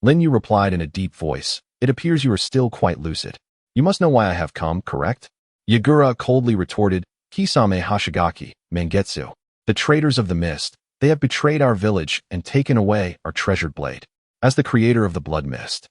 Lin Yu replied in a deep voice, "It appears you are still quite lucid. You must know why I have come, correct?" Yagura coldly retorted, "Kisame Hashigaki, Mangetsu. The traitors of the mist, they have betrayed our village and taken away our treasured blade. As the creator of the blood mist,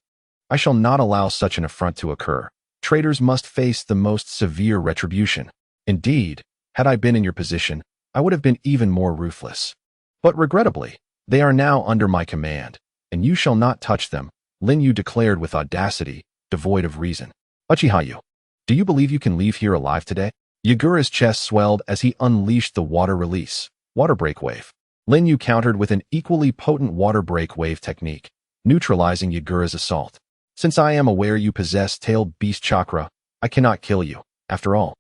I shall not allow such an affront to occur. Traitors must face the most severe retribution. Indeed, had I been in your position, I would have been even more ruthless. But regrettably, they are now under my command, and you shall not touch them," Lin Yu declared with audacity, devoid of reason. "Uchiha, do you believe you can leave here alive today?" Yagura's chest swelled as he unleashed the water release, water break wave. Lin Yu countered with an equally potent water break wave technique, neutralizing Yagura's assault. "Since I am aware you possess tailed beast chakra, I cannot kill you. After all,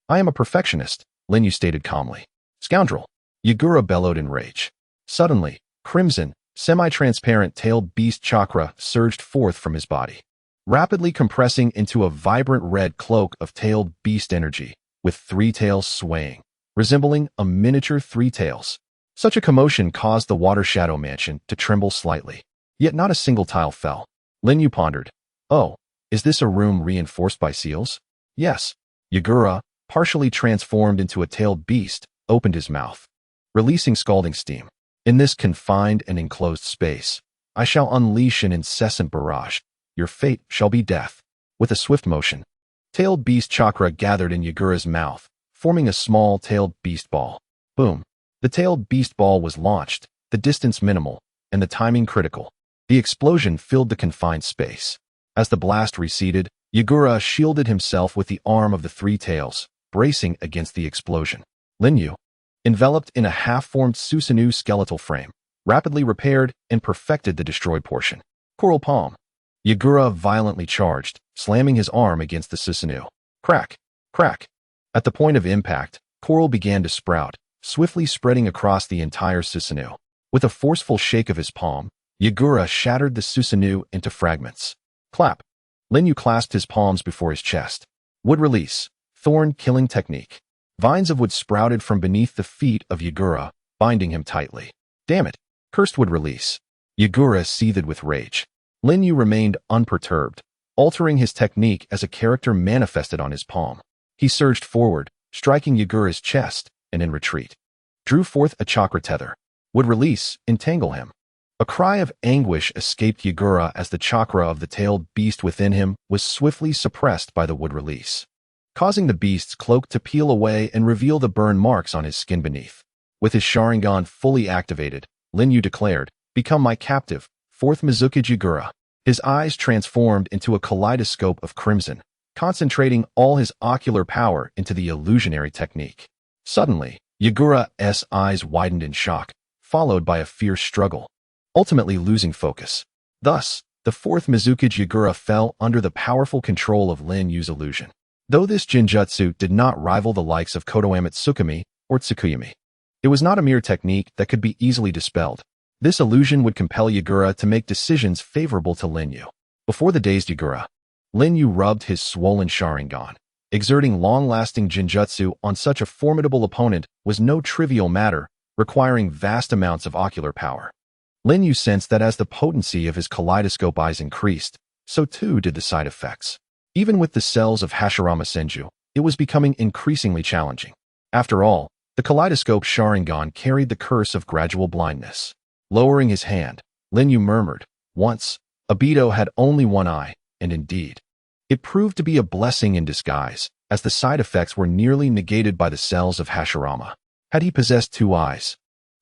I am a perfectionist," Lin Yu stated calmly. "Scoundrel!" Yagura bellowed in rage. Suddenly, crimson, semi-transparent tailed beast chakra surged forth from his body, rapidly compressing into a vibrant red cloak of tailed beast energy, with 3 tails swaying, resembling a miniature 3 tails. Such a commotion caused the Water Shadow Mansion to tremble slightly, yet not a single tile fell. Lin Yu pondered, "Oh, is this a room reinforced by seals?" "Yes." Yagura, partially transformed into a tailed beast, opened his mouth. releasing scalding steam. In this confined and enclosed space, I shall unleash an incessant barrage. Your fate shall be death. With a swift motion, tailed beast chakra gathered in Yagura's mouth, forming a small tailed beast ball. Boom. The tailed beast ball was launched, the distance minimal, and the timing critical. The explosion filled the confined space. As the blast receded, Yagura shielded himself with the arm of the three tails, bracing against the explosion. Lin Yu, enveloped in a half-formed Susanoo skeletal frame, rapidly repaired and perfected the destroyed portion. Coral palm. Yagura violently charged, slamming his arm against the Susanoo. Crack, crack. At the point of impact, coral began to sprout, swiftly spreading across the entire Susanoo. With a forceful shake of his palm, Yagura shattered the Susanoo into fragments. Clap. Lin Yu clasped his palms before his chest. Wood release. Thorn killing technique. Vines of wood sprouted from beneath the feet of Yagura, binding him tightly. Damn it. Cursed wood release. Yagura seethed with rage. Lin Yu remained unperturbed, altering his technique as a character manifested on his palm. He surged forward, striking Yagura's chest, and in retreat, drew forth a chakra tether. Would release, entangle him. A cry of anguish escaped Yagura as the chakra of the tailed beast within him was swiftly suppressed by the wood release, causing the beast's cloak to peel away and reveal the burn marks on his skin beneath. With his Sharingan fully activated, Lin Yu declared, "Become my captive, fourth Mizukage Yagura." His eyes transformed into a kaleidoscope of crimson, concentrating all his ocular power into the illusionary technique. Suddenly, Yagura's eyes widened in shock, followed by a fierce struggle, ultimately losing focus. Thus, the fourth Mizukage Yagura fell under the powerful control of Lin Yu's illusion. Though this Jinjutsu did not rival the likes of Kotoamatsukami or Tsukuyami, it was not a mere technique that could be easily dispelled. This illusion would compel Yagura to make decisions favorable to Lin Yu. Before the dazed Yagura, Lin Yu rubbed his swollen Sharingan. Exerting long-lasting Jinjutsu on such a formidable opponent was no trivial matter, requiring vast amounts of ocular power. Lin Yu sensed that as the potency of his kaleidoscope eyes increased, so too did the side effects. Even with the cells of Hashirama Senju, it was becoming increasingly challenging. After all, the kaleidoscope Sharingan carried the curse of gradual blindness. Lowering his hand, Lin Yu murmured, "Once, Obito had only one eye," and indeed, it proved to be a blessing in disguise, as the side effects were nearly negated by the cells of Hashirama. Had he possessed two eyes,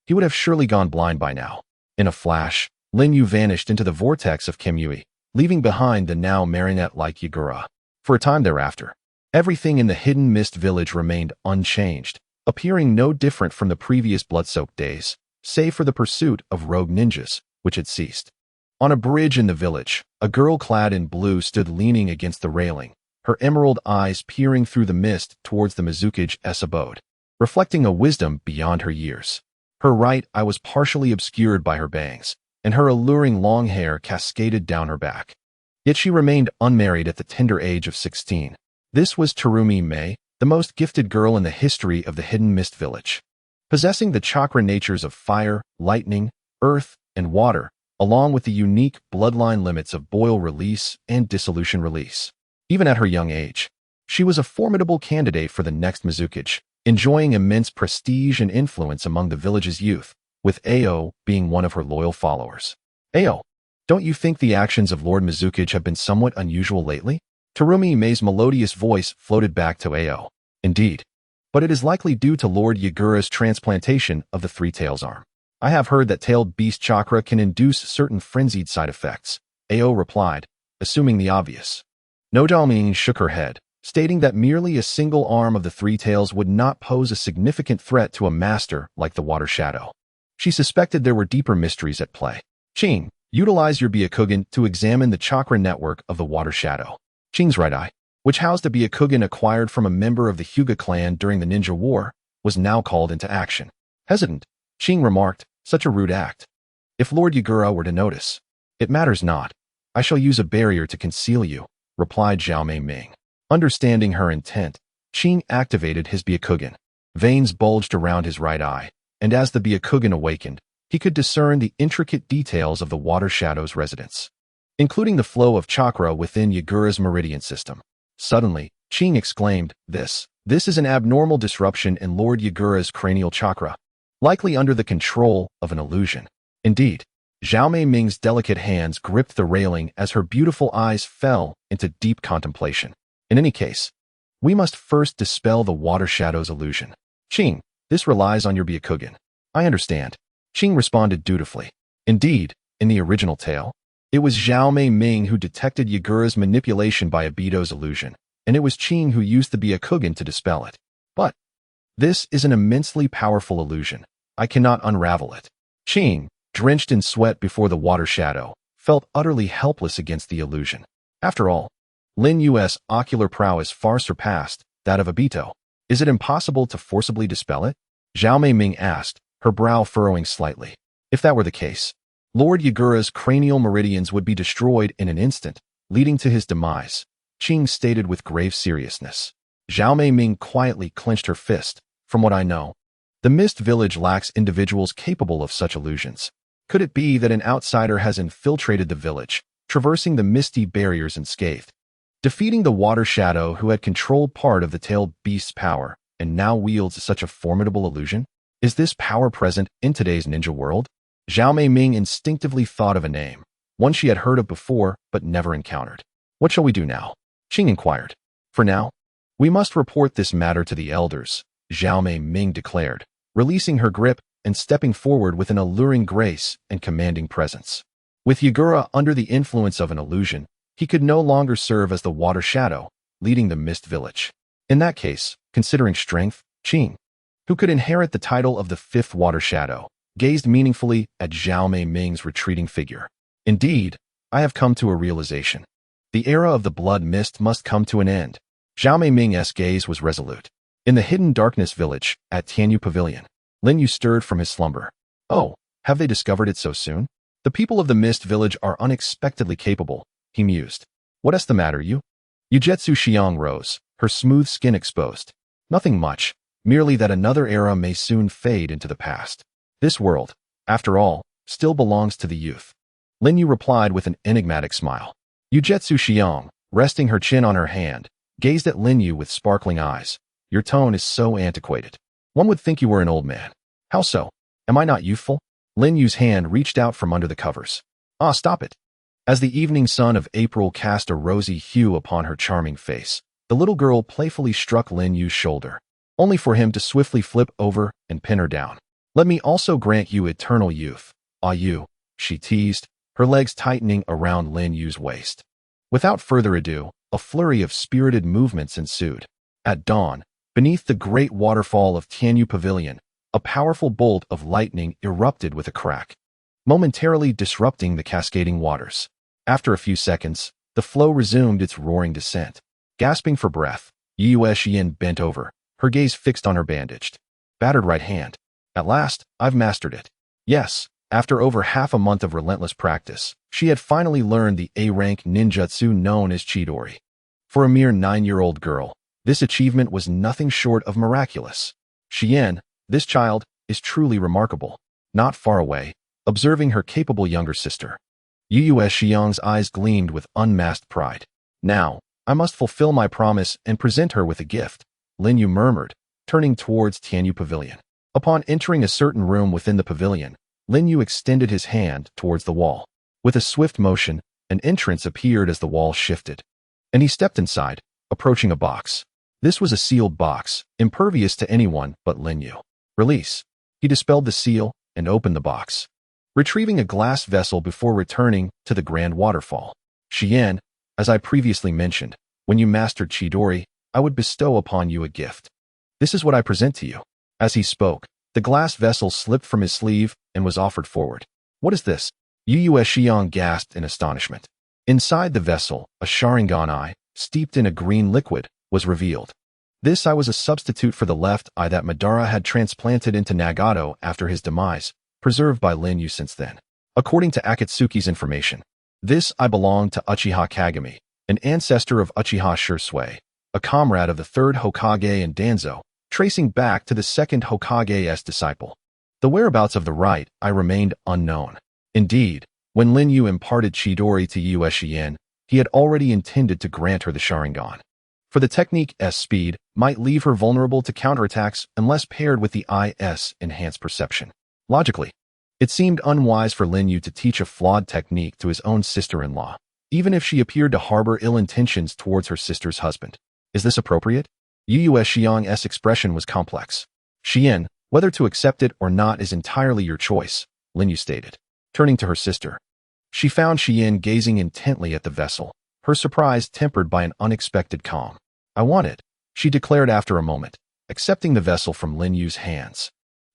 he would have surely gone blind by now. In a flash, Lin Yu vanished into the vortex of Kamui, leaving behind the now marionette-like Yagura. For a time thereafter, everything in the hidden mist village remained unchanged, appearing no different from the previous blood-soaked days, save for the pursuit of rogue ninjas, which had ceased. On a bridge in the village, a girl clad in blue stood leaning against the railing, her emerald eyes peering through the mist towards the Mizukage's abode, reflecting a wisdom beyond her years. Her right eye was partially obscured by her bangs, and her alluring long hair cascaded down her back. Yet she remained unmarried at the tender age of 16. This was Terumi Mei, the most gifted girl in the history of the Hidden Mist Village. Possessing the chakra natures of fire, lightning, earth, and water, along with the unique bloodline limits of boil release and dissolution release. Even at her young age, she was a formidable candidate for the next Mizukage, enjoying immense prestige and influence among the village's youth, with Ao being one of her loyal followers. Ao, don't you think the actions of Lord Mizukage have been somewhat unusual lately? Terumi Mei's melodious voice floated back to Ao. Indeed, but it is likely due to Lord Yagura's transplantation of the three tails arm. I have heard that tailed beast chakra can induce certain frenzied side effects, Ao replied, assuming the obvious. Nojalming shook her head, stating that merely a single arm of the three tails would not pose a significant threat to a master like the Water Shadow. She suspected there were deeper mysteries at play. Ching, utilize your Byakugan to examine the chakra network of the Water Shadow. Ching's right eye, which housed a Byakugan acquired from a member of the Hyuga clan during the Ninja War, was now called into action. Hesitant, Ching remarked, such a rude act. If Lord Yagura were to notice, it matters not. I shall use a barrier to conceal you, replied Zhao Ming. Understanding her intent, Ching activated his Byakugan. Veins bulged around his right eye, and as the Byakugan awakened, he could discern the intricate details of the Water Shadow's residence, including the flow of chakra within Yagura's meridian system. Suddenly, Ching exclaimed, This is an abnormal disruption in Lord Yagura's cranial chakra. likely under the control of an illusion. Indeed, Zhao Mei Ming's delicate hands gripped the railing as her beautiful eyes fell into deep contemplation. In any case, we must first dispel the water shadow's illusion. Qing, this relies on your Byakugan. I understand. Qing responded dutifully. Indeed, in the original tale, it was Zhao Mei Ming who detected Yagura's manipulation by Obito's illusion, and it was Qing who used the Byakugan to dispel it. But this is an immensely powerful illusion. I cannot unravel it. Qing, drenched in sweat before the water shadow, felt utterly helpless against the illusion. After all, Lin Yu's ocular prowess far surpassed that of Obito. Is it impossible to forcibly dispel it? Zhao Mei Ming asked, her brow furrowing slightly. If that were the case, Lord Yagura's cranial meridians would be destroyed in an instant, leading to his demise, Qing stated with grave seriousness. Zhao Mei Ming quietly clenched her fist. From what I know, the Mist Village lacks individuals capable of such illusions. Could it be that an outsider has infiltrated the village, traversing the misty barriers unscathed, defeating the water shadow who had controlled part of the tailed beast's power and now wields such a formidable illusion? Is this power present in today's ninja world? Zhao Mei Ming instinctively thought of a name, one she had heard of before but never encountered. What shall we do now? Qing inquired. For now, we must report this matter to the elders, Zhao Mei Ming declared, releasing her grip and stepping forward with an alluring grace and commanding presence. With Yagura under the influence of an illusion, he could no longer serve as the water shadow, leading the Mist Village. In that case, considering strength, Qing, who could inherit the title of the fifth water shadow, gazed meaningfully at Zhao Mei Ming's retreating figure. Indeed, I have come to a realization. The era of the blood mist must come to an end. Zhao Mei Ming's gaze was resolute. In the hidden darkness village, at Tianyu Pavilion, Lin Yu stirred from his slumber. Oh, have they discovered it so soon? The people of the Mist Village are unexpectedly capable, he mused. What is the matter, Yu? Yujetsu Xiang rose, her smooth skin exposed. Nothing much, merely that another era may soon fade into the past. This world, after all, still belongs to the youth. Lin Yu replied with an enigmatic smile. Yujetsu Xiang, resting her chin on her hand, gazed at Lin Yu with sparkling eyes. Your tone is so antiquated. One would think you were an old man. How so? Am I not youthful? Lin Yu's hand reached out from under the covers. Ah, stop it. As the evening sun of April cast a rosy hue upon her charming face, the little girl playfully struck Lin Yu's shoulder, only for him to swiftly flip over and pin her down. Let me also grant you eternal youth. Ah, you, she teased, her legs tightening around Lin Yu's waist. Without further ado, a flurry of spirited movements ensued. At dawn, beneath the great waterfall of Tianyu Pavilion, a powerful bolt of lightning erupted with a crack, momentarily disrupting the cascading waters. After a few seconds, the flow resumed its roaring descent. Gasping for breath, Yu Xian bent over, her gaze fixed on her bandaged, battered right hand. At last, I've mastered it. Yes, after over half a month of relentless practice, she had finally learned the A-rank ninjutsu known as Chidori. For a mere 9-year-old girl, this achievement was nothing short of miraculous. Xian, this child, is truly remarkable. Not far away, observing her capable younger sister, Yu Xiang's eyes gleamed with unmasked pride. Now, I must fulfill my promise and present her with a gift, Lin Yu murmured, turning towards Tianyu Pavilion. Upon entering a certain room within the pavilion, Lin Yu extended his hand towards the wall. With a swift motion, an entrance appeared as the wall shifted, and he stepped inside, approaching a box. This was a sealed box, impervious to anyone but Lin Yu. Release. He dispelled the seal and opened the box, retrieving a glass vessel before returning to the grand waterfall. Xian, as I previously mentioned, when you mastered Chidori, I would bestow upon you a gift. This is what I present to you. As he spoke, the glass vessel slipped from his sleeve and was offered forward. What is this? Yu Xiang gasped in astonishment. Inside the vessel, a Sharingan eye, steeped in a green liquid, was revealed. This eye was a substitute for the left eye that Madara had transplanted into Nagato after his demise, preserved by Lin Yu since then. According to Akatsuki's information, this eye belonged to Uchiha Kagami, an ancestor of Uchiha Shursui, a comrade of the third Hokage and Danzo, tracing back to the second Hokage's disciple. The whereabouts of the right eye remained unknown. Indeed, when Lin Yu imparted Chidori to Yu Xian, he had already intended to grant her the Sharingan. for the technique's speed might leave her vulnerable to counterattacks unless paired with the IS enhanced perception. Logically, it seemed unwise for Lin Yu to teach a flawed technique to his own sister-in-law, even if she appeared to harbor ill intentions towards her sister's husband. Is this appropriate? Yu Xiang's expression was complex. Xian, whether to accept it or not is entirely your choice, Lin Yu stated. Turning to her sister, she found Xian gazing intently at the vessel, her surprise tempered by an unexpected calm. I want it, she declared after a moment, accepting the vessel from Lin Yu's hands.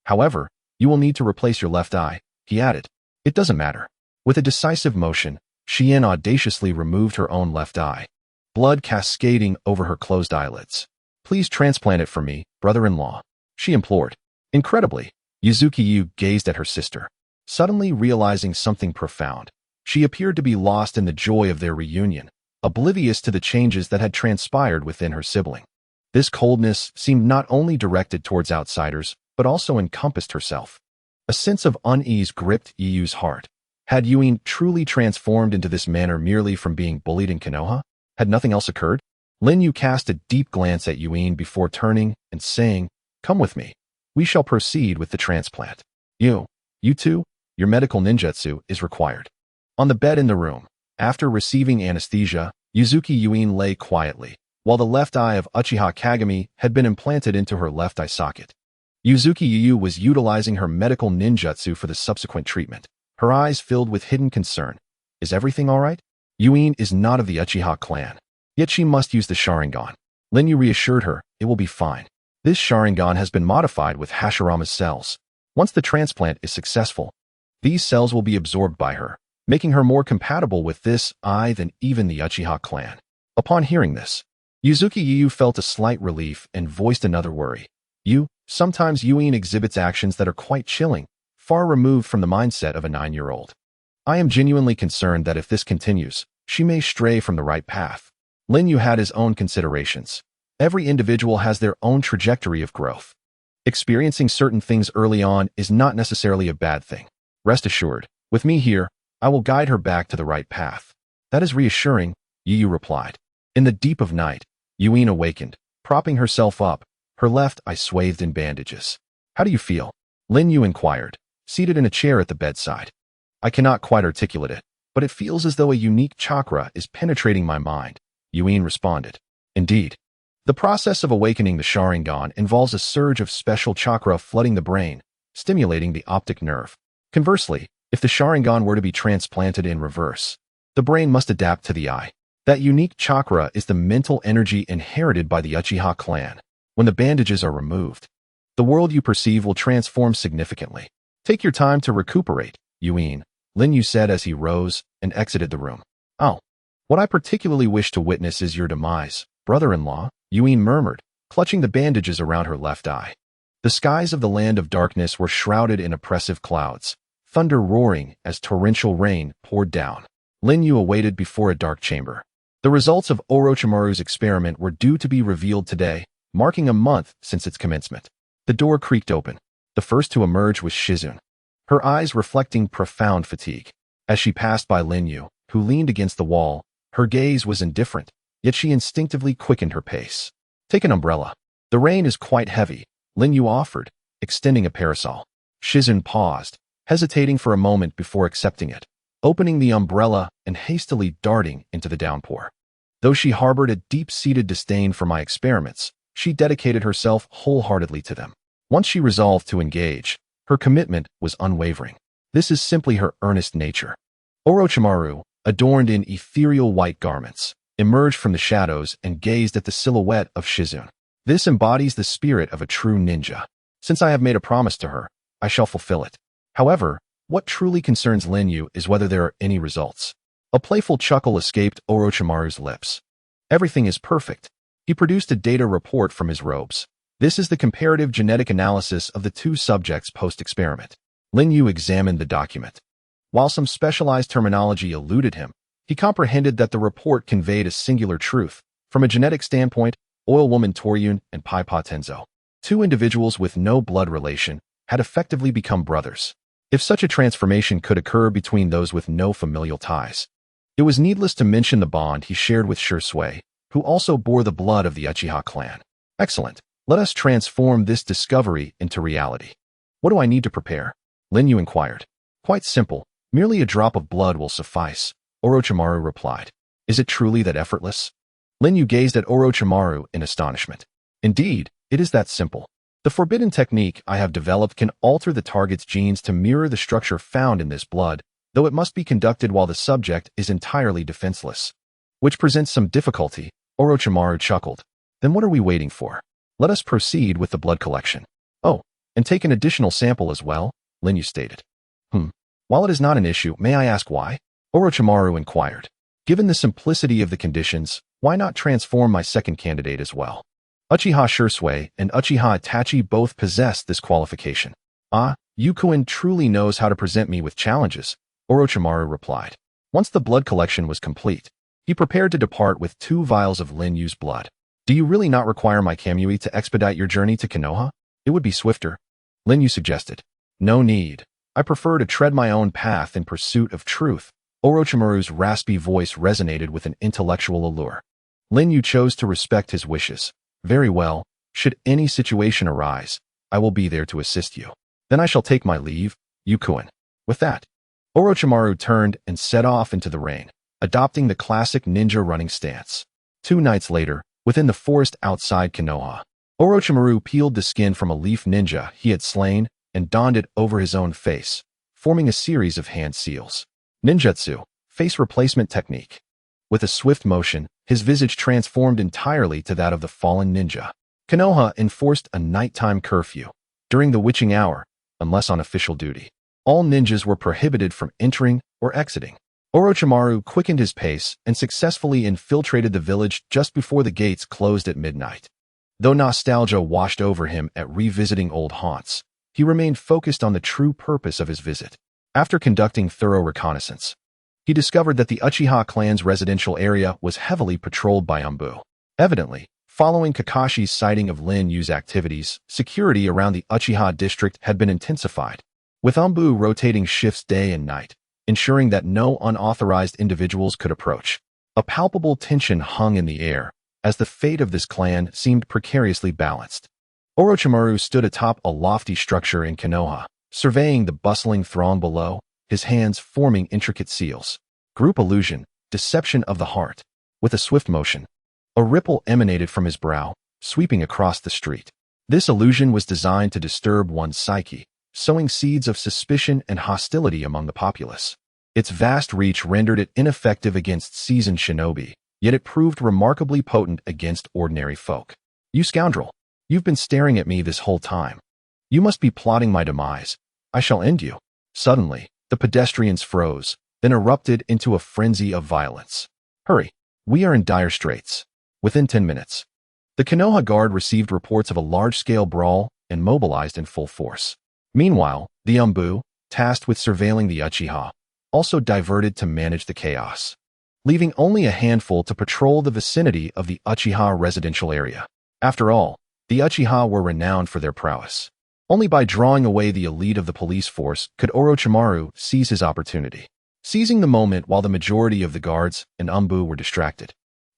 However, you will need to replace your left eye, he added. It doesn't matter. With a decisive motion, Xian audaciously removed her own left eye, blood cascading over her closed eyelids. Please transplant it for me, brother-in-law, she implored. Incredibly, Ōtsutsuki gazed at her sister. Suddenly realizing something profound, she appeared to be lost in the joy of their reunion, oblivious to the changes that had transpired within her sibling. This coldness seemed not only directed towards outsiders, but also encompassed herself. A sense of unease gripped Yu's heart. Had Yuin truly transformed into this manner merely from being bullied in Konoha? Had nothing else occurred? Lin Yu cast a deep glance at Yuin before turning and saying, "Come with me. We shall proceed with the transplant. You too, your medical ninjutsu is required." On the bed in the room, after receiving anesthesia, Ōtsutsuki Yuin lay quietly, while the left eye of Uchiha Kagami had been implanted into her left eye socket. Ōtsutsuki Yu was utilizing her medical ninjutsu for the subsequent treatment, her eyes filled with hidden concern. Is everything all right? Yuin is not of the Uchiha clan, yet she must use the Sharingan. Lin Yu reassured her, it will be fine. This Sharingan has been modified with Hashirama's cells. Once the transplant is successful, these cells will be absorbed by her, making her more compatible with this eye than even the Uchiha clan. Upon hearing this, Ōtsutsuki Yu felt a slight relief and voiced another worry. Sometimes Yuin exhibits actions that are quite chilling, far removed from the mindset of a 9-year-old. I am genuinely concerned that if this continues, she may stray from the right path. Lin Yu had his own considerations. Every individual has their own trajectory of growth. Experiencing certain things early on is not necessarily a bad thing. Rest assured, with me here, I will guide her back to the right path. That is reassuring, Yu replied. In the deep of night, Yuin awakened, propping herself up, her left eye swathed in bandages. How do you feel? Lin Yu inquired, seated in a chair at the bedside. I cannot quite articulate it, but it feels as though a unique chakra is penetrating my mind, Yuin responded. Indeed. The process of awakening the Sharingan involves a surge of special chakra flooding the brain, stimulating the optic nerve. Conversely, if the Sharingan were to be transplanted in reverse, the brain must adapt to the eye. That unique chakra is the mental energy inherited by the Uchiha clan. When the bandages are removed, the world you perceive will transform significantly. Take your time to recuperate, Yuin, Lin Yu said as he rose and exited the room. Oh, what I particularly wish to witness is your demise, brother-in-law, Yuin murmured, clutching the bandages around her left eye. The skies of the land of darkness were shrouded in oppressive clouds, thunder roaring as torrential rain poured down. Lin Yu awaited before a dark chamber. The results of Orochimaru's experiment were due to be revealed today, marking a month since its commencement. The door creaked open. The first to emerge was Shizune, her eyes reflecting profound fatigue. As she passed by Lin Yu, who leaned against the wall, her gaze was indifferent, yet she instinctively quickened her pace. Take an umbrella. The rain is quite heavy, Lin Yu offered, extending a parasol. Shizune paused, hesitating for a moment before accepting it, opening the umbrella and hastily darting into the downpour. Though she harbored a deep-seated disdain for my experiments, she dedicated herself wholeheartedly to them. Once she resolved to engage, her commitment was unwavering. This is simply her earnest nature. Orochimaru, adorned in ethereal white garments, emerged from the shadows and gazed at the silhouette of Shizune. This embodies the spirit of a true ninja. Since I have made a promise to her, I shall fulfill it. However, what truly concerns Lin Yu is whether there are any results. A playful chuckle escaped Orochimaru's lips. Everything is perfect. He produced a data report from his robes. This is the comparative genetic analysis of the two subjects post-experiment. Lin Yu examined the document. While some specialized terminology eluded him, he comprehended that the report conveyed a singular truth. From a genetic standpoint, Oil Woman Toryun and Paipa Tenzo, two individuals with no blood relation, had effectively become brothers. If such a transformation could occur between those with no familial ties, it was needless to mention the bond he shared with Shui, who also bore the blood of the Uchiha clan. Excellent. Let us transform this discovery into reality. What do I need to prepare? Lin Yu inquired. Quite simple. Merely a drop of blood will suffice, Orochimaru replied. Is it truly that effortless? Lin Yu gazed at Orochimaru in astonishment. Indeed, it is that simple. The forbidden technique I have developed can alter the target's genes to mirror the structure found in this blood, though it must be conducted while the subject is entirely defenseless. Which presents some difficulty, Orochimaru chuckled. Then what are we waiting for? Let us proceed with the blood collection. Oh, and take an additional sample as well, Lin Yu stated. While it is not an issue, may I ask why? Orochimaru inquired. Given the simplicity of the conditions, why not transform my second candidate as well? Uchiha Shisui and Uchiha Itachi both possess this qualification. Yukuin truly knows how to present me with challenges, Orochimaru replied. Once the blood collection was complete, he prepared to depart with 2 vials of Lin Yu's blood. Do you really not require my Kamui to expedite your journey to Konoha? It would be swifter, Lin Yu suggested. No need. I prefer to tread my own path in pursuit of truth. Orochimaru's raspy voice resonated with an intellectual allure. Lin Yu chose to respect his wishes. Very well, should any situation arise, I will be there to assist you. Then I shall take my leave, Yukuin. With that, Orochimaru turned and set off into the rain, adopting the classic ninja running stance. 2 nights later, within the forest outside Konoha, Orochimaru peeled the skin from a leaf ninja he had slain and donned it over his own face, forming a series of hand seals. Ninjutsu, face replacement technique. With a swift motion, his visage transformed entirely to that of the fallen ninja. Konoha enforced a nighttime curfew. During the witching hour, unless on official duty, all ninjas were prohibited from entering or exiting. Orochimaru quickened his pace and successfully infiltrated the village just before the gates closed at midnight. Though nostalgia washed over him at revisiting old haunts, he remained focused on the true purpose of his visit. After conducting thorough reconnaissance, he discovered that the Uchiha clan's residential area was heavily patrolled by Anbu. Evidently, following Kakashi's sighting of Lin Yu's activities, security around the Uchiha district had been intensified, with Anbu rotating shifts day and night, ensuring that no unauthorized individuals could approach. A palpable tension hung in the air, as the fate of this clan seemed precariously balanced. Orochimaru stood atop a lofty structure in Konoha, surveying the bustling throng below, his hands forming intricate seals. Group illusion, deception of the heart. With a swift motion, a ripple emanated from his brow, sweeping across the street. This illusion was designed to disturb one's psyche, sowing seeds of suspicion and hostility among the populace. Its vast reach rendered it ineffective against seasoned shinobi, yet it proved remarkably potent against ordinary folk. You scoundrel! You've been staring at me this whole time. You must be plotting my demise. I shall end you. Suddenly, the pedestrians froze, then erupted into a frenzy of violence. Hurry! We are in dire straits. Within 10 minutes, the Konoha Guard received reports of a large-scale brawl and mobilized in full force. Meanwhile, the Anbu, tasked with surveilling the Uchiha, also diverted to manage the chaos, leaving only a handful to patrol the vicinity of the Uchiha residential area. After all, the Uchiha were renowned for their prowess. Only by drawing away the elite of the police force could Orochimaru seize his opportunity. Seizing the moment while the majority of the guards and Anbu were distracted,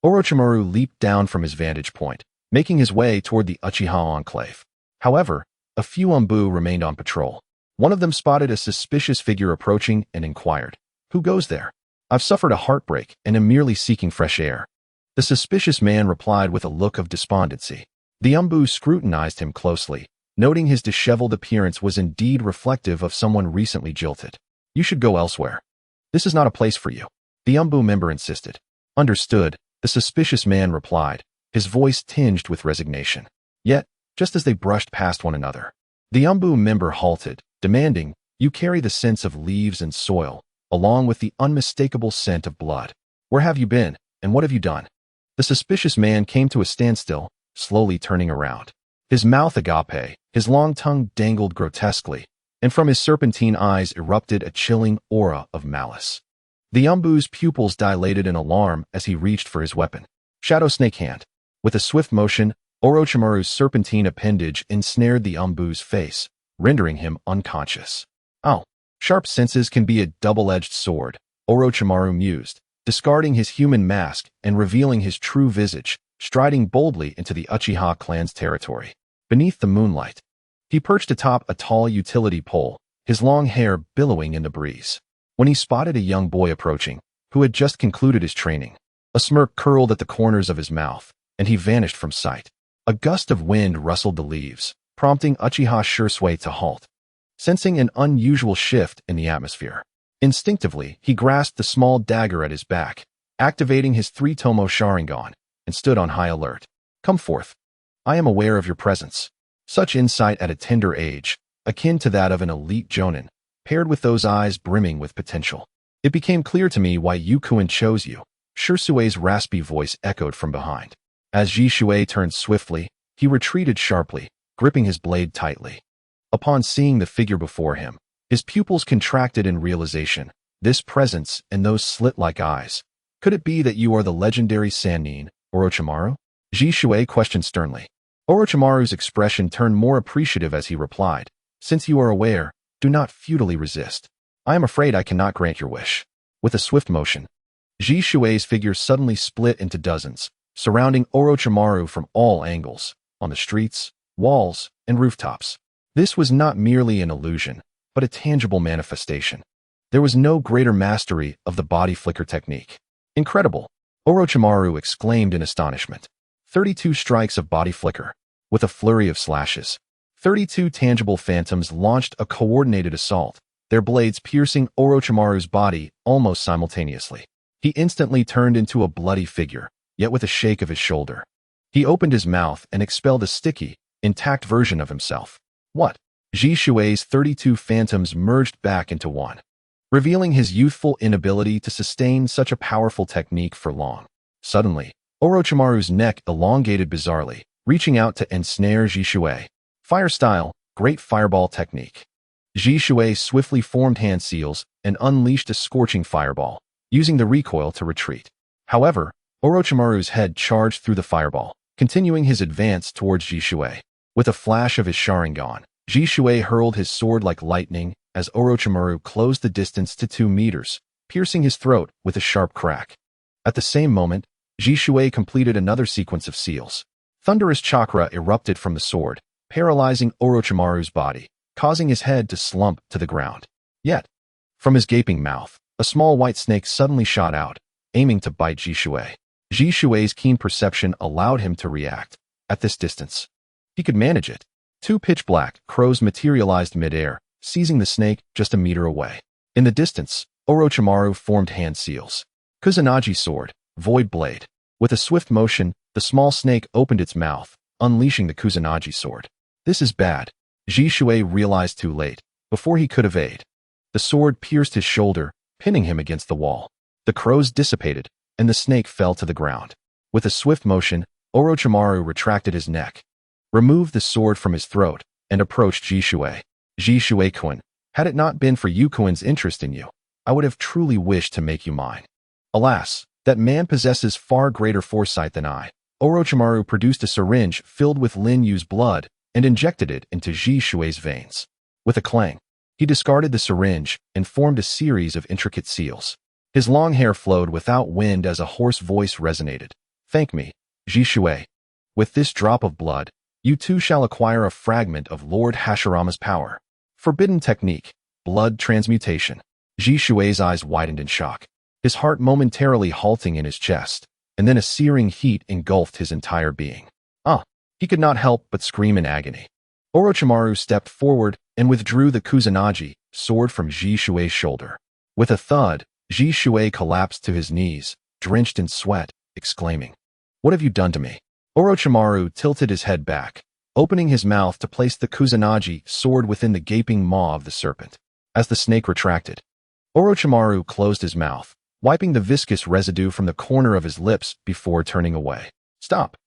Orochimaru leaped down from his vantage point, making his way toward the Uchiha enclave. However, a few Anbu remained on patrol. One of them spotted a suspicious figure approaching and inquired, "Who goes there?" "I've suffered a heartbreak and am merely seeking fresh air." The suspicious man replied with a look of despondency. The Anbu scrutinized him closely, noting his disheveled appearance was indeed reflective of someone recently jilted. "You should go elsewhere. This is not a place for you," the Anbu member insisted. "Understood," the suspicious man replied, his voice tinged with resignation. Yet, just as they brushed past one another, the Anbu member halted, demanding, "You carry the scents of leaves and soil, along with the unmistakable scent of blood. Where have you been, and what have you done?" The suspicious man came to a standstill, slowly turning around. His mouth agape, his long tongue dangled grotesquely, and from his serpentine eyes erupted a chilling aura of malice. The Anbu's pupils dilated in alarm as he reached for his weapon. Shadow Snake Hand. With a swift motion, Orochimaru's serpentine appendage ensnared the Anbu's face, rendering him unconscious. "Oh, sharp senses can be a double-edged sword," Orochimaru mused, discarding his human mask and revealing his true visage, striding boldly into the Uchiha clan's territory. Beneath the moonlight, he perched atop a tall utility pole, his long hair billowing in the breeze. When he spotted a young boy approaching, who had just concluded his training, a smirk curled at the corners of his mouth, and he vanished from sight. A gust of wind rustled the leaves, prompting Uchiha Shursui to halt, sensing an unusual shift in the atmosphere. Instinctively, he grasped the small dagger at his back, activating his three-tomo Sharingan, and stood on high alert. Come forth. I am aware of your presence. Such insight at a tender age, akin to that of an elite jonin, paired with those eyes brimming with potential. It became clear to me why Yukuin chose you. Shursui's raspy voice echoed from behind. As Jishui turned swiftly, he retreated sharply, gripping his blade tightly. Upon seeing the figure before him, his pupils contracted in realization. This presence and those slit-like eyes. Could it be that you are the legendary Sannin, Orochimaru? Jishui questioned sternly. Orochimaru's expression turned more appreciative as he replied, Since you are aware, do not futilely resist. I am afraid I cannot grant your wish. With a swift motion, Jishui's figure suddenly split into dozens, surrounding Orochimaru from all angles, on the streets, walls, and rooftops. This was not merely an illusion, but a tangible manifestation. There was no greater mastery of the body flicker technique. Incredible! Orochimaru exclaimed in astonishment. 32 strikes of body flicker. With a flurry of slashes, 32 tangible phantoms launched a coordinated assault, their blades piercing Orochimaru's body almost simultaneously. He instantly turned into a bloody figure, yet with a shake of his shoulder. He opened his mouth and expelled a sticky, intact version of himself. What? Jishui's 32 phantoms merged back into one, revealing his youthful inability to sustain such a powerful technique for long. Suddenly, Orochimaru's neck elongated bizarrely, reaching out to ensnare Jishui. Fire style, great fireball technique. Jishui swiftly formed hand seals and unleashed a scorching fireball, using the recoil to retreat. However, Orochimaru's head charged through the fireball, continuing his advance towards Jishui. With a flash of his Sharingan, Jishui hurled his sword like lightning as Orochimaru closed the distance to 2 meters, piercing his throat with a sharp crack. At the same moment, Jishui completed another sequence of seals. Thunderous chakra erupted from the sword, paralyzing Orochimaru's body, causing his head to slump to the ground. Yet, from his gaping mouth, a small white snake suddenly shot out, aiming to bite Jishui. Jishui's keen perception allowed him to react. At this distance, he could manage it. 2 pitch-black crows materialized mid-air, seizing the snake just a meter away. In the distance, Orochimaru formed hand seals. Kusanagi sword, void blade. With a swift motion, the small snake opened its mouth, unleashing the Kusanagi sword. This is bad. Jishui realized too late, before he could evade. The sword pierced his shoulder, pinning him against the wall. The crows dissipated, and the snake fell to the ground. With a swift motion, Orochimaru retracted his neck, removed the sword from his throat, and approached Jishui. Jishui-kun, had it not been for Yukuin's interest in you, I would have truly wished to make you mine. Alas, that man possesses far greater foresight than I. Orochimaru produced a syringe filled with Lin Yu's blood and injected it into Jishui's veins. With a clang, he discarded the syringe and formed a series of intricate seals. His long hair flowed without wind as a hoarse voice resonated. Thank me, Jishui. With this drop of blood, you too shall acquire a fragment of Lord Hashirama's power. Forbidden technique, blood transmutation. Jishui's eyes widened in shock, his heart momentarily halting in his chest, and then a searing heat engulfed his entire being. He could not help but scream in agony. Orochimaru stepped forward and withdrew the Kusanagi sword from Jishui's shoulder. With a thud, Jishui collapsed to his knees, drenched in sweat, exclaiming, What have you done to me? Orochimaru tilted his head back, opening his mouth to place the Kusanagi sword within the gaping maw of the serpent. As the snake retracted, Orochimaru closed his mouth, wiping the viscous residue from the corner of his lips before turning away. Stop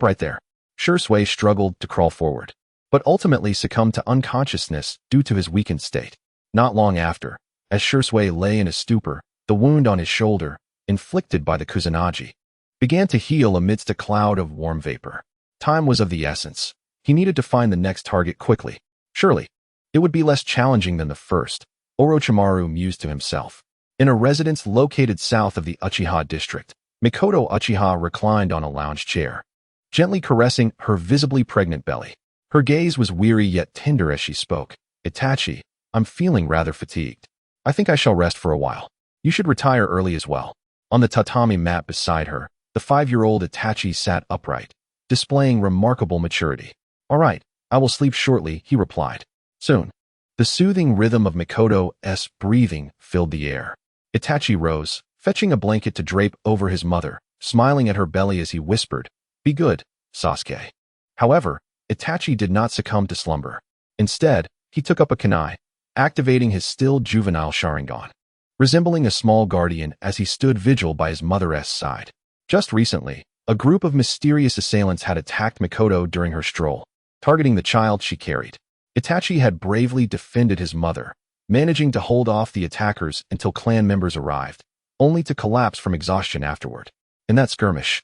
right there. Shursui struggled to crawl forward, but ultimately succumbed to unconsciousness due to his weakened state. Not long after, as Shursui lay in a stupor, the wound on his shoulder, inflicted by the Kusanagi, began to heal amidst a cloud of warm vapor. Time was of the essence. He needed to find the next target quickly. Surely, it would be less challenging than the first, Orochimaru mused to himself. In a residence located south of the Uchiha district, Mikoto Uchiha reclined on a lounge chair, gently caressing her visibly pregnant belly. Her gaze was weary yet tender as she spoke. Itachi, I'm feeling rather fatigued. I think I shall rest for a while. You should retire early as well. On the tatami mat beside her, the 5-year-old Itachi sat upright, displaying remarkable maturity. All right, I will sleep shortly, he replied. Soon. The soothing rhythm of Mikoto's breathing filled the air. Itachi rose, fetching a blanket to drape over his mother, smiling at her belly as he whispered, Be good, Sasuke. However, Itachi did not succumb to slumber. Instead, he took up a kunai, activating his still juvenile Sharingan, resembling a small guardian as he stood vigil by his mother's side. Just recently, a group of mysterious assailants had attacked Mikoto during her stroll, targeting the child she carried. Itachi had bravely defended his mother, managing to hold off the attackers until clan members arrived, only to collapse from exhaustion afterward. In that skirmish,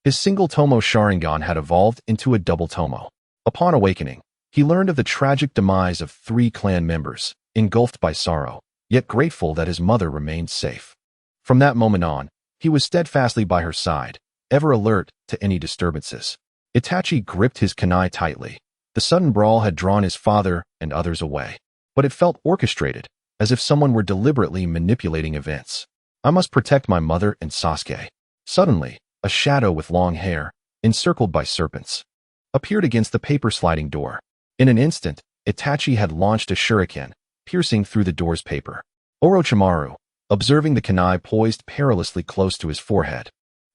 his single Tomo Sharingan had evolved into a double Tomo. Upon awakening, he learned of the tragic demise of 3 clan members, engulfed by sorrow, yet grateful that his mother remained safe. From that moment on, he was steadfastly by her side, ever alert to any disturbances. Itachi gripped his kunai tightly. The sudden brawl had drawn his father and others away, but it felt orchestrated, as if someone were deliberately manipulating events. I must protect my mother and Sasuke. Suddenly, a shadow with long hair, encircled by serpents, appeared against the paper-sliding door. In an instant, Itachi had launched a shuriken, piercing through the door's paper. Orochimaru, observing the kunai poised perilously close to his forehead,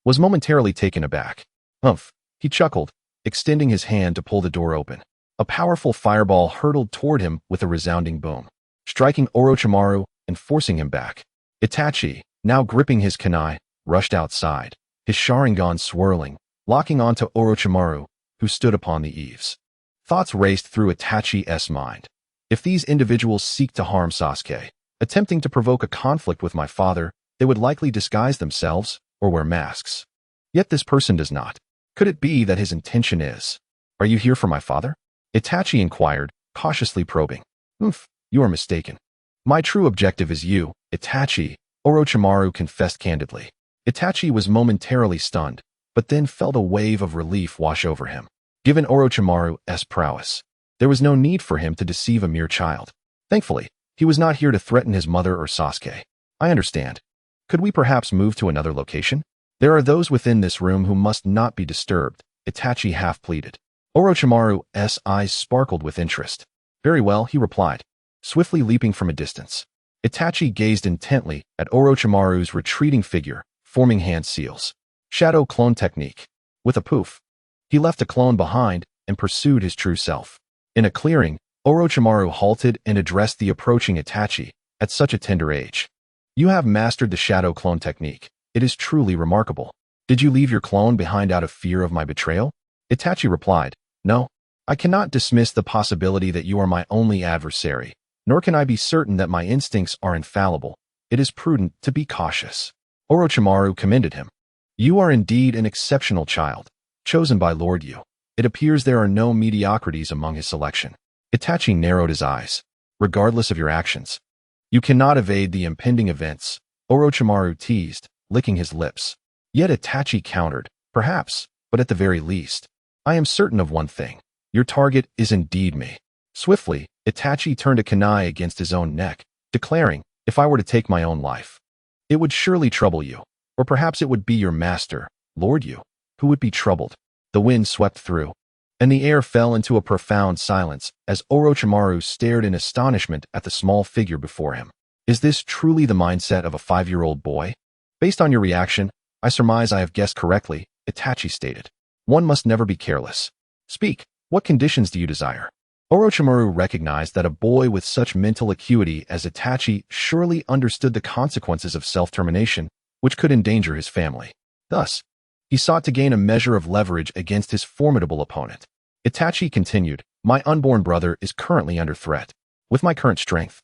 was momentarily taken aback. Humph, he chuckled, extending his hand to pull the door open. A powerful fireball hurtled toward him with a resounding boom, striking Orochimaru and forcing him back. Itachi, now gripping his kunai, rushed outside, his Sharingan swirling, locking onto Orochimaru, who stood upon the eaves. Thoughts raced through Itachi's mind. If these individuals seek to harm Sasuke, attempting to provoke a conflict with my father, they would likely disguise themselves or wear masks. Yet this person does not. Could it be that his intention is, Are you here for my father? Itachi inquired, cautiously probing. You are mistaken. My true objective is you, Itachi, Orochimaru confessed candidly. Itachi was momentarily stunned, but then felt a wave of relief wash over him. Given Orochimaru's prowess, there was no need for him to deceive a mere child. Thankfully, he was not here to threaten his mother or Sasuke. I understand. Could we perhaps move to another location? There are those within this room who must not be disturbed, Itachi half pleaded. Orochimaru's eyes sparkled with interest. Very well, he replied, swiftly leaping from a distance. Itachi gazed intently at Orochimaru's retreating figure, forming hand seals. Shadow clone technique. With a poof, he left a clone behind and pursued his true self. In a clearing, Orochimaru halted and addressed the approaching Itachi at such a tender age. You have mastered the shadow clone technique. It is truly remarkable. Did you leave your clone behind out of fear of my betrayal? Itachi replied, No, I cannot dismiss the possibility that you are my only adversary, nor can I be certain that my instincts are infallible. It is prudent to be cautious. Orochimaru commended him. You are indeed an exceptional child, chosen by Lord Yu. It appears there are no mediocrities among his selection. Itachi narrowed his eyes. Regardless of your actions, you cannot evade the impending events, Orochimaru teased, licking his lips. Yet Itachi countered, perhaps, but at the very least, I am certain of one thing. Your target is indeed me. Swiftly, Itachi turned a kunai against his own neck, declaring, If I were to take my own life, it would surely trouble you, or perhaps it would be your master, Lord Yu, who would be troubled. The wind swept through, and the air fell into a profound silence as Orochimaru stared in astonishment at the small figure before him. Is this truly the mindset of a 5-year-old boy? Based on your reaction, I surmise I have guessed correctly, Itachi stated. One must never be careless. Speak, what conditions do you desire? Orochimaru recognized that a boy with such mental acuity as Itachi surely understood the consequences of self-termination, which could endanger his family. Thus, he sought to gain a measure of leverage against his formidable opponent. Itachi continued, My unborn brother is currently under threat. With my current strength,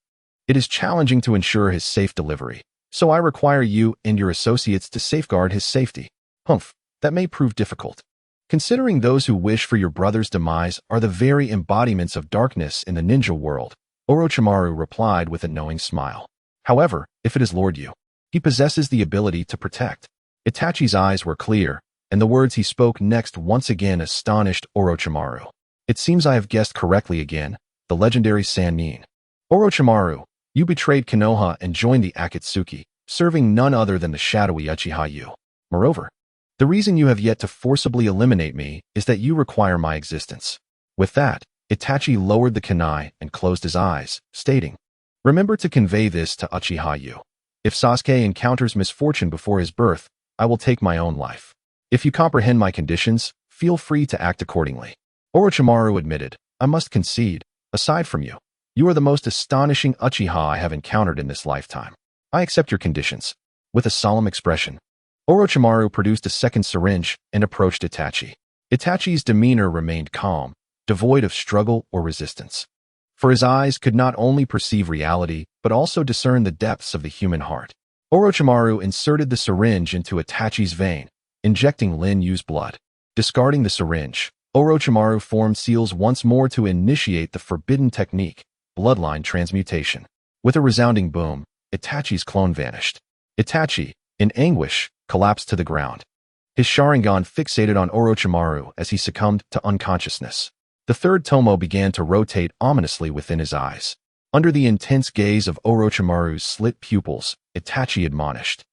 it is challenging to ensure his safe delivery, so I require you and your associates to safeguard his safety. That may prove difficult, considering those who wish for your brother's demise are the very embodiments of darkness in the ninja world, Orochimaru replied with a knowing smile. However, if it is Lord Yu, He possesses the ability to protect. Itachi's eyes were clear, and the words he spoke next once again astonished Orochimaru. It seems I have guessed correctly again, the legendary Sannin. Orochimaru, you betrayed Konoha and joined the Akatsuki, serving none other than the shadowy Uchiha Yu. Moreover, the reason you have yet to forcibly eliminate me is that you require my existence. With that, Itachi lowered the kunai and closed his eyes, stating, remember to convey this to Uchiha Yu. If Sasuke encounters misfortune before his birth, I will take my own life. If you comprehend my conditions, feel free to act accordingly. Orochimaru admitted, I must concede, aside from you, you are the most astonishing Uchiha I have encountered in this lifetime. I accept your conditions. With a solemn expression, Orochimaru produced a second syringe and approached Itachi. Itachi's demeanor remained calm, devoid of struggle or resistance. For his eyes could not only perceive reality, but also discern the depths of the human heart. Orochimaru inserted the syringe into Itachi's vein, injecting Lin Yu's blood. Discarding the syringe, Orochimaru formed seals once more to initiate the forbidden technique, bloodline transmutation. With a resounding boom, Itachi's clone vanished. Itachi, in anguish, collapsed to the ground. His Sharingan fixated on Orochimaru as he succumbed to unconsciousness. The third tomo began to rotate ominously within his eyes. Under the intense gaze of Orochimaru's slit pupils, Itachi admonished,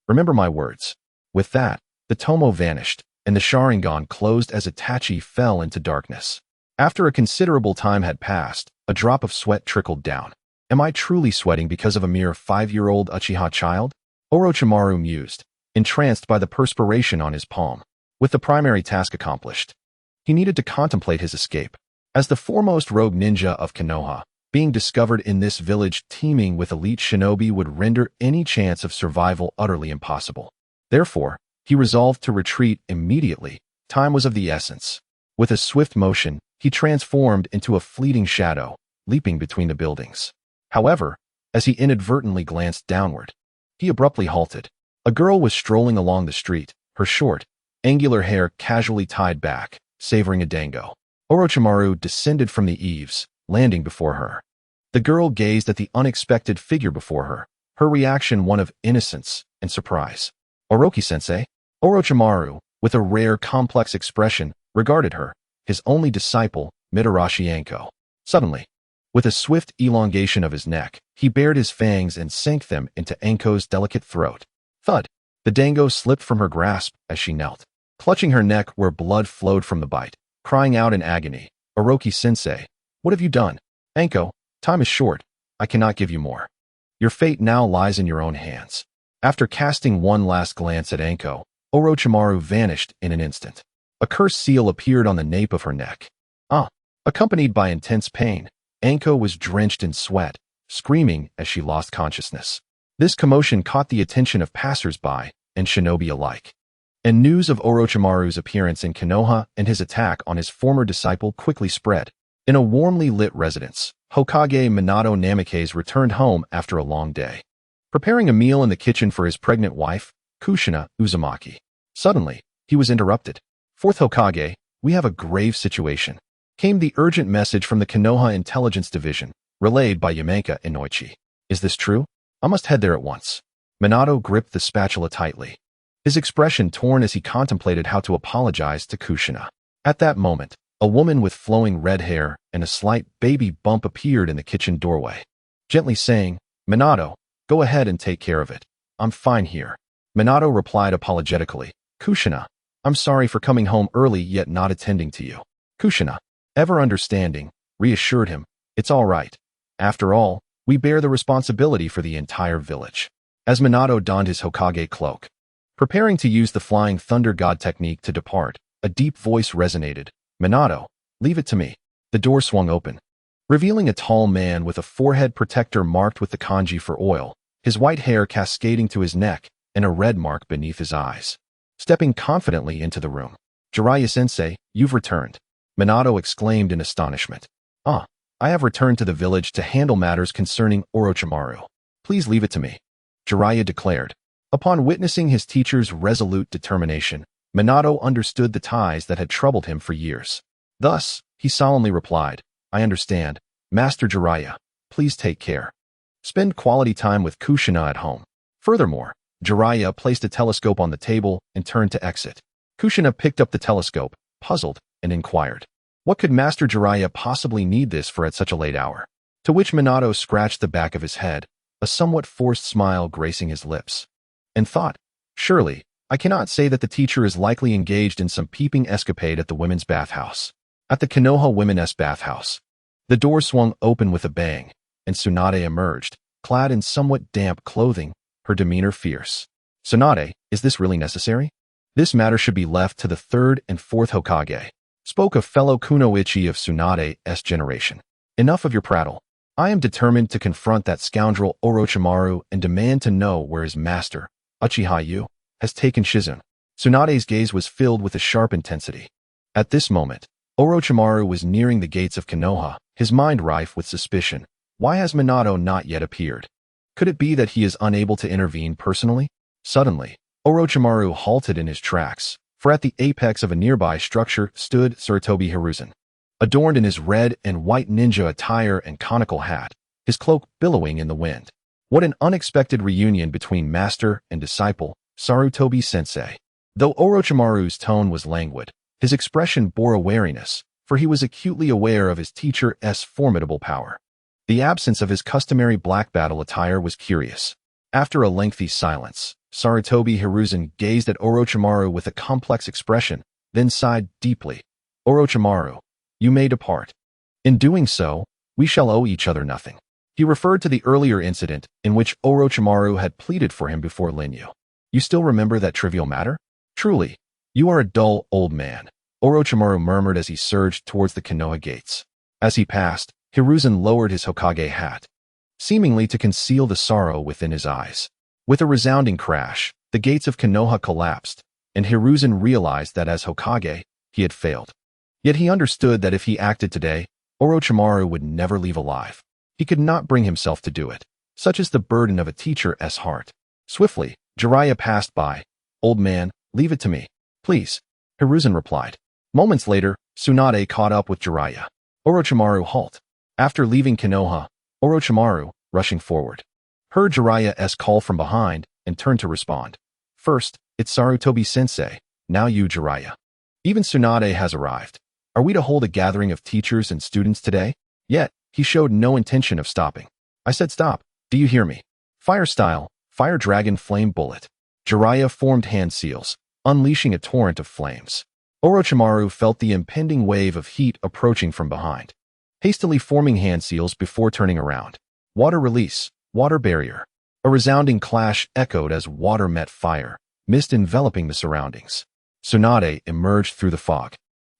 remember my words. With that, the tomo vanished, and the Sharingan closed as Itachi fell into darkness. After a considerable time had passed, a drop of sweat trickled down. Am I truly sweating because of a mere 5-year-old Uchiha child? Orochimaru mused, entranced by the perspiration on his palm. With the primary task accomplished, he needed to contemplate his escape. As the foremost rogue ninja of Konoha, being discovered in this village teeming with elite shinobi would render any chance of survival utterly impossible. Therefore, he resolved to retreat immediately. Time was of the essence. With a swift motion, he transformed into a fleeting shadow, leaping between the buildings. However, as he inadvertently glanced downward, he abruptly halted. A girl was strolling along the street, her short, angular hair casually tied back, savoring a dango. Orochimaru descended from the eaves, landing before her. The girl gazed at the unexpected figure before her, her reaction one of innocence and surprise. Orochi-sensei? Orochimaru, with a rare complex expression, regarded her, his only disciple, Mitarashi Anko. Suddenly, with a swift elongation of his neck, he bared his fangs and sank them into Anko's delicate throat. Thud! The dango slipped from her grasp as she knelt, clutching her neck where blood flowed from the bite, crying out in agony, Orochi-sensei, what have you done? Anko, time is short. I cannot give you more. Your fate now lies in your own hands. After casting one last glance at Anko, Orochimaru vanished in an instant. A cursed seal appeared on the nape of her neck. Accompanied by intense pain, Anko was drenched in sweat, screaming as she lost consciousness. This commotion caught the attention of passers-by and shinobi alike. And news of Orochimaru's appearance in Konoha and his attack on his former disciple quickly spread. In a warmly lit residence, Hokage Minato Namikaze returned home after a long day. Preparing a meal in the kitchen for his pregnant wife, Kushina Uzumaki. Suddenly, he was interrupted. Fourth Hokage, we have a grave situation. Came the urgent message from the Konoha Intelligence Division, relayed by Yamenka Inoichi. Is this true? I must head there at once. Minato gripped the spatula tightly, his expression torn as he contemplated how to apologize to Kushina. At that moment, a woman with flowing red hair and a slight baby bump appeared in the kitchen doorway, gently saying, Minato, go ahead and take care of it. I'm fine here. Minato replied apologetically, Kushina, I'm sorry for coming home early yet not attending to you. Kushina, ever understanding, reassured him, it's all right. After all, we bear the responsibility for the entire village. As Minato donned his Hokage cloak, preparing to use the Flying Thunder God technique to depart, a deep voice resonated, Minato, leave it to me. The door swung open, revealing a tall man with a forehead protector marked with the kanji for oil, his white hair cascading to his neck, and a red mark beneath his eyes. Stepping confidently into the room, Jiraiya-sensei, you've returned. Minato exclaimed in astonishment. I have returned to the village to handle matters concerning Orochimaru. Please leave it to me, Jiraiya declared. Upon witnessing his teacher's resolute determination, Minato understood the ties that had troubled him for years. Thus, he solemnly replied, I understand, Master Jiraiya. Please take care. Spend quality time with Kushina at home. Furthermore, Jiraiya placed a telescope on the table and turned to exit. Kushina picked up the telescope, puzzled, and inquired, "What could Master Jiraiya possibly need this for at such a late hour?" To which Minato scratched the back of his head, a somewhat forced smile gracing his lips, and thought, "Surely, I cannot say that the teacher is likely engaged in some peeping escapade at the women's bathhouse." At the Konoha women's bathhouse, the door swung open with a bang, and Tsunade emerged, clad in somewhat damp clothing, her demeanor fierce. "Tsunade, is this really necessary? This matter should be left to the third and fourth Hokage," spoke a fellow kunoichi of Tsunade's generation. "Enough of your prattle. I am determined to confront that scoundrel Orochimaru and demand to know where his master, Uchiha Yu, has taken Shizune." Tsunade's gaze was filled with a sharp intensity. At this moment, Orochimaru was nearing the gates of Konoha, his mind rife with suspicion. Why has Minato not yet appeared? Could it be that he is unable to intervene personally? Suddenly, Orochimaru halted in his tracks, for at the apex of a nearby structure stood Sarutobi Hiruzen. Adorned in his red and white ninja attire and conical hat, his cloak billowing in the wind. What an unexpected reunion between master and disciple, Sarutobi-sensei. Though Orochimaru's tone was languid, his expression bore a wariness, for he was acutely aware of his teacher's formidable power. The absence of his customary black battle attire was curious. After a lengthy silence, Sarutobi Hiruzen gazed at Orochimaru with a complex expression, then sighed deeply. "Orochimaru, you may depart. In doing so, we shall owe each other nothing." He referred to the earlier incident in which Orochimaru had pleaded for him before Lin Yu. "You still remember that trivial matter? Truly, you are a dull old man," Orochimaru murmured as he surged towards the Konoha gates. As he passed, Hiruzen lowered his Hokage hat, seemingly to conceal the sorrow within his eyes. With a resounding crash, the gates of Konoha collapsed, and Hiruzen realized that as Hokage, he had failed. Yet he understood that if he acted today, Orochimaru would never leave alive. He could not bring himself to do it. Such is the burden of a teacher's heart. Swiftly, Jiraiya passed by. "Old man, leave it to me, please," Hiruzen replied. Moments later, Tsunade caught up with Jiraiya. Orochimaru halt. After leaving Konoha, Orochimaru, rushing forward, heard Jiraiya's call from behind and turned to respond. "First, it's Sarutobi-sensei, now you, Jiraiya. Even Tsunade has arrived. Are we to hold a gathering of teachers and students today?" Yet, he showed no intention of stopping. "I said stop. Do you hear me? Fire style, fire dragon flame bullet." Jiraiya formed hand seals, unleashing a torrent of flames. Orochimaru felt the impending wave of heat approaching from behind, hastily forming hand seals before turning around. Water release, water barrier. A resounding clash echoed as water met fire, mist enveloping the surroundings. Tsunade emerged through the fog,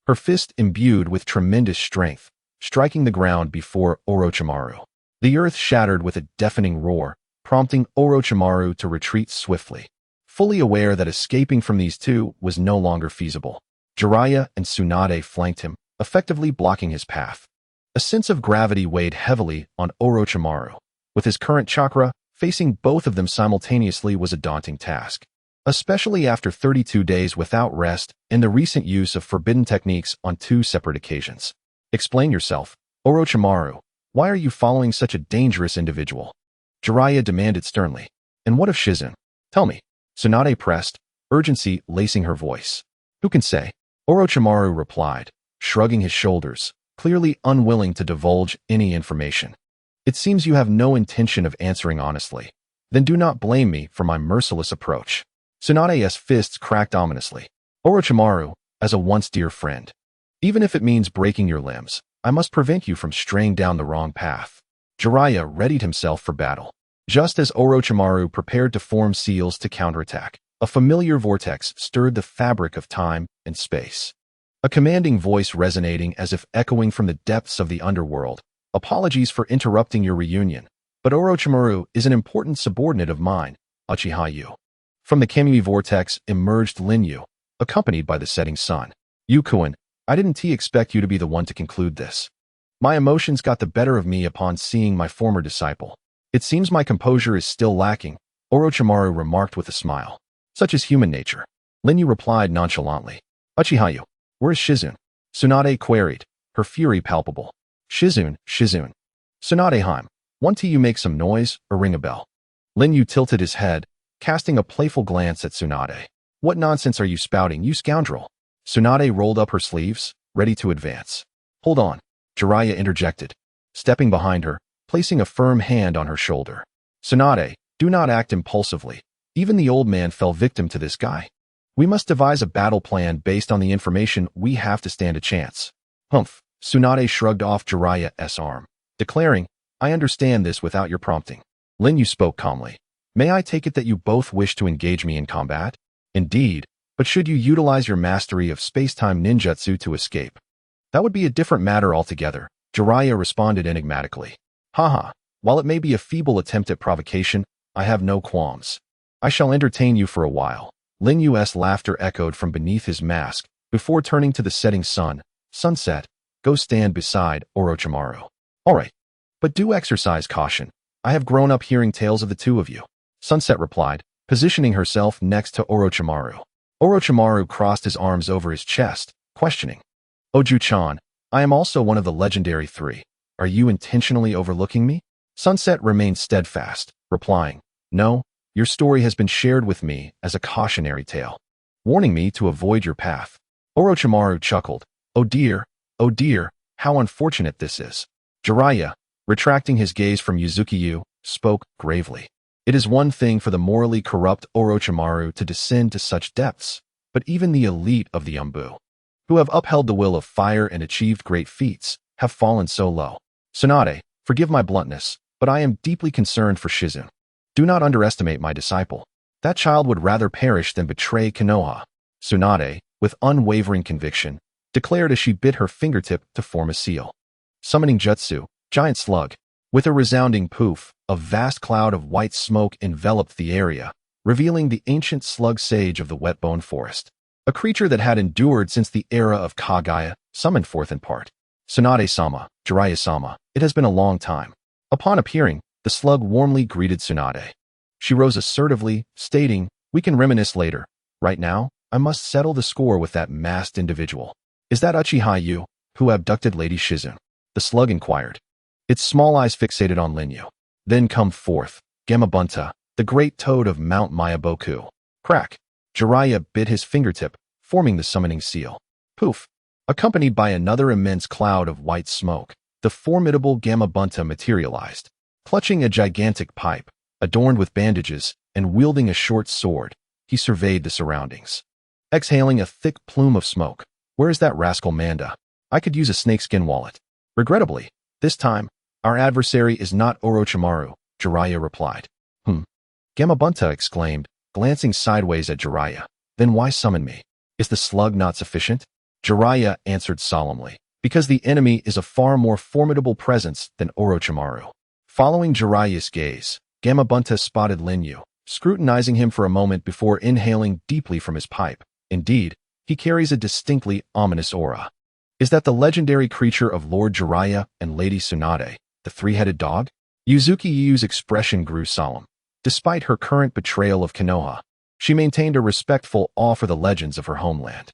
her fist imbued with tremendous strength, striking the ground before Orochimaru. The earth shattered with a deafening roar, prompting Orochimaru to retreat swiftly, fully aware that escaping from these two was no longer feasible. Jiraiya and Tsunade flanked him, effectively blocking his path. A sense of gravity weighed heavily on Orochimaru. With his current chakra, facing both of them simultaneously was a daunting task, especially after 32 days without rest and the recent use of forbidden techniques on 2 separate occasions. "Explain yourself, Orochimaru. Why are you following such a dangerous individual?" Jiraiya demanded sternly. "And what of Shizune? Tell me." Tsunade pressed, urgency lacing her voice. "Who can say?" Orochimaru replied, shrugging his shoulders, clearly unwilling to divulge any information. "It seems you have no intention of answering honestly. Then do not blame me for my merciless approach." Tsunade's fists cracked ominously. "Orochimaru, as a once dear friend, even if it means breaking your limbs, I must prevent you from straying down the wrong path." Jiraiya readied himself for battle. Just as Orochimaru prepared to form seals to counterattack, a familiar vortex stirred the fabric of time and space. A commanding voice resonating as if echoing from the depths of the underworld. "Apologies for interrupting your reunion, but Orochimaru is an important subordinate of mine, Uchiha Yu." From the Kamui vortex emerged Lin Yu, accompanied by the setting sun. "Yu-kun, I didn't expect you to be the one to conclude this. My emotions got the better of me upon seeing my former disciple. It seems my composure is still lacking," Orochimaru remarked with a smile. "Such is human nature." Lin Yu replied nonchalantly. "Uchiha Yu, where is Shizune?" Tsunade queried, her fury palpable. Shizune. Tsunadeheim, want to you make some noise or ring a bell?" Lin Yu tilted his head, casting a playful glance at Tsunade. "What nonsense are you spouting, you scoundrel?" Tsunade rolled up her sleeves, ready to advance. "Hold on," Jiraiya interjected, stepping behind her, placing a firm hand on her shoulder. "Tsunade, do not act impulsively. Even the old man fell victim to this guy. We must devise a battle plan based on the information we have to stand a chance." "Humph," Tsunade shrugged off Jiraiya's arm, declaring, "I understand this without your prompting." Lin Yu spoke calmly. "May I take it that you both wish to engage me in combat?" "Indeed, but should you utilize your mastery of space-time ninjutsu to escape?" "That would be a different matter altogether," Jiraiya responded enigmatically. "Haha, while it may be a feeble attempt at provocation, I have no qualms. I shall entertain you for a while." Lin Yu's laughter echoed from beneath his mask, before turning to the setting sun. "Sunset, go stand beside Orochimaru." "All right, but do exercise caution. I have grown up hearing tales of the two of you," Sunset replied, positioning herself next to Orochimaru. Orochimaru crossed his arms over his chest, questioning. "Oju-chan, I am also one of the legendary three. Are you intentionally overlooking me?" Sunset remained steadfast, replying, "No, your story has been shared with me as a cautionary tale, warning me to avoid your path." Orochimaru chuckled. Oh dear, how unfortunate this is." Jiraiya, retracting his gaze from Uzuki-yu, spoke gravely. "It is one thing for the morally corrupt Orochimaru to descend to such depths, but even the elite of the Umbu, who have upheld the will of fire and achieved great feats, have fallen so low. Tsunade, forgive my bluntness, but I am deeply concerned for Shizune. Do not underestimate my disciple. That child would rather perish than betray Konoha." Tsunade, with unwavering conviction, declared as she bit her fingertip to form a seal. Summoning jutsu, giant slug. With a resounding poof, a vast cloud of white smoke enveloped the area, revealing the ancient slug sage of the wet-bone forest. A creature that had endured since the era of Kaguya, summoned forth in part. "Tsunade-sama, Jiraiya-sama, it has been a long time." Upon appearing, the slug warmly greeted Tsunade. She rose assertively, stating, "We can reminisce later. Right now, I must settle the score with that masked individual." "Is that Uchiha Yu, who abducted Lady Shizune?" the slug inquired, its small eyes fixated on Lin Yu. "Then come forth, Gamabunta, the great toad of Mount Mayaboku." Crack! Jiraiya bit his fingertip, forming the summoning seal. Poof! Accompanied by another immense cloud of white smoke, the formidable Gamabunta materialized. Clutching a gigantic pipe, adorned with bandages, and wielding a short sword, he surveyed the surroundings. Exhaling a thick plume of smoke. "Where is that rascal Manda? I could use a snakeskin wallet." "Regrettably, this time, our adversary is not Orochimaru," Jiraiya replied. Gamabunta exclaimed, glancing sideways at Jiraiya. "Then why summon me? Is the slug not sufficient?" Jiraiya answered solemnly, "Because the enemy is a far more formidable presence than Orochimaru." Following Jiraiya's gaze, Gamabunta spotted Lin Yu, scrutinizing him for a moment before inhaling deeply from his pipe. Indeed, he carries a distinctly ominous aura. Is that the legendary creature of Lord Jiraiya and Lady Tsunade, the three-headed dog? Uzuki-Yu's expression grew solemn. Despite her current betrayal of Konoha, she maintained a respectful awe for the legends of her homeland.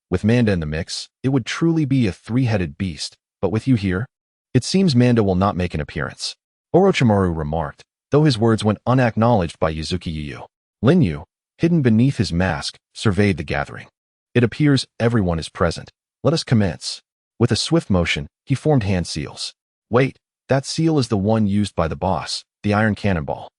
With Manda in the mix, it would truly be a three-headed beast, but with you here, it seems Manda will not make an appearance," Orochimaru remarked, though his words went unacknowledged by Uzuki-Yu. Lin Yu, hidden beneath his mask, surveyed the gathering. "It appears everyone is present. Let us commence." With a swift motion, he formed hand seals. "Wait, that seal is the one used by the boss, the Iron Cannonball,"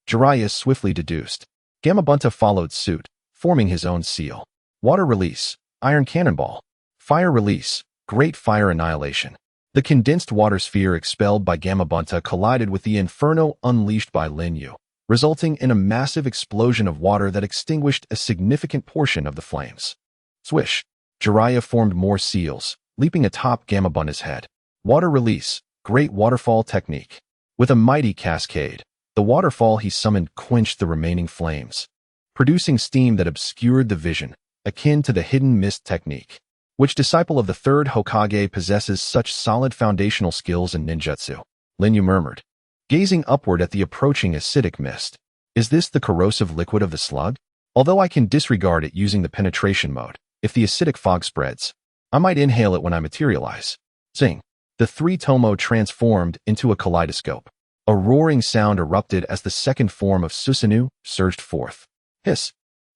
Jiraiya swiftly deduced. Gamabunta followed suit, forming his own seal. "Water release, Iron Cannonball. Fire release, Great Fire Annihilation." The condensed water sphere expelled by Gamabunta collided with the inferno unleashed by Lin Yu, resulting in a massive explosion of water that extinguished a significant portion of the flames. Swish! Jiraiya formed more seals, leaping atop Gamabunta's head. Water release, Great Waterfall Technique. With a mighty cascade, the waterfall he summoned quenched the remaining flames, producing steam that obscured the vision, akin to the hidden mist technique. Which disciple of the third Hokage possesses such solid foundational skills in ninjutsu? Lin Yu murmured, gazing upward at the approaching acidic mist. Is this the corrosive liquid of the slug? Although I can disregard it using the penetration mode, if the acidic fog spreads, I might inhale it when I materialize. Zing! The three tomo transformed into a kaleidoscope. A roaring sound erupted as the second form of Susanoo surged forth. Hiss!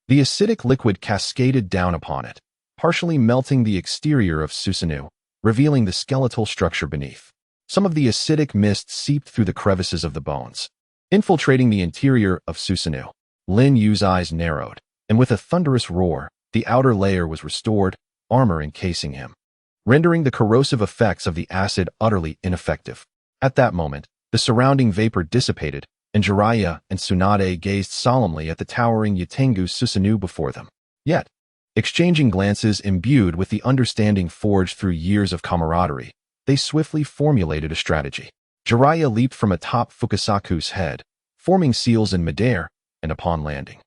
The acidic liquid cascaded down upon it, partially melting the exterior of Susanoo, revealing the skeletal structure beneath. Some of the acidic mist seeped through the crevices of the bones, infiltrating the interior of Susanoo. Lin Yu's eyes narrowed, and with a thunderous roar, the outer layer was restored, armor encasing him, rendering the corrosive effects of the acid utterly ineffective. At that moment, the surrounding vapor dissipated, and Jiraiya and Tsunade gazed solemnly at the towering Yatengu Susanoo before them. Yet, exchanging glances imbued with the understanding forged through years of camaraderie, they swiftly formulated a strategy. Jiraiya leaped from atop Fukasaku's head, forming seals in midair, and upon landing,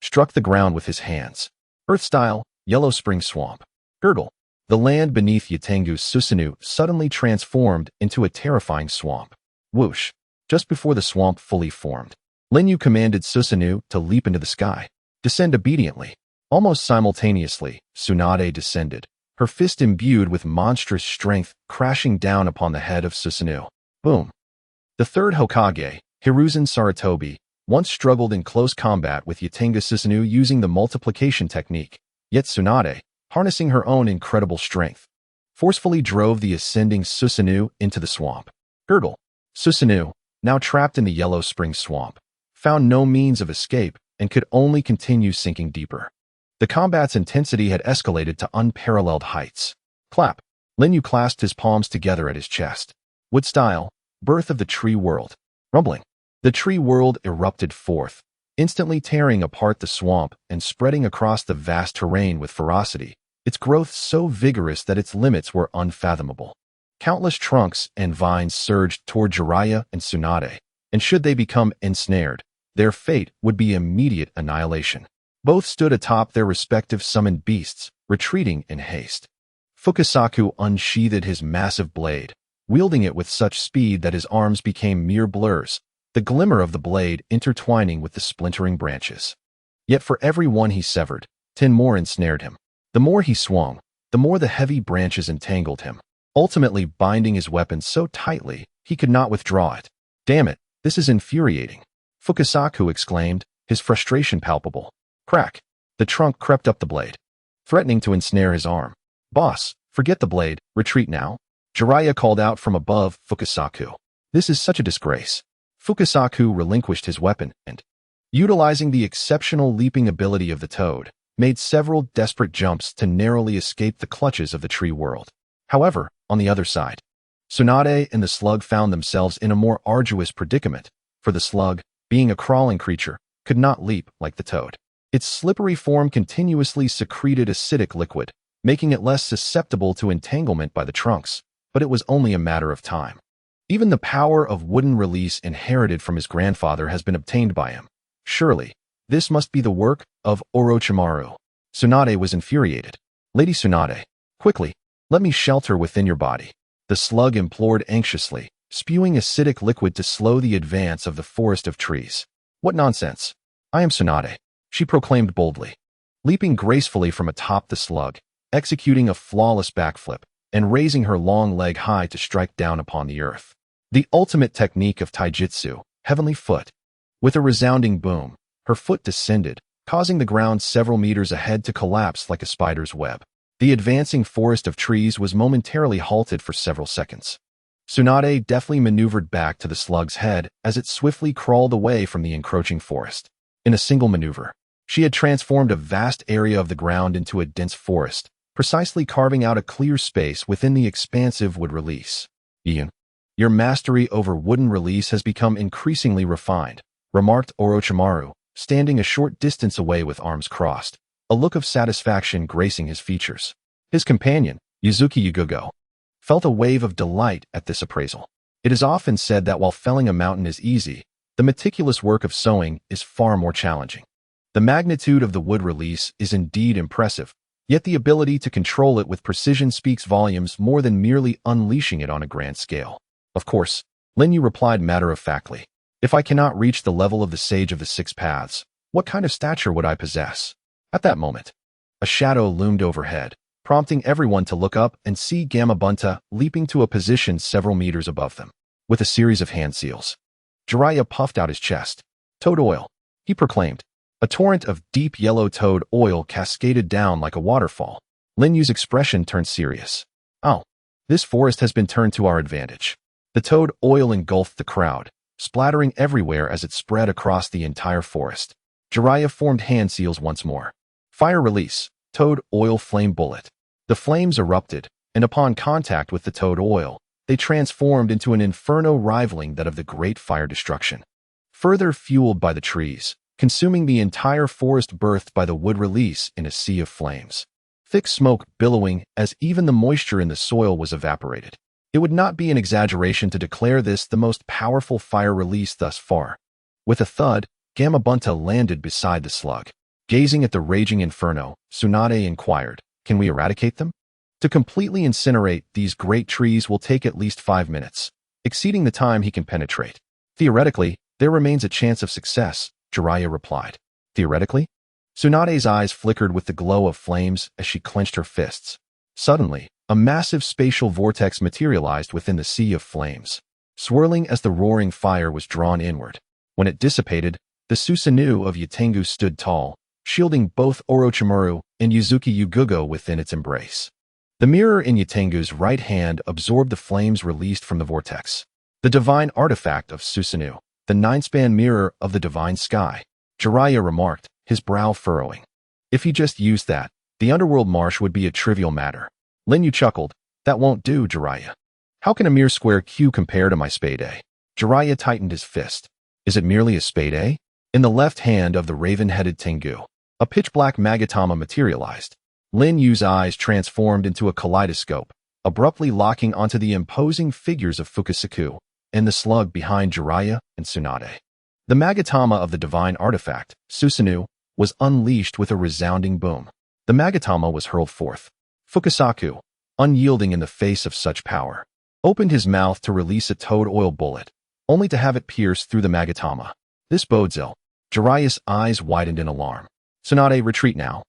struck the ground with his hands. Earth-style, Yellow Spring Swamp. Gurgle. The land beneath Yatengu's Susanoo suddenly transformed into a terrifying swamp. Whoosh. Just before the swamp fully formed, Lin Yu commanded Susanoo to leap into the sky. Descend obediently. Almost simultaneously, Tsunade descended, her fist imbued with monstrous strength, crashing down upon the head of Susanoo. Boom. The third Hokage, Hiruzen Sarutobi, once struggled in close combat with Yatengu Susanoo using the multiplication technique, yet Tsunade, harnessing her own incredible strength, forcefully drove the ascending Susanoo into the swamp. Gurgle. Susanoo, now trapped in the Yellow Spring Swamp, found no means of escape and could only continue sinking deeper. The combat's intensity had escalated to unparalleled heights. Clap. Lin Yu clasped his palms together at his chest. Wood style, birth of the tree world. Rumbling. The tree world erupted forth, instantly tearing apart the swamp and spreading across the vast terrain with ferocity, its growth so vigorous that its limits were unfathomable. Countless trunks and vines surged toward Jiraiya and Tsunade, and should they become ensnared, their fate would be immediate annihilation. Both stood atop their respective summoned beasts, retreating in haste. Fukasaku unsheathed his massive blade, wielding it with such speed that his arms became mere blurs, the glimmer of the blade intertwining with the splintering branches. Yet for every one he severed, 10 more ensnared him. The more he swung, the more the heavy branches entangled him, ultimately binding his weapon so tightly he could not withdraw it. Damn it, this is infuriating, Fukasaku exclaimed, his frustration palpable. Crack. The trunk crept up the blade, threatening to ensnare his arm. Boss, forget the blade, retreat now. Jiraiya called out from above Fukasaku. This is such a disgrace. Fukasaku relinquished his weapon and, utilizing the exceptional leaping ability of the toad, made several desperate jumps to narrowly escape the clutches of the tree world. However, on the other side, Tsunade and the slug found themselves in a more arduous predicament, for the slug, being a crawling creature, could not leap like the toad. Its slippery form continuously secreted acidic liquid, making it less susceptible to entanglement by the trunks, but it was only a matter of time. Even the power of wooden release inherited from his grandfather has been obtained by him. Surely, this must be the work of Orochimaru. Tsunade was infuriated. Lady Tsunade, quickly, let me shelter within your body. The slug implored anxiously, spewing acidic liquid to slow the advance of the forest of trees. What nonsense. I am Tsunade, she proclaimed boldly, leaping gracefully from atop the slug, executing a flawless backflip, and raising her long leg high to strike down upon the earth. The ultimate technique of taijutsu, heavenly foot. With a resounding boom, her foot descended, causing the ground several meters ahead to collapse like a spider's web. The advancing forest of trees was momentarily halted for several seconds. Tsunade deftly maneuvered back to the slug's head as it swiftly crawled away from the encroaching forest. In a single maneuver, she had transformed a vast area of the ground into a dense forest, precisely carving out a clear space within the expansive wood release. Ian, your mastery over wooden release has become increasingly refined, remarked Orochimaru, standing a short distance away with arms crossed, a look of satisfaction gracing his features. His companion, Yuzuki Yugogo, felt a wave of delight at this appraisal. It is often said that while felling a mountain is easy, the meticulous work of sewing is far more challenging. The magnitude of the wood release is indeed impressive, yet the ability to control it with precision speaks volumes more than merely unleashing it on a grand scale. Of course, Lin Yu replied matter-of-factly, if I cannot reach the level of the Sage of the Six Paths, what kind of stature would I possess? At that moment, a shadow loomed overhead, prompting everyone to look up and see Gamabunta leaping to a position several meters above them. With a series of hand seals, Jiraiya puffed out his chest. Toad oil, he proclaimed. A torrent of deep yellow toad oil cascaded down like a waterfall. Lin Yu's expression turned serious. Oh, this forest has been turned to our advantage. The toad oil engulfed the crowd, splattering everywhere as it spread across the entire forest. Jiraiya formed hand seals once more. Fire release, toad oil flame bullet. The flames erupted, and upon contact with the toad oil, they transformed into an inferno rivaling that of the great fire destruction. Further fueled by the trees, consuming the entire forest birthed by the wood release in a sea of flames. Thick smoke billowing as even the moisture in the soil was evaporated. It would not be an exaggeration to declare this the most powerful fire release thus far. With a thud, Gamabunta landed beside the slug. Gazing at the raging inferno, Tsunade inquired, "Can we eradicate them?" To completely incinerate these great trees will take at least 5 minutes, exceeding the time he can penetrate. Theoretically, there remains a chance of success, Jiraiya replied. Theoretically? Tsunade's eyes flickered with the glow of flames as she clenched her fists. Suddenly, a massive spatial vortex materialized within the sea of flames, swirling as the roaring fire was drawn inward. When it dissipated, the Susanoo of Yatengu stood tall, shielding both Orochimaru and Yuzuki Yugugo within its embrace. The mirror in Yatengu's right hand absorbed the flames released from the vortex. The divine artifact of Susanoo, the 9-span mirror of the divine sky, Jiraiya remarked, his brow furrowing. If he just used that, the underworld marsh would be a trivial matter. Lin Yu chuckled. That won't do, Jiraiya. How can a mere square Q compare to my spade A? Jiraiya tightened his fist. Is it merely a spade A? In the left hand of the raven-headed Tengu, a pitch-black Magatama materialized. Lin Yu's eyes transformed into a kaleidoscope, abruptly locking onto the imposing figures of Fukasaku and the slug behind Jiraiya and Tsunade. The Magatama of the divine artifact, Susanoo, was unleashed with a resounding boom. The Magatama was hurled forth. Fukasaku, unyielding in the face of such power, opened his mouth to release a toad oil bullet, only to have it pierce through the Magatama. This bodes ill. Jiraiya's eyes widened in alarm. Tsunade, retreat now,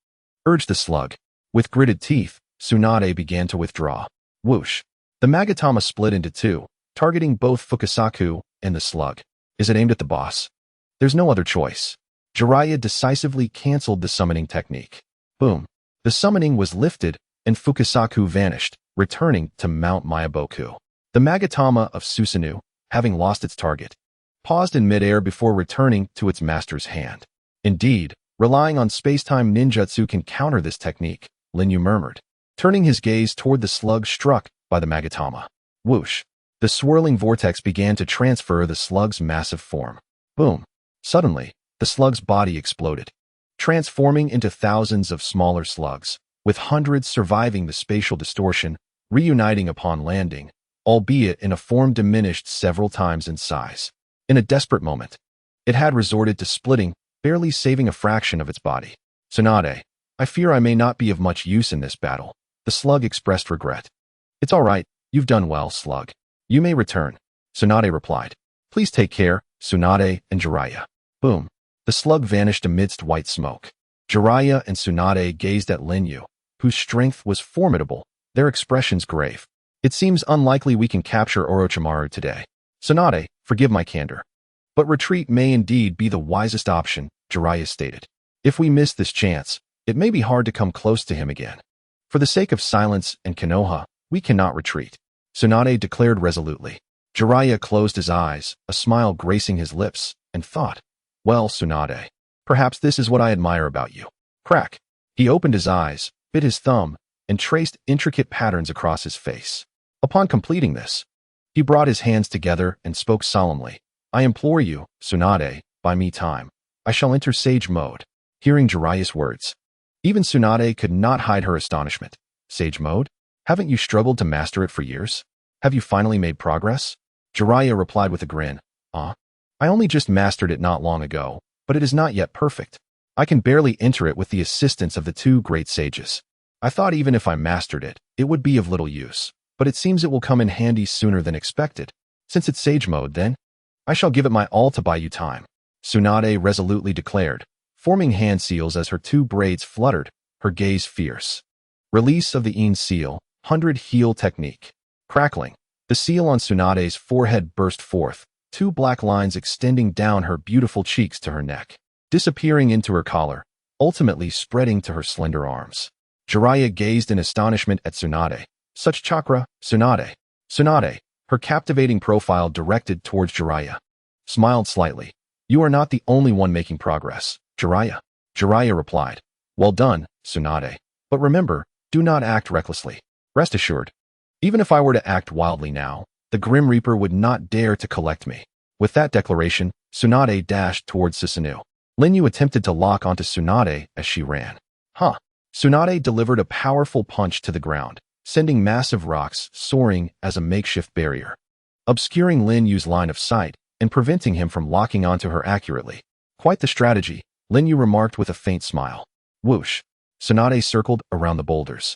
urged the slug. With gritted teeth, Tsunade began to withdraw. Whoosh. The Magatama split into two, targeting both Fukasaku and the slug. Is it aimed at the boss? There's no other choice. Jiraiya decisively canceled the summoning technique. Boom. The summoning was lifted, and Fukasaku vanished, returning to Mount Miyaboku. The Magatama of Susanoo, having lost its target, paused in midair before returning to its master's hand. Indeed, relying on space-time ninjutsu can counter this technique, Lin Yu murmured, turning his gaze toward the slug struck by the Magatama. Whoosh. The swirling vortex began to transfer the slug's massive form. Boom. Suddenly, the slug's body exploded, transforming into thousands of smaller slugs, with hundreds surviving the spatial distortion, reuniting upon landing, albeit in a form diminished several times in size. In a desperate moment, it had resorted to splitting, barely saving a fraction of its body. Tsunade, I fear I may not be of much use in this battle. The slug expressed regret. It's all right, you've done well, slug. You may return, Tsunade replied. Please take care, Tsunade and Jiraiya. Boom. The slug vanished amidst white smoke. Jiraiya and Tsunade gazed at Lin Yu, whose strength was formidable, their expressions grave. It seems unlikely we can capture Orochimaru today. Tsunade, forgive my candor. But retreat may indeed be the wisest option, Jiraiya stated. If we miss this chance, it may be hard to come close to him again. For the sake of silence and Konoha, we cannot retreat, Tsunade declared resolutely. Jiraiya closed his eyes, a smile gracing his lips, and thought, well, Tsunade, perhaps this is what I admire about you. Crack. He opened his eyes, bit his thumb, and traced intricate patterns across his face. Upon completing this, he brought his hands together and spoke solemnly. I implore you, Tsunade, buy me time. I shall enter sage mode. Hearing Jiraiya's words, even Tsunade could not hide her astonishment. Sage mode? Haven't you struggled to master it for years? Have you finally made progress? Jiraiya replied with a grin. I only just mastered it not long ago, but it is not yet perfect. I can barely enter it with the assistance of the two great sages. I thought even if I mastered it, it would be of little use, but it seems it will come in handy sooner than expected. Since it's sage mode, then, I shall give it my all to buy you time, Tsunade resolutely declared, forming hand seals as her two braids fluttered, her gaze fierce. Release of the Een seal, 100 heel technique. Crackling, the seal on Tsunade's forehead burst forth, two black lines extending down her beautiful cheeks to her neck, disappearing into her collar, ultimately spreading to her slender arms. Jiraiya gazed in astonishment at Tsunade. Such chakra, Tsunade. Tsunade, her captivating profile directed towards Jiraiya, smiled slightly. You are not the only one making progress, Jiraiya. Jiraiya replied. Well done, Tsunade. But remember, do not act recklessly. Rest assured. Even if I were to act wildly now, the Grim Reaper would not dare to collect me. With that declaration, Tsunade dashed towards Susanoo. Lin Yu attempted to lock onto Tsunade as she ran. Tsunade delivered a powerful punch to the ground, sending massive rocks soaring as a makeshift barrier, obscuring Lin Yu's line of sight and preventing him from locking onto her accurately. Quite the strategy, Lin Yu remarked with a faint smile. Whoosh. Tsunade circled around the boulders,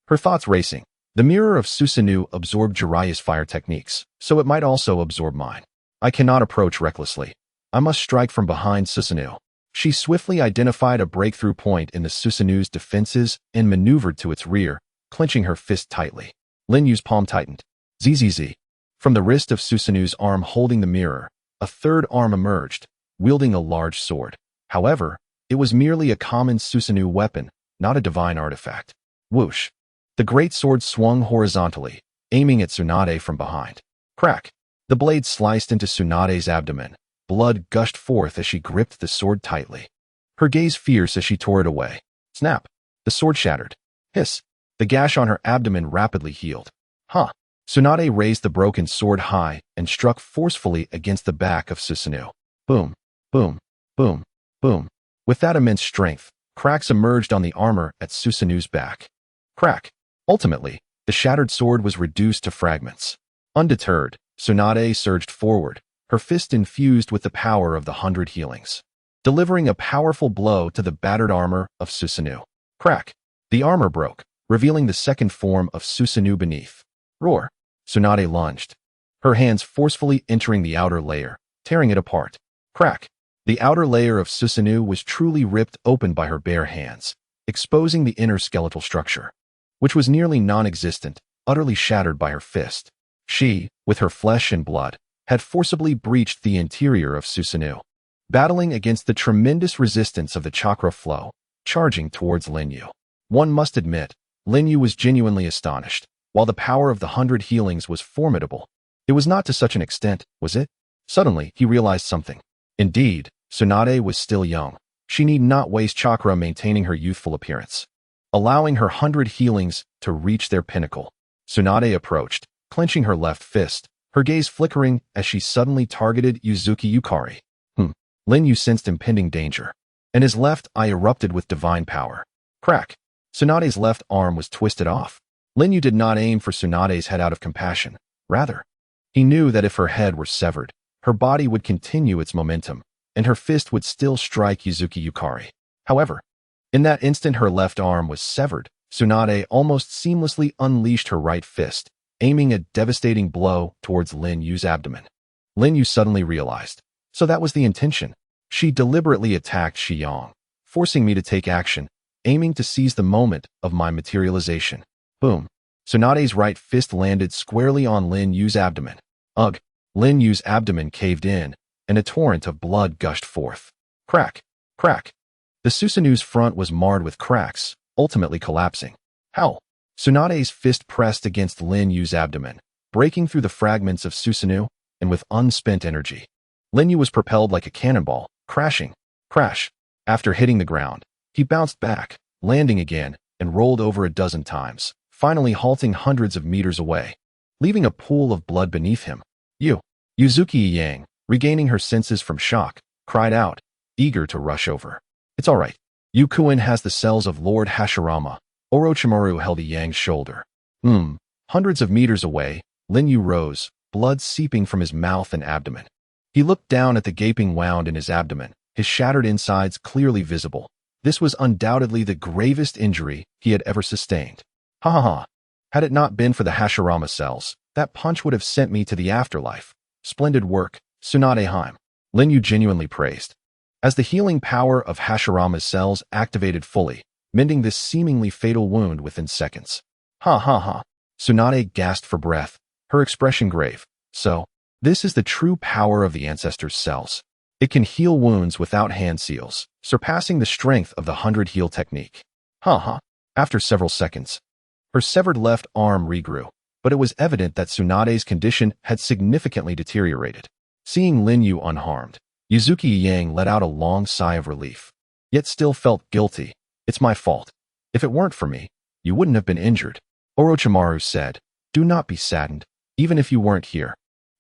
her thoughts racing. The mirror of Susanoo absorbed Jiraiya's fire techniques, so it might also absorb mine. I cannot approach recklessly. I must strike from behind Susanoo. She swiftly identified a breakthrough point in the Susanoo's defenses and maneuvered to its rear, clenching her fist tightly. Lin Yu's palm tightened. Zzz. From the wrist of Susanoo's arm holding the mirror, a third arm emerged, wielding a large sword. However, it was merely a common Susanoo weapon, not a divine artifact. Whoosh. The great sword swung horizontally, aiming at Tsunade from behind. Crack. The blade sliced into Tsunade's abdomen. Blood gushed forth as she gripped the sword tightly. Her gaze fierce as she tore it away. Snap. The sword shattered. Hiss. The gash on her abdomen rapidly healed. Tsunade raised the broken sword high and struck forcefully against the back of Susanoo. Boom. Boom. Boom. Boom. With that immense strength, cracks emerged on the armor at Susanoo's back. Crack. Ultimately, the shattered sword was reduced to fragments. Undeterred, Tsunade surged forward, her fist infused with the power of the 100 healings, delivering a powerful blow to the battered armor of Susanoo. Crack. The armor broke, revealing the second form of Susanoo beneath. Roar. Tsunade lunged, her hands forcefully entering the outer layer, tearing it apart. Crack. The outer layer of Susanoo was truly ripped open by her bare hands, exposing the inner skeletal structure, which was nearly non-existent, utterly shattered by her fist. She, with her flesh and blood, had forcibly breached the interior of Susanoo, battling against the tremendous resistance of the chakra flow, charging towards Lin Yu. One must admit, Lin Yu was genuinely astonished. While the power of the 100 healings was formidable, it was not to such an extent, was it? Suddenly, he realized something. Indeed, Tsunade was still young. She need not waste chakra maintaining her youthful appearance, allowing her 100 healings to reach their pinnacle. Tsunade approached, clenching her left fist, her gaze flickering as she suddenly targeted Ōtsutsuki Yukari. Lin Yu sensed impending danger, and his left eye erupted with divine power. Crack. Tsunade's left arm was twisted off. Lin Yu did not aim for Tsunade's head out of compassion. Rather, he knew that if her head were severed, her body would continue its momentum, and her fist would still strike Ōtsutsuki Yukari. However, in that instant her left arm was severed, Tsunade almost seamlessly unleashed her right fist, aiming a devastating blow towards Lin Yu's abdomen. Lin Yu suddenly realized. So that was the intention. She deliberately attacked Shiyong, forcing me to take action, aiming to seize the moment of my materialization. Boom. Tsunade's right fist landed squarely on Lin Yu's abdomen. Ugh. Lin Yu's abdomen caved in, and a torrent of blood gushed forth. Crack. Crack. The Susanoo's front was marred with cracks, ultimately collapsing. Howl. Tsunade's fist pressed against Lin Yu's abdomen, breaking through the fragments of Susanoo, and with unspent energy. Lin Yu was propelled like a cannonball, crashing. Crash. After hitting the ground, he bounced back, landing again, and rolled over a dozen times, finally halting hundreds of meters away, leaving a pool of blood beneath him. Ōtsutsuki Yang, regaining her senses from shock, cried out, eager to rush over. It's all right. Yukuin has the cells of Lord Hashirama. Orochimaru held Yang's shoulder. Hundreds of meters away, Lin Yu rose, blood seeping from his mouth and abdomen. He looked down at the gaping wound in his abdomen, his shattered insides clearly visible. This was undoubtedly the gravest injury he had ever sustained. Ha ha ha. Had it not been for the Hashirama cells, that punch would have sent me to the afterlife. Splendid work, Tsunade Heim. Lin Yu genuinely praised. As the healing power of Hashirama's cells activated fully, mending this seemingly fatal wound within seconds. Ha ha ha. Tsunade gasped for breath, her expression grave. So, This is the true power of the ancestors' cells. It can heal wounds without hand seals, surpassing the strength of the 100 heal technique. After several seconds, her severed left arm regrew, but it was evident that Tsunade's condition had significantly deteriorated. Seeing Lin Yu unharmed, Yuzuki Yang let out a long sigh of relief, yet still felt guilty. It's my fault. If it weren't for me, you wouldn't have been injured. Orochimaru said, do not be saddened. Even if you weren't here,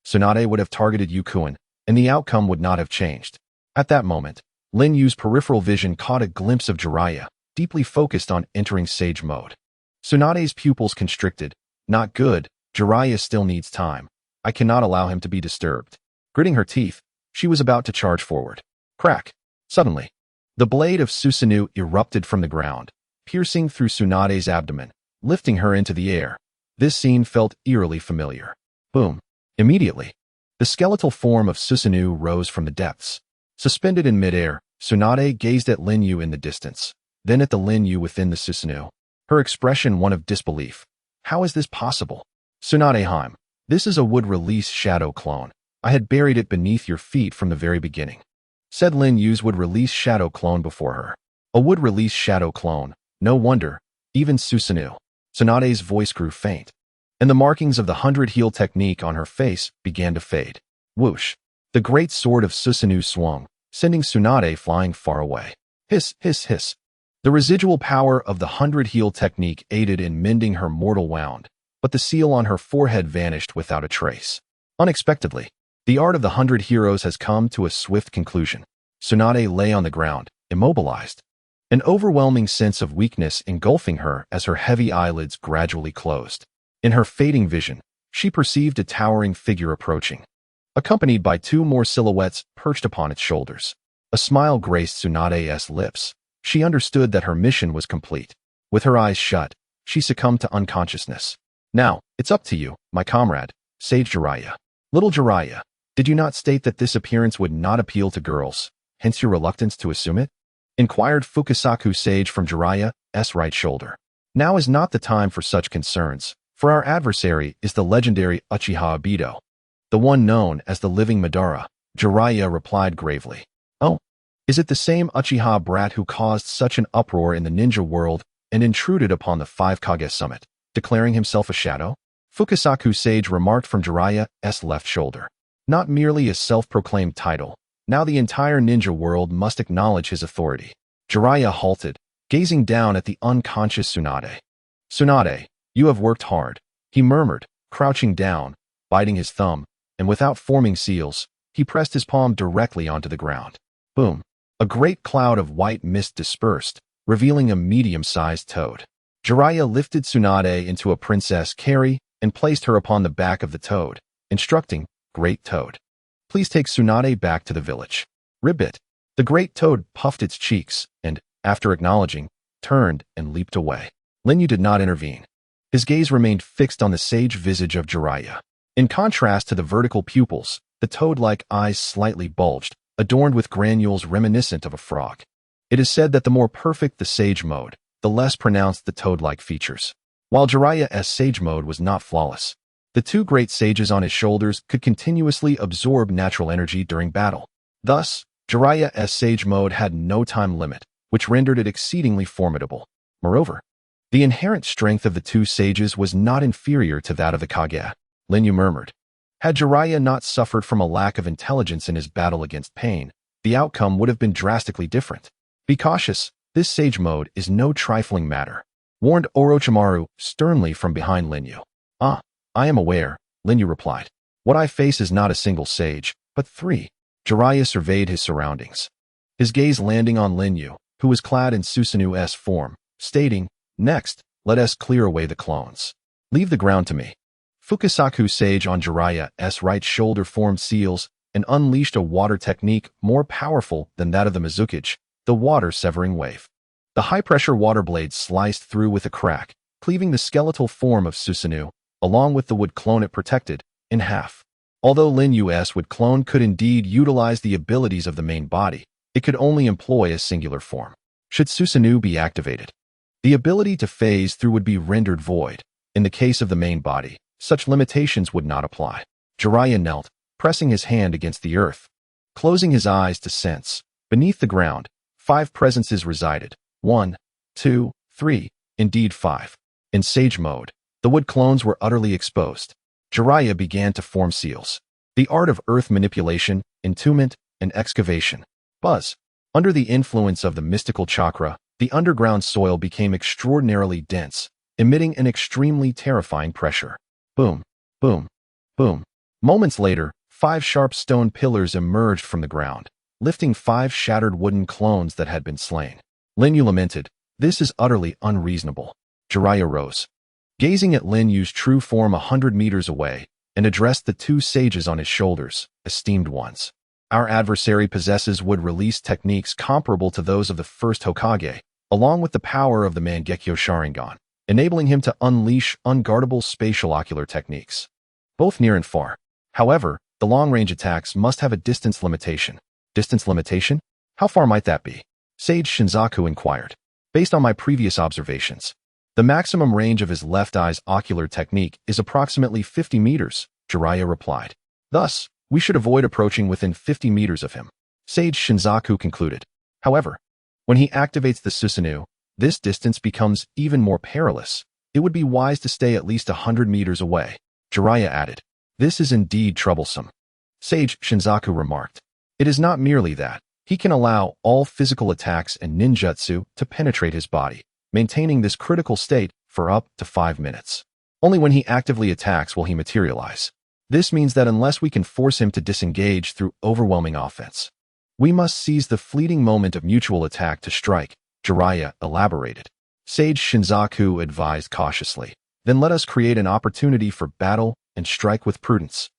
Tsunade would have targeted Yukuin, and the outcome would not have changed. At that moment, Lin Yu's peripheral vision caught a glimpse of Jiraiya, deeply focused on entering Sage mode. Tsunade's pupils constricted. Not good, Jiraiya still needs time. I cannot allow him to be disturbed. Gritting her teeth, she was about to charge forward. Crack! Suddenly, the blade of Susanoo erupted from the ground, piercing through Tsunade's abdomen, lifting her into the air. This scene felt eerily familiar. Boom! Immediately, the skeletal form of Susanoo rose from the depths. Suspended in midair, Tsunade gazed at Lin Yu in the distance, then at the Lin Yu within the Susanoo, her expression one of disbelief. How is this possible? Tsunade-heim, this is a wood-release shadow clone. I had buried it beneath your feet from the very beginning. Said Lin Yu's wood-release shadow clone before her. A wood-release shadow clone. No wonder. Even Susanoo. Tsunade's voice grew faint, and the markings of the 100 heal technique on her face began to fade. Whoosh! The great sword of Susanoo swung, sending Tsunade flying far away. Hiss, hiss, hiss. The residual power of the 100 heal technique aided in mending her mortal wound, but the seal on her forehead vanished without a trace. Unexpectedly, the art of the 100 heroes has come to a swift conclusion. Tsunade lay on the ground, immobilized, an overwhelming sense of weakness engulfing her as her heavy eyelids gradually closed. In her fading vision, she perceived a towering figure approaching, accompanied by two more silhouettes perched upon its shoulders. A smile graced Tsunade's lips. She understood that her mission was complete. With her eyes shut, she succumbed to unconsciousness. Now, it's up to you, my comrade, Sage Jiraiya. Little Jiraiya, did you not state that this appearance would not appeal to girls, hence your reluctance to assume it? Inquired Fukasaku Sage from Jiraiya's right shoulder. Now is not the time for such concerns, for our adversary is the legendary Uchiha Obito, the one known as the living Madara. Jiraiya replied gravely. Oh, is it the same Uchiha brat who caused such an uproar in the ninja world and intruded upon the 5 Kage summit, declaring himself a shadow? Fukasaku Sage remarked from Jiraiya's left shoulder. Not merely a self-proclaimed title, now the entire ninja world must acknowledge his authority. Jiraiya halted, gazing down at the unconscious Tsunade. Tsunade, you have worked hard, he murmured, crouching down, biting his thumb, and without forming seals, he pressed his palm directly onto the ground. Boom! A great cloud of white mist dispersed, revealing a medium-sized toad. Jiraiya lifted Tsunade into a princess carry and placed her upon the back of the toad, instructing, Great Toad, please take Tsunade back to the village. Ribbit. The great toad puffed its cheeks and, after acknowledging, turned and leaped away. Lin Yu did not intervene. His gaze remained fixed on the sage visage of Jiraiya. In contrast to the vertical pupils, the toad-like eyes slightly bulged, adorned with granules reminiscent of a frog. It is said that the more perfect the sage mode, the less pronounced the toad-like features. While Jiraiya's sage mode was not flawless, the two great sages on his shoulders could continuously absorb natural energy during battle. Thus, Jiraiya's sage mode had no time limit, which rendered it exceedingly formidable. Moreover, the inherent strength of the two sages was not inferior to that of the Kage. Lin Yu murmured. Had Jiraiya not suffered from a lack of intelligence in his battle against pain, the outcome would have been drastically different. Be cautious, this sage mode is no trifling matter, warned Orochimaru sternly from behind Lin Yu. I am aware, Lin Yu replied. What I face is not a single sage, but 3. Jiraiya surveyed his surroundings, his gaze landing on Lin Yu, who was clad in Susanoo's form, stating, Next, let us clear away the clones. Leave the ground to me. Fukasaku Sage on Jiraiya's right shoulder formed seals and unleashed a water technique more powerful than that of the Mizukage, the water-severing wave. The high-pressure water blade sliced through with a crack, cleaving the skeletal form of Susanoo, along with the wood clone it protected, in half. Although Lin Yu's wood clone could indeed utilize the abilities of the main body, it could only employ a singular form. Should Susanoo be activated, the ability to phase through would be rendered void. In the case of the main body, such limitations would not apply. Jiraiya knelt, pressing his hand against the earth. Closing his eyes to sense, beneath the ground, 5 presences resided. 1, 2, 3, indeed 5. In sage mode, the wood clones were utterly exposed. Jiraiya began to form seals. The art of earth manipulation, entombment, and excavation. Buzz. Under the influence of the mystical chakra, the underground soil became extraordinarily dense, emitting an extremely terrifying pressure. Boom, boom, boom. Moments later, 5 sharp stone pillars emerged from the ground, lifting 5 shattered wooden clones that had been slain. Lin Yu lamented, "This is utterly unreasonable." Jiraiya rose, gazing at Lin Yu's true form 100 meters away, and addressed the 2 sages on his shoulders, "Esteemed ones. Our adversary possesses wood-release techniques comparable to those of the first Hokage, along with the power of the Mangekyo Sharingan, enabling him to unleash unguardable spatial ocular techniques, both near and far. However, the long-range attacks must have a distance limitation." Distance limitation? How far might that be? Sage Shinzaku inquired. Based on my previous observations, the maximum range of his left eye's ocular technique is approximately 50 meters, Jiraiya replied. Thus, we should avoid approaching within 50 meters of him, Sage Shinzaku concluded. However, when he activates the Susanoo, this distance becomes even more perilous. It would be wise to stay at least 100 meters away, Jiraiya added. This is indeed troublesome, Sage Shinzaku remarked. It is not merely that. He can allow all physical attacks and ninjutsu to penetrate his body, maintaining this critical state for up to 5 minutes. Only when he actively attacks will he materialize. This means that unless we can force him to disengage through overwhelming offense, we must seize the fleeting moment of mutual attack to strike, Jiraiya elaborated. Sage Shinzaku advised cautiously. Then let us create an opportunity for battle and strike with prudence.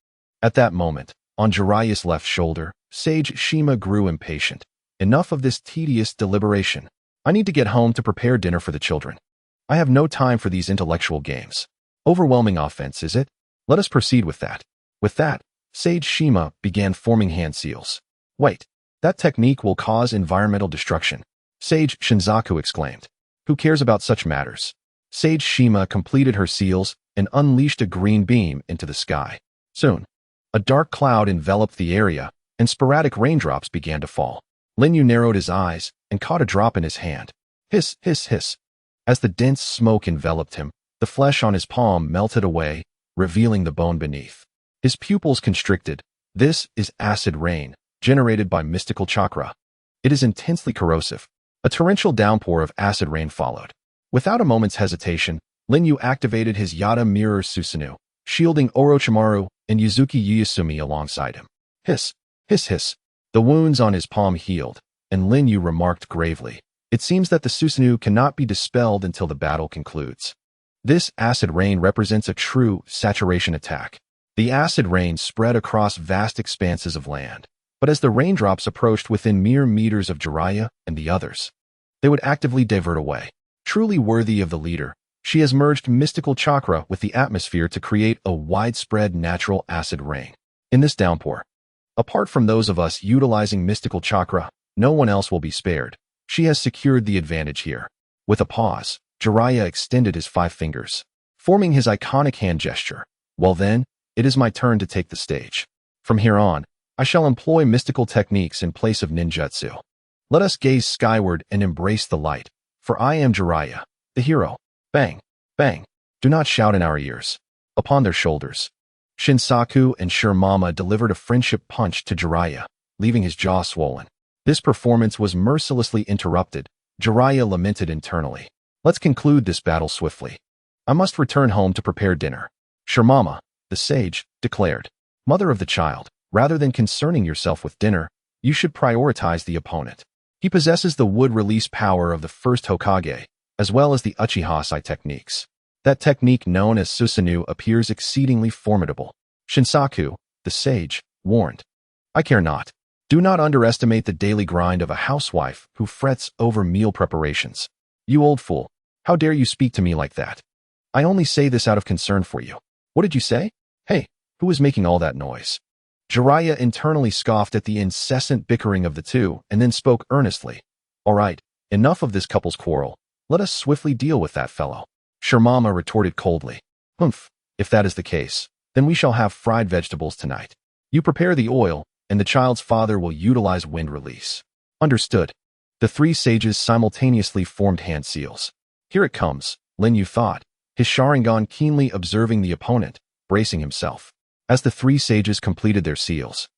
At that moment, on Jiraiya's left shoulder, Sage Shima grew impatient. Enough of this tedious deliberation. I need to get home to prepare dinner for the children. I have no time for these intellectual games. Overwhelming offense, is it? Let us proceed with that. With that, Sage Shima began forming hand seals. Wait, that technique will cause environmental destruction, Sage Shinzaku exclaimed. Who cares about such matters? Sage Shima completed her seals and unleashed a green beam into the sky. Soon, a dark cloud enveloped the area, and sporadic raindrops began to fall. Lin Yu narrowed his eyes and caught a drop in his hand. Hiss, hiss, hiss. As the dense smoke enveloped him, the flesh on his palm melted away, revealing the bone beneath. His pupils constricted. This is acid rain, generated by mystical chakra. It is intensely corrosive. A torrential downpour of acid rain followed. Without a moment's hesitation, Lin Yu activated his Yata Mirror Susanoo, shielding Orochimaru and Yuzuki Yuyasumi alongside him. Hiss, hiss, hiss. The wounds on his palm healed, and Lin Yu remarked gravely, "It seems that the Susanoo cannot be dispelled until the battle concludes." This acid rain represents a true saturation attack. The acid rain spread across vast expanses of land, but as the raindrops approached within mere meters of Jiraiya and the others, they would actively divert away. Truly worthy of the leader, she has merged mystical chakra with the atmosphere to create a widespread natural acid rain. In this downpour, apart from those of us utilizing mystical chakra, no one else will be spared. She has secured the advantage here. With a pause, Jiraiya extended his 5 fingers, forming his iconic hand gesture. Well then, it is my turn to take the stage. From here on, I shall employ mystical techniques in place of ninjutsu. Let us gaze skyward and embrace the light, for I am Jiraiya, the hero. Bang, bang. Do not shout in our ears. Upon their shoulders, Shinsaku and Shirmama delivered a friendship punch to Jiraiya, leaving his jaw swollen. This performance was mercilessly interrupted. Jiraiya lamented internally. Let's conclude this battle swiftly. I must return home to prepare dinner. Shirmama, the sage, declared. Mother of the child, rather than concerning yourself with dinner, you should prioritize the opponent. He possesses the wood release power of the first Hokage, as well as the Uchiha techniques. That technique known as Susanoo appears exceedingly formidable. Shinsaku, the sage, warned. I care not. Do not underestimate the daily grind of a housewife who frets over meal preparations. You old fool, how dare you speak to me like that? I only say this out of concern for you. What did you say? Hey, who is making all that noise? Jiraiya internally scoffed at the incessant bickering of the two and then spoke earnestly. All right, enough of this couple's quarrel. Let us swiftly deal with that fellow. Shirmama retorted coldly. Humph, if that is the case, then we shall have fried vegetables tonight. You prepare the oil, and the child's father will utilize wind release. Understood. The three sages simultaneously formed hand seals. Here it comes, Lin Yu thought, his Sharingan keenly observing the opponent, bracing himself. As the three sages completed their seals,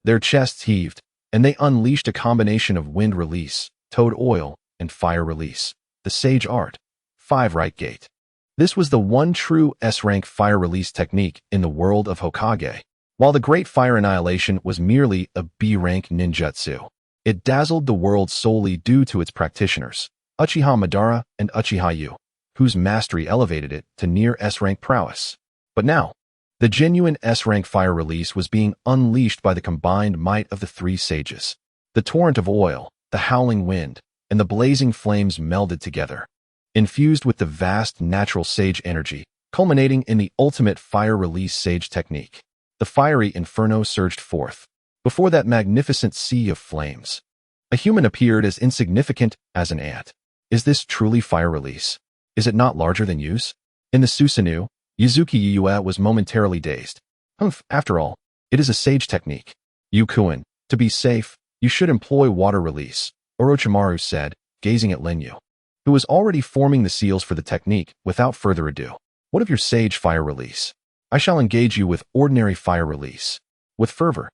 their chests heaved, and they unleashed a combination of wind release, toad oil, and fire release. The sage art. 5 right gate. This was the one true S-rank fire release technique in the world of Hokage. While the Great Fire Annihilation was merely a B-rank ninjutsu, it dazzled the world solely due to its practitioners, Uchiha Madara and Uchiha Yu, whose mastery elevated it to near S-rank prowess. But now, the genuine S-rank fire release was being unleashed by the combined might of the three sages. The torrent of oil, the howling wind, and the blazing flames melded together, infused with the vast natural sage energy, culminating in the ultimate fire release sage technique. The fiery inferno surged forth. Before that magnificent sea of flames, a human appeared as insignificant as an ant. Is this truly fire release? Is it not larger than Yu's? In the Susanoo, Yuzuki Yue was momentarily dazed. After all, it is a sage technique. Yu-kun, to be safe, you should employ water release, Orochimaru said, gazing at Lin Yu, who was already forming the seals for the technique. Without further ado, what of your sage fire release? I shall engage you with ordinary fire release. With fervor,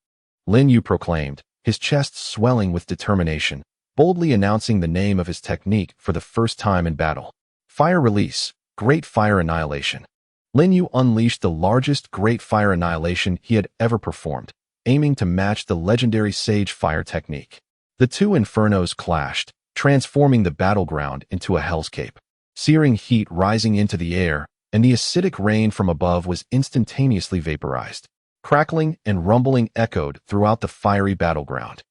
Lin Yu proclaimed, his chest swelling with determination, boldly announcing the name of his technique for the first time in battle. Fire release, Great Fire Annihilation. Lin Yu unleashed the largest Great Fire Annihilation he had ever performed, aiming to match the legendary Sage Fire technique. The two infernos clashed, transforming the battleground into a hellscape. Searing heat rising into the air, and the acidic rain from above was instantaneously vaporized. Crackling and rumbling echoed throughout the fiery battleground,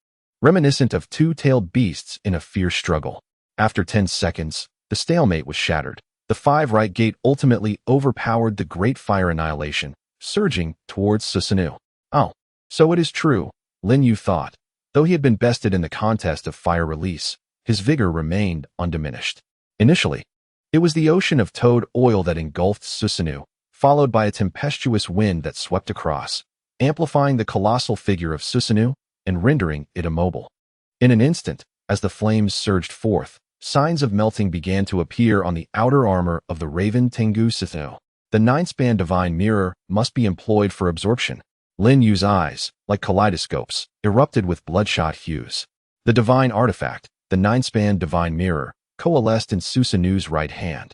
reminiscent of two-tailed beasts in a fierce struggle. After 10 seconds, the stalemate was shattered. The 5 right gate ultimately overpowered the Great Fire Annihilation, surging towards Susanoo. Oh, so it is true, Lin Yu thought. Though he had been bested in the contest of fire release, his vigor remained undiminished. Initially, it was the ocean of toad oil that engulfed Susanoo, followed by a tempestuous wind that swept across, amplifying the colossal figure of Susanoo and rendering it immobile. In an instant, as the flames surged forth, signs of melting began to appear on the outer armor of the Raven Tengu Susanoo. The 9-span divine mirror must be employed for absorption. Lin Yu's eyes, like kaleidoscopes, erupted with bloodshot hues. The divine artifact, the 9-span divine mirror, coalesced in Susanoo's right hand,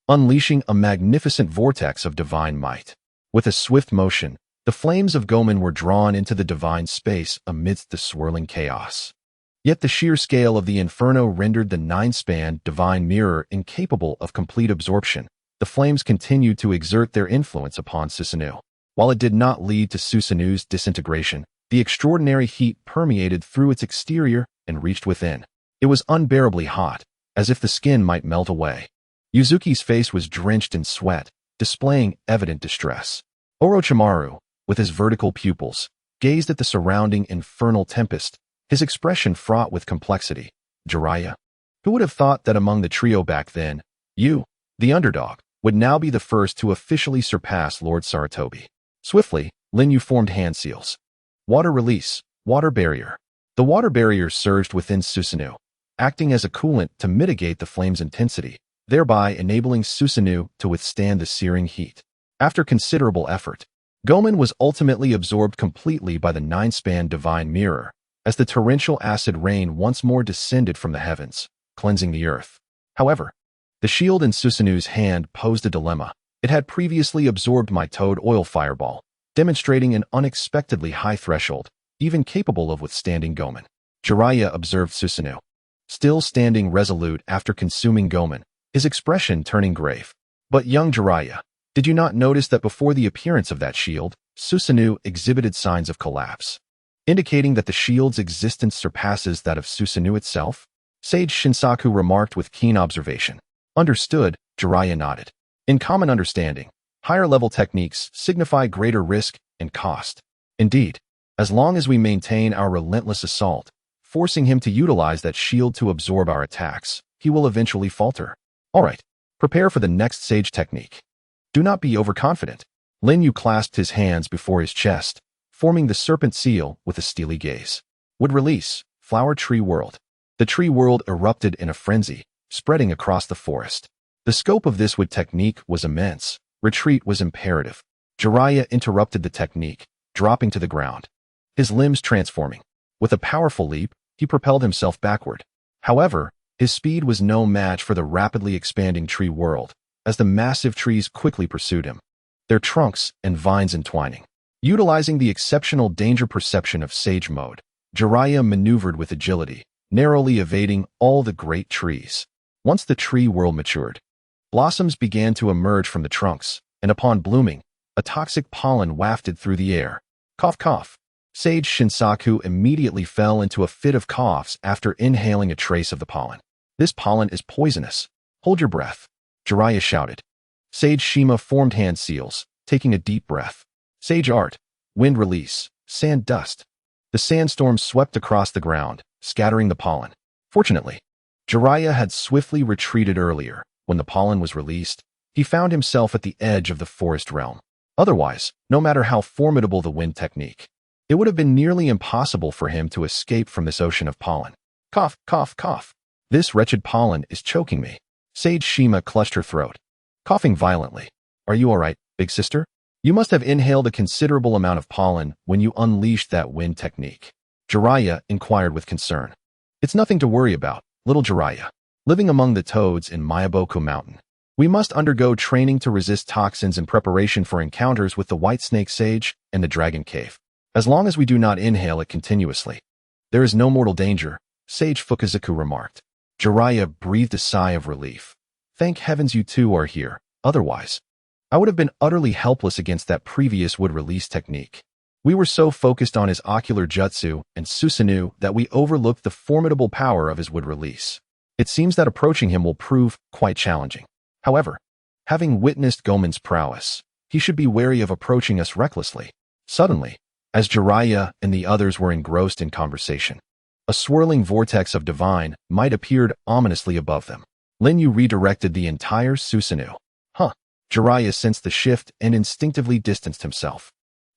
unleashing a magnificent vortex of divine might. With a swift motion, the flames of Gomen were drawn into the divine space amidst the swirling chaos. Yet the sheer scale of the inferno rendered the 9-span divine mirror incapable of complete absorption. The flames continued to exert their influence upon Susanoo. While it did not lead to Susanoo's disintegration, the extraordinary heat permeated through its exterior and reached within. It was unbearably hot, as if the skin might melt away. Yuzuki's face was drenched in sweat, displaying evident distress. Orochimaru, with his vertical pupils, gazed at the surrounding infernal tempest, his expression fraught with complexity. Jiraiya? Who would have thought that among the trio back then, you, the underdog, would now be the first to officially surpass Lord Sarutobi? Swiftly, Lin Yu formed hand seals. Water release, water barrier. The water barrier surged within Susanoo, acting as a coolant to mitigate the flame's intensity, thereby enabling Susanoo to withstand the searing heat. After considerable effort, Gomen was ultimately absorbed completely by the 9-span divine mirror, as the torrential acid rain once more descended from the heavens, cleansing the earth. However, the shield in Susanoo's hand posed a dilemma. It had previously absorbed my toad oil fireball, demonstrating an unexpectedly high threshold, even capable of withstanding Gomen. Jiraiya observed Susanoo, still standing resolute after consuming Gomen, his expression turning grave. But young Jiraiya, did you not notice that before the appearance of that shield, Susanoo exhibited signs of collapse, indicating that the shield's existence surpasses that of Susanoo itself? Sage Shinsaku remarked with keen observation. Understood, Jiraiya nodded. In common understanding, higher-level techniques signify greater risk and cost. Indeed, as long as we maintain our relentless assault, forcing him to utilize that shield to absorb our attacks, he will eventually falter. All right, prepare for the next sage technique. Do not be overconfident. Lin Yu clasped his hands before his chest, forming the serpent seal with a steely gaze. Would release, flower tree world. The tree world erupted in a frenzy, spreading across the forest. The scope of this wood technique was immense. Retreat was imperative. Jiraiya interrupted the technique, dropping to the ground, his limbs transforming. With a powerful leap, he propelled himself backward. However, his speed was no match for the rapidly expanding tree world, as the massive trees quickly pursued him, their trunks and vines entwining. Utilizing the exceptional danger perception of Sage Mode, Jiraiya maneuvered with agility, narrowly evading all the great trees. Once the tree world matured, blossoms began to emerge from the trunks, and upon blooming, a toxic pollen wafted through the air. Cough, cough. Sage Shinsaku immediately fell into a fit of coughs after inhaling a trace of the pollen. This pollen is poisonous. Hold your breath, Jiraiya shouted. Sage Shima formed hand seals, taking a deep breath. Sage Art, wind release, sand dust. The sandstorm swept across the ground, scattering the pollen. Fortunately, Jiraiya had swiftly retreated earlier. When the pollen was released, he found himself at the edge of the forest realm. Otherwise, no matter how formidable the wind technique, it would have been nearly impossible for him to escape from this ocean of pollen. Cough, cough, cough. This wretched pollen is choking me. Sage Shima clutched her throat, coughing violently. Are you all right, big sister? You must have inhaled a considerable amount of pollen when you unleashed that wind technique. Jiraiya inquired with concern. It's nothing to worry about, little Jiraiya. Living among the toads in Miyaboku Mountain, we must undergo training to resist toxins in preparation for encounters with the White Snake Sage and the Dragon Cave. As long as we do not inhale it continuously, there is no mortal danger, Sage Fukazaku remarked. Jiraiya breathed a sigh of relief. Thank heavens you two are here, otherwise, I would have been utterly helpless against that previous wood release technique. We were so focused on his ocular jutsu and Susanoo that we overlooked the formidable power of his wood release. It seems that approaching him will prove quite challenging. However, having witnessed Gomen's prowess, he should be wary of approaching us recklessly. Suddenly, as Jiraiya and the others were engrossed in conversation, a swirling vortex of divine might appeared ominously above them. Lin Yu redirected the entire Susanoo. Huh. Jiraiya sensed the shift and instinctively distanced himself.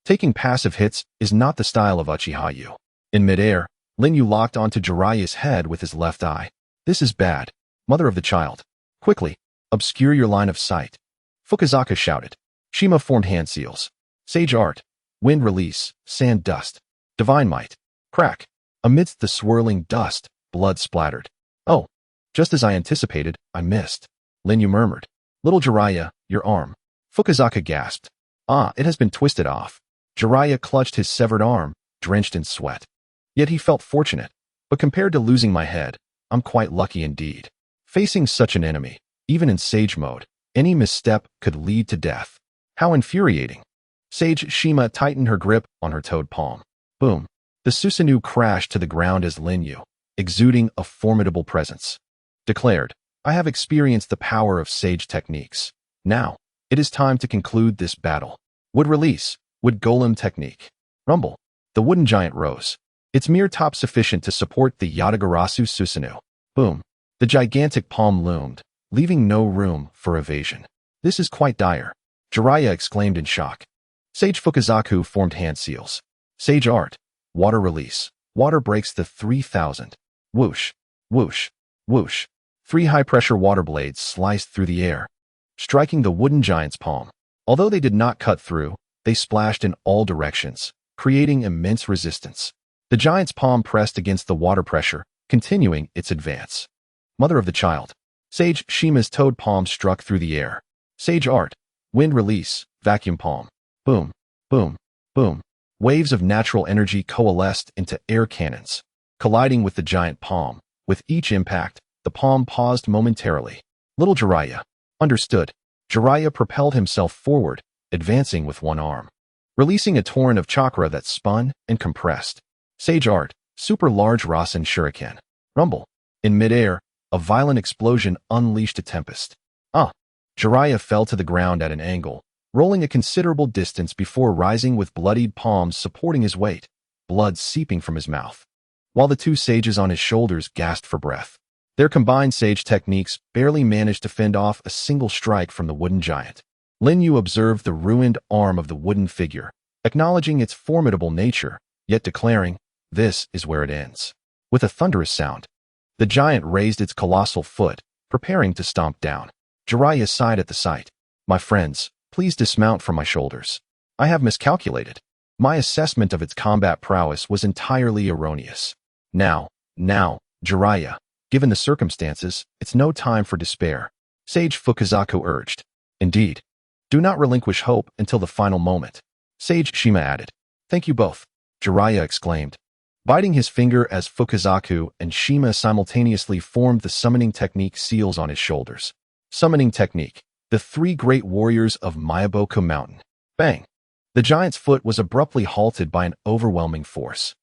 Taking passive hits is not the style of Uchiha Yu. In midair, Lin Yu locked onto Jiraiya's head with his left eye. This is bad. Mother of the child. Quickly, obscure your line of sight. Fukuzaka shouted. Shima formed hand seals. Sage Art. Wind release, sand dust. Divine might. Crack. Amidst the swirling dust, blood splattered. Oh, just as I anticipated, I missed. Lin Yu murmured. Little Jiraiya, your arm. Fukuzaka gasped. Ah, it has been twisted off. Jiraiya clutched his severed arm, drenched in sweat. Yet he felt fortunate. But compared to losing my head, I'm quite lucky indeed. Facing such an enemy, even in Sage Mode, any misstep could lead to death. How infuriating. Sage Shima tightened her grip on her toad palm. Boom. The Susanoo crashed to the ground as Lin Yu, exuding a formidable presence, declared, I have experienced the power of Sage techniques. Now, it is time to conclude this battle. Wood release, wood golem technique. Rumble. The wooden giant rose. Its mere top sufficient to support the Yatagarasu Susanoo. Boom. The gigantic palm loomed, leaving no room for evasion. This is quite dire, Jiraiya exclaimed in shock. Sage Fukazaku formed hand seals. Sage Art. Water release. Water breaks the 3000. Whoosh, whoosh, whoosh. 3 high-pressure water blades sliced through the air, striking the wooden giant's palm. Although they did not cut through, they splashed in all directions, creating immense resistance. The giant's palm pressed against the water pressure, continuing its advance. Mother of the child. Sage Shima's toad palm struck through the air. Sage Art. Wind release, vacuum palm. Boom, boom, boom. Waves of natural energy coalesced into air cannons, colliding with the giant palm. With each impact, the palm paused momentarily. Little Jiraiya. Understood. Jiraiya propelled himself forward, advancing with one arm, releasing a torrent of chakra that spun and compressed. Sage Art. Super large Rasen Shuriken. Rumble. In midair, a violent explosion unleashed a tempest. Jiraiya fell to the ground at an angle, rolling a considerable distance before rising with bloodied palms supporting his weight, blood seeping from his mouth. While the 2 sages on his shoulders gasped for breath, their combined sage techniques barely managed to fend off a single strike from the wooden giant. Lin Yu observed the ruined arm of the wooden figure, acknowledging its formidable nature, yet declaring, "This is where it ends." With a thunderous sound, the giant raised its colossal foot, preparing to stomp down. Jiraiya sighed at the sight. "My friends, please dismount from my shoulders. I have miscalculated. My assessment of its combat prowess was entirely erroneous. Now, Jiraiya, given the circumstances, it's no time for despair," Sage Fukazaku urged. "Indeed. Do not relinquish hope until the final moment," Sage Shima added. "Thank you both," Jiraiya exclaimed, biting his finger as Fukazaku and Shima simultaneously formed the summoning technique seals on his shoulders. Summoning technique. The three great warriors of Myaboku Mountain. Bang! The giant's foot was abruptly halted by an overwhelming force.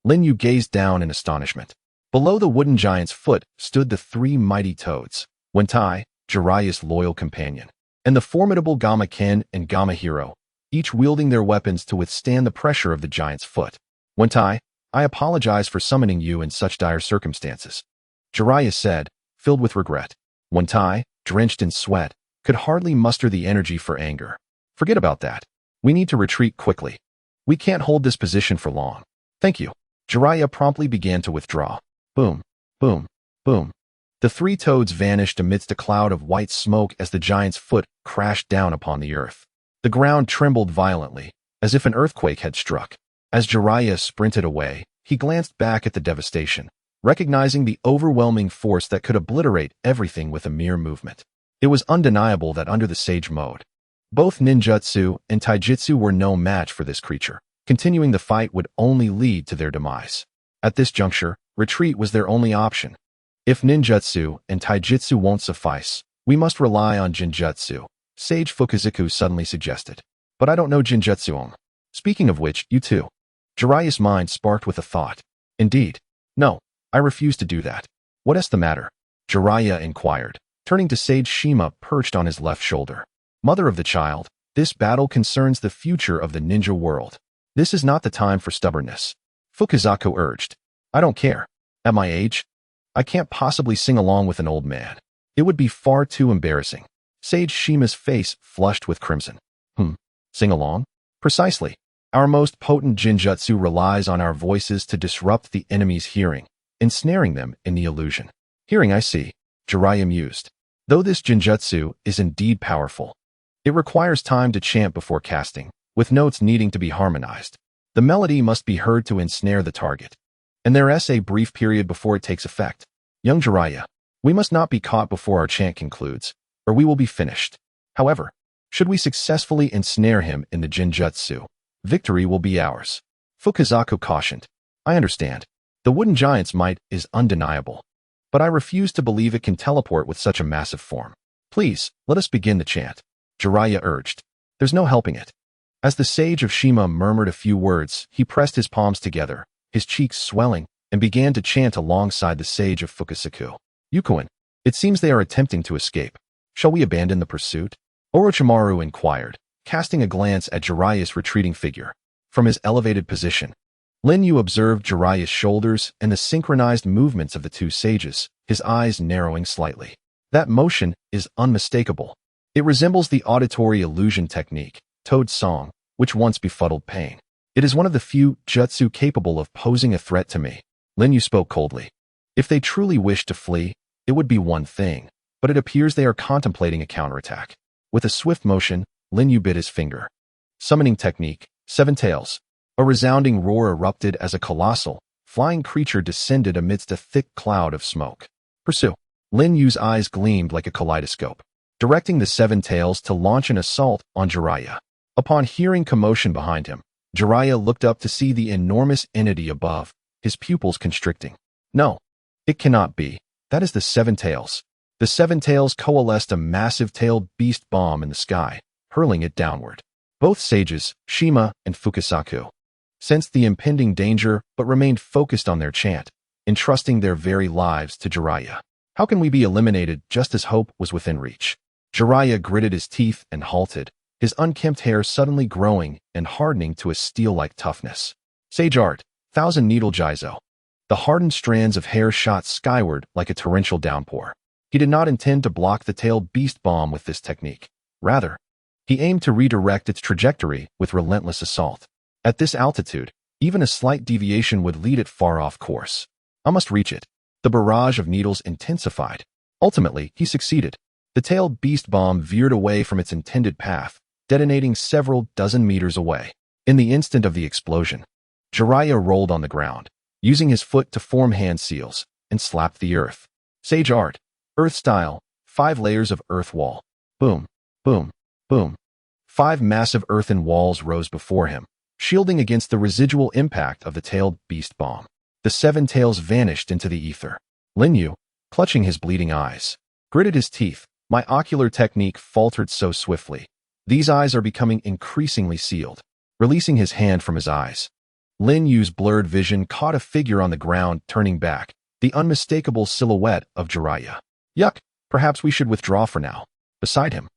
Lin Yu gazed down in astonishment. Below the wooden giant's foot stood the three mighty toads, Wentai, Jiraiya's loyal companion, and the formidable Gamma Ken and Gamma Hero, each wielding their weapons to withstand the pressure of the giant's foot. "Wentai, I apologize for summoning you in such dire circumstances," Jiraiya said, filled with regret. Wentai, drenched in sweat, could hardly muster the energy for anger. "Forget about that. We need to retreat quickly. We can't hold this position for long." "Thank you." Jiraiya promptly began to withdraw. Boom, boom, boom. The three toads vanished amidst a cloud of white smoke as the giant's foot crashed down upon the earth. The ground trembled violently, as if an earthquake had struck. As Jiraiya sprinted away, he glanced back at the devastation, recognizing the overwhelming force that could obliterate everything with a mere movement. It was undeniable that under the Sage Mode, both ninjutsu and taijutsu were no match for this creature. Continuing the fight would only lead to their demise. At this juncture, retreat was their only option. "If ninjutsu and taijutsu won't suffice, we must rely on jinjutsu," Sage Fukazaku suddenly suggested. "But I don't know jinjutsu. Speaking of which, you too." Jiraiya's mind sparked with a thought. "Indeed. No, I refuse to do that." "What is the matter?" Jiraiya inquired, turning to Sage Shima perched on his left shoulder. "Mother of the child, this battle concerns the future of the ninja world. This is not the time for stubbornness," Fukazaku urged. "I don't care. At my age, I can't possibly sing along with an old man. It would be far too embarrassing." Sage Shima's face flushed with crimson. Sing along? Precisely. Our most potent jinjutsu relies on our voices to disrupt the enemy's hearing, ensnaring them in the illusion. "Hearing, I see," Jiraiya mused. "Though this jinjutsu is indeed powerful, it requires time to chant before casting, with notes needing to be harmonized. The melody must be heard to ensnare the target, and there is a brief period before it takes effect. Young Jiraiya, we must not be caught before our chant concludes, or we will be finished. However, should we successfully ensnare him in the jinjutsu, victory will be ours," Fukazaku cautioned. "I understand. The wooden giant's might is undeniable, but I refuse to believe it can teleport with such a massive form. Please, let us begin the chant," Jiraiya urged. "There's no helping it." As the sage of Shima murmured a few words, he pressed his palms together, his cheeks swelling, and began to chant alongside the sage of Fukazaku. "Yukuin, it seems they are attempting to escape. Shall we abandon the pursuit?" Orochimaru inquired, casting a glance at Jiraiya's retreating figure. From his elevated position, Lin Yu observed Jiraiya's shoulders and the synchronized movements of the two sages, his eyes narrowing slightly. "That motion is unmistakable. It resembles the auditory illusion technique, Toad Song, which once befuddled Pain. It is one of the few jutsu capable of posing a threat to me." Lin Yu spoke coldly. "If they truly wish to flee, it would be one thing, but it appears they are contemplating a counterattack." With a swift motion, Lin Yu bit his finger. Summoning technique, Seven Tails. A resounding roar erupted as a colossal, flying creature descended amidst a thick cloud of smoke. "Pursue." Lin Yu's eyes gleamed like a kaleidoscope, directing the Seven Tails to launch an assault on Jiraiya. Upon hearing commotion behind him, Jiraiya looked up to see the enormous entity above, his pupils constricting. "No, it cannot be. That is the Seven Tails." The Seven Tails coalesced a massive tailed beast bomb in the sky, hurling it downward. Both sages, Shima and Fukazaku, sensed the impending danger but remained focused on their chant, entrusting their very lives to Jiraiya. "How can we be eliminated just as hope was within reach?" Jiraiya gritted his teeth and halted, his unkempt hair suddenly growing and hardening to a steel-like toughness. Sage Art, Thousand Needle Jizo. The hardened strands of hair shot skyward like a torrential downpour. He did not intend to block the tailed beast bomb with this technique. Rather, He aimed to redirect its trajectory with relentless assault. At this altitude, even a slight deviation would lead it far off course. I must reach it. The barrage of needles intensified. Ultimately, he succeeded. The tailed beast bomb veered away from its intended path, detonating several dozen meters away. In the instant of the explosion, Jiraiya rolled on the ground, using his foot to form hand seals, and slapped the earth. Sage art, earth style, 5 layers of earth wall. Boom, boom, boom. 5 massive earthen walls rose before him, shielding against the residual impact of the tailed beast bomb. The 7 tails vanished into the ether. Lin Yu, clutching his bleeding eyes, gritted his teeth. My ocular technique faltered so swiftly. These eyes are becoming increasingly sealed. Releasing his hand from his eyes, Lin Yu's blurred vision caught a figure on the ground turning back, the unmistakable silhouette of Jiraiya. Yuck, perhaps we should withdraw for now. Beside him,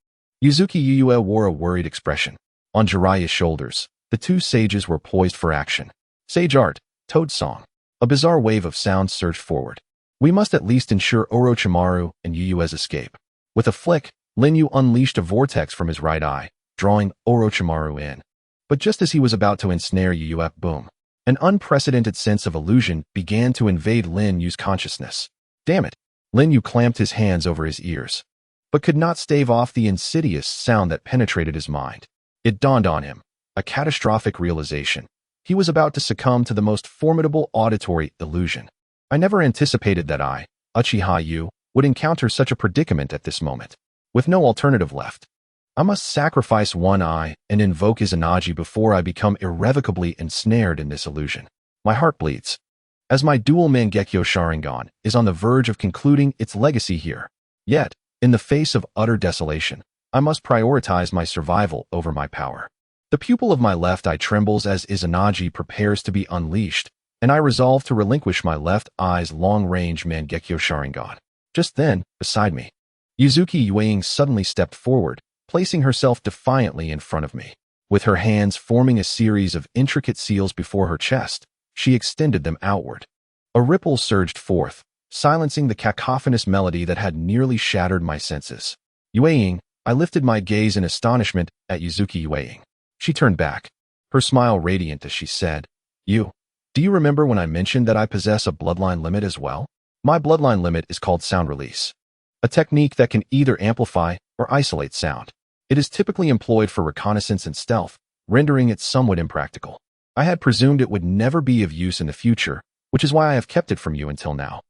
Yuzuki Yuyue wore a worried expression. On Jiraiya's shoulders, the 2 sages were poised for action. Sage art, Toad Song. A bizarre wave of sound surged forward. We must at least ensure Orochimaru and Yuyue's escape. With a flick, Lin Yu unleashed a vortex from his right eye, drawing Orochimaru in. But just as he was about to ensnare Yuyue, boom. An unprecedented sense of illusion began to invade Lin Yu's consciousness. Damn it! Lin Yu clamped his hands over his ears, but could not stave off the insidious sound that penetrated his mind. It dawned on him, a catastrophic realization. He was about to succumb to the most formidable auditory illusion. I never anticipated that I, Uchiha Yu, would encounter such a predicament at this moment. With no alternative left, I must sacrifice one eye and invoke Izanagi before I become irrevocably ensnared in this illusion. My heart bleeds, as my dual Mangekyo Sharingan is on the verge of concluding its legacy here. Yet, in the face of utter desolation, I must prioritize my survival over my power. The pupil of my left eye trembles as Izanagi prepares to be unleashed, and I resolve to relinquish my left eye's long-range Mangekyo Sharingan. Just then, beside me, Yuzuki Yueying suddenly stepped forward, placing herself defiantly in front of me. With her hands forming a series of intricate seals before her chest, she extended them outward. A ripple surged forth, silencing the cacophonous melody that had nearly shattered my senses. Yueying, I lifted my gaze in astonishment at Yuzuki Yueying. She turned back, her smile radiant as she said, do you remember when I mentioned that I possess a bloodline limit as well? My bloodline limit is called sound release, a technique that can either amplify or isolate sound. It is typically employed for reconnaissance and stealth, rendering it somewhat impractical. I had presumed it would never be of use in the future, which is why I have kept it from you until now.